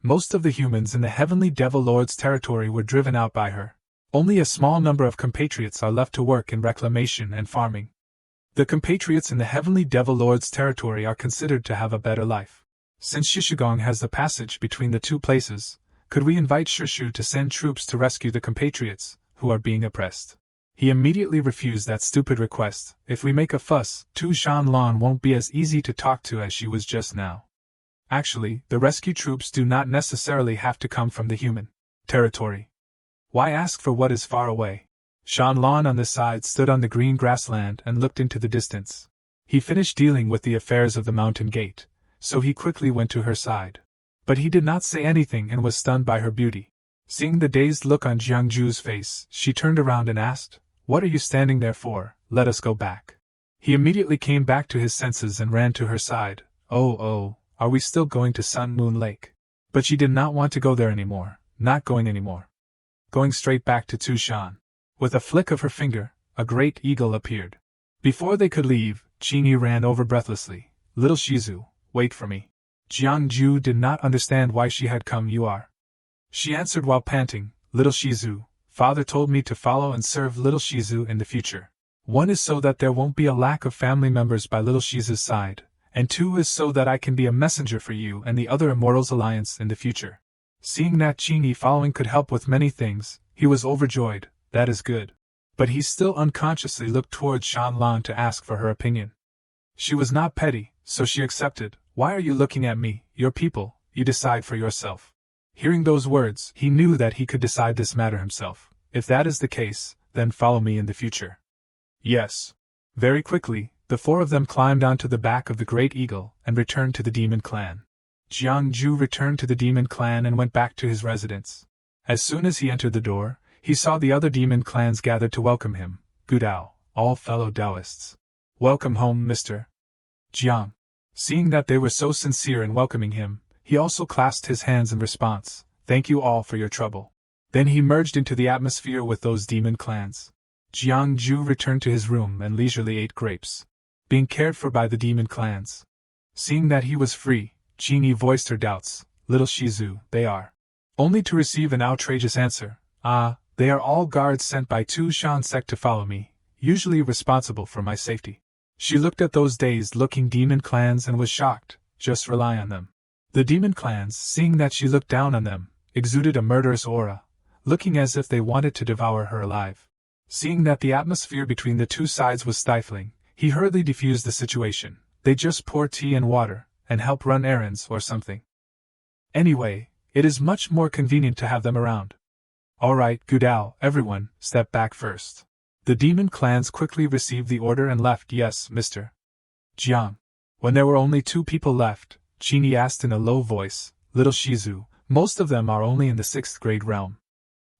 Speaker 1: Most of the humans in the Heavenly Devil Lord's territory were driven out by her. Only a small number of compatriots are left to work in reclamation and farming. The compatriots in the Heavenly Devil Lord's territory are considered to have a better life. Since Shishigong has the passage between the two places, could we invite Shushu to send troops to rescue the compatriots who are being oppressed? He immediately refused that stupid request. If we make a fuss, Tu Shanlan won't be as easy to talk to as she was just now. Actually, the rescue troops do not necessarily have to come from the human territory. Why ask for what is far away? Shanlan on the side stood on the green grassland and looked into the distance. He finished dealing with the affairs of the mountain gate, so he quickly went to her side. But he did not say anything and was stunned by her beauty. Seeing the dazed look on Jiangju's face, she turned around and asked, "What are you standing there for? Let us go back." He immediately came back to his senses and ran to her side. Oh, are we still going to Sun Moon Lake? But she did not want to go there anymore, not going anymore. Going straight back to Tushan. With a flick of her finger, a great eagle appeared. Before they could leave, Qingyi ran over breathlessly. "Little Shizu, wait for me." Jiangju did not understand why she had come. You are. She answered while panting, Little Shizu, father told me to follow and serve Little Shizu in the future. One is so that there won't be a lack of family members by Little Shizu's side, and two is so that I can be a messenger for you and the other Immortals Alliance in the future. Seeing that Qingyi following could help with many things, he was overjoyed. That is good. But he still unconsciously looked towards Shanlan to ask for her opinion. She was not petty, so she accepted. Why are you looking at me, your people? You decide for yourself. Hearing those words, he knew that he could decide this matter himself. If that is the case, then follow me in the future. Yes. Very quickly, the four of them climbed onto the back of the Great Eagle and returned to the Demon Clan. Jiangju returned to the Demon Clan and went back to his residence. As soon as he entered the door, he saw the other Demon Clans gathered to welcome him. Gudao, all fellow Taoists. Welcome home, Mr. Jiang. Seeing that they were so sincere in welcoming him, he also clasped his hands in response. Thank you all for your trouble. Then he merged into the atmosphere with those Demon Clans. Jiangju returned to his room and leisurely ate grapes, being cared for by the Demon Clans. Seeing that he was free, Qingyi voiced her doubts. Little Shizu, they are. Only to receive an outrageous answer. They are all guards sent by Tu Shan sect to follow me, usually responsible for my safety. She looked at those dazed-looking Demon Clans and was shocked. Just rely on them. The Demon Clans, seeing that she looked down on them, exuded a murderous aura, looking as if they wanted to devour her alive. Seeing that the atmosphere between the two sides was stifling, he hurriedly diffused the situation. They just pour tea and water, and help run errands or something. Anyway, it is much more convenient to have them around. Alright, Gudao, everyone, step back first. The Demon Clans quickly received the order and left. Yes, Mr. Jiang. When there were only two people left, Qingyi asked in a low voice, Little Shizu, most of them are only in the 6th grade realm.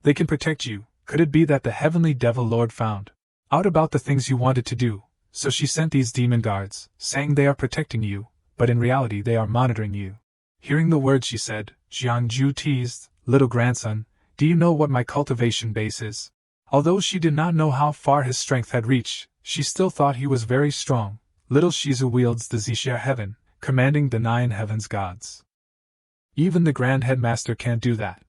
Speaker 1: They can protect you. Could it be that the Heavenly Devil Lord found out about the things you wanted to do, so she sent these demon guards, saying they are protecting you, but in reality they are monitoring you? Hearing the words she said, Jiangju teased, Little grandson, do you know what my cultivation base is? Although she did not know how far his strength had reached, she still thought he was very strong. Little Shizu wields the Zixia heaven, commanding the 9 heavens gods. Even the Grand Headmaster can't do that.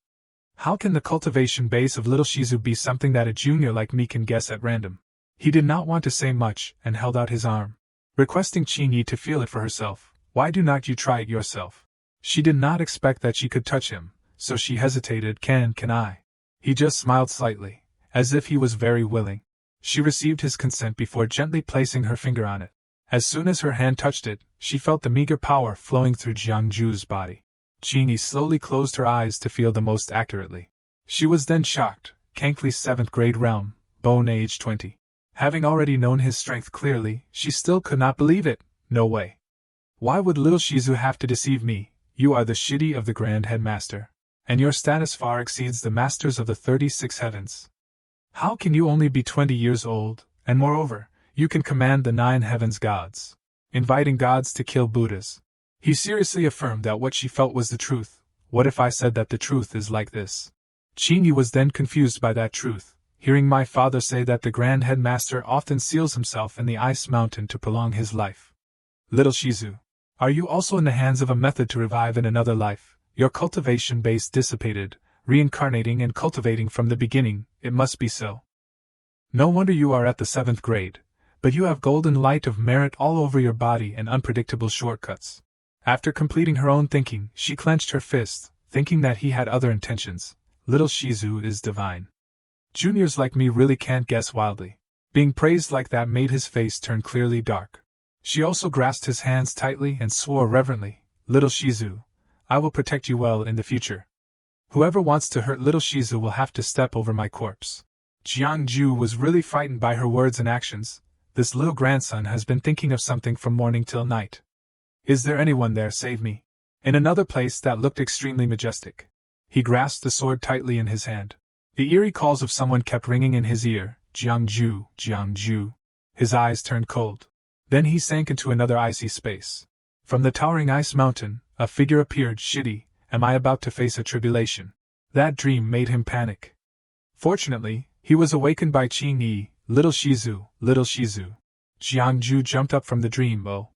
Speaker 1: How can the cultivation base of Little Shizu be something that a junior like me can guess at random? He did not want to say much and held out his arm, requesting Qingyi to feel it for herself. Why do not you try it yourself? She did not expect that she could touch him, so she hesitated. Can I? He just smiled slightly, as if he was very willing. She received his consent before gently placing her finger on it. As soon as her hand touched it, she felt the meager power flowing through Jiangju's body. Qingyi slowly closed her eyes to feel the most accurately. She was then shocked. Kankli's 7th grade realm, bone age 20. Having already known his strength clearly, she still could not believe it. No way. Why would Little Shizu have to deceive me? You are the shitty of the Grand Headmaster, and your status far exceeds the masters of the 36 heavens. How can you only be 20 years old, and moreover, you can command the 9 heavens gods, inviting gods to kill Buddhas? He seriously affirmed that what she felt was the truth. What if I said that the truth is like this? Qingyi was then confused by that truth, hearing my father say that the Grand Headmaster often seals himself in the ice mountain to prolong his life. Little Shizu, are you also in the hands of a method to revive in another life? Your cultivation base dissipated, reincarnating and cultivating from the beginning. It must be so. No wonder you are at the 7th grade, but you have golden light of merit all over your body and unpredictable shortcuts. After completing her own thinking, she clenched her fist, thinking that he had other intentions. Little Shizu is divine. Juniors like me really can't guess wildly. Being praised like that made his face turn clearly dark. She also grasped his hands tightly and swore reverently, Little Shizu, I will protect you well in the future. Whoever wants to hurt Little Shizu will have to step over my corpse. Jiangju was really frightened by her words and actions. This little grandson has been thinking of something from morning till night. Is there anyone there? Save me. In another place that looked extremely majestic, he grasped the sword tightly in his hand. The eerie calls of someone kept ringing in his ear. Jiangju, Jiangju. His eyes turned cold. Then he sank into another icy space. From the towering ice mountain, a figure appeared. Shitty, am I about to face a tribulation? That dream made him panic. Fortunately, he was awakened by Qingyi. Little Shizu, Little Shizu. Jiangju jumped up from the dream. Oh.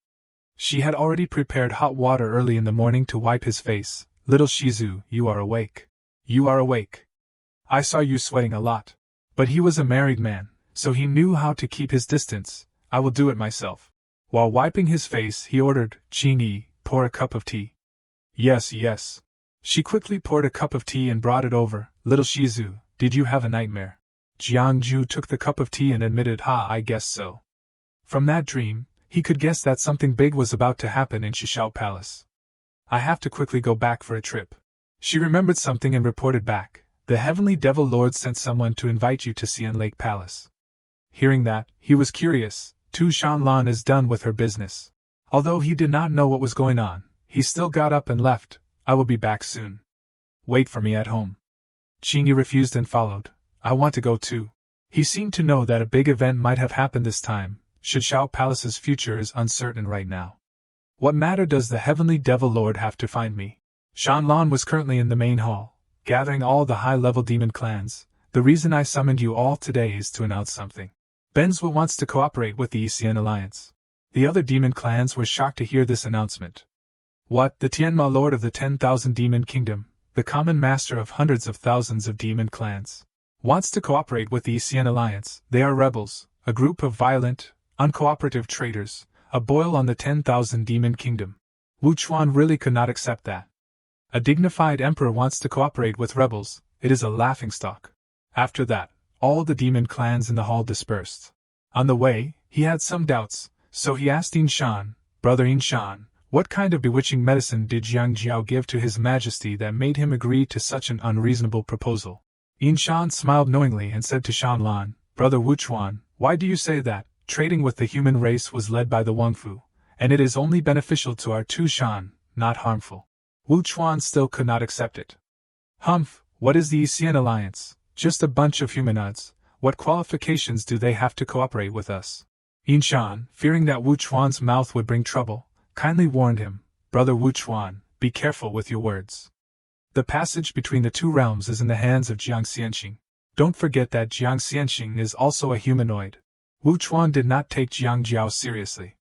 Speaker 1: She had already prepared hot water early in the morning to wipe his face. Little Shizu, you are awake. You are awake. I saw you sweating a lot. But he was a married man, so he knew how to keep his distance. I will do it myself. While wiping his face, he ordered, Qing-yi, pour a cup of tea. Yes, yes. She quickly poured a cup of tea and brought it over. Little Shizu, did you have a nightmare? Jiangju took the cup of tea and admitted, I guess so. From that dream, he could guess that something big was about to happen in Shishao Palace. I have to quickly go back for a trip. She remembered something and reported back. The Heavenly Devil Lord sent someone to invite you to Xian Lake Palace. Hearing that, he was curious. Tu Shanlan is done with her business. Although he did not know what was going on, he still got up and left. I will be back soon. Wait for me at home. Qingyi refused and followed. I want to go too. He seemed to know that a big event might have happened this time. Shishao Palace's future is uncertain right now. What matter does the Heavenly Devil Lord have to find me? Shanlan was currently in the main hall, gathering all the high-level demon clans. The reason I summoned you all today is to announce something. Benzwa wants to cooperate with the Xian Alliance. The other demon clans were shocked to hear this announcement. What? The Tianma Lord of the 10,000 Demon Kingdom, the common master of hundreds of thousands of demon clans, wants to cooperate with the Xian Alliance. They are rebels, a group of violent, uncooperative traitors, a boil on the 10,000 Demon Kingdom. Wu Chuan really could not accept that. A dignified emperor wants to cooperate with rebels. It is a laughingstock. After that, all the demon clans in the hall dispersed. On the way, he had some doubts, so he asked Yin Shan, Brother Yin Shan, what kind of bewitching medicine did Jiang Jiao give to His Majesty that made him agree to such an unreasonable proposal? Yin Shan smiled knowingly and said to Shanlan, Brother Wu Chuan, why do you say that? Trading with the human race was led by the Wangfu, and it is only beneficial to our Tu Shan, not harmful. Wu Chuan still could not accept it. Humph, what is the Xian Alliance? Just a bunch of humanoids. What qualifications do they have to cooperate with us? Yin Shan, fearing that Wu Chuan's mouth would bring trouble, kindly warned him, Brother Wu Chuan, be careful with your words. The passage between the two realms is in the hands of Jiang Xianxing. Don't forget that Jiang Xianxing is also a humanoid. Wu Chuan did not take Jiang Jiao seriously.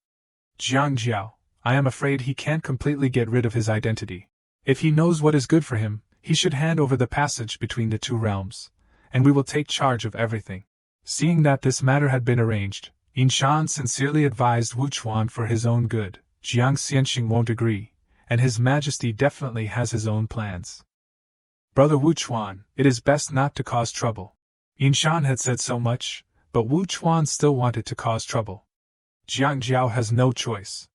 Speaker 1: Jiang Jiao, I am afraid he can't completely get rid of his identity. If he knows what is good for him, he should hand over the passage between the two realms, and we will take charge of everything. Seeing that this matter had been arranged, Yin Shan sincerely advised Wu Chuan for his own good. Jiang Xianxing won't agree, and His Majesty definitely has his own plans. Brother Wu Chuan, it is best not to cause trouble. Yin Shan had said so much, but Wu Chuan still wanted to cause trouble. Jiang Jiao has no choice.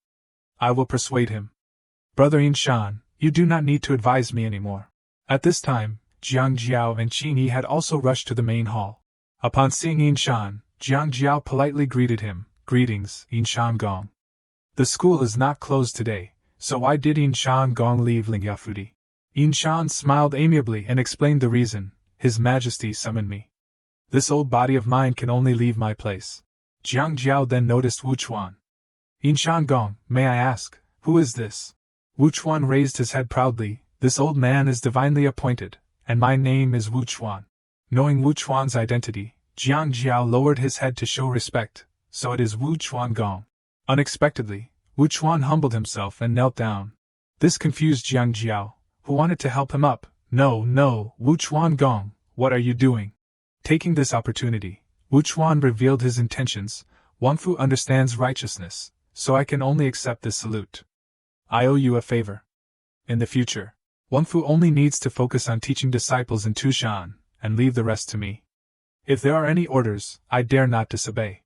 Speaker 1: I will persuade him. Brother Yin Shan, you do not need to advise me anymore. At this time, Jiang Jiao and Qingyi had also rushed to the main hall. Upon seeing Yin Shan, Jiang Jiao politely greeted him. Greetings, Yin Shan Gong. The school is not closed today, so why did Yin Shan Gong leave Lingyafudi? Yin Shan smiled amiably and explained the reason. His Majesty summoned me. This old body of mine can only leave my place. Jiang Jiao then noticed Wu Chuan. Yin Shan Gong, may I ask, who is this? Wu Chuan raised his head proudly. This old man is divinely appointed, and my name is Wu Chuan. Knowing Wu Chuan's identity, Jiang Jiao lowered his head to show respect. So it is Wu Chuan Gong. Unexpectedly, Wu Chuan humbled himself and knelt down. This confused Jiang Jiao, who wanted to help him up. No, Wu Chuan Gong, what are you doing? Taking this opportunity, Wu Chuan revealed his intentions. Wangfu understands righteousness, so I can only accept this salute. I owe you a favor. In the future, Wangfu only needs to focus on teaching disciples in Tushan, and leave the rest to me. If there are any orders, I dare not disobey.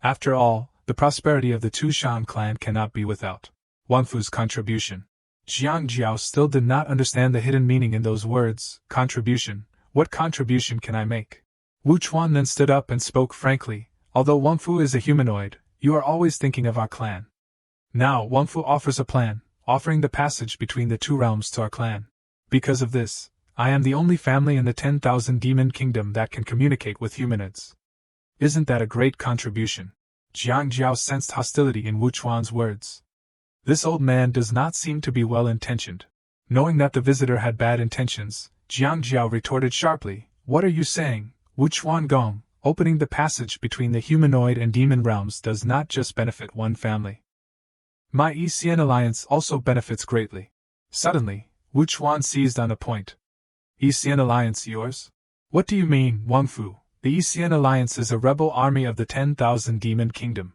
Speaker 1: After all, the prosperity of the Tushan clan cannot be without Wangfu's contribution. Jiang Jiao still did not understand the hidden meaning in those words. Contribution? What contribution can I make? Wu Chuan then stood up and spoke frankly. Although Wangfu is a humanoid, you are always thinking of our clan. Now Wangfu offers a plan, offering the passage between the two realms to our clan. Because of this, I am the only family in the 10,000 Demon Kingdom that can communicate with humanoids. Isn't that a great contribution? Jiang Jiao sensed hostility in Wu Chuan's words. This old man does not seem to be well-intentioned. Knowing that the visitor had bad intentions, Jiang Jiao retorted sharply, What are you saying, Wu Chuan Gong? Opening the passage between the humanoid and demon realms does not just benefit one family. My ECN alliance also benefits greatly. Suddenly, Wu Chuan seized on a point. ECN alliance yours? What do you mean, Wang Fu? The ECN alliance is a rebel army of the 10,000 Demon Kingdom.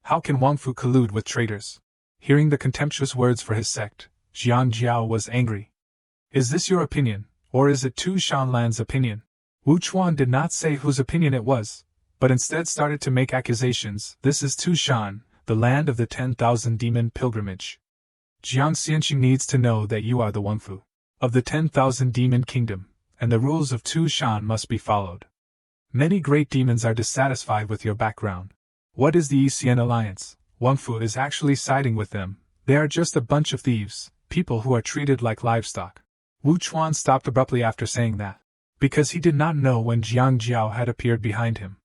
Speaker 1: How can Wang Fu collude with traitors? Hearing the contemptuous words for his sect, Jiang Jiao was angry. Is this your opinion, or is it Tu Shanlan's opinion? Wu Chuan did not say whose opinion it was, but instead started to make accusations. This is Tu Shan, the land of the 10,000 demon pilgrimage. Jiang Xianxing needs to know that you are the Wang Fu of the 10,000 demon kingdom, and the rules of Tu Shan must be followed. Many great demons are dissatisfied with your background. What is the ECN alliance? Wang Fu is actually siding with them. They are just a bunch of thieves, people who are treated like livestock. Wu Chuan stopped abruptly after saying that, because he did not know when Jiang Jiao had appeared behind him.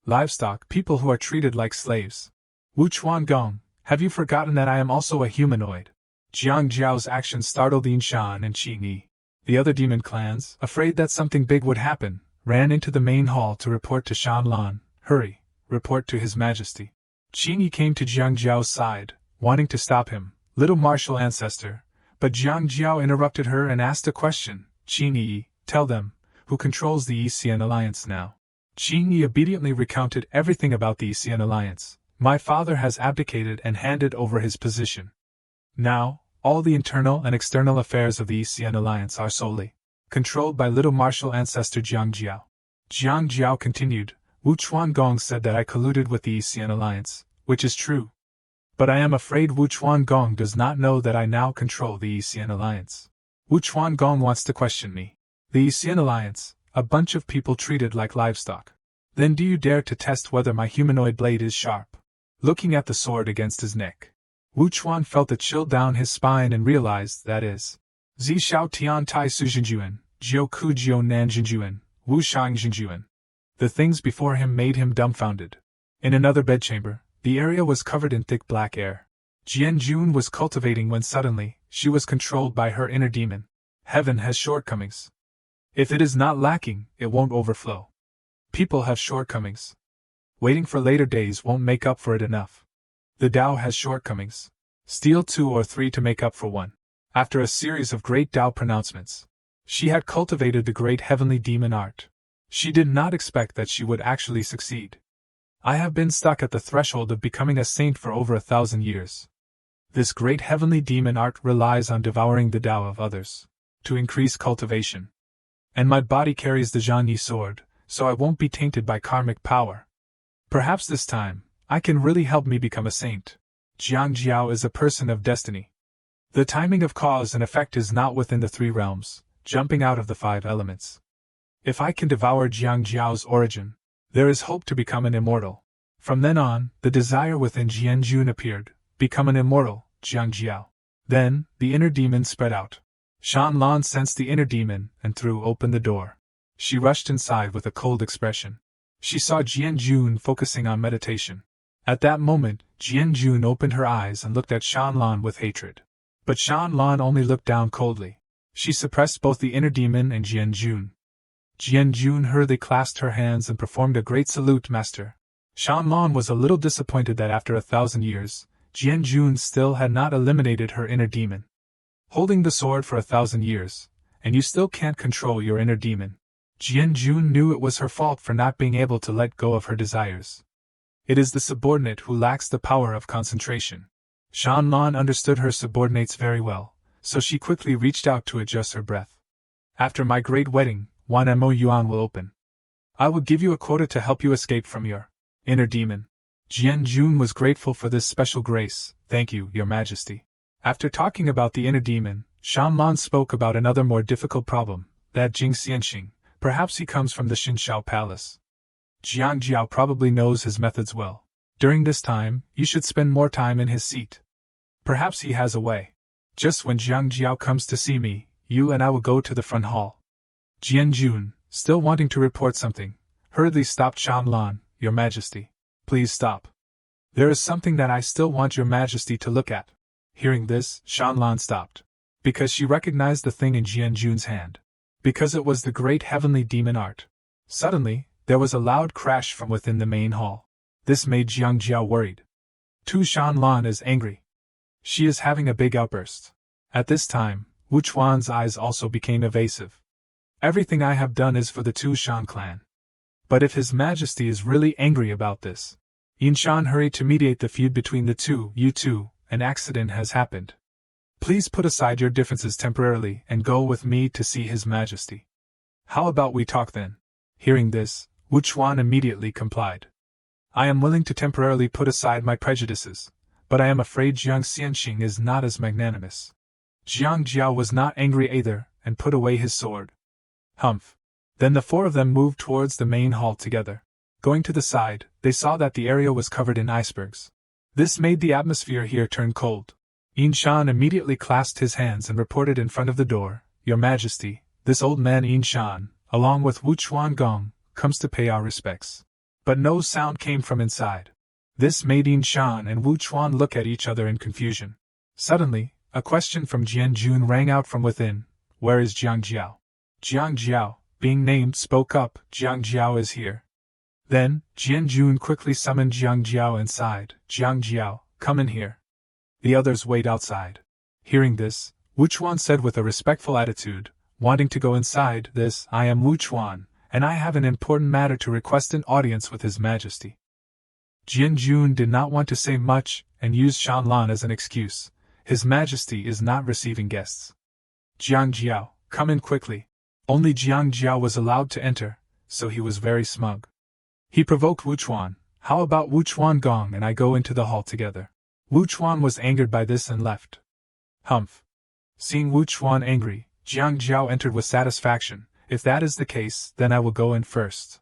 Speaker 1: Livestock, people who are treated like slaves. Wu Chuan Gong, have you forgotten that I am also a humanoid? Jiang Jiao's actions startled Yin Shan and Qi Ni. The other demon clans, afraid that something big would happen, ran into the main hall to report to Shan Lan. Hurry, report to His Majesty. Qi Ni came to Jiang Jiao's side, wanting to stop him, little martial ancestor, but Jiang Jiao interrupted her and asked a question. Qi Ni, tell them, who controls the ECN alliance now? Qi Ni obediently recounted everything about the ECN alliance. My father has abdicated and handed over his position. Now, all the internal and external affairs of the ECN alliance are solely controlled by little martial ancestor Jiang Jiao. Jiang Jiao continued, Wu Chuan Gong said that I colluded with the ECN alliance, which is true. But I am afraid Wu Chuan Gong does not know that I now control the ECN alliance. Wu Chuan Gong wants to question me. The ECN alliance, a bunch of people treated like livestock. Then do you dare to test whether my humanoid blade is sharp? Looking at the sword against his neck, Wu Chuan felt a chill down his spine and realized that is Zi Xiao Tian Tai Su Jinjuan, Jiu Ku Jiu Nan Jinjuan, Wu Shang Jinjuan. The things before him made him dumbfounded. In another bedchamber, the area was covered in thick black air. Jian Jun was cultivating when suddenly, she was controlled by her inner demon. Heaven has shortcomings. If it is not lacking, it won't overflow. People have shortcomings. Waiting for later days won't make up for it enough. The Tao has shortcomings. Steal 2 or 3 to make up for 1. After a series of great Tao pronouncements, she had cultivated the great heavenly demon art. She did not expect that she would actually succeed. I have been stuck at the threshold of becoming a saint for over 1,000 years. This great heavenly demon art relies on devouring the Tao of others, to increase cultivation. And my body carries the Zhang Yi sword, so I won't be tainted by karmic power. Perhaps this time, I can really help me become a saint. Jiang Jiao is a person of destiny. The timing of cause and effect is not within the 3 realms, jumping out of the 5 elements. If I can devour Jiang Jiao's origin, there is hope to become an immortal. From then on, the desire within Jian Jun appeared, become an immortal, Jiang Jiao. Then, the inner demon spread out. Shan Lan sensed the inner demon and threw open the door. She rushed inside with a cold expression. She saw Jian Jun focusing on meditation. At that moment, Jian Jun opened her eyes and looked at Shan Lan with hatred. But Shan Lan only looked down coldly. She suppressed both the inner demon and Jian Jun. Jian Jun hurriedly clasped her hands and performed a great salute, Master. Shan Lan was a little disappointed that after 1,000 years, Jian Jun still had not eliminated her inner demon. Holding the sword for 1,000 years, and you still can't control your inner demon. Jian Jun knew it was her fault for not being able to let go of her desires. It is the subordinate who lacks the power of concentration. Shan Lan understood her subordinates very well, so she quickly reached out to adjust her breath. After my great wedding, 1 Mo Yuan will open. I will give you a quota to help you escape from your inner demon. Jian Jun was grateful for this special grace. Thank you, Your Majesty. After talking about the inner demon, Shan Lan spoke about another more difficult problem, that Jing Xianxing. Perhaps he comes from the Xinshao Palace. Jiang Jiao probably knows his methods well. During this time, you should spend more time in his seat. Perhaps he has a way. Just when Jiang Jiao comes to see me, you and I will go to the front hall. Jian Jun, still wanting to report something, hurriedly stopped Shan Lan. Your Majesty, please stop. There is something that I still want Your Majesty to look at. Hearing this, Shan Lan stopped. Because she recognized the thing in Jian Jun's hand. Because it was the great heavenly demon art. Suddenly, there was a loud crash from within the main hall. This made Jiang Jiao worried. Tu Shan Lan is angry. She is having a big outburst. At this time, Wu Chuan's eyes also became evasive. Everything I have done is for the Tu Shan clan. But if His Majesty is really angry about this, Yin Shan hurried to mediate the feud between the two. You two, an accident has happened. Please put aside your differences temporarily and go with me to see His Majesty. How about we talk then? Hearing this, Wu Chuan immediately complied. I am willing to temporarily put aside my prejudices, but I am afraid Jiang Xianxing is not as magnanimous. Jiang Jiao was not angry either, and put away his sword. Humph. Then the four of them moved towards the main hall together. Going to the side, they saw that the area was covered in icebergs. This made the atmosphere here turn cold. Yin Shan immediately clasped his hands and reported in front of the door, Your Majesty, this old man Yin Shan, along with Wu Chuan Gong, comes to pay our respects. But no sound came from inside. This made Yin Shan and Wu Chuan look at each other in confusion. Suddenly, a question from Jian Jun rang out from within, Where is Jiang Jiao? Jiang Jiao, being named, spoke up, Jiang Jiao is here. Then, Jian Jun quickly summoned Jiang Jiao inside. Jiang Jiao, come in here. The others wait outside. Hearing this, Wu Chuan said with a respectful attitude, wanting to go inside, I am Wu Chuan, and I have an important matter to request an audience with His Majesty. Jian Jun did not want to say much, and used Shanlan as an excuse. His Majesty is not receiving guests. Jiang Jiao, come in quickly. Only Jiang Jiao was allowed to enter, so he was very smug. He provoked Wu Chuan. How about Wu Chuan Gong and I go into the hall together? Wu Chuan was angered by this and left. Humph. Seeing Wu Chuan angry, Jiang Jiao entered with satisfaction. If that is the case, then I will go in first.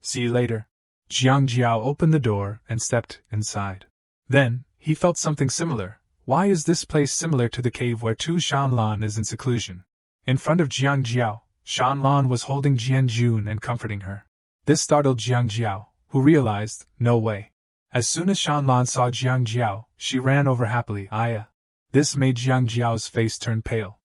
Speaker 1: See you later. Jiang Jiao opened the door and stepped inside. Then, he felt something similar. Why is this place similar to the cave where Tu Shanlan is in seclusion? In front of Jiang Jiao, Shanlan was holding Jian Jun and comforting her. This startled Jiang Jiao, who realized, no way. As soon as Shanlan saw Jiang Jiao, she ran over happily. Aya. This made Jiang Jiao's face turn pale.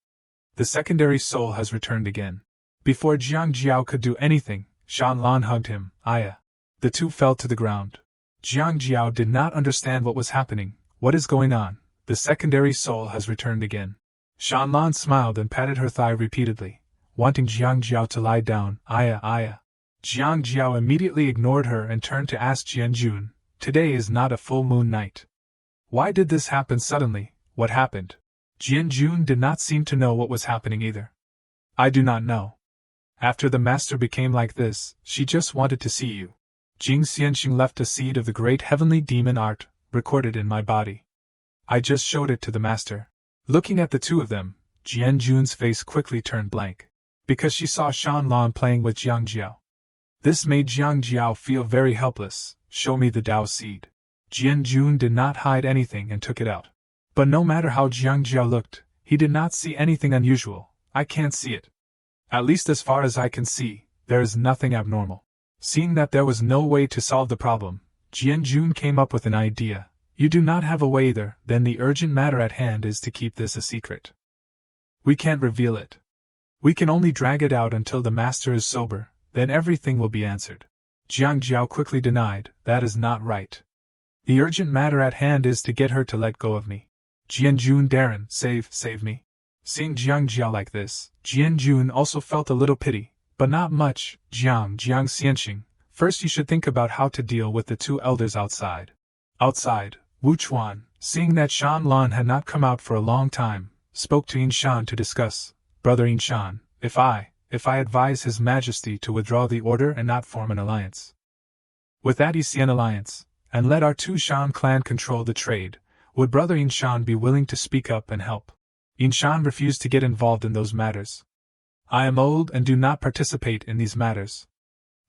Speaker 1: The secondary soul has returned again. Before Jiang Jiao could do anything, Shanlan hugged him. Aya. The two fell to the ground. Jiang Jiao did not understand what was happening. What is going on? The secondary soul has returned again. Shanlan smiled and patted her thigh repeatedly, wanting Jiang Jiao to lie down. Aya, Aya. Jiang Jiao immediately ignored her and turned to ask Jian Jun, Today is not a full moon night. Why did this happen suddenly? What happened? Jian Jun did not seem to know what was happening either. I do not know. After the master became like this, she just wanted to see you. Jing Xianxing left a seed of the great heavenly demon art, recorded in my body. I just showed it to the master. Looking at the two of them, Jian Jun's face quickly turned blank, because she saw Shanlan playing with Jiang Jiao. This made Jiang Jiao feel very helpless. Show me the Dao seed. Jian Jun did not hide anything and took it out. But no matter how Jiang Jiao looked, he did not see anything unusual. I can't see it. At least as far as I can see, there is nothing abnormal. Seeing that there was no way to solve the problem, Jian Jun came up with an idea. You do not have a way either, then the urgent matter at hand is to keep this a secret. We can't reveal it. We can only drag it out until the master is sober, then everything will be answered. Jiang Jiao quickly denied, that is not right. The urgent matter at hand is to get her to let go of me. Jian Jun Darren, save me. Seeing Jiang Jiao like this, Jian Jun also felt a little pity, but not much. Jiang Xianxing, first you should think about how to deal with the two elders outside. Outside, Wu Chuan, seeing that Shanlan had not come out for a long time, spoke to Yin Shan to discuss. Brother Yin Shan, if I advise His Majesty to withdraw the order and not form an alliance. With that ECN alliance, and let our Tu Shan clan control the trade, would Brother Yin Shan be willing to speak up and help? Yin Shan refused to get involved in those matters. I am old and do not participate in these matters.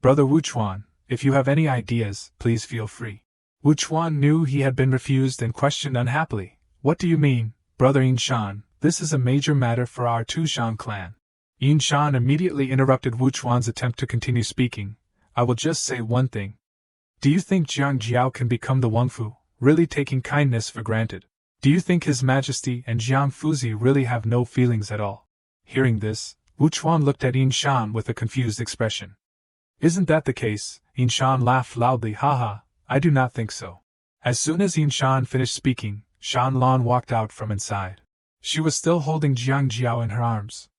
Speaker 1: Brother Wu Chuan, if you have any ideas, please feel free. Wu Chuan knew he had been refused and questioned unhappily. What do you mean, Brother Yin Shan? This is a major matter for our Tu Shan clan. Yin Shan immediately interrupted Wu Chuan's attempt to continue speaking. I will just say one thing. Do you think Jiang Jiao can become the Wangfu, really taking kindness for granted? Do you think His Majesty and Jiang Fuzi really have no feelings at all? Hearing this, Wu Chuan looked at Yin Shan with a confused expression. Isn't that the case? Yin Shan laughed loudly. Haha, I do not think so. As soon as Yin Shan finished speaking, Shan Lan walked out from inside. She was still holding Jiang Jiao in her arms.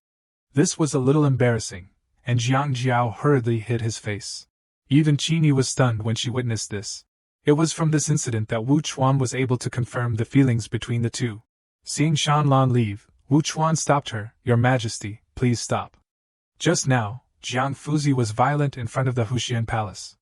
Speaker 1: This was a little embarrassing, and Jiang Jiao hurriedly hid his face. Even Qini was stunned when she witnessed this. It was from this incident that Wu Chuan was able to confirm the feelings between the two. Seeing Shan Lan leave, Wu Chuan stopped her. "Your Majesty, please stop." Just now, Jiang Fuzi was violent in front of the Huxian Palace.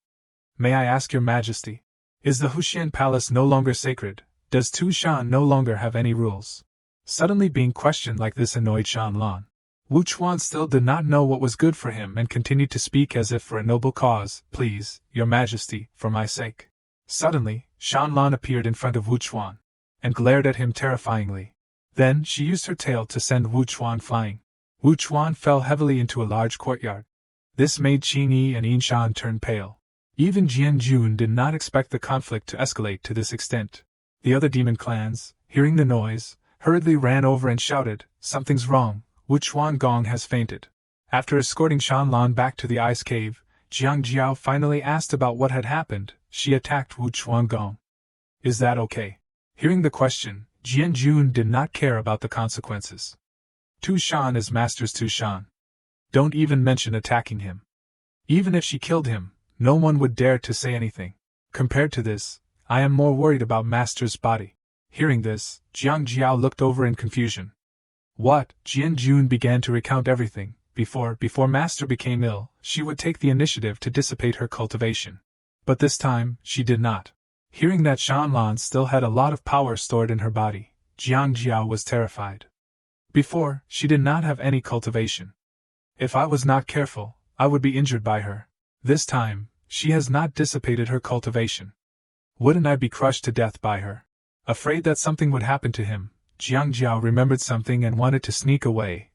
Speaker 1: "May I ask your Majesty, is the Huxian Palace no longer sacred? Does Tu Shan no longer have any rules?" Suddenly being questioned like this annoyed Shan Lan. Wu Chuan still did not know what was good for him and continued to speak as if for a noble cause. "Please, your Majesty, for my sake." Suddenly, Shan Lan appeared in front of Wu Chuan, and glared at him terrifyingly. Then she used her tail to send Wu Chuan flying. Wu Chuan fell heavily into a large courtyard. This made Qin Yi and Yin Shan turn pale. Even Jian Jun did not expect the conflict to escalate to this extent. The other demon clans, hearing the noise, hurriedly ran over and shouted, "Something's wrong, Wu Chuan Gong has fainted." After escorting Shan Lan back to the ice cave, Jiang Jiao finally asked about what had happened. She attacked Wu Chuan Gong. "Is that okay?" Hearing the question, Jian Jun did not care about the consequences. Tu Shan is Master's Tu Shan. Don't even mention attacking him. Even if she killed him, no one would dare to say anything. Compared to this, I am more worried about Master's body. Hearing this, Jiang Jiao looked over in confusion. What? Jian Jun began to recount everything. Before Master became ill, she would take the initiative to dissipate her cultivation. But this time, she did not. Hearing that Shan Lan still had a lot of power stored in her body, Jiang Jiao was terrified. Before, she did not have any cultivation. If I was not careful, I would be injured by her. This time, she has not dissipated her cultivation. Wouldn't I be crushed to death by her? Afraid that something would happen to him, Jiang Jiao remembered something and wanted to sneak away.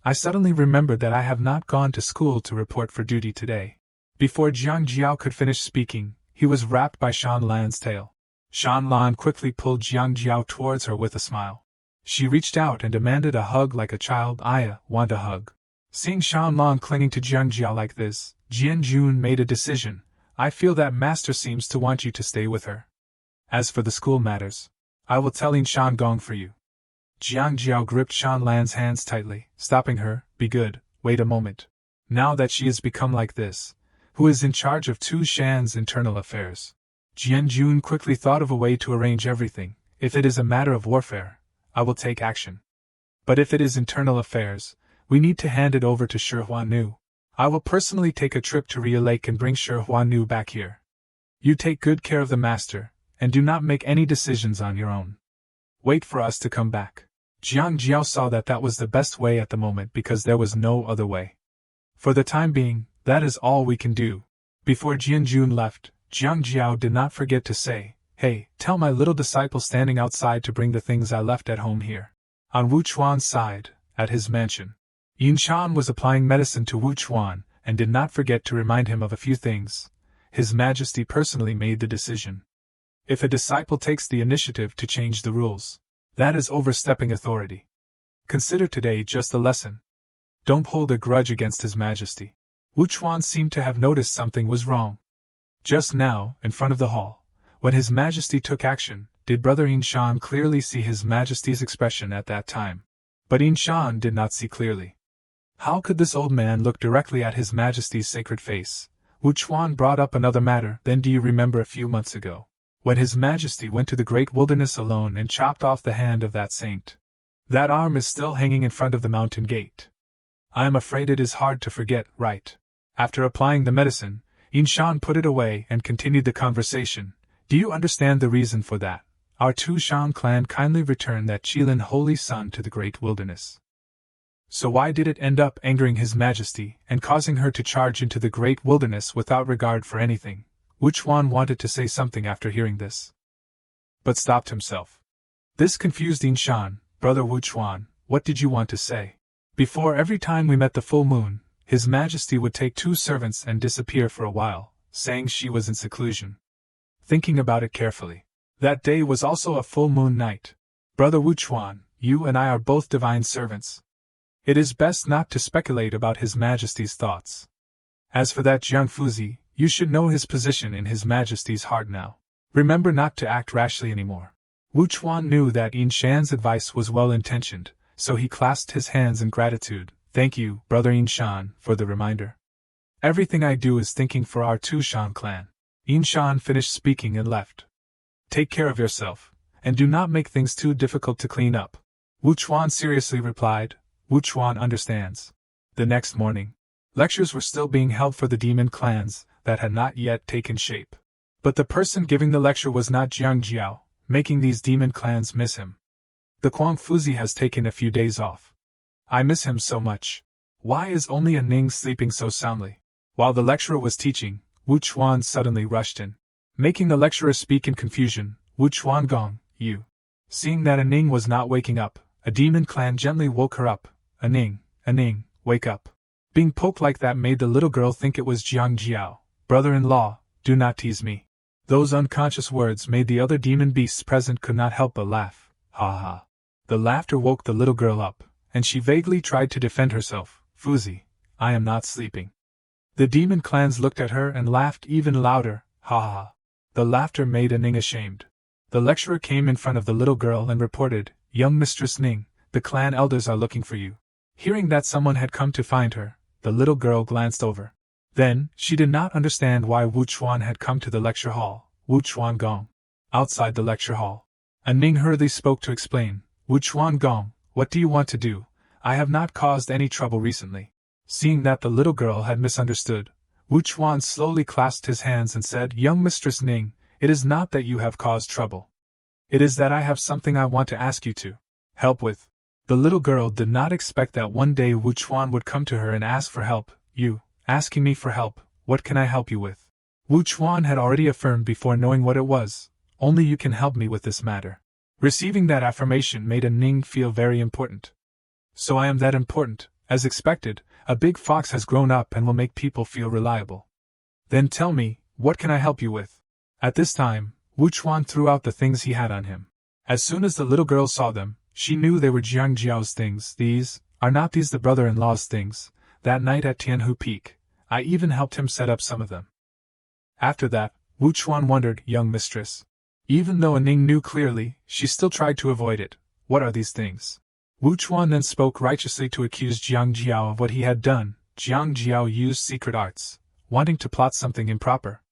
Speaker 1: I suddenly remembered that I have not gone to school to report for duty today. Before Jiang Jiao could finish speaking, he was wrapped by Shan Lan's tail. Shan Lan quickly pulled Jiang Jiao towards her with a smile. She reached out and demanded a hug like a child. "I want a hug." Seeing Shan Lan clinging to Jiang Jiao like this, Jian Jun made a decision. "I feel that Master seems to want you to stay with her. As for the school matters, I will tell Yin Shan Gong for you." Jiang Jiao gripped Shan Lan's hands tightly, stopping her. "Be good, wait a moment. Now that she has become like this, who is in charge of Tu Shan's internal affairs?" Jian Jun quickly thought of a way to arrange everything. "If it is a matter of warfare, I will take action. But if it is internal affairs, we need to hand it over to Shi Huanu. I will personally take a trip to Ria Lake and bring Shi Huanu back here. You take good care of the Master, and do not make any decisions on your own. Wait for us to come back." Jiang Jiao saw that was the best way at the moment because there was no other way. "For the time being, that is all we can do." Before Jian Jun left, Jiang Jiao did not forget to say, "Hey, tell my little disciple standing outside to bring the things I left at home here." On Wu Chuan's side, at his mansion, Yin Shan was applying medicine to Wu Chuan and did not forget to remind him of a few things. His Majesty personally made the decision. If a disciple takes the initiative to change the rules, that is overstepping authority. Consider today just a lesson. Don't hold a grudge against His Majesty. Wu Chuan seemed to have noticed something was wrong. Just now, in front of the hall, when His Majesty took action, did Brother Yin Shan clearly see His Majesty's expression at that time? But Yin Shan did not see clearly. How could this old man look directly at His Majesty's sacred face? Wu Chuan brought up another matter. "Then do you remember a few months ago, when His Majesty went to the great wilderness alone and chopped off the hand of that saint? That arm is still hanging in front of the mountain gate. I am afraid it is hard to forget, right?" After applying the medicine, Yin Shan put it away and continued the conversation. "Do you understand the reason for that? Our Tu Shan clan kindly returned that Qilin holy son to the great wilderness. So why did it end up angering His Majesty and causing her to charge into the great wilderness without regard for anything?" Wu Chuan wanted to say something after hearing this, but stopped himself. This confused Yin Shan. "Brother Wu Chuan, what did you want to say?" "Before every time we met the full moon, His Majesty would take 2 servants and disappear for a while, saying she was in seclusion." Thinking about it carefully, that day was also a full moon night. "Brother Wu Chuan, you and I are both divine servants. It is best not to speculate about His Majesty's thoughts. As for that Jiang Fuzi, you should know his position in His Majesty's heart now. Remember not to act rashly anymore." Wu Chuan knew that Yin Shan's advice was well-intentioned, so he clasped his hands in gratitude. Thank you, Brother Yin Shan, for the reminder. Everything I do is thinking for our Tu Shan clan. Yin Shan finished speaking and left. Take care of yourself, and do not make things too difficult to clean up. Wu Chuan seriously replied. Wu Chuan understands. The next morning, lectures were still being held for the demon clans that had not yet taken shape. But the person giving the lecture was not Jiang Jiao, making these demon clans miss him. The Kuang Fuzi has taken a few days off. I miss him so much. Why is only a Ning sleeping so soundly? While the lecturer was teaching, Wu Chuan suddenly rushed in. Making the lecturer speak in confusion, Wu Chuan Gong, you. Seeing that a Ning was not waking up, a demon clan gently woke her up. A Ning, wake up. Being poked like that made the little girl think it was Jiang Jiao. Brother-in-law, do not tease me. Those unconscious words made the other demon beasts present could not help but laugh. Ha ha. The laughter woke the little girl up, and she vaguely tried to defend herself. Fuzi, I am not sleeping. The demon clans looked at her and laughed even louder. Ha ha. The laughter made a Ning ashamed. The lecturer came in front of the little girl and reported, Young Mistress Ning, the clan elders are looking for you. Hearing that someone had come to find her, the little girl glanced over. Then, she did not understand why Wu Chuan had come to the lecture hall. Wu Chuan Gong. Outside the lecture hall, a Ning hurriedly spoke to explain. Wu Chuan Gong, what do you want to do? I have not caused any trouble recently. Seeing that the little girl had misunderstood, Wu Chuan slowly clasped his hands and said, Young Mistress Ning, it is not that you have caused trouble. It is that I have something I want to ask you to help with. The little girl did not expect that one day Wu Chuan would come to her and ask for help. You, asking me for help, what can I help you with? Wu Chuan had already affirmed before knowing what it was, only you can help me with this matter. Receiving that affirmation made a Ning feel very important. So I am that important, as expected, a big fox has grown up and will make people feel reliable. Then tell me, what can I help you with? At this time, Wu Chuan threw out the things he had on him. As soon as the little girl saw them, she knew they were Jiang Jiao's things. Are not these the brother-in-law's things? That night at Tianhu Peak, I even helped him set up some of them. After that, Wu Chuan wondered, Young mistress. Even though Ning knew clearly, she still tried to avoid it. What are these things? Wu Chuan then spoke righteously to accuse Jiang Jiao of what he had done. Jiang Jiao used secret arts, wanting to plot something improper.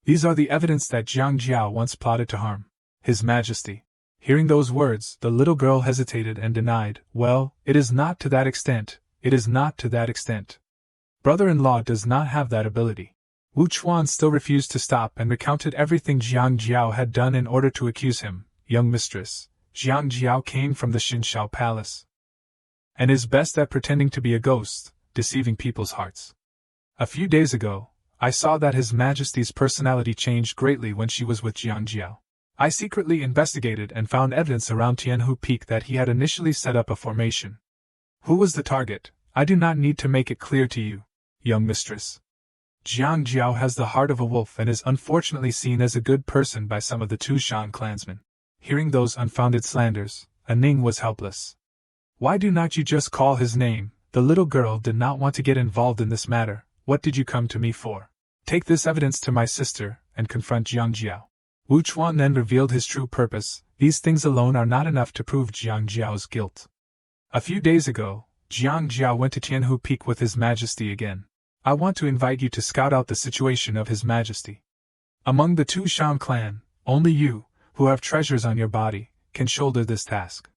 Speaker 1: These are the evidence that Jiang Jiao once plotted to harm His Majesty. Hearing those words, the little girl hesitated and denied, Well, it is not to that extent, it is not to that extent. Brother-in-law does not have that ability. Wu Chuan still refused to stop and recounted everything Jiang Jiao had done in order to accuse him. Young mistress, Jiang Jiao came from the Xinshao Palace and is best at pretending to be a ghost, deceiving people's hearts. A few days ago, I saw that His Majesty's personality changed greatly when she was with Jiang Jiao. I secretly investigated and found evidence around Tianhu Peak that he had initially set up a formation. Who was the target? I do not need to make it clear to you, young mistress. Jiang Jiao has the heart of a wolf and is unfortunately seen as a good person by some of the Tushan clansmen. Hearing those unfounded slanders, Ning was helpless. Why do not you just call his name? The little girl did not want to get involved in this matter. What did you come to me for? Take this evidence to my sister and confront Jiang Jiao. Wu Chuan then revealed his true purpose. These things alone are not enough to prove Jiang Jiao's guilt. A few days ago, Jiang Jiao went to Tianhu Peak with His Majesty again. I want to invite you to scout out the situation of His Majesty. Among the Tushan clan, only you, who have treasures on your body, can shoulder this task.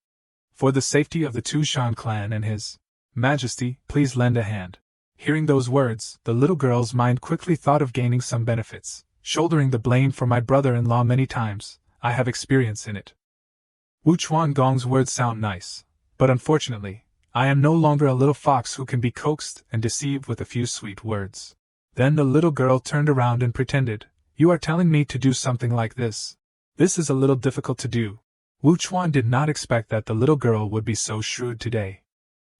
Speaker 1: For the safety of the Tushan clan and His Majesty, please lend a hand. Hearing those words, the little girl's mind quickly thought of gaining some benefits. Shouldering the blame for my brother-in-law many times, I have experience in it. Wu Chuan Gong's words sound nice, but unfortunately, I am no longer a little fox who can be coaxed and deceived with a few sweet words. Then the little girl turned around and pretended, You are telling me to do something like this. This is a little difficult to do. Wu Chuan did not expect that the little girl would be so shrewd today.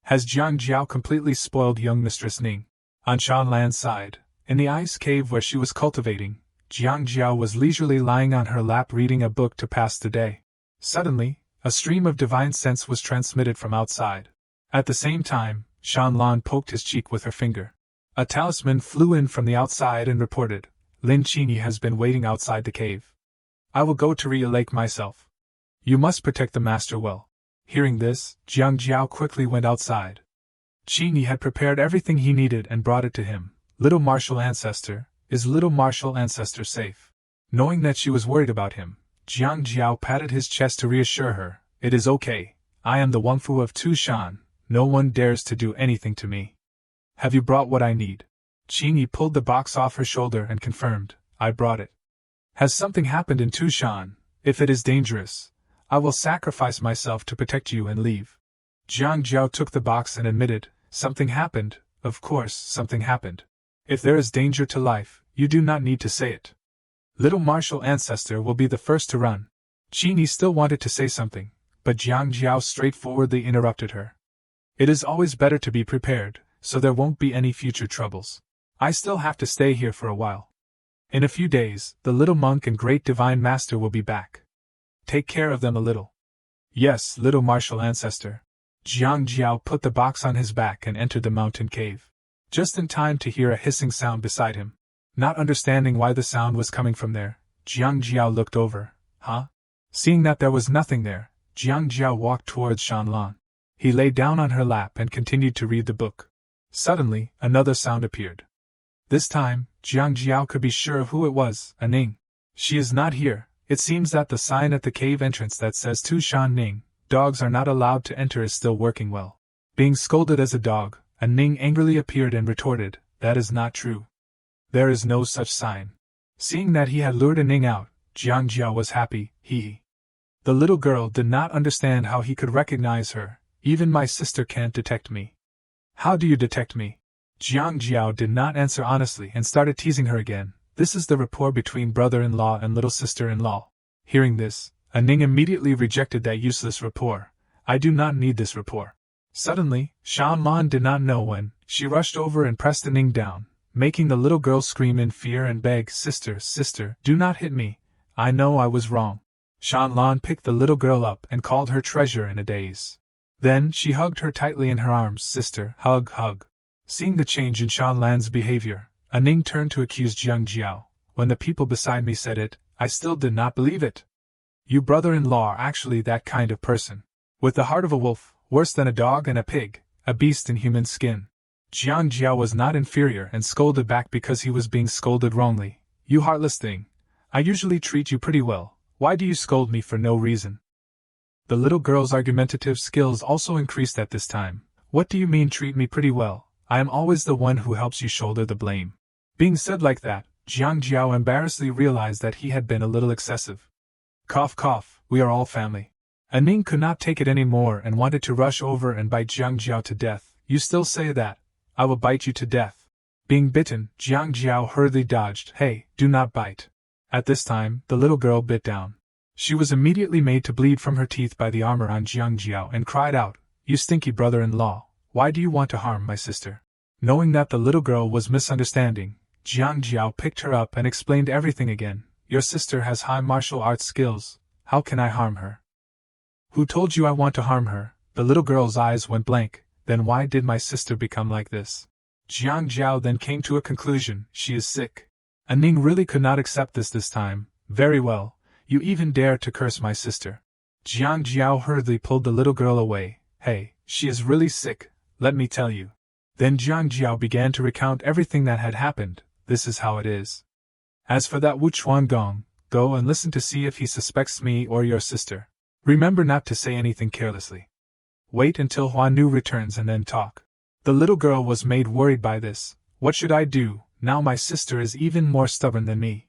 Speaker 1: Has Jiang Jiao completely spoiled young Mistress Ning? On Shanlan's side, in the ice cave where she was cultivating, Jiang Jiao was leisurely lying on her lap reading a book to pass the day. Suddenly, a stream of divine sense was transmitted from outside. At the same time, Shanlan poked his cheek with her finger. A talisman flew in from the outside and reported, Lin Qinyi has been waiting outside the cave. I will go to re-elect myself. You must protect the master well. Hearing this, Jiang Jiao quickly went outside. Qin Yi had prepared everything he needed and brought it to him. Little martial ancestor, is little martial ancestor safe? Knowing that she was worried about him, Jiang Jiao patted his chest to reassure her. It is okay. I am the Wangfu of Tushan. No one dares to do anything to me. Have you brought what I need? Qin Yi pulled the box off her shoulder and confirmed, I brought it. Has something happened in Tushan? If it is dangerous, I will sacrifice myself to protect you and leave. Jiang Jiao took the box and admitted, something happened. Of course, something happened. If there is danger to life, you do not need to say it. Little martial ancestor will be the first to run. Qin Yi still wanted to say something, but Jiang Jiao straightforwardly interrupted her. It is always better to be prepared, so there won't be any future troubles. I still have to stay here for a while. In a few days, the little monk and great divine master will be back. Take care of them a little. Yes, little martial ancestor. Jiang Jiao put the box on his back and entered the mountain cave. Just in time to hear a hissing sound beside him. Not understanding why the sound was coming from there, Jiang Jiao looked over. Huh? Seeing that there was nothing there, Jiang Jiao walked towards Shanlan. He lay down on her lap and continued to read the book. Suddenly, another sound appeared. This time, Jiang Jiao could be sure of who it was, a Ning. She is not here. It seems that the sign at the cave entrance that says Tushan Ning, dogs are not allowed to enter is still working well. Being scolded as a dog, a Ning angrily appeared and retorted, that is not true. There is no such sign. Seeing that he had lured a Ning out, Jiang Jiao was happy, The little girl did not understand how he could recognize her. Even my sister can't detect me. How do you detect me? Jiang Jiao did not answer honestly and started teasing her again. This is the rapport between brother-in-law and little sister-in-law. Hearing this, a Ning immediately rejected that useless rapport. I do not need this rapport. Suddenly, Shanlan did not know when, she rushed over and pressed the Ning down, making the little girl scream in fear and beg, Sister, sister, do not hit me. I know I was wrong. Shanlan picked the little girl up and called her treasure in a daze. Then she hugged her tightly in her arms. Sister, hug, hug. Seeing the change in Shanlan's behavior, a Ning turned to accuse Jiang Jiao. When the people beside me said it, I still did not believe it. You brother-in-law are actually that kind of person. With the heart of a wolf, worse than a dog and a pig, a beast in human skin. Jiang Jiao was not inferior and scolded back because he was being scolded wrongly. You heartless thing. I usually treat you pretty well. Why do you scold me for no reason? The little girl's argumentative skills also increased at this time. What do you mean treat me pretty well? I am always the one who helps you shoulder the blame. Being said like that, Jiang Jiao embarrassedly realized that he had been a little excessive. Cough cough, we are all family. A Ning could not take it any more and wanted to rush over and bite Jiang Jiao to death. You still say that? I will bite you to death. Being bitten, Jiang Jiao hurriedly dodged. Hey, do not bite. At this time, the little girl bit down. She was immediately made to bleed from her teeth by the armor on Jiang Jiao and cried out, You stinky brother-in-law. Why do you want to harm my sister? Knowing that the little girl was misunderstanding, Jiang Jiao picked her up and explained everything again. Your sister has high martial arts skills. How can I harm her? Who told you I want to harm her? The little girl's eyes went blank. Then why did my sister become like this? Jiang Jiao then came to a conclusion. She is sick. A Ning really could not accept this time. Very well. You even dare to curse my sister. Jiang Jiao hurriedly pulled the little girl away. Hey, she is really sick. Let me tell you. Then Jiang Jiao began to recount everything that had happened. This is how it is. As for that Wu Chuangong, go and listen to see if he suspects me or your sister. Remember not to say anything carelessly. Wait until Huanu returns and then talk. The little girl was made worried by this. What should I do, now my sister is even more stubborn than me?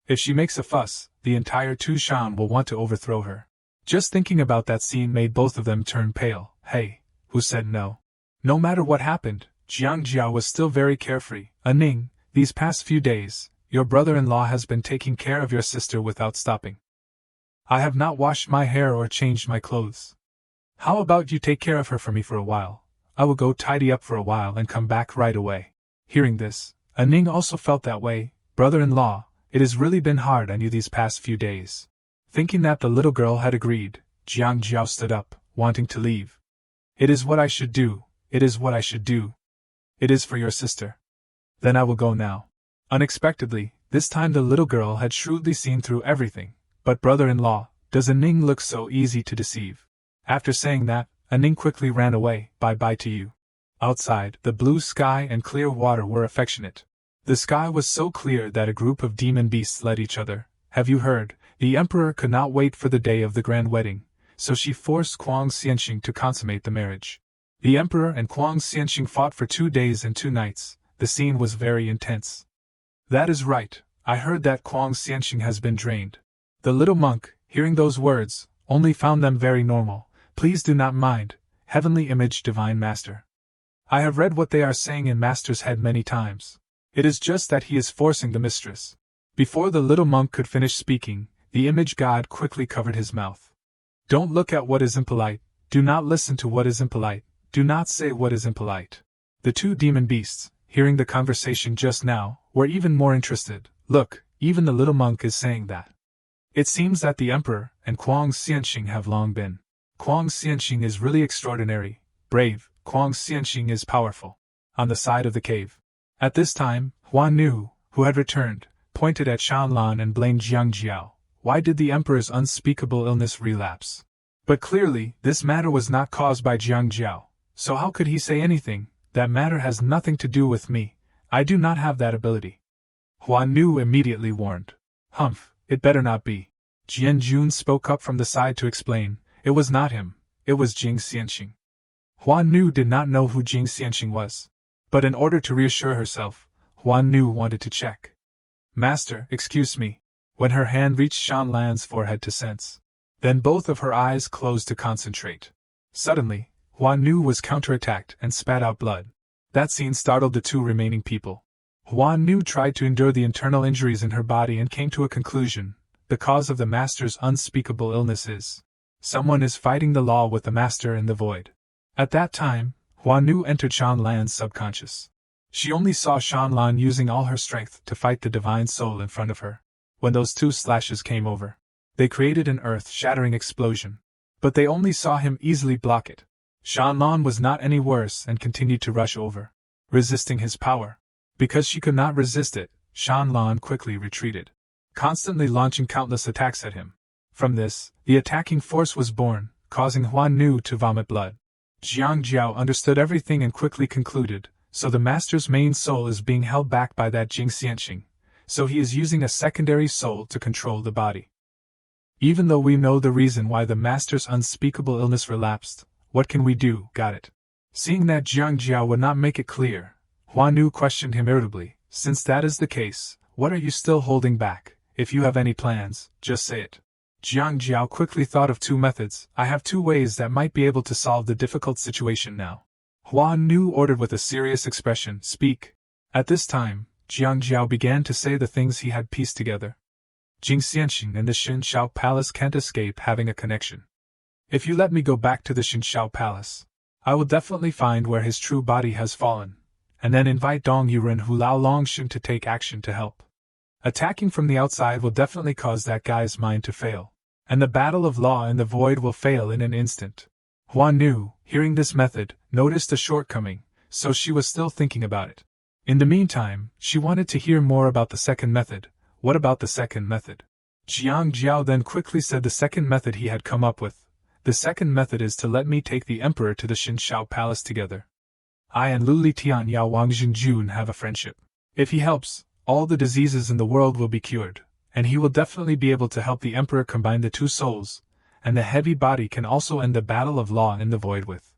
Speaker 1: If she makes a fuss, the entire Tushan will want to overthrow her. Just thinking about that scene made both of them turn pale. Hey, who said no? No matter what happened, Jiang Jiao was still very carefree. Ning, these past few days, your brother-in-law has been taking care of your sister without stopping. I have not washed my hair or changed my clothes. How about you take care of her for me for a while? I will go tidy up for a while and come back right away. Hearing this, Ning also felt that way. Brother-in-law, it has really been hard on you these past few days. Thinking that the little girl had agreed, Jiang Jiao stood up, wanting to leave. It is what I should do. It is what I should do. It is for your sister. Then I will go now. Unexpectedly, this time the little girl had shrewdly seen through everything. But brother-in-law, Does a Ning look so easy to deceive? After saying that, a Ning quickly ran away. Bye-bye to you. Outside, the blue sky and clear water were affectionate. The sky was so clear that a group of demon beasts led each other. Have you heard? The emperor could not wait for the day of the grand wedding, so she forced Kuang Xianxing to consummate the marriage. The emperor and Kuang Xianxing fought for 2 days and 2 nights. The scene was very intense. That is right, I heard that Kuang Xianxing has been drained. The little monk, hearing those words, only found them very normal. Please do not mind, Heavenly Image Divine Master. I have read what they are saying in Master's head many times. It is just that he is forcing the mistress. Before the little monk could finish speaking, the image god quickly covered his mouth. Don't look at what is impolite, do not listen to what is impolite, do not say what is impolite. The 2 demon beasts, hearing the conversation just now, were even more interested. Look, even the little monk is saying that. It seems that the emperor and Kuang Xianxing have long been. Kuang Xianxing is really extraordinary, brave. Kuang Xianxing is powerful. On the side of the cave. At this time, Huan Nu, who had returned, pointed at Shanlan and blamed Jiang Jiao. Why did the emperor's unspeakable illness relapse? But clearly, this matter was not caused by Jiang Jiao, so how could he say anything? That matter has nothing to do with me. I do not have that ability. Huan Nu immediately warned. Humph, it better not be. Jian Jun spoke up from the side to explain. It was not him, it was Jing Xianxing. Huan Nu did not know who Jing Xianxing was. But in order to reassure herself, Huan Nu wanted to check. Master, excuse me. When her hand reached Shan Lan's forehead to sense. Then both of her eyes closed to concentrate. Suddenly, Huan Nu was counterattacked and spat out blood. That scene startled the 2 remaining people. Huan Nu tried to endure the internal injuries in her body and came to a conclusion. The cause of the master's unspeakable illness is. Someone is fighting the law with the master in the void. At that time, Huan Nu entered Shan Lan's subconscious. She only saw Shan Lan using all her strength to fight the divine soul in front of her. When those 2 slashes came over, they created an earth-shattering explosion. But they only saw him easily block it. Shan Lan was not any worse and continued to rush over, resisting his power. Because she could not resist it, Shan Lan quickly retreated, constantly launching countless attacks at him. From this, the attacking force was born, causing Huan Nu to vomit blood. Jiang Jiao understood everything and quickly concluded, so the master's main soul is being held back by that Jing Xianxing, so he is using a secondary soul to control the body. Even though we know the reason why the master's unspeakable illness relapsed, what can we do? Got it. Seeing that Jiang Jiao would not make it clear, Huan Nu questioned him irritably. Since that is the case, what are you still holding back? If you have any plans, just say it. Jiang Jiao quickly thought of 2 methods. I have 2 ways that might be able to solve the difficult situation now. Huan Nu ordered with a serious expression, speak. At this time, Jiang Jiao began to say the things he had pieced together. Jing Xianxing and the Xin Shao Palace can't escape having a connection. If you let me go back to the Xin Shao Palace, I will definitely find where his true body has fallen, and then invite Dong Yuren Hu Lao Longxun to take action to help. Attacking from the outside will definitely cause that guy's mind to fail, and the battle of law in the void will fail in an instant. Huan Nu, hearing this method, noticed a shortcoming, so she was still thinking about it. In the meantime, she wanted to hear more about the second method. What about the second method? Jiang Jiao then quickly said the second method he had come up with. The second method is to let me take the emperor to the Xin Shao Palace together. I and Lu Litian Yao Wang Jinjun have a friendship. If he helps, all the diseases in the world will be cured, and he will definitely be able to help the emperor combine the 2 souls, and the heavy body can also end the battle of law in the void with.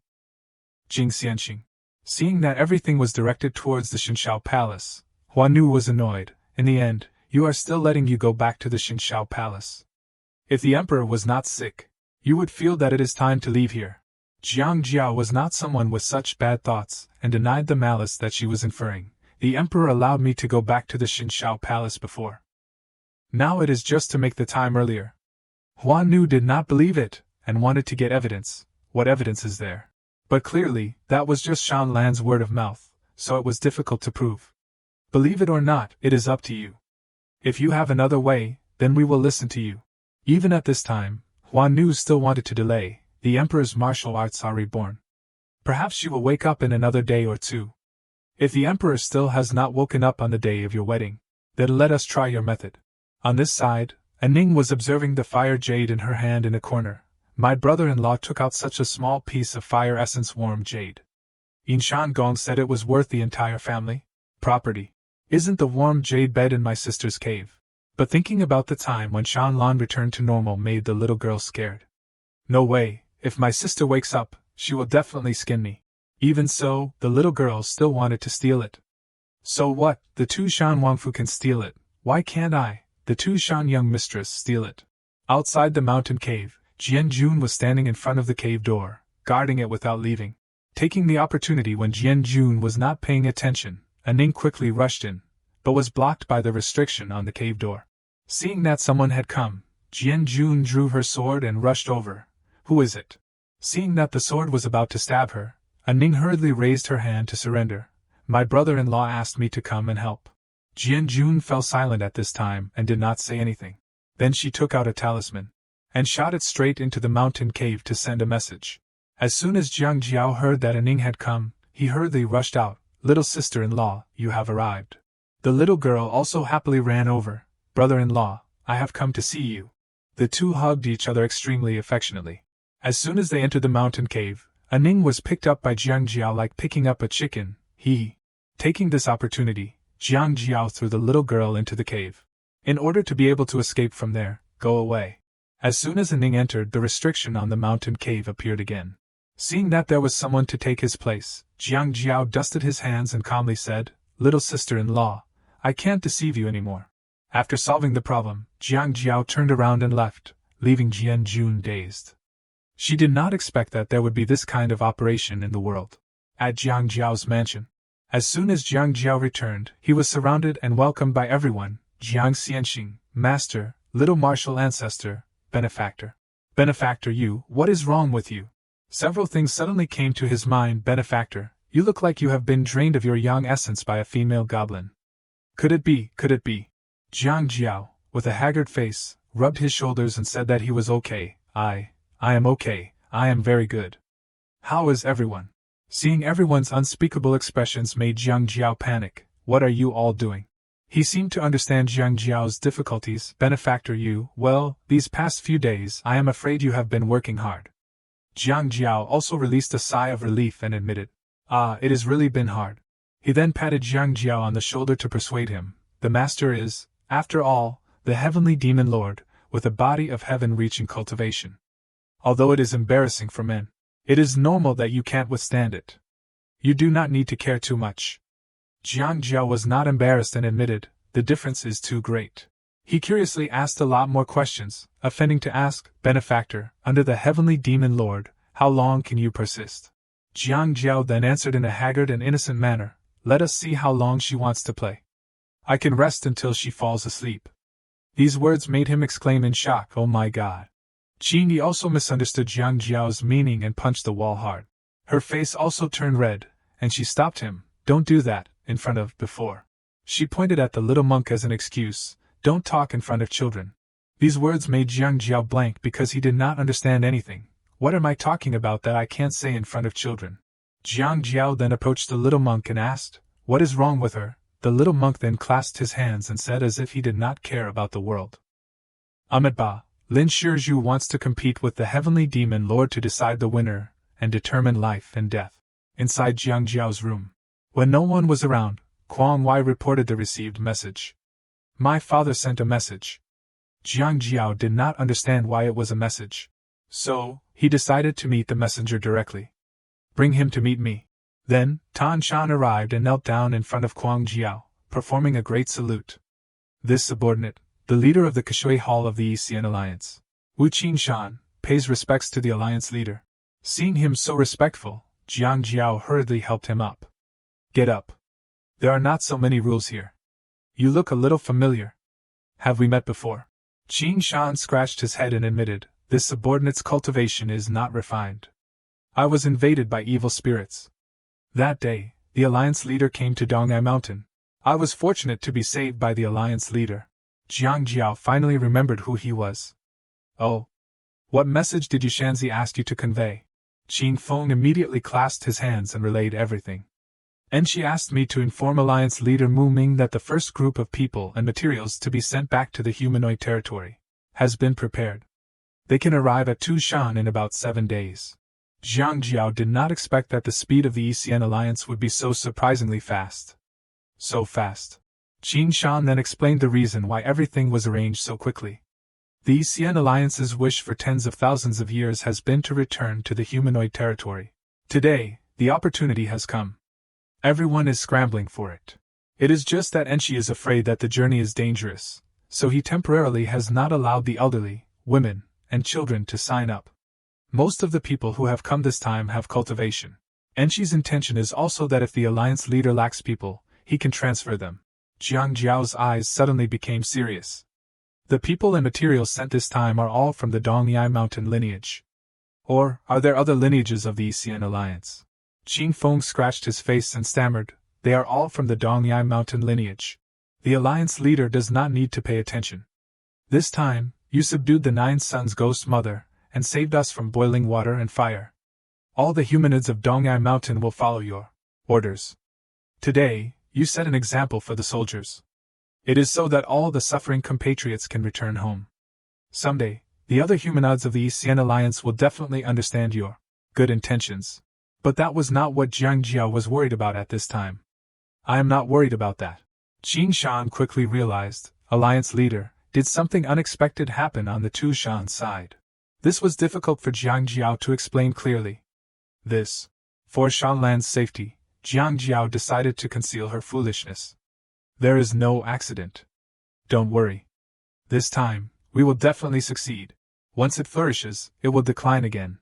Speaker 1: Jing Xianxing. Seeing that everything was directed towards the Xin Shao Palace, Huan Nu was annoyed. In the end, you are still letting you go back to the Xin Shao Palace. If the emperor was not sick, you would feel that it is time to leave here. Jiang Jiao was not someone with such bad thoughts, and denied the malice that she was inferring. The emperor allowed me to go back to the Xin Shao Palace before. Now it is just to make the time earlier. Huan Nu did not believe it, and wanted to get evidence. What evidence is there? But clearly, that was just Shan Lan's word of mouth, so it was difficult to prove. Believe it or not, it is up to you. If you have another way, then we will listen to you. Even at this time, Huan Nu still wanted to delay. The emperor's martial arts are reborn. Perhaps she will wake up in another day or 2. If the emperor still has not woken up on the day of your wedding, then let us try your method. On this side, Ning was observing the fire jade in her hand in a corner. My brother-in-law took out such a small piece of fire essence warm jade. Shan Gong said it was worth the entire family property. Isn't the warm jade bed in my sister's cave? But thinking about the time when Shan Lan returned to normal made the little girl scared. No way, if my sister wakes up, she will definitely skin me. Even so, the little girl still wanted to steal it. So what, the Tu Shan Wangfu can steal it, why can't I, the Tu Shan young mistress, steal it? Outside the mountain cave, Jian Jun was standing in front of the cave door, guarding it without leaving. Taking the opportunity when Jian Jun was not paying attention, Ning quickly rushed in, but was blocked by the restriction on the cave door. Seeing that someone had come, Jian Jun drew her sword and rushed over. Who is it? Seeing that the sword was about to stab her, Ning hurriedly raised her hand to surrender. My brother-in-law asked me to come and help. Jian Jun fell silent at this time and did not say anything. Then she took out a talisman and shot it straight into the mountain cave to send a message. As soon as Jiang Jiao heard that Ning had come, he hurriedly rushed out. Little sister-in-law, you have arrived. The little girl also happily ran over. Brother-in-law, I have come to see you. The two hugged each other extremely affectionately. As soon as they entered the mountain cave, Ning was picked up by Jiang Jiao like picking up a chicken. Taking this opportunity, Jiang Jiao threw the little girl into the cave. In order to be able to escape from there, go away. As soon as Ning entered, the restriction on the mountain cave appeared again. Seeing that there was someone to take his place, Jiang Jiao dusted his hands and calmly said, Little sister-in-law, I can't deceive you anymore. After solving the problem, Jiang Jiao turned around and left, leaving Jian Jun dazed. She did not expect that there would be this kind of operation in the world. At Jiang Jiao's mansion, as soon as Jiang Jiao returned, he was surrounded and welcomed by everyone. Jiang Xianxing, Master, Little Martial Ancestor, Benefactor. Benefactor, what is wrong with you? Several things suddenly came to his mind. Benefactor, you look like you have been drained of your yang essence by a female goblin. Could it be? Jiang Jiao, with a haggard face, rubbed his shoulders and said that he was okay. I am okay, I am very good. How is everyone? Seeing everyone's unspeakable expressions made Jiang Jiao panic. What are you all doing? He seemed to understand Jiang Jiao's difficulties. Benefactor, well, these past few days I am afraid you have been working hard. Jiang Jiao also released a sigh of relief and admitted, it has really been hard. He then patted Jiang Jiao on the shoulder to persuade him. The master is, after all, the heavenly demon lord, with a body of heaven reaching cultivation. Although it is embarrassing for men, it is normal that you can't withstand it. You do not need to care too much. Jiang Jiao was not embarrassed and admitted, the difference is too great. He curiously asked a lot more questions, offending to ask, Benefactor, under the heavenly demon lord, how long can you persist? Jiang Jiao then answered in a haggard and innocent manner, let us see how long she wants to play. I can rest until she falls asleep. These words made him exclaim in shock, oh my god. Qin Yi also misunderstood Jiang Jiao's meaning and punched the wall hard. Her face also turned red, and she stopped him, don't do that, in front of, before. She pointed at the little monk as an excuse, don't talk in front of children. These words made Jiang Jiao blank because he did not understand anything. What am I talking about that I can't say in front of children? Jiang Jiao then approached the little monk and asked, what is wrong with her? The little monk then clasped his hands and said as if he did not care about the world. Ba, Lin Shizhu wants to compete with the heavenly demon lord to decide the winner and determine life and death. Inside Jiang Jiao's room, when no one was around, Quang Wai reported the received message. My father sent a message. Jiang Jiao did not understand why it was a message. So, he decided to meet the messenger directly. Bring him to meet me. Then, Tan Shan arrived and knelt down in front of Quang Jiao, performing a great salute. This subordinate, the leader of the Kashui Hall of the Yixian Alliance, Wu Qinshan, pays respects to the alliance leader. Seeing him so respectful, Jiang Jiao hurriedly helped him up. Get up. There are not so many rules here. You look a little familiar. Have we met before? Qin Shan scratched his head and admitted, this subordinate's cultivation is not refined. I was invaded by evil spirits. That day, the alliance leader came to Dongai Mountain. I was fortunate to be saved by the alliance leader. Jiang Jiao finally remembered who he was. Oh. What message did Yushanzi ask you to convey? Qin Feng immediately clasped his hands and relayed everything. And she asked me to inform alliance leader Mu Ming that the first group of people and materials to be sent back to the humanoid territory has been prepared. They can arrive at Tushan in about 7 days. Jiang Jiao did not expect that the speed of the ECN alliance would be so surprisingly fast. So fast. Qin Shan then explained the reason why everything was arranged so quickly. The ECN alliance's wish for tens of thousands of years has been to return to the humanoid territory. Today, the opportunity has come. Everyone is scrambling for it. It is just that Enshi is afraid that the journey is dangerous, so he temporarily has not allowed the elderly, women, and children to sign up. Most of the people who have come this time have cultivation. Enshi's intention is also that if the alliance leader lacks people, he can transfer them. Jiang Jiao's eyes suddenly became serious. The people and materials sent this time are all from the Dongyai mountain lineage. Or, are there other lineages of the ECN alliance? Qin Feng scratched his face and stammered, they are all from the Dongyai mountain lineage. The alliance leader does not need to pay attention. This time, you subdued the 9 Sons' ghost mother, and saved us from boiling water and fire. All the humanids of Dongyai mountain will follow your orders. Today, you set an example for the soldiers. It is so that all the suffering compatriots can return home. Someday, the other humanoids of the ECN alliance will definitely understand your good intentions. But that was not what Jiang Jiao was worried about at this time. I am not worried about that. Qin Shan quickly realized, alliance leader, did something unexpected happen on the Tushan side? This was difficult for Jiang Jiao to explain clearly. For Shanlan's safety, Jiang Jiao decided to conceal her foolishness. There is no accident. Don't worry. This time, we will definitely succeed. Once it flourishes, it will decline again.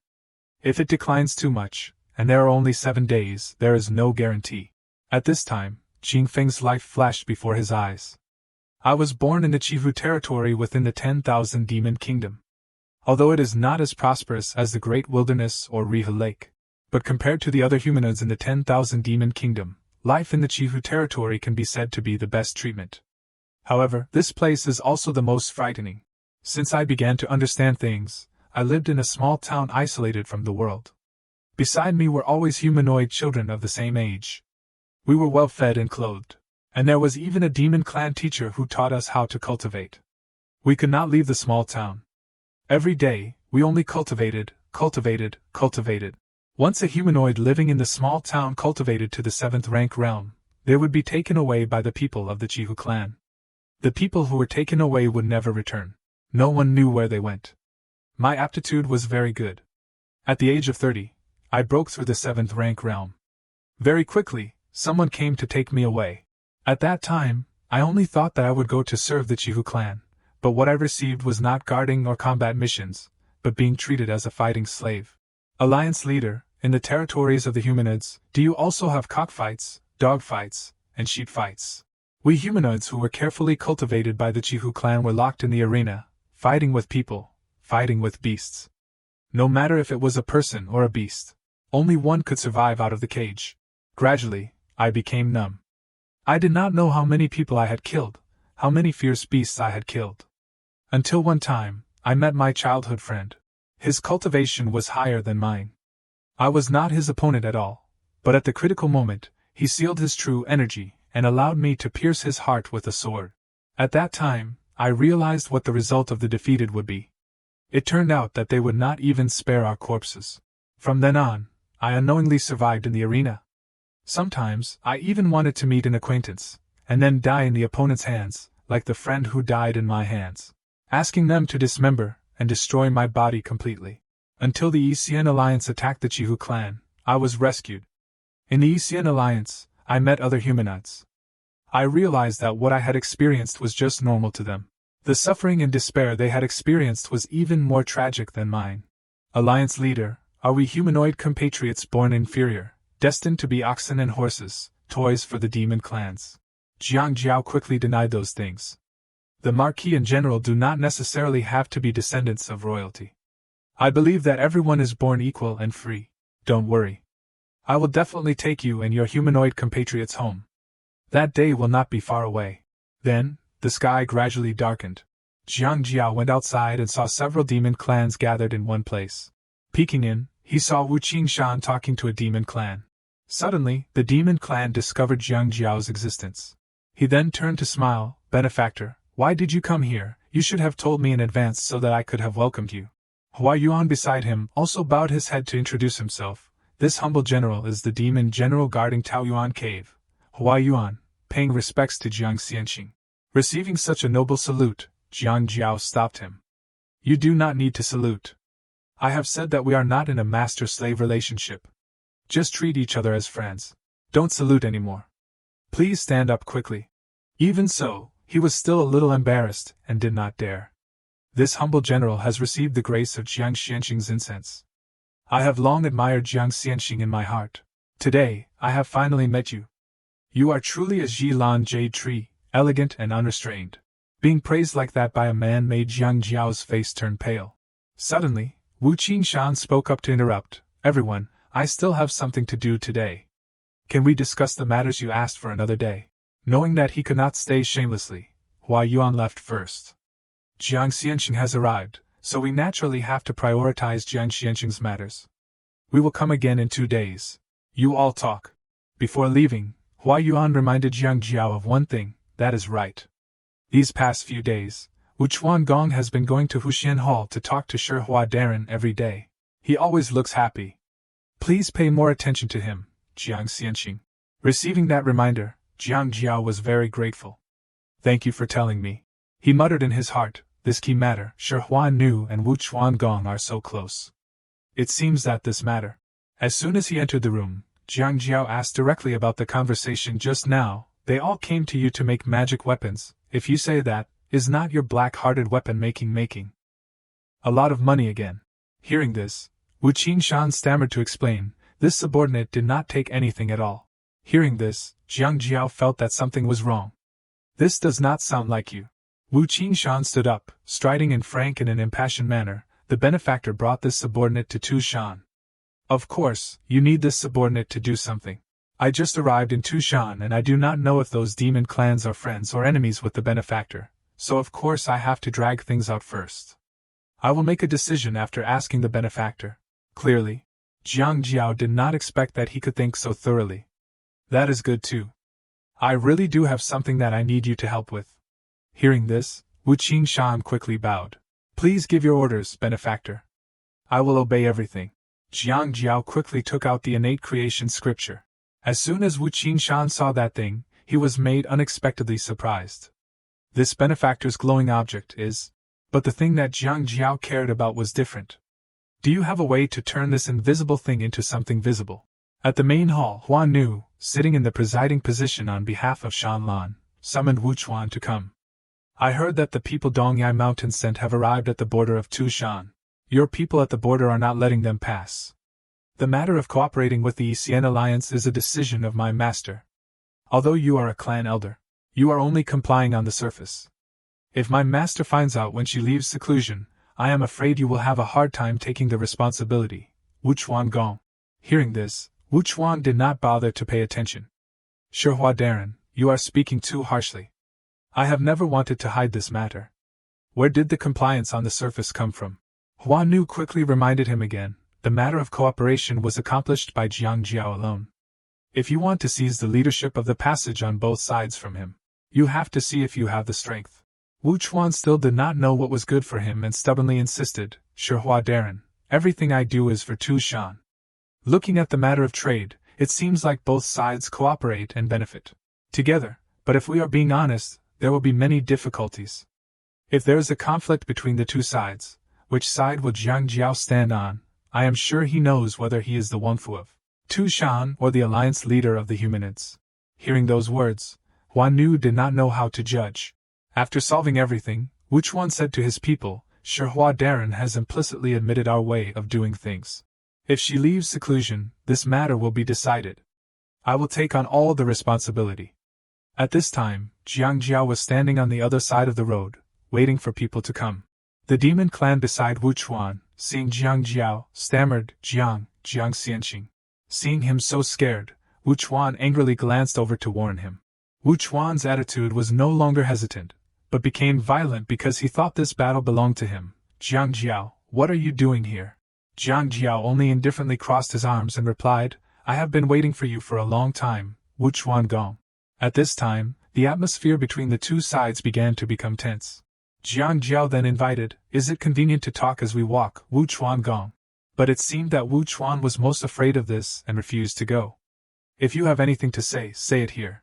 Speaker 1: If it declines too much, and there are only 7 days, there is no guarantee. At this time, Qing Feng's life flashed before his eyes. I was born in the Chihu territory within the 10,000 Demon Kingdom. Although it is not as prosperous as the Great Wilderness or Riha Lake, but compared to the other humanoids in the 10,000 Demon Kingdom, life in the Chihu territory can be said to be the best treatment. However, this place is also the most frightening. Since I began to understand things, I lived in a small town isolated from the world. Beside me were always humanoid children of the same age. We were well fed and clothed, and there was even a demon clan teacher who taught us how to cultivate. We could not leave the small town. Every day, we only cultivated. Once a humanoid living in the small town cultivated to the 7th rank realm, they would be taken away by the people of the Chihu clan. The people who were taken away would never return. No one knew where they went. My aptitude was very good. At the age of 30, I broke through the 7th rank realm. Very quickly, someone came to take me away. At that time, I only thought that I would go to serve the Chihu clan, but what I received was not guarding or combat missions, but being treated as a fighting slave. Alliance leader, in the territories of the humanoids, do you also have cockfights, dogfights, and sheep fights? We humanoids who were carefully cultivated by the Chihu clan were locked in the arena, fighting with people, fighting with beasts. No matter if it was a person or a beast, only one could survive out of the cage. Gradually, I became numb. I did not know how many people I had killed, how many fierce beasts I had killed. Until one time, I met my childhood friend. His cultivation was higher than mine. I was not his opponent at all, but at the critical moment, he sealed his true energy and allowed me to pierce his heart with a sword. At that time, I realized what the result of the defeated would be. It turned out that they would not even spare our corpses. From then on, I unknowingly survived in the arena. Sometimes, I even wanted to meet an acquaintance, and then die in the opponent's hands, like the friend who died in my hands, asking them to dismember and destroy my body completely. Until the ECN Alliance attacked the Chihu clan, I was rescued. In the ECN Alliance, I met other humanoids. I realized that what I had experienced was just normal to them. The suffering and despair they had experienced was even more tragic than mine. Alliance leader, are we humanoid compatriots born inferior, destined to be oxen and horses, toys for the demon clans? Jiang Jiao quickly denied those things. The Marquis and General do not necessarily have to be descendants of royalty. I believe that everyone is born equal and free. Don't worry. I will definitely take you and your humanoid compatriots home. That day will not be far away. Then, the sky gradually darkened. Jiang Jiao went outside and saw several demon clans gathered in one place. Peeking in, he saw Wu Qingshan talking to a demon clan. Suddenly, the demon clan discovered Jiang Jiao's existence. He then turned to smile. Benefactor, why did you come here? You should have told me in advance so that I could have welcomed you. Hua Yuan beside him also bowed his head to introduce himself. This humble general is the demon general guarding Taoyuan Cave. Hua Yuan, paying respects to Jiang Xianxing. Receiving such a noble salute, Jiang Jiao stopped him. You do not need to salute. I have said that we are not in a master-slave relationship. Just treat each other as friends. Don't salute anymore. Please stand up quickly. Even so, he was still a little embarrassed and did not dare. This humble general has received the grace of Jiang Xianxing's incense. I have long admired Jiang Xianxing in my heart. Today, I have finally met you. You are truly a Zhilan jade tree, elegant and unrestrained. Being praised like that by a man made Jiang Jiao's face turn pale. Suddenly, Wu Qingshan spoke up to interrupt. Everyone, I still have something to do today. Can we discuss the matters you asked for another day? Knowing that he could not stay shamelessly, Hua Yuan left first. Jiang Xianxing has arrived, so we naturally have to prioritize Jiang Xianxing's matters. We will come again in 2 days. You all talk. Before leaving, Hua Yuan reminded Jiang Jiao of one thing, that is right. These past few days, Wu Chuangong has been going to Huxian Hall to talk to Shi Hua Darren every day. He always looks happy. Please pay more attention to him, Jiang Xianxing. Receiving that reminder, Jiang Jiao was very grateful. Thank you for telling me. He muttered in his heart, this key matter, Shi Hua Nu and Wu Chuangong are so close. It seems that this matter. As soon as he entered the room, Jiang Jiao asked directly about the conversation just now. They all came to you to make magic weapons. If you say that, is not your black-hearted weapon making? A lot of money again. Hearing this, Wu Qingshan stammered to explain. This subordinate did not take anything at all. Hearing this, Jiang Jiao felt that something was wrong. This does not sound like you. Wu Qingshan stood up, striding in frank and an impassioned manner. The benefactor brought this subordinate to Tushan. Of course, you need this subordinate to do something. I just arrived in Tushan and I do not know if those demon clans are friends or enemies with the benefactor, so of course I have to drag things out first. I will make a decision after asking the benefactor. Clearly, Jiang Jiao did not expect that he could think so thoroughly. That is good too. I really do have something that I need you to help with. Hearing this, Wu Qingshan quickly bowed. Please give your orders, benefactor. I will obey everything. Jiang Jiao quickly took out the innate creation scripture. As soon as Wu Qingshan saw that thing, he was made unexpectedly surprised. This benefactor's glowing object is... But the thing that Jiang Jiao cared about was different. Do you have a way to turn this invisible thing into something visible? At the main hall, Hua Nu, sitting in the presiding position on behalf of Shanlan, summoned Wu Chuan to come. I heard that the people Dongyai Mountain sent have arrived at the border of Tushan. Your people at the border are not letting them pass. The matter of cooperating with the Xian Alliance is a decision of my master. Although you are a clan elder, you are only complying on the surface. If my master finds out when she leaves seclusion, I am afraid you will have a hard time taking the responsibility. Wu Chuangong. Hearing this, Wu Chuan did not bother to pay attention. Shi Hua Darren, you are speaking too harshly. I have never wanted to hide this matter. Where did the compliance on the surface come from? Hua Nu quickly reminded him again. The matter of cooperation was accomplished by Jiang Jiao alone. If you want to seize the leadership of the passage on both sides from him, you have to see if you have the strength. Wu Chuan still did not know what was good for him and stubbornly insisted, Shi Hua Darren, everything I do is for Tushan. Looking at the matter of trade, it seems like both sides cooperate and benefit together, but if we are being honest, there will be many difficulties. If there is a conflict between the two sides, which side will Jiang Jiao stand on? I am sure he knows whether he is the Wangfu of Tushan or the alliance leader of the Humanids. Hearing those words, Hua Nu did not know how to judge. After solving everything, Wu Chuan said to his people, Shi Hua Darren has implicitly admitted our way of doing things. If she leaves seclusion, this matter will be decided. I will take on all the responsibility. At this time, Jiang Jiao was standing on the other side of the road, waiting for people to come. The demon clan beside Wu Chuan, seeing Jiang Jiao, stammered, Jiang Xianxing. Seeing him so scared, Wu Chuan angrily glanced over to warn him. Wu Chuan's attitude was no longer hesitant, but became violent because he thought this battle belonged to him. Jiang Jiao, what are you doing here? Jiang Jiao only indifferently crossed his arms and replied, I have been waiting for you for a long time, Wu Chuangong. At this time, the atmosphere between the two sides began to become tense. Jiang Jiao then invited, "Is it convenient to talk as we walk, Wu Chuan Gong?" But it seemed that Wu Chuan was most afraid of this and refused to go. "If you have anything to say it here.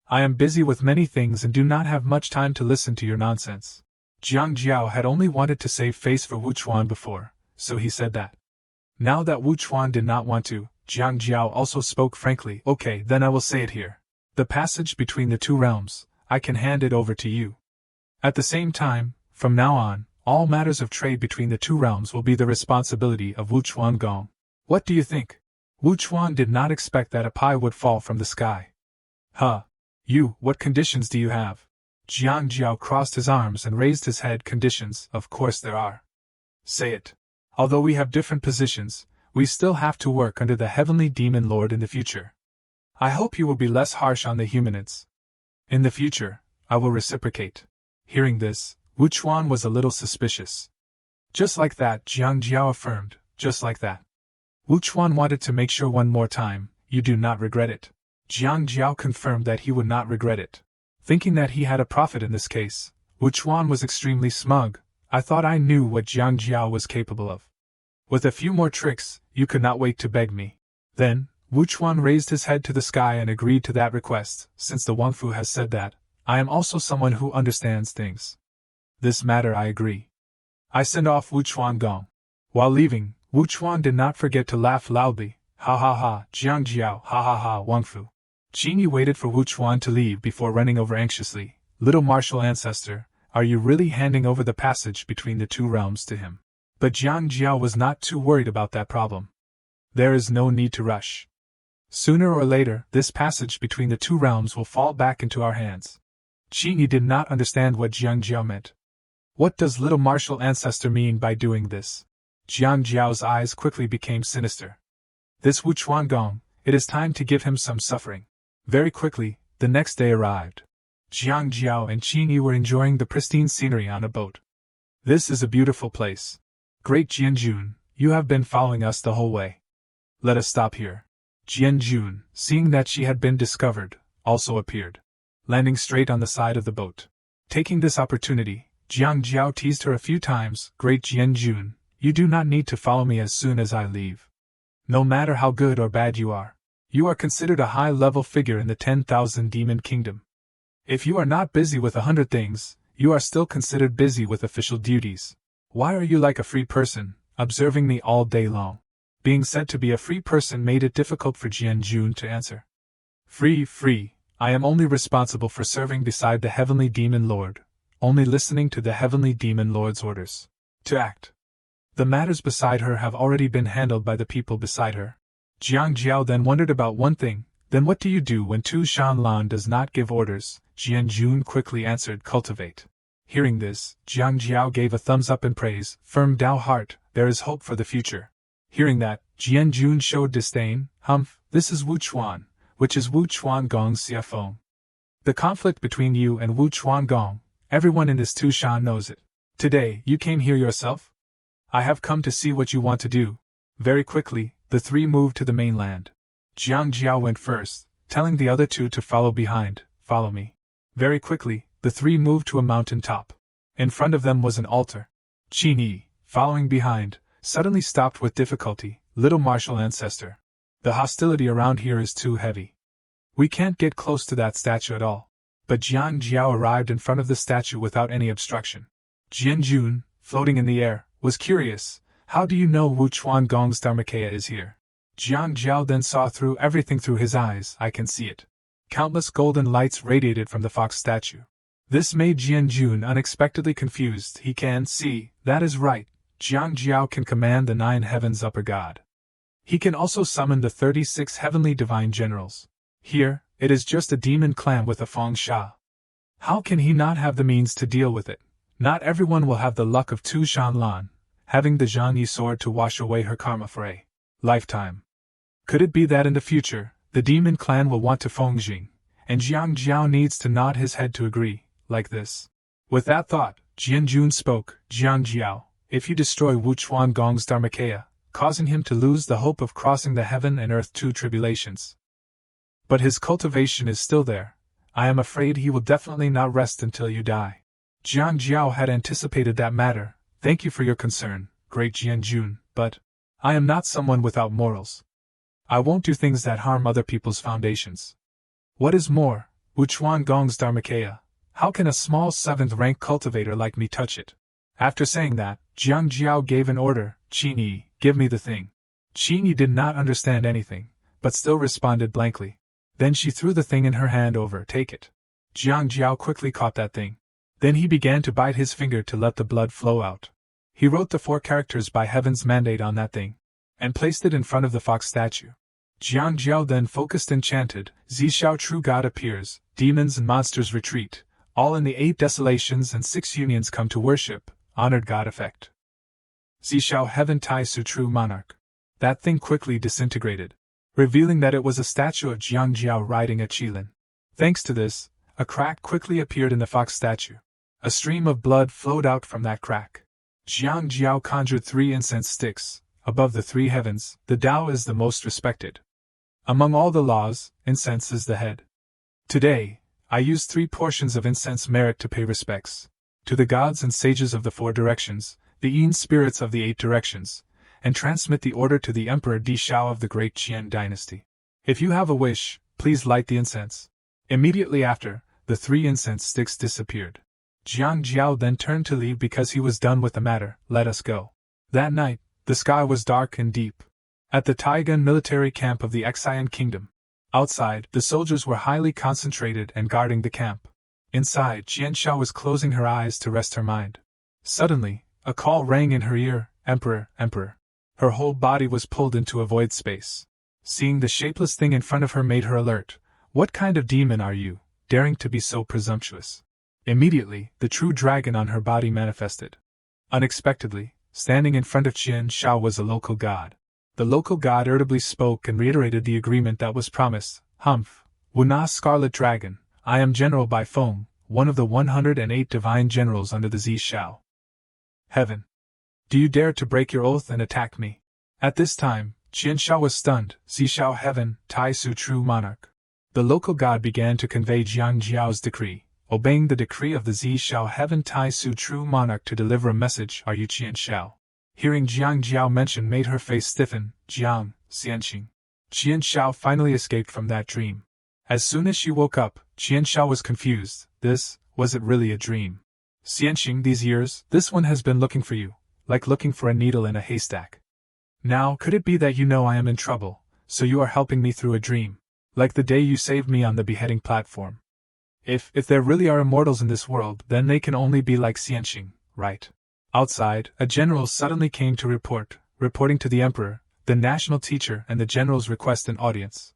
Speaker 1: I am busy with many things and do not have much time to listen to your nonsense." Jiang Jiao had only wanted to save face for Wu Chuan before, so he said that. Now that Wu Chuan did not want to, Jiang Jiao also spoke frankly. "Okay, then I will say it here. The passage between the two realms, I can hand it over to you. At the same time, from now on, all matters of trade between the two realms will be the responsibility of Wu Chuan Gong. What do you think?" Wu Chuan did not expect that a pie would fall from the sky. "Huh. What conditions do you have?" Jiang Jiao crossed his arms and raised his head. "Conditions, of course there are." "Say it." "Although we have different positions, we still have to work under the Heavenly Demon Lord in the future. I hope you will be less harsh on the humanids. In the future, I will reciprocate." Hearing this, Wu Chuan was a little suspicious. "Just like that," Jiang Jiao affirmed, "just like that." Wu Chuan wanted to make sure one more time. "You do not regret it?" Jiang Jiao confirmed that he would not regret it. Thinking that he had a profit in this case, Wu Chuan was extremely smug. "I thought I knew what Jiang Jiao was capable of. With a few more tricks, you could not wait to beg me." Then, Wu Chuan raised his head to the sky and agreed to that request. "Since the Wangfu has said that, I am also someone who understands things. This matter I agree. I send off Wu Chuan Gong." While leaving, Wu Chuan did not forget to laugh loudly. "Ha ha ha, Jiang Jiao, ha ha ha, Wangfu." Qingyi waited for Wu Chuan to leave before running over anxiously. "Little martial ancestor, are you really handing over the passage between the two realms to him?" But Jiang Jiao was not too worried about that problem. "There is no need to rush. Sooner or later, this passage between the two realms will fall back into our hands." Qingyi did not understand what Jiang Jiao meant. What does little martial ancestor mean by doing this? Jiang Jiao's eyes quickly became sinister. This Wu Chuan Gong, it is time to give him some suffering. Very quickly, the next day arrived. Jiang Jiao and Qingyi were enjoying the pristine scenery on a boat. "This is a beautiful place. Great Jianjun, you have been following us the whole way. Let us stop here." Jianjun, seeing that she had been discovered, also appeared, landing straight on the side of the boat. Taking this opportunity, Jiang Jiao teased her a few times. "Great Jianjun, you do not need to follow me as soon as I leave. No matter how good or bad you are considered a high-level figure in the 10,000 demon kingdom. If you are not busy with 100 things, you are still considered busy with official duties. Why are you like a free person, observing me all day long?" Being said to be a free person made it difficult for Jianjun to answer. Free, I am only responsible for serving beside the Heavenly Demon Lord, only listening to the Heavenly Demon Lord's orders. To act. The matters beside her have already been handled by the people beside her." Jiang Jiao then wondered about one thing. "Then what do you do when Tu Shanlan does not give orders?" Jianjun quickly answered, "Cultivate." Hearing this, Jiang Jiao gave a thumbs up in praise. "Firm Dao heart, there is hope for the future." Hearing that, Jianjun showed disdain. "Humph, this is Wu Chuan, which is Wu Chuan Gong's CFO. The conflict between you and Wu Chuan Gong, everyone in this Tushan knows it. Today, you came here yourself? I have come to see what you want to do." Very quickly, the three moved to the mainland. Jiang Jiao went first, telling the other two to follow behind. "Follow me." Very quickly, the three moved to a mountain top. In front of them was an altar. Qingyi, following behind, suddenly stopped with difficulty. "Little martial ancestor. The hostility around here is too heavy. We can't get close to that statue at all." But Jiang Jiao arrived in front of the statue without any obstruction. Jianjun, floating in the air, was curious. "How do you know Wu Chuan Gong's Dharmakaya is here?" Jiang Jiao then saw through everything through his eyes. "I can see it." Countless golden lights radiated from the fox statue. This made Jianjun unexpectedly confused. "He can see, that is right. Jiang Jiao can command the 9 heavens upper god. He can also summon the 36 heavenly divine generals. Here, it is just a demon clan with a Feng Sha. How can he not have the means to deal with it? Not everyone will have the luck of Tu Shanlan, having the Zhangyi sword to wash away her karma for a lifetime. Could it be that in the future, the demon clan will want to Fengjing, and Jiang Jiao needs to nod his head to agree, like this?" With that thought, Jianjun spoke. "Jiang Jiao, if you destroy Wu Chuan Gong's Dharmakaya, causing him to lose the hope of crossing the heaven and earth 2 tribulations. But his cultivation is still there. I am afraid he will definitely not rest until you die." Jiang Jiao had anticipated that matter. Thank you for your concern, great Jian Jun, but I am not someone without morals. I won't do things that harm other people's foundations. What is more, Wuchuan Gong's Dharmakaya, how can a small 7th-rank cultivator like me touch it? After saying that, Jiang Jiao gave an order, Qin Yi, give me the thing. Qin Yi did not understand anything, but still responded blankly. Then she threw the thing in her hand over, take it. Jiang Jiao quickly caught that thing. Then he began to bite his finger to let the blood flow out. He wrote the 4 characters by heaven's mandate on that thing, and placed it in front of the fox statue. Jiang Jiao then focused and chanted, Zishao true God appears, demons and monsters retreat, all in the 8 desolations and 6 unions come to worship, honored God effect. Zishao heaven Tai Su true monarch. That thing quickly disintegrated, revealing that it was a statue of Jiang Jiao riding a qilin. Thanks to this, a crack quickly appeared in the fox statue. A stream of blood flowed out from that crack. Jiang Jiao conjured 3 incense sticks. Above the 3 heavens, the Tao is the most respected. Among all the laws, incense is the head. Today, I use 3 portions of incense merit to pay respects to the gods and sages of the 4 directions, the Yin spirits of the 8 directions, and transmit the order to the Emperor Di Shao of the Great Qian dynasty. If you have a wish, please light the incense. Immediately after, the 3 incense sticks disappeared. Jiang Jiao then turned to leave because he was done with the matter. Let us go. That night, the sky was dark and deep. At the Taigan military camp of the Xian kingdom. Outside, the soldiers were highly concentrated and guarding the camp. Inside, Qianshao was closing her eyes to rest her mind. Suddenly, a call rang in her ear, Emperor, Emperor. Her whole body was pulled into a void space. Seeing the shapeless thing in front of her made her alert. What kind of demon are you, daring to be so presumptuous? Immediately, the true dragon on her body manifested. Unexpectedly, standing in front of Qian Shao was a local god. The local god irritably spoke and reiterated the agreement that was promised. Humph, Wuna Scarlet Dragon, I am General Bai Feng, one of the 108 divine generals under the Zi Shao. Heaven! Do you dare to break your oath and attack me? At this time, Qian Shao was stunned. Zi Shao Heaven, Tai Su True Monarch. The local god began to convey Jiang Jiao's decree. Obeying the decree of the Zi Shao Heaven Tai Su True Monarch to deliver a message, are you Qian Shao? Hearing Jiang Jiao mentioned made her face stiffen. Jiang, Xianxing. Qian Shao finally escaped from that dream. As soon as she woke up, Qian Shao was confused. Was it really a dream? Xianxing, these years, this one has been looking for you, like looking for a needle in a haystack. Now, could it be that you know I am in trouble, so you are helping me through a dream, like the day you saved me on the beheading platform? If there really are immortals in this world, then they can only be like Xianxing, right? Outside, a general suddenly came to reporting to the emperor, the national teacher and the general's request an audience.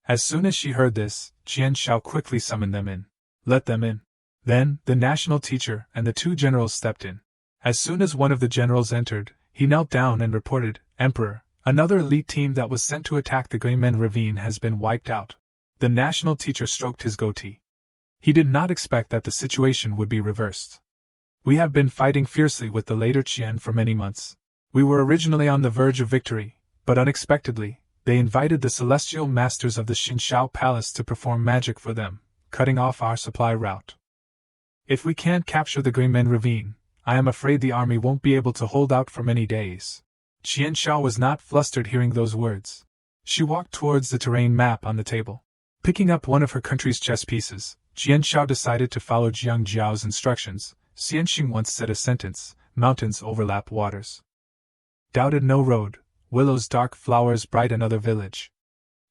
Speaker 1: As soon as she heard this, Qian Shao quickly summoned them in. Let them in. Then, the national teacher and the 2 generals stepped in. As soon as one of the generals entered, he knelt down and reported, Emperor, another elite team that was sent to attack the Gaimen ravine has been wiped out. The national teacher stroked his goatee. He did not expect that the situation would be reversed. We have been fighting fiercely with the later Qian for many months. We were originally on the verge of victory, but unexpectedly, they invited the celestial masters of the Xinshao Palace to perform magic for them, cutting off our supply route. If we can't capture the Gaimen ravine, I am afraid the army won't be able to hold out for many days. Qian Shao was not flustered hearing those words. She walked towards the terrain map on the table. Picking up one of her country's chess pieces, Qian Shao decided to follow Jiang Jiao's instructions. Xianxing once said a sentence, mountains overlap waters. Doubted no road, willows dark flowers bright another village.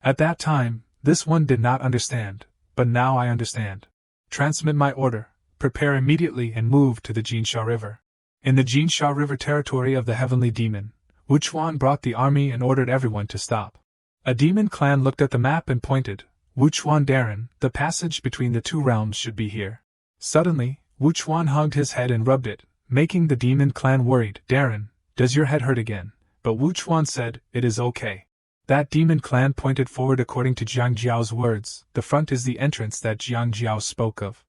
Speaker 1: At that time, this one did not understand, but now I understand. Transmit my order, prepare immediately and move to the Jinsha River. In the Jinsha River territory of the heavenly demon, Wuchuan brought the army and ordered everyone to stop. A demon clan looked at the map and pointed. Wuchuan Darren, the passage between the 2 realms should be here. Suddenly, Wuchuan hugged his head and rubbed it, making the demon clan worried. Darren, does your head hurt again? But Wuchuan said, it is okay. That demon clan pointed forward according to Jiang Jiao's words. The front is the entrance that Jiang Jiao spoke of.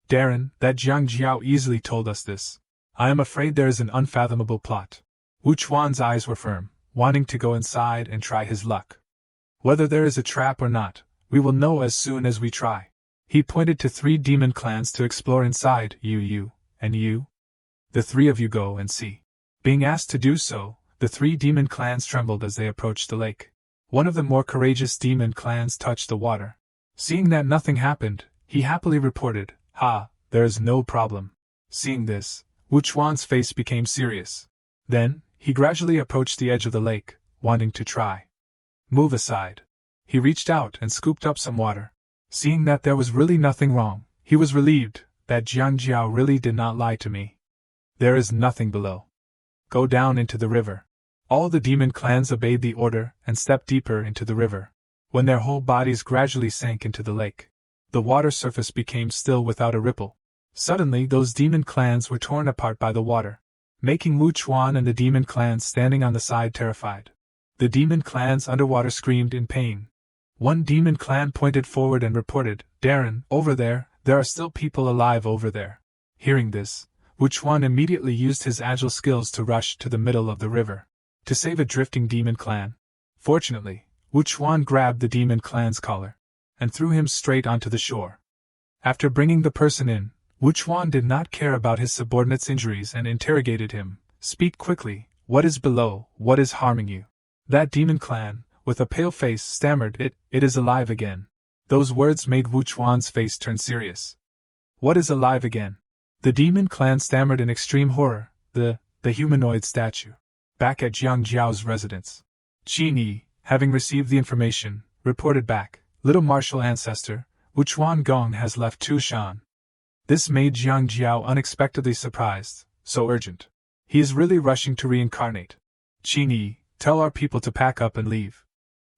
Speaker 1: Darren, that Jiang Jiao easily told us this. I am afraid there is an unfathomable plot. Wuchuan's eyes were firm, wanting to go inside and try his luck. Whether there is a trap or not, we will know as soon as we try. He pointed to 3 demon clans to explore inside. You, and you? The three of you go and see. Being asked to do so, the three demon clans trembled as they approached the lake. One of the more courageous demon clans touched the water. Seeing that nothing happened, he happily reported, "Ha, there is no problem." Seeing this, Wu Chuan's face became serious. Then, he gradually approached the edge of the lake, wanting to try. Move aside. He reached out and scooped up some water. Seeing that there was really nothing wrong, he was relieved that Jiang Jiao really did not lie to me. There is nothing below. Go down into the river. All the demon clans obeyed the order and stepped deeper into the river. When their whole bodies gradually sank into the lake, the water surface became still without a ripple. Suddenly those demon clans were torn apart by the water, making Wu Chuan and the demon clans standing on the side terrified. The demon clans underwater screamed in pain. One demon clan pointed forward and reported, "Darren, over there are still people alive over there." Hearing this, Wu Chuan immediately used his agile skills to rush to the middle of the river, to save a drifting demon clan. Fortunately, Wu Chuan grabbed the demon clan's collar, and threw him straight onto the shore. After bringing the person in, Wu Chuan did not care about his subordinate's injuries and interrogated him. "Speak quickly, what is below, what is harming you?" That demon clan, with a pale face, stammered, It is alive again." Those words made Wu Chuan's face turn serious. "What is alive again?" The demon clan stammered in extreme horror, The humanoid statue. Back at Jiang Jiao's residence, Qin Yi, having received the information, reported back, "Little martial ancestor, Wu Chuan Gong has left Tushan." This made Jiang Jiao unexpectedly surprised, so urgent. He is really rushing to reincarnate. "Qin Yi, tell our people to pack up and leave."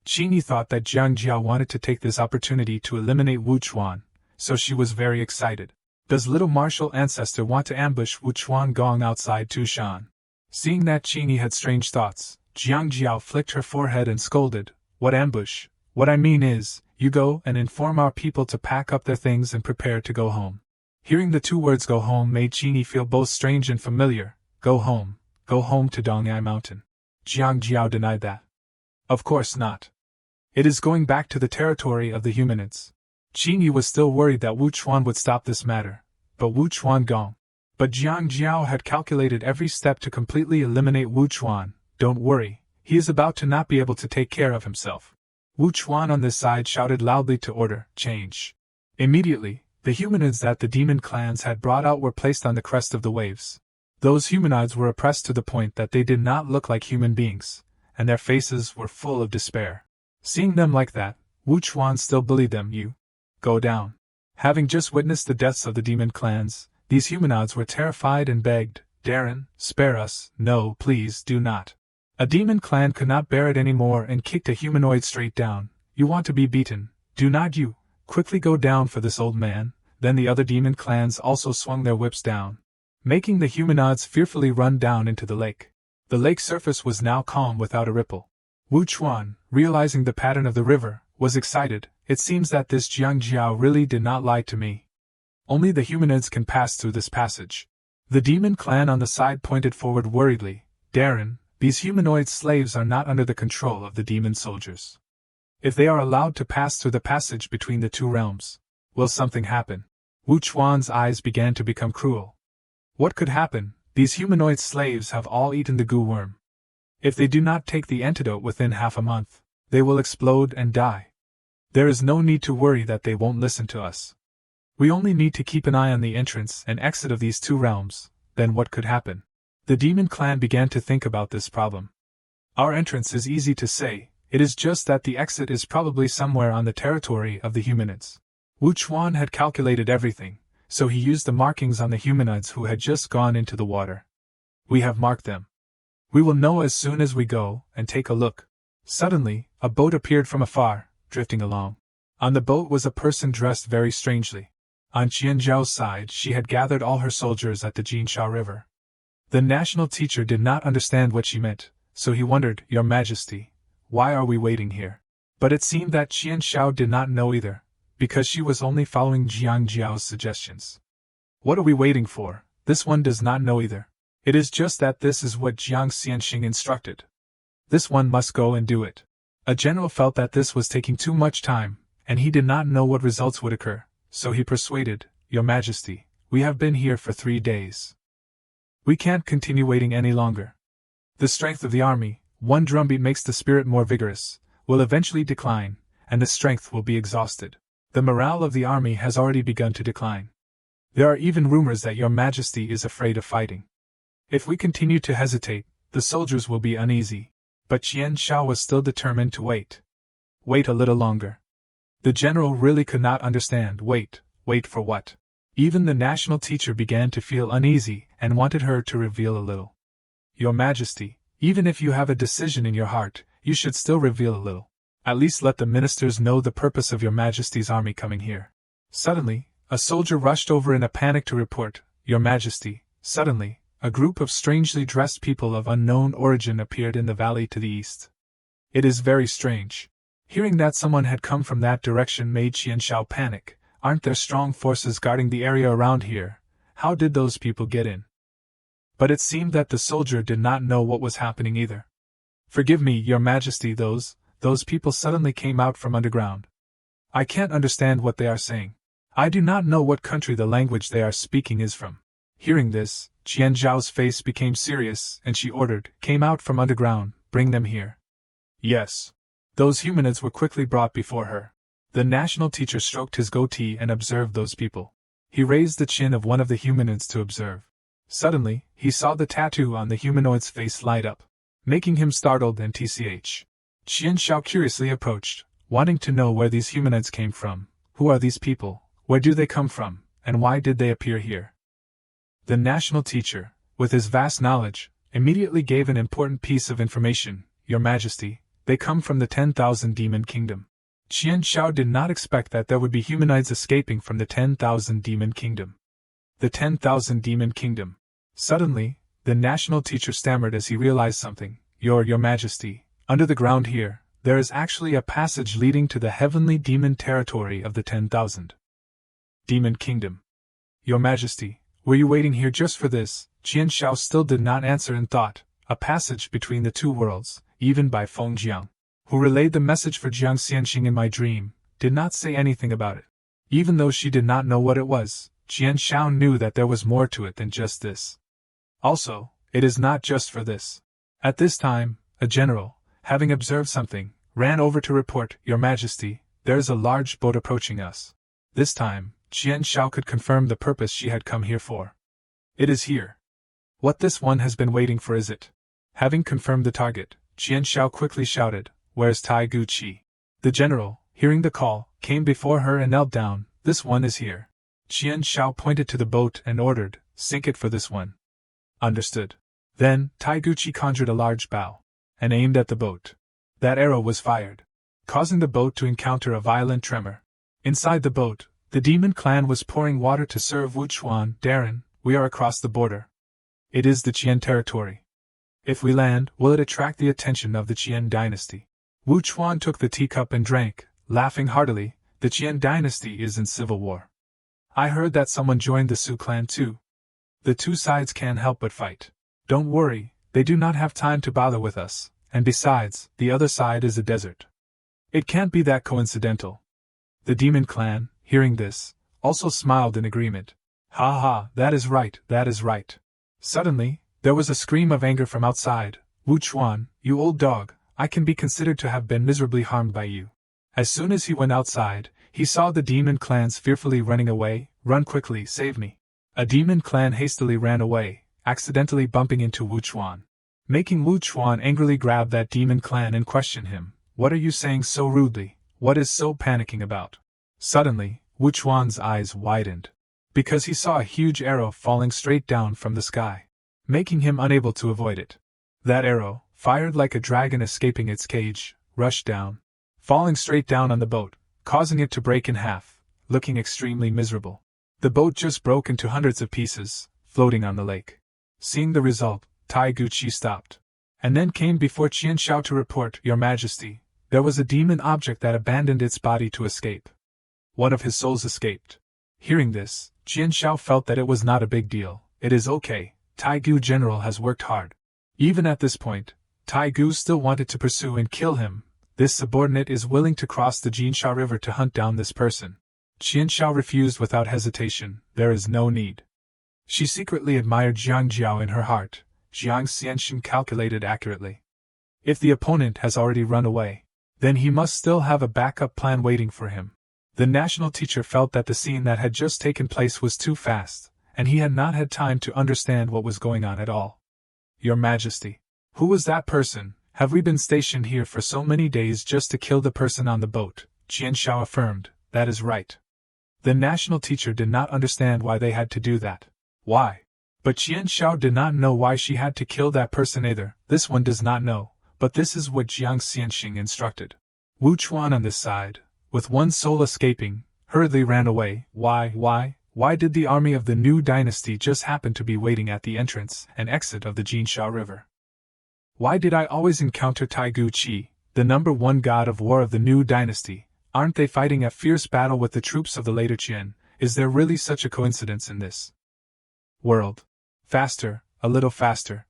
Speaker 1: Qin Yi thought that Jiang Jiao wanted to take this opportunity to eliminate Wu Chuan, so she was very excited. Does little martial ancestor want to ambush Wu Chuan Gong outside Tushan? Seeing that Qin Yi had strange thoughts, Jiang Jiao flicked her forehead and scolded, "What ambush? What I mean is, you go and inform our people to pack up their things and prepare to go home." Hearing the two words "go home" made Qin Yi feel both strange and familiar. Go home to Dongyai Mountain. Jiang Jiao denied that. Of course not. It is going back to the territory of the humanids. Qin Yi was still worried that Wu Chuan would stop this matter, but Wu Chuan Gong. But Jiang Jiao had calculated every step to completely eliminate Wu Chuan. Don't worry, he is about to not be able to take care of himself. Wu Chuan on this side shouted loudly to order, "Change." Immediately, the humanoids that the demon clans had brought out were placed on the crest of the waves. Those humanoids were oppressed to the point that they did not look like human beings, and their faces were full of despair. Seeing them like that, Wu Chuan still bullied them. "You go down." Having just witnessed the deaths of the demon clans, these humanoids were terrified and begged, "Darren, spare us, no, please do not." A demon clan could not bear it anymore and kicked a humanoid straight down. "You want to be beaten, do not you? Quickly go down for this old man." Then the other demon clans also swung their whips down, making the humanoids fearfully run down into the lake. The lake surface was now calm without a ripple. Wu Chuan, realizing the pattern of the river, was excited. "It seems that this Jiang Jiao really did not lie to me. Only the humanoids can pass through this passage." The demon clan on the side pointed forward worriedly, "Darren, these humanoid slaves are not under the control of the demon soldiers. If they are allowed to pass through the passage between the two realms, will something happen?" Wu Chuan's eyes began to become cruel. What could happen? These humanoid slaves have all eaten the goo worm. If they do not take the antidote within half a month, they will explode and die. There is no need to worry that they won't listen to us. We only need to keep an eye on the entrance and exit of these two realms. Then what could happen? The demon clan began to think about this problem. Our entrance is easy to say, it is just that the exit is probably somewhere on the territory of the humanids. Wu Chuan had calculated everything, so he used the markings on the humanoids who had just gone into the water. "We have marked them. We will know as soon as we go and take a look." Suddenly, a boat appeared from afar, drifting along. On the boat was a person dressed very strangely. On Qianzhao's side she had gathered all her soldiers at the Jinsha River. The national teacher did not understand what she meant, so he wondered, "Your Majesty, why are we waiting here?" But it seemed that Qianzhao did not know either, because she was only following Jiang Jiao's suggestions. "What are we waiting for?" This one does not know either. It is just that this is what Jiang Xianxing instructed. This one must go and do it. A general felt that this was taking too much time, and he did not know what results would occur, so he persuaded, "Your Majesty, We have been here for 3 days. We can't continue waiting any longer. The strength of the army, one drumbeat makes the spirit more vigorous, will eventually decline, and the strength will be exhausted. The morale of the army has already begun to decline. There are even rumors that your majesty is afraid of fighting. If we continue to hesitate, the soldiers will be uneasy. But Qian Shao was still determined to wait. Wait a little longer. The general really could not understand. Wait for what? Even the national teacher began to feel uneasy and wanted her to reveal a little. Your Majesty, even if you have a decision in your heart, you should still reveal a little. At least let the ministers know the purpose of your Majesty's army coming here. Suddenly, a soldier rushed over in a panic to report, Your Majesty. Suddenly, a group of strangely dressed people of unknown origin appeared in the valley to the east. It is very strange. Hearing that someone had come from that direction made Qian Shao panic. Aren't there strong forces guarding the area around here? How did those people get in? But it seemed that the soldier did not know what was happening either. Forgive me, Your Majesty, those people suddenly came out from underground. I can't understand what they are saying. I do not know what country the language they are speaking is from. Hearing this, Qian Zhao's face became serious, and she ordered, came out from underground, bring them here. Yes. Those humanoids were quickly brought before her. The national teacher stroked his goatee and observed those people. He raised the chin of one of the humanoids to observe. Suddenly, he saw the tattoo on the humanoid's face light up, making him startled and tch. Qian Shao curiously approached, wanting to know where these humanoids came from. Who are these people? Where do they come from? And why did they appear here? The national teacher, with his vast knowledge, immediately gave an important piece of information. Your Majesty, they come from the 10,000 Demon Kingdom. Qian Shao did not expect that there would be humanoids escaping from the 10,000 Demon Kingdom. The 10,000 Demon Kingdom. Suddenly, the national teacher stammered as he realized something. Your Majesty, under the ground here, there is actually a passage leading to the heavenly demon territory of the 10,000 Demon Kingdom. Your Majesty, were you waiting here just for this? Qian Shao still did not answer and thought, a passage between the two worlds, even by Feng Jiang, who relayed the message for Jiang Xianxing in my dream, did not say anything about it. Even though she did not know what it was, Qian Shao knew that there was more to it than just this. Also, it is not just for this. At this time, a general, having observed something, ran over to report, Your Majesty, there is a large boat approaching us. This time, Qian Shao could confirm the purpose she had come here for. It is here. What this one has been waiting for is it. Having confirmed the target, Qian Shao quickly shouted, Where's Tai Gu Qi? The general, hearing the call, came before her and knelt down. This one is here. Qian Shao pointed to the boat and ordered, Sink it for this one. Understood. Then, Tai Gu Qi conjured a large bow and aimed at the boat. That arrow was fired, causing the boat to encounter a violent tremor. Inside the boat, the demon clan was pouring water to serve Wu Chuan. Darren, we are across the border. It is the Qian territory. If we land, will it attract the attention of the Qian dynasty? Wu Chuan took the teacup and drank, laughing heartily. The Qian dynasty is in civil war. I heard that someone joined the Su clan too. The two sides can't help but fight. Don't worry, they do not have time to bother with us, and besides, the other side is a desert. It can't be that coincidental. The demon clan, hearing this, also smiled in agreement. Ha ha, that is right, that is right. Suddenly, there was a scream of anger from outside. Wu Chuan, you old dog, I can be considered to have been miserably harmed by you. As soon as he went outside, he saw the demon clans fearfully running away. Run quickly, save me. A demon clan hastily ran away, accidentally bumping into Wu Chuan. Making Wu Chuan angrily grab that demon clan and question him. What are you saying so rudely? What is so panicking about? Suddenly, Wu Chuan's eyes widened, because he saw a huge arrow falling straight down from the sky, making him unable to avoid it. That arrow, fired like a dragon escaping its cage, rushed down, falling straight down on the boat, causing it to break in half, looking extremely miserable. The boat just broke into hundreds of pieces, floating on the lake. Seeing the result, Tai Gu Qi stopped, and then came before Qian Shao to report, Your Majesty, there was a demon object that abandoned its body to escape. One of his souls escaped. Hearing this, Qian Shao felt that it was not a big deal. It is okay, Tai Gu General has worked hard. Even at this point, Tai Gu still wanted to pursue and kill him. This subordinate is willing to cross the Jinsha River to hunt down this person. Qian Xiao refused without hesitation. There is no need. She secretly admired Jiang Jiao in her heart. Jiang Xianxin calculated accurately. If the opponent has already run away, then he must still have a backup plan waiting for him. The national teacher felt that the scene that had just taken place was too fast, and he had not had time to understand what was going on at all. Your Majesty, who was that person? Have we been stationed here for so many days just to kill the person on the boat? Qian Xiao affirmed. That is right. The national teacher did not understand why they had to do that. Why? But Qian Xiao did not know why she had to kill that person either. This one does not know, but this is what Jiang Xianxing instructed. Wu Chuan on this side, with one soul escaping, hurriedly ran away. Why did the army of the new dynasty just happen to be waiting at the entrance and exit of the Jinsha River? Why did I always encounter Taigu Qi, the #1 god of war of the new dynasty? Aren't they fighting a fierce battle with the troops of the later Qin? Is there really such a coincidence in this world? Faster, a little faster.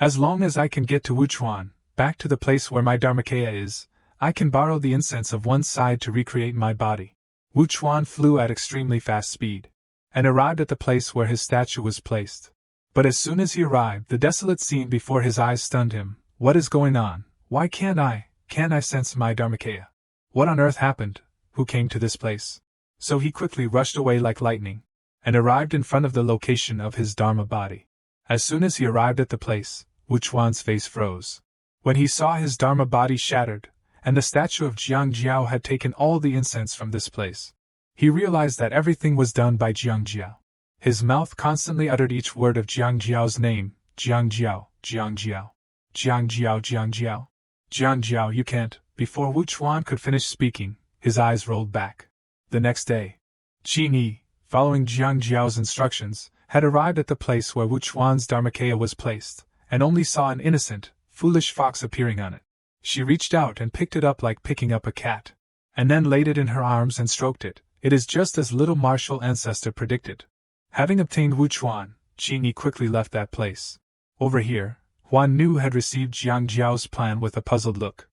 Speaker 1: As long as I can get to Wuchuan, back to the place where my Dharmakaya is, I can borrow the incense of one side to recreate my body. Wuchuan flew at extremely fast speed, and arrived at the place where his statue was placed. But as soon as he arrived, the desolate scene before his eyes stunned him. What is going on? Why can't I sense my Dharmakaya? What on earth happened? Who came to this place? So he quickly rushed away like lightning, and arrived in front of the location of his Dharma body. As soon as he arrived at the place, Wuchuan's face froze. When he saw his Dharma body shattered, and the statue of Jiang Jiao had taken all the incense from this place, he realized that everything was done by Jiang Jiao. His mouth constantly uttered each word of Jiang Jiao's name. Jiang Jiao, Jiang Jiao. Jiang Jiao, Jiang Jiao. Jiang Jiao, you can't. Before Wuchuan could finish speaking, his eyes rolled back. The next day, Qin Yi, following Jiang Jiao's instructions, had arrived at the place where Wuchuan's Dharmakaya was placed, and only saw an innocent, foolish fox appearing on it. She reached out and picked it up like picking up a cat, and then laid it in her arms and stroked it. It is just as little martial ancestor predicted. Having obtained Wuchuan, Qin Yi quickly left that place. Over here, Huan Nu had received Jiang Jiao's plan with a puzzled look.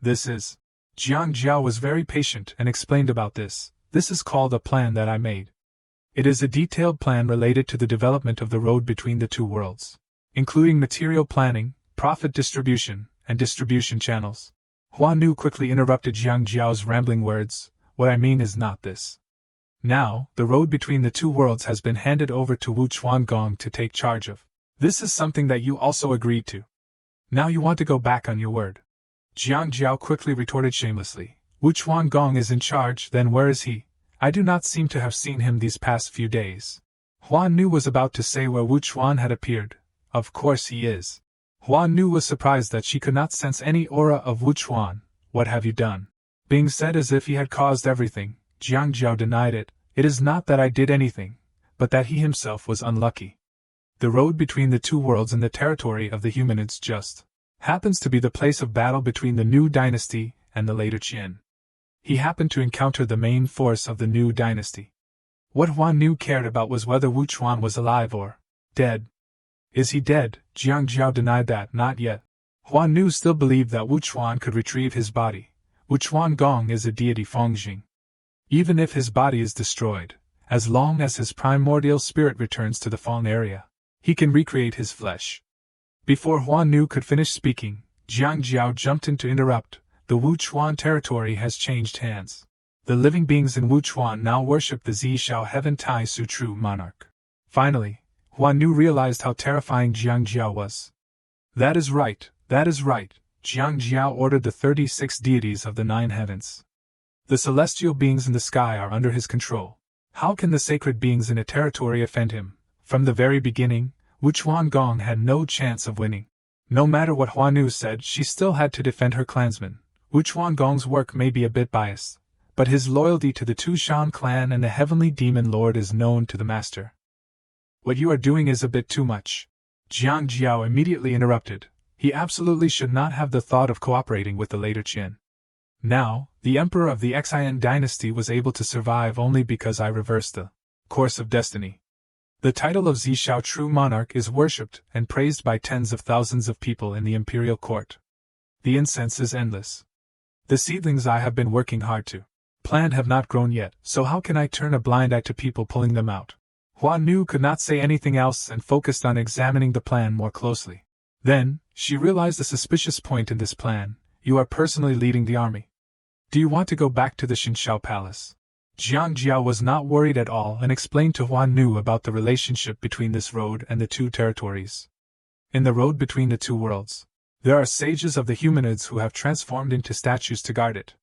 Speaker 1: This is. Jiang Jiao was very patient and explained about this. This is called a plan that I made. It is a detailed plan related to the development of the road between the two worlds, including material planning, profit distribution, and distribution channels. Huan Nu quickly interrupted Jiang Jiao's rambling words. What I mean is not this. Now, the road between the two worlds has been handed over to Wu Chuangong to take charge of. This is something that you also agreed to. Now you want to go back on your word. Jiang Jiao quickly retorted shamelessly. Wu Chuangong is in charge, then where is he? I do not seem to have seen him these past few days. Huan Nu was about to say where Wu Chuan had appeared. Of course he is. Huan Nu was surprised that she could not sense any aura of Wu Chuan. What have you done? Being said as if he had caused everything, Jiang Jiao denied it. It is not that I did anything, but that he himself was unlucky. The road between the two worlds in the territory of the humanids just happens to be the place of battle between the new dynasty and the later Qin. He happened to encounter the main force of the new dynasty. What Huan Nu cared about was whether Wu Chuan was alive or dead. Is he dead? Jiang Jiao denied that. Not yet. Huan Nu still believed that Wu Chuan could retrieve his body. Wu Chuangong is a deity Fengjing. Even if his body is destroyed, as long as his primordial spirit returns to the Feng area, he can recreate his flesh. Before Huan Nu could finish speaking, Jiang Jiao jumped in to interrupt. The Wu Chuan territory has changed hands. The living beings in Wu Chuan now worship the Zishao Heaven Tai Su True Monarch. Finally, Huan Nu realized how terrifying Jiang Jiao was. That is right, Jiang Jiao ordered the 36 deities of the 9 heavens. The celestial beings in the sky are under his control. How can the sacred beings in a territory offend him? From the very beginning, Wu Chuangong had no chance of winning. No matter what Huan Nu said, she still had to defend her clansmen. Wu Chuangong's work may be a bit biased, but his loyalty to the Tushan clan and the heavenly demon lord is known to the master. What you are doing is a bit too much. Jiang Jiao immediately interrupted. He absolutely should not have the thought of cooperating with the later Qin. Now, the emperor of the Xian dynasty was able to survive only because I reversed the course of destiny. The title of Zishao True Monarch is worshipped and praised by tens of thousands of people in the imperial court. The incense is endless. The seedlings I have been working hard to plant have not grown yet, so how can I turn a blind eye to people pulling them out? Hua Nu could not say anything else and focused on examining the plan more closely. Then, she realized a suspicious point in this plan. You are personally leading the army. Do you want to go back to the Xinshao Palace? Jiang Jiao was not worried at all and explained to Hua Nu about the relationship between this road and the two territories. In the road between the two worlds, there are sages of the humanoids who have transformed into statues to guard it.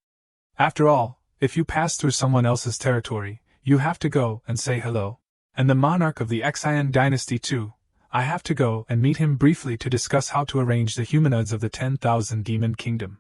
Speaker 1: After all, if you pass through someone else's territory, you have to go and say hello. And the monarch of the Xian dynasty too. I have to go and meet him briefly to discuss how to arrange the humanoids of the 10,000 Demon Kingdom.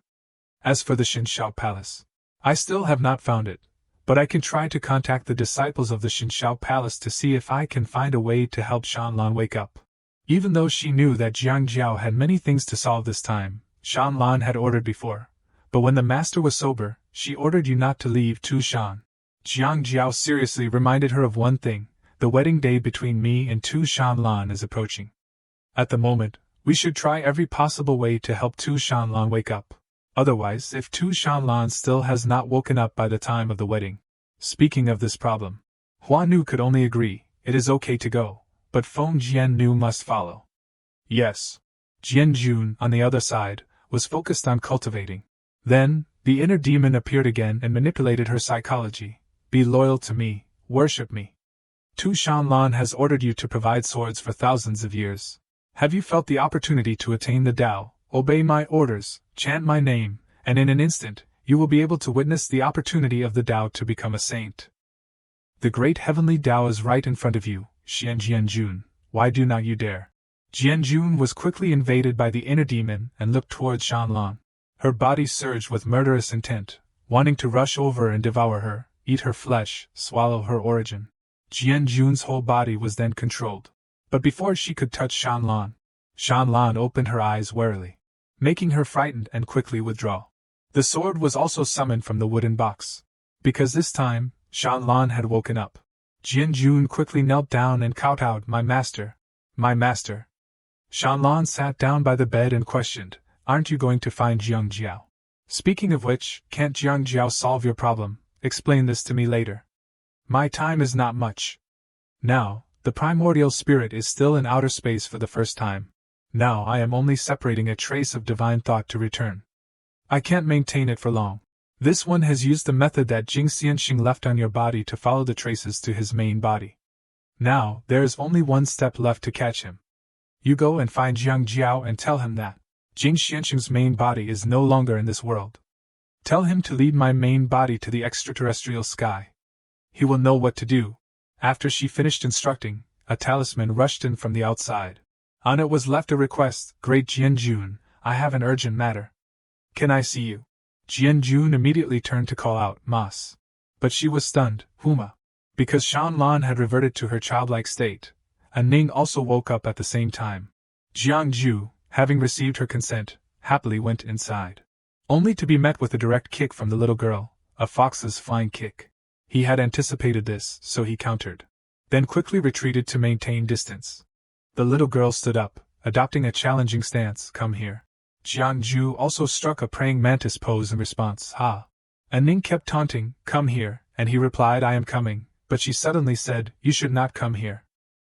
Speaker 1: As for the Xinshao Palace, I still have not found it, but I can try to contact the disciples of the Xinshao Palace to see if I can find a way to help Shanlan wake up. Even though she knew that Jiang Jiao had many things to solve this time, Shanlan had ordered before, but when the master was sober, she ordered you not to leave Tushan. Jiang Jiao seriously reminded her of one thing. The wedding day between me and Tu Shanlan is approaching. At the moment, we should try every possible way to help Tu Shanlan wake up. Otherwise, if Tu Shanlan still has not woken up by the time of the wedding. Speaking of this problem, Hua Nu could only agree, it is okay to go, but Feng Jiannu must follow. Yes. Jian Jun, on the other side, was focused on cultivating. Then, the inner demon appeared again and manipulated her psychology. Be loyal to me, worship me. Tu Shanlan has ordered you to provide swords for thousands of years. Have you felt the opportunity to attain the Tao? Obey my orders, chant my name, and in an instant, you will be able to witness the opportunity of the Tao to become a saint. The great heavenly Tao is right in front of you, Xian Jianjun, why do not you dare? Jianjun was quickly invaded by the inner demon and looked towards Shanlan. Her body surged with murderous intent, wanting to rush over and devour her, eat her flesh, swallow her origin. Jianjun's whole body was then controlled. But before she could touch Shanlan, Shanlan opened her eyes warily, making her frightened and quickly withdraw. The sword was also summoned from the wooden box. Because this time, Shanlan had woken up. Jianjun quickly knelt down and kowtowed, my master. My master. Shanlan sat down by the bed and questioned, aren't you going to find Jiang Jiao? Speaking of which, can't Jiang Jiao solve your problem? Explain this to me later. My time is not much. Now, the primordial spirit is still in outer space for the first time. Now I am only separating a trace of divine thought to return. I can't maintain it for long. This one has used the method that Jing Xianxing left on your body to follow the traces to his main body. Now, there is only one step left to catch him. You go and find Jiang Jiao and tell him that Jing Xianxing's main body is no longer in this world. Tell him to lead my main body to the extraterrestrial sky. He will know what to do. After she finished instructing, a talisman rushed in from the outside. On it was left a request, Great Jianjun, I have an urgent matter. Can I see you? Jianjun immediately turned to call out, Mas. But she was stunned, Huma. Because Shanlan had reverted to her childlike state, Ning also woke up at the same time. Jiangju, having received her consent, happily went inside. Only to be met with a direct kick from the little girl, a fox's flying kick. He had anticipated this, so he countered. Then quickly retreated to maintain distance. The little girl stood up, adopting a challenging stance, come here. Jiangju also struck a praying mantis pose in response, ha. Ning kept taunting, come here, and he replied I am coming, but she suddenly said, you should not come here.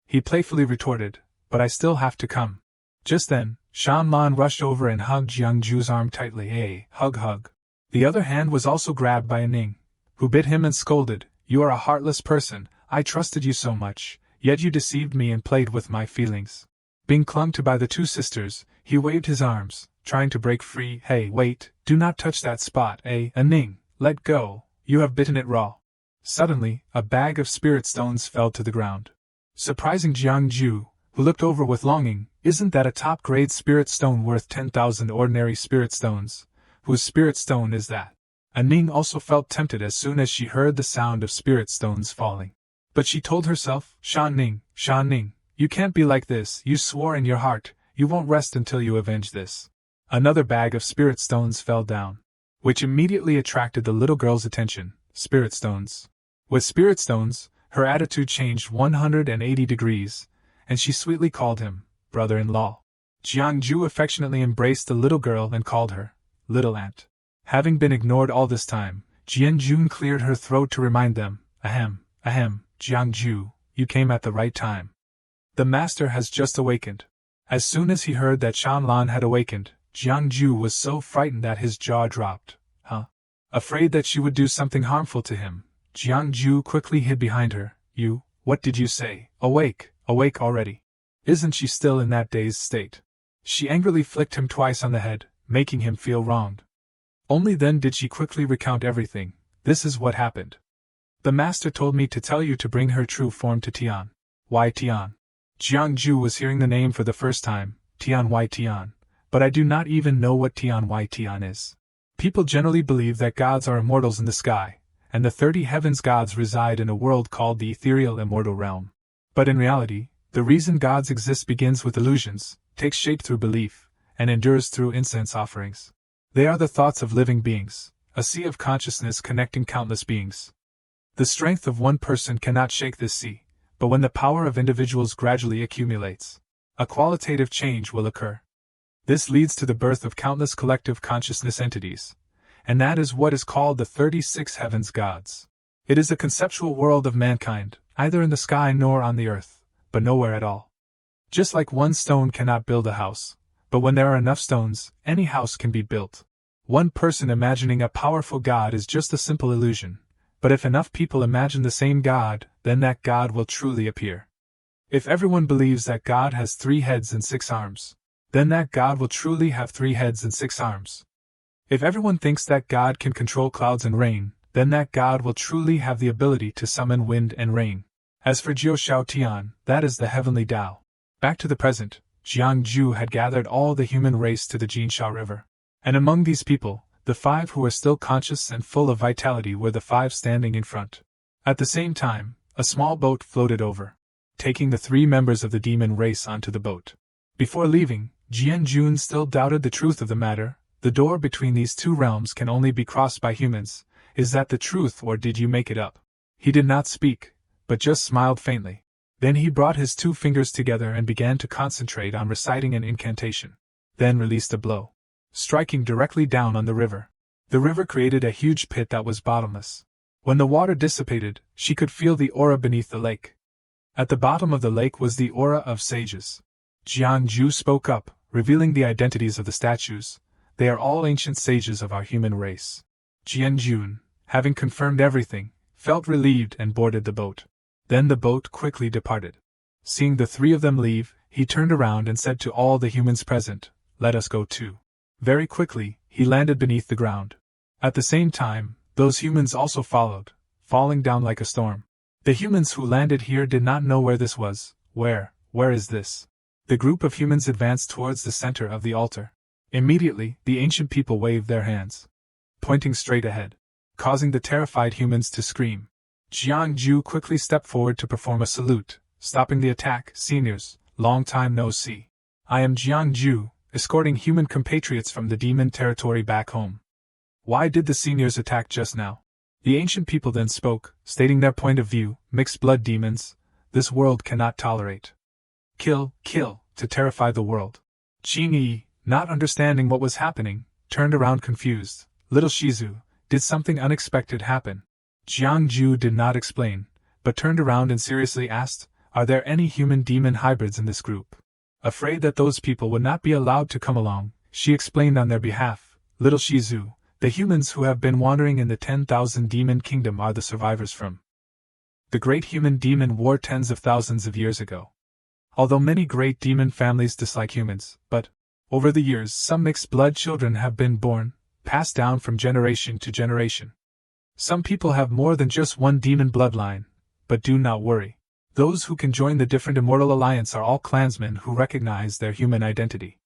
Speaker 1: He playfully retorted, but I still have to come. Just then, Shanlan rushed over and hugged Jiangju's arm tightly, hey, hug. The other hand was also grabbed by Ning, who bit him and scolded, you are a heartless person, I trusted you so much, yet you deceived me and played with my feelings. Being clung to by the two sisters, he waved his arms, trying to break free, hey, wait, do not touch that spot, Ning, let go, you have bitten it raw. Suddenly, a bag of spirit stones fell to the ground. Surprising Jiangju, who looked over with longing, isn't that a top-grade spirit stone worth 10,000 ordinary spirit stones? Whose spirit stone is that? Ning also felt tempted as soon as she heard the sound of spirit stones falling. But she told herself, Shan Ning, you can't be like this, you swore in your heart, you won't rest until you avenge this. Another bag of spirit stones fell down, which immediately attracted the little girl's attention, spirit stones. With spirit stones, her attitude changed 180 degrees, and she sweetly called him, brother-in-law. Jiangju affectionately embraced the little girl and called her, little aunt. Having been ignored all this time, Jian-jun cleared her throat to remind them, ahem, Jiang-ju, you came at the right time. The master has just awakened. As soon as he heard that Shanlan had awakened, Jiang-ju was so frightened that his jaw dropped. Afraid that she would do something harmful to him, Jiang-ju quickly hid behind her. What did you say? Awake already. Isn't she still in that dazed state? She angrily flicked him twice on the head, making him feel wronged. Only then did she quickly recount everything. This is what happened. The master told me to tell you to bring her true form to Tian. Why Tian? Jiang-ju was hearing the name for the first time, Tian Wai Tian, but I do not even know what Tian Wai Tian is. People generally believe that gods are immortals in the sky, and the 30 heavens gods reside in a world called the ethereal immortal realm. But in reality, the reason gods exist begins with illusions, takes shape through belief, and endures through incense offerings. They are the thoughts of living beings, a sea of consciousness connecting countless beings. The strength of one person cannot shake this sea, but when the power of individuals gradually accumulates, a qualitative change will occur. This leads to the birth of countless collective consciousness entities, and that is what is called the 36 heavens gods. It is a conceptual world of mankind, neither in the sky nor on the earth, but nowhere at all. Just like one stone cannot build a house, but when there are enough stones, any house can be built. One person imagining a powerful god is just a simple illusion, but if enough people imagine the same god, then that god will truly appear. If everyone believes that God has 3 heads and 6 arms, then that God will truly have 3 heads and 6 arms. If everyone thinks that God can control clouds and rain, then that God will truly have the ability to summon wind and rain. As for Jiao Shao Tian, that is the heavenly Tao. Back to the present, Jiang-ju had gathered all the human race to the Jinsha River. And among these people, the 5 who were still conscious and full of vitality were the 5 standing in front. At the same time, a small boat floated over, taking the 3 members of the demon race onto the boat. Before leaving, Jian-jun still doubted the truth of the matter. The door between these 2 realms can only be crossed by humans. Is that the truth, or did you make it up? He did not speak, but just smiled faintly. Then he brought his 2 fingers together and began to concentrate on reciting an incantation. Then released a blow, striking directly down on the river. The river created a huge pit that was bottomless. When the water dissipated, she could feel the aura beneath the lake. At the bottom of the lake was the aura of sages. Jiang-ju spoke up, revealing the identities of the statues. They are all ancient sages of our human race. Jian-jun, having confirmed everything, felt relieved and boarded the boat. Then the boat quickly departed. Seeing the 3 of them leave, he turned around and said to all the humans present, "Let us go too." Very quickly, he landed beneath the ground. At the same time, those humans also followed, falling down like a storm. The humans who landed here did not know where this was. Where is this? The group of humans advanced towards the center of the altar. Immediately, the ancient people waved their hands, pointing straight ahead, causing the terrified humans to scream. Jiang-ju quickly stepped forward to perform a salute, stopping the attack. "Seniors, long time no see. I am Jiang-ju, escorting human compatriots from the demon territory back home. Why did the seniors attack just now?" The ancient people then spoke, stating their point of view. "Mixed blood demons, this world cannot tolerate. Kill, to terrify the world." Qing Yi, not understanding what was happening, turned around confused. "Little Shizu, did something unexpected happen?" Jiang-ju did not explain, but turned around and seriously asked, "Are there any human-demon hybrids in this group?" Afraid that those people would not be allowed to come along, she explained on their behalf, "Little Shizu, the humans who have been wandering in the 10,000 demon kingdom are the survivors from the great human-demon war tens of thousands of years ago. Although many great demon families dislike humans, but over the years some mixed-blood children have been born, passed down from generation to generation. Some people have more than just one demon bloodline, but do not worry. Those who can join the different immortal alliance are all clansmen who recognize their human identity.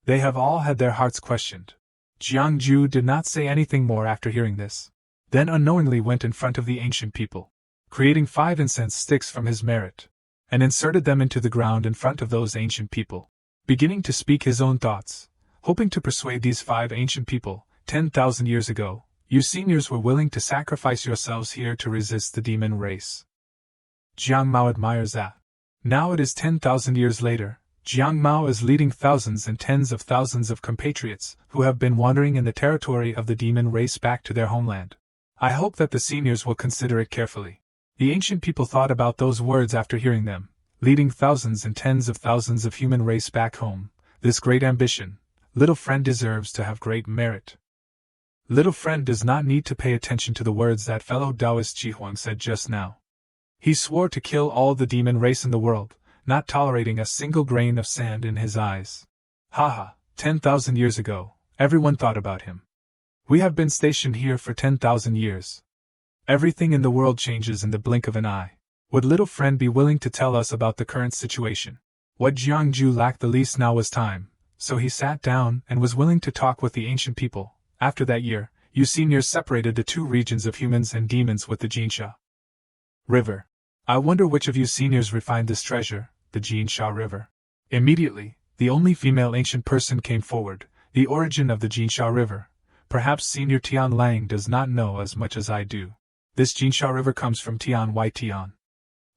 Speaker 1: They have all had their hearts questioned." Jiang-ju did not say anything more after hearing this, then unknowingly went in front of the ancient people, creating 5 incense sticks from his merit, and inserted them into the ground in front of those ancient people, beginning to speak his own thoughts, hoping to persuade these 5 ancient people. 10,000 years ago, you seniors were willing to sacrifice yourselves here to resist the demon race. Jiang Mao admires that. Now it is 10,000 years later. Jiang Mao is leading thousands and tens of thousands of compatriots who have been wandering in the territory of the demon race back to their homeland. I hope that the seniors will consider it carefully. The ancient people thought about those words after hearing them, leading thousands and tens of thousands of human race back home. This great ambition, little friend deserves to have great merit. Little friend does not need to pay attention to the words that fellow Taoist Ji Huang said just now. He swore to kill all the demon race in the world, not tolerating a single grain of sand in his eyes. Haha, 10,000 years ago, everyone thought about him. We have been stationed here for 10,000 years. Everything in the world changes in the blink of an eye. Would little friend be willing to tell us about the current situation? What Jiangju lacked the least now was time, so he sat down and was willing to talk with the ancient people. After that year, you seniors separated the two regions of humans and demons with the Jinsha River. I wonder which of you seniors refined this treasure, the Jinsha River. Immediately, the only female ancient person came forward, the origin of the Jinsha River. Perhaps Senior Tian Lang does not know as much as I do. This Jinsha River comes from Tian Y Tian.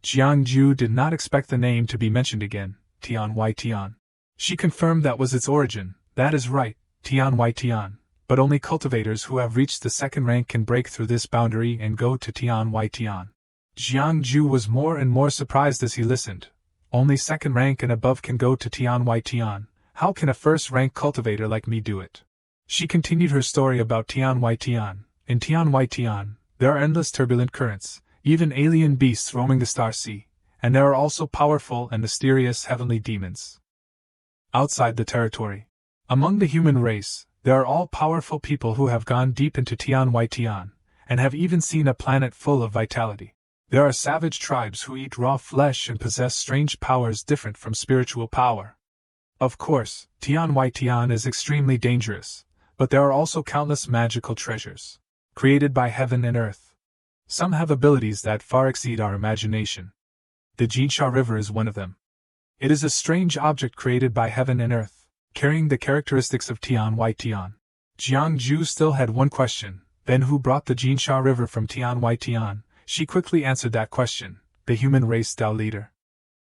Speaker 1: Jiangju did not expect the name to be mentioned again, Tian Y Tian. She confirmed that was its origin. That is right, Tian Y Tian. But only cultivators who have reached the second rank can break through this boundary and go to Tian Y Tian. Jiangju was more and more surprised as he listened. Only second rank and above can go to Tian Y Tian. How can a first rank cultivator like me do it? She continued her story about Tian Y Tian. In Tian Y Tian, there are endless turbulent currents, even alien beasts roaming the star sea, and there are also powerful and mysterious heavenly demons. Outside the territory, among the human race, there are all-powerful people who have gone deep into Tian Y Tian, and have even seen a planet full of vitality. There are savage tribes who eat raw flesh and possess strange powers different from spiritual power. Of course, Tian Y Tian is extremely dangerous, but there are also countless magical treasures, created by heaven and earth. Some have abilities that far exceed our imagination. The Jinsha River is one of them. It is a strange object created by heaven and earth, carrying the characteristics of Tian Y Tian. Jiangju still had one question, then who brought the Jinsha River from Tian Y Tian? She quickly answered that question, the human race Tao leader.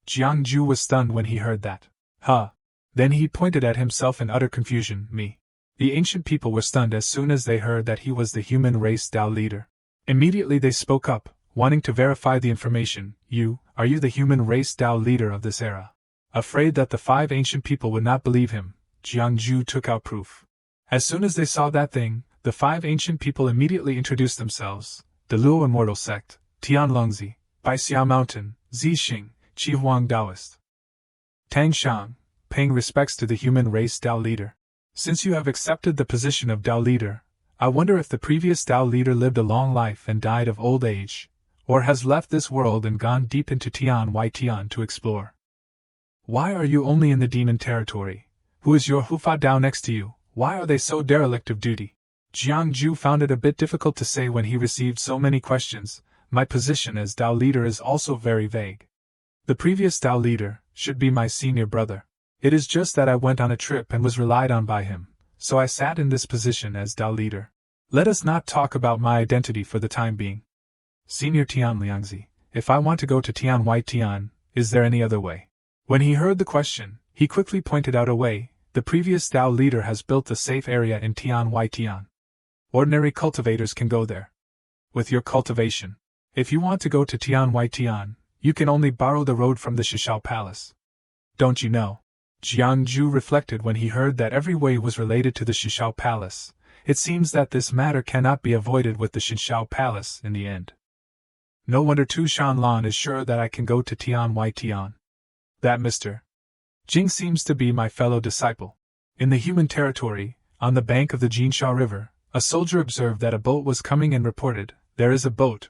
Speaker 1: Jiangju was stunned when he heard that. Huh. Then he pointed at himself in utter confusion, me. The ancient people were stunned as soon as they heard that he was the human race Tao leader. Immediately they spoke up, wanting to verify the information. Are you the human race Tao leader of this era? Afraid that the 5 ancient people would not believe him, Jiangju took out proof. As soon as they saw that thing, the 5 ancient people immediately introduced themselves. The Luo Immortal Sect, Tian Longzi, Baixia Mountain, Zixing, Qi Huang Taoist. Tang Shang, paying respects to the human race Tao leader. Since you have accepted the position of Tao leader, I wonder if the previous Tao leader lived a long life and died of old age, or has left this world and gone deep into Tian Y Tian to explore. Why are you only in the demon territory? Who is your Hufa Dao next to you? Why are they so derelict of duty? Jiangju found it a bit difficult to say when he received so many questions. My position as Tao leader is also very vague. The previous Tao leader should be my senior brother. It is just that I went on a trip and was relied on by him, so I sat in this position as Tao leader. Let us not talk about my identity for the time being. Senior Tian Liangzi, if I want to go to Tian Y Tian, is there any other way? When he heard the question, he quickly pointed out a way. The previous Tao leader has built a safe area in Tian Y Tian. Ordinary cultivators can go there. With your cultivation, if you want to go to Tian Y Tian, you can only borrow the road from the Shishao Palace. Don't you know? Jiangju reflected when he heard that every way was related to the Shishao Palace. It seems that this matter cannot be avoided with the Shishao Palace in the end. No wonder Tu Shanlan is sure that I can go to Tian Y Tian. That Mr. Jing seems to be my fellow disciple. In the human territory, on the bank of the Jinsha River, a soldier observed that a boat was coming and reported, there is a boat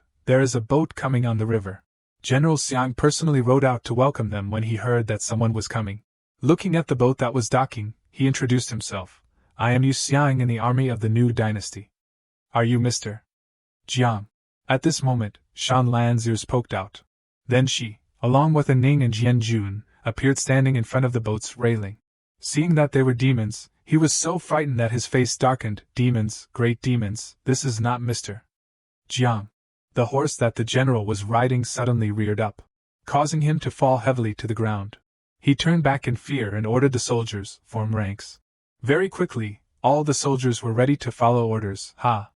Speaker 1: coming on the river. General Xiang personally rode out to welcome them when he heard that someone was coming. Looking at the boat that was docking, he introduced himself. I am Yu Xiang in the army of the new dynasty. Are you Mr. Jiang? At this moment, Shan Lan's ears poked out. Then she, along with Ning and Jianjun, appeared standing in front of the boat's railing. Seeing that they were demons, he was so frightened that his face darkened. Demons, great demons, this is not Mr. Jiang. The horse that the general was riding suddenly reared up, causing him to fall heavily to the ground. He turned back in fear and ordered the soldiers, form ranks. Very quickly, all the soldiers were ready to follow orders. Ha!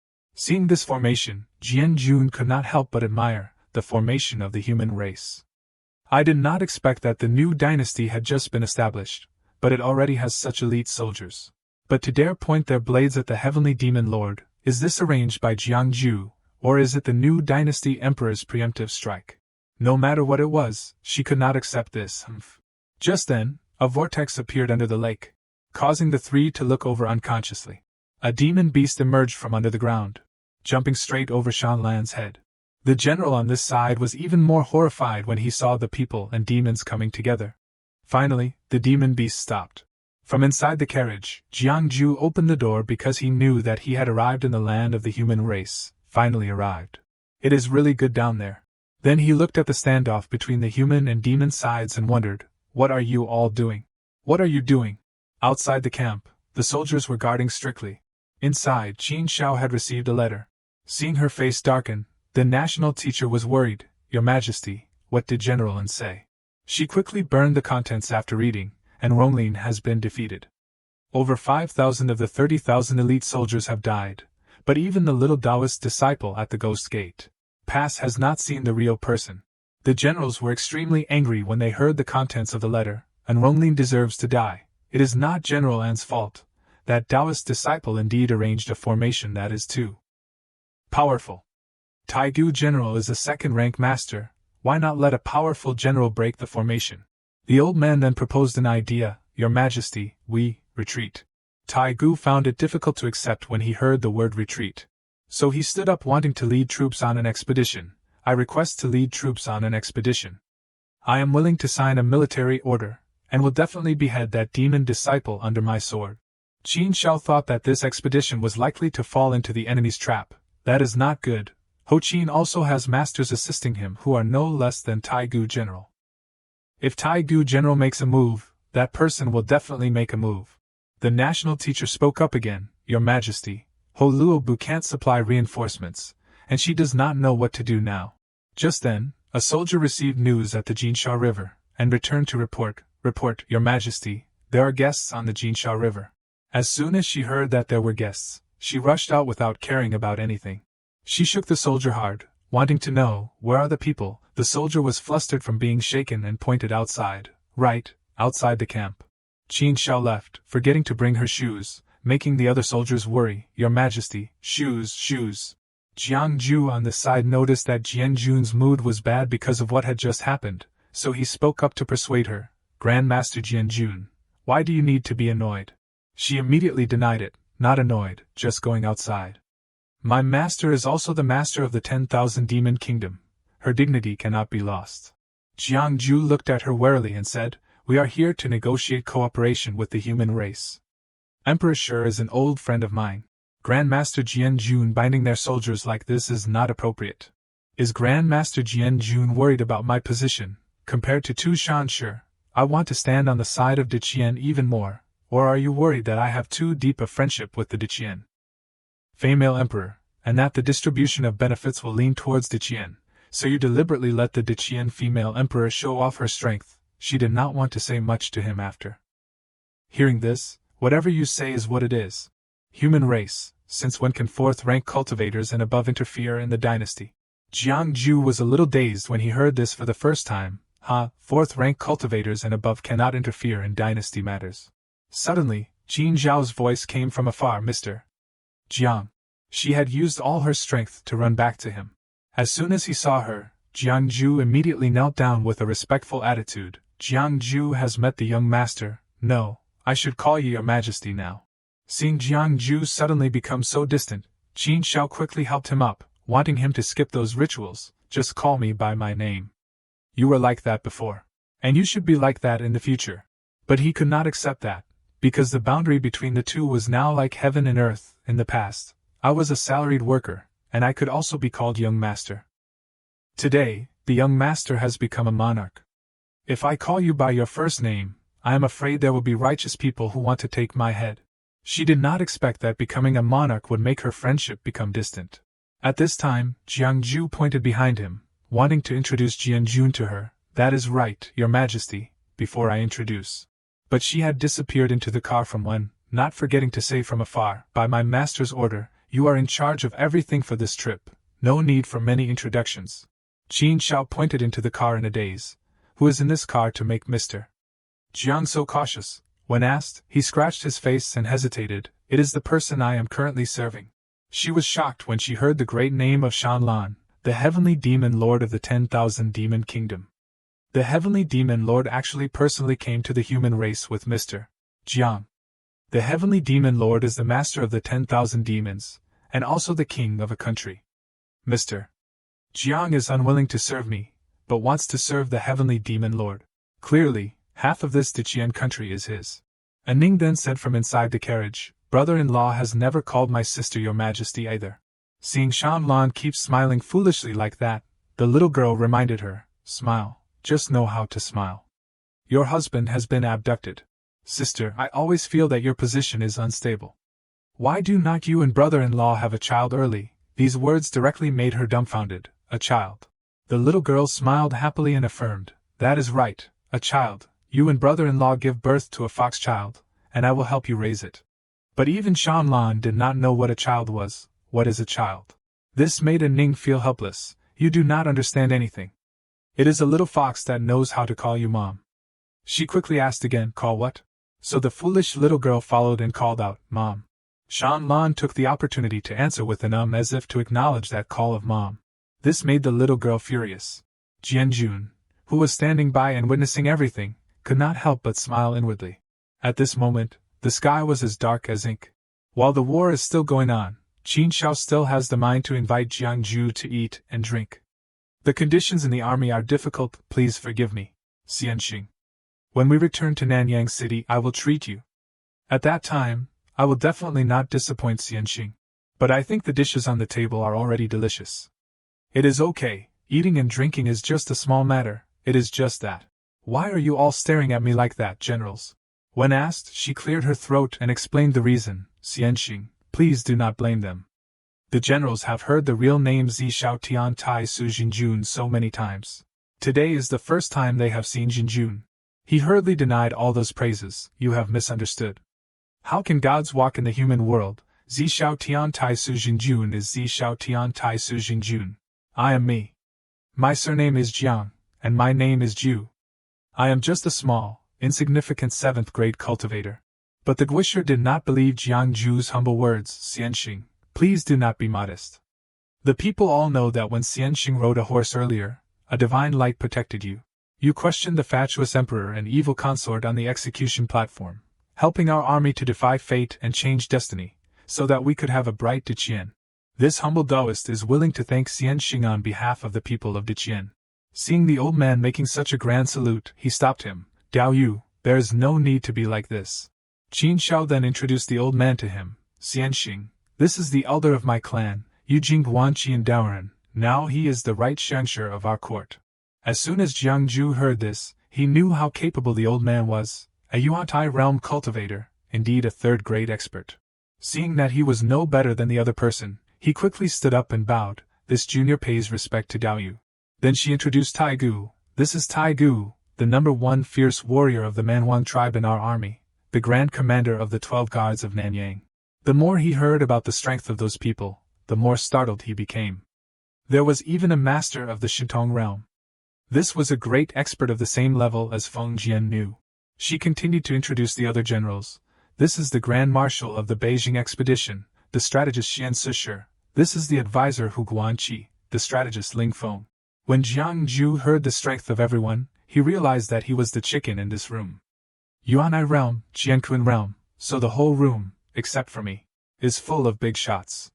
Speaker 1: Seeing this formation, Jian Jun could not help but admire the formation of the human race. I did not expect that the new dynasty had just been established, but it already has such elite soldiers. But to dare point their blades at the heavenly demon lord, is this arranged by Jiangju, or is it the new dynasty emperor's preemptive strike? No matter what it was, she could not accept this. Just then, a vortex appeared under the lake, causing the three to look over unconsciously. A demon beast emerged from under the ground, jumping straight over Shan Lan's head. The general on this side was even more horrified when he saw the people and demons coming together. Finally, the demon beast stopped. From inside the carriage, Jiangju opened the door because he knew that he had arrived in the land of the human race, finally arrived. It is really good down there. Then he looked at the standoff between the human and demon sides and wondered, what are you all doing? What are you doing? Outside the camp, the soldiers were guarding strictly. Inside, Qin Shao had received a letter. Seeing her face darken, the national teacher was worried. Your Majesty, what did General An say? She quickly burned the contents after reading, and Ronglin has been defeated. Over 5,000 of the 30,000 elite soldiers have died, but even the little Taoist disciple at the Ghost Gate Pass has not seen the real person. The generals were extremely angry when they heard the contents of the letter, and Ronglin deserves to die. It is not General An's fault. That Taoist disciple indeed arranged a formation that is too powerful. Taigu General is a second-rank master, why not let a powerful general break the formation? The old man then proposed an idea, Your Majesty, we retreat. Taigu found it difficult to accept when he heard the word retreat. So he stood up wanting to lead troops on an expedition. I request to lead troops on an expedition. I am willing to sign a military order, and will definitely behead that demon disciple under my sword. Qin Shao thought that this expedition was likely to fall into the enemy's trap. That is not good. Ho Qin also has masters assisting him who are no less than Taigu General. If Taigu General makes a move, that person will definitely make a move. The national teacher spoke up again, Your Majesty, Ho Luobu can't supply reinforcements, and she does not know what to do now. Just then, a soldier received news at the Jinsha River, and returned to report, Your Majesty, there are guests on the Jinsha River. As soon as she heard that there were guests, she rushed out without caring about anything. She shook the soldier hard, wanting to know, where are the people? The soldier was flustered from being shaken and pointed outside, right, outside the camp. Qin Shao left, forgetting to bring her shoes, making the other soldiers worry, Your Majesty, shoes. Jiangju on the side noticed that Jian Jun's mood was bad because of what had just happened, so he spoke up to persuade her, Grand Master Jian Jun, why do you need to be annoyed? She immediately denied it, not annoyed, just going outside. My master is also the master of the 10,000 demon kingdom. Her dignity cannot be lost. Jiangju looked at her warily and said, We are here to negotiate cooperation with the human race. Emperor Shi is an old friend of mine. Grand Master Jian Jun binding their soldiers like this is not appropriate. Is Grand Master Jian Jun worried about my position, compared to Tu Shan Shi? I want to stand on the side of Diqian even more, or are you worried that I have too deep a friendship with the Diqian female emperor, and that the distribution of benefits will lean towards Diqian, so you deliberately let the Diqian female emperor show off her strength? She did not want to say much to him after hearing this. Whatever you say is what it is. Human race, since when can fourth-rank cultivators and above interfere in the dynasty? Jiangju was a little dazed when he heard this for the first time. Fourth-rank cultivators and above cannot interfere in dynasty matters. Suddenly, Qin Zhao's voice came from afar, Mr. Jiang. She had used all her strength to run back to him. As soon as he saw her, Jiangju immediately knelt down with a respectful attitude. Jiangju has met the young master. No, I should call you Your Majesty now. Seeing Jiangju suddenly become so distant, Qin Shao quickly helped him up, wanting him to skip those rituals. Just call me by my name. You were like that before, and you should be like that in the future. But he could not accept that, because the boundary between the two was now like heaven and earth. In the past, I was a salaried worker, and I could also be called young master. Today, the young master has become a monarch. If I call you by your first name, I am afraid there will be righteous people who want to take my head. She did not expect that becoming a monarch would make her friendship become distant. At this time, Jiangju pointed behind him, wanting to introduce Jian Jun to her. That is right, Your Majesty, before I introduce. But she had disappeared into the car from when, not forgetting to say from afar, by my master's order, You are in charge of everything for this trip, no need for many introductions. Qin Shao pointed into the car in a daze. Who is in this car to make Mr. Jiang so cautious? When asked, he scratched his face and hesitated. It is the person I am currently serving. She was shocked when she heard the great name of Shanlan, the heavenly demon lord of the 10,000 demon kingdom. The heavenly demon lord actually personally came to the human race with Mr. Jiang. The heavenly demon lord is the master of the 10,000 demons, and also the king of a country. Mr. Jiang is unwilling to serve me, but wants to serve the heavenly demon lord. Clearly, half of this Diqian country is his. A Ning then said from inside the carriage, "Brother-in-law has never called my sister your majesty either." Seeing Shanlan keep smiling foolishly like that, the little girl reminded her, "Smile, just know how to smile. Your husband has been abducted. Sister, I always feel that your position is unstable. Why do not you and brother-in-law have a child early?" These words directly made her dumbfounded. A child. The little girl smiled happily and affirmed, "That is right, a child. You and brother-in-law give birth to a fox child, and I will help you raise it." But even Shanlan did not know what a child was. What is a child? This made a Ning feel helpless. You do not understand anything. It is a little fox that knows how to call you mom. She quickly asked again, "Call what?" So the foolish little girl followed and called out, "Mom." Shanlan took the opportunity to answer with an as if to acknowledge that call of mom. This made the little girl furious. Jianjun, who was standing by and witnessing everything, could not help but smile inwardly. At this moment, the sky was as dark as ink. While the war is still going on, Qin Shao still has the mind to invite Jiangju to eat and drink. "The conditions in the army are difficult, please forgive me, Xianxing. When we return to Nanyang City, I will treat you. At that time, I will definitely not disappoint Xianxing. But I think the dishes on the table are already delicious. It is okay, eating and drinking is just a small matter, it is just that. Why are you all staring at me like that, generals?" When asked, she cleared her throat and explained the reason. "Xianxing, please do not blame them. The generals have heard the real name Zi Shao Tian Tai Su Jinjun so many times. Today is the first time they have seen Jinjun." He hurriedly denied all those praises. "You have misunderstood. How can gods walk in the human world? Zi Shao Tian Tai Su Jinjun is Zi Shao Tian Tai Su Jinjun. I am me. My surname is Jiang, and my name is Ju. I am just a small, insignificant 7th grade cultivator." But the Guisher did not believe Jiang Ju's humble words. "Xianxing, please do not be modest. The people all know that when Xianxing rode a horse earlier, a divine light protected you. You questioned the fatuous emperor and evil consort on the execution platform, helping our army to defy fate and change destiny, so that we could have a bright Diqian. This humble Taoist is willing to thank Xianxing on behalf of the people of Diqian." Seeing the old man making such a grand salute, he stopped him. "Dao Yu, there is no need to be like this." Qin Shao then introduced the old man to him. "Xianxing, this is the elder of my clan, Yujing Guanqian Daoren. Now he is the right Xiangshi of our court." As soon as Jiangju heard this, he knew how capable the old man was, a Yuantai realm cultivator, indeed a 3rd-grade expert. Seeing that he was no better than the other person, he quickly stood up and bowed. "This junior pays respect to Dao Yu." Then she introduced Taigu. "This is Taigu, the #1 fierce warrior of the Manhwa tribe in our army, the grand commander of the 12 guards of Nanyang." The more he heard about the strength of those people, the more startled he became. There was even a master of the Shintong realm. This was a great expert of the same level as Feng Jiannu. She continued to introduce the other generals. "This is the Grand Marshal of the Beijing expedition, the strategist Xian Sisher. This is the advisor Hu Guanqi, the strategist Ling Feng." When Jiangju heard the strength of everyone, he realized that he was the chicken in this room. Yuanai realm, Jianquan realm, so the whole room, except for me, is full of big shots.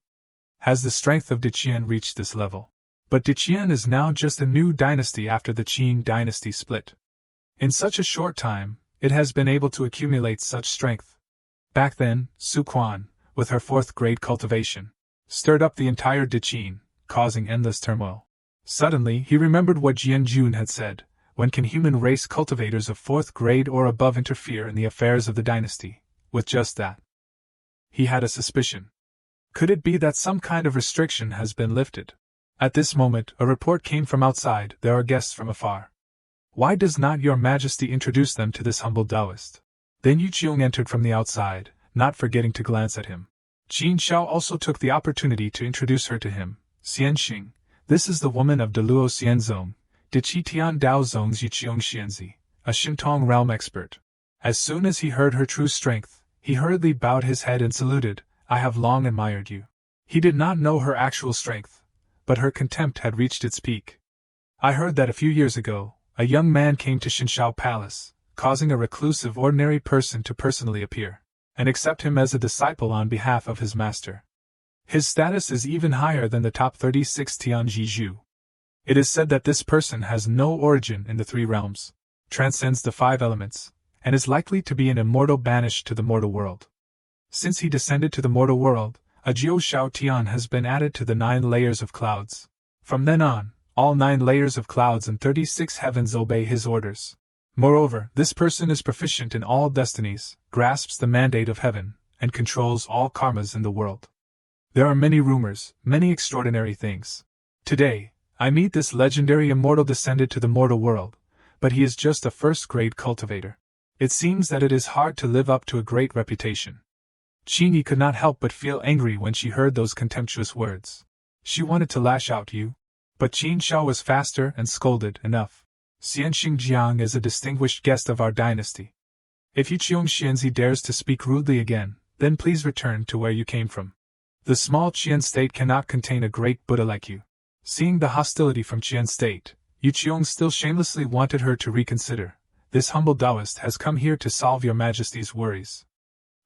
Speaker 1: Has the strength of Diqian reached this level? But Diqian is now just a new dynasty after the Qing dynasty split. In such a short time, it has been able to accumulate such strength. Back then, Su Quan, with her 4th-grade cultivation, stirred up the entire Diqin, causing endless turmoil. Suddenly, he remembered what Jianjun had said. When can human race cultivators of 4th grade or above interfere in the affairs of the dynasty? With just that, he had a suspicion. Could it be that some kind of restriction has been lifted? At this moment, a report came from outside. "There are guests from afar. Why does not your majesty introduce them to this humble Taoist?" Then Yu Qiong entered from the outside, not forgetting to glance at him. Qin Xiao also took the opportunity to introduce her to him. Xianxing, this is the woman of Deluo Xianzong, De Qi Tian Dao Zong's Yiqiong Xianzi, a Shintong realm expert. As soon as he heard her true strength, he hurriedly bowed his head and saluted. I have long admired you. He did not know her actual strength, but her contempt had reached its peak. I heard that a few years ago, a young man came to Shinshao Palace, causing a reclusive ordinary person to personally appear and accept him as a disciple on behalf of his master. His status is even higher than the top 36 Tianji Zhu. It is said that this person has no origin in the three realms, transcends the five elements, and is likely to be an immortal banished to the mortal world. Since he descended to the mortal world, a Jiu Shao Tian has been added to the 9 layers of clouds. From then on, all 9 layers of clouds and 36 heavens obey his orders. Moreover, this person is proficient in all destinies, grasps the mandate of heaven, and controls all karmas in the world. There are many rumors, many extraordinary things. Today, I meet this legendary immortal descended to the mortal world, but he is just a first-grade cultivator. It seems that it is hard to live up to a great reputation. Qin could not help but feel angry when she heard those contemptuous words. She wanted to lash out you, but Qin Xiao was faster and scolded. Enough. Xianxing Jiang is a distinguished guest of our dynasty. If Yiqiong Xianzi dares to speak rudely again, then please return to where you came from. The small Qian state cannot contain a great Buddha like you. Seeing the hostility from Qian state, Yiqiong still shamelessly wanted her to reconsider. This humble Taoist has come here to solve your Majesty's worries.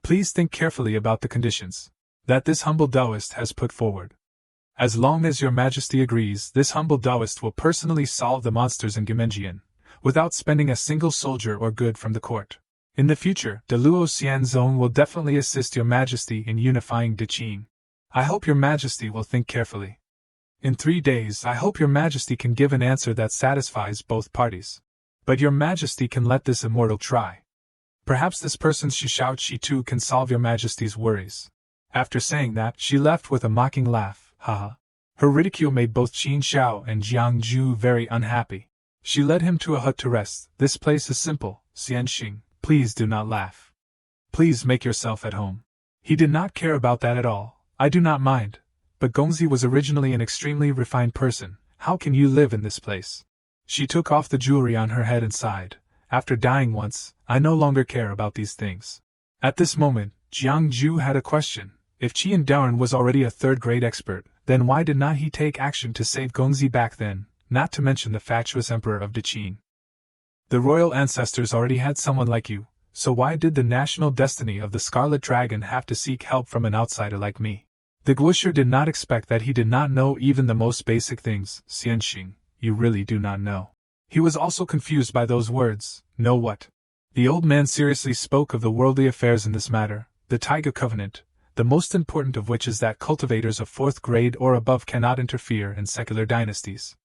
Speaker 1: Please think carefully about the conditions that this humble Taoist has put forward. As long as your Majesty agrees, this humble Taoist will personally solve the monsters in Guimenjian, without spending a single soldier or good from the court. In the future, Deluo Xianzong will definitely assist your Majesty in unifying Deqing. I hope your Majesty will think carefully. In 3 days, I hope your Majesty can give an answer that satisfies both parties. But your Majesty can let this immortal try. Perhaps this person's Shishao Qi too can solve your Majesty's worries. After saying that, she left with a mocking laugh. Haha. Her ridicule made both Qin Xiao and Jiang Zhu very unhappy. She led him to a hut to rest. This place is simple, Xianxing, please do not laugh. Please make yourself at home. He did not care about that at all. I do not mind. But Gongzi was originally an extremely refined person. How can you live in this place? She took off the jewelry on her head and sighed. After dying once, I no longer care about these things. At this moment, Jiang Zhu had a question. If Qian Daoren was already a third-grade expert, then why did not he take action to save Gongzi back then, not to mention the fatuous emperor of Deqing? The royal ancestors already had someone like you, so why did the national destiny of the Scarlet Dragon have to seek help from an outsider like me? The Guisher did not expect that he did not know even the most basic things. Xianxing, you really do not know. He was also confused by those words. Know what? The old man seriously spoke of the worldly affairs in this matter, the Taiga Covenant, the most important of which is that cultivators of 4th grade or above cannot interfere in secular dynasties.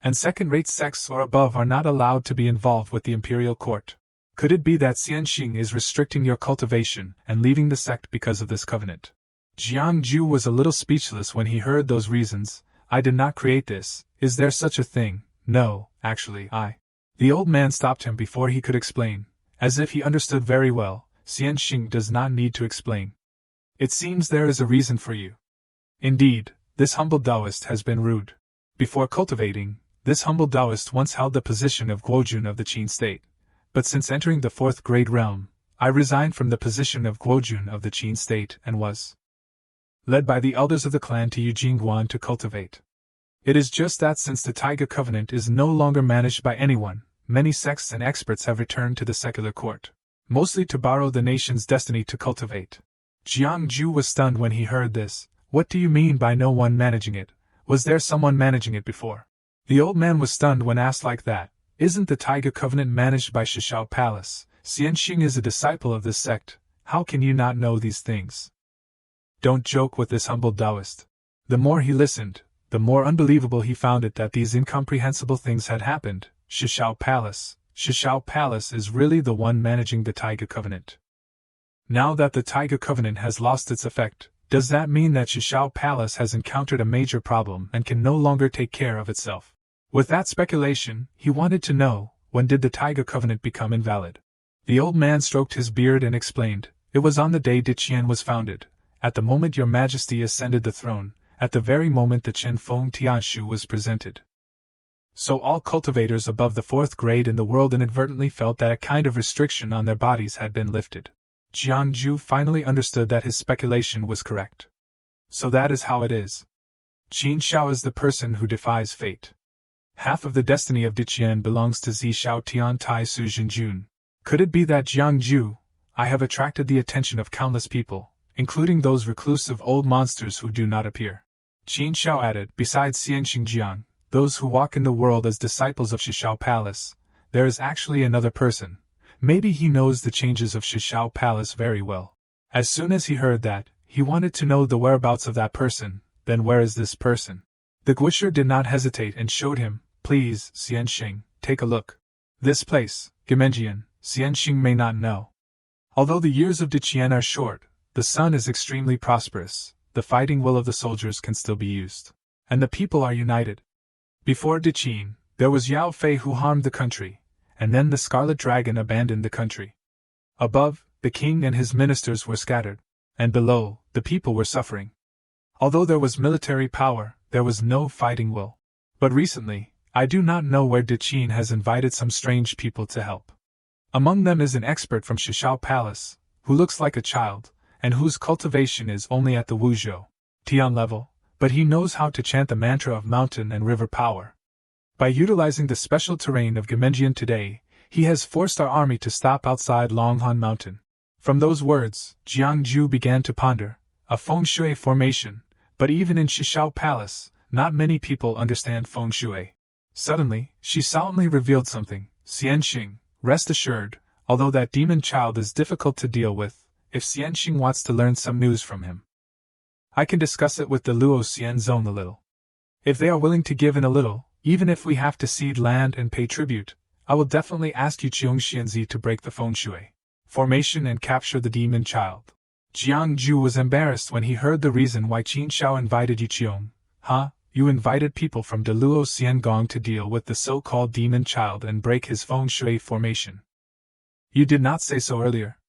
Speaker 1: And second-rate sects or above are not allowed to be involved with the imperial court. Could it be that Xianxing is restricting your cultivation and leaving the sect because of this covenant? Jiang Zhu was a little speechless when he heard those reasons. I did not create this. Is there such a thing? No, actually, I. The old man stopped him before he could explain. As if he understood very well, Xianxing does not need to explain. It seems there is a reason for you. Indeed, this humble Taoist has been rude. Before cultivating, this humble Taoist once held the position of Guojun of the Qin state. But since entering the 4th grade realm, I resigned from the position of Guojun of the Qin state and was led by the elders of the clan to Yujingguan to cultivate. It is just that since the Taiga Covenant is no longer managed by anyone, many sects and experts have returned to the secular court, mostly to borrow the nation's destiny to cultivate. Jiang Zhu was stunned when he heard this. What do you mean by no one managing it? Was there someone managing it before? The old man was stunned when asked like that. Isn't the Taiga Covenant managed by Shishao Palace? Xianxing is a disciple of this sect. How can you not know these things? Don't joke with this humble Taoist. The more he listened, the more unbelievable he found it that these incomprehensible things had happened. Shishao Palace is really the one managing the Taiga Covenant. Now that the Taiga Covenant has lost its effect, does that mean that Shishao Palace has encountered a major problem and can no longer take care of itself? With that speculation, he wanted to know, when did the Taiga Covenant become invalid? The old man stroked his beard and explained, it was on the day Deqian was founded. at the moment your majesty ascended the throne, at the very moment the Chen Feng Tianshu was presented. So all cultivators above the 4th grade in the world inadvertently felt that a kind of restriction on their bodies had been lifted. Jiangju finally understood that his speculation was correct. So that is how it is. Qin Xiao is the person who defies fate. Half of the destiny of Diqian belongs to Zi Xiao Tian Tai Su Jinjun. Could it be that Jiangju, I have attracted the attention of countless people, including those reclusive old monsters who do not appear? Qin Xiao added, besides Xianxing Jiang, those who walk in the world as disciples of Shishao Palace, there is actually another person. Maybe he knows the changes of Shishao Palace very well. As soon as he heard that, he wanted to know the whereabouts of that person. Then where is this person? The Guisher did not hesitate and showed him, please, Xianxing, take a look. This place, Gemenjian, Xianxing may not know. Although the years of Diqian are short, the sun is extremely prosperous, the fighting will of the soldiers can still be used. And the people are united. Before Diqian, there was Yao Fei who harmed the country, and then the Scarlet Dragon abandoned the country. Above, the king and his ministers were scattered, and below, the people were suffering. Although there was military power, there was no fighting will. But recently, I do not know where Diqian has invited some strange people to help. Among them is an expert from Shishao Palace, who looks like a child, and whose cultivation is only at the Wuzhou Tian level, but he knows how to chant the mantra of mountain and river power. By utilizing the special terrain of Gemenjian today, he has forced our army to stop outside Longhan Mountain. From those words, Jiangju began to ponder, a feng shui formation, but even in Shishao Palace, not many people understand feng shui. Suddenly, she solemnly revealed something. Xianxing, rest assured, although that demon child is difficult to deal with, if Xianxing wants to learn some news from him, I can discuss it with the Luo Xian Zone a little. If they are willing to give in a little, even if we have to cede land and pay tribute, I will definitely ask Yu Qiong Xianzi to break the feng shui formation and capture the demon child. Jiangju was embarrassed when he heard the reason why Qin Xiao invited Yu Qiong. Huh? You invited people from the Luo Xian Gong to deal with the so-called demon child and break his feng shui formation. You did not say so earlier.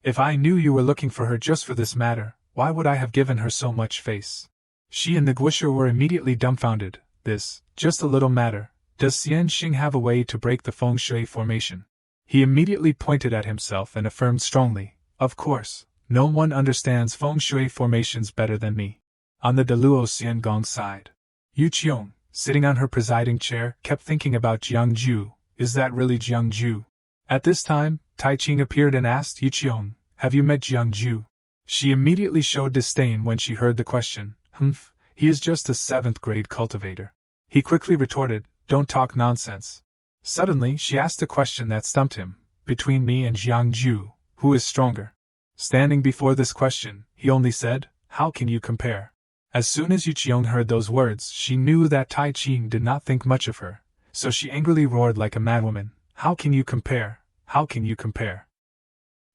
Speaker 1: If I knew you were looking for her just for this matter, why would I have given her so much face? She and the Guisher were immediately dumbfounded. This, just a little matter. Does Xianxing have a way to break the feng shui formation? He immediately pointed at himself and affirmed strongly, of course, no one understands feng shui formations better than me. On the Deluo Xiangong side, Yu Qiong, sitting on her presiding chair, kept thinking about Jiangju. Is that really Jiangju? At this time, Tai Qing appeared and asked Yu Qiong, have you met Jiangju? She immediately showed disdain when she heard the question. Humph, he is just a 7th grade cultivator. He quickly retorted, don't talk nonsense. Suddenly, she asked a question that stumped him. Between me and Jiangju, who is stronger? Standing before this question, he only said, how can you compare? As soon as Yu Qiong heard those words, she knew that Tai Qing did not think much of her, so she angrily roared like a madwoman, how can you compare? How can you compare?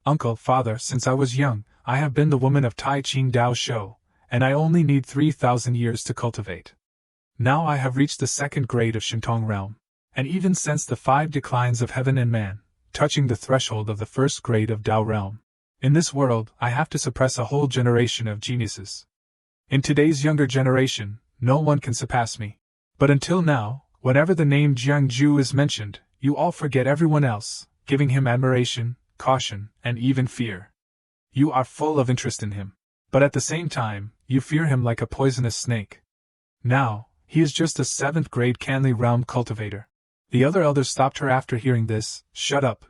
Speaker 1: Uncle, father, since I was young, I have been the woman of Tai Qing Dao Shou, and I only need 3,000 years to cultivate. Now I have reached the 2nd grade of Shintong realm, and even sensed the 5 declines of heaven and man, touching the threshold of the 1st grade of Dao realm. In this world, I have to suppress a whole generation of geniuses. In today's younger generation, no one can surpass me. But until now, whenever the name Jiangju is mentioned, you all forget everyone else, giving him admiration, caution, and even fear. You are full of interest in him. But at the same time, you fear him like a poisonous snake. Now, he is just a 7th grade Canli realm cultivator. The other elders stopped her after hearing this. Shut up,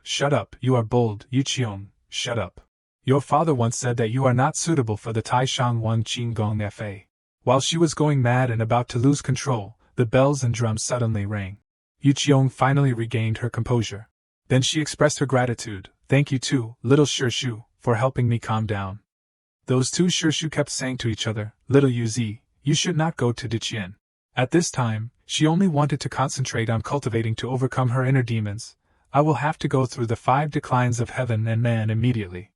Speaker 1: you are bold, Yu Qiong, shut up. Your father once said that you are not suitable for the Taishang Wang Qinggong Fa. While she was going mad and about to lose control, the bells and drums suddenly rang. Yu Qiong finally regained her composure. Then she expressed her gratitude. Thank you too, little Shishu, for helping me calm down. Those two Shishu kept saying to each other, little Yuzi, you should not go to Diqian. At this time, she only wanted to concentrate on cultivating to overcome her inner demons. I will have to go through the 5 declines of heaven and man immediately.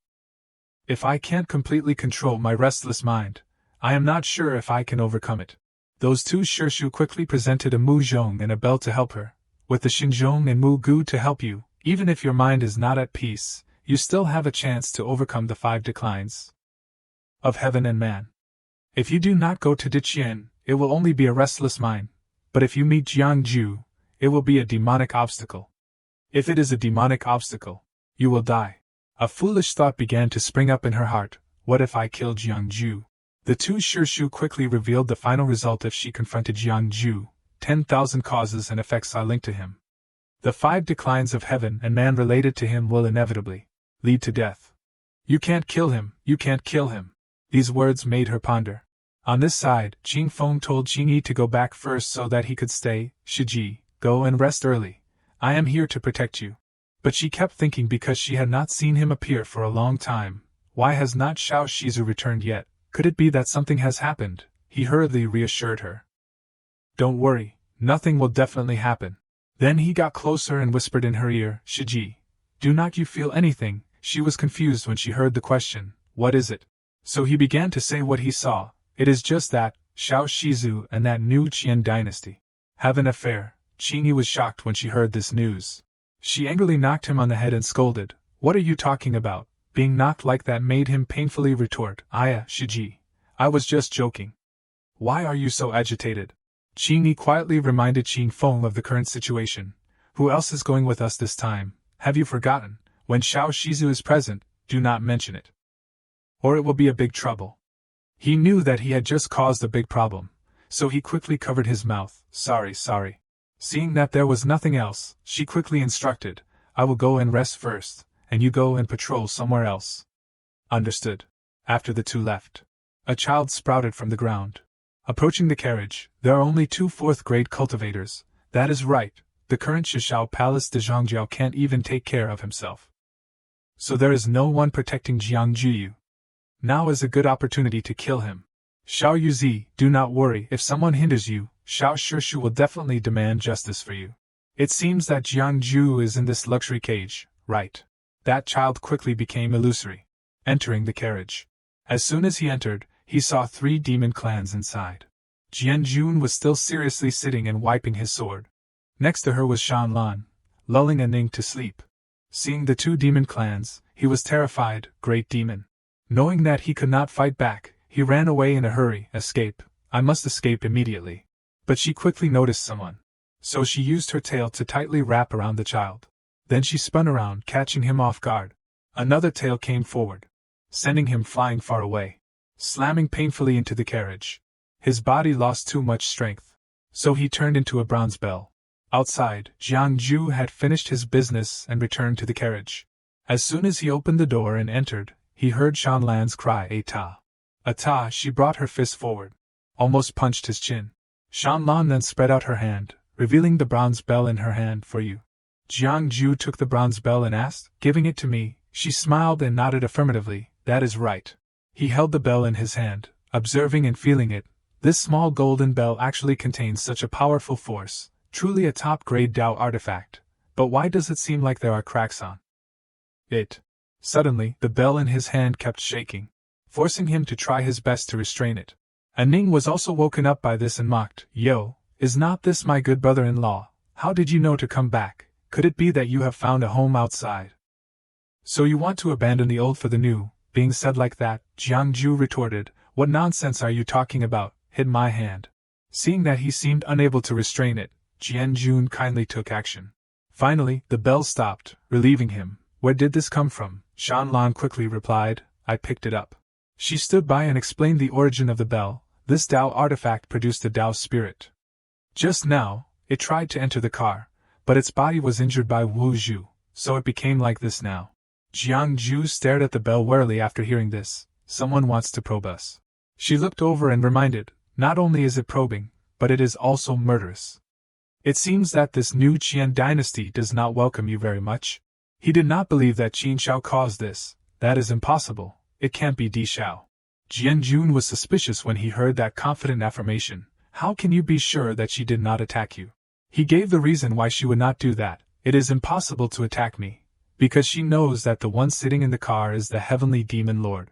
Speaker 1: If I can't completely control my restless mind, I am not sure if I can overcome it. Those two Shishu quickly presented a Mu Zhong and a bell to help her. With the Xinzhong and Mu Gu to help you, even if your mind is not at peace, you still have a chance to overcome the 5 declines. of heaven and man. If you do not go to Diqian, it will only be a restless mind, but if you meet Jiangju, it will be a demonic obstacle. If it is a demonic obstacle, you will die. A foolish thought began to spring up in her heart. What if I kill Jiangju? The two Shirshu quickly revealed the final result if she confronted Jiangju. 10,000 causes and effects are linked to him. The 5 declines of heaven and man related to him will inevitably lead to death. You can't kill him, you can't kill him. These words made her ponder. On this side, Qing Feng told Qing Yi to go back first so that he could stay. Shiji, go and rest early. I am here to protect you. But she kept thinking because she had not seen him appear for a long time. Why has not Xiao Shizu returned yet? Could it be that something has happened? He hurriedly reassured her. Don't worry, nothing will definitely happen. Then he got closer and whispered in her ear, Shiji, do not you feel anything? She was confused when she heard the question, what is it? So he began to say what he saw. It is just that, Xiao Shizu and that new Qian dynasty have an affair. Qingyi was shocked when she heard this news. She angrily knocked him on the head and scolded, what are you talking about? Being knocked like that made him painfully retort, Aya, Shiji, I was just joking. Why are you so agitated? Qingyi quietly reminded Qing Feng of the current situation. Who else is going with us this time? Have you forgotten? When Xiao Shizu is present, do not mention it, or it will be a big trouble. He knew that he had just caused a big problem, so he quickly covered his mouth. Sorry. Seeing that there was nothing else, she quickly instructed, I will go and rest first, and you go and patrol somewhere else. Understood. After the two left, a child sprouted from the ground. Approaching the carriage, there are only 2 4th-grade cultivators. That is right, the current Shishao Palace de Zhangjiao can't even take care of himself. So there is no one protecting Jiangju. Now is a good opportunity to kill him. Xiao Yuzi, do not worry, if someone hinders you, Xiao Shirshu will definitely demand justice for you. It seems that Jiangju is in this luxury cage, right? That child quickly became illusory, entering the carriage. As soon as he entered, he saw 3 demon clans inside. Jianjun was still seriously sitting and wiping his sword. Next to her was Shanlan, lulling a Ning to sleep. Seeing the 2 demon clans, he was terrified. Great demon. Knowing that he could not fight back, he ran away in a hurry. Escape. I must escape immediately. But she quickly noticed someone. So she used her tail to tightly wrap around the child. Then she spun around, catching him off guard. Another tail came forward, sending him flying far away, slamming painfully into the carriage. His body lost too much strength, so he turned into a bronze bell. Outside, Jiangju had finished his business and returned to the carriage. As soon as he opened the door and entered, he heard Shanlan's cry, Ata. Ata, she brought her fist forward, almost punched his chin. Shanlan then spread out her hand, revealing the bronze bell in her hand. For you. Jiangju took the bronze bell and asked, giving it to me. She smiled and nodded affirmatively. That is right. He held the bell in his hand, observing and feeling it. This small golden bell actually contains such a powerful force, truly a top-grade Dao artifact. But why does it seem like there are cracks on it? Suddenly, the bell in his hand kept shaking, forcing him to try his best to restrain it. Ning was also woken up by this and mocked, Yo, is not this my good brother-in-law? How did you know to come back? Could it be that you have found a home outside? So you want to abandon the old for the new? Being said like that, Jiangju retorted, what nonsense are you talking about? Hit my hand. Seeing that he seemed unable to restrain it, Jianjun kindly took action. Finally, the bell stopped, relieving him. Where did this come from? Shanlan quickly replied, I picked it up. She stood by and explained the origin of the bell. This Dao artifact produced a Dao spirit. Just now, it tried to enter the car, but its body was injured by Wu Zhu, so it became like this now. Jiangju stared at the bell warily after hearing this. Someone wants to probe us. She looked over and reminded, not only is it probing, but it is also murderous. It seems that this new Qian dynasty does not welcome you very much. He did not believe that Qin Shao caused this. That is impossible. It can't be Di Shao. Jianjun was suspicious when he heard that confident affirmation. How can you be sure that she did not attack you? He gave the reason why she would not do that. It is impossible to attack me, because she knows that the one sitting in the car is the heavenly demon lord.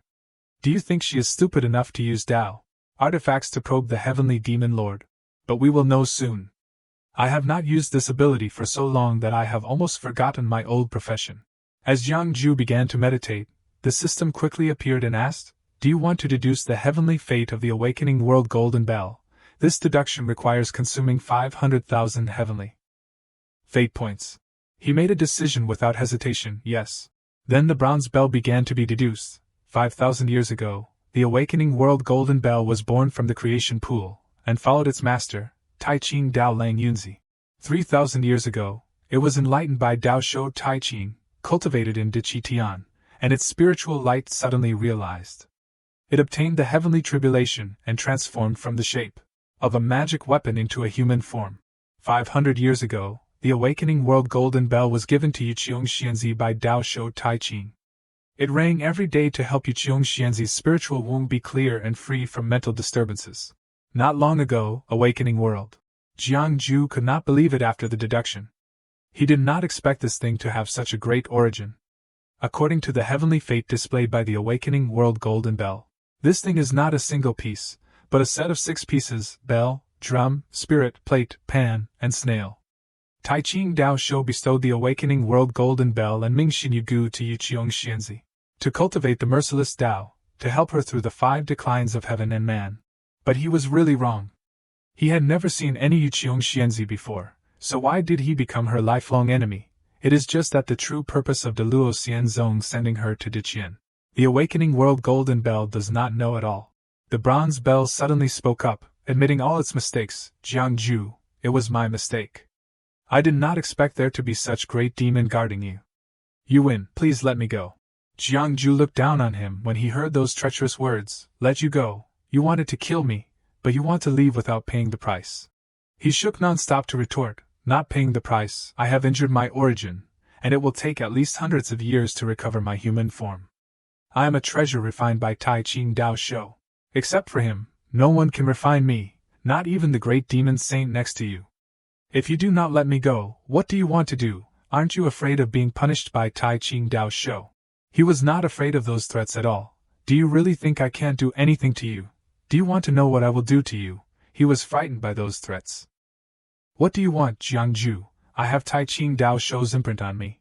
Speaker 1: Do you think she is stupid enough to use Dao artifacts to probe the heavenly demon lord? But we will know soon. I have not used this ability for so long that I have almost forgotten my old profession. As Jiangju began to meditate, the system quickly appeared and asked, Do you want to deduce the heavenly fate of the awakening world golden bell? This deduction requires consuming 500,000 heavenly fate points. He made a decision without hesitation, yes. Then the bronze bell began to be deduced. 5,000 years ago, the awakening world golden bell was born from the creation pool, and followed its master, Tai Ching Dao Lang Yunzi. 3,000 years ago, it was enlightened by Dao Shou Tai Ching, cultivated in Dichi Tian, and its spiritual light suddenly realized. It obtained the heavenly tribulation and transformed from the shape of a magic weapon into a human form. 500 years ago, the awakening world golden bell was given to Yuqiong Xianzi by Dao Shou Tai Ching. It rang every day to help Yuqiong Xianzi's spiritual womb be clear and free from mental disturbances. Not long ago, awakening world. Jiang Ju could not believe it after the deduction. He did not expect this thing to have such a great origin. According to the heavenly fate displayed by the awakening world golden bell, this thing is not a single piece, but a set of 6 pieces: bell, drum, spirit, plate, pan, and snail. Tai Ching Dao Shou bestowed the awakening world golden bell and Mingxin Yugu to Yuqiong Xianzi, to cultivate the merciless Dao, to help her through the 5 declines of heaven and man. But he was really wrong. He had never seen any Yuqiong Xianzi before, so why did he become her lifelong enemy? It is just that the true purpose of the Luo Xianzong sending her to Diqian, the awakening world golden bell, does not know at all. The bronze bell suddenly spoke up, admitting all its mistakes. Jiang Ju, it was my mistake. I did not expect there to be such great demon guarding you. You win, please let me go. Jiang Ju looked down on him when he heard those treacherous words. Let you go? You wanted to kill me, but you want to leave without paying the price. He shook non-stop to retort, not paying the price. I have injured my origin, and it will take at least hundreds of years to recover my human form. I am a treasure refined by Tai Ching Dao Shou. Except for him, no one can refine me, not even the great demon saint next to you. If you do not let me go, what do you want to do? Aren't you afraid of being punished by Tai Ching Dao Shou? He was not afraid of those threats at all. Do you really think I can't do anything to you? Do you want to know what I will do to you? He was frightened by those threats. What do you want, Jiang Ju? I have Tai Ching Dao Shou's imprint on me.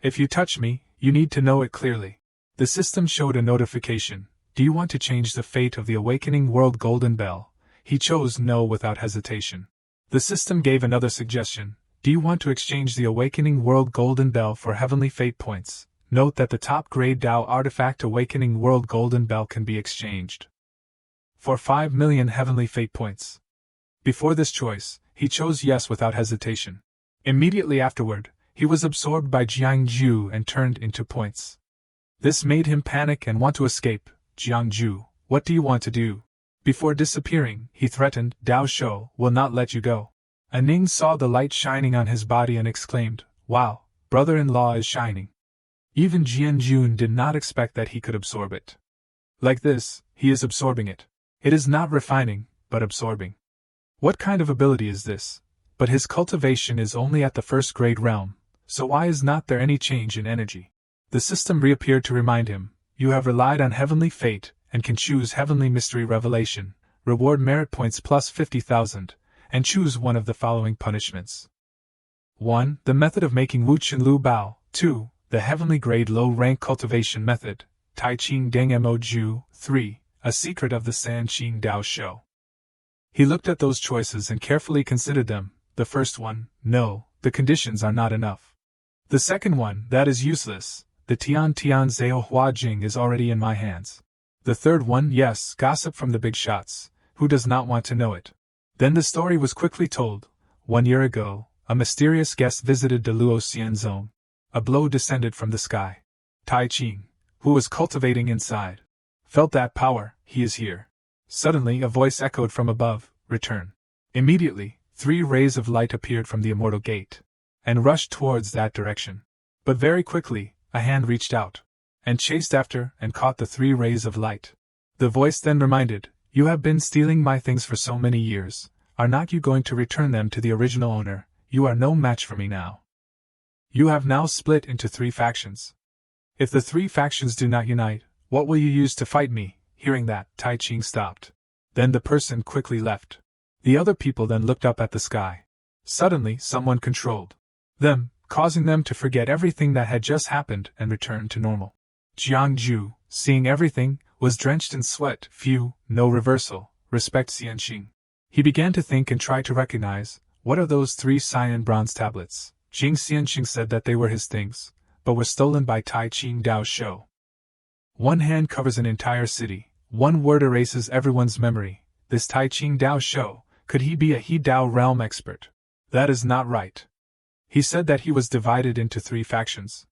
Speaker 1: If you touch me, you need to know it clearly. The system showed a notification. Do you want to change the fate of the awakening world golden bell? He chose no without hesitation. The system gave another suggestion. Do you want to exchange the awakening world golden bell for heavenly fate points? Note that the top grade Dao artifact awakening world golden bell can be exchanged for 5 million heavenly fate points. Before this choice, he chose yes without hesitation. Immediately afterward, he was absorbed by Jiang Ju and turned into points. This made him panic and want to escape. Jiang Ju, what do you want to do? Before disappearing, he threatened, Dao Shou will not let you go. Aning saw the light shining on his body and exclaimed, wow, brother-in-law is shining. Even Jian Jun did not expect that he could absorb it. Like this, he is absorbing it. It is not refining, but absorbing. What kind of ability is this? But his cultivation is only at the 1st grade realm, so why is not there any change in energy? The system reappeared to remind him, you have relied on heavenly fate, and can choose heavenly mystery revelation, reward merit points plus 50,000, and choose one of the following punishments. 1. The method of making Wu Chen Lu Bao. 2. The heavenly grade low rank cultivation method, Tai Ching Deng Mo Ju. 3. A secret of the San Qing Dao Shou. He looked at those choices and carefully considered them. The first one, no, the conditions are not enough. The second one, that is useless. The Tian Zhao Hua Jing is already in my hands. The third one, yes, gossip from the big shots. Who does not want to know it? Then the story was quickly told. 1 year ago, a mysterious guest visited the Luo Xianzong. A blow descended from the sky. Tai Ching, who was cultivating inside, felt that power. He is here. Suddenly a voice echoed from above, return. Immediately, 3 rays of light appeared from the immortal gate, and rushed towards that direction. But very quickly, a hand reached out, and chased after and caught the 3 rays of light. The voice then reminded, you have been stealing my things for so many years. Are not you going to return them to the original owner? You are no match for me now. You have now split into 3 factions. If the 3 factions do not unite, what will you use to fight me? Hearing that, Tai Ching stopped. Then the person quickly left. The other people then looked up at the sky. Suddenly, someone controlled them, causing them to forget everything that had just happened and return to normal. Jiang Ju, seeing everything, was drenched in sweat. Phew, no reversal, respect Xianxing. He began to think and try to recognize, what are those 3 cyan bronze tablets? Jing Xianxing said that they were his things, but were stolen by Tai Ching Dao Shou. One hand covers an entire city, one word erases everyone's memory. This Tai Ching Dao Shou, could he be a He Dao realm expert? That is not right. He said that he was divided into 3 factions.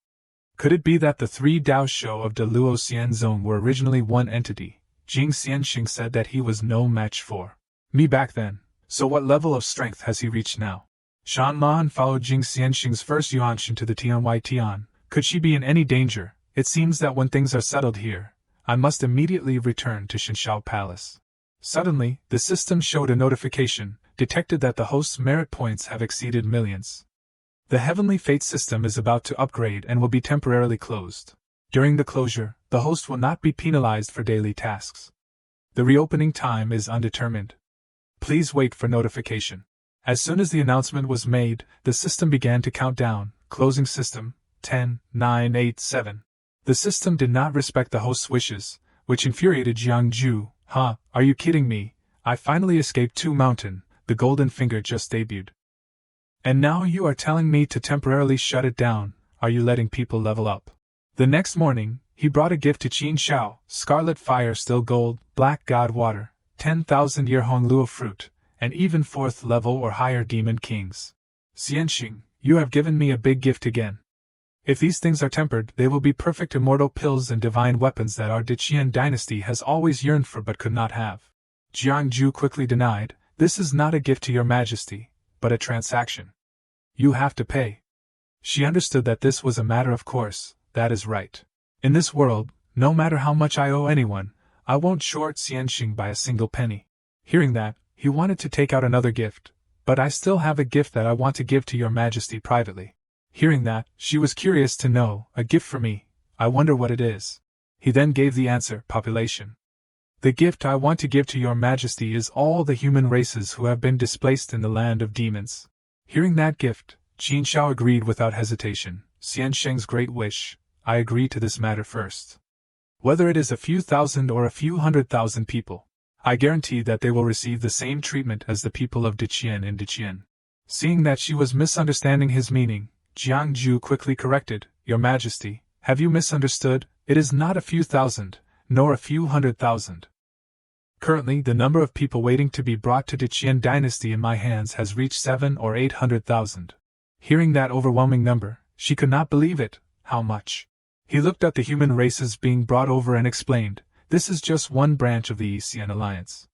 Speaker 1: Could it be that the 3 Dao Shou of the Luo Xian Zone were originally one entity? Jing Xianxing said that he was no match for me back then, so what level of strength has he reached now? Shan Man followed Jing Xianxing's first Yuanshan to the Tianwai Tian. Could she be in any danger? It seems that when things are settled here, I must immediately return to Shinshao Palace. Suddenly, the system showed a notification, detected that the host's merit points have exceeded millions. The Heavenly Fate system is about to upgrade and will be temporarily closed. During the closure, the host will not be penalized for daily tasks. The reopening time is undetermined. Please wait for notification. As soon as the announcement was made, the system began to count down. Closing system, 10, 9, 8, 7. The system did not respect the host's wishes, which infuriated Jiang Ju. Huh, are you kidding me? I finally escaped 2 Mountain, the Golden Finger just debuted. And now you are telling me to temporarily shut it down. Are you letting people level up? The next morning, he brought a gift to Qin Shao, Scarlet Fire Still Gold, Black God Water, 10,000-year Hongluo fruit, and even 4th level or higher demon kings. Xianxing, you have given me a big gift again. If these things are tempered, they will be perfect immortal pills and divine weapons that our Diqian dynasty has always yearned for but could not have. Jiang Ju quickly denied, this is not a gift to your majesty, but a transaction. You have to pay. She understood that this was a matter of course, that is right. In this world, no matter how much I owe anyone, I won't short Xianxing by a single penny. Hearing that, he wanted to take out another gift, but I still have a gift that I want to give to your majesty privately. Hearing that, she was curious to know, a gift for me, I wonder what it is. He then gave the answer, population. The gift I want to give to your majesty is all the human races who have been displaced in the land of demons. Hearing that gift, Qin Shao agreed without hesitation. Xianxing's great wish, I agree to this matter first. Whether it is a few thousand or a few 100,000 people, I guarantee that they will receive the same treatment as the people of Diqian in Diqian. Seeing that she was misunderstanding his meaning, Jiang Ju quickly corrected, Your Majesty, have you misunderstood? It is not a few thousand, nor a few 100,000. Currently, the number of people waiting to be brought to Diqian dynasty in my hands has reached 700,000 or 800,000. Hearing that overwhelming number, she could not believe it. How much? He looked at the human races being brought over and explained, this is just one branch of the Xian Alliance.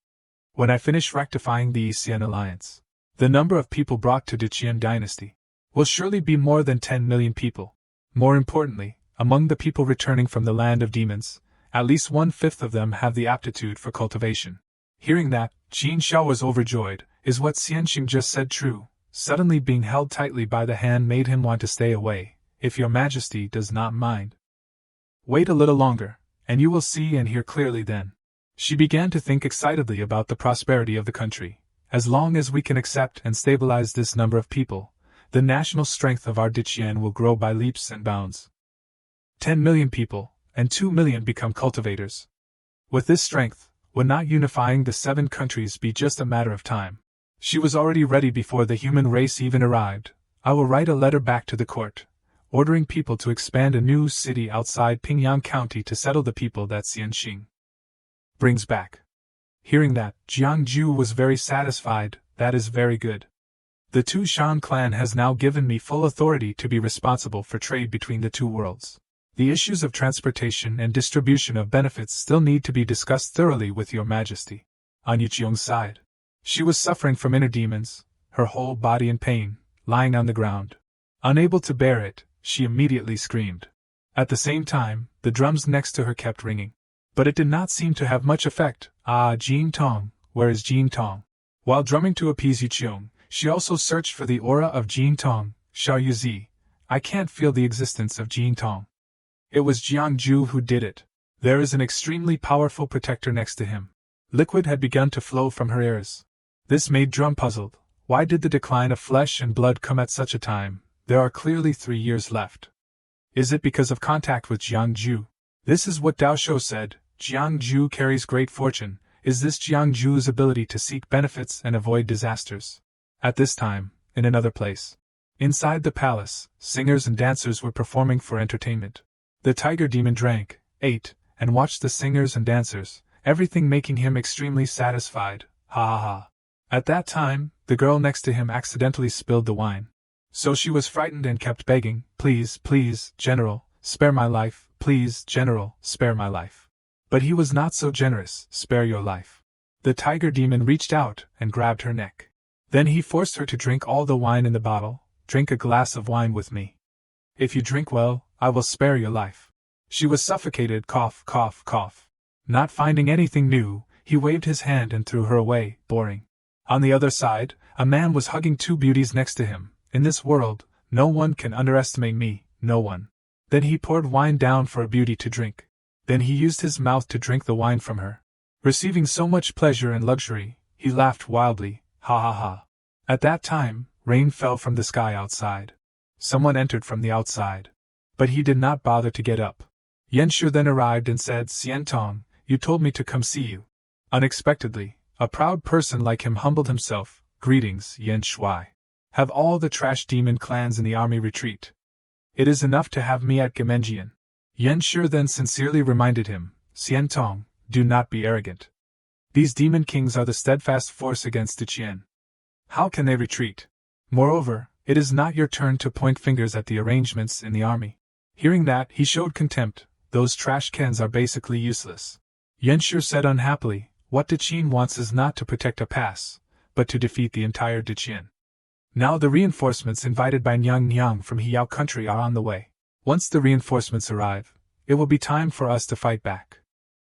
Speaker 1: When I finish rectifying the Xian Alliance, the number of people brought to Diqian dynasty will surely be more than 10 million people. More importantly, among the people returning from the land of demons, at least 1/5 of them have the aptitude for cultivation. Hearing that, Qin Shao was overjoyed. Is what Xianxing just said true? Suddenly being held tightly by the hand made him want to stay away, if your majesty does not mind. Wait a little longer, and you will see and hear clearly then. She began to think excitedly about the prosperity of the country. As long as we can accept and stabilize this number of people, the national strength of our Diqian will grow by leaps and bounds. 10 million people, and 2 million become cultivators. With this strength, would not unifying the 7 countries be just a matter of time? She was already ready before the human race even arrived. I will write a letter back to the court, ordering people to expand a new city outside Pingyang County to settle the people that Xianxing brings back. Hearing that, Jiang Ju was very satisfied. That is very good. The Tu Shan clan has now given me full authority to be responsible for trade between the 2 worlds. The issues of transportation and distribution of benefits still need to be discussed thoroughly with your majesty. On Yuqiong's side, she was suffering from inner demons, her whole body in pain, lying on the ground. Unable to bear it, she immediately screamed. At the same time, the drums next to her kept ringing. But it did not seem to have much effect. Ah, Jin Tong, where is Jin Tong? While drumming to appease Yuqiong, she also searched for the aura of Jin Tong. Xiao Yuzi, I can't feel the existence of Jin Tong. It was Jiang Ju who did it. There is an extremely powerful protector next to him. Liquid had begun to flow from her ears. This made Drum puzzled. Why did the decline of flesh and blood come at such a time? There are clearly 3 years left. Is it because of contact with Jiang Ju? This is what Dao Shou said. Jiangju carries great fortune. Is this Jiangju's ability to seek benefits and avoid disasters? At this time, in another place. Inside the palace, singers and dancers were performing for entertainment. The tiger demon drank, ate, and watched the singers and dancers, everything making him extremely satisfied. Ha ha ha. At that time, the girl next to him accidentally spilled the wine. So she was frightened and kept begging, "Please, please, General, spare my life, please, General, spare my life." But he was not so generous. "Spare your life." The tiger demon reached out and grabbed her neck. Then he forced her to drink all the wine in the bottle. "Drink a glass of wine with me. If you drink well, I will spare your life." She was suffocated, cough, cough, cough. Not finding anything new, he waved his hand and threw her away, boring. On the other side, a man was hugging two beauties next to him. "In this world, no one can underestimate me, no one." Then he poured wine down for a beauty to drink. Then he used his mouth to drink the wine from her. Receiving so much pleasure and luxury, he laughed wildly, ha ha ha. At that time, rain fell from the sky outside. Someone entered from the outside. But he did not bother to get up. Yanshi then arrived and said, "Xian Tong, you told me to come see you." Unexpectedly, a proud person like him humbled himself. "Greetings, Yan Shui. Have all the trash demon clans in the army retreat. It is enough to have me at Gemenjian." Yanshi then sincerely reminded him, "Xian Tong, do not be arrogant. These demon kings are the steadfast force against Diqian. How can they retreat? Moreover, it is not your turn to point fingers at the arrangements in the army." Hearing that, he showed contempt. "Those trash cans are basically useless." Yanshi said unhappily, "What Diqian wants is not to protect a pass, but to defeat the entire Diqian. Now the reinforcements invited by Nyang Nyang from Hiyao country are on the way. Once the reinforcements arrive, it will be time for us to fight back."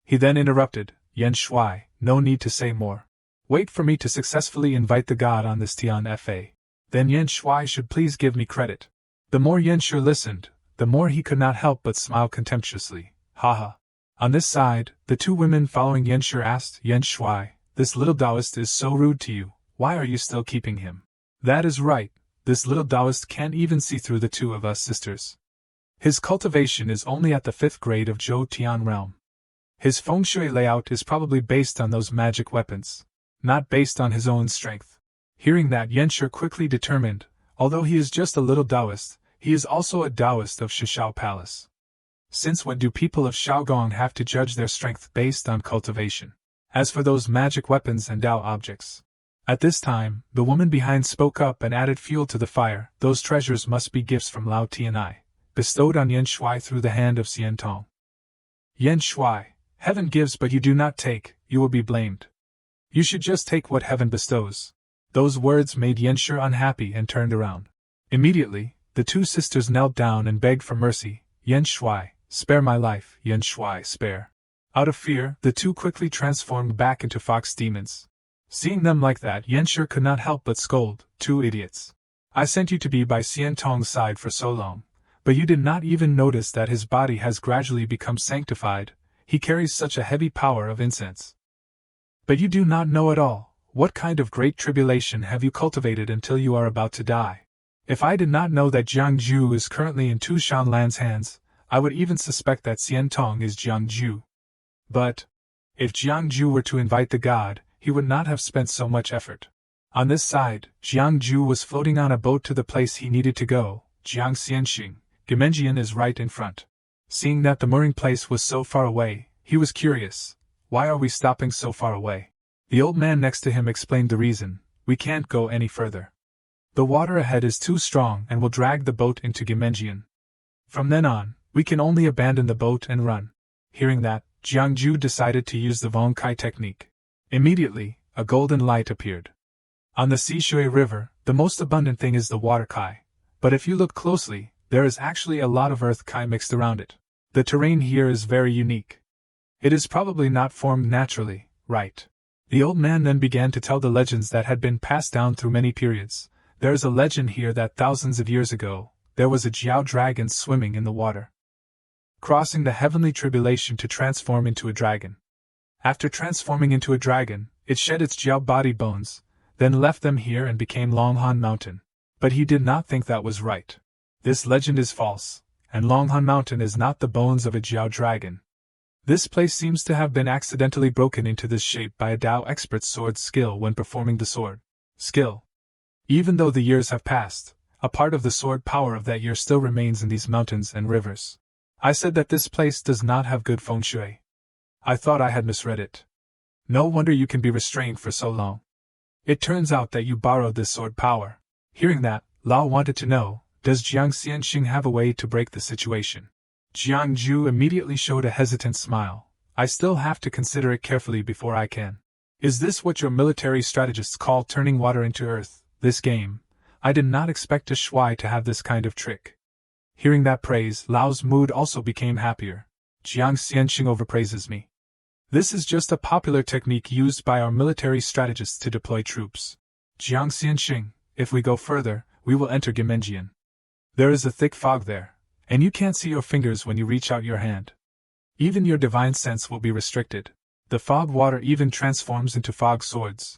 Speaker 1: He then interrupted, "Yan Shui, no need to say more. Wait for me to successfully invite the god on this Tian Fa. Then Yan Shui should please give me credit." The more Yanshi listened, the more he could not help but smile contemptuously. Haha. On this side, the two women following Yanshi asked, "Yan Shui, this little Taoist is so rude to you, why are you still keeping him?" "That is right, this little Taoist can't even see through the two of us sisters. His cultivation is only at the 5th grade of Zhou Tian realm. His feng shui layout is probably based on those magic weapons, not based on his own strength." Hearing that, Yanshi quickly determined, although he is just a little Taoist, he is also a Taoist of Shishao Palace. Since when do people of Shaogong have to judge their strength based on cultivation? As for those magic weapons and Tao objects. At this time, the woman behind spoke up and added fuel to the fire. "Those treasures must be gifts from Lao Tianai, bestowed on Yan Shui through the hand of Xian Tong. Yan Shui, heaven gives but you do not take, you will be blamed. You should just take what heaven bestows." Those words made Yanshi unhappy and turned around. Immediately, the two sisters knelt down and begged for mercy. "Yan Shui, spare my life, Yan Shui, spare." Out of fear, the two quickly transformed back into fox demons. Seeing them like that, Yanshi could not help but scold, "Two idiots. I sent you to be by Xian Tong's side for so long, but you did not even notice that his body has gradually become sanctified. He carries such a heavy power of incense. But you do not know at all, what kind of great tribulation have you cultivated until you are about to die. If I did not know that Jiangju is currently in Tu Shanlan's hands, I would even suspect that Xian Tong is Jiangju. But if Jiangju were to invite the god, he would not have spent so much effort." On this side, Jiangju was floating on a boat to the place he needed to go. Jiang Xianxing, Gemenjian is right in front. Seeing that the mooring place was so far away, he was curious. "Why are we stopping so far away?" The old man next to him explained the reason. "We can't go any further. The water ahead is too strong and will drag the boat into Gemenjian. From then on, we can only abandon the boat and run." Hearing that, Jiangju decided to use the Vong Kai technique. Immediately, a golden light appeared. On the Sishui River, the most abundant thing is the water kai, but if you look closely, there is actually a lot of earth kai mixed around it. The terrain here is very unique. It is probably not formed naturally, right? The old man then began to tell the legends that had been passed down through many periods. There is a legend here that thousands of years ago, there was a Jiao dragon swimming in the water, crossing the heavenly tribulation to transform into a dragon. After transforming into a dragon, it shed its Jiao body bones, then left them here and became Longhan Mountain. But he did not think that was right. This legend is false, and Longhan Mountain is not the bones of a Jiao dragon. This place seems to have been accidentally broken into this shape by a Tao expert's sword skill when performing the sword skill. Even though the years have passed, a part of the sword power of that year still remains in these mountains and rivers. I said that this place does not have good feng shui. I thought I had misread it. No wonder you can be restrained for so long. It turns out that you borrowed this sword power. Hearing that, Lao wanted to know, does Jiang Xianxing have a way to break the situation? Jiang Ju immediately showed a hesitant smile. I still have to consider it carefully before I can. Is this what your military strategists call turning water into earth, this game? I did not expect a Shuai to have this kind of trick. Hearing that praise, Lao's mood also became happier. Jiang Xianxing overpraises me. This is just a popular technique used by our military strategists to deploy troops. Jiang Xianxing, if we go further, we will enter Gimenjian. There is a thick fog there, and you can't see your fingers when you reach out your hand. Even your divine sense will be restricted. The fog water even transforms into fog swords.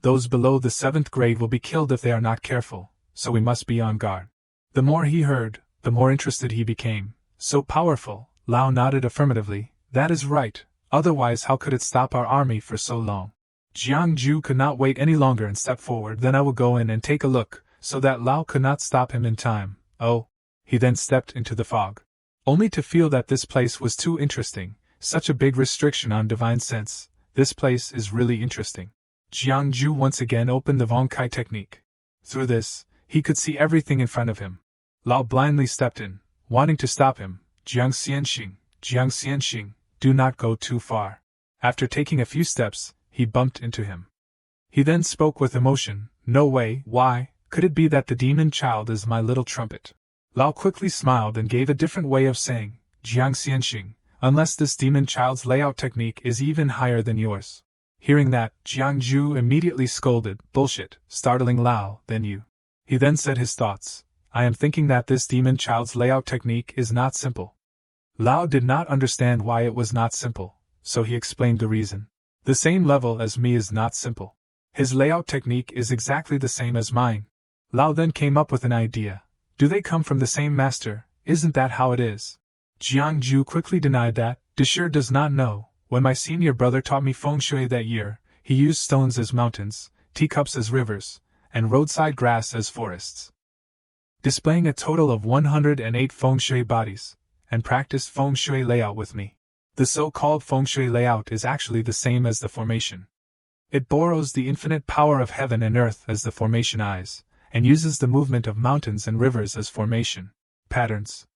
Speaker 1: Those below the 7th grade will be killed if they are not careful, so we must be on guard. The more he heard, the more interested he became. So powerful, Lao nodded affirmatively. That is right, otherwise how could it stop our army for so long? Jiang Ju could not wait any longer and stepped forward. Then I will go in and take a look, so that Lao could not stop him in time. Oh. He then stepped into the fog. Only to feel that this place was too interesting, such a big restriction on divine sense. This place is really interesting. Jiang Ju once again opened the Vong-Kai technique. Through this, he could see everything in front of him. Lao blindly stepped in, wanting to stop him. Jiang Xianxing, do not go too far. After taking a few steps, he bumped into him. He then spoke with emotion. No way, why, could it be that the demon child is my little trumpet? Lao quickly smiled and gave a different way of saying, Jiang Xianxing, unless this demon child's layout technique is even higher than yours. Hearing that, Jiang Ju immediately scolded, bullshit, startling Lao, then you. He then said his thoughts. I am thinking that this demon child's layout technique is not simple. Lao did not understand why it was not simple, so he explained the reason. The same level as me is not simple. His layout technique is exactly the same as mine. Lao then came up with an idea. Do they come from the same master? Isn't that how it is? Jiang Ju quickly denied that. Deshir does not know. When my senior brother taught me feng shui that year, he used stones as mountains, teacups as rivers, and roadside grass as forests. Displaying a total of 108 feng shui bodies, and practiced feng shui layout with me. The so-called feng shui layout is actually the same as the formation. It borrows the infinite power of heaven and earth as the formation eyes, and uses the movement of mountains and rivers as formation patterns.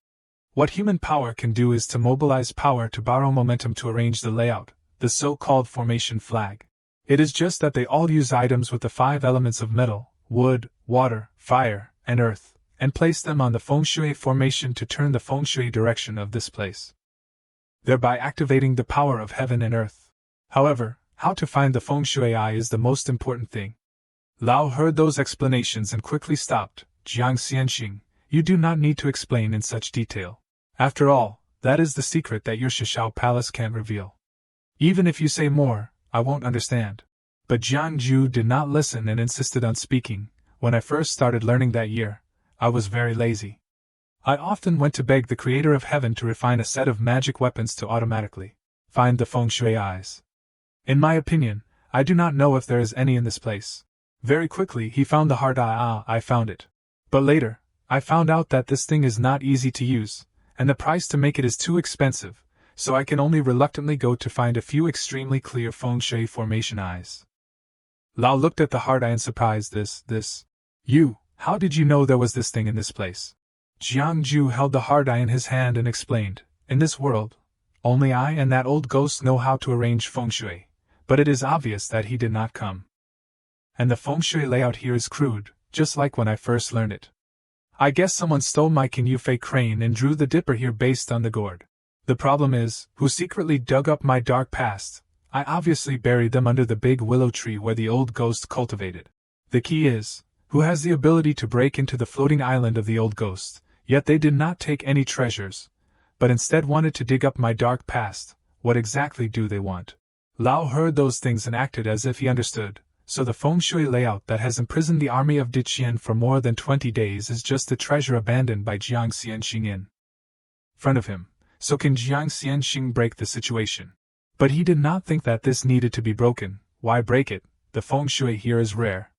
Speaker 1: What human power can do is to mobilize power to borrow momentum to arrange the layout, the so-called formation flag. It is just that they all use items with the 5 elements of metal, wood, water, fire, and earth, and place them on the feng shui formation to turn the feng shui direction of this place, thereby activating the power of heaven and earth. However, how to find the feng shui eye is the most important thing. Lao heard those explanations and quickly stopped. Jiang Xianxing, you do not need to explain in such detail. After all, that is the secret that your Shishao palace can't reveal. Even if you say more, I won't understand. But Jiang Ju did not listen and insisted on speaking. When I first started learning that year, I was very lazy. I often went to beg the creator of heaven to refine a set of magic weapons to automatically find the feng shui eyes. In my opinion, I do not know if there is any in this place. Very quickly he found the hard eye. I found it. But later, I found out that this thing is not easy to use, and the price to make it is too expensive, so I can only reluctantly go to find a few extremely clear feng shui formation eyes. Lao looked at the hard eye in surprise. You, how did you know there was this thing in this place? Jiang Ju held the hard eye in his hand and explained, in this world, only I and that old ghost know how to arrange feng shui, but it is obvious that he did not come. And the feng shui layout here is crude, just like when I first learned it. I guess someone stole my King Yufei crane and drew the dipper here based on the gourd. The problem is, who secretly dug up my dark past? I obviously buried them under the big willow tree where the old ghost cultivated. The key is, who has the ability to break into the floating island of the old ghost? Yet they did not take any treasures, but instead wanted to dig up my dark past. What exactly do they want? Lao heard those things and acted as if he understood. So the feng shui layout that has imprisoned the army of Diqian for more than 20 days is just the treasure abandoned by Jiang Xianxing in front of him. so can Jiang Xianxing break the situation? But he did not think that this needed to be broken. Why break it? The feng shui here is rare.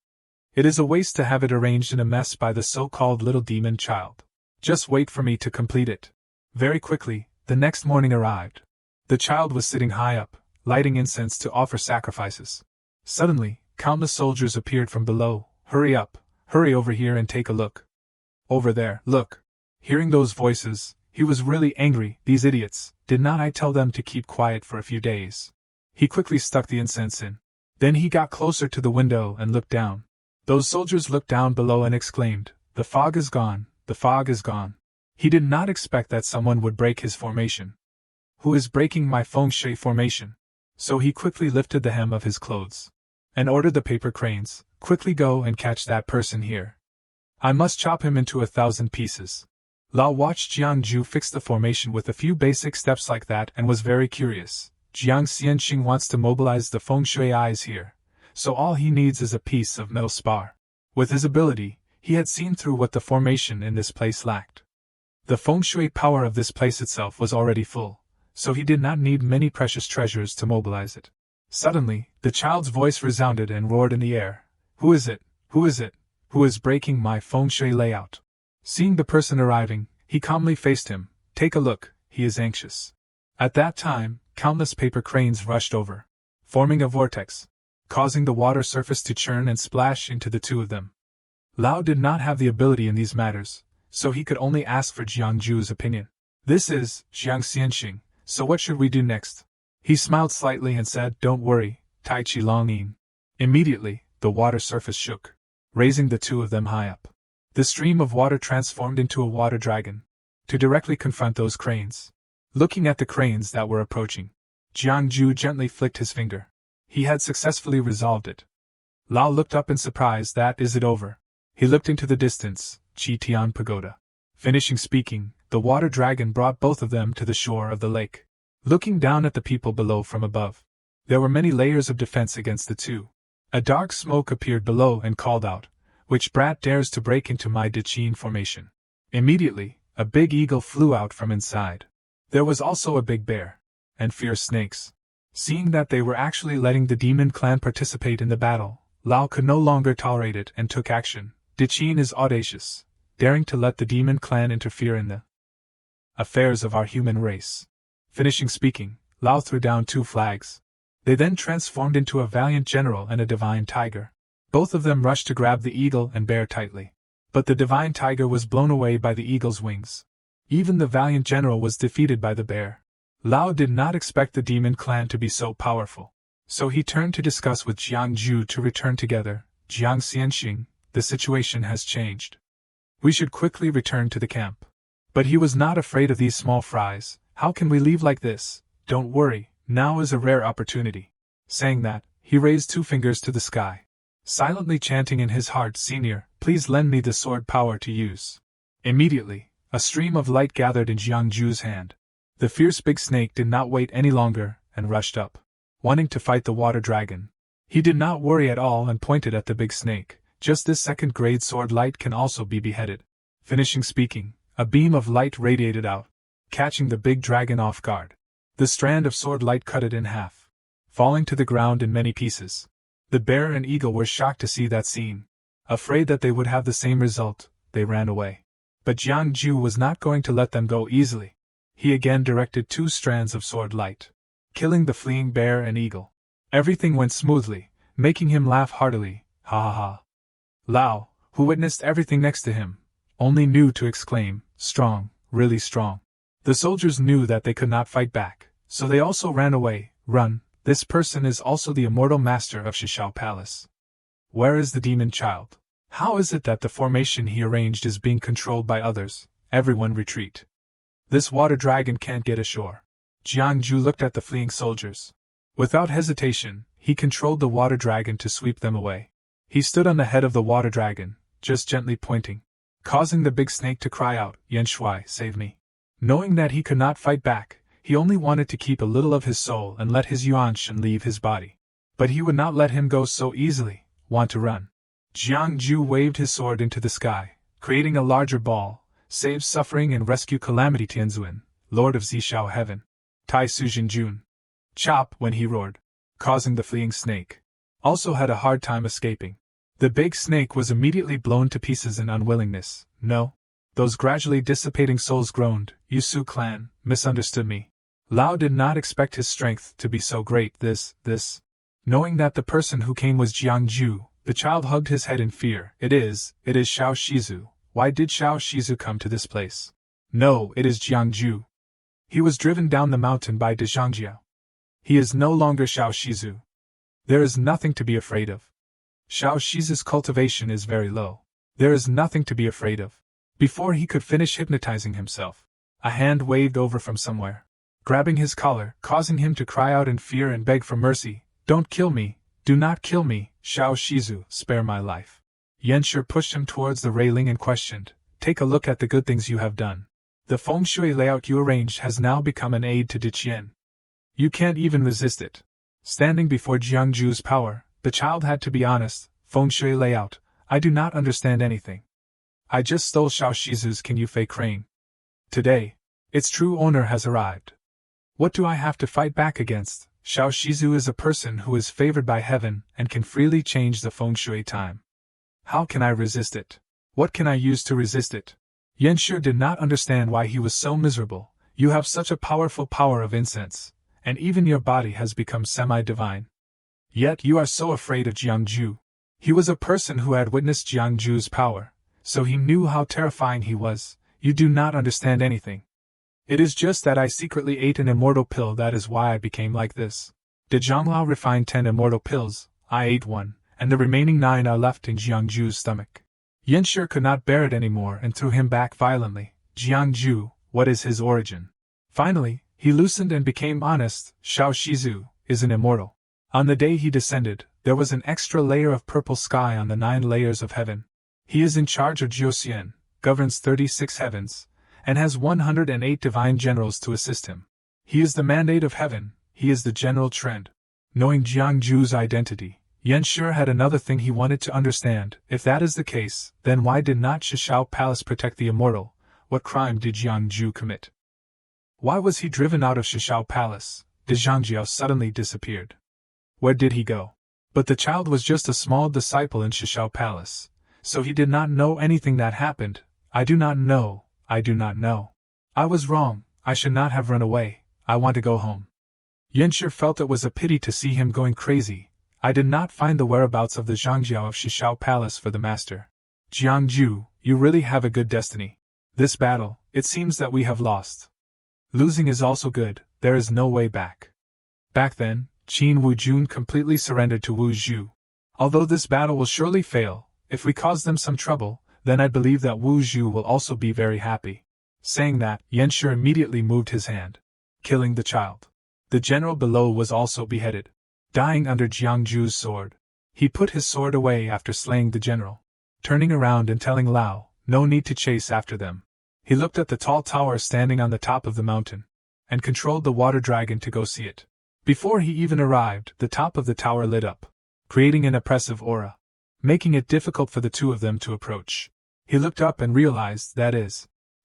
Speaker 1: It is a waste to have it arranged in a mess by the so-called little demon child. Just wait for me to complete it. Very quickly, the next morning arrived. The child was sitting high up, lighting incense to offer sacrifices. Suddenly, countless soldiers appeared from below. Hurry up, hurry over here and take a look. Over there, look. Hearing those voices, he was really angry. These idiots, did not I tell them to keep quiet for a few days? He quickly stuck the incense in. Then he got closer to the window and looked down. Those soldiers looked down below and exclaimed, "The fog is gone, the fog is gone." He did not expect that someone would break his formation. Who is breaking my feng shui formation? So he quickly lifted the hem of his clothes and ordered the paper cranes, quickly go and catch that person here. I must chop him into 1,000 pieces. Lao watched Jiang Ju fix the formation with a few basic steps like that and was very curious. Jiang Xianxing wants to mobilize the feng shui eyes here, so all he needs is a piece of metal spar. With his ability, he had seen through what the formation in this place lacked. The feng shui power of this place itself was already full, so he did not need many precious treasures to mobilize it. Suddenly, the child's voice resounded and roared in the air. Who is it? Who is it? Who is breaking my feng shui layout? Seeing the person arriving, he calmly faced him. Take a look, he is anxious. At that time, countless paper cranes rushed over, forming a vortex, causing the water surface to churn and splash into the two of them. Lao did not have the ability in these matters, so he could only ask for Jiang Ju's opinion. This is Jiang Xianxing, so what should we do next? He smiled slightly and said, Don't worry, Tai Chi Long Yin. Immediately, the water surface shook, raising the two of them high up. The stream of water transformed into a water dragon, to directly confront those cranes. Looking at the cranes that were approaching, Jiang Ju gently flicked his finger. He had successfully resolved it. Lao looked up in surprise. That is it over. He looked into the distance, Chi Tian Pagoda. Finishing speaking, the water dragon brought both of them to the shore of the lake. Looking down at the people below from above, there were many layers of defense against the two. A dark smoke appeared below and called out, Which brat dares to break into my Dichin formation? Immediately, a big eagle flew out from inside. There was also a big bear, and fierce snakes. Seeing that they were actually letting the demon clan participate in the battle, Lao could no longer tolerate it and took action. Dichin is audacious, daring to let the demon clan interfere in the affairs of our human race. Finishing speaking, Lao threw down 2 flags. They then transformed into a valiant general and a divine tiger. Both of them rushed to grab the eagle and bear tightly. But the divine tiger was blown away by the eagle's wings. Even the valiant general was defeated by the bear. Lao did not expect the demon clan to be so powerful. So he turned to discuss with Jiang Ju to return together. Jiang Xianxing, the situation has changed. We should quickly return to the camp. But he was not afraid of these small fries. How can we leave like this? Don't worry, now is a rare opportunity. Saying that, he raised 2 fingers to the sky, silently chanting in his heart, Senior, please lend me the sword power to use. Immediately, a stream of light gathered in Jiang Ju's hand. The fierce big snake did not wait any longer, and rushed up, wanting to fight the water dragon. He did not worry at all and pointed at the big snake. Just this second-grade sword light can also be beheaded. Finishing speaking, a beam of light radiated out, catching the big dragon off guard. The strand of sword light cut it in half, falling to the ground in many pieces. The bear and eagle were shocked to see that scene. Afraid that they would have the same result, they ran away. But Jiang Ju was not going to let them go easily. He again directed 2 strands of sword light, killing the fleeing bear and eagle. Everything went smoothly, making him laugh heartily. Ha ha ha. Lao, who witnessed everything next to him, only knew to exclaim, Strong, really strong. The soldiers knew that they could not fight back, so they also ran away. Run, this person is also the immortal master of Shishao Palace. Where is the demon child? How is it that the formation he arranged is being controlled by others? Everyone retreat. This water dragon can't get ashore. Jiang Ju looked at the fleeing soldiers. Without hesitation, he controlled the water dragon to sweep them away. He stood on the head of the water dragon, just gently pointing, causing the big snake to cry out, Yan Shui, save me. Knowing that he could not fight back, he only wanted to keep a little of his soul and let his Yuan Shen leave his body. But he would not let him go so easily. Want to run. Jiang Ju waved his sword into the sky, creating a larger ball, save suffering and rescue Calamity Tianzuan. Lord of Zishao Heaven. Tai Sujin Jun. Chop, when he roared, causing the fleeing snake, also had a hard time escaping. The big snake was immediately blown to pieces in unwillingness. No. Those gradually dissipating souls groaned. "You Su clan misunderstood me." Lao did not expect his strength to be so great. This. Knowing that the person who came was Jiangju, the child hugged his head in fear. It is Xiao Shizu. Why did Xiao Shizu come to this place? No, it is Jiangju. He was driven down the mountain by de Zhangjiao. He is no longer Xiao Shizu. There is nothing to be afraid of. Xiao Shizu's cultivation is very low. There is nothing to be afraid of. Before he could finish hypnotizing himself, a hand waved over from somewhere, grabbing his collar, causing him to cry out in fear and beg for mercy. "Don't kill me! Do not kill me, Xiao Shizu, spare my life." Yanshi pushed him towards the railing and questioned, "Take a look at the good things you have done. The feng shui layout you arranged has now become an aid to Diqian. You can't even resist it." Standing before Jiangju's power, the child had to be honest. "Feng shui layout, I do not understand anything. I just stole Xiao Shizu's King Yufei crane. Today, its true owner has arrived. What do I have to fight back against? Xiao Shizu is a person who is favored by heaven and can freely change the feng shui time. How can I resist it? What can I use to resist it?" Yanshi did not understand why he was so miserable. "You have such a powerful power of incense, and even your body has become semi-divine. Yet you are so afraid of Jiangju." He was a person who had witnessed Jiangju's power, so he knew how terrifying he was. "You do not understand anything. It is just that I secretly ate an immortal pill, that is why I became like this. De Zhonglao refined 10 immortal pills, I ate one, and the remaining 9 are left in Jiangju's stomach." Yanshi could not bear it anymore and threw him back violently. "Jiangju, what is his origin?" Finally, he loosened and became honest. "Xiao Shizu is an immortal. On the day he descended, there was an extra layer of purple sky on the 9 layers of heaven. He is in charge of Jiuxian, governs 36 heavens, and has 108 divine generals to assist him. He is the mandate of heaven, he is the general trend." Knowing Jiangju's identity, Yanshi had another thing he wanted to understand. If that is the case, then why did not Shishao Palace protect the immortal? What crime did Jiangju commit? Why was he driven out of Shishao Palace? De Zhangjiao suddenly disappeared. Where did he go? But the child was just a small disciple in Shishao Palace, so he did not know anything that happened. I do not know. I was wrong, I should not have run away, I want to go home." Yanshi felt it was a pity to see him going crazy. "I did not find the whereabouts of the Zhangjiao of Shishao Palace for the master. Jiangju, you really have a good destiny. This battle, it seems that we have lost. Losing is also good, there is no way back." Back then, Qin Wujun completely surrendered to Wu Zhu. "Although this battle will surely fail, if we cause them some trouble, then I believe that Wu Zhu will also be very happy." Saying that, Yanshi immediately moved his hand, killing the child. The general below was also beheaded, dying under Jiangju's sword. He put his sword away after slaying the general, turning around and telling Lao, "No need to chase after them." He looked at the tall tower standing on the top of the mountain, and controlled the water dragon to go see it. Before he even arrived, the top of the tower lit up, creating an oppressive aura, making it difficult for the two of them to approach. He looked up and realized,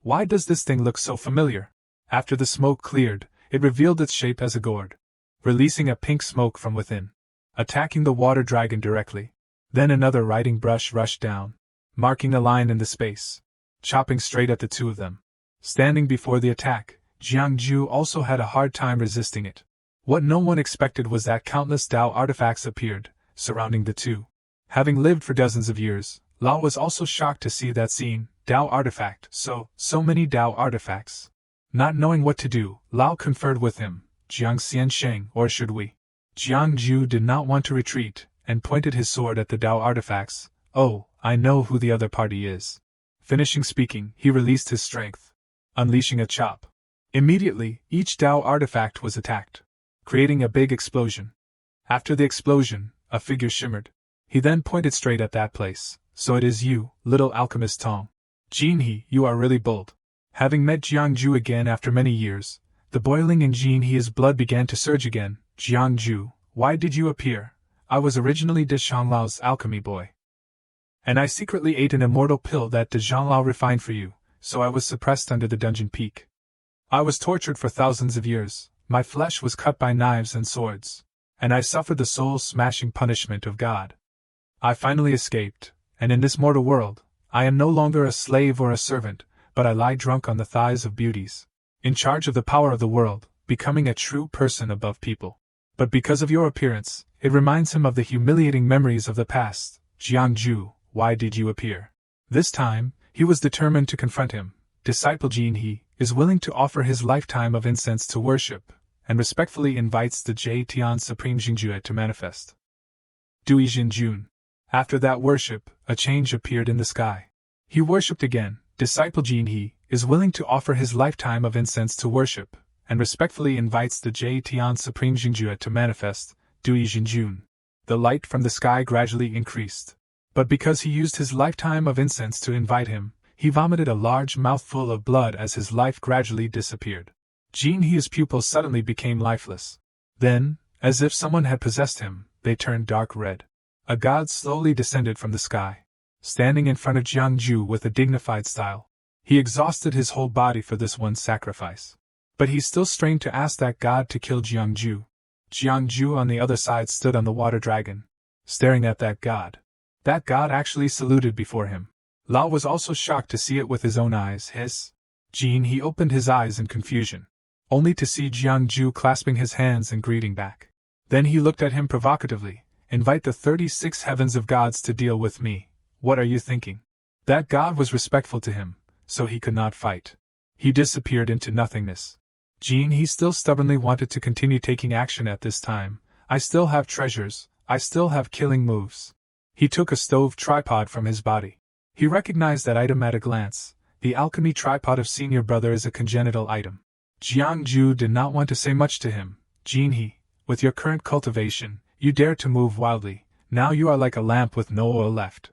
Speaker 1: why does this thing look so familiar? After the smoke cleared, it revealed its shape as a gourd, releasing a pink smoke from within, attacking the water dragon directly. Then another writing brush rushed down, marking a line in the space, chopping straight at the two of them. Standing before the attack, Jiangju also had a hard time resisting it. What no one expected was that countless Dao artifacts appeared, surrounding the two. Having lived for dozens of years, Lao was also shocked to see that scene. Dao artifact, so many Dao artifacts. Not knowing what to do, Lao conferred with him. "Jiang Xiansheng, or should we?" Jiangju did not want to retreat, and pointed his sword at the Dao artifacts. "Oh, I know who the other party is." Finishing speaking, he released his strength, unleashing a chop. Immediately, each Dao artifact was attacked, creating a big explosion. After the explosion, a figure shimmered. He then pointed straight at that place. "So it is you, little alchemist Tong. Jinhe, you are really bold." Having met Jiangju again after many years, the boiling in Jinhe's blood began to surge again. "Jiangju, why did you appear? I was originally De Zhonglao's alchemy boy. And I secretly ate an immortal pill that De Zhonglao refined for you, so I was suppressed under the dungeon peak. I was tortured for thousands of years, my flesh was cut by knives and swords, and I suffered the soul-smashing punishment of God. I finally escaped, and in this mortal world, I am no longer a slave or a servant, but I lie drunk on the thighs of beauties, in charge of the power of the world, becoming a true person above people. But because of your appearance, it reminds him of the humiliating memories of the past. Jiangju, why did you appear? This time, he was determined to confront him. Disciple Jin He is willing to offer his lifetime of incense to worship, and respectfully invites the Tian Supreme Jingjue to manifest. Dui Jin Jun. After that worship, a change appeared in the sky. He worshipped again. Disciple Jin He is willing to offer his lifetime of incense to worship, and respectfully invites the Tian Supreme Jingjue to manifest. Dui Jin Jun. The light from the sky gradually increased. But because he used his lifetime of incense to invite him, he vomited a large mouthful of blood as his life gradually disappeared. Jin He's pupils suddenly became lifeless. Then, as if someone had possessed him, they turned dark red. A god slowly descended from the sky. Standing in front of Jiangju with a dignified style, he exhausted his whole body for this one sacrifice. But he still strained to ask that god to kill Jiangju. Jiangju on the other side stood on the water dragon, staring at that god. That god actually saluted before him. Lao was also shocked to see it with his own eyes. Jin He opened his eyes in confusion, only to see Jiangju clasping his hands and greeting back. Then he looked at him provocatively. Invite the 36 heavens of gods to deal with me. What are you thinking? That god was respectful to him, so he could not fight. He disappeared into nothingness. Jin He still stubbornly wanted to continue taking action at this time. I still have treasures, I still have killing moves. He took a stove tripod from his body. He recognized that item at a glance. The alchemy tripod of senior brother is a congenital item. Jiangju did not want to say much to him. Jin He, with your current cultivation, you dare to move wildly. Now you are like a lamp with no oil left.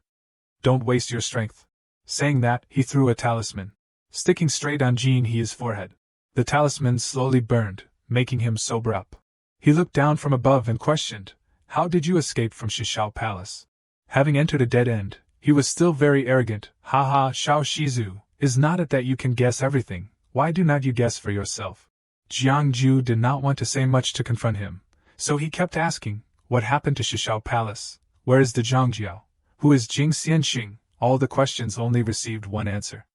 Speaker 1: Don't waste your strength. Saying that, he threw a talisman, sticking straight on Jin He's forehead. The talisman slowly burned, making him sober up. He looked down from above and questioned, how did you escape from Shishao Palace? Having entered a dead end, he was still very arrogant. Haha, Shao Shizu, is not it that you can guess everything? Why do not you guess for yourself? Jiangju did not want to say much to confront him, so he kept asking, what happened to Shishao Palace? Where is the Zhangjiao? Who is Jing Xianxing? All the questions only received one answer.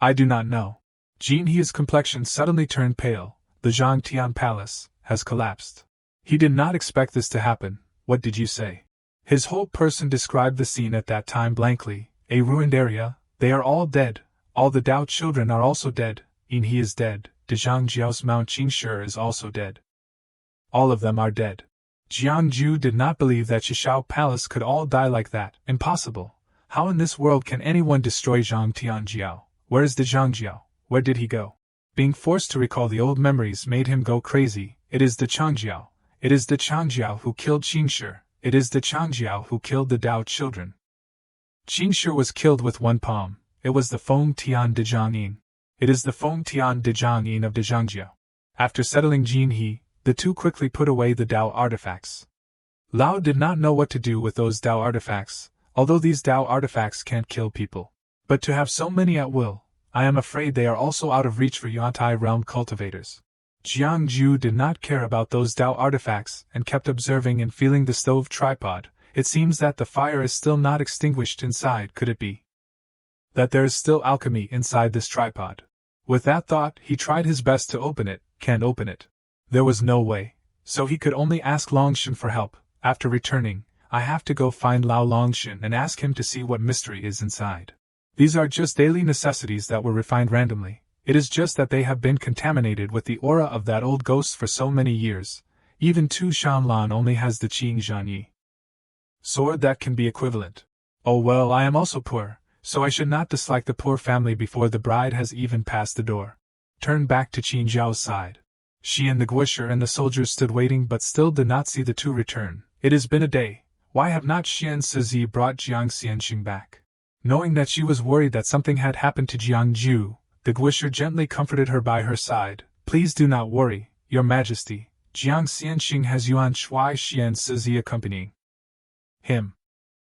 Speaker 1: I do not know. Jin He's complexion suddenly turned pale. The Zhangtian Palace has collapsed. He did not expect this to happen. What did you say? His whole person described the scene at that time blankly. A ruined area. They are all dead. All the Dao children are also dead. Yin He is dead. De Zhangjiao's Mount Qingshi is also dead. All of them are dead. Jiangju did not believe that Shishao Palace could all die like that. Impossible. How in this world can anyone destroy Zhang Tianjiao? Where is the Zhangjiao? Where did he go? Being forced to recall the old memories made him go crazy. It is the Changjiao. It is the Changjiao who killed Qingshi. It is the Changjiao who killed the Dao children. Qingshi was killed with one palm. It was the Feng Tian de Zhangyin. It is the Feng Tian de Zhangyin of the Zhangjiao. After settling Jin He, the two quickly put away the Dao artifacts. Lao did not know what to do with those Dao artifacts, although these Dao artifacts can't kill people. But to have so many at will, I am afraid they are also out of reach for Yuantai realm cultivators. Jiangju did not care about those Dao artifacts and kept observing and feeling the stove tripod. It seems that the fire is still not extinguished inside. Could it be that there is still alchemy inside this tripod? With that thought, he tried his best to open it. Can't open it. There was no way, so he could only ask Longshan for help. After returning, I have to go find Lao Longshan and ask him to see what mystery is inside. These are just daily necessities that were refined randomly. It is just that they have been contaminated with the aura of that old ghost for so many years. Even Tu Shanlan only has the Qing Zhanyi sword that can be equivalent. Oh well, I am also poor, so I should not dislike the poor family before the bride has even passed the door. Turn back to Qin Zhao's side. She and the Guisher and the soldiers stood waiting but still did not see the two return. It has been a day. Why have not Xian Sizi brought Jiang Xianxing back? Knowing that she was worried that something had happened to Jiangju, the Guisher gently comforted her by her side. Please do not worry, Your Majesty. Jiang Xianxing has Yuan Shui Xian Sizi accompanying him.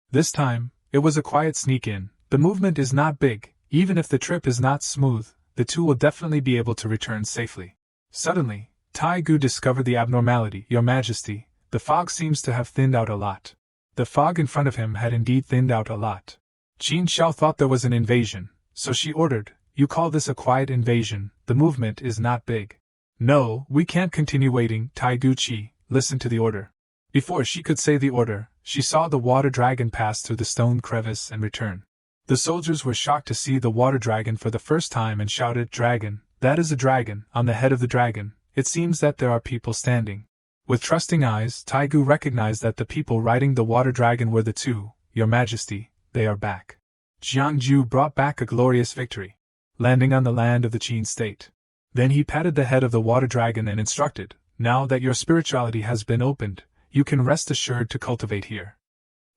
Speaker 1: This time, it was a quiet sneak-in. The movement is not big, even if the trip is not smooth. the two will definitely be able to return safely. Suddenly, Tai Gu discovered the abnormality. Your Majesty, the fog seems to have thinned out a lot. The fog in front of him had indeed thinned out a lot. Qin Xiao thought there was an invasion, so she ordered, you call this a quiet invasion, the movement is not big. No, we can't continue waiting. Tai Gu Qi, listen to the order. Before she could say the order, she saw the water dragon pass through the stone crevice and return. The soldiers were shocked to see the water dragon for the first time and shouted, Dragon, that is a dragon, on the head of the dragon, it seems that there are people standing. With trusting eyes, Tai Gu recognized that the people riding the water dragon were the two. Your Majesty, they are back. Jiangju brought back a glorious victory, landing on the land of the Qin state. Then he patted the head of the water dragon and instructed, now that your spirituality has been opened, you can rest assured to cultivate here.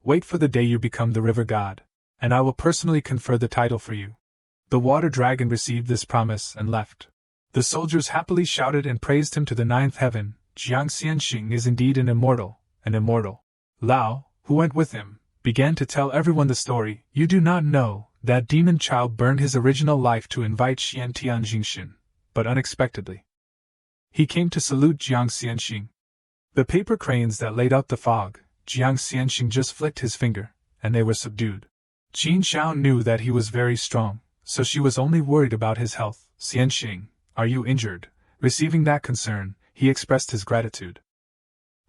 Speaker 1: Wait for the day you become the river god, and I will personally confer the title for you. The water dragon received this promise and left. The soldiers happily shouted and praised him to the ninth heaven. Jiang Xianxing is indeed an immortal, an immortal. Lao, who went with him, began to tell everyone the story. You do not know, that demon child burned his original life to invite Xian Tianjingxin, but unexpectedly he came to salute Jiang Xianxing. The paper cranes that laid out the fog, Jiang Xianxing just flicked his finger, and they were subdued. Qin Xiao knew that he was very strong, so she was only worried about his health. Xianxing, are you injured? Receiving that concern, he expressed his gratitude.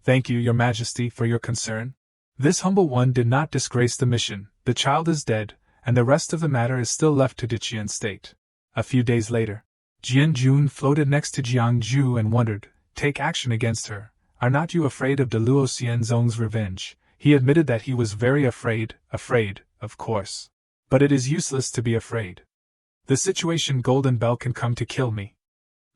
Speaker 1: Thank you, Your Majesty, for your concern. This humble one did not disgrace the mission. The child is dead, and the rest of the matter is still left to Diqian state. A few days later, Jian Jun floated next to Jiangju and wondered, take action against her. Are not you afraid of Deluo Xianzong's revenge? He admitted that he was very afraid, of course. But it is useless to be afraid. The situation Golden Bell can come to kill me.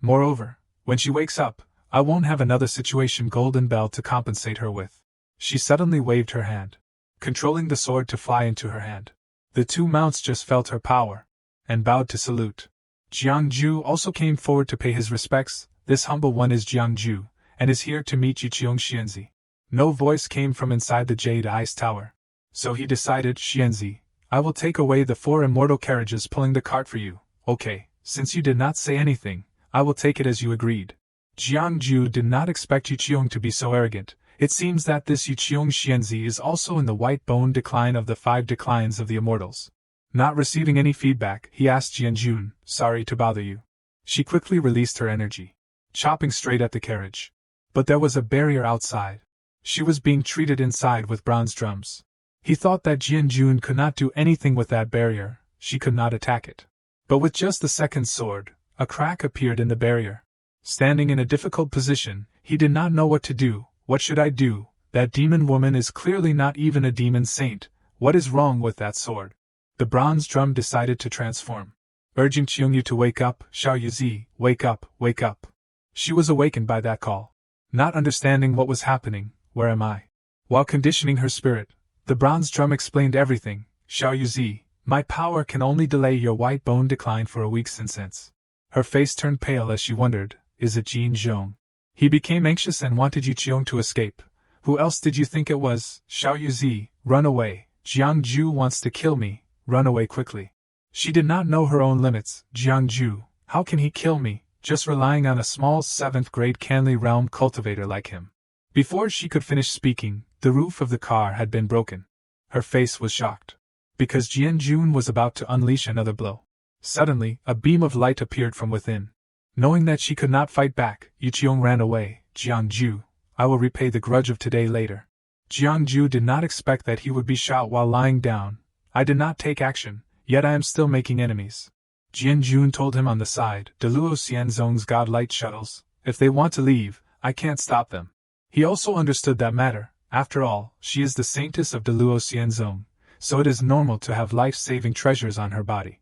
Speaker 1: Moreover, when she wakes up, I won't have another situation Golden Bell to compensate her with. She suddenly waved her hand, controlling the sword to fly into her hand. The two mounts just felt her power, and bowed to salute. Jiangju also came forward to pay his respects. This humble one is Jiangju, and is here to meet Yiqiong Xianzi. No voice came from inside the Jade Ice Tower. So he decided, Xianzi, I will take away the 4 immortal carriages pulling the cart for you. Okay, since you did not say anything, I will take it as you agreed. Jiangju did not expect Yiqiong to be so arrogant. It seems that this Yiqiong Xianzi is also in the white bone decline of the 5 declines of the immortals. Not receiving any feedback, he asked Jianjun, sorry to bother you. She quickly released her energy, chopping straight at the carriage. But there was a barrier outside. She was being treated inside with bronze drums. He thought that Jianjun could not do anything with that barrier, she could not attack it. But with just the second sword, a crack appeared in the barrier. Standing in a difficult position, he did not know what to do. What should I do? That demon woman is clearly not even a demon saint. What is wrong with that sword? The bronze drum decided to transform, urging Qiongyu to wake up. Xiao Yuzi, wake up, wake up. She was awakened by that call. Not understanding what was happening, where am I? While conditioning her spirit, the bronze drum explained everything. Xiao Yuzi, my power can only delay your white bone decline for a week since. Her face turned pale as she wondered, is it Jin Zhong? He became anxious and wanted Yiqiong to escape. Who else did you think it was? Xiao Yuzi, run away. Jiangju wants to kill me, run away quickly. She did not know her own limits. Jiangju, how can he kill me, just relying on a small 7th grade Canly realm cultivator like him? Before she could finish speaking, the roof of the car had been broken. Her face was shocked, because Jianjun was about to unleash another blow. Suddenly, a beam of light appeared from within. Knowing that she could not fight back, Yiqiong ran away. Jiangju, I will repay the grudge of today later. Jiangju did not expect that he would be shot while lying down. I did not take action, yet I am still making enemies. Jianjun told him on the side, Deluo Xianzong's godlight shuttles, if they want to leave, I can't stop them. He also understood that matter. After all, she is the saintess of Deluo Xianzong, so it is normal to have life-saving treasures on her body.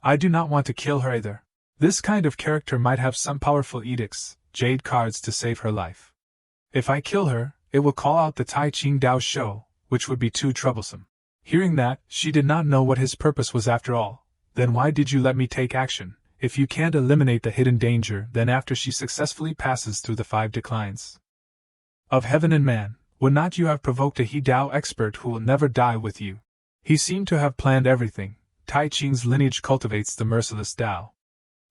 Speaker 1: I do not want to kill her either. This kind of character might have some powerful edicts, jade cards to save her life. If I kill her, it will call out the Tai Ching Dao Shou, which would be too troublesome. Hearing that, she did not know what his purpose was after all. Then why did you let me take action? If you can't eliminate the hidden danger, then after she successfully passes through the 5 declines of heaven and man, would not you have provoked a He Dao expert who will never die with you? He seemed to have planned everything. Tai Ching's lineage cultivates the merciless Dao.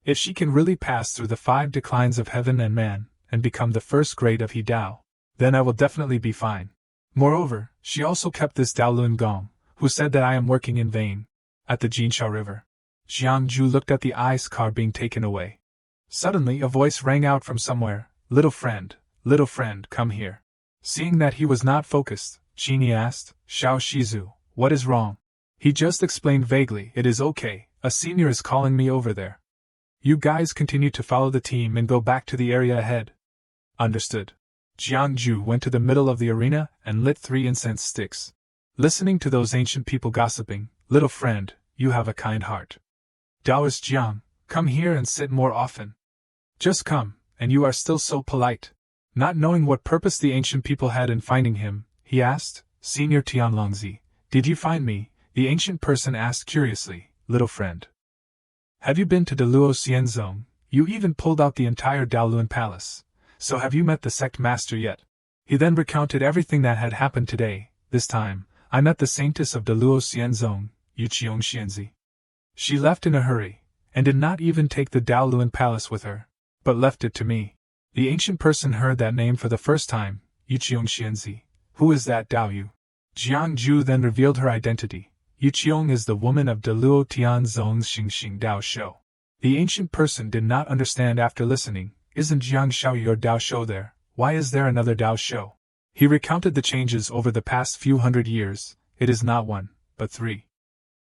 Speaker 1: If she can really pass through the 5 declines of heaven and man, and become the first grade of He Dao, then I will definitely be fine. Moreover, she also kept this Daolun Gong, who said that I am working in vain. At the Jinsha River, Jiang Ju looked at the ice car being taken away. Suddenly a voice rang out from somewhere, little friend, come here." Seeing that he was not focused, Qini asked, "Xiao Shizu, what is wrong?" He just explained vaguely, "It is okay, a senior is calling me over there. You guys continue to follow the team and go back to the area ahead." "Understood." Jiang Ju went to the middle of the arena and lit 3 incense sticks. Listening to those ancient people gossiping, "Little friend, you have a kind heart. Taoist Jiang, come here and sit more often. Just come, and you are still so polite." Not knowing what purpose the ancient people had in finding him, he asked, "Senior Tianlongzi, did you find me?" The ancient person asked curiously, "Little friend, have you been to Deluo Xianzong? You even pulled out the entire Daoluan Palace. So have you met the sect master yet?" He then recounted everything that had happened today. "This time, I met the saintess of Deluo Xianzong, Yuqiong Xianzi. She left in a hurry, and did not even take the Daoluan Palace with her, but left it to me." The ancient person heard that name for the first time, Yuqiong Xianzi. "Who is that Dao Yu?" Jiang Ju then revealed her identity. Yuqiong is the woman of Deluo Tianzong's Xingxing Dao Shou. The ancient person did not understand after listening. "Isn't Jiang Shao your Dao Shou there? Why is there another Dao Shou?" He recounted the changes over the past few hundred years. "It is not 1, but 3.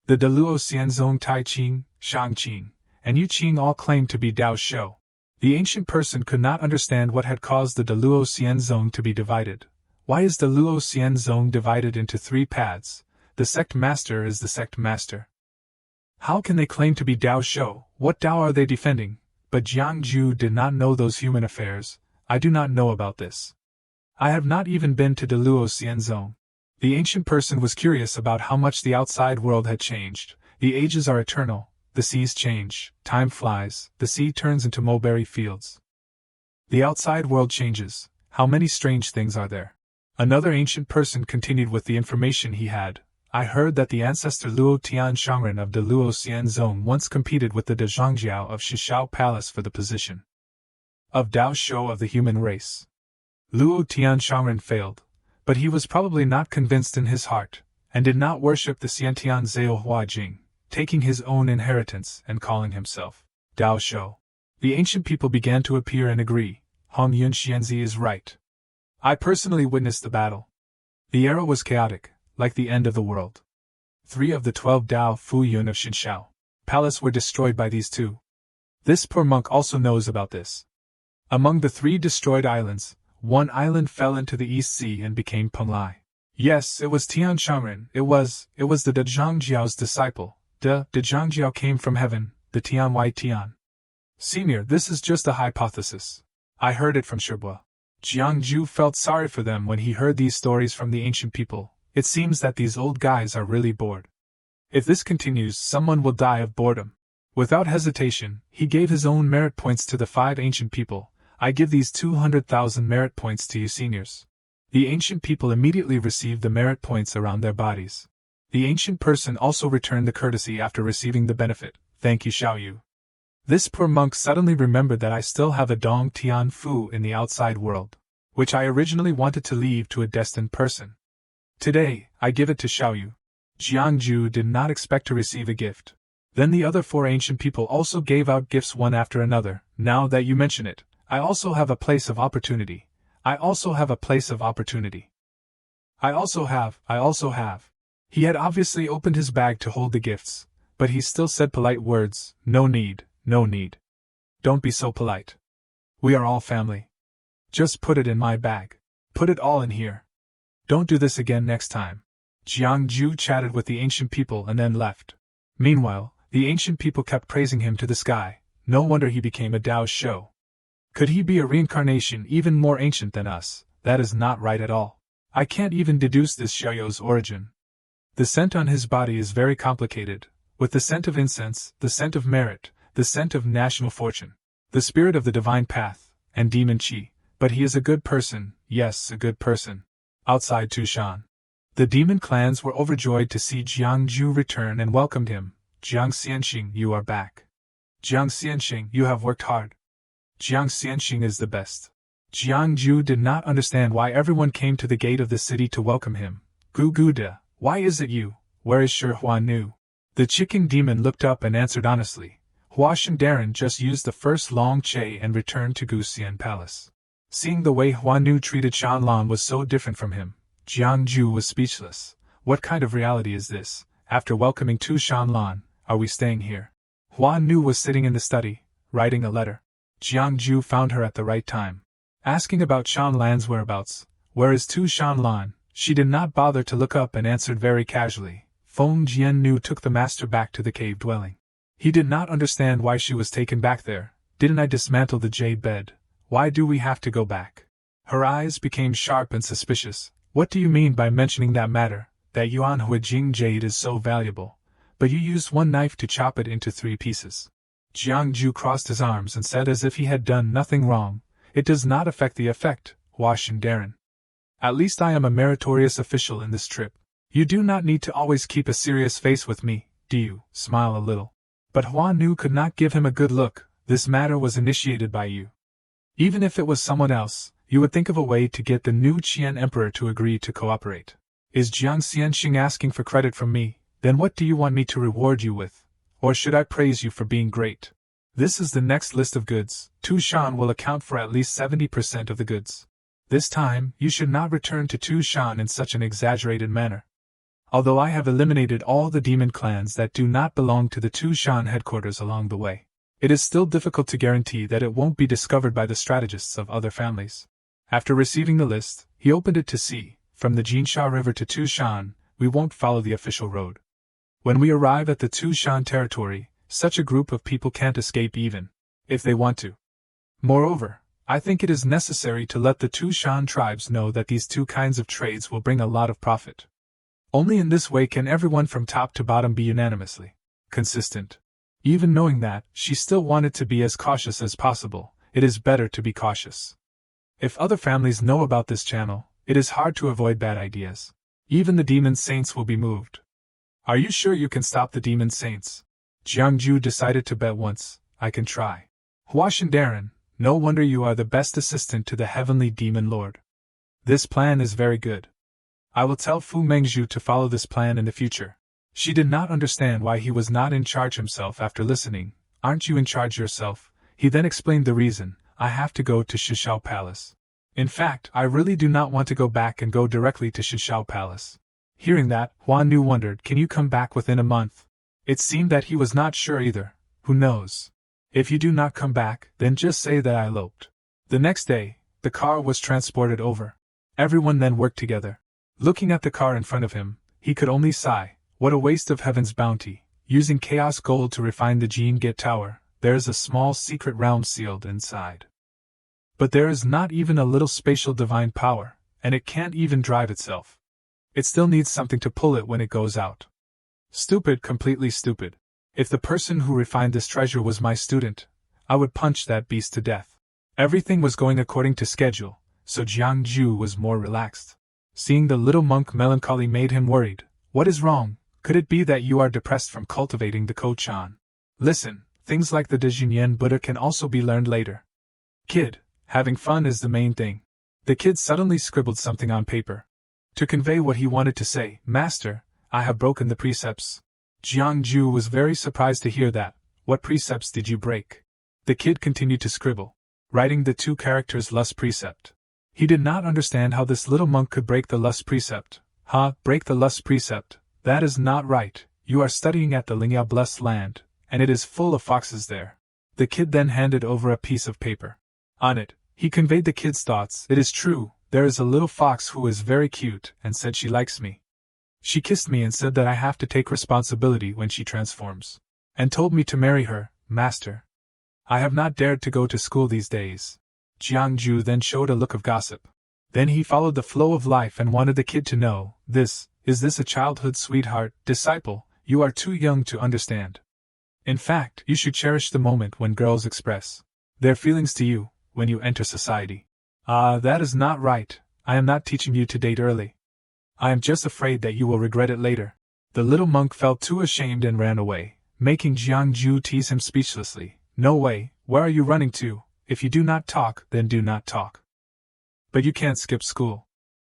Speaker 1: The Deluo Xianzong Tai Qing, Shang Qing, and Yu Qing all claim to be Dao Shou." The ancient person could not understand what had caused the Deluo Xianzong to be divided. Why is Deluo Xianzong divided into 3 paths? The sect master is the sect master. How can they claim to be Dao Shou? What Dao are they defending? But Jiang Ju did not know those human affairs. "I do not know about this. I have not even been to Deluo Xianzong." The ancient person was curious about how much the outside world had changed. The ages are eternal. The seas change, time flies, the sea turns into mulberry fields. The outside world changes, how many strange things are there? Another ancient person continued with the information he had. "I heard that the ancestor Luo Tian Shangren of the Luo Xianzong once competed with the De Zhangjiao of Shishao Palace for the position of Dao Shou of the human race. Luo Tian Shangren failed, but he was probably not convinced in his heart, and did not worship the Xiantian Zhao Hua Jing, taking his own inheritance and calling himself Dao Shou." The ancient people began to appear and agree. Hong Yun Xianzi is right. I personally witnessed the battle. The era was chaotic, like the end of the world. 3 of the 12 Dao Fu Yun of Xinshao Palace were destroyed by these 2. This poor monk also knows about this. Among the 3 destroyed islands, 1 island fell into the East Sea and became Penglai. Yes, it was Tian Shangren. It was the De Zhangjiao's disciple. De Zhangjiao came from heaven, the Tian Y Tian. Senior, this is just a hypothesis. I heard it from Shibua. Jiang Ju felt sorry for them when he heard these stories from the ancient people. It seems that these old guys are really bored. If this continues, someone will die of boredom. Without hesitation, he gave his own merit points to the 5 ancient people. "I give these 200,000 merit points to you seniors." The ancient people immediately received the merit points around their bodies. The ancient person also returned the courtesy after receiving the benefit. "Thank you, Xiao Yu." This poor monk suddenly remembered that I still have a Dong Tian Fu in the outside world, which I originally wanted to leave to a destined person. Today, I give it to Xiao Yu. Jiang Ju did not expect to receive a gift. Then the other 4 ancient people also gave out gifts one after another. "Now that you mention it, I also have a place of opportunity. I also have. He had obviously opened his bag to hold the gifts, but he still said polite words. No need. Don't be so polite. We are all family. Just put it in my bag. Put it all in here. Don't do this again next time." Jiang Ju chatted with the ancient people and then left. Meanwhile, the ancient people kept praising him to the sky. No wonder he became a Dao Shou. Could he be a reincarnation even more ancient than us? That is not right at all. I can't even deduce this Xiaoyou's origin. The scent on his body is very complicated, with the scent of incense, the scent of merit, the scent of national fortune, the spirit of the divine path, and demon qi. But he is a good person, yes, a good person. Outside Tushan, the demon clans were overjoyed to see Jiang Ju return and welcomed him. "Jiang Xianxing, you are back. Jiang Xianxing, you have worked hard. Jiang Xianxing is the best. Jiang Ju did not understand why everyone came to the gate of the city to welcome him. Gu Gu de, why is it you? Where is Shi Hua Nu? The chicken demon looked up and answered honestly. Hua Shendaran just used the first long che and returned to Gu Xian Palace. Seeing the way Hua Nu treated Shan Lan was so different from him, Jiang Ju was speechless. What kind of reality is this? After welcoming Tu Shan Lan, are we staying here? Hua Nu was sitting in the study, writing a letter. Jiang Ju found her at the right time. Asking about Shan Lan's whereabouts. Where is Tu Shan Lan? She did not bother to look up and answered very casually. Feng Jian Nu took the master back to the cave dwelling. He did not understand why she was taken back there. Didn't I dismantle the jade bed? Why do we have to go back? Her eyes became sharp and suspicious. What do you mean by mentioning that matter, that Yuan Huijing jade is so valuable? But you used one knife to chop it into 3 pieces. Jiang Ju crossed his arms and said as if he had done nothing wrong, it does not affect the effect, Hua Shendaran. At least I am a meritorious official in this trip. You do not need to always keep a serious face with me, do you? Smile a little. But Hua Nu could not give him a good look. This matter was initiated by you. Even if it was someone else, you would think of a way to get the new Qian Emperor to agree to cooperate. Is Jiang Xianxing asking for credit from me? Then what do you want me to reward you with? Or should I praise you for being great? This is the next list of goods. Tu Shan will account for at least 70% of the goods. This time, you should not return to Tu Shan in such an exaggerated manner. Although I have eliminated all the demon clans that do not belong to the Tu Shan headquarters along the way, it is still difficult to guarantee that it won't be discovered by the strategists of other families. After receiving the list, he opened it to see, from the Jinsha River to Tu Shan, we won't follow the official road. When we arrive at the Tu Shan territory, such a group of people can't escape even if they want to. Moreover, I think it is necessary to let the Tu Shan tribes know that these 2 kinds of trades will bring a lot of profit. Only in this way can everyone from top to bottom be unanimously consistent. Even knowing that, she still wanted to be as cautious as possible. It is better to be cautious. If other families know about this channel, it is hard to avoid bad ideas. Even the demon saints will be moved. Are you sure you can stop the demon saints? Jiang Ju decided to bet once. I can try. Hua Shendaran, no wonder you are the best assistant to the heavenly demon lord. This plan is very good. I will tell Fu Mengzhu to follow this plan in the future. She did not understand why he was not in charge himself after listening. Aren't you in charge yourself? He then explained the reason. I have to go to Shishao Palace. In fact, I really do not want to go back and go directly to Shishao Palace. Hearing that, Hua Nu wondered, can you come back within a month? It seemed that he was not sure either. Who knows? If you do not come back, then just say that I eloped. The next day, the car was transported over. Everyone then worked together. Looking at the car in front of him, he could only sigh. What a waste of heaven's bounty. Using chaos gold to refine the Gene Gate Tower, there is a small secret realm sealed inside. But there is not even a little spatial divine power, and it can't even drive itself. It still needs something to pull it when it goes out. Stupid, completely stupid. If the person who refined this treasure was my student, I would punch that beast to death. Everything was going according to schedule, so Jiang Ju was more relaxed. Seeing the little monk melancholy made him worried. What is wrong? Could it be that you are depressed from cultivating the Ko-chan? Listen, things like the Dejinyen Buddha can also be learned later. Kid, having fun is the main thing. The kid suddenly scribbled something on paper. To convey what he wanted to say, Master, I have broken the precepts. Jiang Ju was very surprised to hear that. What precepts did you break? The kid continued to scribble, writing the 2 characters lust precept. He did not understand how this little monk could break the lust precept. Break the lust precept? That is not right. You are studying at the Lingya blessed land, and it is full of foxes there. The kid then handed over a piece of paper. On it, he conveyed the kid's thoughts. It is true, there is a little fox who is very cute and said she likes me. She kissed me and said that I have to take responsibility when she transforms. And told me to marry her, Master. I have not dared to go to school these days. Jiang Ju then showed a look of gossip. Then he followed the flow of life and wanted the kid to know, is this a childhood sweetheart, disciple? You are too young to understand. In fact, you should cherish the moment when girls express their feelings to you, when you enter society. That is not right. I am not teaching you to date early. I am just afraid that you will regret it later. The little monk felt too ashamed and ran away. making Jiangju tease him speechlessly. No way, where are you running to? If you do not talk, then do not talk. But you can't skip school.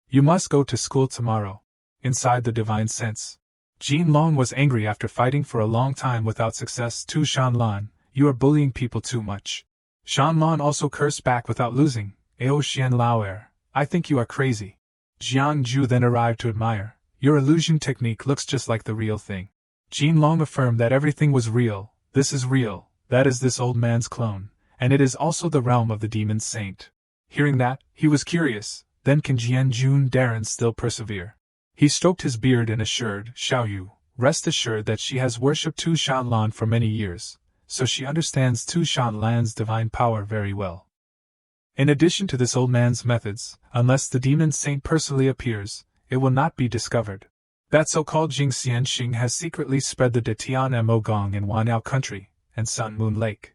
Speaker 1: You must go to school tomorrow. Inside the divine sense. Jin Long was angry after fighting for a long time without success. To Shanlan, you are bullying people too much. Shanlan also cursed back without losing. Ao Xian Laoer, I think you are crazy. Jiangju then arrived to admire. Your illusion technique looks just like the real thing. Jin Long affirmed that everything was real. This is real. That is this old man's clone, and it is also the realm of the demon saint. Hearing that, he was curious. Then can Jianjun Darren still persevere? He stroked his beard and assured Xiaoyu, rest assured that she has worshipped Tu Shanlan for many years, so she understands Tu Shanlan's divine power very well. In addition to this old man's methods, unless the demon saint personally appears, it will not be discovered. That so-called Jing Xianxing has secretly spread the Detian Mo Gong in Wanao country, and Sun Moon Lake.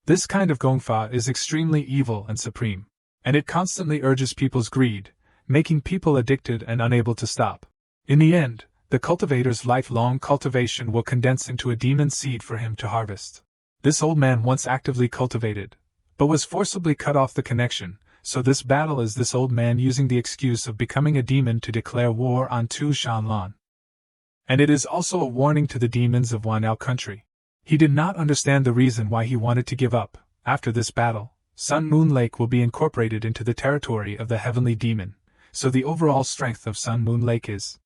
Speaker 1: This kind of Gongfa is extremely evil and supreme, and it constantly urges people's greed, making people addicted and unable to stop. In the end, the cultivator's lifelong cultivation will condense into a demon seed for him to harvest. This old man once actively cultivated, but was forcibly cut off the connection, so this battle is this old man using the excuse of becoming a demon to declare war on Tu Shanlan. And it is also a warning to the demons of Wanao country. He did not understand the reason why he wanted to give up. After this battle, Sun Moon Lake will be incorporated into the territory of the heavenly demon, so the overall strength of Sun Moon Lake is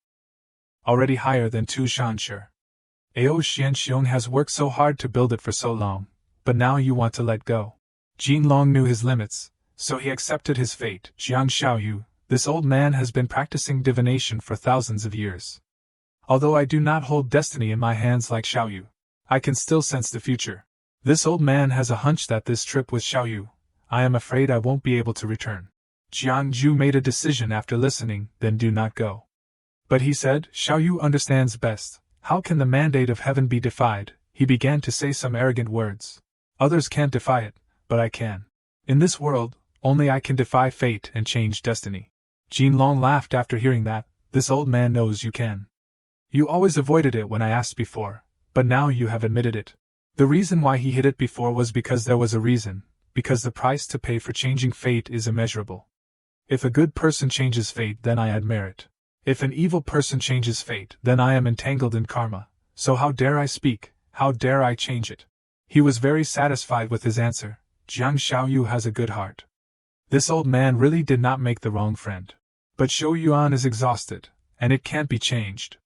Speaker 1: already higher than Tu Shanshi. Ao Xianxiong has worked so hard to build it for so long, but now you want to let go. Jin Long knew his limits, so he accepted his fate. Jiang Xiaoyu, this old man has been practicing divination for thousands of years. Although I do not hold destiny in my hands like Xiaoyu, I can still sense the future. This old man has a hunch that this trip with Xiaoyu, I am afraid I won't be able to return. Jiangju made a decision after listening, then do not go. But he said, Xiaoyu understands best. How can the mandate of heaven be defied? He began to say some arrogant words. Others can't defy it, but I can. In this world, only I can defy fate and change destiny. Jin Long laughed after hearing that. This old man knows you can. You always avoided it when I asked before, but now you have admitted it. The reason why he hid it before was because there was a reason, because the price to pay for changing fate is immeasurable. If a good person changes fate, then I admire it. If an evil person changes fate, then I am entangled in karma, so how dare I speak, how dare I change it? He was very satisfied with his answer. Jiang Xiaoyu has a good heart. This old man really did not make the wrong friend. But Shou Yuan is exhausted, and it can't be changed.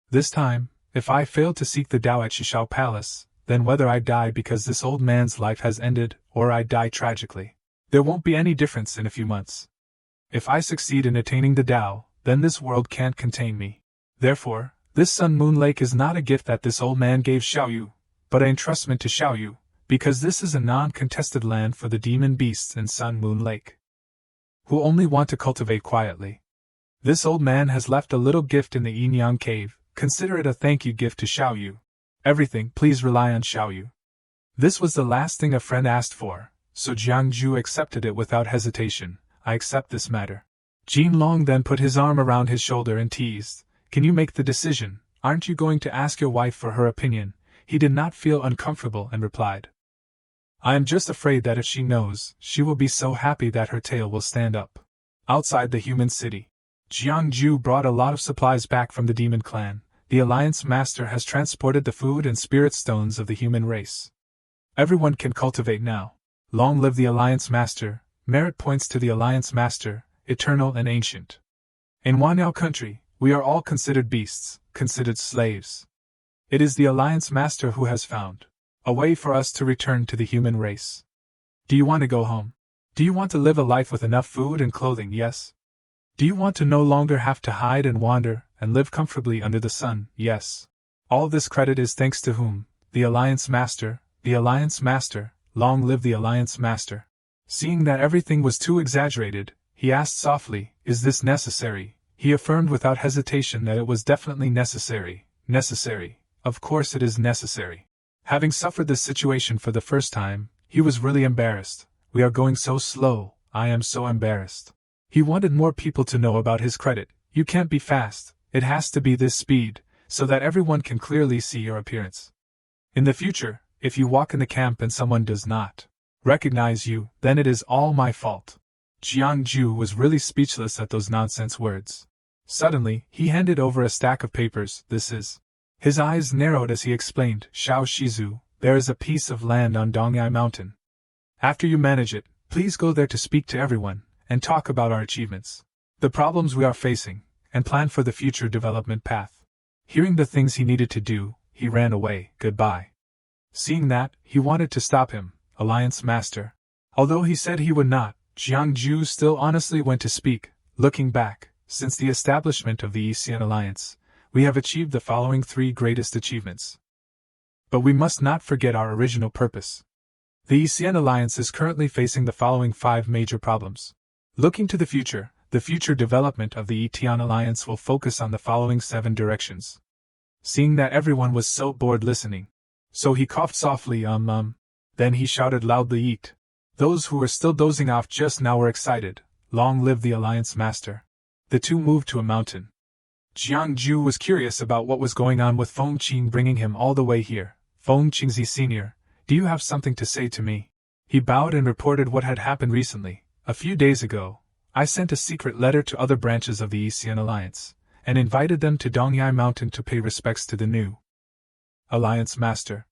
Speaker 1: This time, if I fail to seek the Tao at Shishao Palace, then whether I die because this old man's life has ended, or I die tragically, there won't be any difference in a few months. If I succeed in attaining the Tao, then this world can't contain me. Therefore, this Sun Moon Lake is not a gift that this old man gave Xiaoyu, but an entrustment to Xiaoyu, because this is a non-contested land for the demon beasts in Sun Moon Lake, who only want to cultivate quietly. This old man has left a little gift in the Yin Yang cave. Consider it a thank you gift to Xiaoyu. Everything, please rely on Xiaoyu. This was the last thing a friend asked for, so Jiangju accepted it without hesitation. I accept this matter. Jin Long then put his arm around his shoulder and teased, Can you make the decision? Aren't you going to ask your wife for her opinion? He did not feel uncomfortable and replied, I am just afraid that if she knows, she will be so happy that her tail will stand up. Outside the human city, Jiangju brought a lot of supplies back from the demon clan. The Alliance Master has transported the food and spirit stones of the human race. Everyone can cultivate now. Long live the Alliance Master. Merit points to the Alliance Master, eternal and ancient. In Wanao country, we are all considered beasts, considered slaves. It is the Alliance Master who has found a way for us to return to the human race. Do you want to go home? Do you want to live a life with enough food and clothing? Yes. Do you want to no longer have to hide and wander, and live comfortably under the sun? Yes. All this credit is thanks to whom? The Alliance Master, the Alliance Master, long live the Alliance Master. Seeing that everything was too exaggerated, he asked softly, Is this necessary? He affirmed without hesitation that it was definitely necessary. Necessary. Of course it is necessary. Having suffered this situation for the first time, he was really embarrassed. We are going so slow, I am so embarrassed. He wanted more people to know about his credit. You can't be fast, it has to be this speed, so that everyone can clearly see your appearance. In the future, if you walk in the camp and someone does not recognize you, then it is all my fault. Jiang Ju was really speechless at those nonsense words. Suddenly, he handed over a stack of papers. This is. His eyes narrowed as he explained, Xiao Shizu, there is a piece of land on Dongyai Mountain. After you manage it, please go there to speak to everyone, and talk about our achievements, the problems we are facing, and plan for the future development path. Hearing the things he needed to do, he ran away. Goodbye. Seeing that, he wanted to stop him, Alliance Master. Although he said he would not, Jiang Ju still honestly went to speak. Looking back, since the establishment of the Yixian Alliance, we have achieved the following 3 greatest achievements. But we must not forget our original purpose. The Yixian Alliance is currently facing the following 5 major problems. Looking to the future development of the Yixian Alliance will focus on the following 7 directions. Seeing that everyone was so bored listening, so he coughed softly, Then he shouted loudly, Eat. Those who were still dozing off just now were excited. Long live the Alliance Master. The two moved to a mountain. Jiang Ju was curious about what was going on with Feng Qing bringing him all the way here. Feng Qingzi Sr., do you have something to say to me? He bowed and reported what had happened recently. A few days ago, I sent a secret letter to other branches of the Yixian Alliance, and invited them to Dongyai Mountain to pay respects to the new Alliance Master.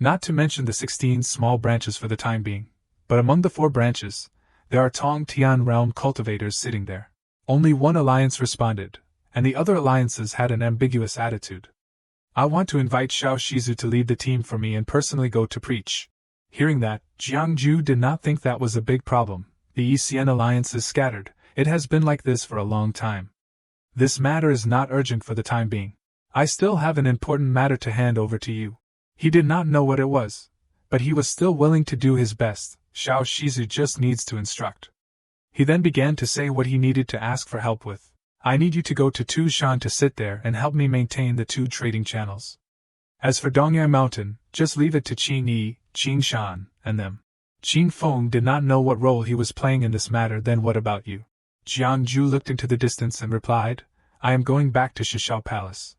Speaker 1: Not to mention the 16 small branches for the time being, but among the 4 branches, there are Tong Tian realm cultivators sitting there. Only one alliance responded, and the other alliances had an ambiguous attitude. I want to invite Xiao Shizu to lead the team for me and personally go to preach. Hearing that, Jiang Ju did not think that was a big problem. The Yixian Alliance is scattered. It has been like this for a long time. This matter is not urgent for the time being. I still have an important matter to hand over to you. He did not know what it was, but he was still willing to do his best. Xiao Shizu just needs to instruct. He then began to say what he needed to ask for help with. I need you to go to Tushan to sit there and help me maintain the 2 trading channels. As for Dongyai Mountain, just leave it to Qin Yi, Qin Shan, and them. Qin Feng did not know what role he was playing in this matter. Then what about you? Jiang Ju looked into the distance and replied, I am going back to Shishao Palace.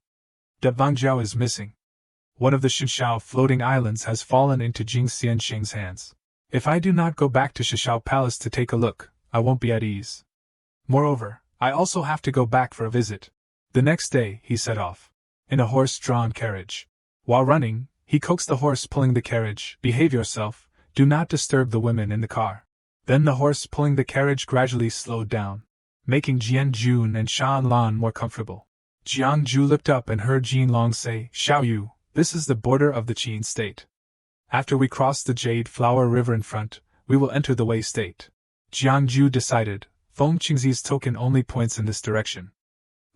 Speaker 1: De Wangjiao is missing. One of the Shishao floating islands has fallen into Jing Xianxing's hands. If I do not go back to Shishao Palace to take a look, I won't be at ease. Moreover, I also have to go back for a visit. The next day, he set off, in a horse-drawn carriage. While running, he coaxed the horse pulling the carriage, Behave yourself, do not disturb the women in the car. Then the horse pulling the carriage gradually slowed down, making Jian Jun and Shan Lan more comfortable. Jiang Ju looked up and heard Jin Long say, Xiao Yu, this is the border of the Qin state. After we cross the Jade Flower River in front, we will enter the Wei state. Jiang Ju decided, Feng Qingzi's token only points in this direction.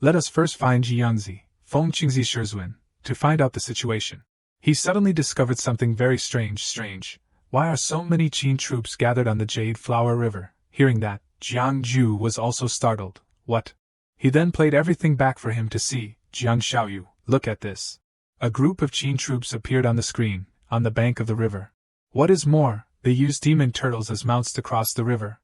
Speaker 1: Let us first find Jiangzi, Feng Qingzi Shizun, to find out the situation. He suddenly discovered something very strange. Why are so many Qin troops gathered on the Jade Flower River? Hearing that, Jiang Ju was also startled. What? He then played everything back for him to see. Jiang Xiaoyu, look at this. A group of Qin troops appeared on the screen, on the bank of the river. What is more, they used demon turtles as mounts to cross the river.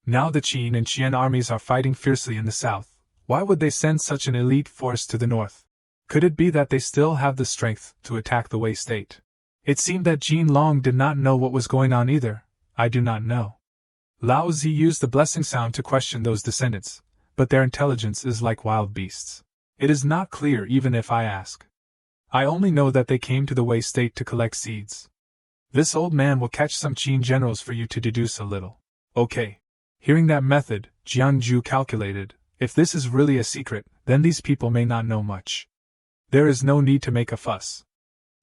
Speaker 1: Now the Qin and Qian armies are fighting fiercely in the south. Why would they send such an elite force to the north? Could it be that they still have the strength to attack the Wei state? It seemed that Jin Long did not know what was going on either. I do not know. Lao Zi used the blessing sound to question those descendants, but their intelligence is like wild beasts. It is not clear even if I ask. I only know that they came to the Wei state to collect seeds. This old man will catch some Qin generals for you to deduce a little. Okay. Hearing that method, Jiang Ju calculated, if this is really a secret, then these people may not know much. There is no need to make a fuss.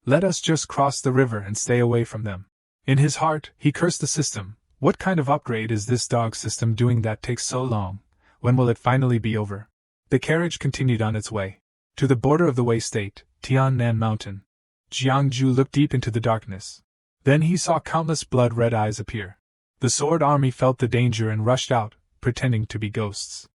Speaker 1: Let us just cross the river and stay away from them. In his heart, he cursed the system. What kind of upgrade is this dog system doing that takes so long? When will it finally be over? The carriage continued on its way. To the border of the Wei state, Tiannan Mountain. Jiang Ju looked deep into the darkness. Then he saw countless blood-red eyes appear. The sword army felt the danger and rushed out, pretending to be ghosts.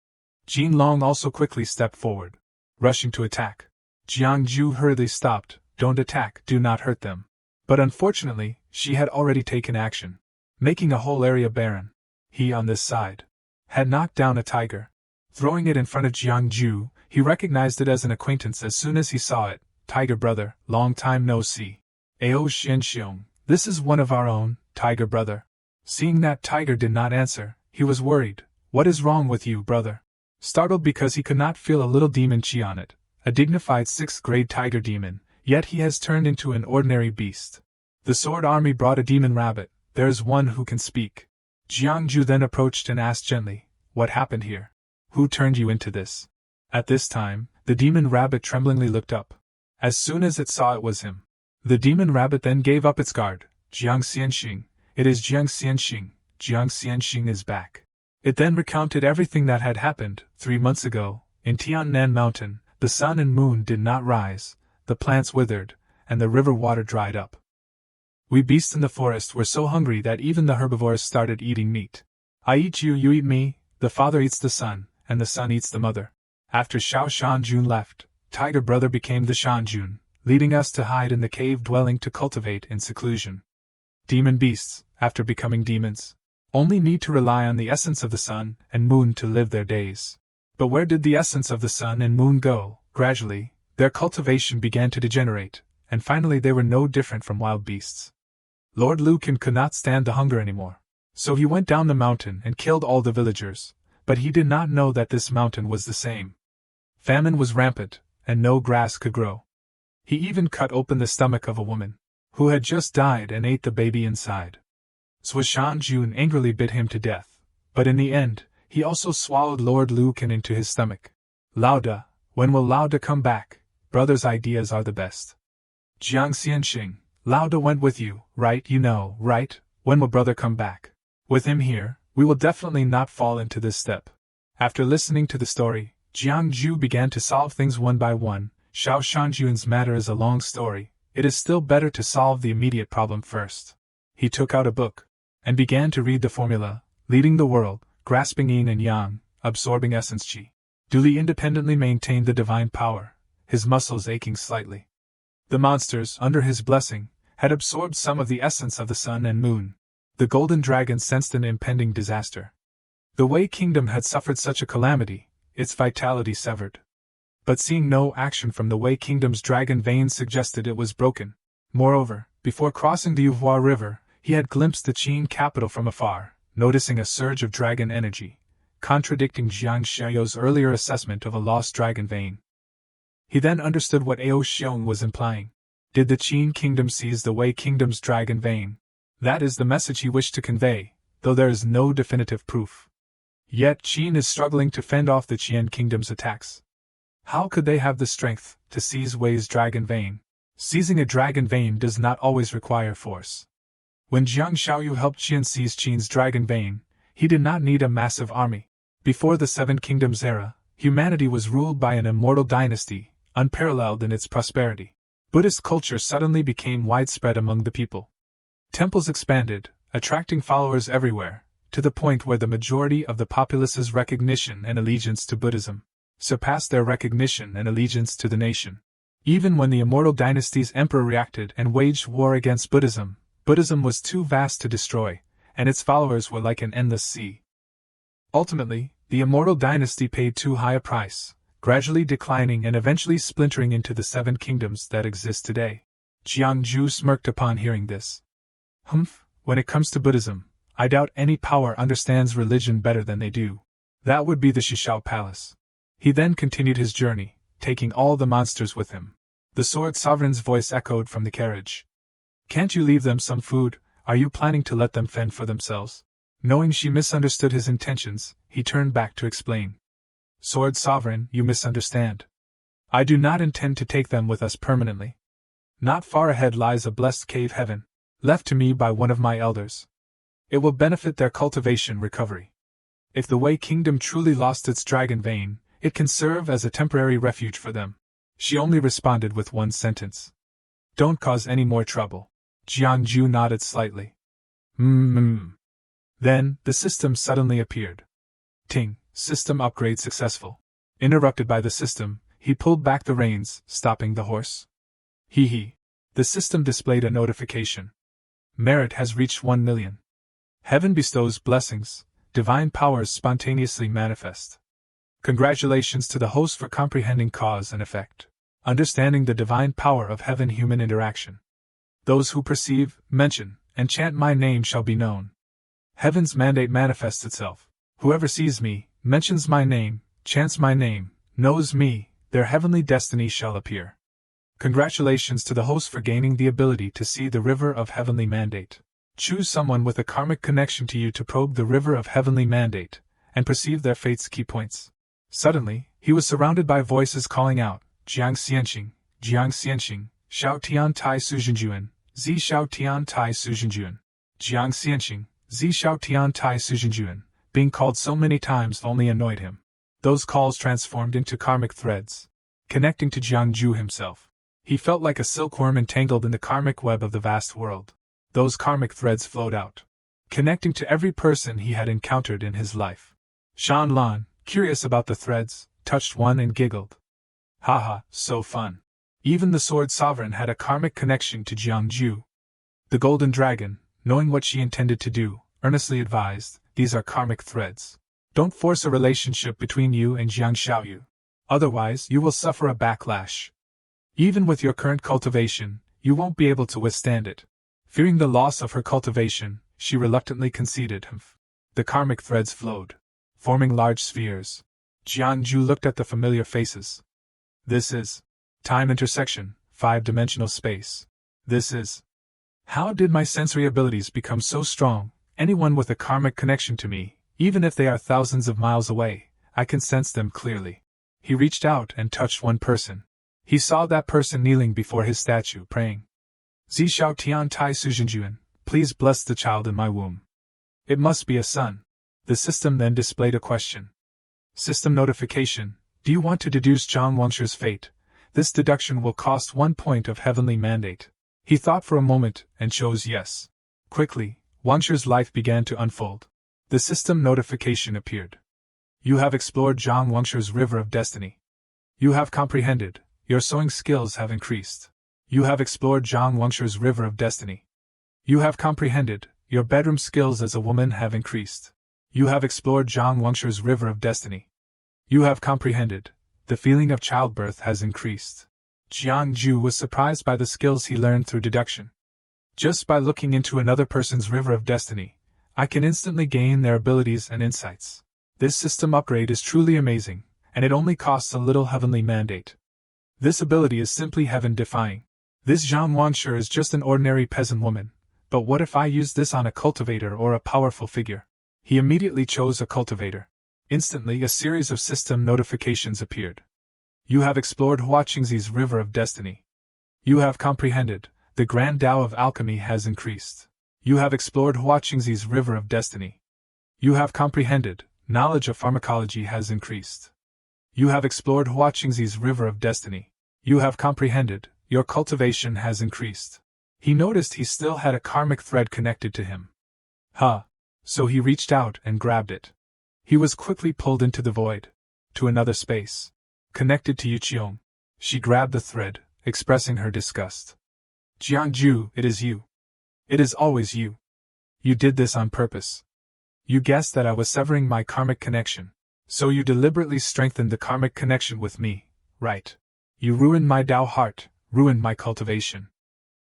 Speaker 1: Jin Long also quickly stepped forward, rushing to attack. Jiang Ju hurriedly stopped. Don't attack, do not hurt them. But unfortunately, she had already taken action, making a whole area barren. He, on this side, had knocked down a tiger. Throwing it in front of Jiang Ju, he recognized it as an acquaintance as soon as he saw it. Tiger brother, long time no see. Ao Xianxiong, this is one of our own, tiger brother. Seeing that tiger did not answer, he was worried. What is wrong with you, brother? Startled because he could not feel a little demon chi on it, a dignified 6th grade tiger demon, yet he has turned into an ordinary beast. The sword army brought a demon rabbit. There is one who can speak. Jiangju then approached and asked gently, what happened here? Who turned you into this? At this time, the demon rabbit tremblingly looked up. As soon as it saw it was him. The demon rabbit then gave up its guard. Jiang Xianxing, it is Jiang Xianxing. Jiang Xianxing is back. It then recounted everything that had happened 3 months ago. In Tiannan Mountain, the sun and moon did not rise, the plants withered, and the river water dried up. We beasts in the forest were so hungry that even the herbivores started eating meat. I eat you, you eat me, the father eats the son, and the son eats the mother. After Xiao Shanjun left, Tiger Brother became the Shanjun, leading us to hide in the cave dwelling to cultivate in seclusion. Demon beasts, after becoming demons, only need to rely on the essence of the sun and moon to live their days. But where did the essence of the sun and moon go? Gradually, their cultivation began to degenerate, and finally they were no different from wild beasts. Lord Lucan could not stand the hunger anymore. So he went down the mountain and killed all the villagers, but he did not know that this mountain was the same. Famine was rampant, and no grass could grow. He even cut open the stomach of a woman, who had just died, and ate the baby inside. Shan-jun angrily bit him to death, but in the end, he also swallowed Lord Lucan into his stomach. Lauda, when will Lauda come back? Brother's ideas are the best. Jiang Xianxing, Lauda went with you, right? You know, right? When will brother come back? With him here, we will definitely not fall into this step. After listening to the story, Jiang Ju began to solve things one by one. Xiao Shanjun's matter is a long story. It is still better to solve the immediate problem first. He took out a book and began to read the formula, leading the world, grasping yin and yang, absorbing essence chi. Duly independently maintained the divine power, his muscles aching slightly. The monsters, under his blessing, had absorbed some of the essence of the sun and moon. The golden dragon sensed an impending disaster. The Wei Kingdom had suffered such a calamity, its vitality severed. But seeing no action from the Wei Kingdom's dragon veins suggested it was broken. Moreover, before crossing the Yuhua River, he had glimpsed the Qin capital from afar, noticing a surge of dragon energy, contradicting Jiang Xiao's earlier assessment of a lost dragon vein. He then understood what Ao Xiong was implying. Did the Qin kingdom seize the Wei Kingdom's dragon vein? That is the message he wished to convey, though there is no definitive proof. Yet Qin is struggling to fend off the Qian kingdom's attacks. How could they have the strength to seize Wei's dragon vein? Seizing a dragon vein does not always require force. When Jiang Xiaoyu helped Qian seize Qin's dragon vein, he did not need a massive army. Before the Seven Kingdoms era, humanity was ruled by an immortal dynasty, unparalleled in its prosperity. Buddhist culture suddenly became widespread among the people. Temples expanded, attracting followers everywhere, to the point where the majority of the populace's recognition and allegiance to Buddhism surpassed their recognition and allegiance to the nation. Even when the immortal dynasty's emperor reacted and waged war against Buddhism, Buddhism was too vast to destroy, and its followers were like an endless sea. Ultimately, the immortal dynasty paid too high a price, gradually declining and eventually splintering into the 7 kingdoms that exist today. Jiang Ju smirked upon hearing this. When it comes to Buddhism, I doubt any power understands religion better than they do. That would be the Shishao Palace. He then continued his journey, taking all the monsters with him. The Sword Sovereign's voice echoed from the carriage. Can't you leave them some food? Are you planning to let them fend for themselves? Knowing she misunderstood his intentions, he turned back to explain. Sword Sovereign, you misunderstand. I do not intend to take them with us permanently. Not far ahead lies a blessed cave heaven, left to me by one of my elders. It will benefit their cultivation recovery. If the Wei Kingdom truly lost its dragon vein, it can serve as a temporary refuge for them. She only responded with one sentence. Don't cause any more trouble. Jiang Ju nodded slightly. Then, the system suddenly appeared. Ting, system upgrade successful. Interrupted by the system, he pulled back the reins, stopping the horse. Hee. The system displayed a notification. Merit has reached 1 million. Heaven bestows blessings, divine powers spontaneously manifest. Congratulations to the host for comprehending cause and effect, understanding the divine power of heaven-human interaction. Those who perceive, mention, and chant my name shall be known. Heaven's mandate manifests itself. Whoever sees me, mentions my name, chants my name, knows me, their heavenly destiny shall appear. Congratulations to the host for gaining the ability to see the river of heavenly mandate. Choose someone with a karmic connection to you to probe the river of heavenly mandate, and perceive their fate's key points. Suddenly, he was surrounded by voices calling out, Jiang Xianxing, Xiao Tian Tai Suzhenjuan, Zi Xiao Tian Tai Suzhenjuan. Jiang Xianxing, Zi Xiao Tian Tai Suzhenjuan, being called so many times only annoyed him. Those calls transformed into karmic threads, connecting to Jiangju himself. He felt like a silkworm entangled in the karmic web of the vast world. Those karmic threads flowed out, connecting to every person he had encountered in his life. Shan Lan, curious about the threads, touched one and giggled. Haha, so fun. Even the Sword Sovereign had a karmic connection to Jiangju. The Golden Dragon, knowing what she intended to do, earnestly advised, these are karmic threads. Don't force a relationship between you and Jiang Xiaoyu. Otherwise, you will suffer a backlash. Even with your current cultivation, you won't be able to withstand it. Fearing the loss of her cultivation, she reluctantly conceded. The karmic threads flowed, forming large spheres. Jiangju looked at the familiar faces. This is time intersection, 5-dimensional space. This is. How did my sensory abilities become so strong? Anyone with a karmic connection to me, even if they are thousands of miles away, I can sense them clearly. He reached out and touched one person. He saw that person kneeling before his statue, praying. Zi Xiao Tian Tai Suzhenjuan, please bless the child in my womb. It must be a son. The system then displayed a question. System notification, do you want to deduce Zhang Wangshi's fate? This deduction will cost 1 point of heavenly mandate. He thought for a moment and chose yes. Quickly, Wangshi's life began to unfold. The system notification appeared. You have explored Zhang Wangshi's river of destiny. You have comprehended, your sewing skills have increased. You have explored Zhang Wangshi's river of destiny. You have comprehended, your bedroom skills as a woman have increased. You have explored Zhang Wangshi's river of destiny. You have comprehended, the feeling of childbirth has increased. Jiangju was surprised by the skills he learned through deduction. Just by looking into another person's river of destiny, I can instantly gain their abilities and insights. This system upgrade is truly amazing, and it only costs a little heavenly mandate. This ability is simply heaven-defying. This Zhang Wangshi is just an ordinary peasant woman, but what if I use this on a cultivator or a powerful figure? He immediately chose a cultivator. Instantly a series of system notifications appeared. You have explored Hua Qingzi's river of destiny. You have comprehended, the grand Tao of alchemy has increased. You have explored Hua Qingzi's river of destiny. You have comprehended, knowledge of pharmacology has increased. You have explored Hua Qingzi's river of destiny. You have comprehended, your cultivation has increased. He noticed he still had a karmic thread connected to him. So he reached out and grabbed it. He was quickly pulled into the void, to another space, connected to Yuqiong. She grabbed the thread, expressing her disgust. Jiangju, it is you. It is always you. You did this on purpose. You guessed that I was severing my karmic connection, so you deliberately strengthened the karmic connection with me, right? You ruined my Tao heart, ruined my cultivation.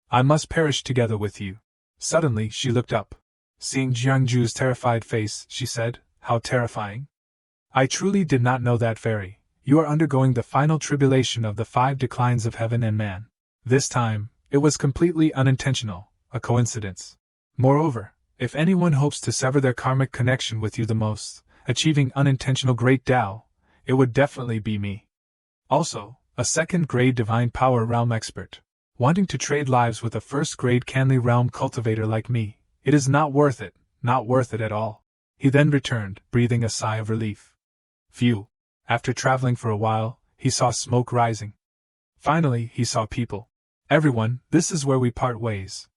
Speaker 1: I must perish together with you. Suddenly she looked up. Seeing Jiangju's terrified face, she said, how terrifying. I truly did not know that fairy. You are undergoing the final tribulation of the 5 declines of heaven and man. This time, it was completely unintentional, a coincidence. Moreover, if anyone hopes to sever their karmic connection with you the most, achieving unintentional great Tao, it would definitely be me. Also, a second-grade divine power realm expert. Wanting to trade lives with a first-grade Canly realm cultivator like me, it is not worth it at all. He then returned, breathing a sigh of relief. Phew. After traveling for a while, he saw smoke rising. Finally, he saw people. Everyone, this is where we part ways.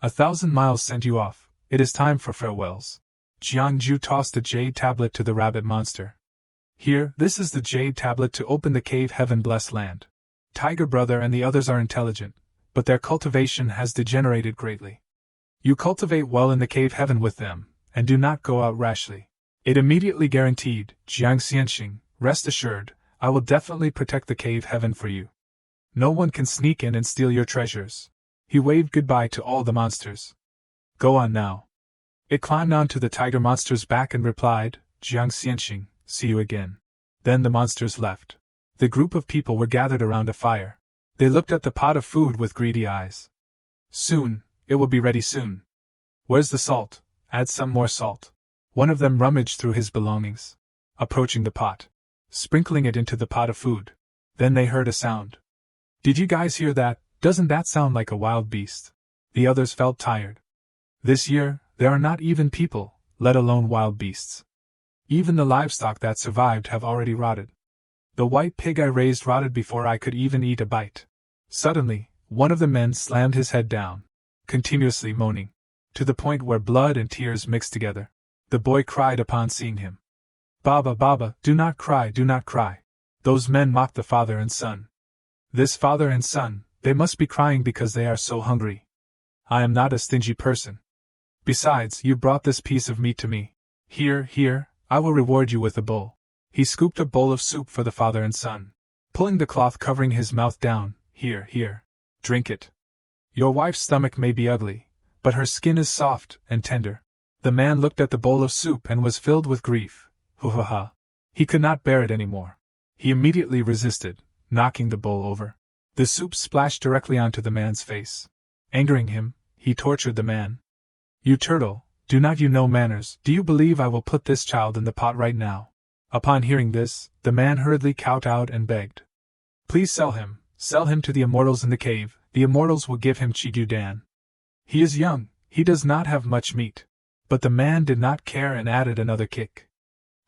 Speaker 1: 1,000 miles sent you off, it is time for farewells. Jiangju tossed a jade tablet to the rabbit monster. Here, this is the jade tablet to open the cave heaven-blessed land. Tiger Brother and the others are intelligent, but their cultivation has degenerated greatly. You cultivate well in the cave heaven with them, and do not go out rashly. It immediately guaranteed, Jiang Xianxing, rest assured, I will definitely protect the cave heaven for you. No one can sneak in and steal your treasures. He waved goodbye to all the monsters. Go on now. It climbed onto the tiger monster's back and replied, Jiang Xianxing, see you again. Then the monsters left. The group of people were gathered around a fire. They looked at the pot of food with greedy eyes. Soon, it will be ready soon. Where's the salt? Add some more salt. One of them rummaged through his belongings, approaching the pot, sprinkling it into the pot of food. Then they heard a sound. Did you guys hear that? Doesn't that sound like a wild beast? The others felt tired. This year, there are not even people, let alone wild beasts. Even the livestock that survived have already rotted. The white pig I raised rotted before I could even eat a bite. Suddenly, one of the men slammed his head down, continuously moaning, to the point where blood and tears mixed together. The boy cried upon seeing him. Baba, Baba, do not cry, do not cry. Those men mocked the father and son. This father and son, they must be crying because they are so hungry. I am not a stingy person. Besides, you brought this piece of meat to me. Here, I will reward you with a bowl. He scooped a bowl of soup for the father and son, pulling the cloth covering his mouth down. Here, drink it. Your wife's stomach may be ugly, but her skin is soft and tender. The man looked at the bowl of soup and was filled with grief. Ha. He could not bear it anymore. He immediately resisted, knocking the bowl over. The soup splashed directly onto the man's face. Angering him, he tortured the man. You turtle, do not you know manners? Do you believe I will put this child in the pot right now? Upon hearing this, the man hurriedly kowtowed and begged. Please sell him to the immortals in the cave. The immortals will give him Chigu Dan. He is young, he does not have much meat. But the man did not care and added another kick.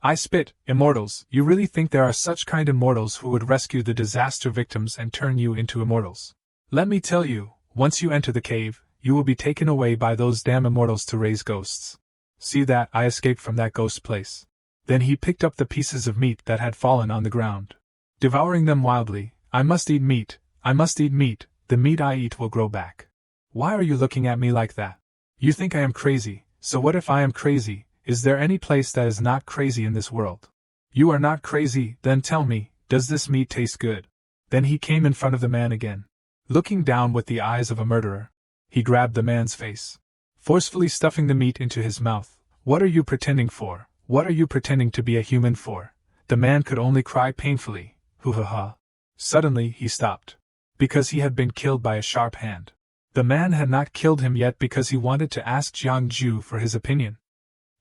Speaker 1: I spit, immortals, you really think there are such kind immortals who would rescue the disaster victims and turn you into immortals? Let me tell you, once you enter the cave, you will be taken away by those damn immortals to raise ghosts. See that I escaped from that ghost place. Then he picked up the pieces of meat that had fallen on the ground, devouring them wildly. I must eat meat, the meat I eat will grow back. Why are you looking at me like that? You think I am crazy, so what if I am crazy? Is there any place that is not crazy in this world? You are not crazy, then tell me, does this meat taste good? Then he came in front of the man again, looking down with the eyes of a murderer. He grabbed the man's face, forcefully stuffing the meat into his mouth. What are you pretending for? What are you pretending to be a human for? The man could only cry painfully. Ha. Suddenly he stopped, because he had been killed by a sharp hand. The man had not killed him yet because he wanted to ask Jiang Ju for his opinion.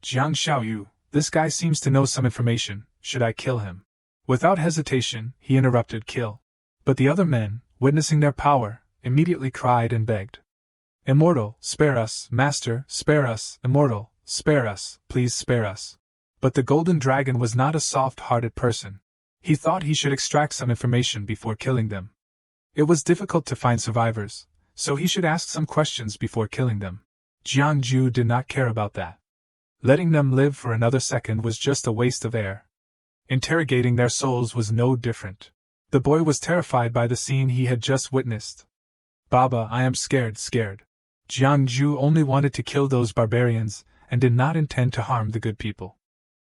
Speaker 1: Jiang Xiaoyu, this guy seems to know some information, should I kill him? Without hesitation, he interrupted kill. But the other men, witnessing their power, immediately cried and begged. Immortal, spare us, master, spare us, immortal, spare us, please spare us. But the golden dragon was not a soft-hearted person. He thought he should extract some information before killing them. It was difficult to find survivors, so he should ask some questions before killing them. Jiang Ju did not care about that. Letting them live for another second was just a waste of air. Interrogating their souls was no different. The boy was terrified by the scene he had just witnessed. Baba, I am scared. Jiang Ju only wanted to kill those barbarians, and did not intend to harm the good people.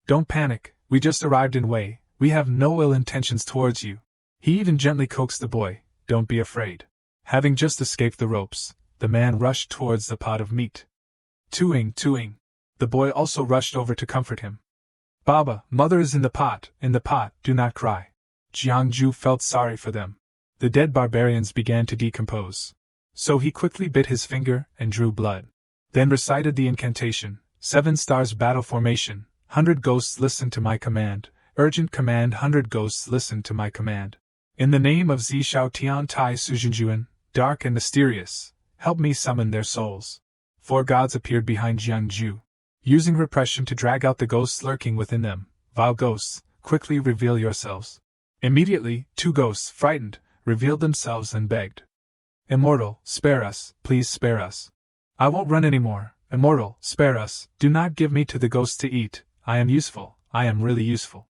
Speaker 1: Don't panic, we just arrived in Wei, we have no ill intentions towards you. He even gently coaxed the boy, don't be afraid. Having just escaped the ropes, the man rushed towards the pot of meat. Tuing. The boy also rushed over to comfort him. Baba, mother is in the pot, do not cry. Jiang Ju felt sorry for them. The dead barbarians began to decompose. So he quickly bit his finger and drew blood. Then recited the incantation, 7 stars battle formation, 100 ghosts listen to my command, urgent command 100 ghosts listen to my command. In the name of Zishao Tian Tai Sujinjuan, dark and mysterious, help me summon their souls. 4 gods appeared behind Jiang Ju, using repression to drag out the ghosts lurking within them. Vile ghosts, quickly reveal yourselves. Immediately, 2 ghosts, frightened, revealed themselves and begged. Immortal, spare us, please spare us. I won't run anymore. Immortal, spare us, do not give me to the ghosts to eat, I am useful, I am really useful.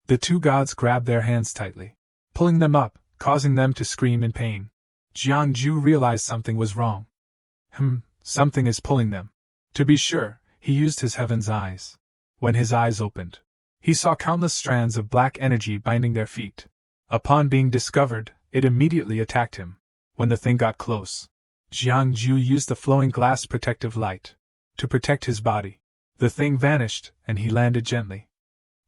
Speaker 1: The 2 gods grabbed their hands tightly, pulling them up, causing them to scream in pain. Jiang Ju realized something was wrong. Something is pulling them. To be sure, he used his heaven's eyes. When his eyes opened, he saw countless strands of black energy binding their feet. Upon being discovered, it immediately attacked him. When the thing got close, Jiangju used the flowing glass protective light to protect his body. The thing vanished, and he landed gently.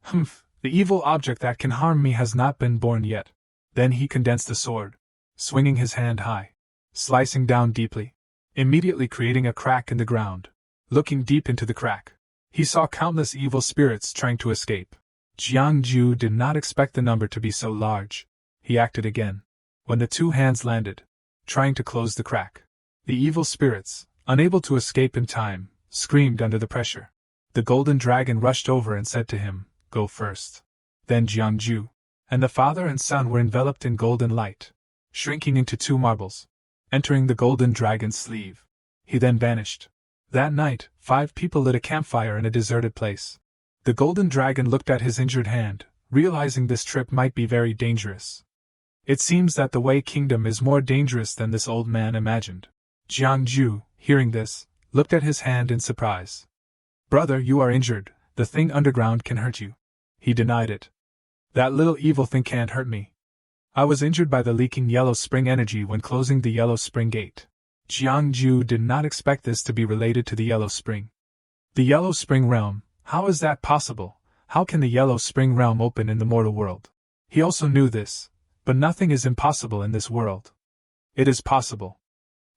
Speaker 1: Humph, the evil object that can harm me has not been born yet. Then he condensed the sword, swinging his hand high, slicing down deeply, immediately creating a crack in the ground. Looking deep into the crack, he saw countless evil spirits trying to escape. Jiangju did not expect the number to be so large. He acted again. When the two hands landed, trying to close the crack, the evil spirits, unable to escape in time, screamed under the pressure. The golden dragon rushed over and said to him, "Go first." Then Jiangju and the father and son were enveloped in golden light, shrinking into two marbles, entering the golden dragon's sleeve. He then vanished. That night, 5 people lit a campfire in a deserted place. The golden dragon looked at his injured hand, realizing this trip might be very dangerous. It seems that the Wei Kingdom is more dangerous than this old man imagined. Jiangju, hearing this, looked at his hand in surprise. "Brother, you are injured. The thing underground can hurt you." He denied it. "That little evil thing can't hurt me. I was injured by the leaking yellow spring energy when closing the yellow spring gate." Jiangju did not expect this to be related to the yellow spring. The yellow spring realm, how is that possible? How can the yellow spring realm open in the mortal world? He also knew this, but nothing is impossible in this world. It is possible.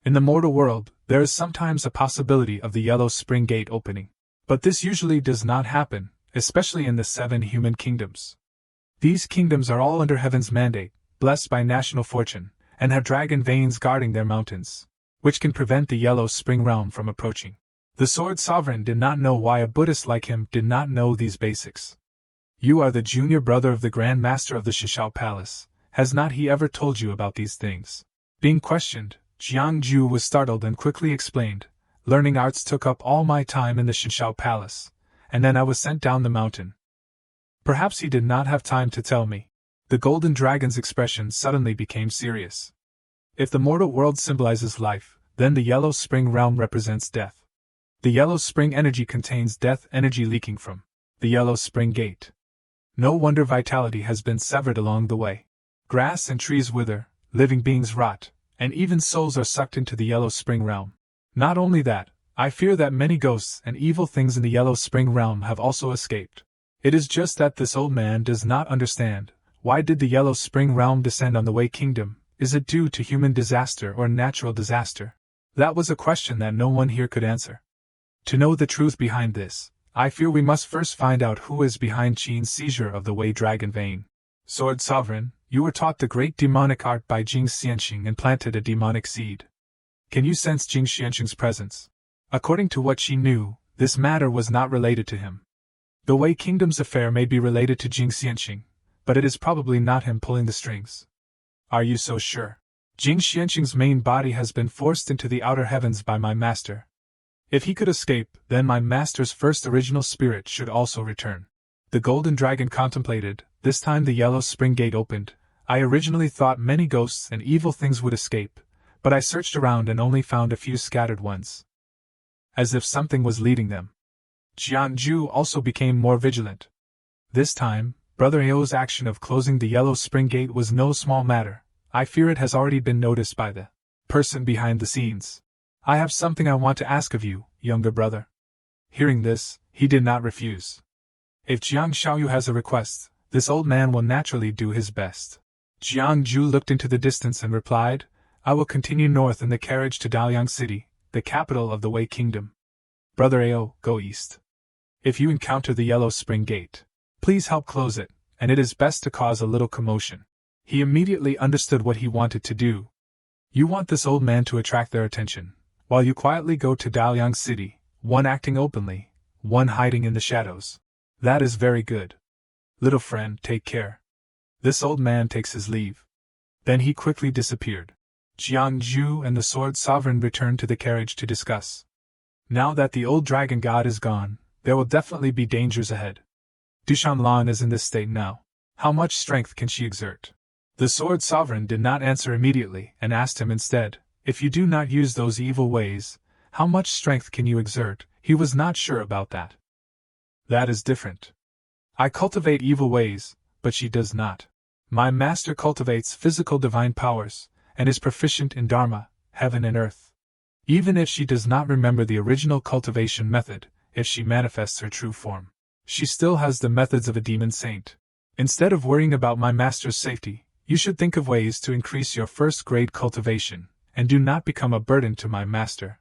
Speaker 1: In the mortal world, there is sometimes a possibility of the yellow spring gate opening. But this usually does not happen, especially in the 7 human kingdoms. These kingdoms are all under heaven's mandate, blessed by national fortune, and have dragon veins guarding their mountains, which can prevent the yellow spring realm from approaching. The Sword Sovereign did not know why a Buddhist like him did not know these basics. "You are the junior brother of the Grand Master of the Shishao Palace. Has not he ever told you about these things?" Being questioned, Jiangju was startled and quickly explained, "Learning arts took up all my time in the Shishao Palace, and then I was sent down the mountain." Perhaps he did not have time to tell me. The golden dragon's expression suddenly became serious. If the mortal world symbolizes life, then the yellow spring realm represents death. The yellow spring energy contains death energy leaking from the yellow spring gate. No wonder vitality has been severed along the way. Grass and trees wither, living beings rot, and even souls are sucked into the yellow spring realm. Not only that, I fear that many ghosts and evil things in the yellow spring realm have also escaped. It is just that this old man does not understand. Why did the yellow spring realm descend on the Wei Kingdom? Is it due to human disaster or natural disaster? That was a question that no one here could answer. To know the truth behind this, I fear we must first find out who is behind Qin's seizure of the Wei Dragon Vein. Sword Sovereign, you were taught the great demonic art by Jing Xianxing and planted a demonic seed. Can you sense Jing Xianxing's presence? According to what she knew, this matter was not related to him. The Wei Kingdom's affair may be related to Jing Xianxing, but it is probably not him pulling the strings. Are you so sure? Jing Xianxing's main body has been forced into the outer heavens by my master. If he could escape, then my master's first original spirit should also return. The golden dragon contemplated. This time the yellow spring gate opened. I originally thought many ghosts and evil things would escape, but I searched around and only found a few scattered ones. As if something was leading them. Jiangju also became more vigilant. This time, Brother Ao's action of closing the yellow spring gate was no small matter. I fear it has already been noticed by the person behind the scenes. I have something I want to ask of you, younger brother. Hearing this, he did not refuse. If Jiang Xiaoyu has a request, this old man will naturally do his best. Jiangju looked into the distance and replied, I will continue north in the carriage to Daoyang City, the capital of the Wei Kingdom. Brother Ao, go east. If you encounter the yellow spring gate, please help close it, and it is best to cause a little commotion. He immediately understood what he wanted to do. You want this old man to attract their attention, while you quietly go to Daoyang City, one acting openly, one hiding in the shadows. That is very good. Little friend, take care. This old man takes his leave. Then he quickly disappeared. Jiangju and the Sword Sovereign returned to the carriage to discuss. Now that the old dragon god is gone, there will definitely be dangers ahead. Dushanlan is in this state now. How much strength can she exert? The Sword Sovereign did not answer immediately and asked him instead, if you do not use those evil ways, how much strength can you exert? He was not sure about that. That is different. I cultivate evil ways, but she does not. My master cultivates physical divine powers, and is proficient in Dharma, heaven and earth. Even if she does not remember the original cultivation method, if she manifests her true form, she still has the methods of a demon saint. Instead of worrying about my master's safety, you should think of ways to increase your first-grade cultivation, and do not become a burden to my master.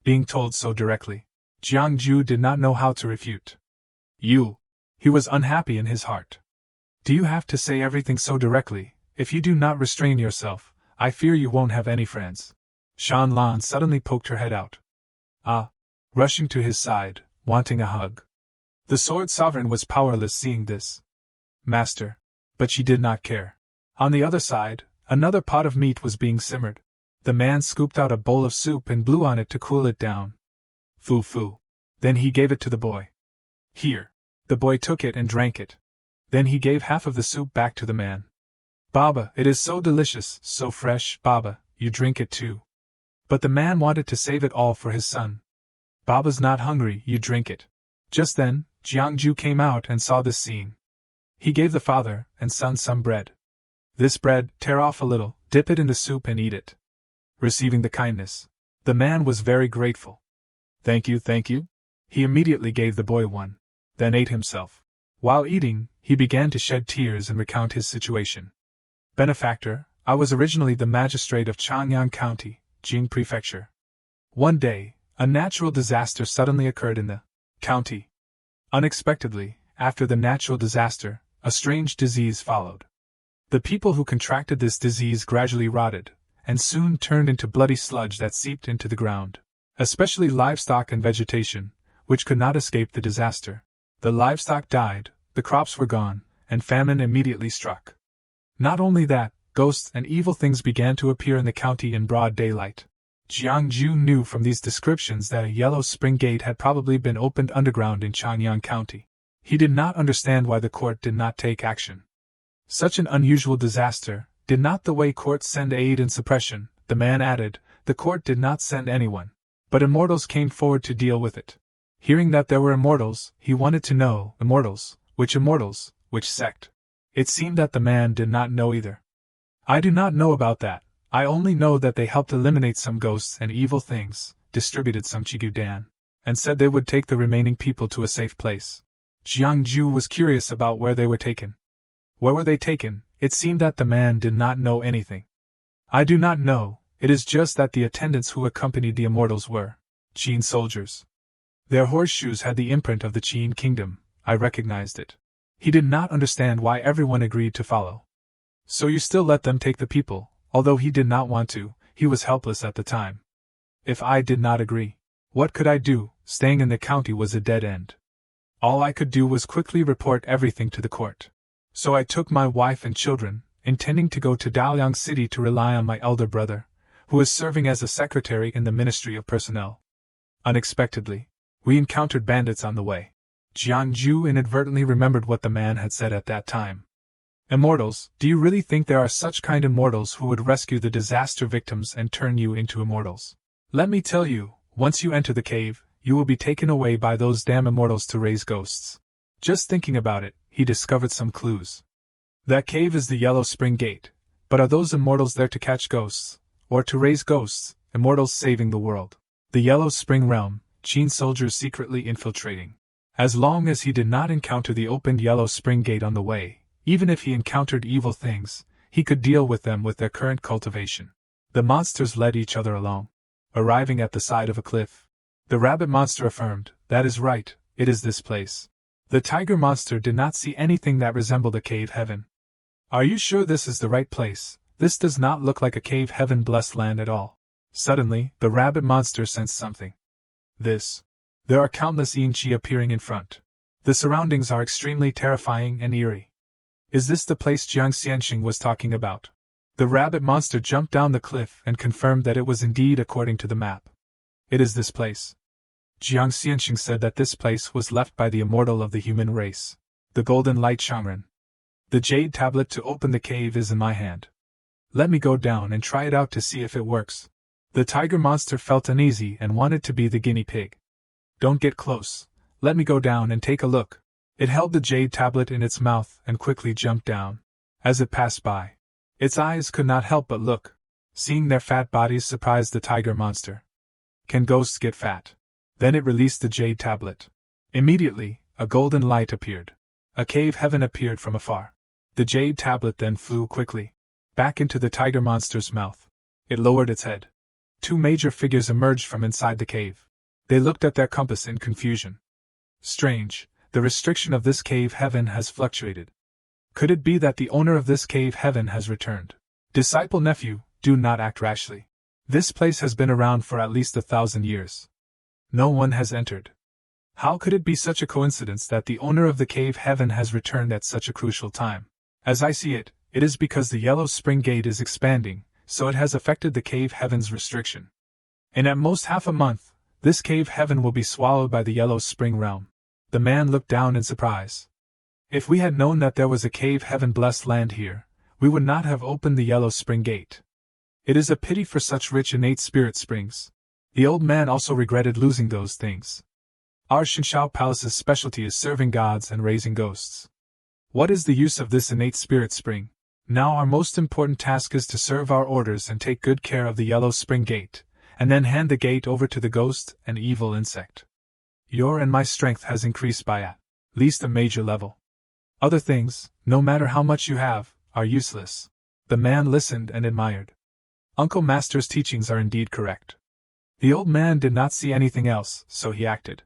Speaker 1: Being told so directly, Jiangju did not know how to refute. You. He was unhappy in his heart. Do you have to say everything so directly? If you do not restrain yourself, I fear you won't have any friends. Shan Lan suddenly poked her head out. Rushing to his side, wanting a hug. The Sword Sovereign was powerless seeing this. Master. But she did not care. On the other side, another pot of meat was being simmered. The man scooped out a bowl of soup and blew on it to cool it down. Foo. Then he gave it to the boy. Here. The boy took it and drank it. Then he gave half of the soup back to the man. Baba, it is so delicious, so fresh. Baba, you drink it too. But the man wanted to save it all for his son. Baba's not hungry, you drink it. Just then, Jiangju came out and saw this scene. He gave the father and son some bread. This bread, tear off a little, dip it in the soup and eat it. Receiving the kindness, the man was very grateful. Thank you. He immediately gave the boy one, then ate himself. While eating, he began to shed tears and recount his situation. Benefactor, I was originally the magistrate of Changyang County, Jing Prefecture. One day, a natural disaster suddenly occurred in the county. Unexpectedly, after the natural disaster, a strange disease followed. The people who contracted this disease gradually rotted, and soon turned into bloody sludge that seeped into the ground, especially livestock and vegetation, which could not escape the disaster. The livestock died, the crops were gone, and famine immediately struck. Not only that, ghosts and evil things began to appear in the county in broad daylight. Jiangju knew from these descriptions that a yellow spring gate had probably been opened underground in Changyang County. He did not understand why the court did not take action. Such an unusual disaster, did not the Wei court send aid and suppression? The man added, the court did not send anyone. But immortals came forward to deal with it. Hearing that there were immortals, he wanted to know, immortals, which sect? It seemed that the man did not know either. I do not know about that. I only know that they helped eliminate some ghosts and evil things, distributed some Chigudan, and said they would take the remaining people to a safe place. Jiangju was curious about where they were taken. Where were they taken? It seemed that the man did not know anything. I do not know, it is just that the attendants who accompanied the immortals were Qin soldiers. Their horseshoes had the imprint of the Qin kingdom, I recognized it. He did not understand why everyone agreed to follow. So you still let them take the people? Although he did not want to, he was helpless at the time. If I did not agree, what could I do? Staying in the county was a dead end. All I could do was quickly report everything to the court. So I took my wife and children, intending to go to Daoliang City to rely on my elder brother, who is serving as a secretary in the Ministry of Personnel. Unexpectedly, we encountered bandits on the way. Jiangju inadvertently remembered what the man had said at that time. Immortals, do you really think there are such kind immortals who would rescue the disaster victims and turn you into immortals? Let me tell you, once you enter the cave, you will be taken away by those damn immortals to raise ghosts. Just thinking about it, he discovered some clues. That cave is the Yellow Spring Gate, but are those immortals there to catch ghosts, or to raise ghosts, immortals saving the world? The Yellow Spring Realm, Qin soldiers secretly infiltrating. As long as he did not encounter the opened Yellow Spring Gate on the way, even if he encountered evil things, he could deal with them with their current cultivation. The monsters led each other along. Arriving at the side of a cliff, the rabbit monster affirmed, that is right, it is this place. The tiger monster did not see anything that resembled a cave heaven. Are you sure this is the right place? This does not look like a cave heaven blessed land at all. Suddenly, the rabbit monster sensed something. There are countless Yingqi appearing in front. The surroundings are extremely terrifying and eerie. Is this the place Jiang Xianxing was talking about? The rabbit monster jumped down the cliff and confirmed that it was indeed according to the map. It is this place. Jiang Xianxing said that this place was left by the immortal of the human race, the Golden Light Shangren. The jade tablet to open the cave is in my hand. Let me go down and try it out to see if it works. The tiger monster felt uneasy and wanted to be the guinea pig. Don't get close. Let me go down and take a look. It held the jade tablet in its mouth and quickly jumped down. As it passed by, its eyes could not help but look. Seeing their fat bodies surprised the tiger monster. Can ghosts get fat? Then it released the jade tablet. Immediately, a golden light appeared. A cave heaven appeared from afar. The jade tablet then flew quickly back into the tiger monster's mouth. It lowered its head. Two major figures emerged from inside the cave. They looked at their compass in confusion. Strange, the restriction of this cave heaven has fluctuated. Could it be that the owner of this cave heaven has returned? Disciple nephew, do not act rashly. This place has been around for at least 1,000 years. No one has entered. How could it be such a coincidence that the owner of the cave heaven has returned at such a crucial time? As I see it, it is because the yellow spring gate is expanding, so it has affected the cave heaven's restriction. In at most half a month, this cave heaven will be swallowed by the yellow spring realm. The man looked down in surprise. If we had known that there was a cave heaven blessed land here, we would not have opened the yellow spring gate. It is a pity for such rich innate spirit springs. The old man also regretted losing those things. Our Shinshao Palace's specialty is serving gods and raising ghosts. What is the use of this innate spirit spring? Now our most important task is to serve our orders and take good care of the yellow spring gate, and then hand the gate over to the ghost and evil insect. Your and my strength has increased by at least a major level. Other things, no matter how much you have, are useless. The man listened and admired. Uncle Master's teachings are indeed correct. The old man did not see anything else, so he acted.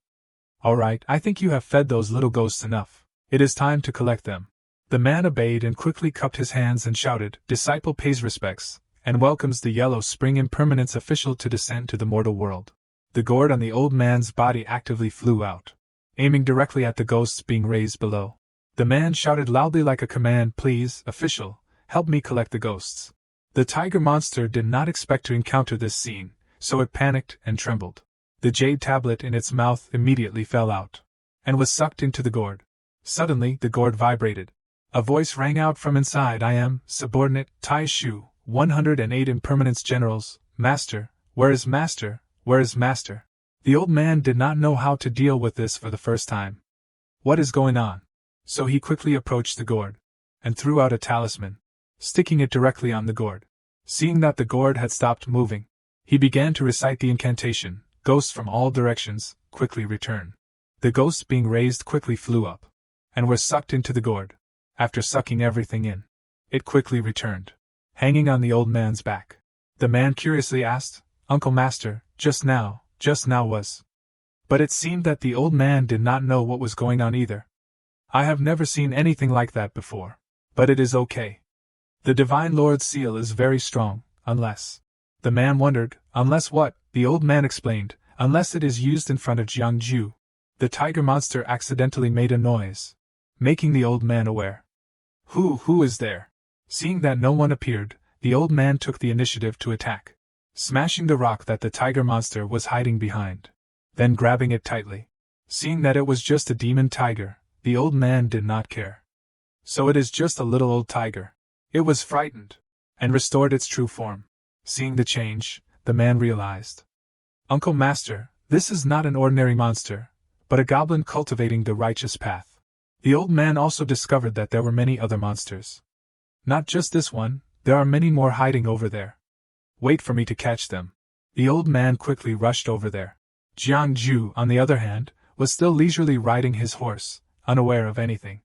Speaker 1: All right, I think you have fed those little ghosts enough. It is time to collect them. The man obeyed and quickly cupped his hands and shouted, "Disciple pays respects, and welcomes the Yellow Spring Impermanence official to descend to the mortal world." The gourd on the old man's body actively flew out, aiming directly at the ghosts being raised below. The man shouted loudly like a command, "Please, official, help me collect the ghosts." The tiger monster did not expect to encounter this scene, so it panicked and trembled. The jade tablet in its mouth immediately fell out, and was sucked into the gourd. Suddenly, the gourd vibrated. A voice rang out from inside. "I am, subordinate, Tai Shu, 108 Impermanence Generals. Master, where is Master, where is Master?" The old man did not know how to deal with this for the first time. What is going on? So he quickly approached the gourd, and threw out a talisman, sticking it directly on the gourd. Seeing that the gourd had stopped moving, he began to recite the incantation, "Ghosts from all directions, quickly return." The ghosts being raised quickly flew up, and were sucked into the gourd. After sucking everything in, it quickly returned, hanging on the old man's back. The man curiously asked, "Uncle Master, just now was..." But it seemed that the old man did not know what was going on either. "I have never seen anything like that before. But it is okay. The Divine Lord's seal is very strong, unless..." The man wondered, "Unless what?" The old man explained, "Unless it is used in front of Jiangju." The tiger monster accidentally made a noise, making the old man aware. Who is there?" Seeing that no one appeared, the old man took the initiative to attack, smashing the rock that the tiger monster was hiding behind, then grabbing it tightly. Seeing that it was just a demon tiger, the old man did not care. So it is just a little old tiger. It was frightened, and restored its true form. Seeing the change, the man realized. "Uncle Master, this is not an ordinary monster, but a goblin cultivating the righteous path." The old man also discovered that there were many other monsters. "Not just this one, there are many more hiding over there. Wait for me to catch them." The old man quickly rushed over there. Jiangju, on the other hand, was still leisurely riding his horse, unaware of anything.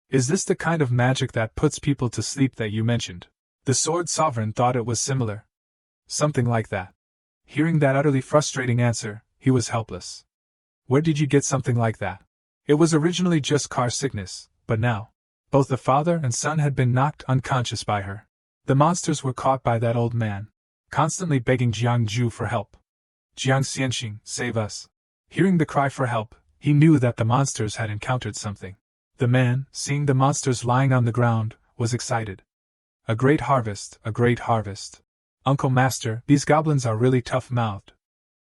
Speaker 1: "Is this the kind of magic that puts people to sleep that you mentioned?" The Sword Sovereign thought it was similar. "Something like that." Hearing that utterly frustrating answer, he was helpless. "Where did you get something like that?" It was originally just car sickness, but now, both the father and son had been knocked unconscious by her. The monsters were caught by that old man, constantly begging Jiangju for help. "Jiang Xianxing, save us." Hearing the cry for help, he knew that the monsters had encountered something. The man, seeing the monsters lying on the ground, was excited. "A great harvest, a great harvest. Uncle Master, these goblins are really tough-mouthed.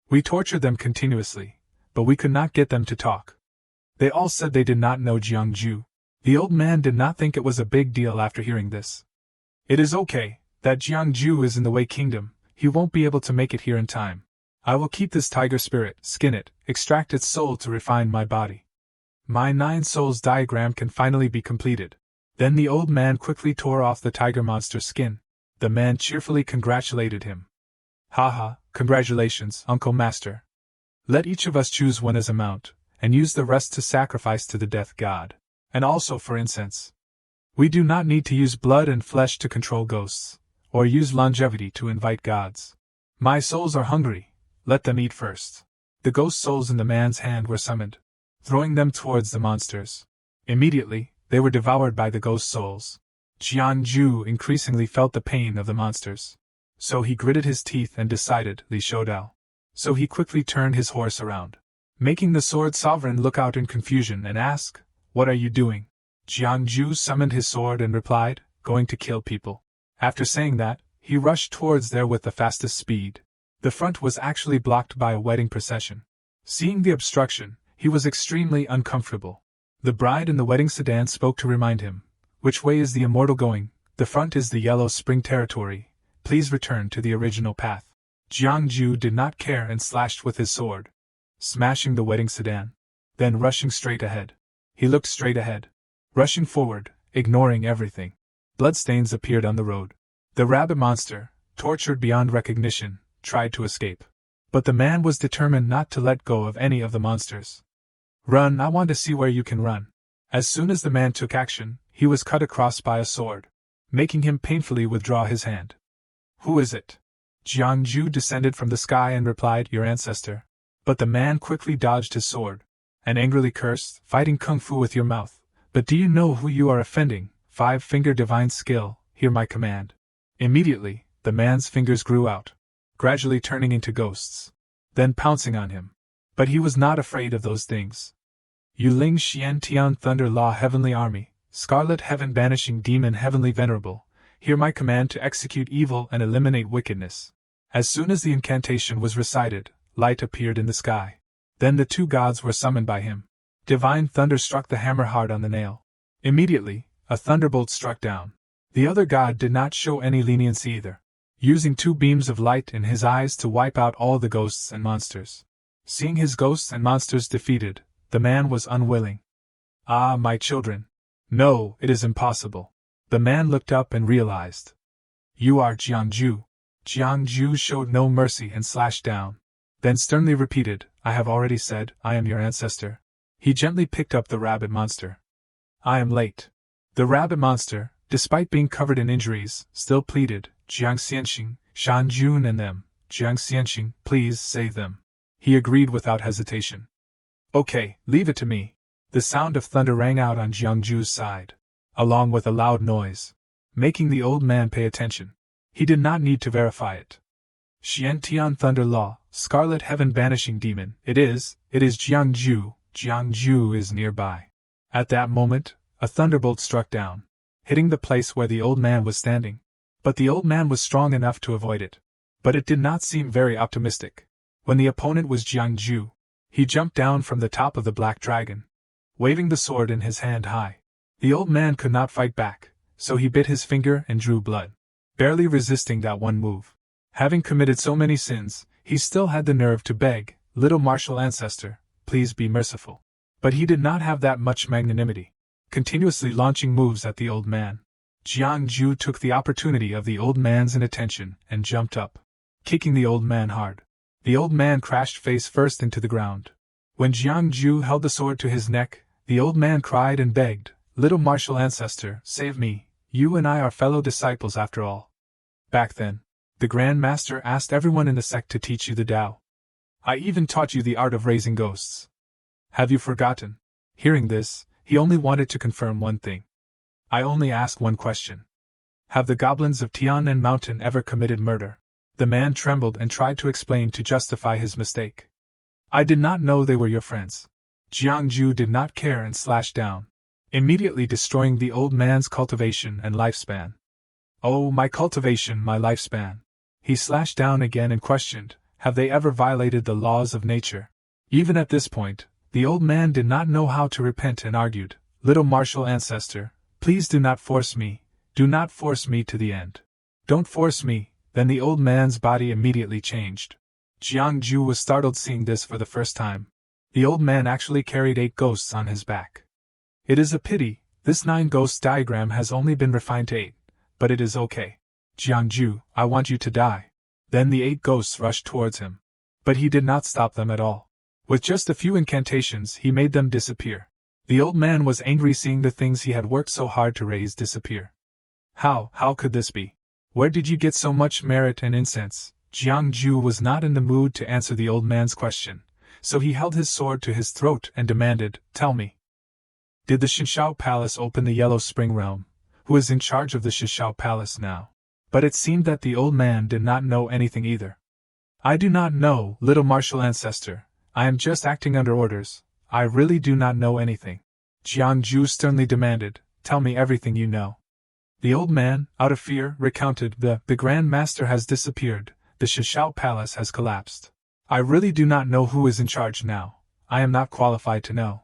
Speaker 1: We tortured them continuously, but we could not get them to talk. They all said they did not know Jiangju." The old man did not think it was a big deal after hearing this. "It is okay, that Jiangju is in the Wei Kingdom, he won't be able to make it here in time. I will keep this tiger spirit, skin it, extract its soul to refine my body. My 9 souls diagram can finally be completed." Then the old man quickly tore off the tiger monster's skin. The man cheerfully congratulated him. Haha, congratulations, Uncle Master. Let each of us choose one as a mount, and use the rest to sacrifice to the death god, and also for incense. We do not need to use blood and flesh to control ghosts, or use longevity to invite gods. My souls are hungry, let them eat first. The ghost souls in the man's hand were summoned, throwing them towards the monsters. Immediately, they were devoured by the ghost souls. Jiangju increasingly felt the pain of the monsters. So he gritted his teeth and decided, Li Shoudao. So he quickly turned his horse around, making the sword sovereign look out in confusion and ask, "What are you doing?" Jiangju summoned his sword and replied, "Going to kill people." After saying that, he rushed towards there with the fastest speed. The front was actually blocked by a wedding procession. Seeing the obstruction, he was extremely uncomfortable. The bride in the wedding sedan spoke to remind him, "Which way is the immortal going? The front is the Yellow Spring territory. Please return to the original path." Jiangju did not care and slashed with his sword, smashing the wedding sedan. Then rushing straight ahead. He looked straight ahead, rushing forward, ignoring everything. Bloodstains appeared on the road. The rabbit monster, tortured beyond recognition, tried to escape. But the man was determined not to let go of any of the monsters. "Run, I want to see where you can run." As soon as the man took action, he was cut across by a sword, making him painfully withdraw his hand. "Who is it?" Jiangju descended from the sky and replied, "Your ancestor." But the man quickly dodged his sword, and angrily cursed, "Fighting kung fu with your mouth. But do you know who you are offending? 5-finger divine skill, hear my command." Immediately, the man's fingers grew out, gradually turning into ghosts, then pouncing on him. But he was not afraid of those things. Yuling Xian Tian Thunder Law Heavenly Army, Scarlet Heaven Banishing Demon Heavenly Venerable, hear my command to execute evil and eliminate wickedness. As soon as the incantation was recited, light appeared in the sky. Then the two gods were summoned by him. Divine thunder struck the hammer hard on the nail. Immediately, a thunderbolt struck down. The other god did not show any leniency either, using 2 beams of light in his eyes to wipe out all the ghosts and monsters. Seeing his ghosts and monsters defeated, the man was unwilling. "Ah, my children. No, it is impossible." The man looked up and realized. "You are Jiangju." Jiangju showed no mercy and slashed down. Then sternly repeated, "I have already said, I am your ancestor." He gently picked up the rabbit monster. "I am late." The rabbit monster, despite being covered in injuries, still pleaded, "Jiang Xianxing, Shanjun and them, Jiang Xianxing, please save them." He agreed without hesitation. "Okay, leave it to me." The sound of thunder rang out on Jiangju's side, along with a loud noise, making the old man pay attention. He did not need to verify it. "Xian Tian Thunder Law, Scarlet Heaven Banishing Demon, it is Jiangju, Jiangju is nearby." At that moment, a thunderbolt struck down, hitting the place where the old man was standing. But the old man was strong enough to avoid it. But it did not seem very optimistic. When the opponent was Jiangju, he jumped down from the top of the black dragon, waving the sword in his hand high. The old man could not fight back, so he bit his finger and drew blood, barely resisting that one move. Having committed so many sins, he still had the nerve to beg, "Little martial ancestor, please be merciful." But he did not have that much magnanimity, continuously launching moves at the old man. Jiangju took the opportunity of the old man's inattention and jumped up, kicking the old man hard. The old man crashed face first into the ground. When Jiangju held the sword to his neck, the old man cried and begged, "Little martial ancestor, save me, you and I are fellow disciples after all." Back then, the Grand Master asked everyone in the sect to teach you the Tao. "I even taught you the art of raising ghosts. Have you forgotten?" Hearing this, he only wanted to confirm one thing. "I only ask one question. Have the goblins of Tianan Mountain ever committed murder?" The man trembled and tried to explain to justify his mistake. "I did not know they were your friends." Jiangju did not care and slashed down, immediately destroying the old man's cultivation and lifespan. "Oh, my cultivation, my lifespan." He slashed down again and questioned, "Have they ever violated the laws of nature?" Even at this point, the old man did not know how to repent and argued, "Little martial ancestor, please do not force me to the end. Don't force me." Then the old man's body immediately changed. Jiangju was startled seeing this for the first time. The old man actually carried 8 ghosts on his back. It is a pity, this 9 ghost diagram has only been refined to 8, but it is okay. "Jiangju, I want you to die." Then the 8 ghosts rushed towards him. But he did not stop them at all. With just a few incantations, he made them disappear. The old man was angry seeing the things he had worked so hard to raise disappear. How could this be? Where did you get so much merit and incense? Jiangju was not in the mood to answer the old man's question, so he held his sword to his throat and demanded, "Tell me. Did the Shinshao Palace open the Yellow Spring Realm? Who is in charge of the Shinshao Palace now?" But it seemed that the old man did not know anything either. "I do not know, little martial ancestor. I am just acting under orders. I really do not know anything." Jiangju sternly demanded, "Tell me everything you know." The old man, out of fear, recounted, The Grand Master has disappeared, the Shinshao Palace has collapsed. I really do not know who is in charge now. I am not qualified to know.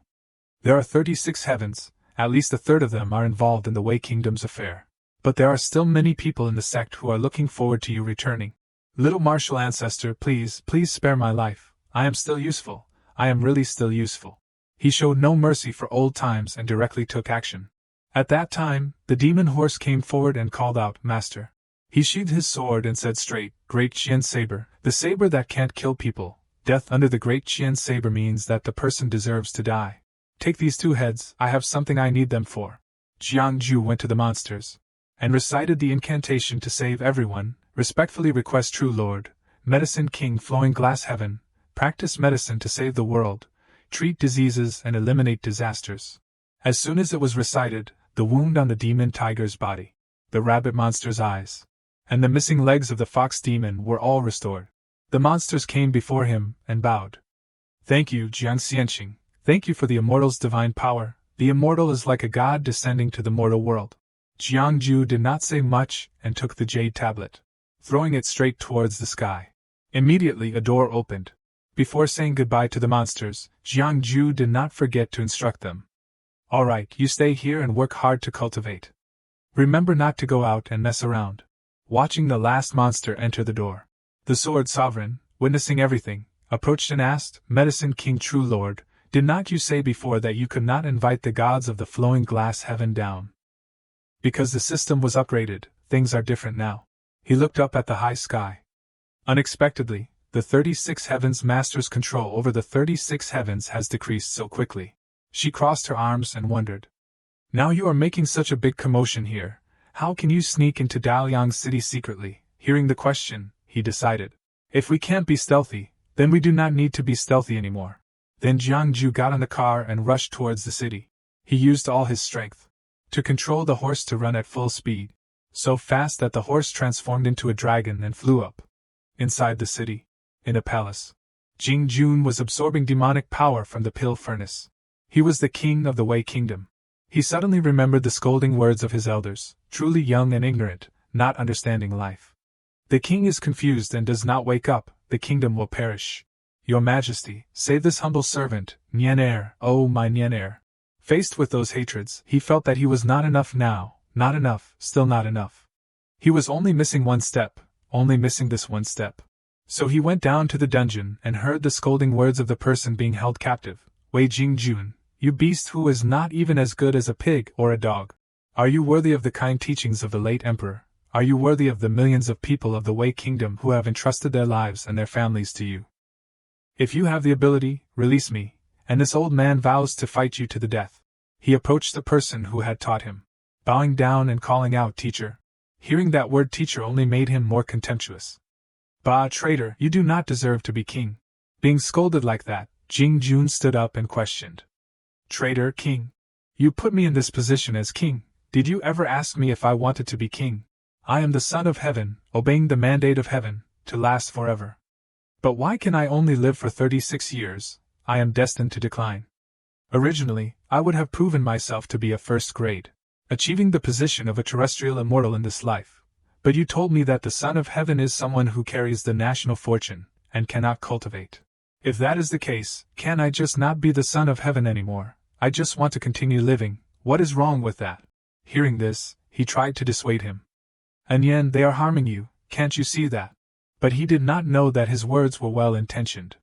Speaker 1: There are 36 heavens, at least a third of them are involved in the Wei Kingdom's affair. But there are still many people in the sect who are looking forward to you returning. Little martial ancestor, please spare my life. I am still useful. I am really still useful. He showed no mercy for old times and directly took action. At that time, the demon horse came forward and called out, "Master." He sheathed his sword and said straight, "Great Qian saber, the saber that can't kill people. Death under the Great Qian saber means that the person deserves to die. Take these 2 heads, I have something I need them for." Jiangju went to the monsters and recited the incantation to save everyone. Respectfully request, True Lord, Medicine King, Flowing Glass Heaven, practice medicine to save the world, treat diseases and eliminate disasters. As soon as it was recited, the wound on the demon tiger's body, the rabbit monster's eyes, and the missing legs of the fox demon were all restored. The monsters came before him and bowed. "Thank you, Jiang Xianqing. Thank you for the immortal's divine power. The immortal is like a god descending to the mortal world." Jiangju did not say much and took the jade tablet, throwing it straight towards the sky. Immediately a door opened. Before saying goodbye to the monsters, Jiangju did not forget to instruct them. "All right, you stay here and work hard to cultivate. Remember not to go out and mess around." Watching the last monster enter the door, the Sword Sovereign, witnessing everything, approached and asked, "Medicine King, True Lord, did not you say before that you could not invite the gods of the Flowing Glass Heaven down? Because the system was upgraded, things are different now." He looked up at the high sky. Unexpectedly, the 36 heavens master's control over the 36 heavens has decreased so quickly. She crossed her arms and wondered. "Now you are making such a big commotion here. How can you sneak into Daliang City secretly?" Hearing the question, he decided, "If we can't be stealthy, then we do not need to be stealthy anymore." Then Jiangju got on the car and rushed towards the city. He used all his strength to control the horse to run at full speed, so fast that the horse transformed into a dragon and flew up. Inside the city, in a palace, Jing Jun was absorbing demonic power from the pill furnace. He was the king of the Wei Kingdom. He suddenly remembered the scolding words of his elders, truly young and ignorant, not understanding life. "The king is confused and does not wake up, the kingdom will perish. Your Majesty, save this humble servant, Nian-er, oh my Nian-er." Faced with those hatreds, he felt that he was not enough now, not enough, still not enough. He was only missing one step, only missing this one step. So he went down to the dungeon and heard the scolding words of the person being held captive. "Wei Jingjun, you beast who is not even as good as a pig or a dog. Are you worthy of the kind teachings of the late emperor? Are you worthy of the millions of people of the Wei Kingdom who have entrusted their lives and their families to you? If you have the ability, release me, and this old man vows to fight you to the death." He approached the person who had taught him, bowing down and calling out, "Teacher." Hearing that word teacher only made him more contemptuous. "Bah, traitor, you do not deserve to be king." Being scolded like that, Jing Jun stood up and questioned. "Traitor, king? You put me in this position as king. Did you ever ask me if I wanted to be king? I am the son of heaven, obeying the mandate of heaven, to last forever. But why can I only live for 36 years? I am destined to decline. Originally, I would have proven myself to be a first grade, achieving the position of a terrestrial immortal in this life. But you told me that the son of heaven is someone who carries the national fortune, and cannot cultivate. If that is the case, can I just not be the son of heaven anymore? I just want to continue living. What is wrong with that?" Hearing this, he tried to dissuade him. "Anyan, they are harming you, can't you see that?" But he did not know that his words were well-intentioned.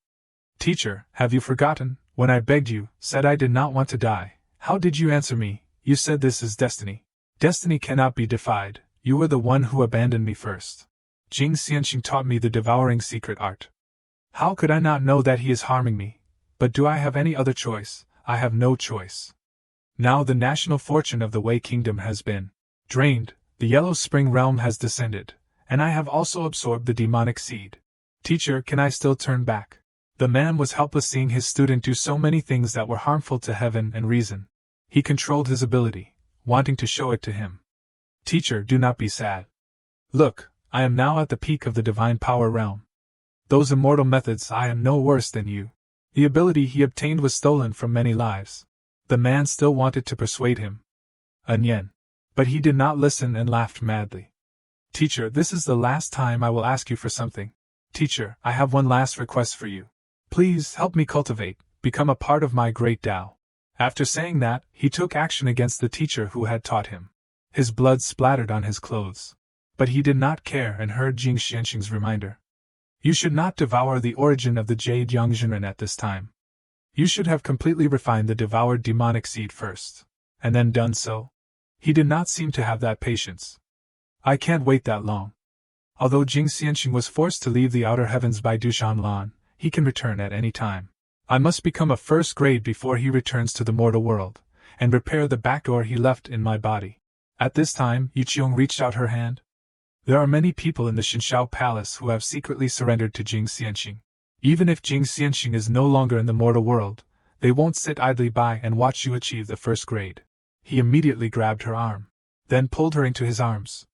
Speaker 1: "Teacher, have you forgotten, when I begged you, said I did not want to die, how did you answer me? You said this is destiny. Destiny cannot be defied, you were the one who abandoned me first." Jing Xianxing taught me the devouring secret art. How could I not know that he is harming me? But do I have any other choice? I have no choice. Now the national fortune of the Wei Kingdom has been drained, the Yellow Spring realm has descended, and I have also absorbed the demonic seed. Teacher, can I still turn back? The man was helpless seeing his student do so many things that were harmful to heaven and reason. He controlled his ability, wanting to show it to him. Teacher, do not be sad. Look, I am now at the peak of the divine power realm. Those immortal methods, I am no worse than you. The ability he obtained was stolen from many lives. The man still wanted to persuade him. Yen. But he did not listen and laughed madly. Teacher, this is the last time I will ask you for something. Teacher, I have one last request for you. Please help me cultivate, become a part of my great Tao. After saying that, he took action against the teacher who had taught him. His blood splattered on his clothes. But he did not care and heard Jing Xianxing's reminder. You should not devour the origin of the Jade Yangzhenren at this time. You should have completely refined the devoured demonic seed first, and then done so. He did not seem to have that patience. I can't wait that long. Although Jing Xianxing was forced to leave the outer heavens by Dushan Lan, he can return at any time. I must become a first grade before he returns to the mortal world, and repair the backdoor he left in my body. At this time, Yuqiong reached out her hand. There are many people in the Shinshao Palace who have secretly surrendered to Jing Xianxing. Even if Jing Xianxing is no longer in the mortal world, they won't sit idly by and watch you achieve the first grade. He immediately grabbed her arm, then pulled her into his arms.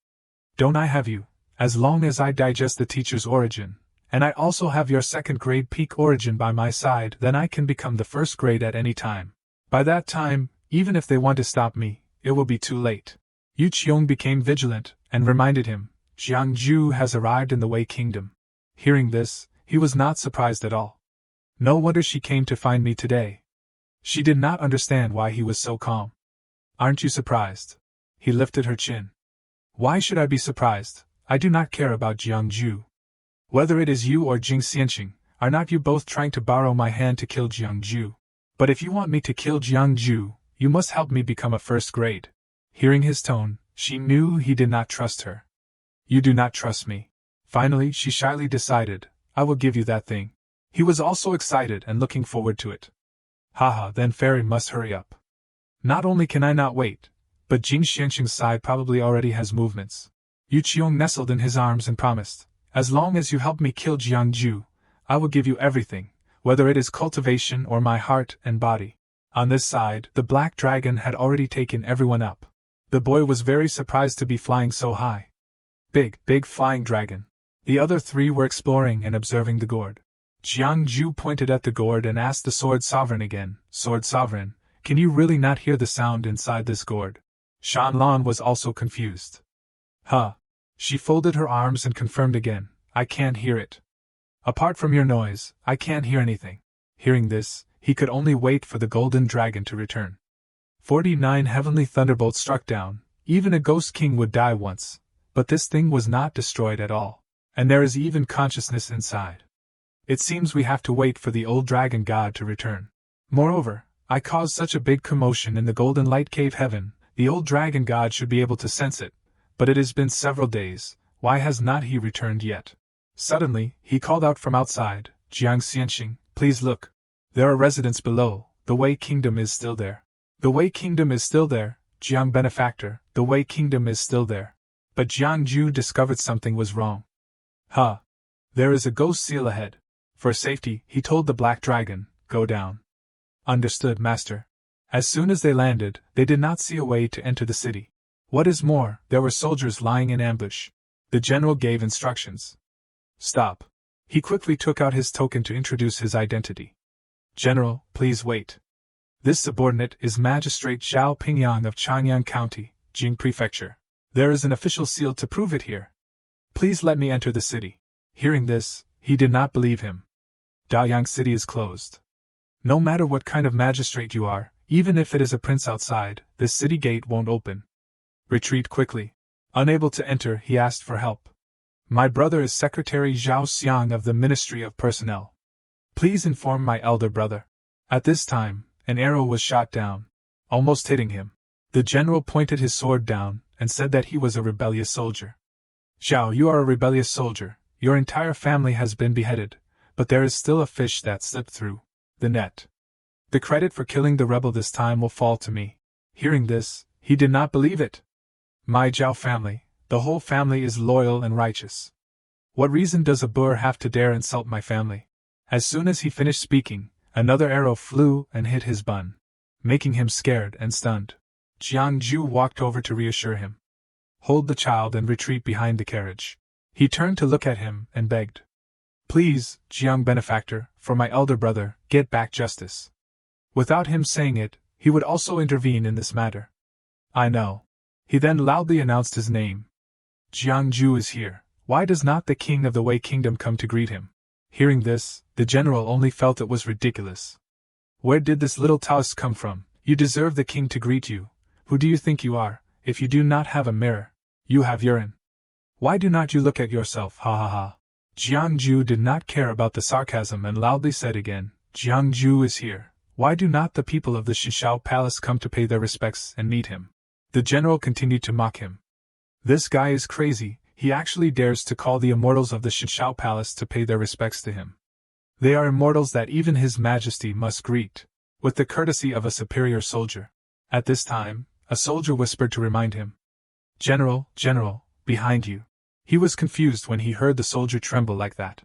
Speaker 1: Don't I have you, as long as I digest the teacher's origin, and I also have your second grade peak origin by my side, then I can become the first grade at any time. By that time, even if they want to stop me, it will be too late. Yu Qiong became vigilant, and reminded him, Jiangju has arrived in the Wei Kingdom. Hearing this, he was not surprised at all. No wonder she came to find me today. She did not understand why he was so calm. Aren't you surprised? He lifted her chin. Why should I be surprised? I do not care about Jiangju. Whether it is you or Jing Xianxing, are not you both trying to borrow my hand to kill Jiangju? But if you want me to kill Jiangju, you must help me become a first grade. Hearing his tone, she knew he did not trust her. You do not trust me. Finally, she shyly decided, I will give you that thing. He was also excited and looking forward to it. Haha, then Fairy must hurry up. Not only can I not wait, but Jing Xianxing's side probably already has movements. Yu Qiong nestled in his arms and promised, as long as you help me kill Jiangju, I will give you everything, whether it is cultivation or my heart and body. On this side, the black dragon had already taken everyone up. The boy was very surprised to be flying so high. Big flying dragon. The other three were exploring and observing the gourd. Jiangju pointed at the gourd and asked the Sword Sovereign again, Sword Sovereign, can you really not hear the sound inside this gourd? Shanlan was also confused. Huh. She folded her arms and confirmed again, I can't hear it. Apart from your noise, I can't hear anything. Hearing this, he could only wait for the golden dragon to return. 49 heavenly thunderbolts struck down. Even a ghost king would die once, but this thing was not destroyed at all, and there is even consciousness inside. It seems we have to wait for the old dragon god to return. Moreover, I caused such a big commotion in the golden light cave heaven, the old dragon god should be able to sense it, but it has been several days, why has not he returned yet? Suddenly, he called out from outside, Jiang Xianxing, please look. There are residents below, the Wei Kingdom is still there. The Wei Kingdom is still there, Jiang Benefactor, the Wei Kingdom is still there. But Jiangju discovered something was wrong. Huh. There is a ghost seal ahead. For safety, he told the black dragon, go down. Understood, master. As soon as they landed, they did not see a way to enter the city. What is more, there were soldiers lying in ambush. The general gave instructions. Stop. He quickly took out his token to introduce his identity. General, please wait. This subordinate is Magistrate Zhao Pingyang of Changyang County, Jing Prefecture. There is an official seal to prove it here. Please let me enter the city. Hearing this, he did not believe him. Daoyang City is closed. No matter what kind of magistrate you are, even if it is a prince outside, this city gate won't open. Retreat quickly. Unable to enter, he asked for help. My brother is Secretary Zhao Xiang of the Ministry of Personnel. Please inform my elder brother. At this time, an arrow was shot down, almost hitting him. The general pointed his sword down, and said that he was a rebellious soldier. Zhao, you are a rebellious soldier, your entire family has been beheaded, but there is still a fish that slipped through the net. The credit for killing the rebel this time will fall to me. Hearing this, he did not believe it. My Zhao family, the whole family is loyal and righteous. What reason does a boor have to dare insult my family? As soon as he finished speaking, another arrow flew and hit his bun, making him scared and stunned. Jiang Ju walked over to reassure him. Hold the child and retreat behind the carriage. He turned to look at him and begged. Please, Jiang benefactor, for my elder brother, get back justice. Without him saying it, he would also intervene in this matter. I know. He then loudly announced his name. Jiang Ju is here. Why does not the king of the Wei Kingdom come to greet him? Hearing this, the general only felt it was ridiculous. Where did this little Taoist come from? You deserve the king to greet you. Who do you think you are? If you do not have a mirror, you have urine. Why do not you look at yourself? Ha ha ha. Jiang Ju did not care about the sarcasm and loudly said again, Jiang Ju is here. Why do not the people of the Shishao Palace come to pay their respects and meet him? The general continued to mock him. This guy is crazy, he actually dares to call the immortals of the Shishao Palace to pay their respects to him. They are immortals that even His Majesty must greet, with the courtesy of a superior soldier. At this time, a soldier whispered to remind him. General, behind you. He was confused when he heard the soldier tremble like that.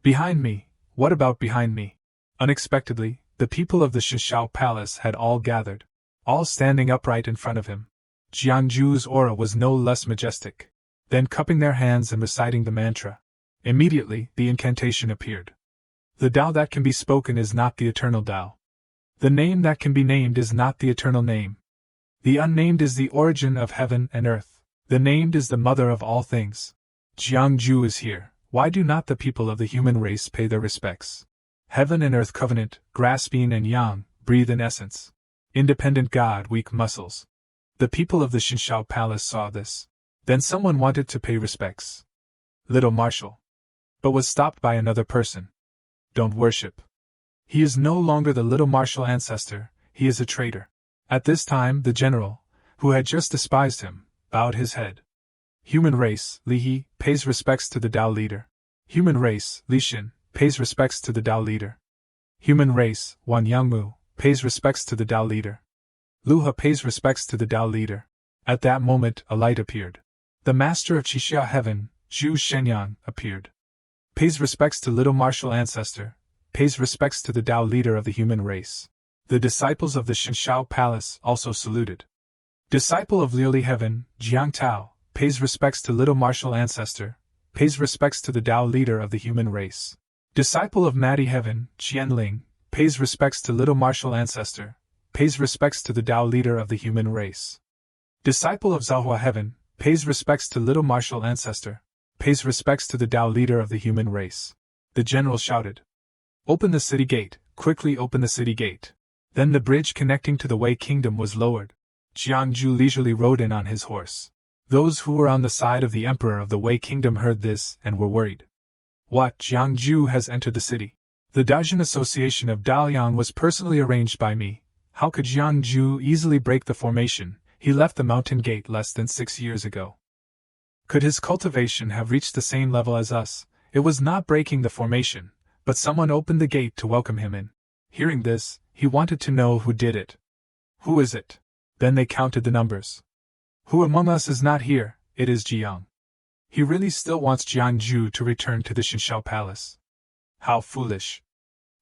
Speaker 1: Behind me? What about behind me? Unexpectedly, the people of the Shishao Palace had all gathered, all standing upright in front of him. Jiang Ju's aura was no less majestic. Then cupping their hands and reciting the mantra. Immediately, the incantation appeared. The Tao that can be spoken is not the eternal Tao. The name that can be named is not the eternal name. The unnamed is the origin of heaven and earth. The named is the mother of all things. Jiang Ju is here. Why do not the people of the human race pay their respects? Heaven and earth covenant, grass yin and yang, breathe in essence. Independent God, weak muscles. The people of the Shishao Palace saw this. Then someone wanted to pay respects. Little Marshal. But was stopped by another person. Don't worship. He is no longer the Little Marshal ancestor, he is a traitor. At this time, the general, who had just despised him, bowed his head. Human race, Li He, pays respects to the Tao leader. Human race, Li Xin, pays respects to the Tao leader. Human race, Wan Yangmu, pays respects to the Tao leader. Lu He pays respects to the Tao leader. At that moment, a light appeared. The master of Qixia Heaven, Zhu Shenyang, appeared. Pays respects to Little Marshal ancestor, pays respects to the Tao leader of the human race. The disciples of the Shishao Palace also saluted. Disciple of Liuli Heaven, Jiang Tao, pays respects to Little Marshal ancestor, pays respects to the Tao leader of the human race. Disciple of Madi Heaven, Qian Ling, pays respects to Little Marshal ancestor, pays respects to the Tao leader of the human race. Disciple of Zhaohua Heaven, pays respects to Little Marshal ancestor, pays respects to the Tao leader of the human race. The general shouted. Open the city gate, quickly open the city gate. Then the bridge connecting to the Wei Kingdom was lowered. Jiang Ju leisurely rode in on his horse. Those who were on the side of the emperor of the Wei Kingdom heard this and were worried. What? Jiang Ju has entered the city. The Dajin Association of Daliang was personally arranged by me. How could Jiang Ju easily break the formation? He left the mountain gate less than 6 years ago. Could his cultivation have reached the same level as us? It was not breaking the formation, but someone opened the gate to welcome him in. Hearing this, he wanted to know who did it. Who is it? Then they counted the numbers. Who among us is not here? It is Jiang. He really still wants Jiang Ju to return to the Shishao Palace. How foolish.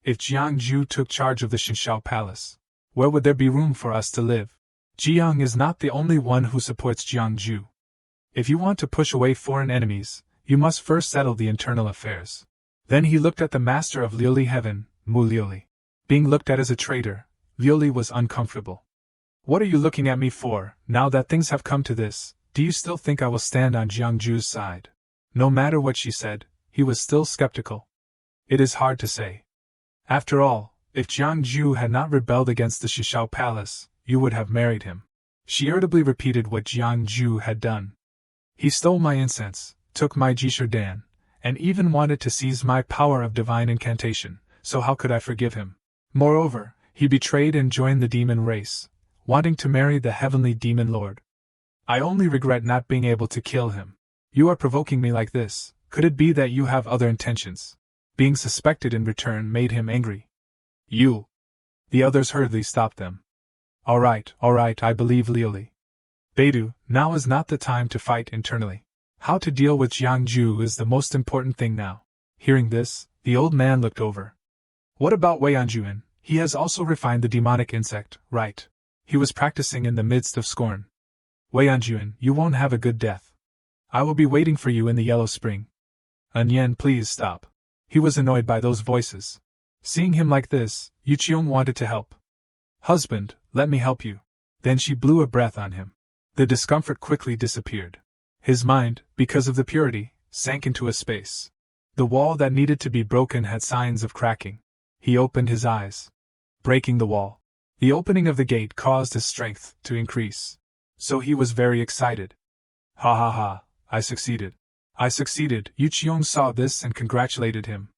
Speaker 1: If Jiang Ju took charge of the Shishao Palace, where would there be room for us to live? Jiang is not the only one who supports Jiang Ju. If you want to push away foreign enemies, you must first settle the internal affairs. Then he looked at the master of Liuli Heaven, Mu Liuli. Being looked at as a traitor, Liuli was uncomfortable. What are you looking at me for? Now that things have come to this, do you still think I will stand on Jiang Ju's side? No matter what she said, he was still skeptical. It is hard to say. After all, if Jiang Ju had not rebelled against the Shishao Palace, you would have married him. She irritably repeated what Jiang Ju had done. He stole my incense, took my Jisher Dan, and even wanted to seize my power of divine incantation, so how could I forgive him? Moreover, he betrayed and joined the demon race, wanting to marry the heavenly demon lord. I only regret not being able to kill him. You are provoking me like this. Could it be that you have other intentions? Being suspected in return made him angry. You. The others hurriedly stopped them. All right, I believe Liuli. Beidou, now is not the time to fight internally. How to deal with Jiangju is the most important thing now. Hearing this, the old man looked over. What about Wei Anjuan? He has also refined the demonic insect, right? He was practicing in the midst of scorn. Wei Anjuan, you won't have a good death. I will be waiting for you in the Yellow Spring. Anyan, please stop. He was annoyed by those voices. Seeing him like this, Yuqiong wanted to help. Husband, let me help you. Then she blew a breath on him. The discomfort quickly disappeared. His mind, because of the purity, sank into a space. The wall that needed to be broken had signs of cracking. He opened his eyes. Breaking the wall. The opening of the gate caused his strength to increase. So he was very excited. Ha ha ha, I succeeded. I succeeded. Yuqiong saw this and congratulated him.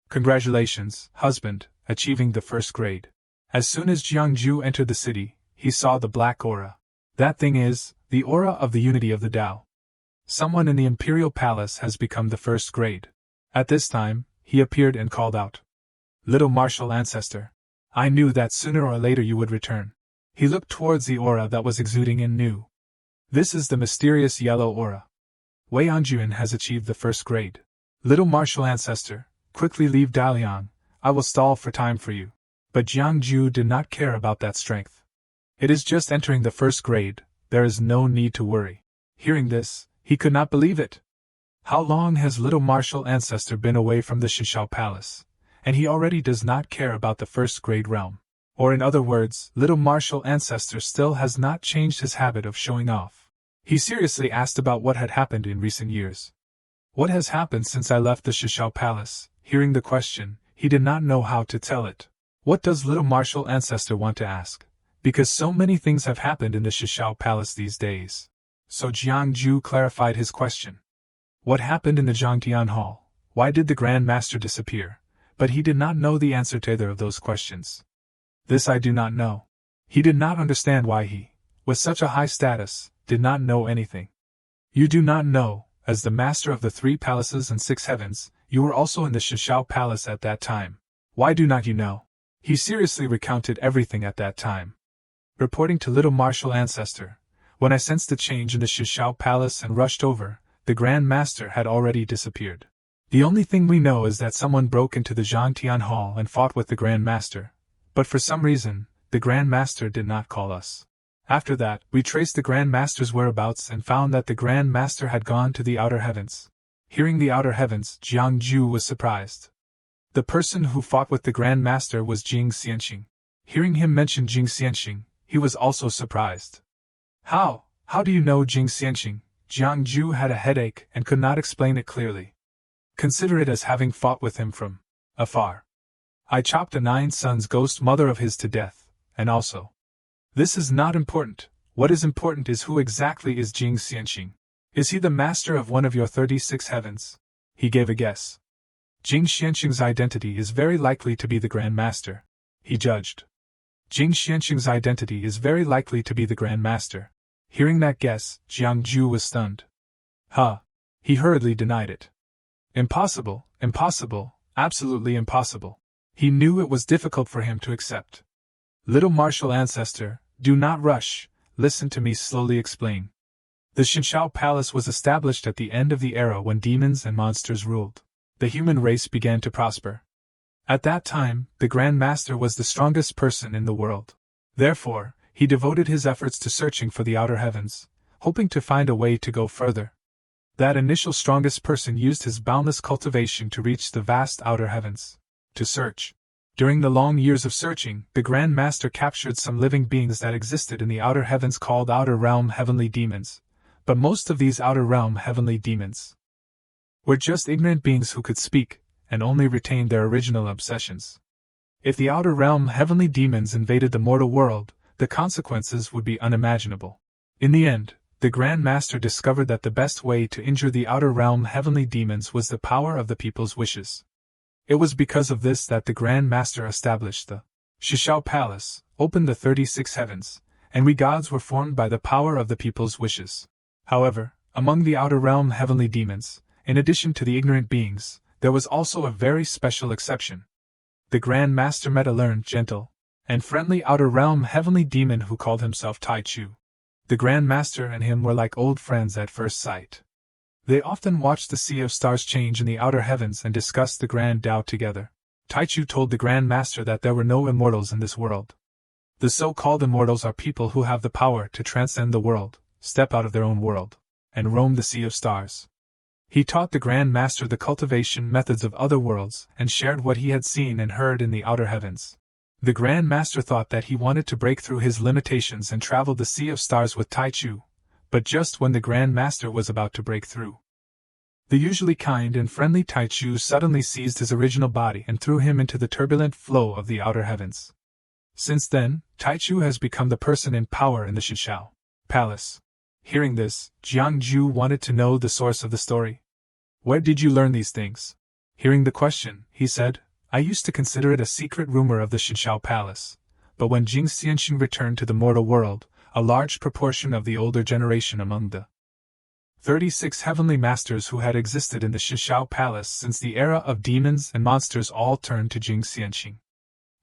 Speaker 1: Congratulations, husband, achieving the first grade. As soon as Jiangju entered the city, he saw the black aura. That thing is, the aura of the unity of the Tao. Someone in the imperial palace has become the first grade. At this time, he appeared and called out. Little martial ancestor. I knew that sooner or later you would return. He looked towards the aura that was exuding and knew. This is the mysterious yellow aura. Wei Anjuan has achieved the first grade. Little martial ancestor, quickly leave Dalian, I will stall for time for you. But Jiangju did not care about that strength. It is just entering the first grade, there is no need to worry. Hearing this, he could not believe it. How long has little martial ancestor been away from the Shishao Palace, and he already does not care about the first grade realm? Or in other words, little martial ancestor still has not changed his habit of showing off. He seriously asked about what had happened in recent years. What has happened since I left the Shishao Palace? Hearing the question, he did not know how to tell it. What does little martial ancestor want to ask? Because so many things have happened in the Shishao Palace these days. So Jiangju clarified his question. What happened in the Zhangtian Hall? Why did the Grand Master disappear? But he did not know the answer to either of those questions. This I do not know. He did not understand why he, with such a high status, did not know anything. You do not know, as the master of the 3 palaces and 6 heavens, you were also in the Shishao Palace at that time. Why do not you know? He seriously recounted everything at that time. Reporting to little martial ancestor, when I sensed a change in the Shishao Palace and rushed over, the Grand Master had already disappeared. The only thing we know is that someone broke into the Zhangtian Hall and fought with the Grand Master, but for some reason, the Grand Master did not call us. After that, we traced the Grand Master's whereabouts and found that the Grand Master had gone to the outer heavens. Hearing the outer heavens, Jiangju was surprised. The person who fought with the Grand Master was Jing Xianxing. Hearing him mention Jing Xianxing, he was also surprised. How do you know Jing Xianxing? Jiangju had a headache and could not explain it clearly. Consider it as having fought with him from afar. I chopped a 9 sons' ghost mother of his to death, and also. This is not important. What is important is who exactly is Jing Xianxing. Is he the master of one of your 36 heavens? He gave a guess. Jing Xianxing's identity is very likely to be the Grand Master, he judged. Jing Xianxing's identity is very likely to be the Grand Master. Hearing that guess, Jiangju was stunned. He hurriedly denied it. Impossible, absolutely impossible. He knew it was difficult for him to accept. Little martial ancestor, do not rush, listen to me slowly explain. The Shishao Palace was established at the end of the era when demons and monsters ruled. The human race began to prosper. At that time, the Grand Master was the strongest person in the world. Therefore, he devoted his efforts to searching for the outer heavens, hoping to find a way to go further. That initial strongest person used his boundless cultivation to reach the vast outer heavens. To search. During the long years of searching, the Grand Master captured some living beings that existed in the outer heavens called Outer Realm Heavenly Demons, but most of these Outer Realm Heavenly Demons were just ignorant beings who could speak, and only retained their original obsessions. If the Outer Realm Heavenly Demons invaded the mortal world, the consequences would be unimaginable. In the end, the Grand Master discovered that the best way to injure the Outer Realm Heavenly Demons was the power of the people's wishes. It was because of this that the Grand Master established the Shishao Palace, opened the 36 heavens, and we gods were formed by the power of the people's wishes. However, Among the outer realm heavenly demons, in addition to the ignorant beings, there was also a very special exception. The Grand Master met a learned, gentle, and friendly outer realm heavenly demon who called himself Tai Chu. The Grand Master and him were like old friends at first sight. They often watched the sea of stars change in the outer heavens and discussed the Grand Tao together. Tai Chu told the Grand Master that there were no immortals in this world. The so-called immortals are people who have the power to transcend the world, step out of their own world, and roam the sea of stars. He taught the Grand Master the cultivation methods of other worlds and shared what he had seen and heard in the outer heavens. The Grand Master thought that he wanted to break through his limitations and travel the sea of stars with Tai Chu, but just when the Grand Master was about to break through, the usually kind and friendly Tai Chu suddenly seized his original body and threw him into the turbulent flow of the outer heavens. Since then, Tai Chu has become the person in power in the Shishao Palace. Hearing this, Jiang Ju wanted to know the source of the story. Where did you learn these things? Hearing the question, he said, I used to consider it a secret rumor of the Shishao Palace, but when Jing Xianxing returned to the mortal world, a large proportion of the older generation among the 36 heavenly masters who had existed in the Shishao Palace since the era of demons and monsters all turned to Jing Xianxing.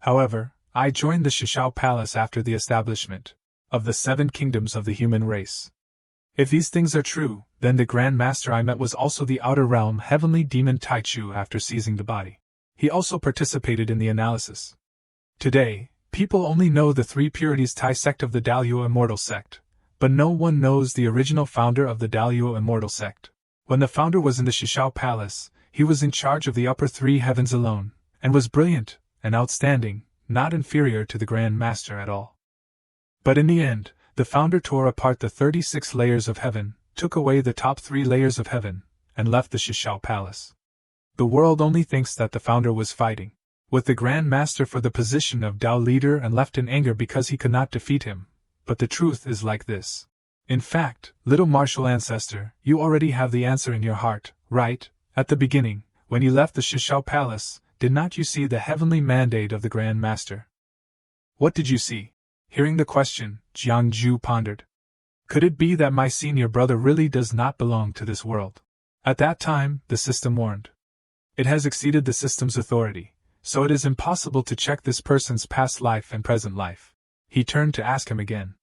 Speaker 1: However, I joined the Shishao Palace after the establishment of the 7 kingdoms of the human race. If these things are true, then the Grand Master I met was also the outer realm heavenly demon Tai Chu after seizing the body. He also participated in the analysis. Today, people only know the 3 purities Tai sect of the Daluo Immortal sect, but no one knows the original founder of the Daluo Immortal sect. When the founder was in the Shishao Palace, he was in charge of the upper 3 heavens alone, and was brilliant and outstanding, not inferior to the Grand Master at all. But in the end, the founder tore apart the 36 layers of heaven, took away the top 3 layers of heaven, and left the Shishao Palace. The world only thinks that the founder was fighting with the Grand Master for the position of Tao leader and left in anger because he could not defeat him, but the truth is like this. In fact, little martial ancestor, you already have the answer in your heart, right? At the beginning, when you left the Shishao Palace, did not you see the heavenly mandate of the Grand Master? What did you see? Hearing the question, Jiang Ju pondered. Could it be that my senior brother really does not belong to this world? At that time, the system warned. It has exceeded the system's authority, so it is impossible to check this person's past life and present life. He turned to ask him again.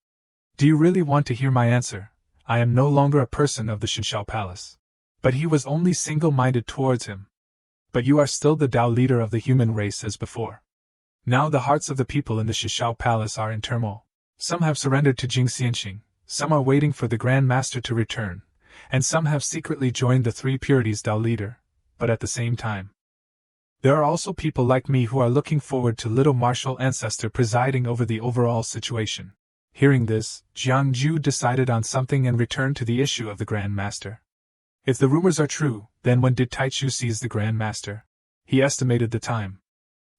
Speaker 1: Do you really want to hear my answer? I am no longer a person of the Shishao Palace. But he was only single-minded towards him. But you are still the Tao leader of the human race as before. Now the hearts of the people in the Shishao Palace are in turmoil. Some have surrendered to Jing Xianxing, some are waiting for the Grand Master to return, and some have secretly joined the 3 purities Tao leader, but at the same time, there are also people like me who are looking forward to little martial ancestor presiding over the overall situation. Hearing this, Jiang Ju decided on something and returned to the issue of the Grand Master. If the rumors are true, then when did Tai Chu seize the Grand Master? He estimated the time.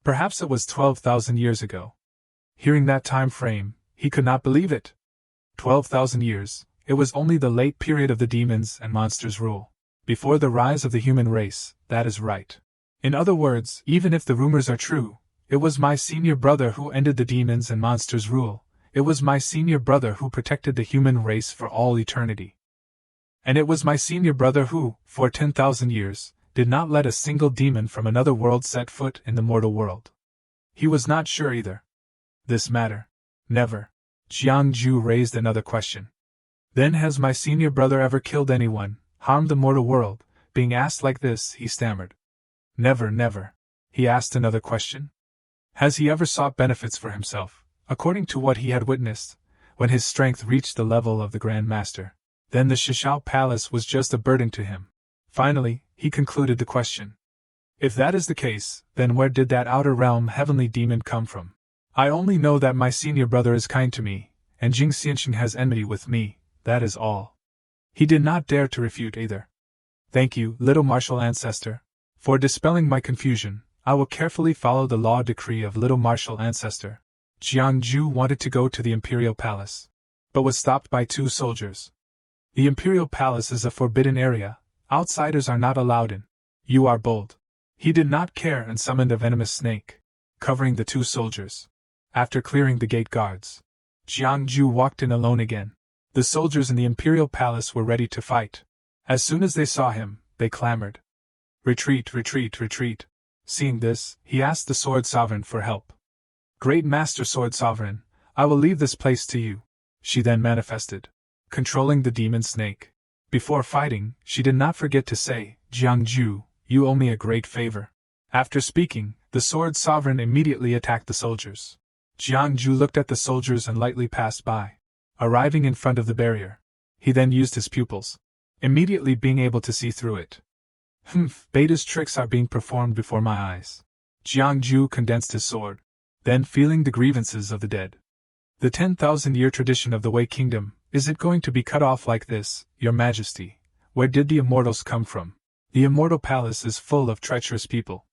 Speaker 1: Perhaps it was 12,000 years ago. Hearing that time frame, he could not believe it. 12,000 years, it was only the late period of the demons and monsters' rule. Before the rise of the human race, that is right. In other words, even if the rumors are true, it was my senior brother who ended the demons and monsters' rule. It was my senior brother who protected the human race for all eternity. And it was my senior brother who, for 10,000 years, did not let a single demon from another world set foot in the mortal world. He was not sure either. This matter. Never. Jiang Ju raised another question. Then has my senior brother ever killed anyone, harmed the mortal world? Being asked like this, he stammered. Never, never. He asked another question. Has he ever sought benefits for himself, according to what he had witnessed, when his strength reached the level of the Grand Master? Then the Shishao Palace was just a burden to him. Finally, he concluded the question. If that is the case, then where did that outer realm heavenly demon come from? I only know that my senior brother is kind to me, and Jing Xianxing has enmity with me, that is all. He did not dare to refute either. Thank you, little martial ancestor. For dispelling my confusion, I will carefully follow the law decree of little martial ancestor. Jiang Ju wanted to go to the imperial palace, but was stopped by 2 soldiers. The imperial palace is a forbidden area. Outsiders are not allowed in. You are bold. He did not care and summoned a venomous snake, covering the 2 soldiers. After clearing the gate guards, Jiang Ju walked in alone again. The soldiers in the imperial palace were ready to fight. As soon as they saw him, they clamored. Retreat, retreat, retreat. Seeing this, he asked the Sword Sovereign for help. Great Master Sword Sovereign, I will leave this place to you. She then manifested, controlling the demon snake. Before fighting, she did not forget to say, Jiangju, you owe me a great favor. After speaking, the Sword Sovereign immediately attacked the soldiers. Jiangju looked at the soldiers and lightly passed by. Arriving in front of the barrier, he then used his pupils, immediately being able to see through it. Beta's tricks are being performed before my eyes. Jiangju condensed his sword, then feeling the grievances of the dead. The 10,000-year tradition of the Wei Kingdom, is it going to be cut off like this, Your Majesty? Where did the immortals come from? The immortal palace is full of treacherous people.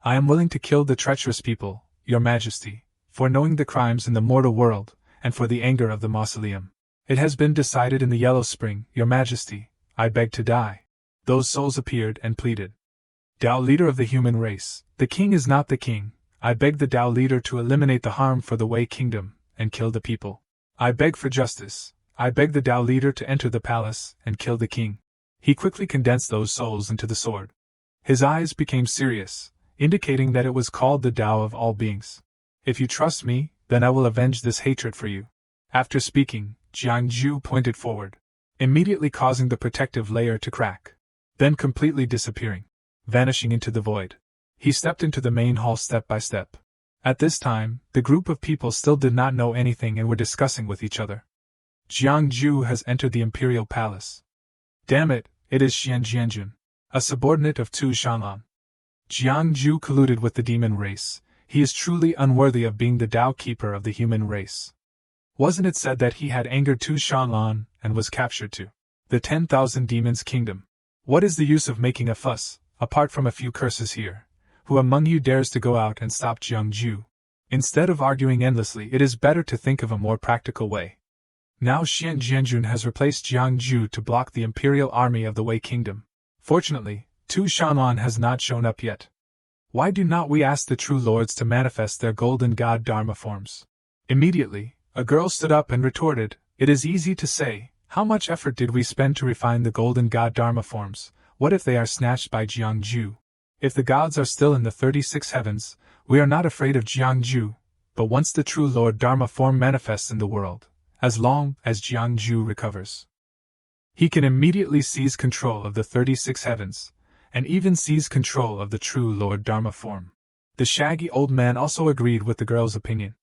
Speaker 1: I am willing to kill the treacherous people, Your Majesty, for knowing the crimes in the mortal world, and for the anger of the mausoleum. It has been decided in the Yellow Spring, Your Majesty, I beg to die. Those souls appeared and pleaded. Tao leader of the human race, the king is not the king. I beg the Tao leader to eliminate the harm for the Wei Kingdom, and kill the people. I beg for justice. I beg the Tao leader to enter the palace, and kill the king. He quickly condensed those souls into the sword. His eyes became serious, indicating that it was called the Tao of all beings. If you trust me, then I will avenge this hatred for you. After speaking, Jiangju pointed forward, immediately causing the protective layer to crack, then completely disappearing, vanishing into the void. He stepped into the main hall step by step. At this time, the group of people still did not know anything and were discussing with each other. Jiangju has entered the imperial palace. Damn it, it is Xian Jianjun, a subordinate of Tu Shanlan. Jiangju colluded with the demon race. He is truly unworthy of being the Tao keeper of the human race. Wasn't it said that he had angered Tu Shanlan and was captured to the 10,000 demons kingdom? What is the use of making a fuss, apart from a few curses here? Who among you dares to go out and stop Jiangju? Instead of arguing endlessly, it is better to think of a more practical way. Now Xian Jianjun has replaced Jiangju to block the imperial army of the Wei Kingdom. Fortunately, Tu Shanlan has not shown up yet. Why do not we ask the true lords to manifest their golden god Dharma forms? Immediately, a girl stood up and retorted, it is easy to say, how much effort did we spend to refine the golden god Dharma forms? What if they are snatched by Jiangju? If the gods are still in the 36 heavens, we are not afraid of Jiangju, but once the true Lord Dharma form manifests in the world, as long as Jiangju recovers, he can immediately seize control of the 36 heavens, and even seize control of the true Lord Dharma form. The shaggy old man also agreed with the girl's opinion.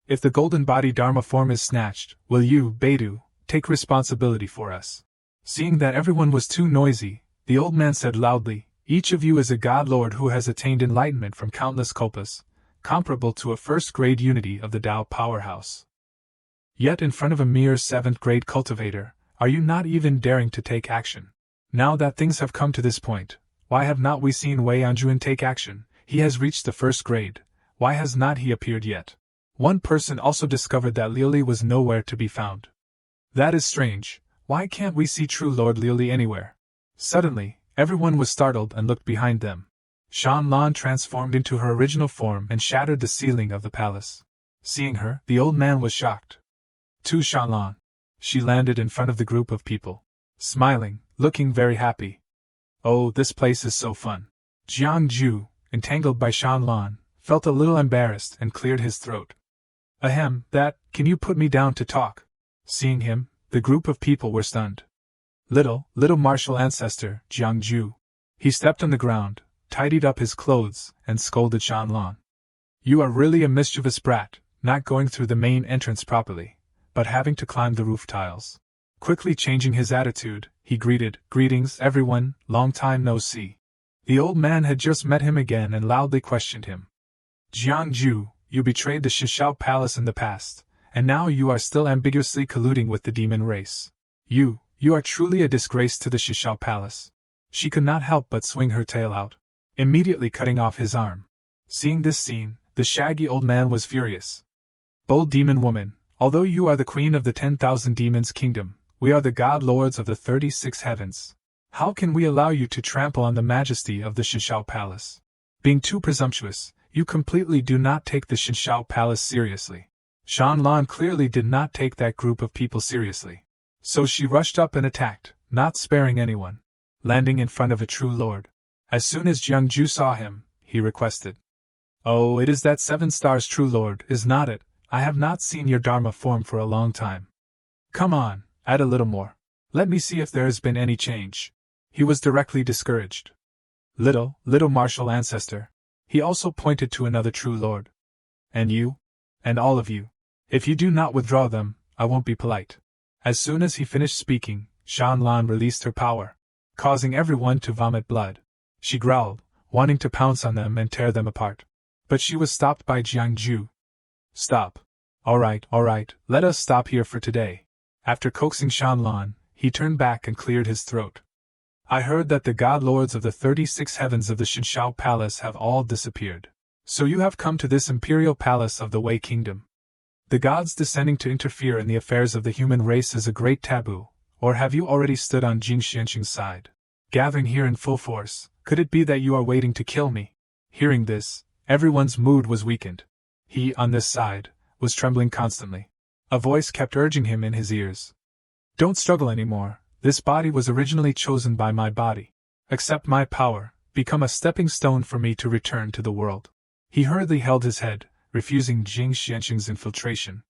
Speaker 1: If the golden body Dharma form is snatched, will you, Beidou, take responsibility for us? Seeing that everyone was too noisy, the old man said loudly, each of you is a god lord who has attained enlightenment from countless kalpas, comparable to a first-grade unity of the Tao powerhouse. Yet in front of a mere 7th-grade cultivator, are you not even daring to take action? Now that things have come to this point, why have not we seen Wei Anjuan take action? He has reached the 1st grade. Why has not he appeared yet? One person also discovered that Liuli was nowhere to be found. That is strange. Why can't we see true Lord Liuli anywhere? Suddenly, everyone was startled and looked behind them. Shanlan transformed into her original form and shattered the ceiling of the palace. Seeing her, the old man was shocked. Tu Shanlan. She landed in front of the group of people, smiling, looking very happy. Oh, this place is so fun. Jiangju, entangled by Shanlan, felt a little embarrassed and cleared his throat. Ahem, can you put me down to talk? Seeing him, the group of people were stunned. Little martial ancestor, Jiangju. He stepped on the ground, tidied up his clothes, and scolded Shanlan. You are really a mischievous brat, not going through the main entrance properly, but having to climb the roof tiles. Quickly changing his attitude, he greeted, greetings everyone, long time no see. The old man had just met him again and loudly questioned him. Jiangju, you betrayed the Shishao Palace in the past, and now you are still ambiguously colluding with the demon race. You are truly a disgrace to the Shishao Palace. She could not help but swing her tail out, immediately cutting off his arm. Seeing this scene, the shaggy old man was furious. Bold demon woman, although you are the queen of the 10,000 demons kingdom, we are the god lords of the 36 heavens. How can we allow you to trample on the majesty of the Shishao Palace? Being too presumptuous, you completely do not take the Shishao Palace seriously. Shanlan clearly did not take that group of people seriously. So she rushed up and attacked, not sparing anyone, landing in front of a true lord. As soon as Jiangju saw him, he requested, "Oh, it is that 7 stars true lord, is not it? I have not seen your Dharma form for a long time. Come on, add a little more. Let me see if there has been any change." He was directly discouraged. Little martial ancestor." He also pointed to another true lord. "And you? And all of you. If you do not withdraw them, I won't be polite." As soon as he finished speaking, Shanlan released her power, causing everyone to vomit blood. She growled, wanting to pounce on them and tear them apart. But she was stopped by Jiangju. "Stop. All right, let us stop here for today." After coaxing Shanlan, he turned back and cleared his throat. "I heard that the god lords of the 36 heavens of the Shinshao Palace have all disappeared. So you have come to this imperial palace of the Wei Kingdom. The gods descending to interfere in the affairs of the human race is a great taboo, or have you already stood on Jing Xianqing's side? Gathering here in full force, could it be that you are waiting to kill me?" Hearing this, everyone's mood was weakened. He, on this side, was trembling constantly. A voice kept urging him in his ears. "Don't struggle anymore. This body was originally chosen by my body. Accept my power, become a stepping stone for me to return to the world." He hurriedly held his head, refusing Jing Xianqing's infiltration.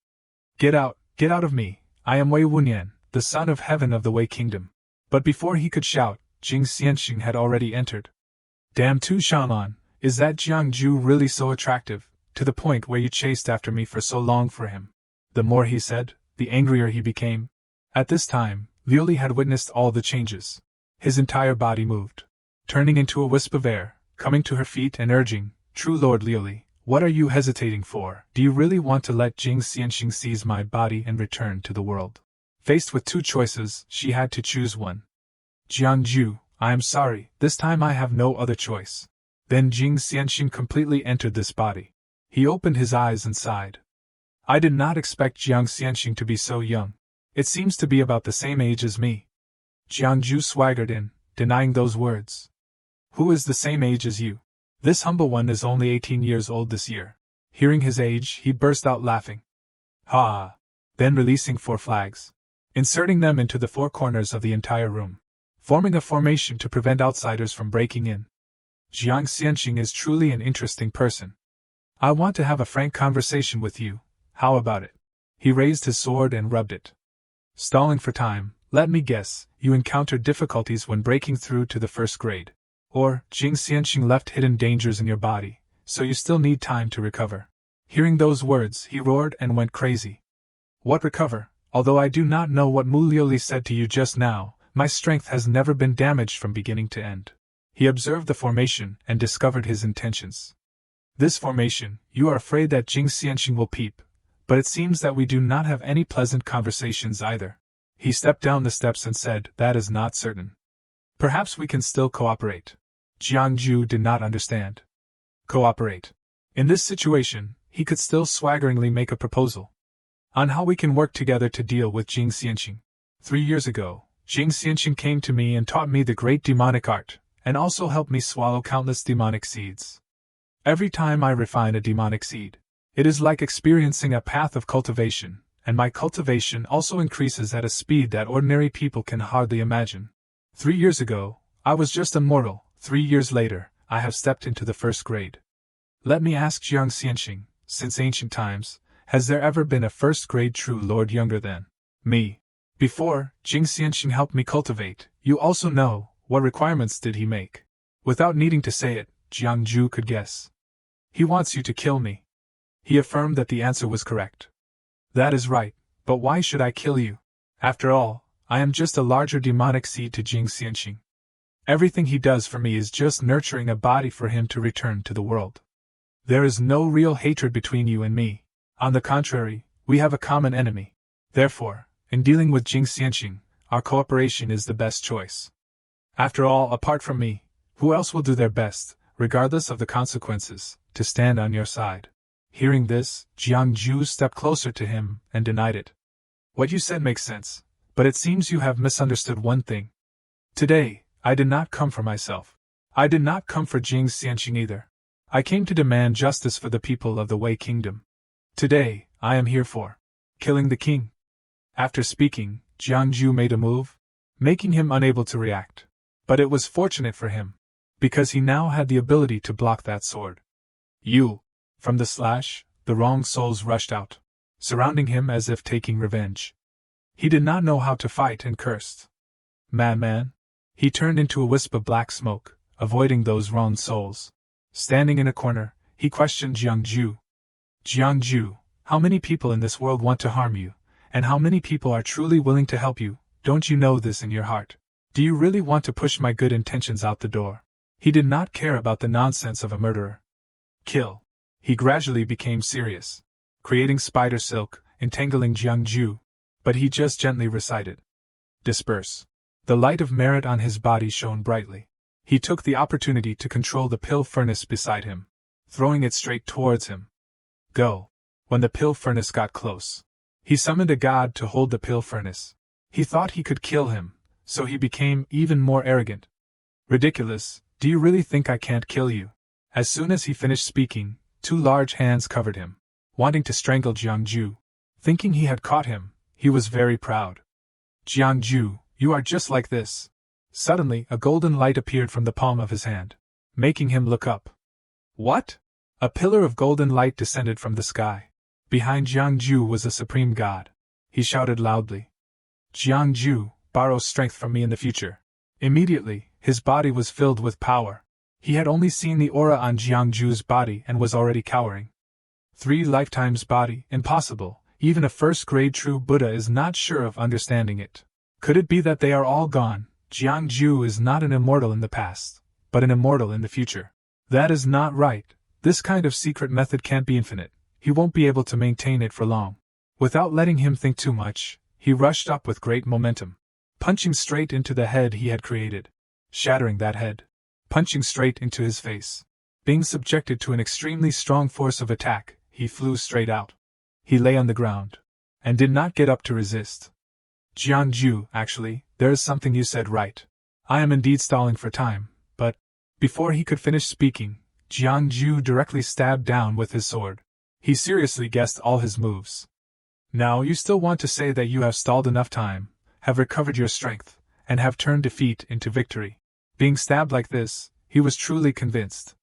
Speaker 1: Get out of me. I am Wei Wunyan, the son of heaven of the Wei Kingdom." But before he could shout, Jing Xianqing had already entered. "Damn Tu Shanlan, is that Jiangju really so attractive, to the point where you chased after me for so long for him?" The more he said, the angrier he became. At this time, Liuli had witnessed all the changes. His entire body moved, turning into a wisp of air, coming to her feet and urging, "True Lord Liuli, what are you hesitating for? Do you really want to let Jing Xianqing seize my body and return to the world?" Faced with 2 choices, she had to choose one. "Jiangju, I am sorry, this time I have no other choice." Then Jing Xianqing completely entered this body. He opened his eyes and sighed. "I did not expect Jiang Xianqing to be so young. It seems to be about the same age as me." Jiangju swaggered in, denying those words. "Who is the same age as you? This humble one is only 18 years old this year." Hearing his age, he burst out laughing. "Ha!" Then releasing 4 flags, inserting them into the 4 corners of the entire room, forming a formation to prevent outsiders from breaking in. "Jiang Xianqing is truly an interesting person. I want to have a frank conversation with you. How about it?" He raised his sword and rubbed it. "Stalling for time, let me guess, you encountered difficulties when breaking through to the 1st grade. Or, Jing Xianqing left hidden dangers in your body, so you still need time to recover." Hearing those words, he roared and went crazy. "What recover? Although I do not know what Mu Liuli said to you just now, my strength has never been damaged from beginning to end." He observed the formation and discovered his intentions. "This formation, you are afraid that Jing Xianqing will peep, but it seems that we do not have any pleasant conversations either." He stepped down the steps and said, "That is not certain. Perhaps we can still cooperate." Jiangju did not understand. Cooperate. In this situation, he could still swaggeringly make a proposal on how we can work together to deal with Jing Xianqing. 3 years ago, Jing Xianqing came to me and taught me the great demonic art, and also helped me swallow countless demonic seeds. Every time I refine a demonic seed, it is like experiencing a path of cultivation, and my cultivation also increases at a speed that ordinary people can hardly imagine. 3 years ago, I was just a mortal. 3 years later, I have stepped into the 1st grade. Let me ask Jiang Xianqing, since ancient times, has there ever been a 1st grade true lord younger than me? Before Jing Xianqing helped me cultivate, you also know, what requirements did he make? Without needing to say it, Jiangju could guess. He wants you to kill me. He affirmed that the answer was correct. That is right, but why should I kill you? After all, I am just a larger demonic seed to Jing Xianqing. Everything he does for me is just nurturing a body for him to return to the world. There is no real hatred between you and me. On the contrary, we have a common enemy. Therefore, in dealing with Jing Xianqing, our cooperation is the best choice. After all, apart from me, who else will do their best, regardless of the consequences, to stand on your side?" Hearing this, Jiangju stepped closer to him and denied it. "What you said makes sense, but it seems you have misunderstood one thing. Today, I did not come for myself. I did not come for Jing Xianqing either. I came to demand justice for the people of the Wei Kingdom. Today, I am here for killing the king." After speaking, Jiangju made a move, making him unable to react. But it was fortunate for him, because he now had the ability to block that sword. You! From the slash, the wrong souls rushed out, surrounding him as if taking revenge. He did not know how to fight and cursed. Man! He turned into a wisp of black smoke, avoiding those wrong souls. Standing in a corner, he questioned Jiangju. Jiangju, how many people in this world want to harm you, and how many people are truly willing to help you? Don't you know this in your heart? Do you really want to push my good intentions out the door? He did not care about the nonsense of a murderer. Kill. He gradually became serious, creating spider silk, entangling Jiangju, but he just gently recited. Disperse. The light of merit on his body shone brightly. He took the opportunity to control the pill furnace beside him, throwing it straight towards him. Go. When the pill furnace got close, he summoned a god to hold the pill furnace. He thought he could kill him, so he became even more arrogant. Ridiculous, do you really think I can't kill you? As soon as he finished speaking, two large hands covered him, wanting to strangle Jiangju. Thinking he had caught him, he was very proud. Jiangju, you are just like this. Suddenly, a golden light appeared from the palm of his hand, making him look up. What? A pillar of golden light descended from the sky. Behind Jiangju was a supreme god. He shouted loudly. Jiangju, borrow strength from me in the future. Immediately, his body was filled with power. He had only seen the aura on Jiangju's body and was already cowering. 3 lifetimes body, impossible. Even a first-grade true Buddha is not sure of understanding it. Could it be that they are all gone? Jiangju is not an immortal in the past, but an immortal in the future. That is not right. This kind of secret method can't be infinite. He won't be able to maintain it for long. Without letting him think too much, he rushed up with great momentum, punching straight into the head he had created, shattering that head, punching straight into his face. Being subjected to an extremely strong force of attack, he flew straight out. He lay on the ground, and did not get up to resist. Jiangju, actually, there is something you said right. I am indeed stalling for time, but... Before he could finish speaking, Jiangju directly stabbed down with his sword. He seriously guessed all his moves. Now you still want to say that you have stalled enough time, have recovered your strength, and have turned defeat into victory. Being stabbed like this, he was truly convinced.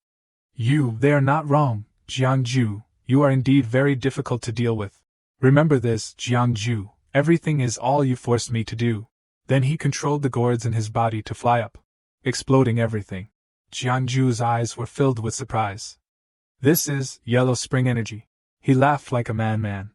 Speaker 1: They are not wrong, Jiangju, you are indeed very difficult to deal with. Remember this, Jiangju, everything is all you forced me to do. Then he controlled the gourds in his body to fly up, exploding everything. Jiangju's eyes were filled with surprise. This is Yellow Spring energy. He laughed like a madman.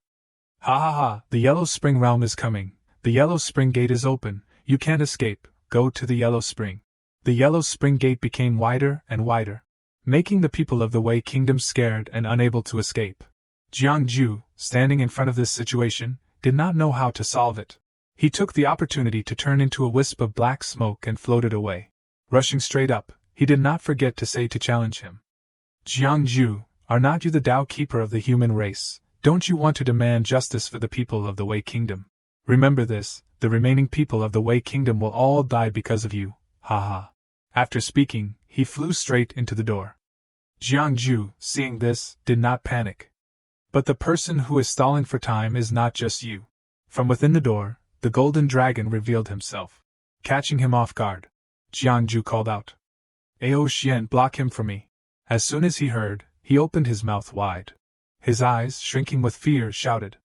Speaker 1: Ha ha ha, the Yellow Spring realm is coming. The Yellow Spring gate is open. You can't escape. Go to the Yellow Spring. The Yellow Spring gate became wider and wider, making the people of the Wei Kingdom scared and unable to escape. Jiangju, standing in front of this situation, did not know how to solve it. He took the opportunity to turn into a wisp of black smoke and floated away. Rushing straight up, he did not forget to say to challenge him. Jiangju, are not you the Tao keeper of the human race? Don't you want to demand justice for the people of the Wei Kingdom? Remember this, the remaining people of the Wei Kingdom will all die because of you, ha ha. After speaking, he flew straight into the door. Jiangju, seeing this, did not panic. But the person who is stalling for time is not just you. From within the door, the golden dragon revealed himself. Catching him off guard, Jiangju called out. Ao Xian, block him for me. As soon as he heard, he opened his mouth wide. His eyes, shrinking with fear, shouted.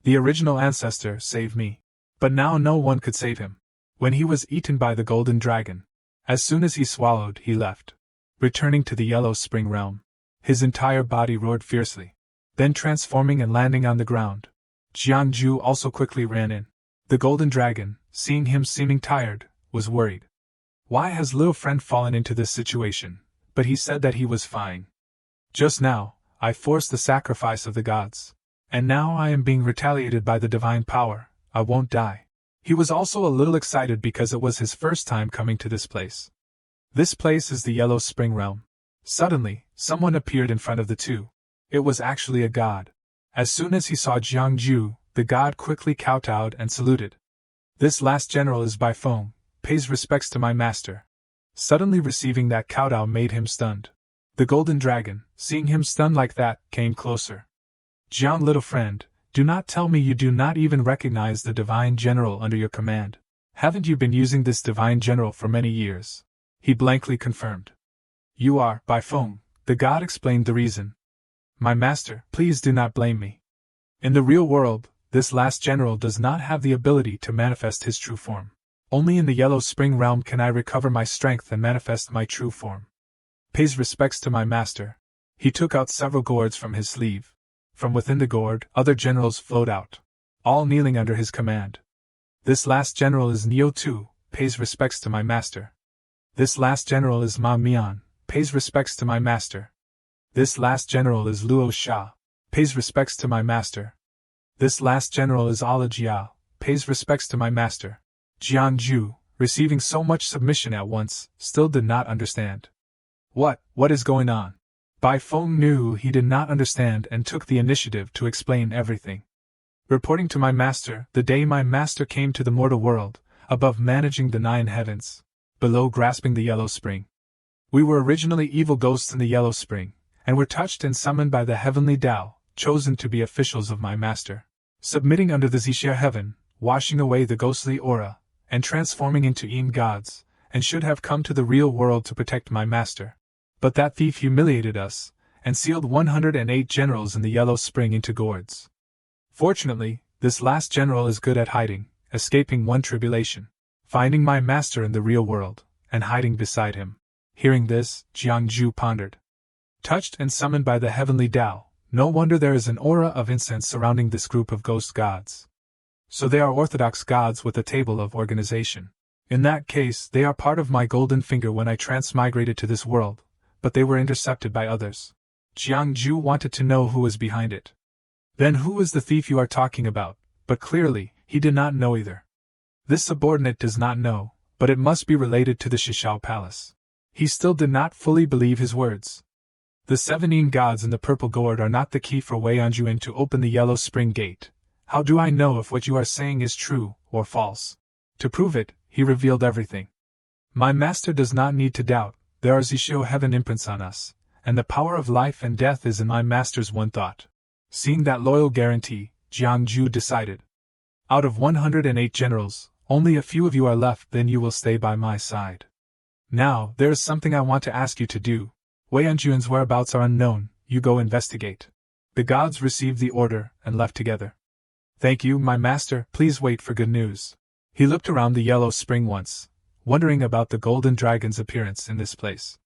Speaker 1: The original ancestor, save me. But now no one could save him. When he was eaten by the golden dragon, as soon as he swallowed, he left, returning to the Yellow Spring realm. His entire body roared fiercely, then transforming and landing on the ground. Jiangju also quickly ran in. The golden dragon, seeing him seeming tired, was worried. Why has little friend fallen into this situation? But he said that he was fine. Just now, I forced the sacrifice of the gods. And now I am being retaliated by the divine power. I won't die. He was also a little excited because it was his first time coming to this place. This place is the Yellow Spring realm. Suddenly, someone appeared in front of the two. It was actually a god. As soon as he saw Jiangju, the god quickly kowtowed and saluted. This last general is Bai Feng, pays respects to my master. Suddenly receiving that kowtow made him stunned. The golden dragon, seeing him stunned like that, came closer. Jiang, little friend, Do not tell me you do not even recognize the divine general under your command. Haven't you been using this divine general for many years? He blankly confirmed. You are, by Feng, the god explained the reason. My master, please do not blame me. In the real world, this last general does not have the ability to manifest his true form. Only in the Yellow Spring realm can I recover my strength and manifest my true form. Pays respects to my master. He took out several gourds from his sleeve. From within the gourd, other generals flowed out, all kneeling under his command. This last general is Neo Tu, pays respects to my master. This last general is Ma Mian, pays respects to my master. This last general is Luo Sha, pays respects to my master. This last general is Ala Jia, pays respects to my master. Jiang Ju, receiving so much submission at once, still did not understand. What is going on? Bai Feng knew he did not understand and took the initiative to explain everything. Reporting to my master, the day my master came to the mortal world, above managing the 9 heavens, below grasping the Yellow Spring. We were originally evil ghosts in the Yellow Spring, and were touched and summoned by the heavenly Tao, chosen to be officials of my master, submitting under the Zixia heaven, washing away the ghostly aura, and transforming into Yin gods, and should have come to the real world to protect my master. But that thief humiliated us, and sealed 108 generals in the Yellow Spring into gourds. Fortunately, this last general is good at hiding, escaping one tribulation, finding my master in the real world, and hiding beside him. Hearing this, Jiang Ju pondered. Touched and summoned by the heavenly Tao, no wonder there is an aura of incense surrounding this group of ghost gods. So they are orthodox gods with a table of organization. In that case, they are part of my golden finger when I transmigrated to this world, but they were intercepted by others. Jiang Ju wanted to know who was behind it. Then who is the thief you are talking about? But clearly, he did not know either. This subordinate does not know, but it must be related to the Shishao Palace. He still did not fully believe his words. The 17 gods in the purple gourd are not the key for Wei Anjuan to open the Yellow Spring Gate. How do I know if what you are saying is true or false? To prove it, he revealed everything. My master does not need to doubt, there are Zixia heaven imprints on us, and the power of life and death is in my master's one thought. Seeing that loyal guarantee, Jiang Ju decided. Out of 108 generals, only a few of you are left, then you will stay by my side. Now, there is something I want to ask you to do. Wei Anjuan's whereabouts are unknown, you go investigate. The gods received the order and left together. Thank you, my master, please wait for good news. He looked around the Yellow Spring once, wondering about the Golden Dragon's appearance in this place.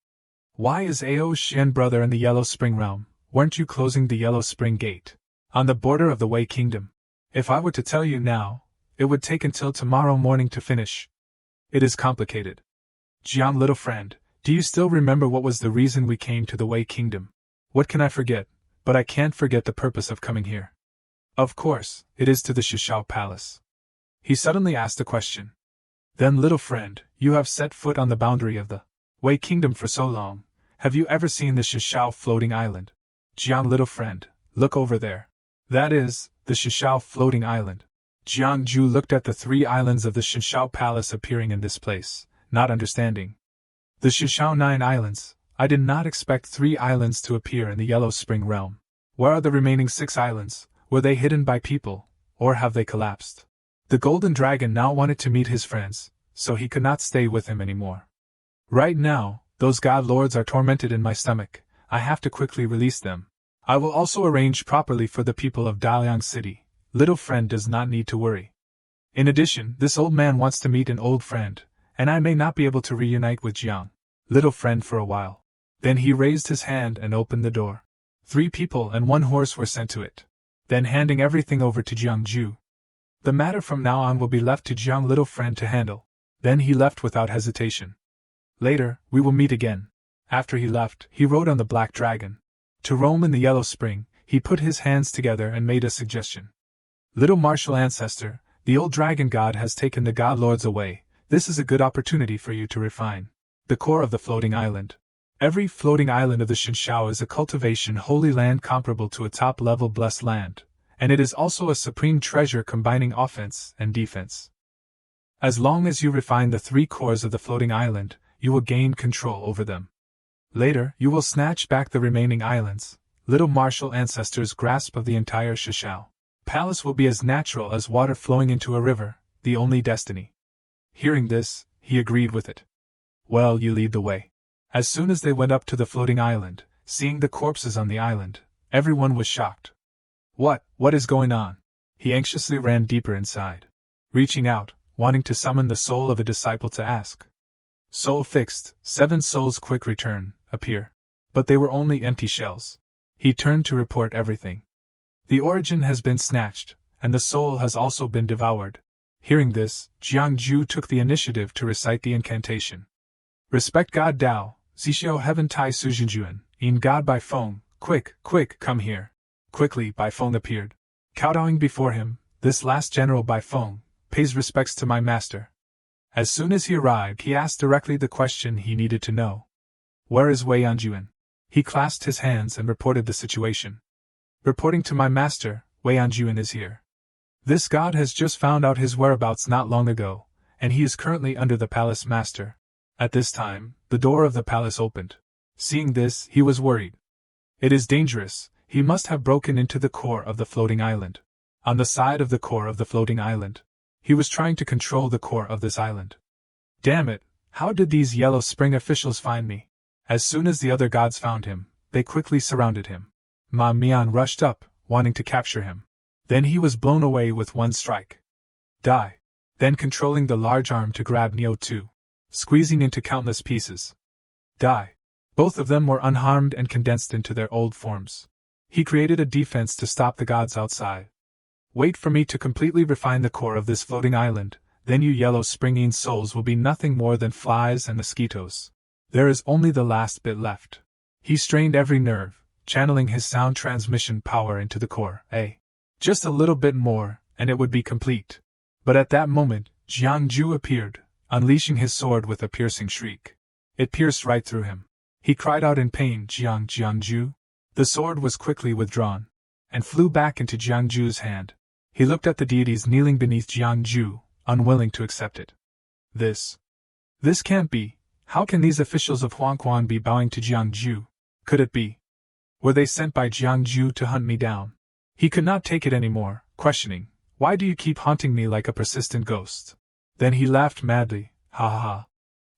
Speaker 1: Why is Ao Xian brother in the Yellow Spring realm? Weren't you closing the Yellow Spring Gate? On the border of the Wei Kingdom. If I were to tell you now, it would take until tomorrow morning to finish. It is complicated. Jiang, little friend, do you still remember what was the reason we came to the Wei Kingdom? What can I forget? But I can't forget the purpose of coming here. Of course, it is to the Shishao Palace. He suddenly asked a question. Then, little friend, you have set foot on the boundary of the Wei Kingdom for so long. Have you ever seen the Shishao floating island? Jiang, little friend, look over there. That is, the Shishao floating island. Jiang Ju looked at the 3 islands of the Shishao Palace appearing in this place, not understanding. The Shishao 9 islands. I did not expect 3 islands to appear in the Yellow Spring realm. Where are the remaining 6 islands? Were they hidden by people, or have they collapsed? The Golden Dragon now wanted to meet his friends, so he could not stay with him anymore. Right now, those god lords are tormented in my stomach. I have to quickly release them. I will also arrange properly for the people of Daliang City. Little friend does not need to worry. In addition, this old man wants to meet an old friend, and I may not be able to reunite with Jiang, little friend, for a while. Then he raised his hand and opened the door. 3 people and 1 horse were sent to it. Then handing everything over to Jiang Ju. The matter from now on will be left to Jiang, little friend, to handle. Then he left without hesitation. Later, we will meet again. After he left, he rode on the Black Dragon. To roam in the Yellow Spring, he put his hands together and made a suggestion. Little martial ancestor, the old dragon god has taken the god lords away. This is a good opportunity for you to refine the core of the floating island. Every floating island of the Shishao is a cultivation holy land comparable to a top-level blessed land, and it is also a supreme treasure combining offense and defense. As long as you refine the 3 cores of the floating island, you will gain control over them. Later, you will snatch back the remaining islands, little martial ancestors' grasp of the entire Shishao palace will be as natural as water flowing into a river, the only destiny. Hearing this, he agreed with it. Well, you lead the way. As soon as they went up to the floating island, seeing the corpses on the island, everyone was shocked. What is going on? He anxiously ran deeper inside, reaching out, wanting to summon the soul of a disciple to ask. Soul fixed, 7 souls quick return, appear. But they were only empty shells. He turned to report everything. The origin has been snatched, and the soul has also been devoured. Hearing this, Jiangju took the initiative to recite the incantation. Respect God Dao, Zixio Heaven Tai Sujinjuan, in God Bai Feng, quick, come here. Quickly Bai Feng appeared. Kowtowing before him, this last general Bai Feng pays respects to my master. As soon as he arrived, he asked directly the question he needed to know. Where is Wei Anjuan? He clasped his hands and reported the situation. Reporting to my master, Wei Anjuan is here. This god has just found out his whereabouts not long ago, and he is currently under the palace master. At this time, the door of the palace opened. Seeing this, he was worried. It is dangerous, he must have broken into the core of the floating island. On the side of the core of the floating island, he was trying to control the core of this island. Damn it, how did these Yellow Spring officials find me? As soon as the other gods found him, they quickly surrounded him. Ma Mian rushed up, wanting to capture him. Then he was blown away with one strike. Die. Then controlling the large arm to grab Neo too, squeezing into countless pieces. Die. Both of them were unharmed and condensed into their old forms. He created a defense to stop the gods outside. Wait for me to completely refine the core of this floating island, then you Yellow Springine souls will be nothing more than flies and mosquitoes. There is only the last bit left. He strained every nerve, channeling his sound transmission power into the core. Just a little bit more, and it would be complete. But at that moment, Jiangju appeared, unleashing his sword with a piercing shriek. It pierced right through him. He cried out in pain, Jiangju. The sword was quickly withdrawn, and flew back into Jiangju's hand. He looked at the deities kneeling beneath Jiangju, unwilling to accept it. This can't be. How can these officials of Huangquan be bowing to Jiangju? Could it be? Were they sent by Jiangju to hunt me down? He could not take it anymore, questioning, why do you keep haunting me like a persistent ghost? Then he laughed madly, ha ha ha.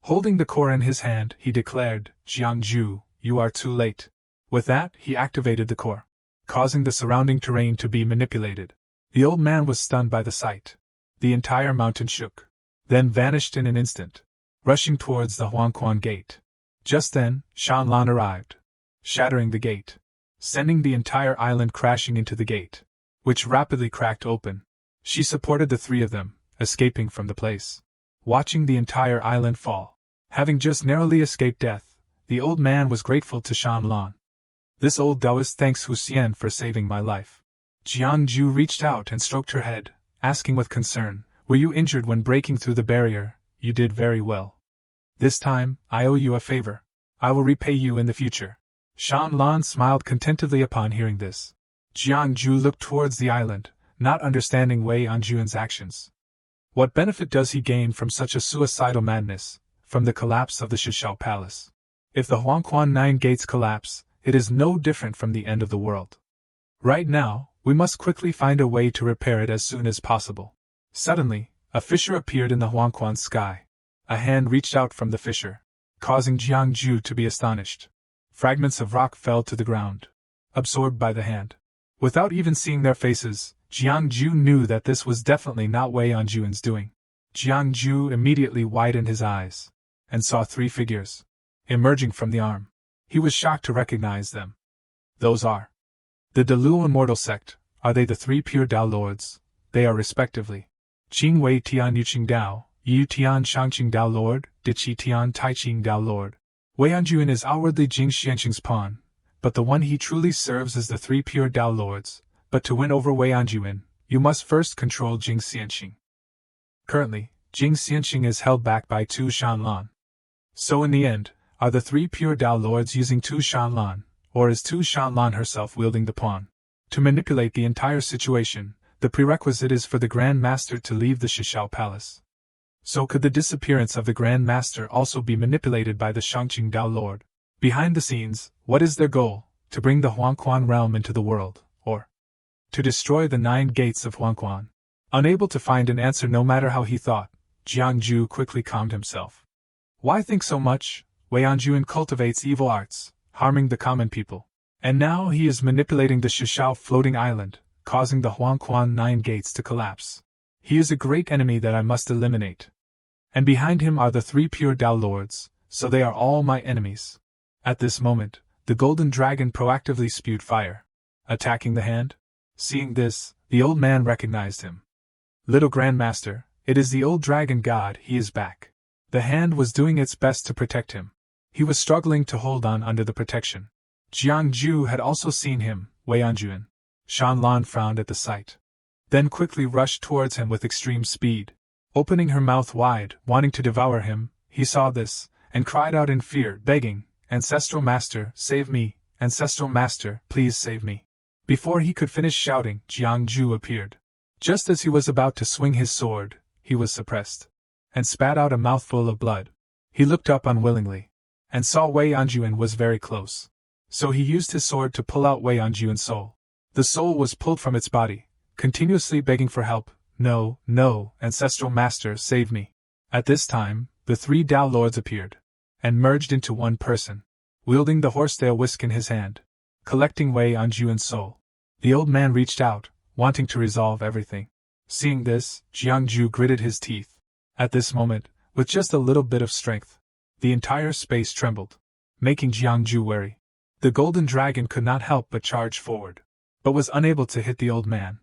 Speaker 1: Holding the core in his hand, he declared, Jiangju, you are too late. With that, he activated the core, causing the surrounding terrain to be manipulated. The old man was stunned by the sight. The entire mountain shook, then vanished in an instant, rushing towards the Huangquan gate. Just then, Shanlan arrived, shattering the gate, sending the entire island crashing into the gate, which rapidly cracked open. She supported the 3 of them, escaping from the place. Watching the entire island fall, having just narrowly escaped death, the old man was grateful to Shanlan. This old Taoist thanks Hu Xian for saving my life. Jiangju reached out and stroked her head, asking with concern, were you injured when breaking through the barrier? You did very well. This time, I owe you a favor. I will repay you in the future. Shanlan smiled contentedly upon hearing this. Jiangju looked towards the island, not understanding Wei Anjuan's actions. What benefit does he gain from such a suicidal madness, from the collapse of the Shishao Palace? If the Huangquan 9 gates collapse, it is no different from the end of the world. Right now, we must quickly find a way to repair it as soon as possible. Suddenly, a fissure appeared in the Huangquan sky. A hand reached out from the fissure, causing Jiangju to be astonished. Fragments of rock fell to the ground, absorbed by the hand. Without even seeing their faces, Jiangju knew that this was definitely not Wei Anjuan's doing. Jiangju immediately widened his eyes, and saw 3 figures emerging from the arm. He was shocked to recognize them. Those are the Deluo Immortal Sect. Are they the 3 pure Dao Lords? They are respectively Qing Wei Tian Yuqing Dao, Yu Tian Shangqing Dao Lord, Diqi Tian Taiqing Dao Lord. Wei Anjuan is outwardly Jing Xianqing's pawn, but the one he truly serves is the 3 pure Dao Lords. But to win over Wei Anjuan, you must first control Jing Xianqing. Currently, Jing Xianqing is held back by Tu Shanlan. So in the end, are the 3 pure Dao Lords using Tu Shanlan, or is Tu Shanlan herself wielding the pawn? To manipulate the entire situation, the prerequisite is for the Grand Master to leave the Shishao Palace. So could the disappearance of the Grand Master also be manipulated by the Shangqing Dao Lord? Behind the scenes, what is their goal? To bring the Huangquan realm into the world, or To destroy the 9 gates of Huangquan. Unable to find an answer no matter how he thought, Jiangju quickly calmed himself. Why think so much? Wei Anjuan cultivates evil arts, harming the common people. And now he is manipulating the Shishao floating island, causing the Huangquan 9 gates to collapse. He is a great enemy that I must eliminate. And behind him are the 3 pure Dao Lords, so they are all my enemies. At this moment, the golden dragon proactively spewed fire, attacking the hand. Seeing this, the old man recognized him. Little Grandmaster, it is the old dragon god, he is back. The hand was doing its best to protect him. He was struggling to hold on under the protection. Jiangju had also seen him, Wei Anjuan. Shanlan frowned at the sight. Then quickly rushed towards him with extreme speed. Opening her mouth wide, wanting to devour him, he saw this, and cried out in fear, begging, "Ancestral Master, save me! Ancestral Master, please save me!" Before he could finish shouting, Jiangju appeared. Just as he was about to swing his sword, he was suppressed, and spat out a mouthful of blood. He looked up unwillingly, and saw Wei Anjuan was very close. So he used his sword to pull out Wei Anjuan's soul. The soul was pulled from its body, continuously begging for help. "No, no, Ancestral Master, save me." At this time, the 3 Dao Lords appeared, and merged into one person, wielding the horsetail whisk in his hand, collecting Wei Anjuan's soul. The old man reached out, wanting to resolve everything. Seeing this, Jiangju gritted his teeth. At this moment, with just a little bit of strength, the entire space trembled, making Jiangju wary. The golden dragon could not help but charge forward, but was unable to hit the old man.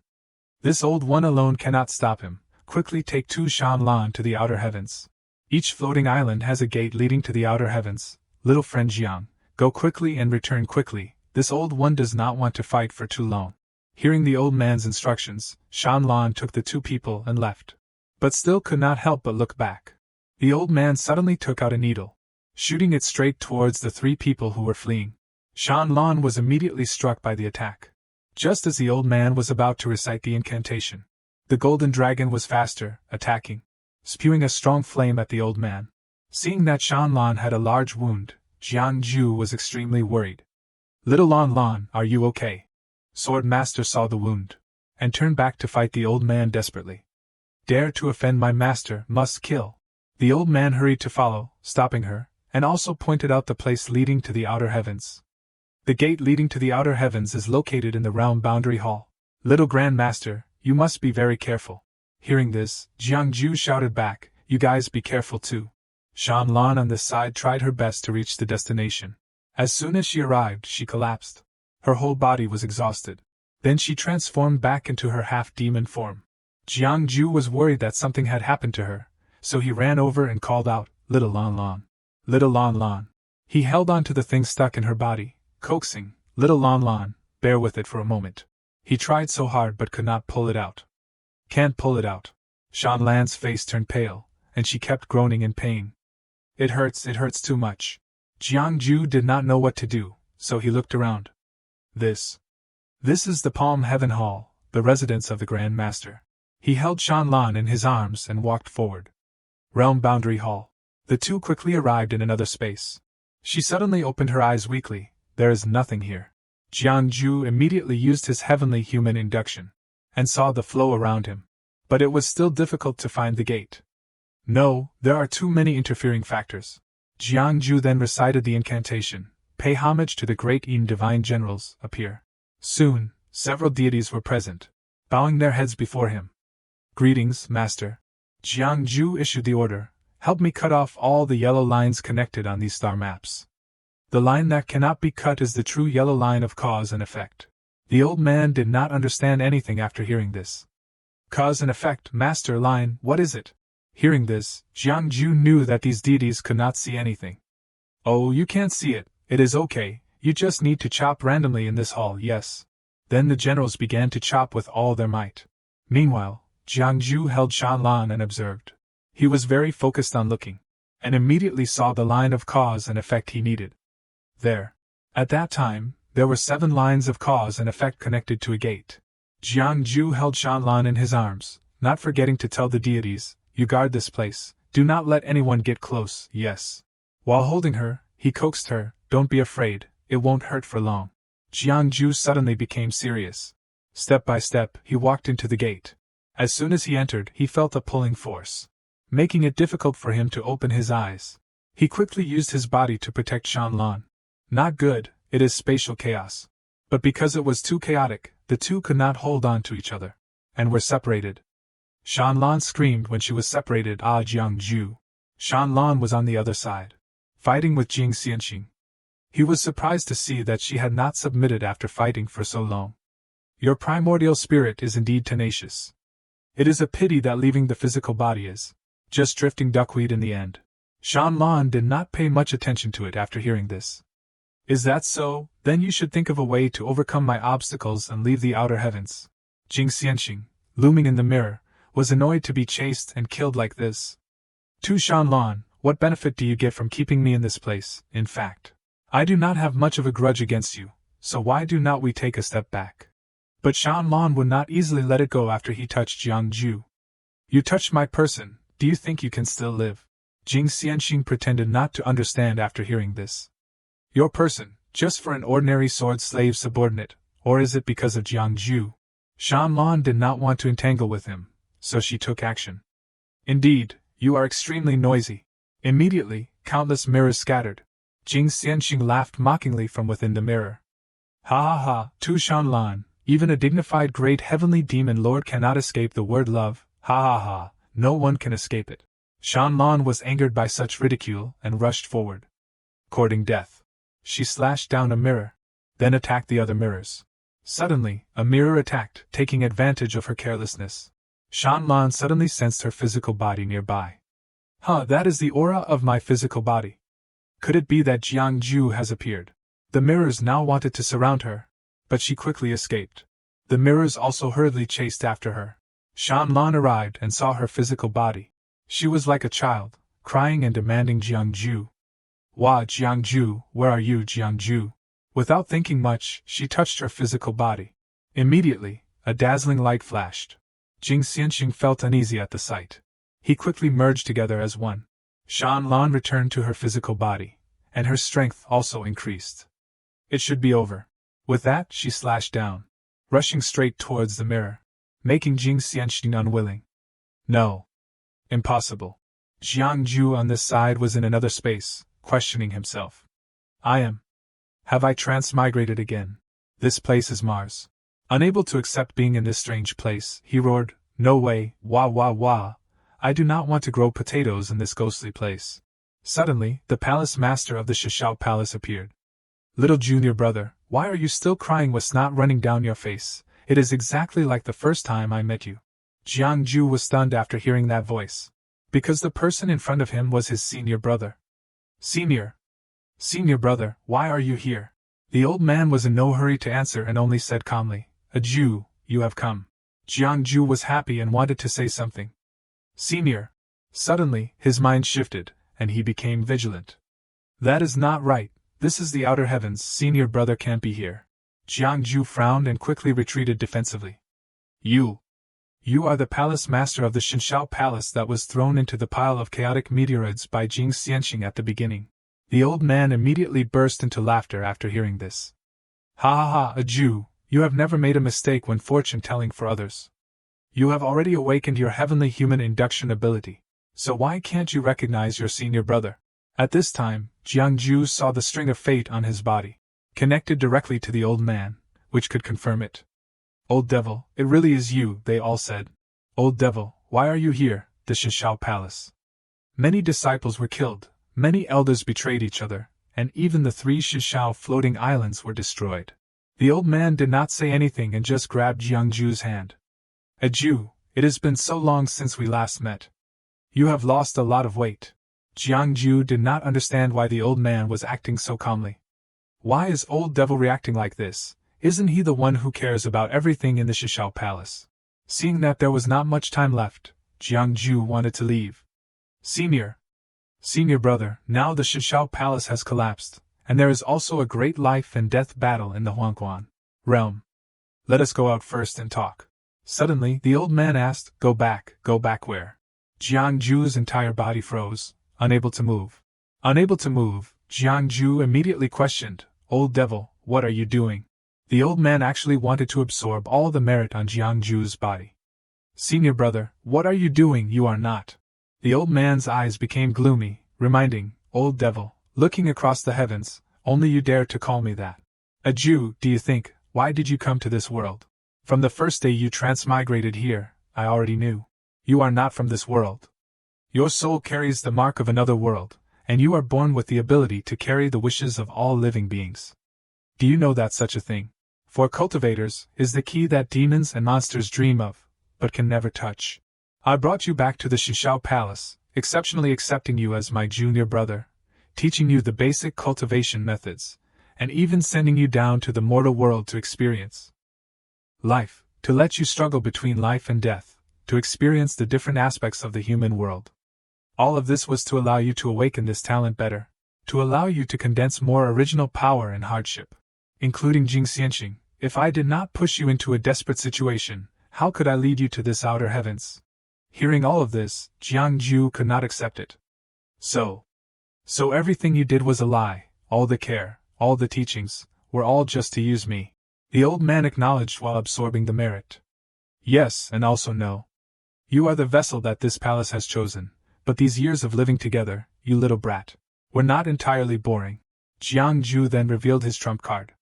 Speaker 1: This old one alone cannot stop him. Quickly take 2 Shanlan to the outer heavens. Each floating island has a gate leading to the outer heavens. Little friend Jiang, go quickly and return quickly. This old one does not want to fight for too long. Hearing the old man's instructions, Shanlan took the 2 people and left, but still could not help but look back. The old man suddenly took out a needle, shooting it straight towards the 3 people who were fleeing. Shanlan was immediately struck by the attack. Just as the old man was about to recite the incantation, the golden dragon was faster, attacking, spewing a strong flame at the old man. Seeing that Shanlan had a large wound, Jiangju was extremely worried. "Little Lan Lan, are you okay?" Sword Master saw the wound, and turned back to fight the old man desperately. "Dare to offend my master, must kill." The old man hurried to follow, stopping her, and also pointed out the place leading to the outer heavens. The gate leading to the outer heavens is located in the realm boundary hall. "Little Grandmaster, you must be very careful." Hearing this, Jiangju shouted back, "You guys be careful too." Shanlan on this side tried her best to reach the destination. As soon as she arrived, she collapsed. Her whole body was exhausted. Then she transformed back into her half-demon form. Jiangju was worried that something had happened to her, so he ran over and called out, "Little Lan Lan! Little Lan Lan!" He held on to the thing stuck in her body, coaxing, "Little Lan Lan, bear with it for a moment." He tried so hard but could not pull it out. "Can't pull it out." Shanlan's face turned pale, and she kept groaning in pain. It hurts too much." Jiangju did not know what to do, so he looked around. This is the Palm Heaven Hall, the residence of the Grand Master. He held Shanlan in his arms and walked forward. Realm Boundary Hall. The 2 quickly arrived in another space. She suddenly opened her eyes weakly. There is nothing here. Jiangju immediately used his heavenly human induction, and saw the flow around him. But it was still difficult to find the gate. No, there are too many interfering factors. Jiangju then recited the incantation, "Pay homage to the great Yin divine generals," appear. Soon, several deities were present, bowing their heads before him. "Greetings, Master." Jiangju issued the order, "Help me cut off all the yellow lines connected on these star maps. The line that cannot be cut is the true yellow line of cause and effect." The old man did not understand anything after hearing this. "Cause and effect, Master Line, what is it?" Hearing this, Jiangju knew that these deities could not see anything. "Oh, you can't see it, it is okay, you just need to chop randomly in this hall, yes." Then the generals began to chop with all their might. Meanwhile, Jiangju held Shanlan and observed. He was very focused on looking, and immediately saw the line of cause and effect he needed. There. At that time, there were 7 lines of cause and effect connected to a gate. Jiangju held Shanlan in his arms, not forgetting to tell the deities, "You guard this place, do not let anyone get close, yes." While holding her, he coaxed her, "Don't be afraid, it won't hurt for long." Jiangju suddenly became serious. Step by step, he walked into the gate. As soon as he entered, he felt a pulling force, making it difficult for him to open his eyes. He quickly used his body to protect Shanlan. Not good, it is spatial chaos. But because it was too chaotic, the two could not hold on to each other, and were separated. Shanlan screamed when she was separated. Jiangju. Shanlan was on the other side, fighting with Jing Xianxing. He was surprised to see that she had not submitted after fighting for so long. Your primordial spirit is indeed tenacious. It is a pity that leaving the physical body is just drifting duckweed in the end. Shanlan did not pay much attention to it after hearing this. Is that so? Then you should think of a way to overcome my obstacles and leave the outer heavens. Jing Xianxing, looming in the mirror, was annoyed to be chased and killed like this. To Shanlan, what benefit do you get from keeping me in this place? In fact, I do not have much of a grudge against you, so why do not we take a step back? But Shanlan would not easily let it go after he touched Jiangju. You touched my person, do you think you can still live? Jing Xianxing pretended not to understand after hearing this. Your person, just for an ordinary sword slave subordinate, or is it because of Jiangju? Shanlan did not want to entangle with him, so she took action. Indeed, you are extremely noisy. Immediately, countless mirrors scattered. Jing Xianxing laughed mockingly from within the mirror. Ha ha ha, Tu Shanlan, even a dignified great heavenly demon lord cannot escape the word love, ha ha ha, no one can escape it. Shanlan was angered by such ridicule and rushed forward. Courting death. She slashed down a mirror, then attacked the other mirrors. Suddenly, a mirror attacked, taking advantage of her carelessness. Shanlan suddenly sensed her physical body nearby. That is the aura of my physical body. Could it be that Jiangju has appeared? The mirrors now wanted to surround her, but she quickly escaped. The mirrors also hurriedly chased after her. Shanlan arrived and saw her physical body. She was like a child, crying and demanding Jiangju. Wah, Jiangju, where are you, Jiangju? Without thinking much, she touched her physical body. Immediately, a dazzling light flashed. Jing Xianxing felt uneasy at the sight. He quickly merged together as one. Shanlan returned to her physical body, and her strength also increased. It should be over. With that, she slashed down, rushing straight towards the mirror, making Jing Xianxing unwilling. No. Impossible. Jiangju on this side was in another space, questioning himself. Have I transmigrated again? This place is Mars. Unable to accept being in this strange place, he roared, No way, wah wah wah. I do not want to grow potatoes in this ghostly place. Suddenly, the palace master of the Shishao Palace appeared. Little junior brother, why are you still crying with snot running down your face? It is exactly like the first time I met you. Jiangju was stunned after hearing that voice, because the person in front of him was his senior brother. Senior brother, why are you here? The old man was in no hurry to answer and only said calmly, Ju, you have come. Jiangju was happy and wanted to say something. Senior. Suddenly, his mind shifted, and he became vigilant. That is not right, this is the outer heavens, senior brother can't be here. Jiangju frowned and quickly retreated defensively. You are the palace master of the Shinshao Palace that was thrown into the pile of chaotic meteoroids by Jing Xianxing at the beginning. The old man immediately burst into laughter after hearing this. Ha ha ha, Ju, you have never made a mistake when fortune-telling for others. You have already awakened your heavenly human induction ability, so why can't you recognize your senior brother? At this time, Jiangju saw the string of fate on his body, connected directly to the old man, which could confirm it. Old devil, it really is you, they all said. Old devil, why are you here, the Shishao Palace? Many disciples were killed, many elders betrayed each other, and even the 3 Shishao floating islands were destroyed. The old man did not say anything and just grabbed Jiangju's hand. Ju, it has been so long since we last met. You have lost a lot of weight. Jiangju did not understand why the old man was acting so calmly. Why is old devil reacting like this? Isn't he the one who cares about everything in the Shishao Palace? Seeing that there was not much time left, Jiangju wanted to leave. Senior brother, now the Shishao Palace has collapsed, and there is also a great life and death battle in the Huangquan realm. Let us go out first and talk. Suddenly, the old man asked, Go back where? Jiangju's entire body froze, unable to move. Unable to move, Jiangju immediately questioned, Old devil, what are you doing? The old man actually wanted to absorb all the merit on Jiangju's body. Senior brother, what are you doing? You are not. The old man's eyes became gloomy, reminding, old devil, looking across the heavens, only you dare to call me that. A Jew, do you think? Why did you come to this world? From the first day you transmigrated here, I already knew. You are not from this world. Your soul carries the mark of another world, and you are born with the ability to carry the wishes of all living beings. Do you know that such a thing, for cultivators, is the key that demons and monsters dream of, but can never touch? I brought you back to the Shishao Palace, exceptionally accepting you as my junior brother, teaching you the basic cultivation methods, and even sending you down to the mortal world to experience life, to let you struggle between life and death, to experience the different aspects of the human world. All of this was to allow you to awaken this talent better, to allow you to condense more original power and hardship, including Jing Xianxing. If I did not push you into a desperate situation, how could I lead you to this outer heavens? Hearing all of this, Jiangju could not accept it. So everything you did was a lie, all the care, all the teachings, were all just to use me. The old man acknowledged while absorbing the merit. Yes, and also no. You are the vessel that this palace has chosen, but these years of living together, you little brat, were not entirely boring. Jiangju then revealed his trump card.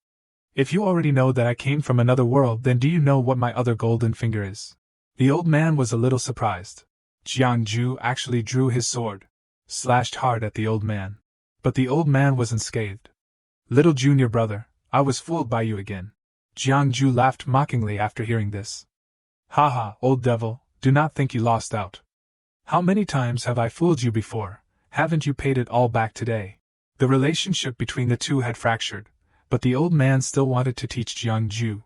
Speaker 1: If you already know that I came from another world, then do you know what my other golden finger is? The old man was a little surprised. Jiangju actually drew his sword, slashed hard at the old man. But the old man was unscathed. Little junior brother, I was fooled by you again. Jiangju laughed mockingly after hearing this. Haha, old devil, do not think you lost out. How many times have I fooled you before? Haven't you paid it all back today? The relationship between the two had fractured, but the old man still wanted to teach Jiangju.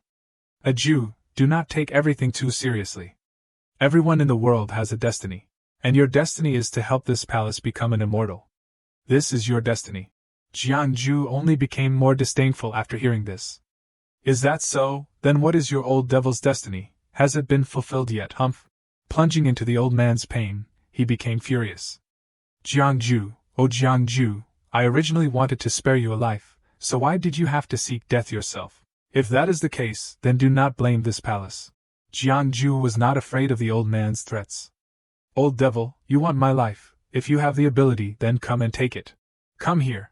Speaker 1: A Jew, do not take everything too seriously. Everyone in the world has a destiny, and your destiny is to help this palace become an immortal. This is your destiny. Jiangju only became more disdainful after hearing this. Is that so? Then what is your old devil's destiny? Has it been fulfilled yet, Humph? Plunging into the old man's pain, he became furious. Jiangju, oh Jiangju, I originally wanted to spare you a life, so why did you have to seek death yourself? If that is the case, then do not blame this palace. Jiangju was not afraid of the old man's threats. Old devil, you want my life. If you have the ability, then come and take it. Come here.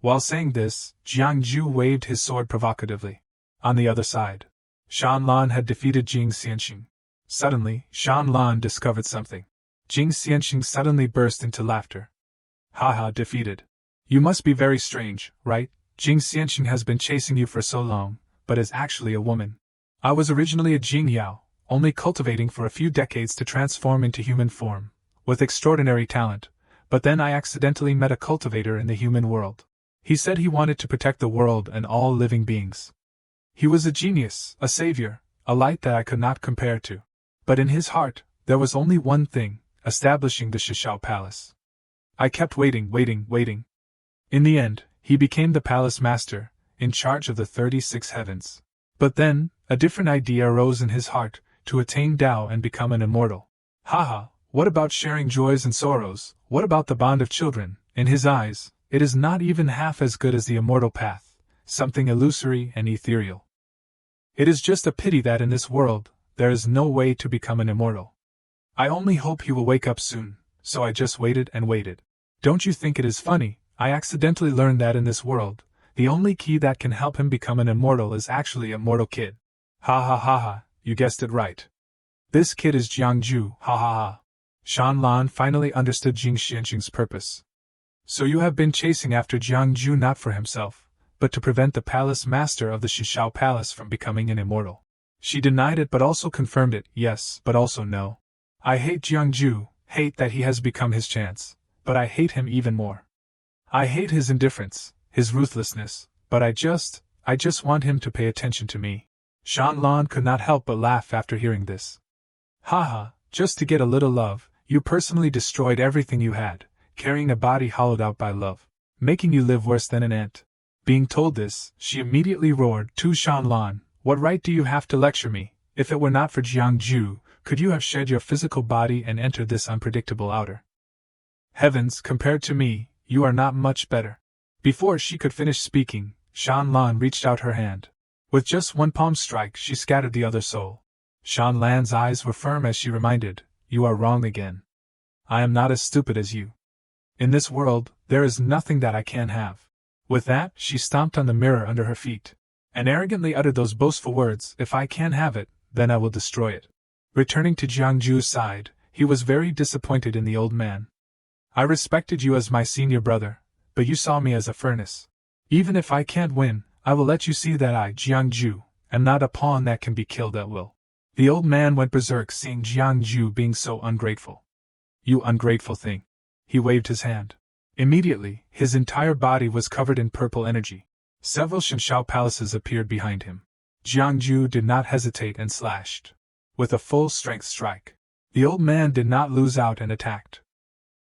Speaker 1: While saying this, Jiangju waved his sword provocatively. On the other side, Shanlan had defeated Jing Xianxing. Suddenly, Shanlan discovered something. Jing Xianxing suddenly burst into laughter. Haha, defeated. You must be very strange, right? Jing Xianxing has been chasing you for so long, but is actually a woman. I was originally a Jing Yao, only cultivating for a few decades to transform into human form, with extraordinary talent, but then I accidentally met a cultivator in the human world. He said he wanted to protect the world and all living beings. He was a genius, a savior, a light that I could not compare to. But in his heart, there was only one thing, establishing the Shishao Palace. I kept waiting. In the end, he became the palace master, in charge of the 36 heavens. But then, a different idea arose in his heart, to attain Tao and become an immortal. Haha, what about sharing joys and sorrows? What about the bond of children? In his eyes, it is not even half as good as the immortal path, something illusory and ethereal. It is just a pity that in this world, there is no way to become an immortal. I only hope he will wake up soon, so I just waited and waited. Don't you think it is funny? I accidentally learned that in this world, the only key that can help him become an immortal is actually a mortal kid. Ha ha ha ha, you guessed it right. This kid is Jiangju, ha ha ha. Shanlan finally understood Jing Xianxing's purpose. So you have been chasing after Jiangju not for himself, but to prevent the palace master of the Shishao Palace from becoming an immortal. She denied it but also confirmed it, yes, but also no. I hate Jiangju, hate that he has become his chance, but I hate him even more. I hate his indifference, his ruthlessness, but I just want him to pay attention to me. Shanlan could not help but laugh after hearing this. Haha, just to get a little love, you personally destroyed everything you had, carrying a body hollowed out by love, making you live worse than an ant. Being told this, she immediately roared to Shanlan, what right do you have to lecture me? If it were not for Jiangju, could you have shed your physical body and entered this unpredictable outer heavens? Compared to me, you are not much better. Before she could finish speaking, Shanlan reached out her hand. With just one palm strike, she scattered the other soul. Shan Lan's eyes were firm as she reminded, "You are wrong again. I am not as stupid as you. In this world, there is nothing that I can't have." With that, she stomped on the mirror under her feet, and arrogantly uttered those boastful words, "If I can't have it, then I will destroy it." Returning to Jiangju's side, he was very disappointed in the old man. "I respected you as my senior brother, but you saw me as a furnace. Even if I can't win, I will let you see that I, Jiangju, am not a pawn that can be killed at will." The old man went berserk seeing Jiangju being so ungrateful. "You ungrateful thing." He waved his hand. Immediately, his entire body was covered in purple energy. Several Shanshao palaces appeared behind him. Jiangju did not hesitate and slashed. With a full-strength strike. The old man did not lose out and attacked.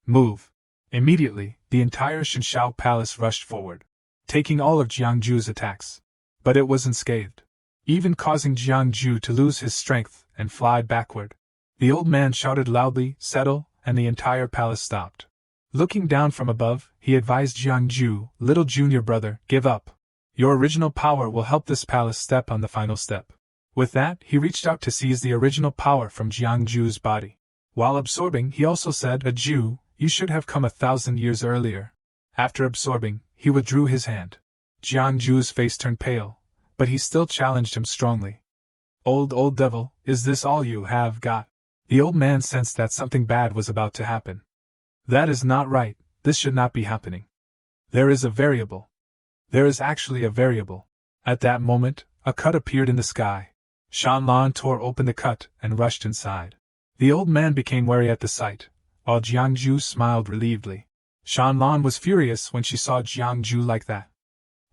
Speaker 1: "Move!" Immediately, the entire Shanshao palace rushed forward, taking all of Jiangju's attacks. But it was unscathed, even causing Jiangju to lose his strength and fly backward. The old man shouted loudly, "Settle," and the entire palace stopped. Looking down from above, he advised Jiangju, "Little junior brother, give up. Your original power will help this palace step on the final step." With that, he reached out to seize the original power from Jiangju's body. While absorbing, he also said, "A Jew, you should have come 1,000 years earlier." After absorbing, he withdrew his hand. Jiangju's face turned pale, but he still challenged him strongly. Old devil, is this all you have got?" The old man sensed that something bad was about to happen. "That is not right, this should not be happening. There is a variable. There is actually a variable." At that moment, a cut appeared in the sky. Shan Lan tore open the cut and rushed inside. The old man became wary at the sight, while Jiangju smiled relievedly. Shan Lan was furious when she saw Jiangju like that.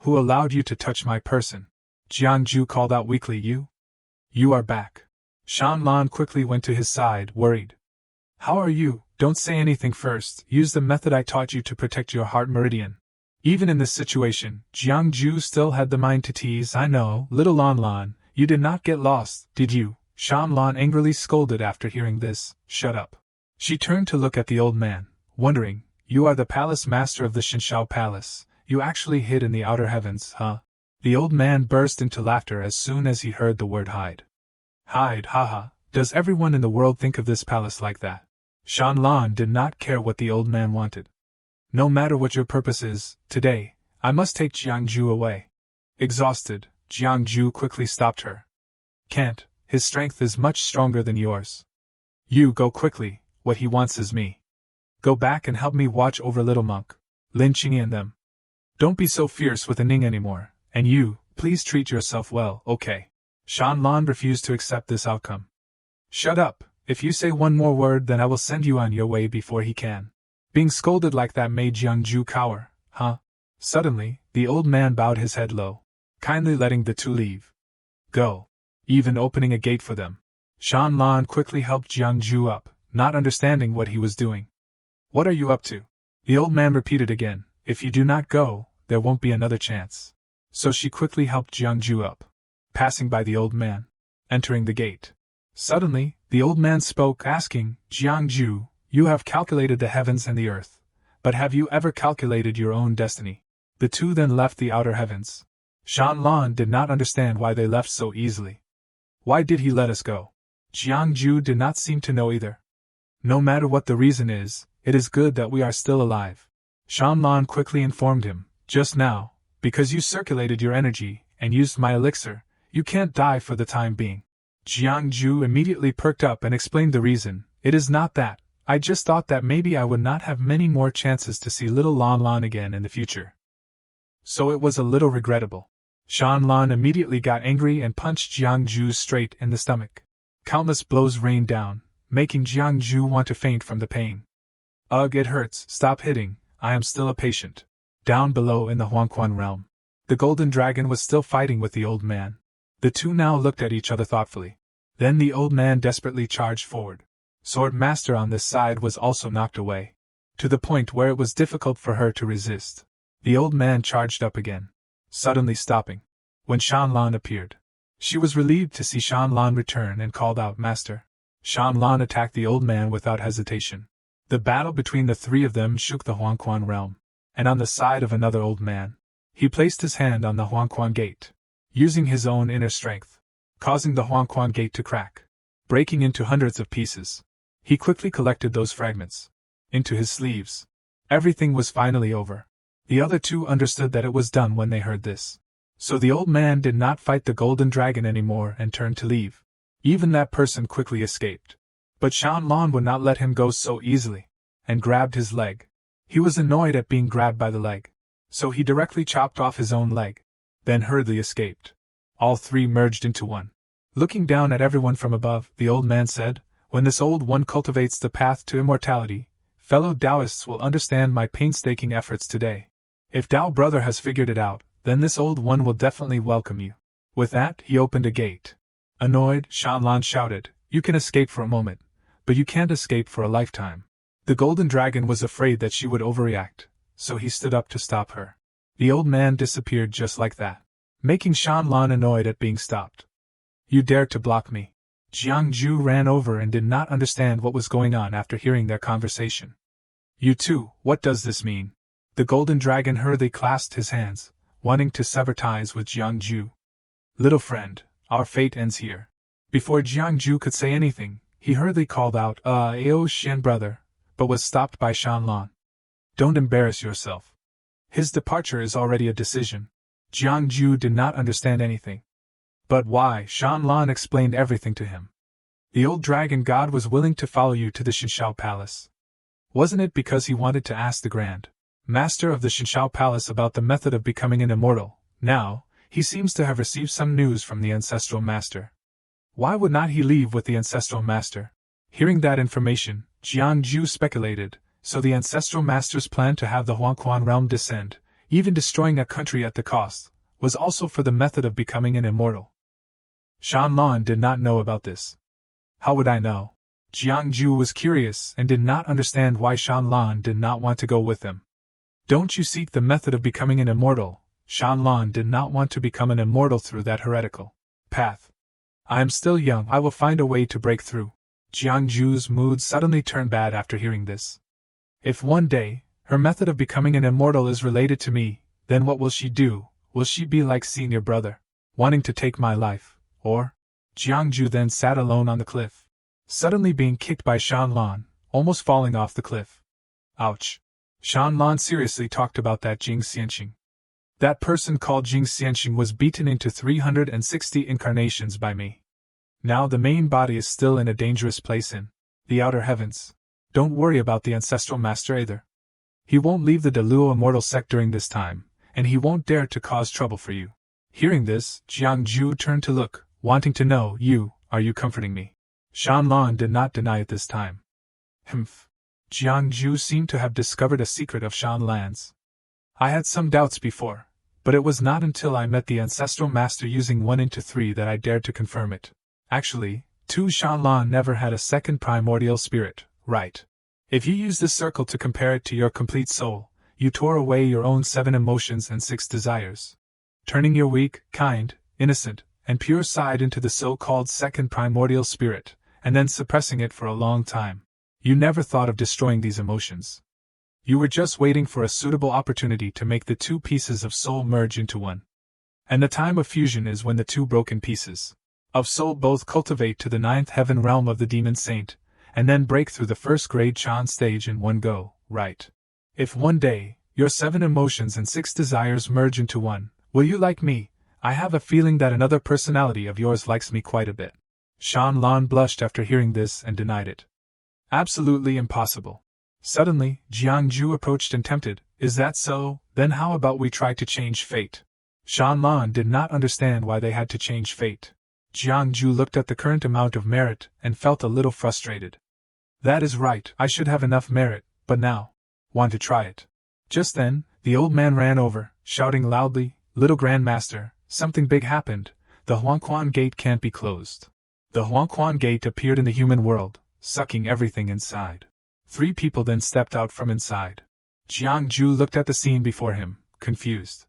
Speaker 1: "Who allowed you to touch my person?" Jiangju called out weakly. You are back." Shan Lan quickly went to his side, worried. "How are you? Don't say anything first. Use the method I taught you to protect your heart meridian." Even in this situation, Jiangju still had the mind to tease. "I know, little Lan Lan, you did not get lost, did you?" Shan Lan angrily scolded after hearing this. "Shut up." She turned to look at the old man, wondering, "You are the palace master of the Shanshao Palace. You actually hid in the outer heavens, huh?" The old man burst into laughter as soon as he heard the word hide. "Hide, haha, does everyone in the world think of this palace like that?" Shan Lan did not care what the old man wanted. "No matter what your purpose is, today, I must take Jiangju away." Exhausted, Jiangju quickly stopped her. "Can't, his strength is much stronger than yours. You go quickly, what he wants is me. Go back and help me watch over little monk, Lin Qingyi and them. Don't be so fierce with the Ning anymore, and you, please treat yourself well, okay?" Shan Lan refused to accept this outcome. "Shut up, if you say one more word then I will send you on your way before he can." Being scolded like that made Jiangju cower. "Huh?" Suddenly, the old man bowed his head low, kindly letting the two leave. "Go." Even opening a gate for them. Shan Lan quickly helped Jiangju up, not understanding what he was doing. "What are you up to?" The old man repeated again, "If you do not go, there won't be another chance." So she quickly helped Jiangju up, passing by the old man, entering the gate. Suddenly, the old man spoke, asking, "Jiangju, you have calculated the heavens and the earth, but have you ever calculated your own destiny?" The two then left the outer heavens. Shan Lan did not understand why they left so easily. Why did he let us go? Jiangju did not seem to know either. "No matter what the reason is, it is good that we are still alive." Shan Lan quickly informed him, "Just now, because you circulated your energy and used my elixir, you can't die for the time being." Jiangju immediately perked up and explained the reason. "It is not that, I just thought that maybe I would not have many more chances to see little Lan Lan again in the future. So it was a little regrettable." Shan Lan immediately got angry and punched Jiangju straight in the stomach. Countless blows rained down, making Jiangju want to faint from the pain. "Ugh, it hurts, stop hitting, I am still a patient." Down below in the Huangquan realm, the golden dragon was still fighting with the old man. The two now looked at each other thoughtfully. Then the old man desperately charged forward. Sword Master on this side was also knocked away, to the point where it was difficult for her to resist. The old man charged up again, suddenly stopping. When Shan Lan appeared, she was relieved to see Shan Lan return and called out, "Master." Shan Lan attacked the old man without hesitation. The battle between the three of them shook the Huangquan realm. And on the side of another old man, he placed his hand on the Huangquan gate. using his own inner strength, causing the Huangquan gate to crack, breaking into hundreds of pieces. He quickly collected those fragments into his sleeves. Everything was finally over. The other two understood that it was done when they heard this. So the old man did not fight the golden dragon anymore and turned to leave. Even that person quickly escaped. But Shanlan would not let him go so easily, and grabbed his leg. He was annoyed at being grabbed by the leg, so he directly chopped off his own leg, then hurriedly escaped. All three merged into one. Looking down at everyone from above, the old man said, "When this old one cultivates the path to immortality, fellow Taoists will understand my painstaking efforts today. If Tao brother has figured it out, then this old one will definitely welcome you." With that, he opened a gate. Annoyed, Shanlan shouted, "You can escape for a moment, but you can't escape for a lifetime." The golden dragon was afraid that she would overreact, so he stood up to stop her. The old man disappeared just like that, making Shanlan annoyed at being stopped. "You dared to block me." Jiangju ran over and did not understand what was going on after hearing their conversation. "You too, what does this mean?" The golden dragon hurriedly clasped his hands, wanting to sever ties with Jiangju. "Little friend, our fate ends here." Before Jiangju could say anything, he hurriedly called out, "Ao Shen brother," but was stopped by Shanlan. "Don't embarrass yourself. His departure is already a decision." Jiangju did not understand anything. "But why?" Shanlan explained everything to him. "The old dragon god was willing to follow you to the Shinshao Palace. Wasn't it because he wanted to ask the Grand Master of the Shinshao Palace about the method of becoming an immortal? Now, he seems to have received some news from the Ancestral Master. Why would not he leave with the Ancestral Master?" Hearing that information, Jiangju speculated, so the Ancestral Master's plan to have the Huangquan realm descend, even destroying a country at the cost, was also for the method of becoming an immortal. Shanlan did not know about this. "How would I know?" Jiangju was curious and did not understand why Shanlan did not want to go with him. "Don't you seek the method of becoming an immortal?" Shanlan did not want to become an immortal through that heretical path. "I am still young, I will find a way to break through." Jiangju's mood suddenly turned bad after hearing this. If one day, her method of becoming an immortal is related to me, then what will she do? Will she be like senior brother, wanting to take my life, or? Jiangju then sat alone on the cliff, suddenly being kicked by Shanlan, almost falling off the cliff. Ouch. Shanlan seriously talked about that Jing Xianxing. That person called Jing Xianxing was beaten into 360 incarnations by me. Now the main body is still in a dangerous place in the outer heavens. Don't worry about the Ancestral Master either. He won't leave the Deluo Immortal sect during this time, and he won't dare to cause trouble for you. Hearing this, Jiangju turned to look, wanting to know, are you comforting me? Shanlan did not deny it this time. Humph. Jiangju seemed to have discovered a secret of Shanlan's. I had some doubts before, but it was not until I met the Ancestral Master using 1 into 3 that I dared to confirm it. Actually, Shanlan never had a second primordial spirit, right? If you use this circle to compare it to your complete soul, you tore away your own 7 emotions and 6 desires, turning your weak, kind, innocent, and pure side into the so-called second primordial spirit, and then suppressing it for a long time. You never thought of destroying these emotions. You were just waiting for a suitable opportunity to make the 2 pieces of soul merge into one. And the time of fusion is when the 2 broken pieces of soul both cultivate to the 9th heaven realm of the demon saint, and then break through the 1st grade Chan stage in one go, right? If one day, your 7 emotions and 6 desires merge into one, will you like me? I have a feeling that another personality of yours likes me quite a bit. Shanlan blushed after hearing this and denied it. Absolutely impossible. Suddenly, Jiangju approached and tempted, is that so? Then how about we try to change fate? Shanlan did not understand why they had to change fate. Jiangju looked at the current amount of merit and felt a little frustrated. That is right, I should have enough merit, but now. Want to try it? Just then, the old man ran over, shouting loudly, Little Grandmaster, something big happened, the Huangquan gate can't be closed. The Huangquan gate appeared in the human world, sucking everything inside. 3 people then stepped out from inside. Jiangju looked at the scene before him, confused.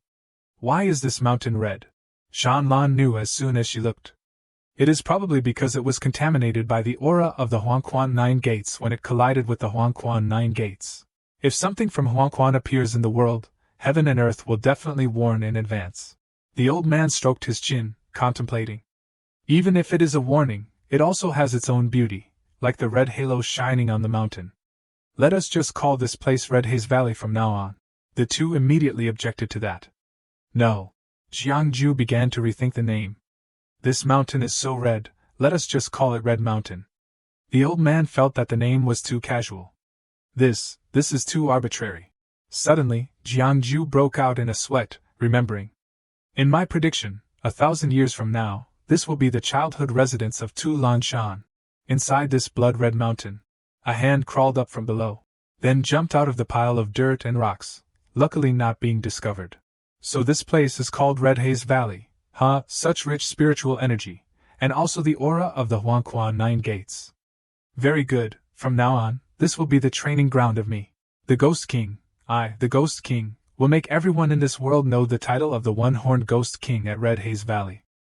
Speaker 1: Why is this mountain red? Shanlan knew as soon as she looked. It is probably because it was contaminated by the aura of the Huangquan 9 gates when it collided with the Huangquan 9 gates. If something from Huangquan appears in the world, heaven and earth will definitely warn in advance. The old man stroked his chin, contemplating. Even if it is a warning, it also has its own beauty, like the red halo shining on the mountain. Let us just call this place Red Haze Valley from now on. The two immediately objected to that. No. Jiangju began to rethink the name. This mountain is so red, let us just call it Red Mountain. The old man felt that the name was too casual. This is too arbitrary. Suddenly, Jiangju broke out in a sweat, remembering. In my prediction, 1,000 years from now, this will be the childhood residence of Tu Lan Shan. Inside this blood-red mountain. A hand crawled up from below, then jumped out of the pile of dirt and rocks, luckily not being discovered. So this place is called Red Haze Valley, huh? Such rich spiritual energy, and also the aura of the Huangquan Nine Gates. Very good, from now on, this will be the training ground of me. The Ghost King, the Ghost King, will make everyone in this world know the title of the One-Horned Ghost King at Red Haze Valley.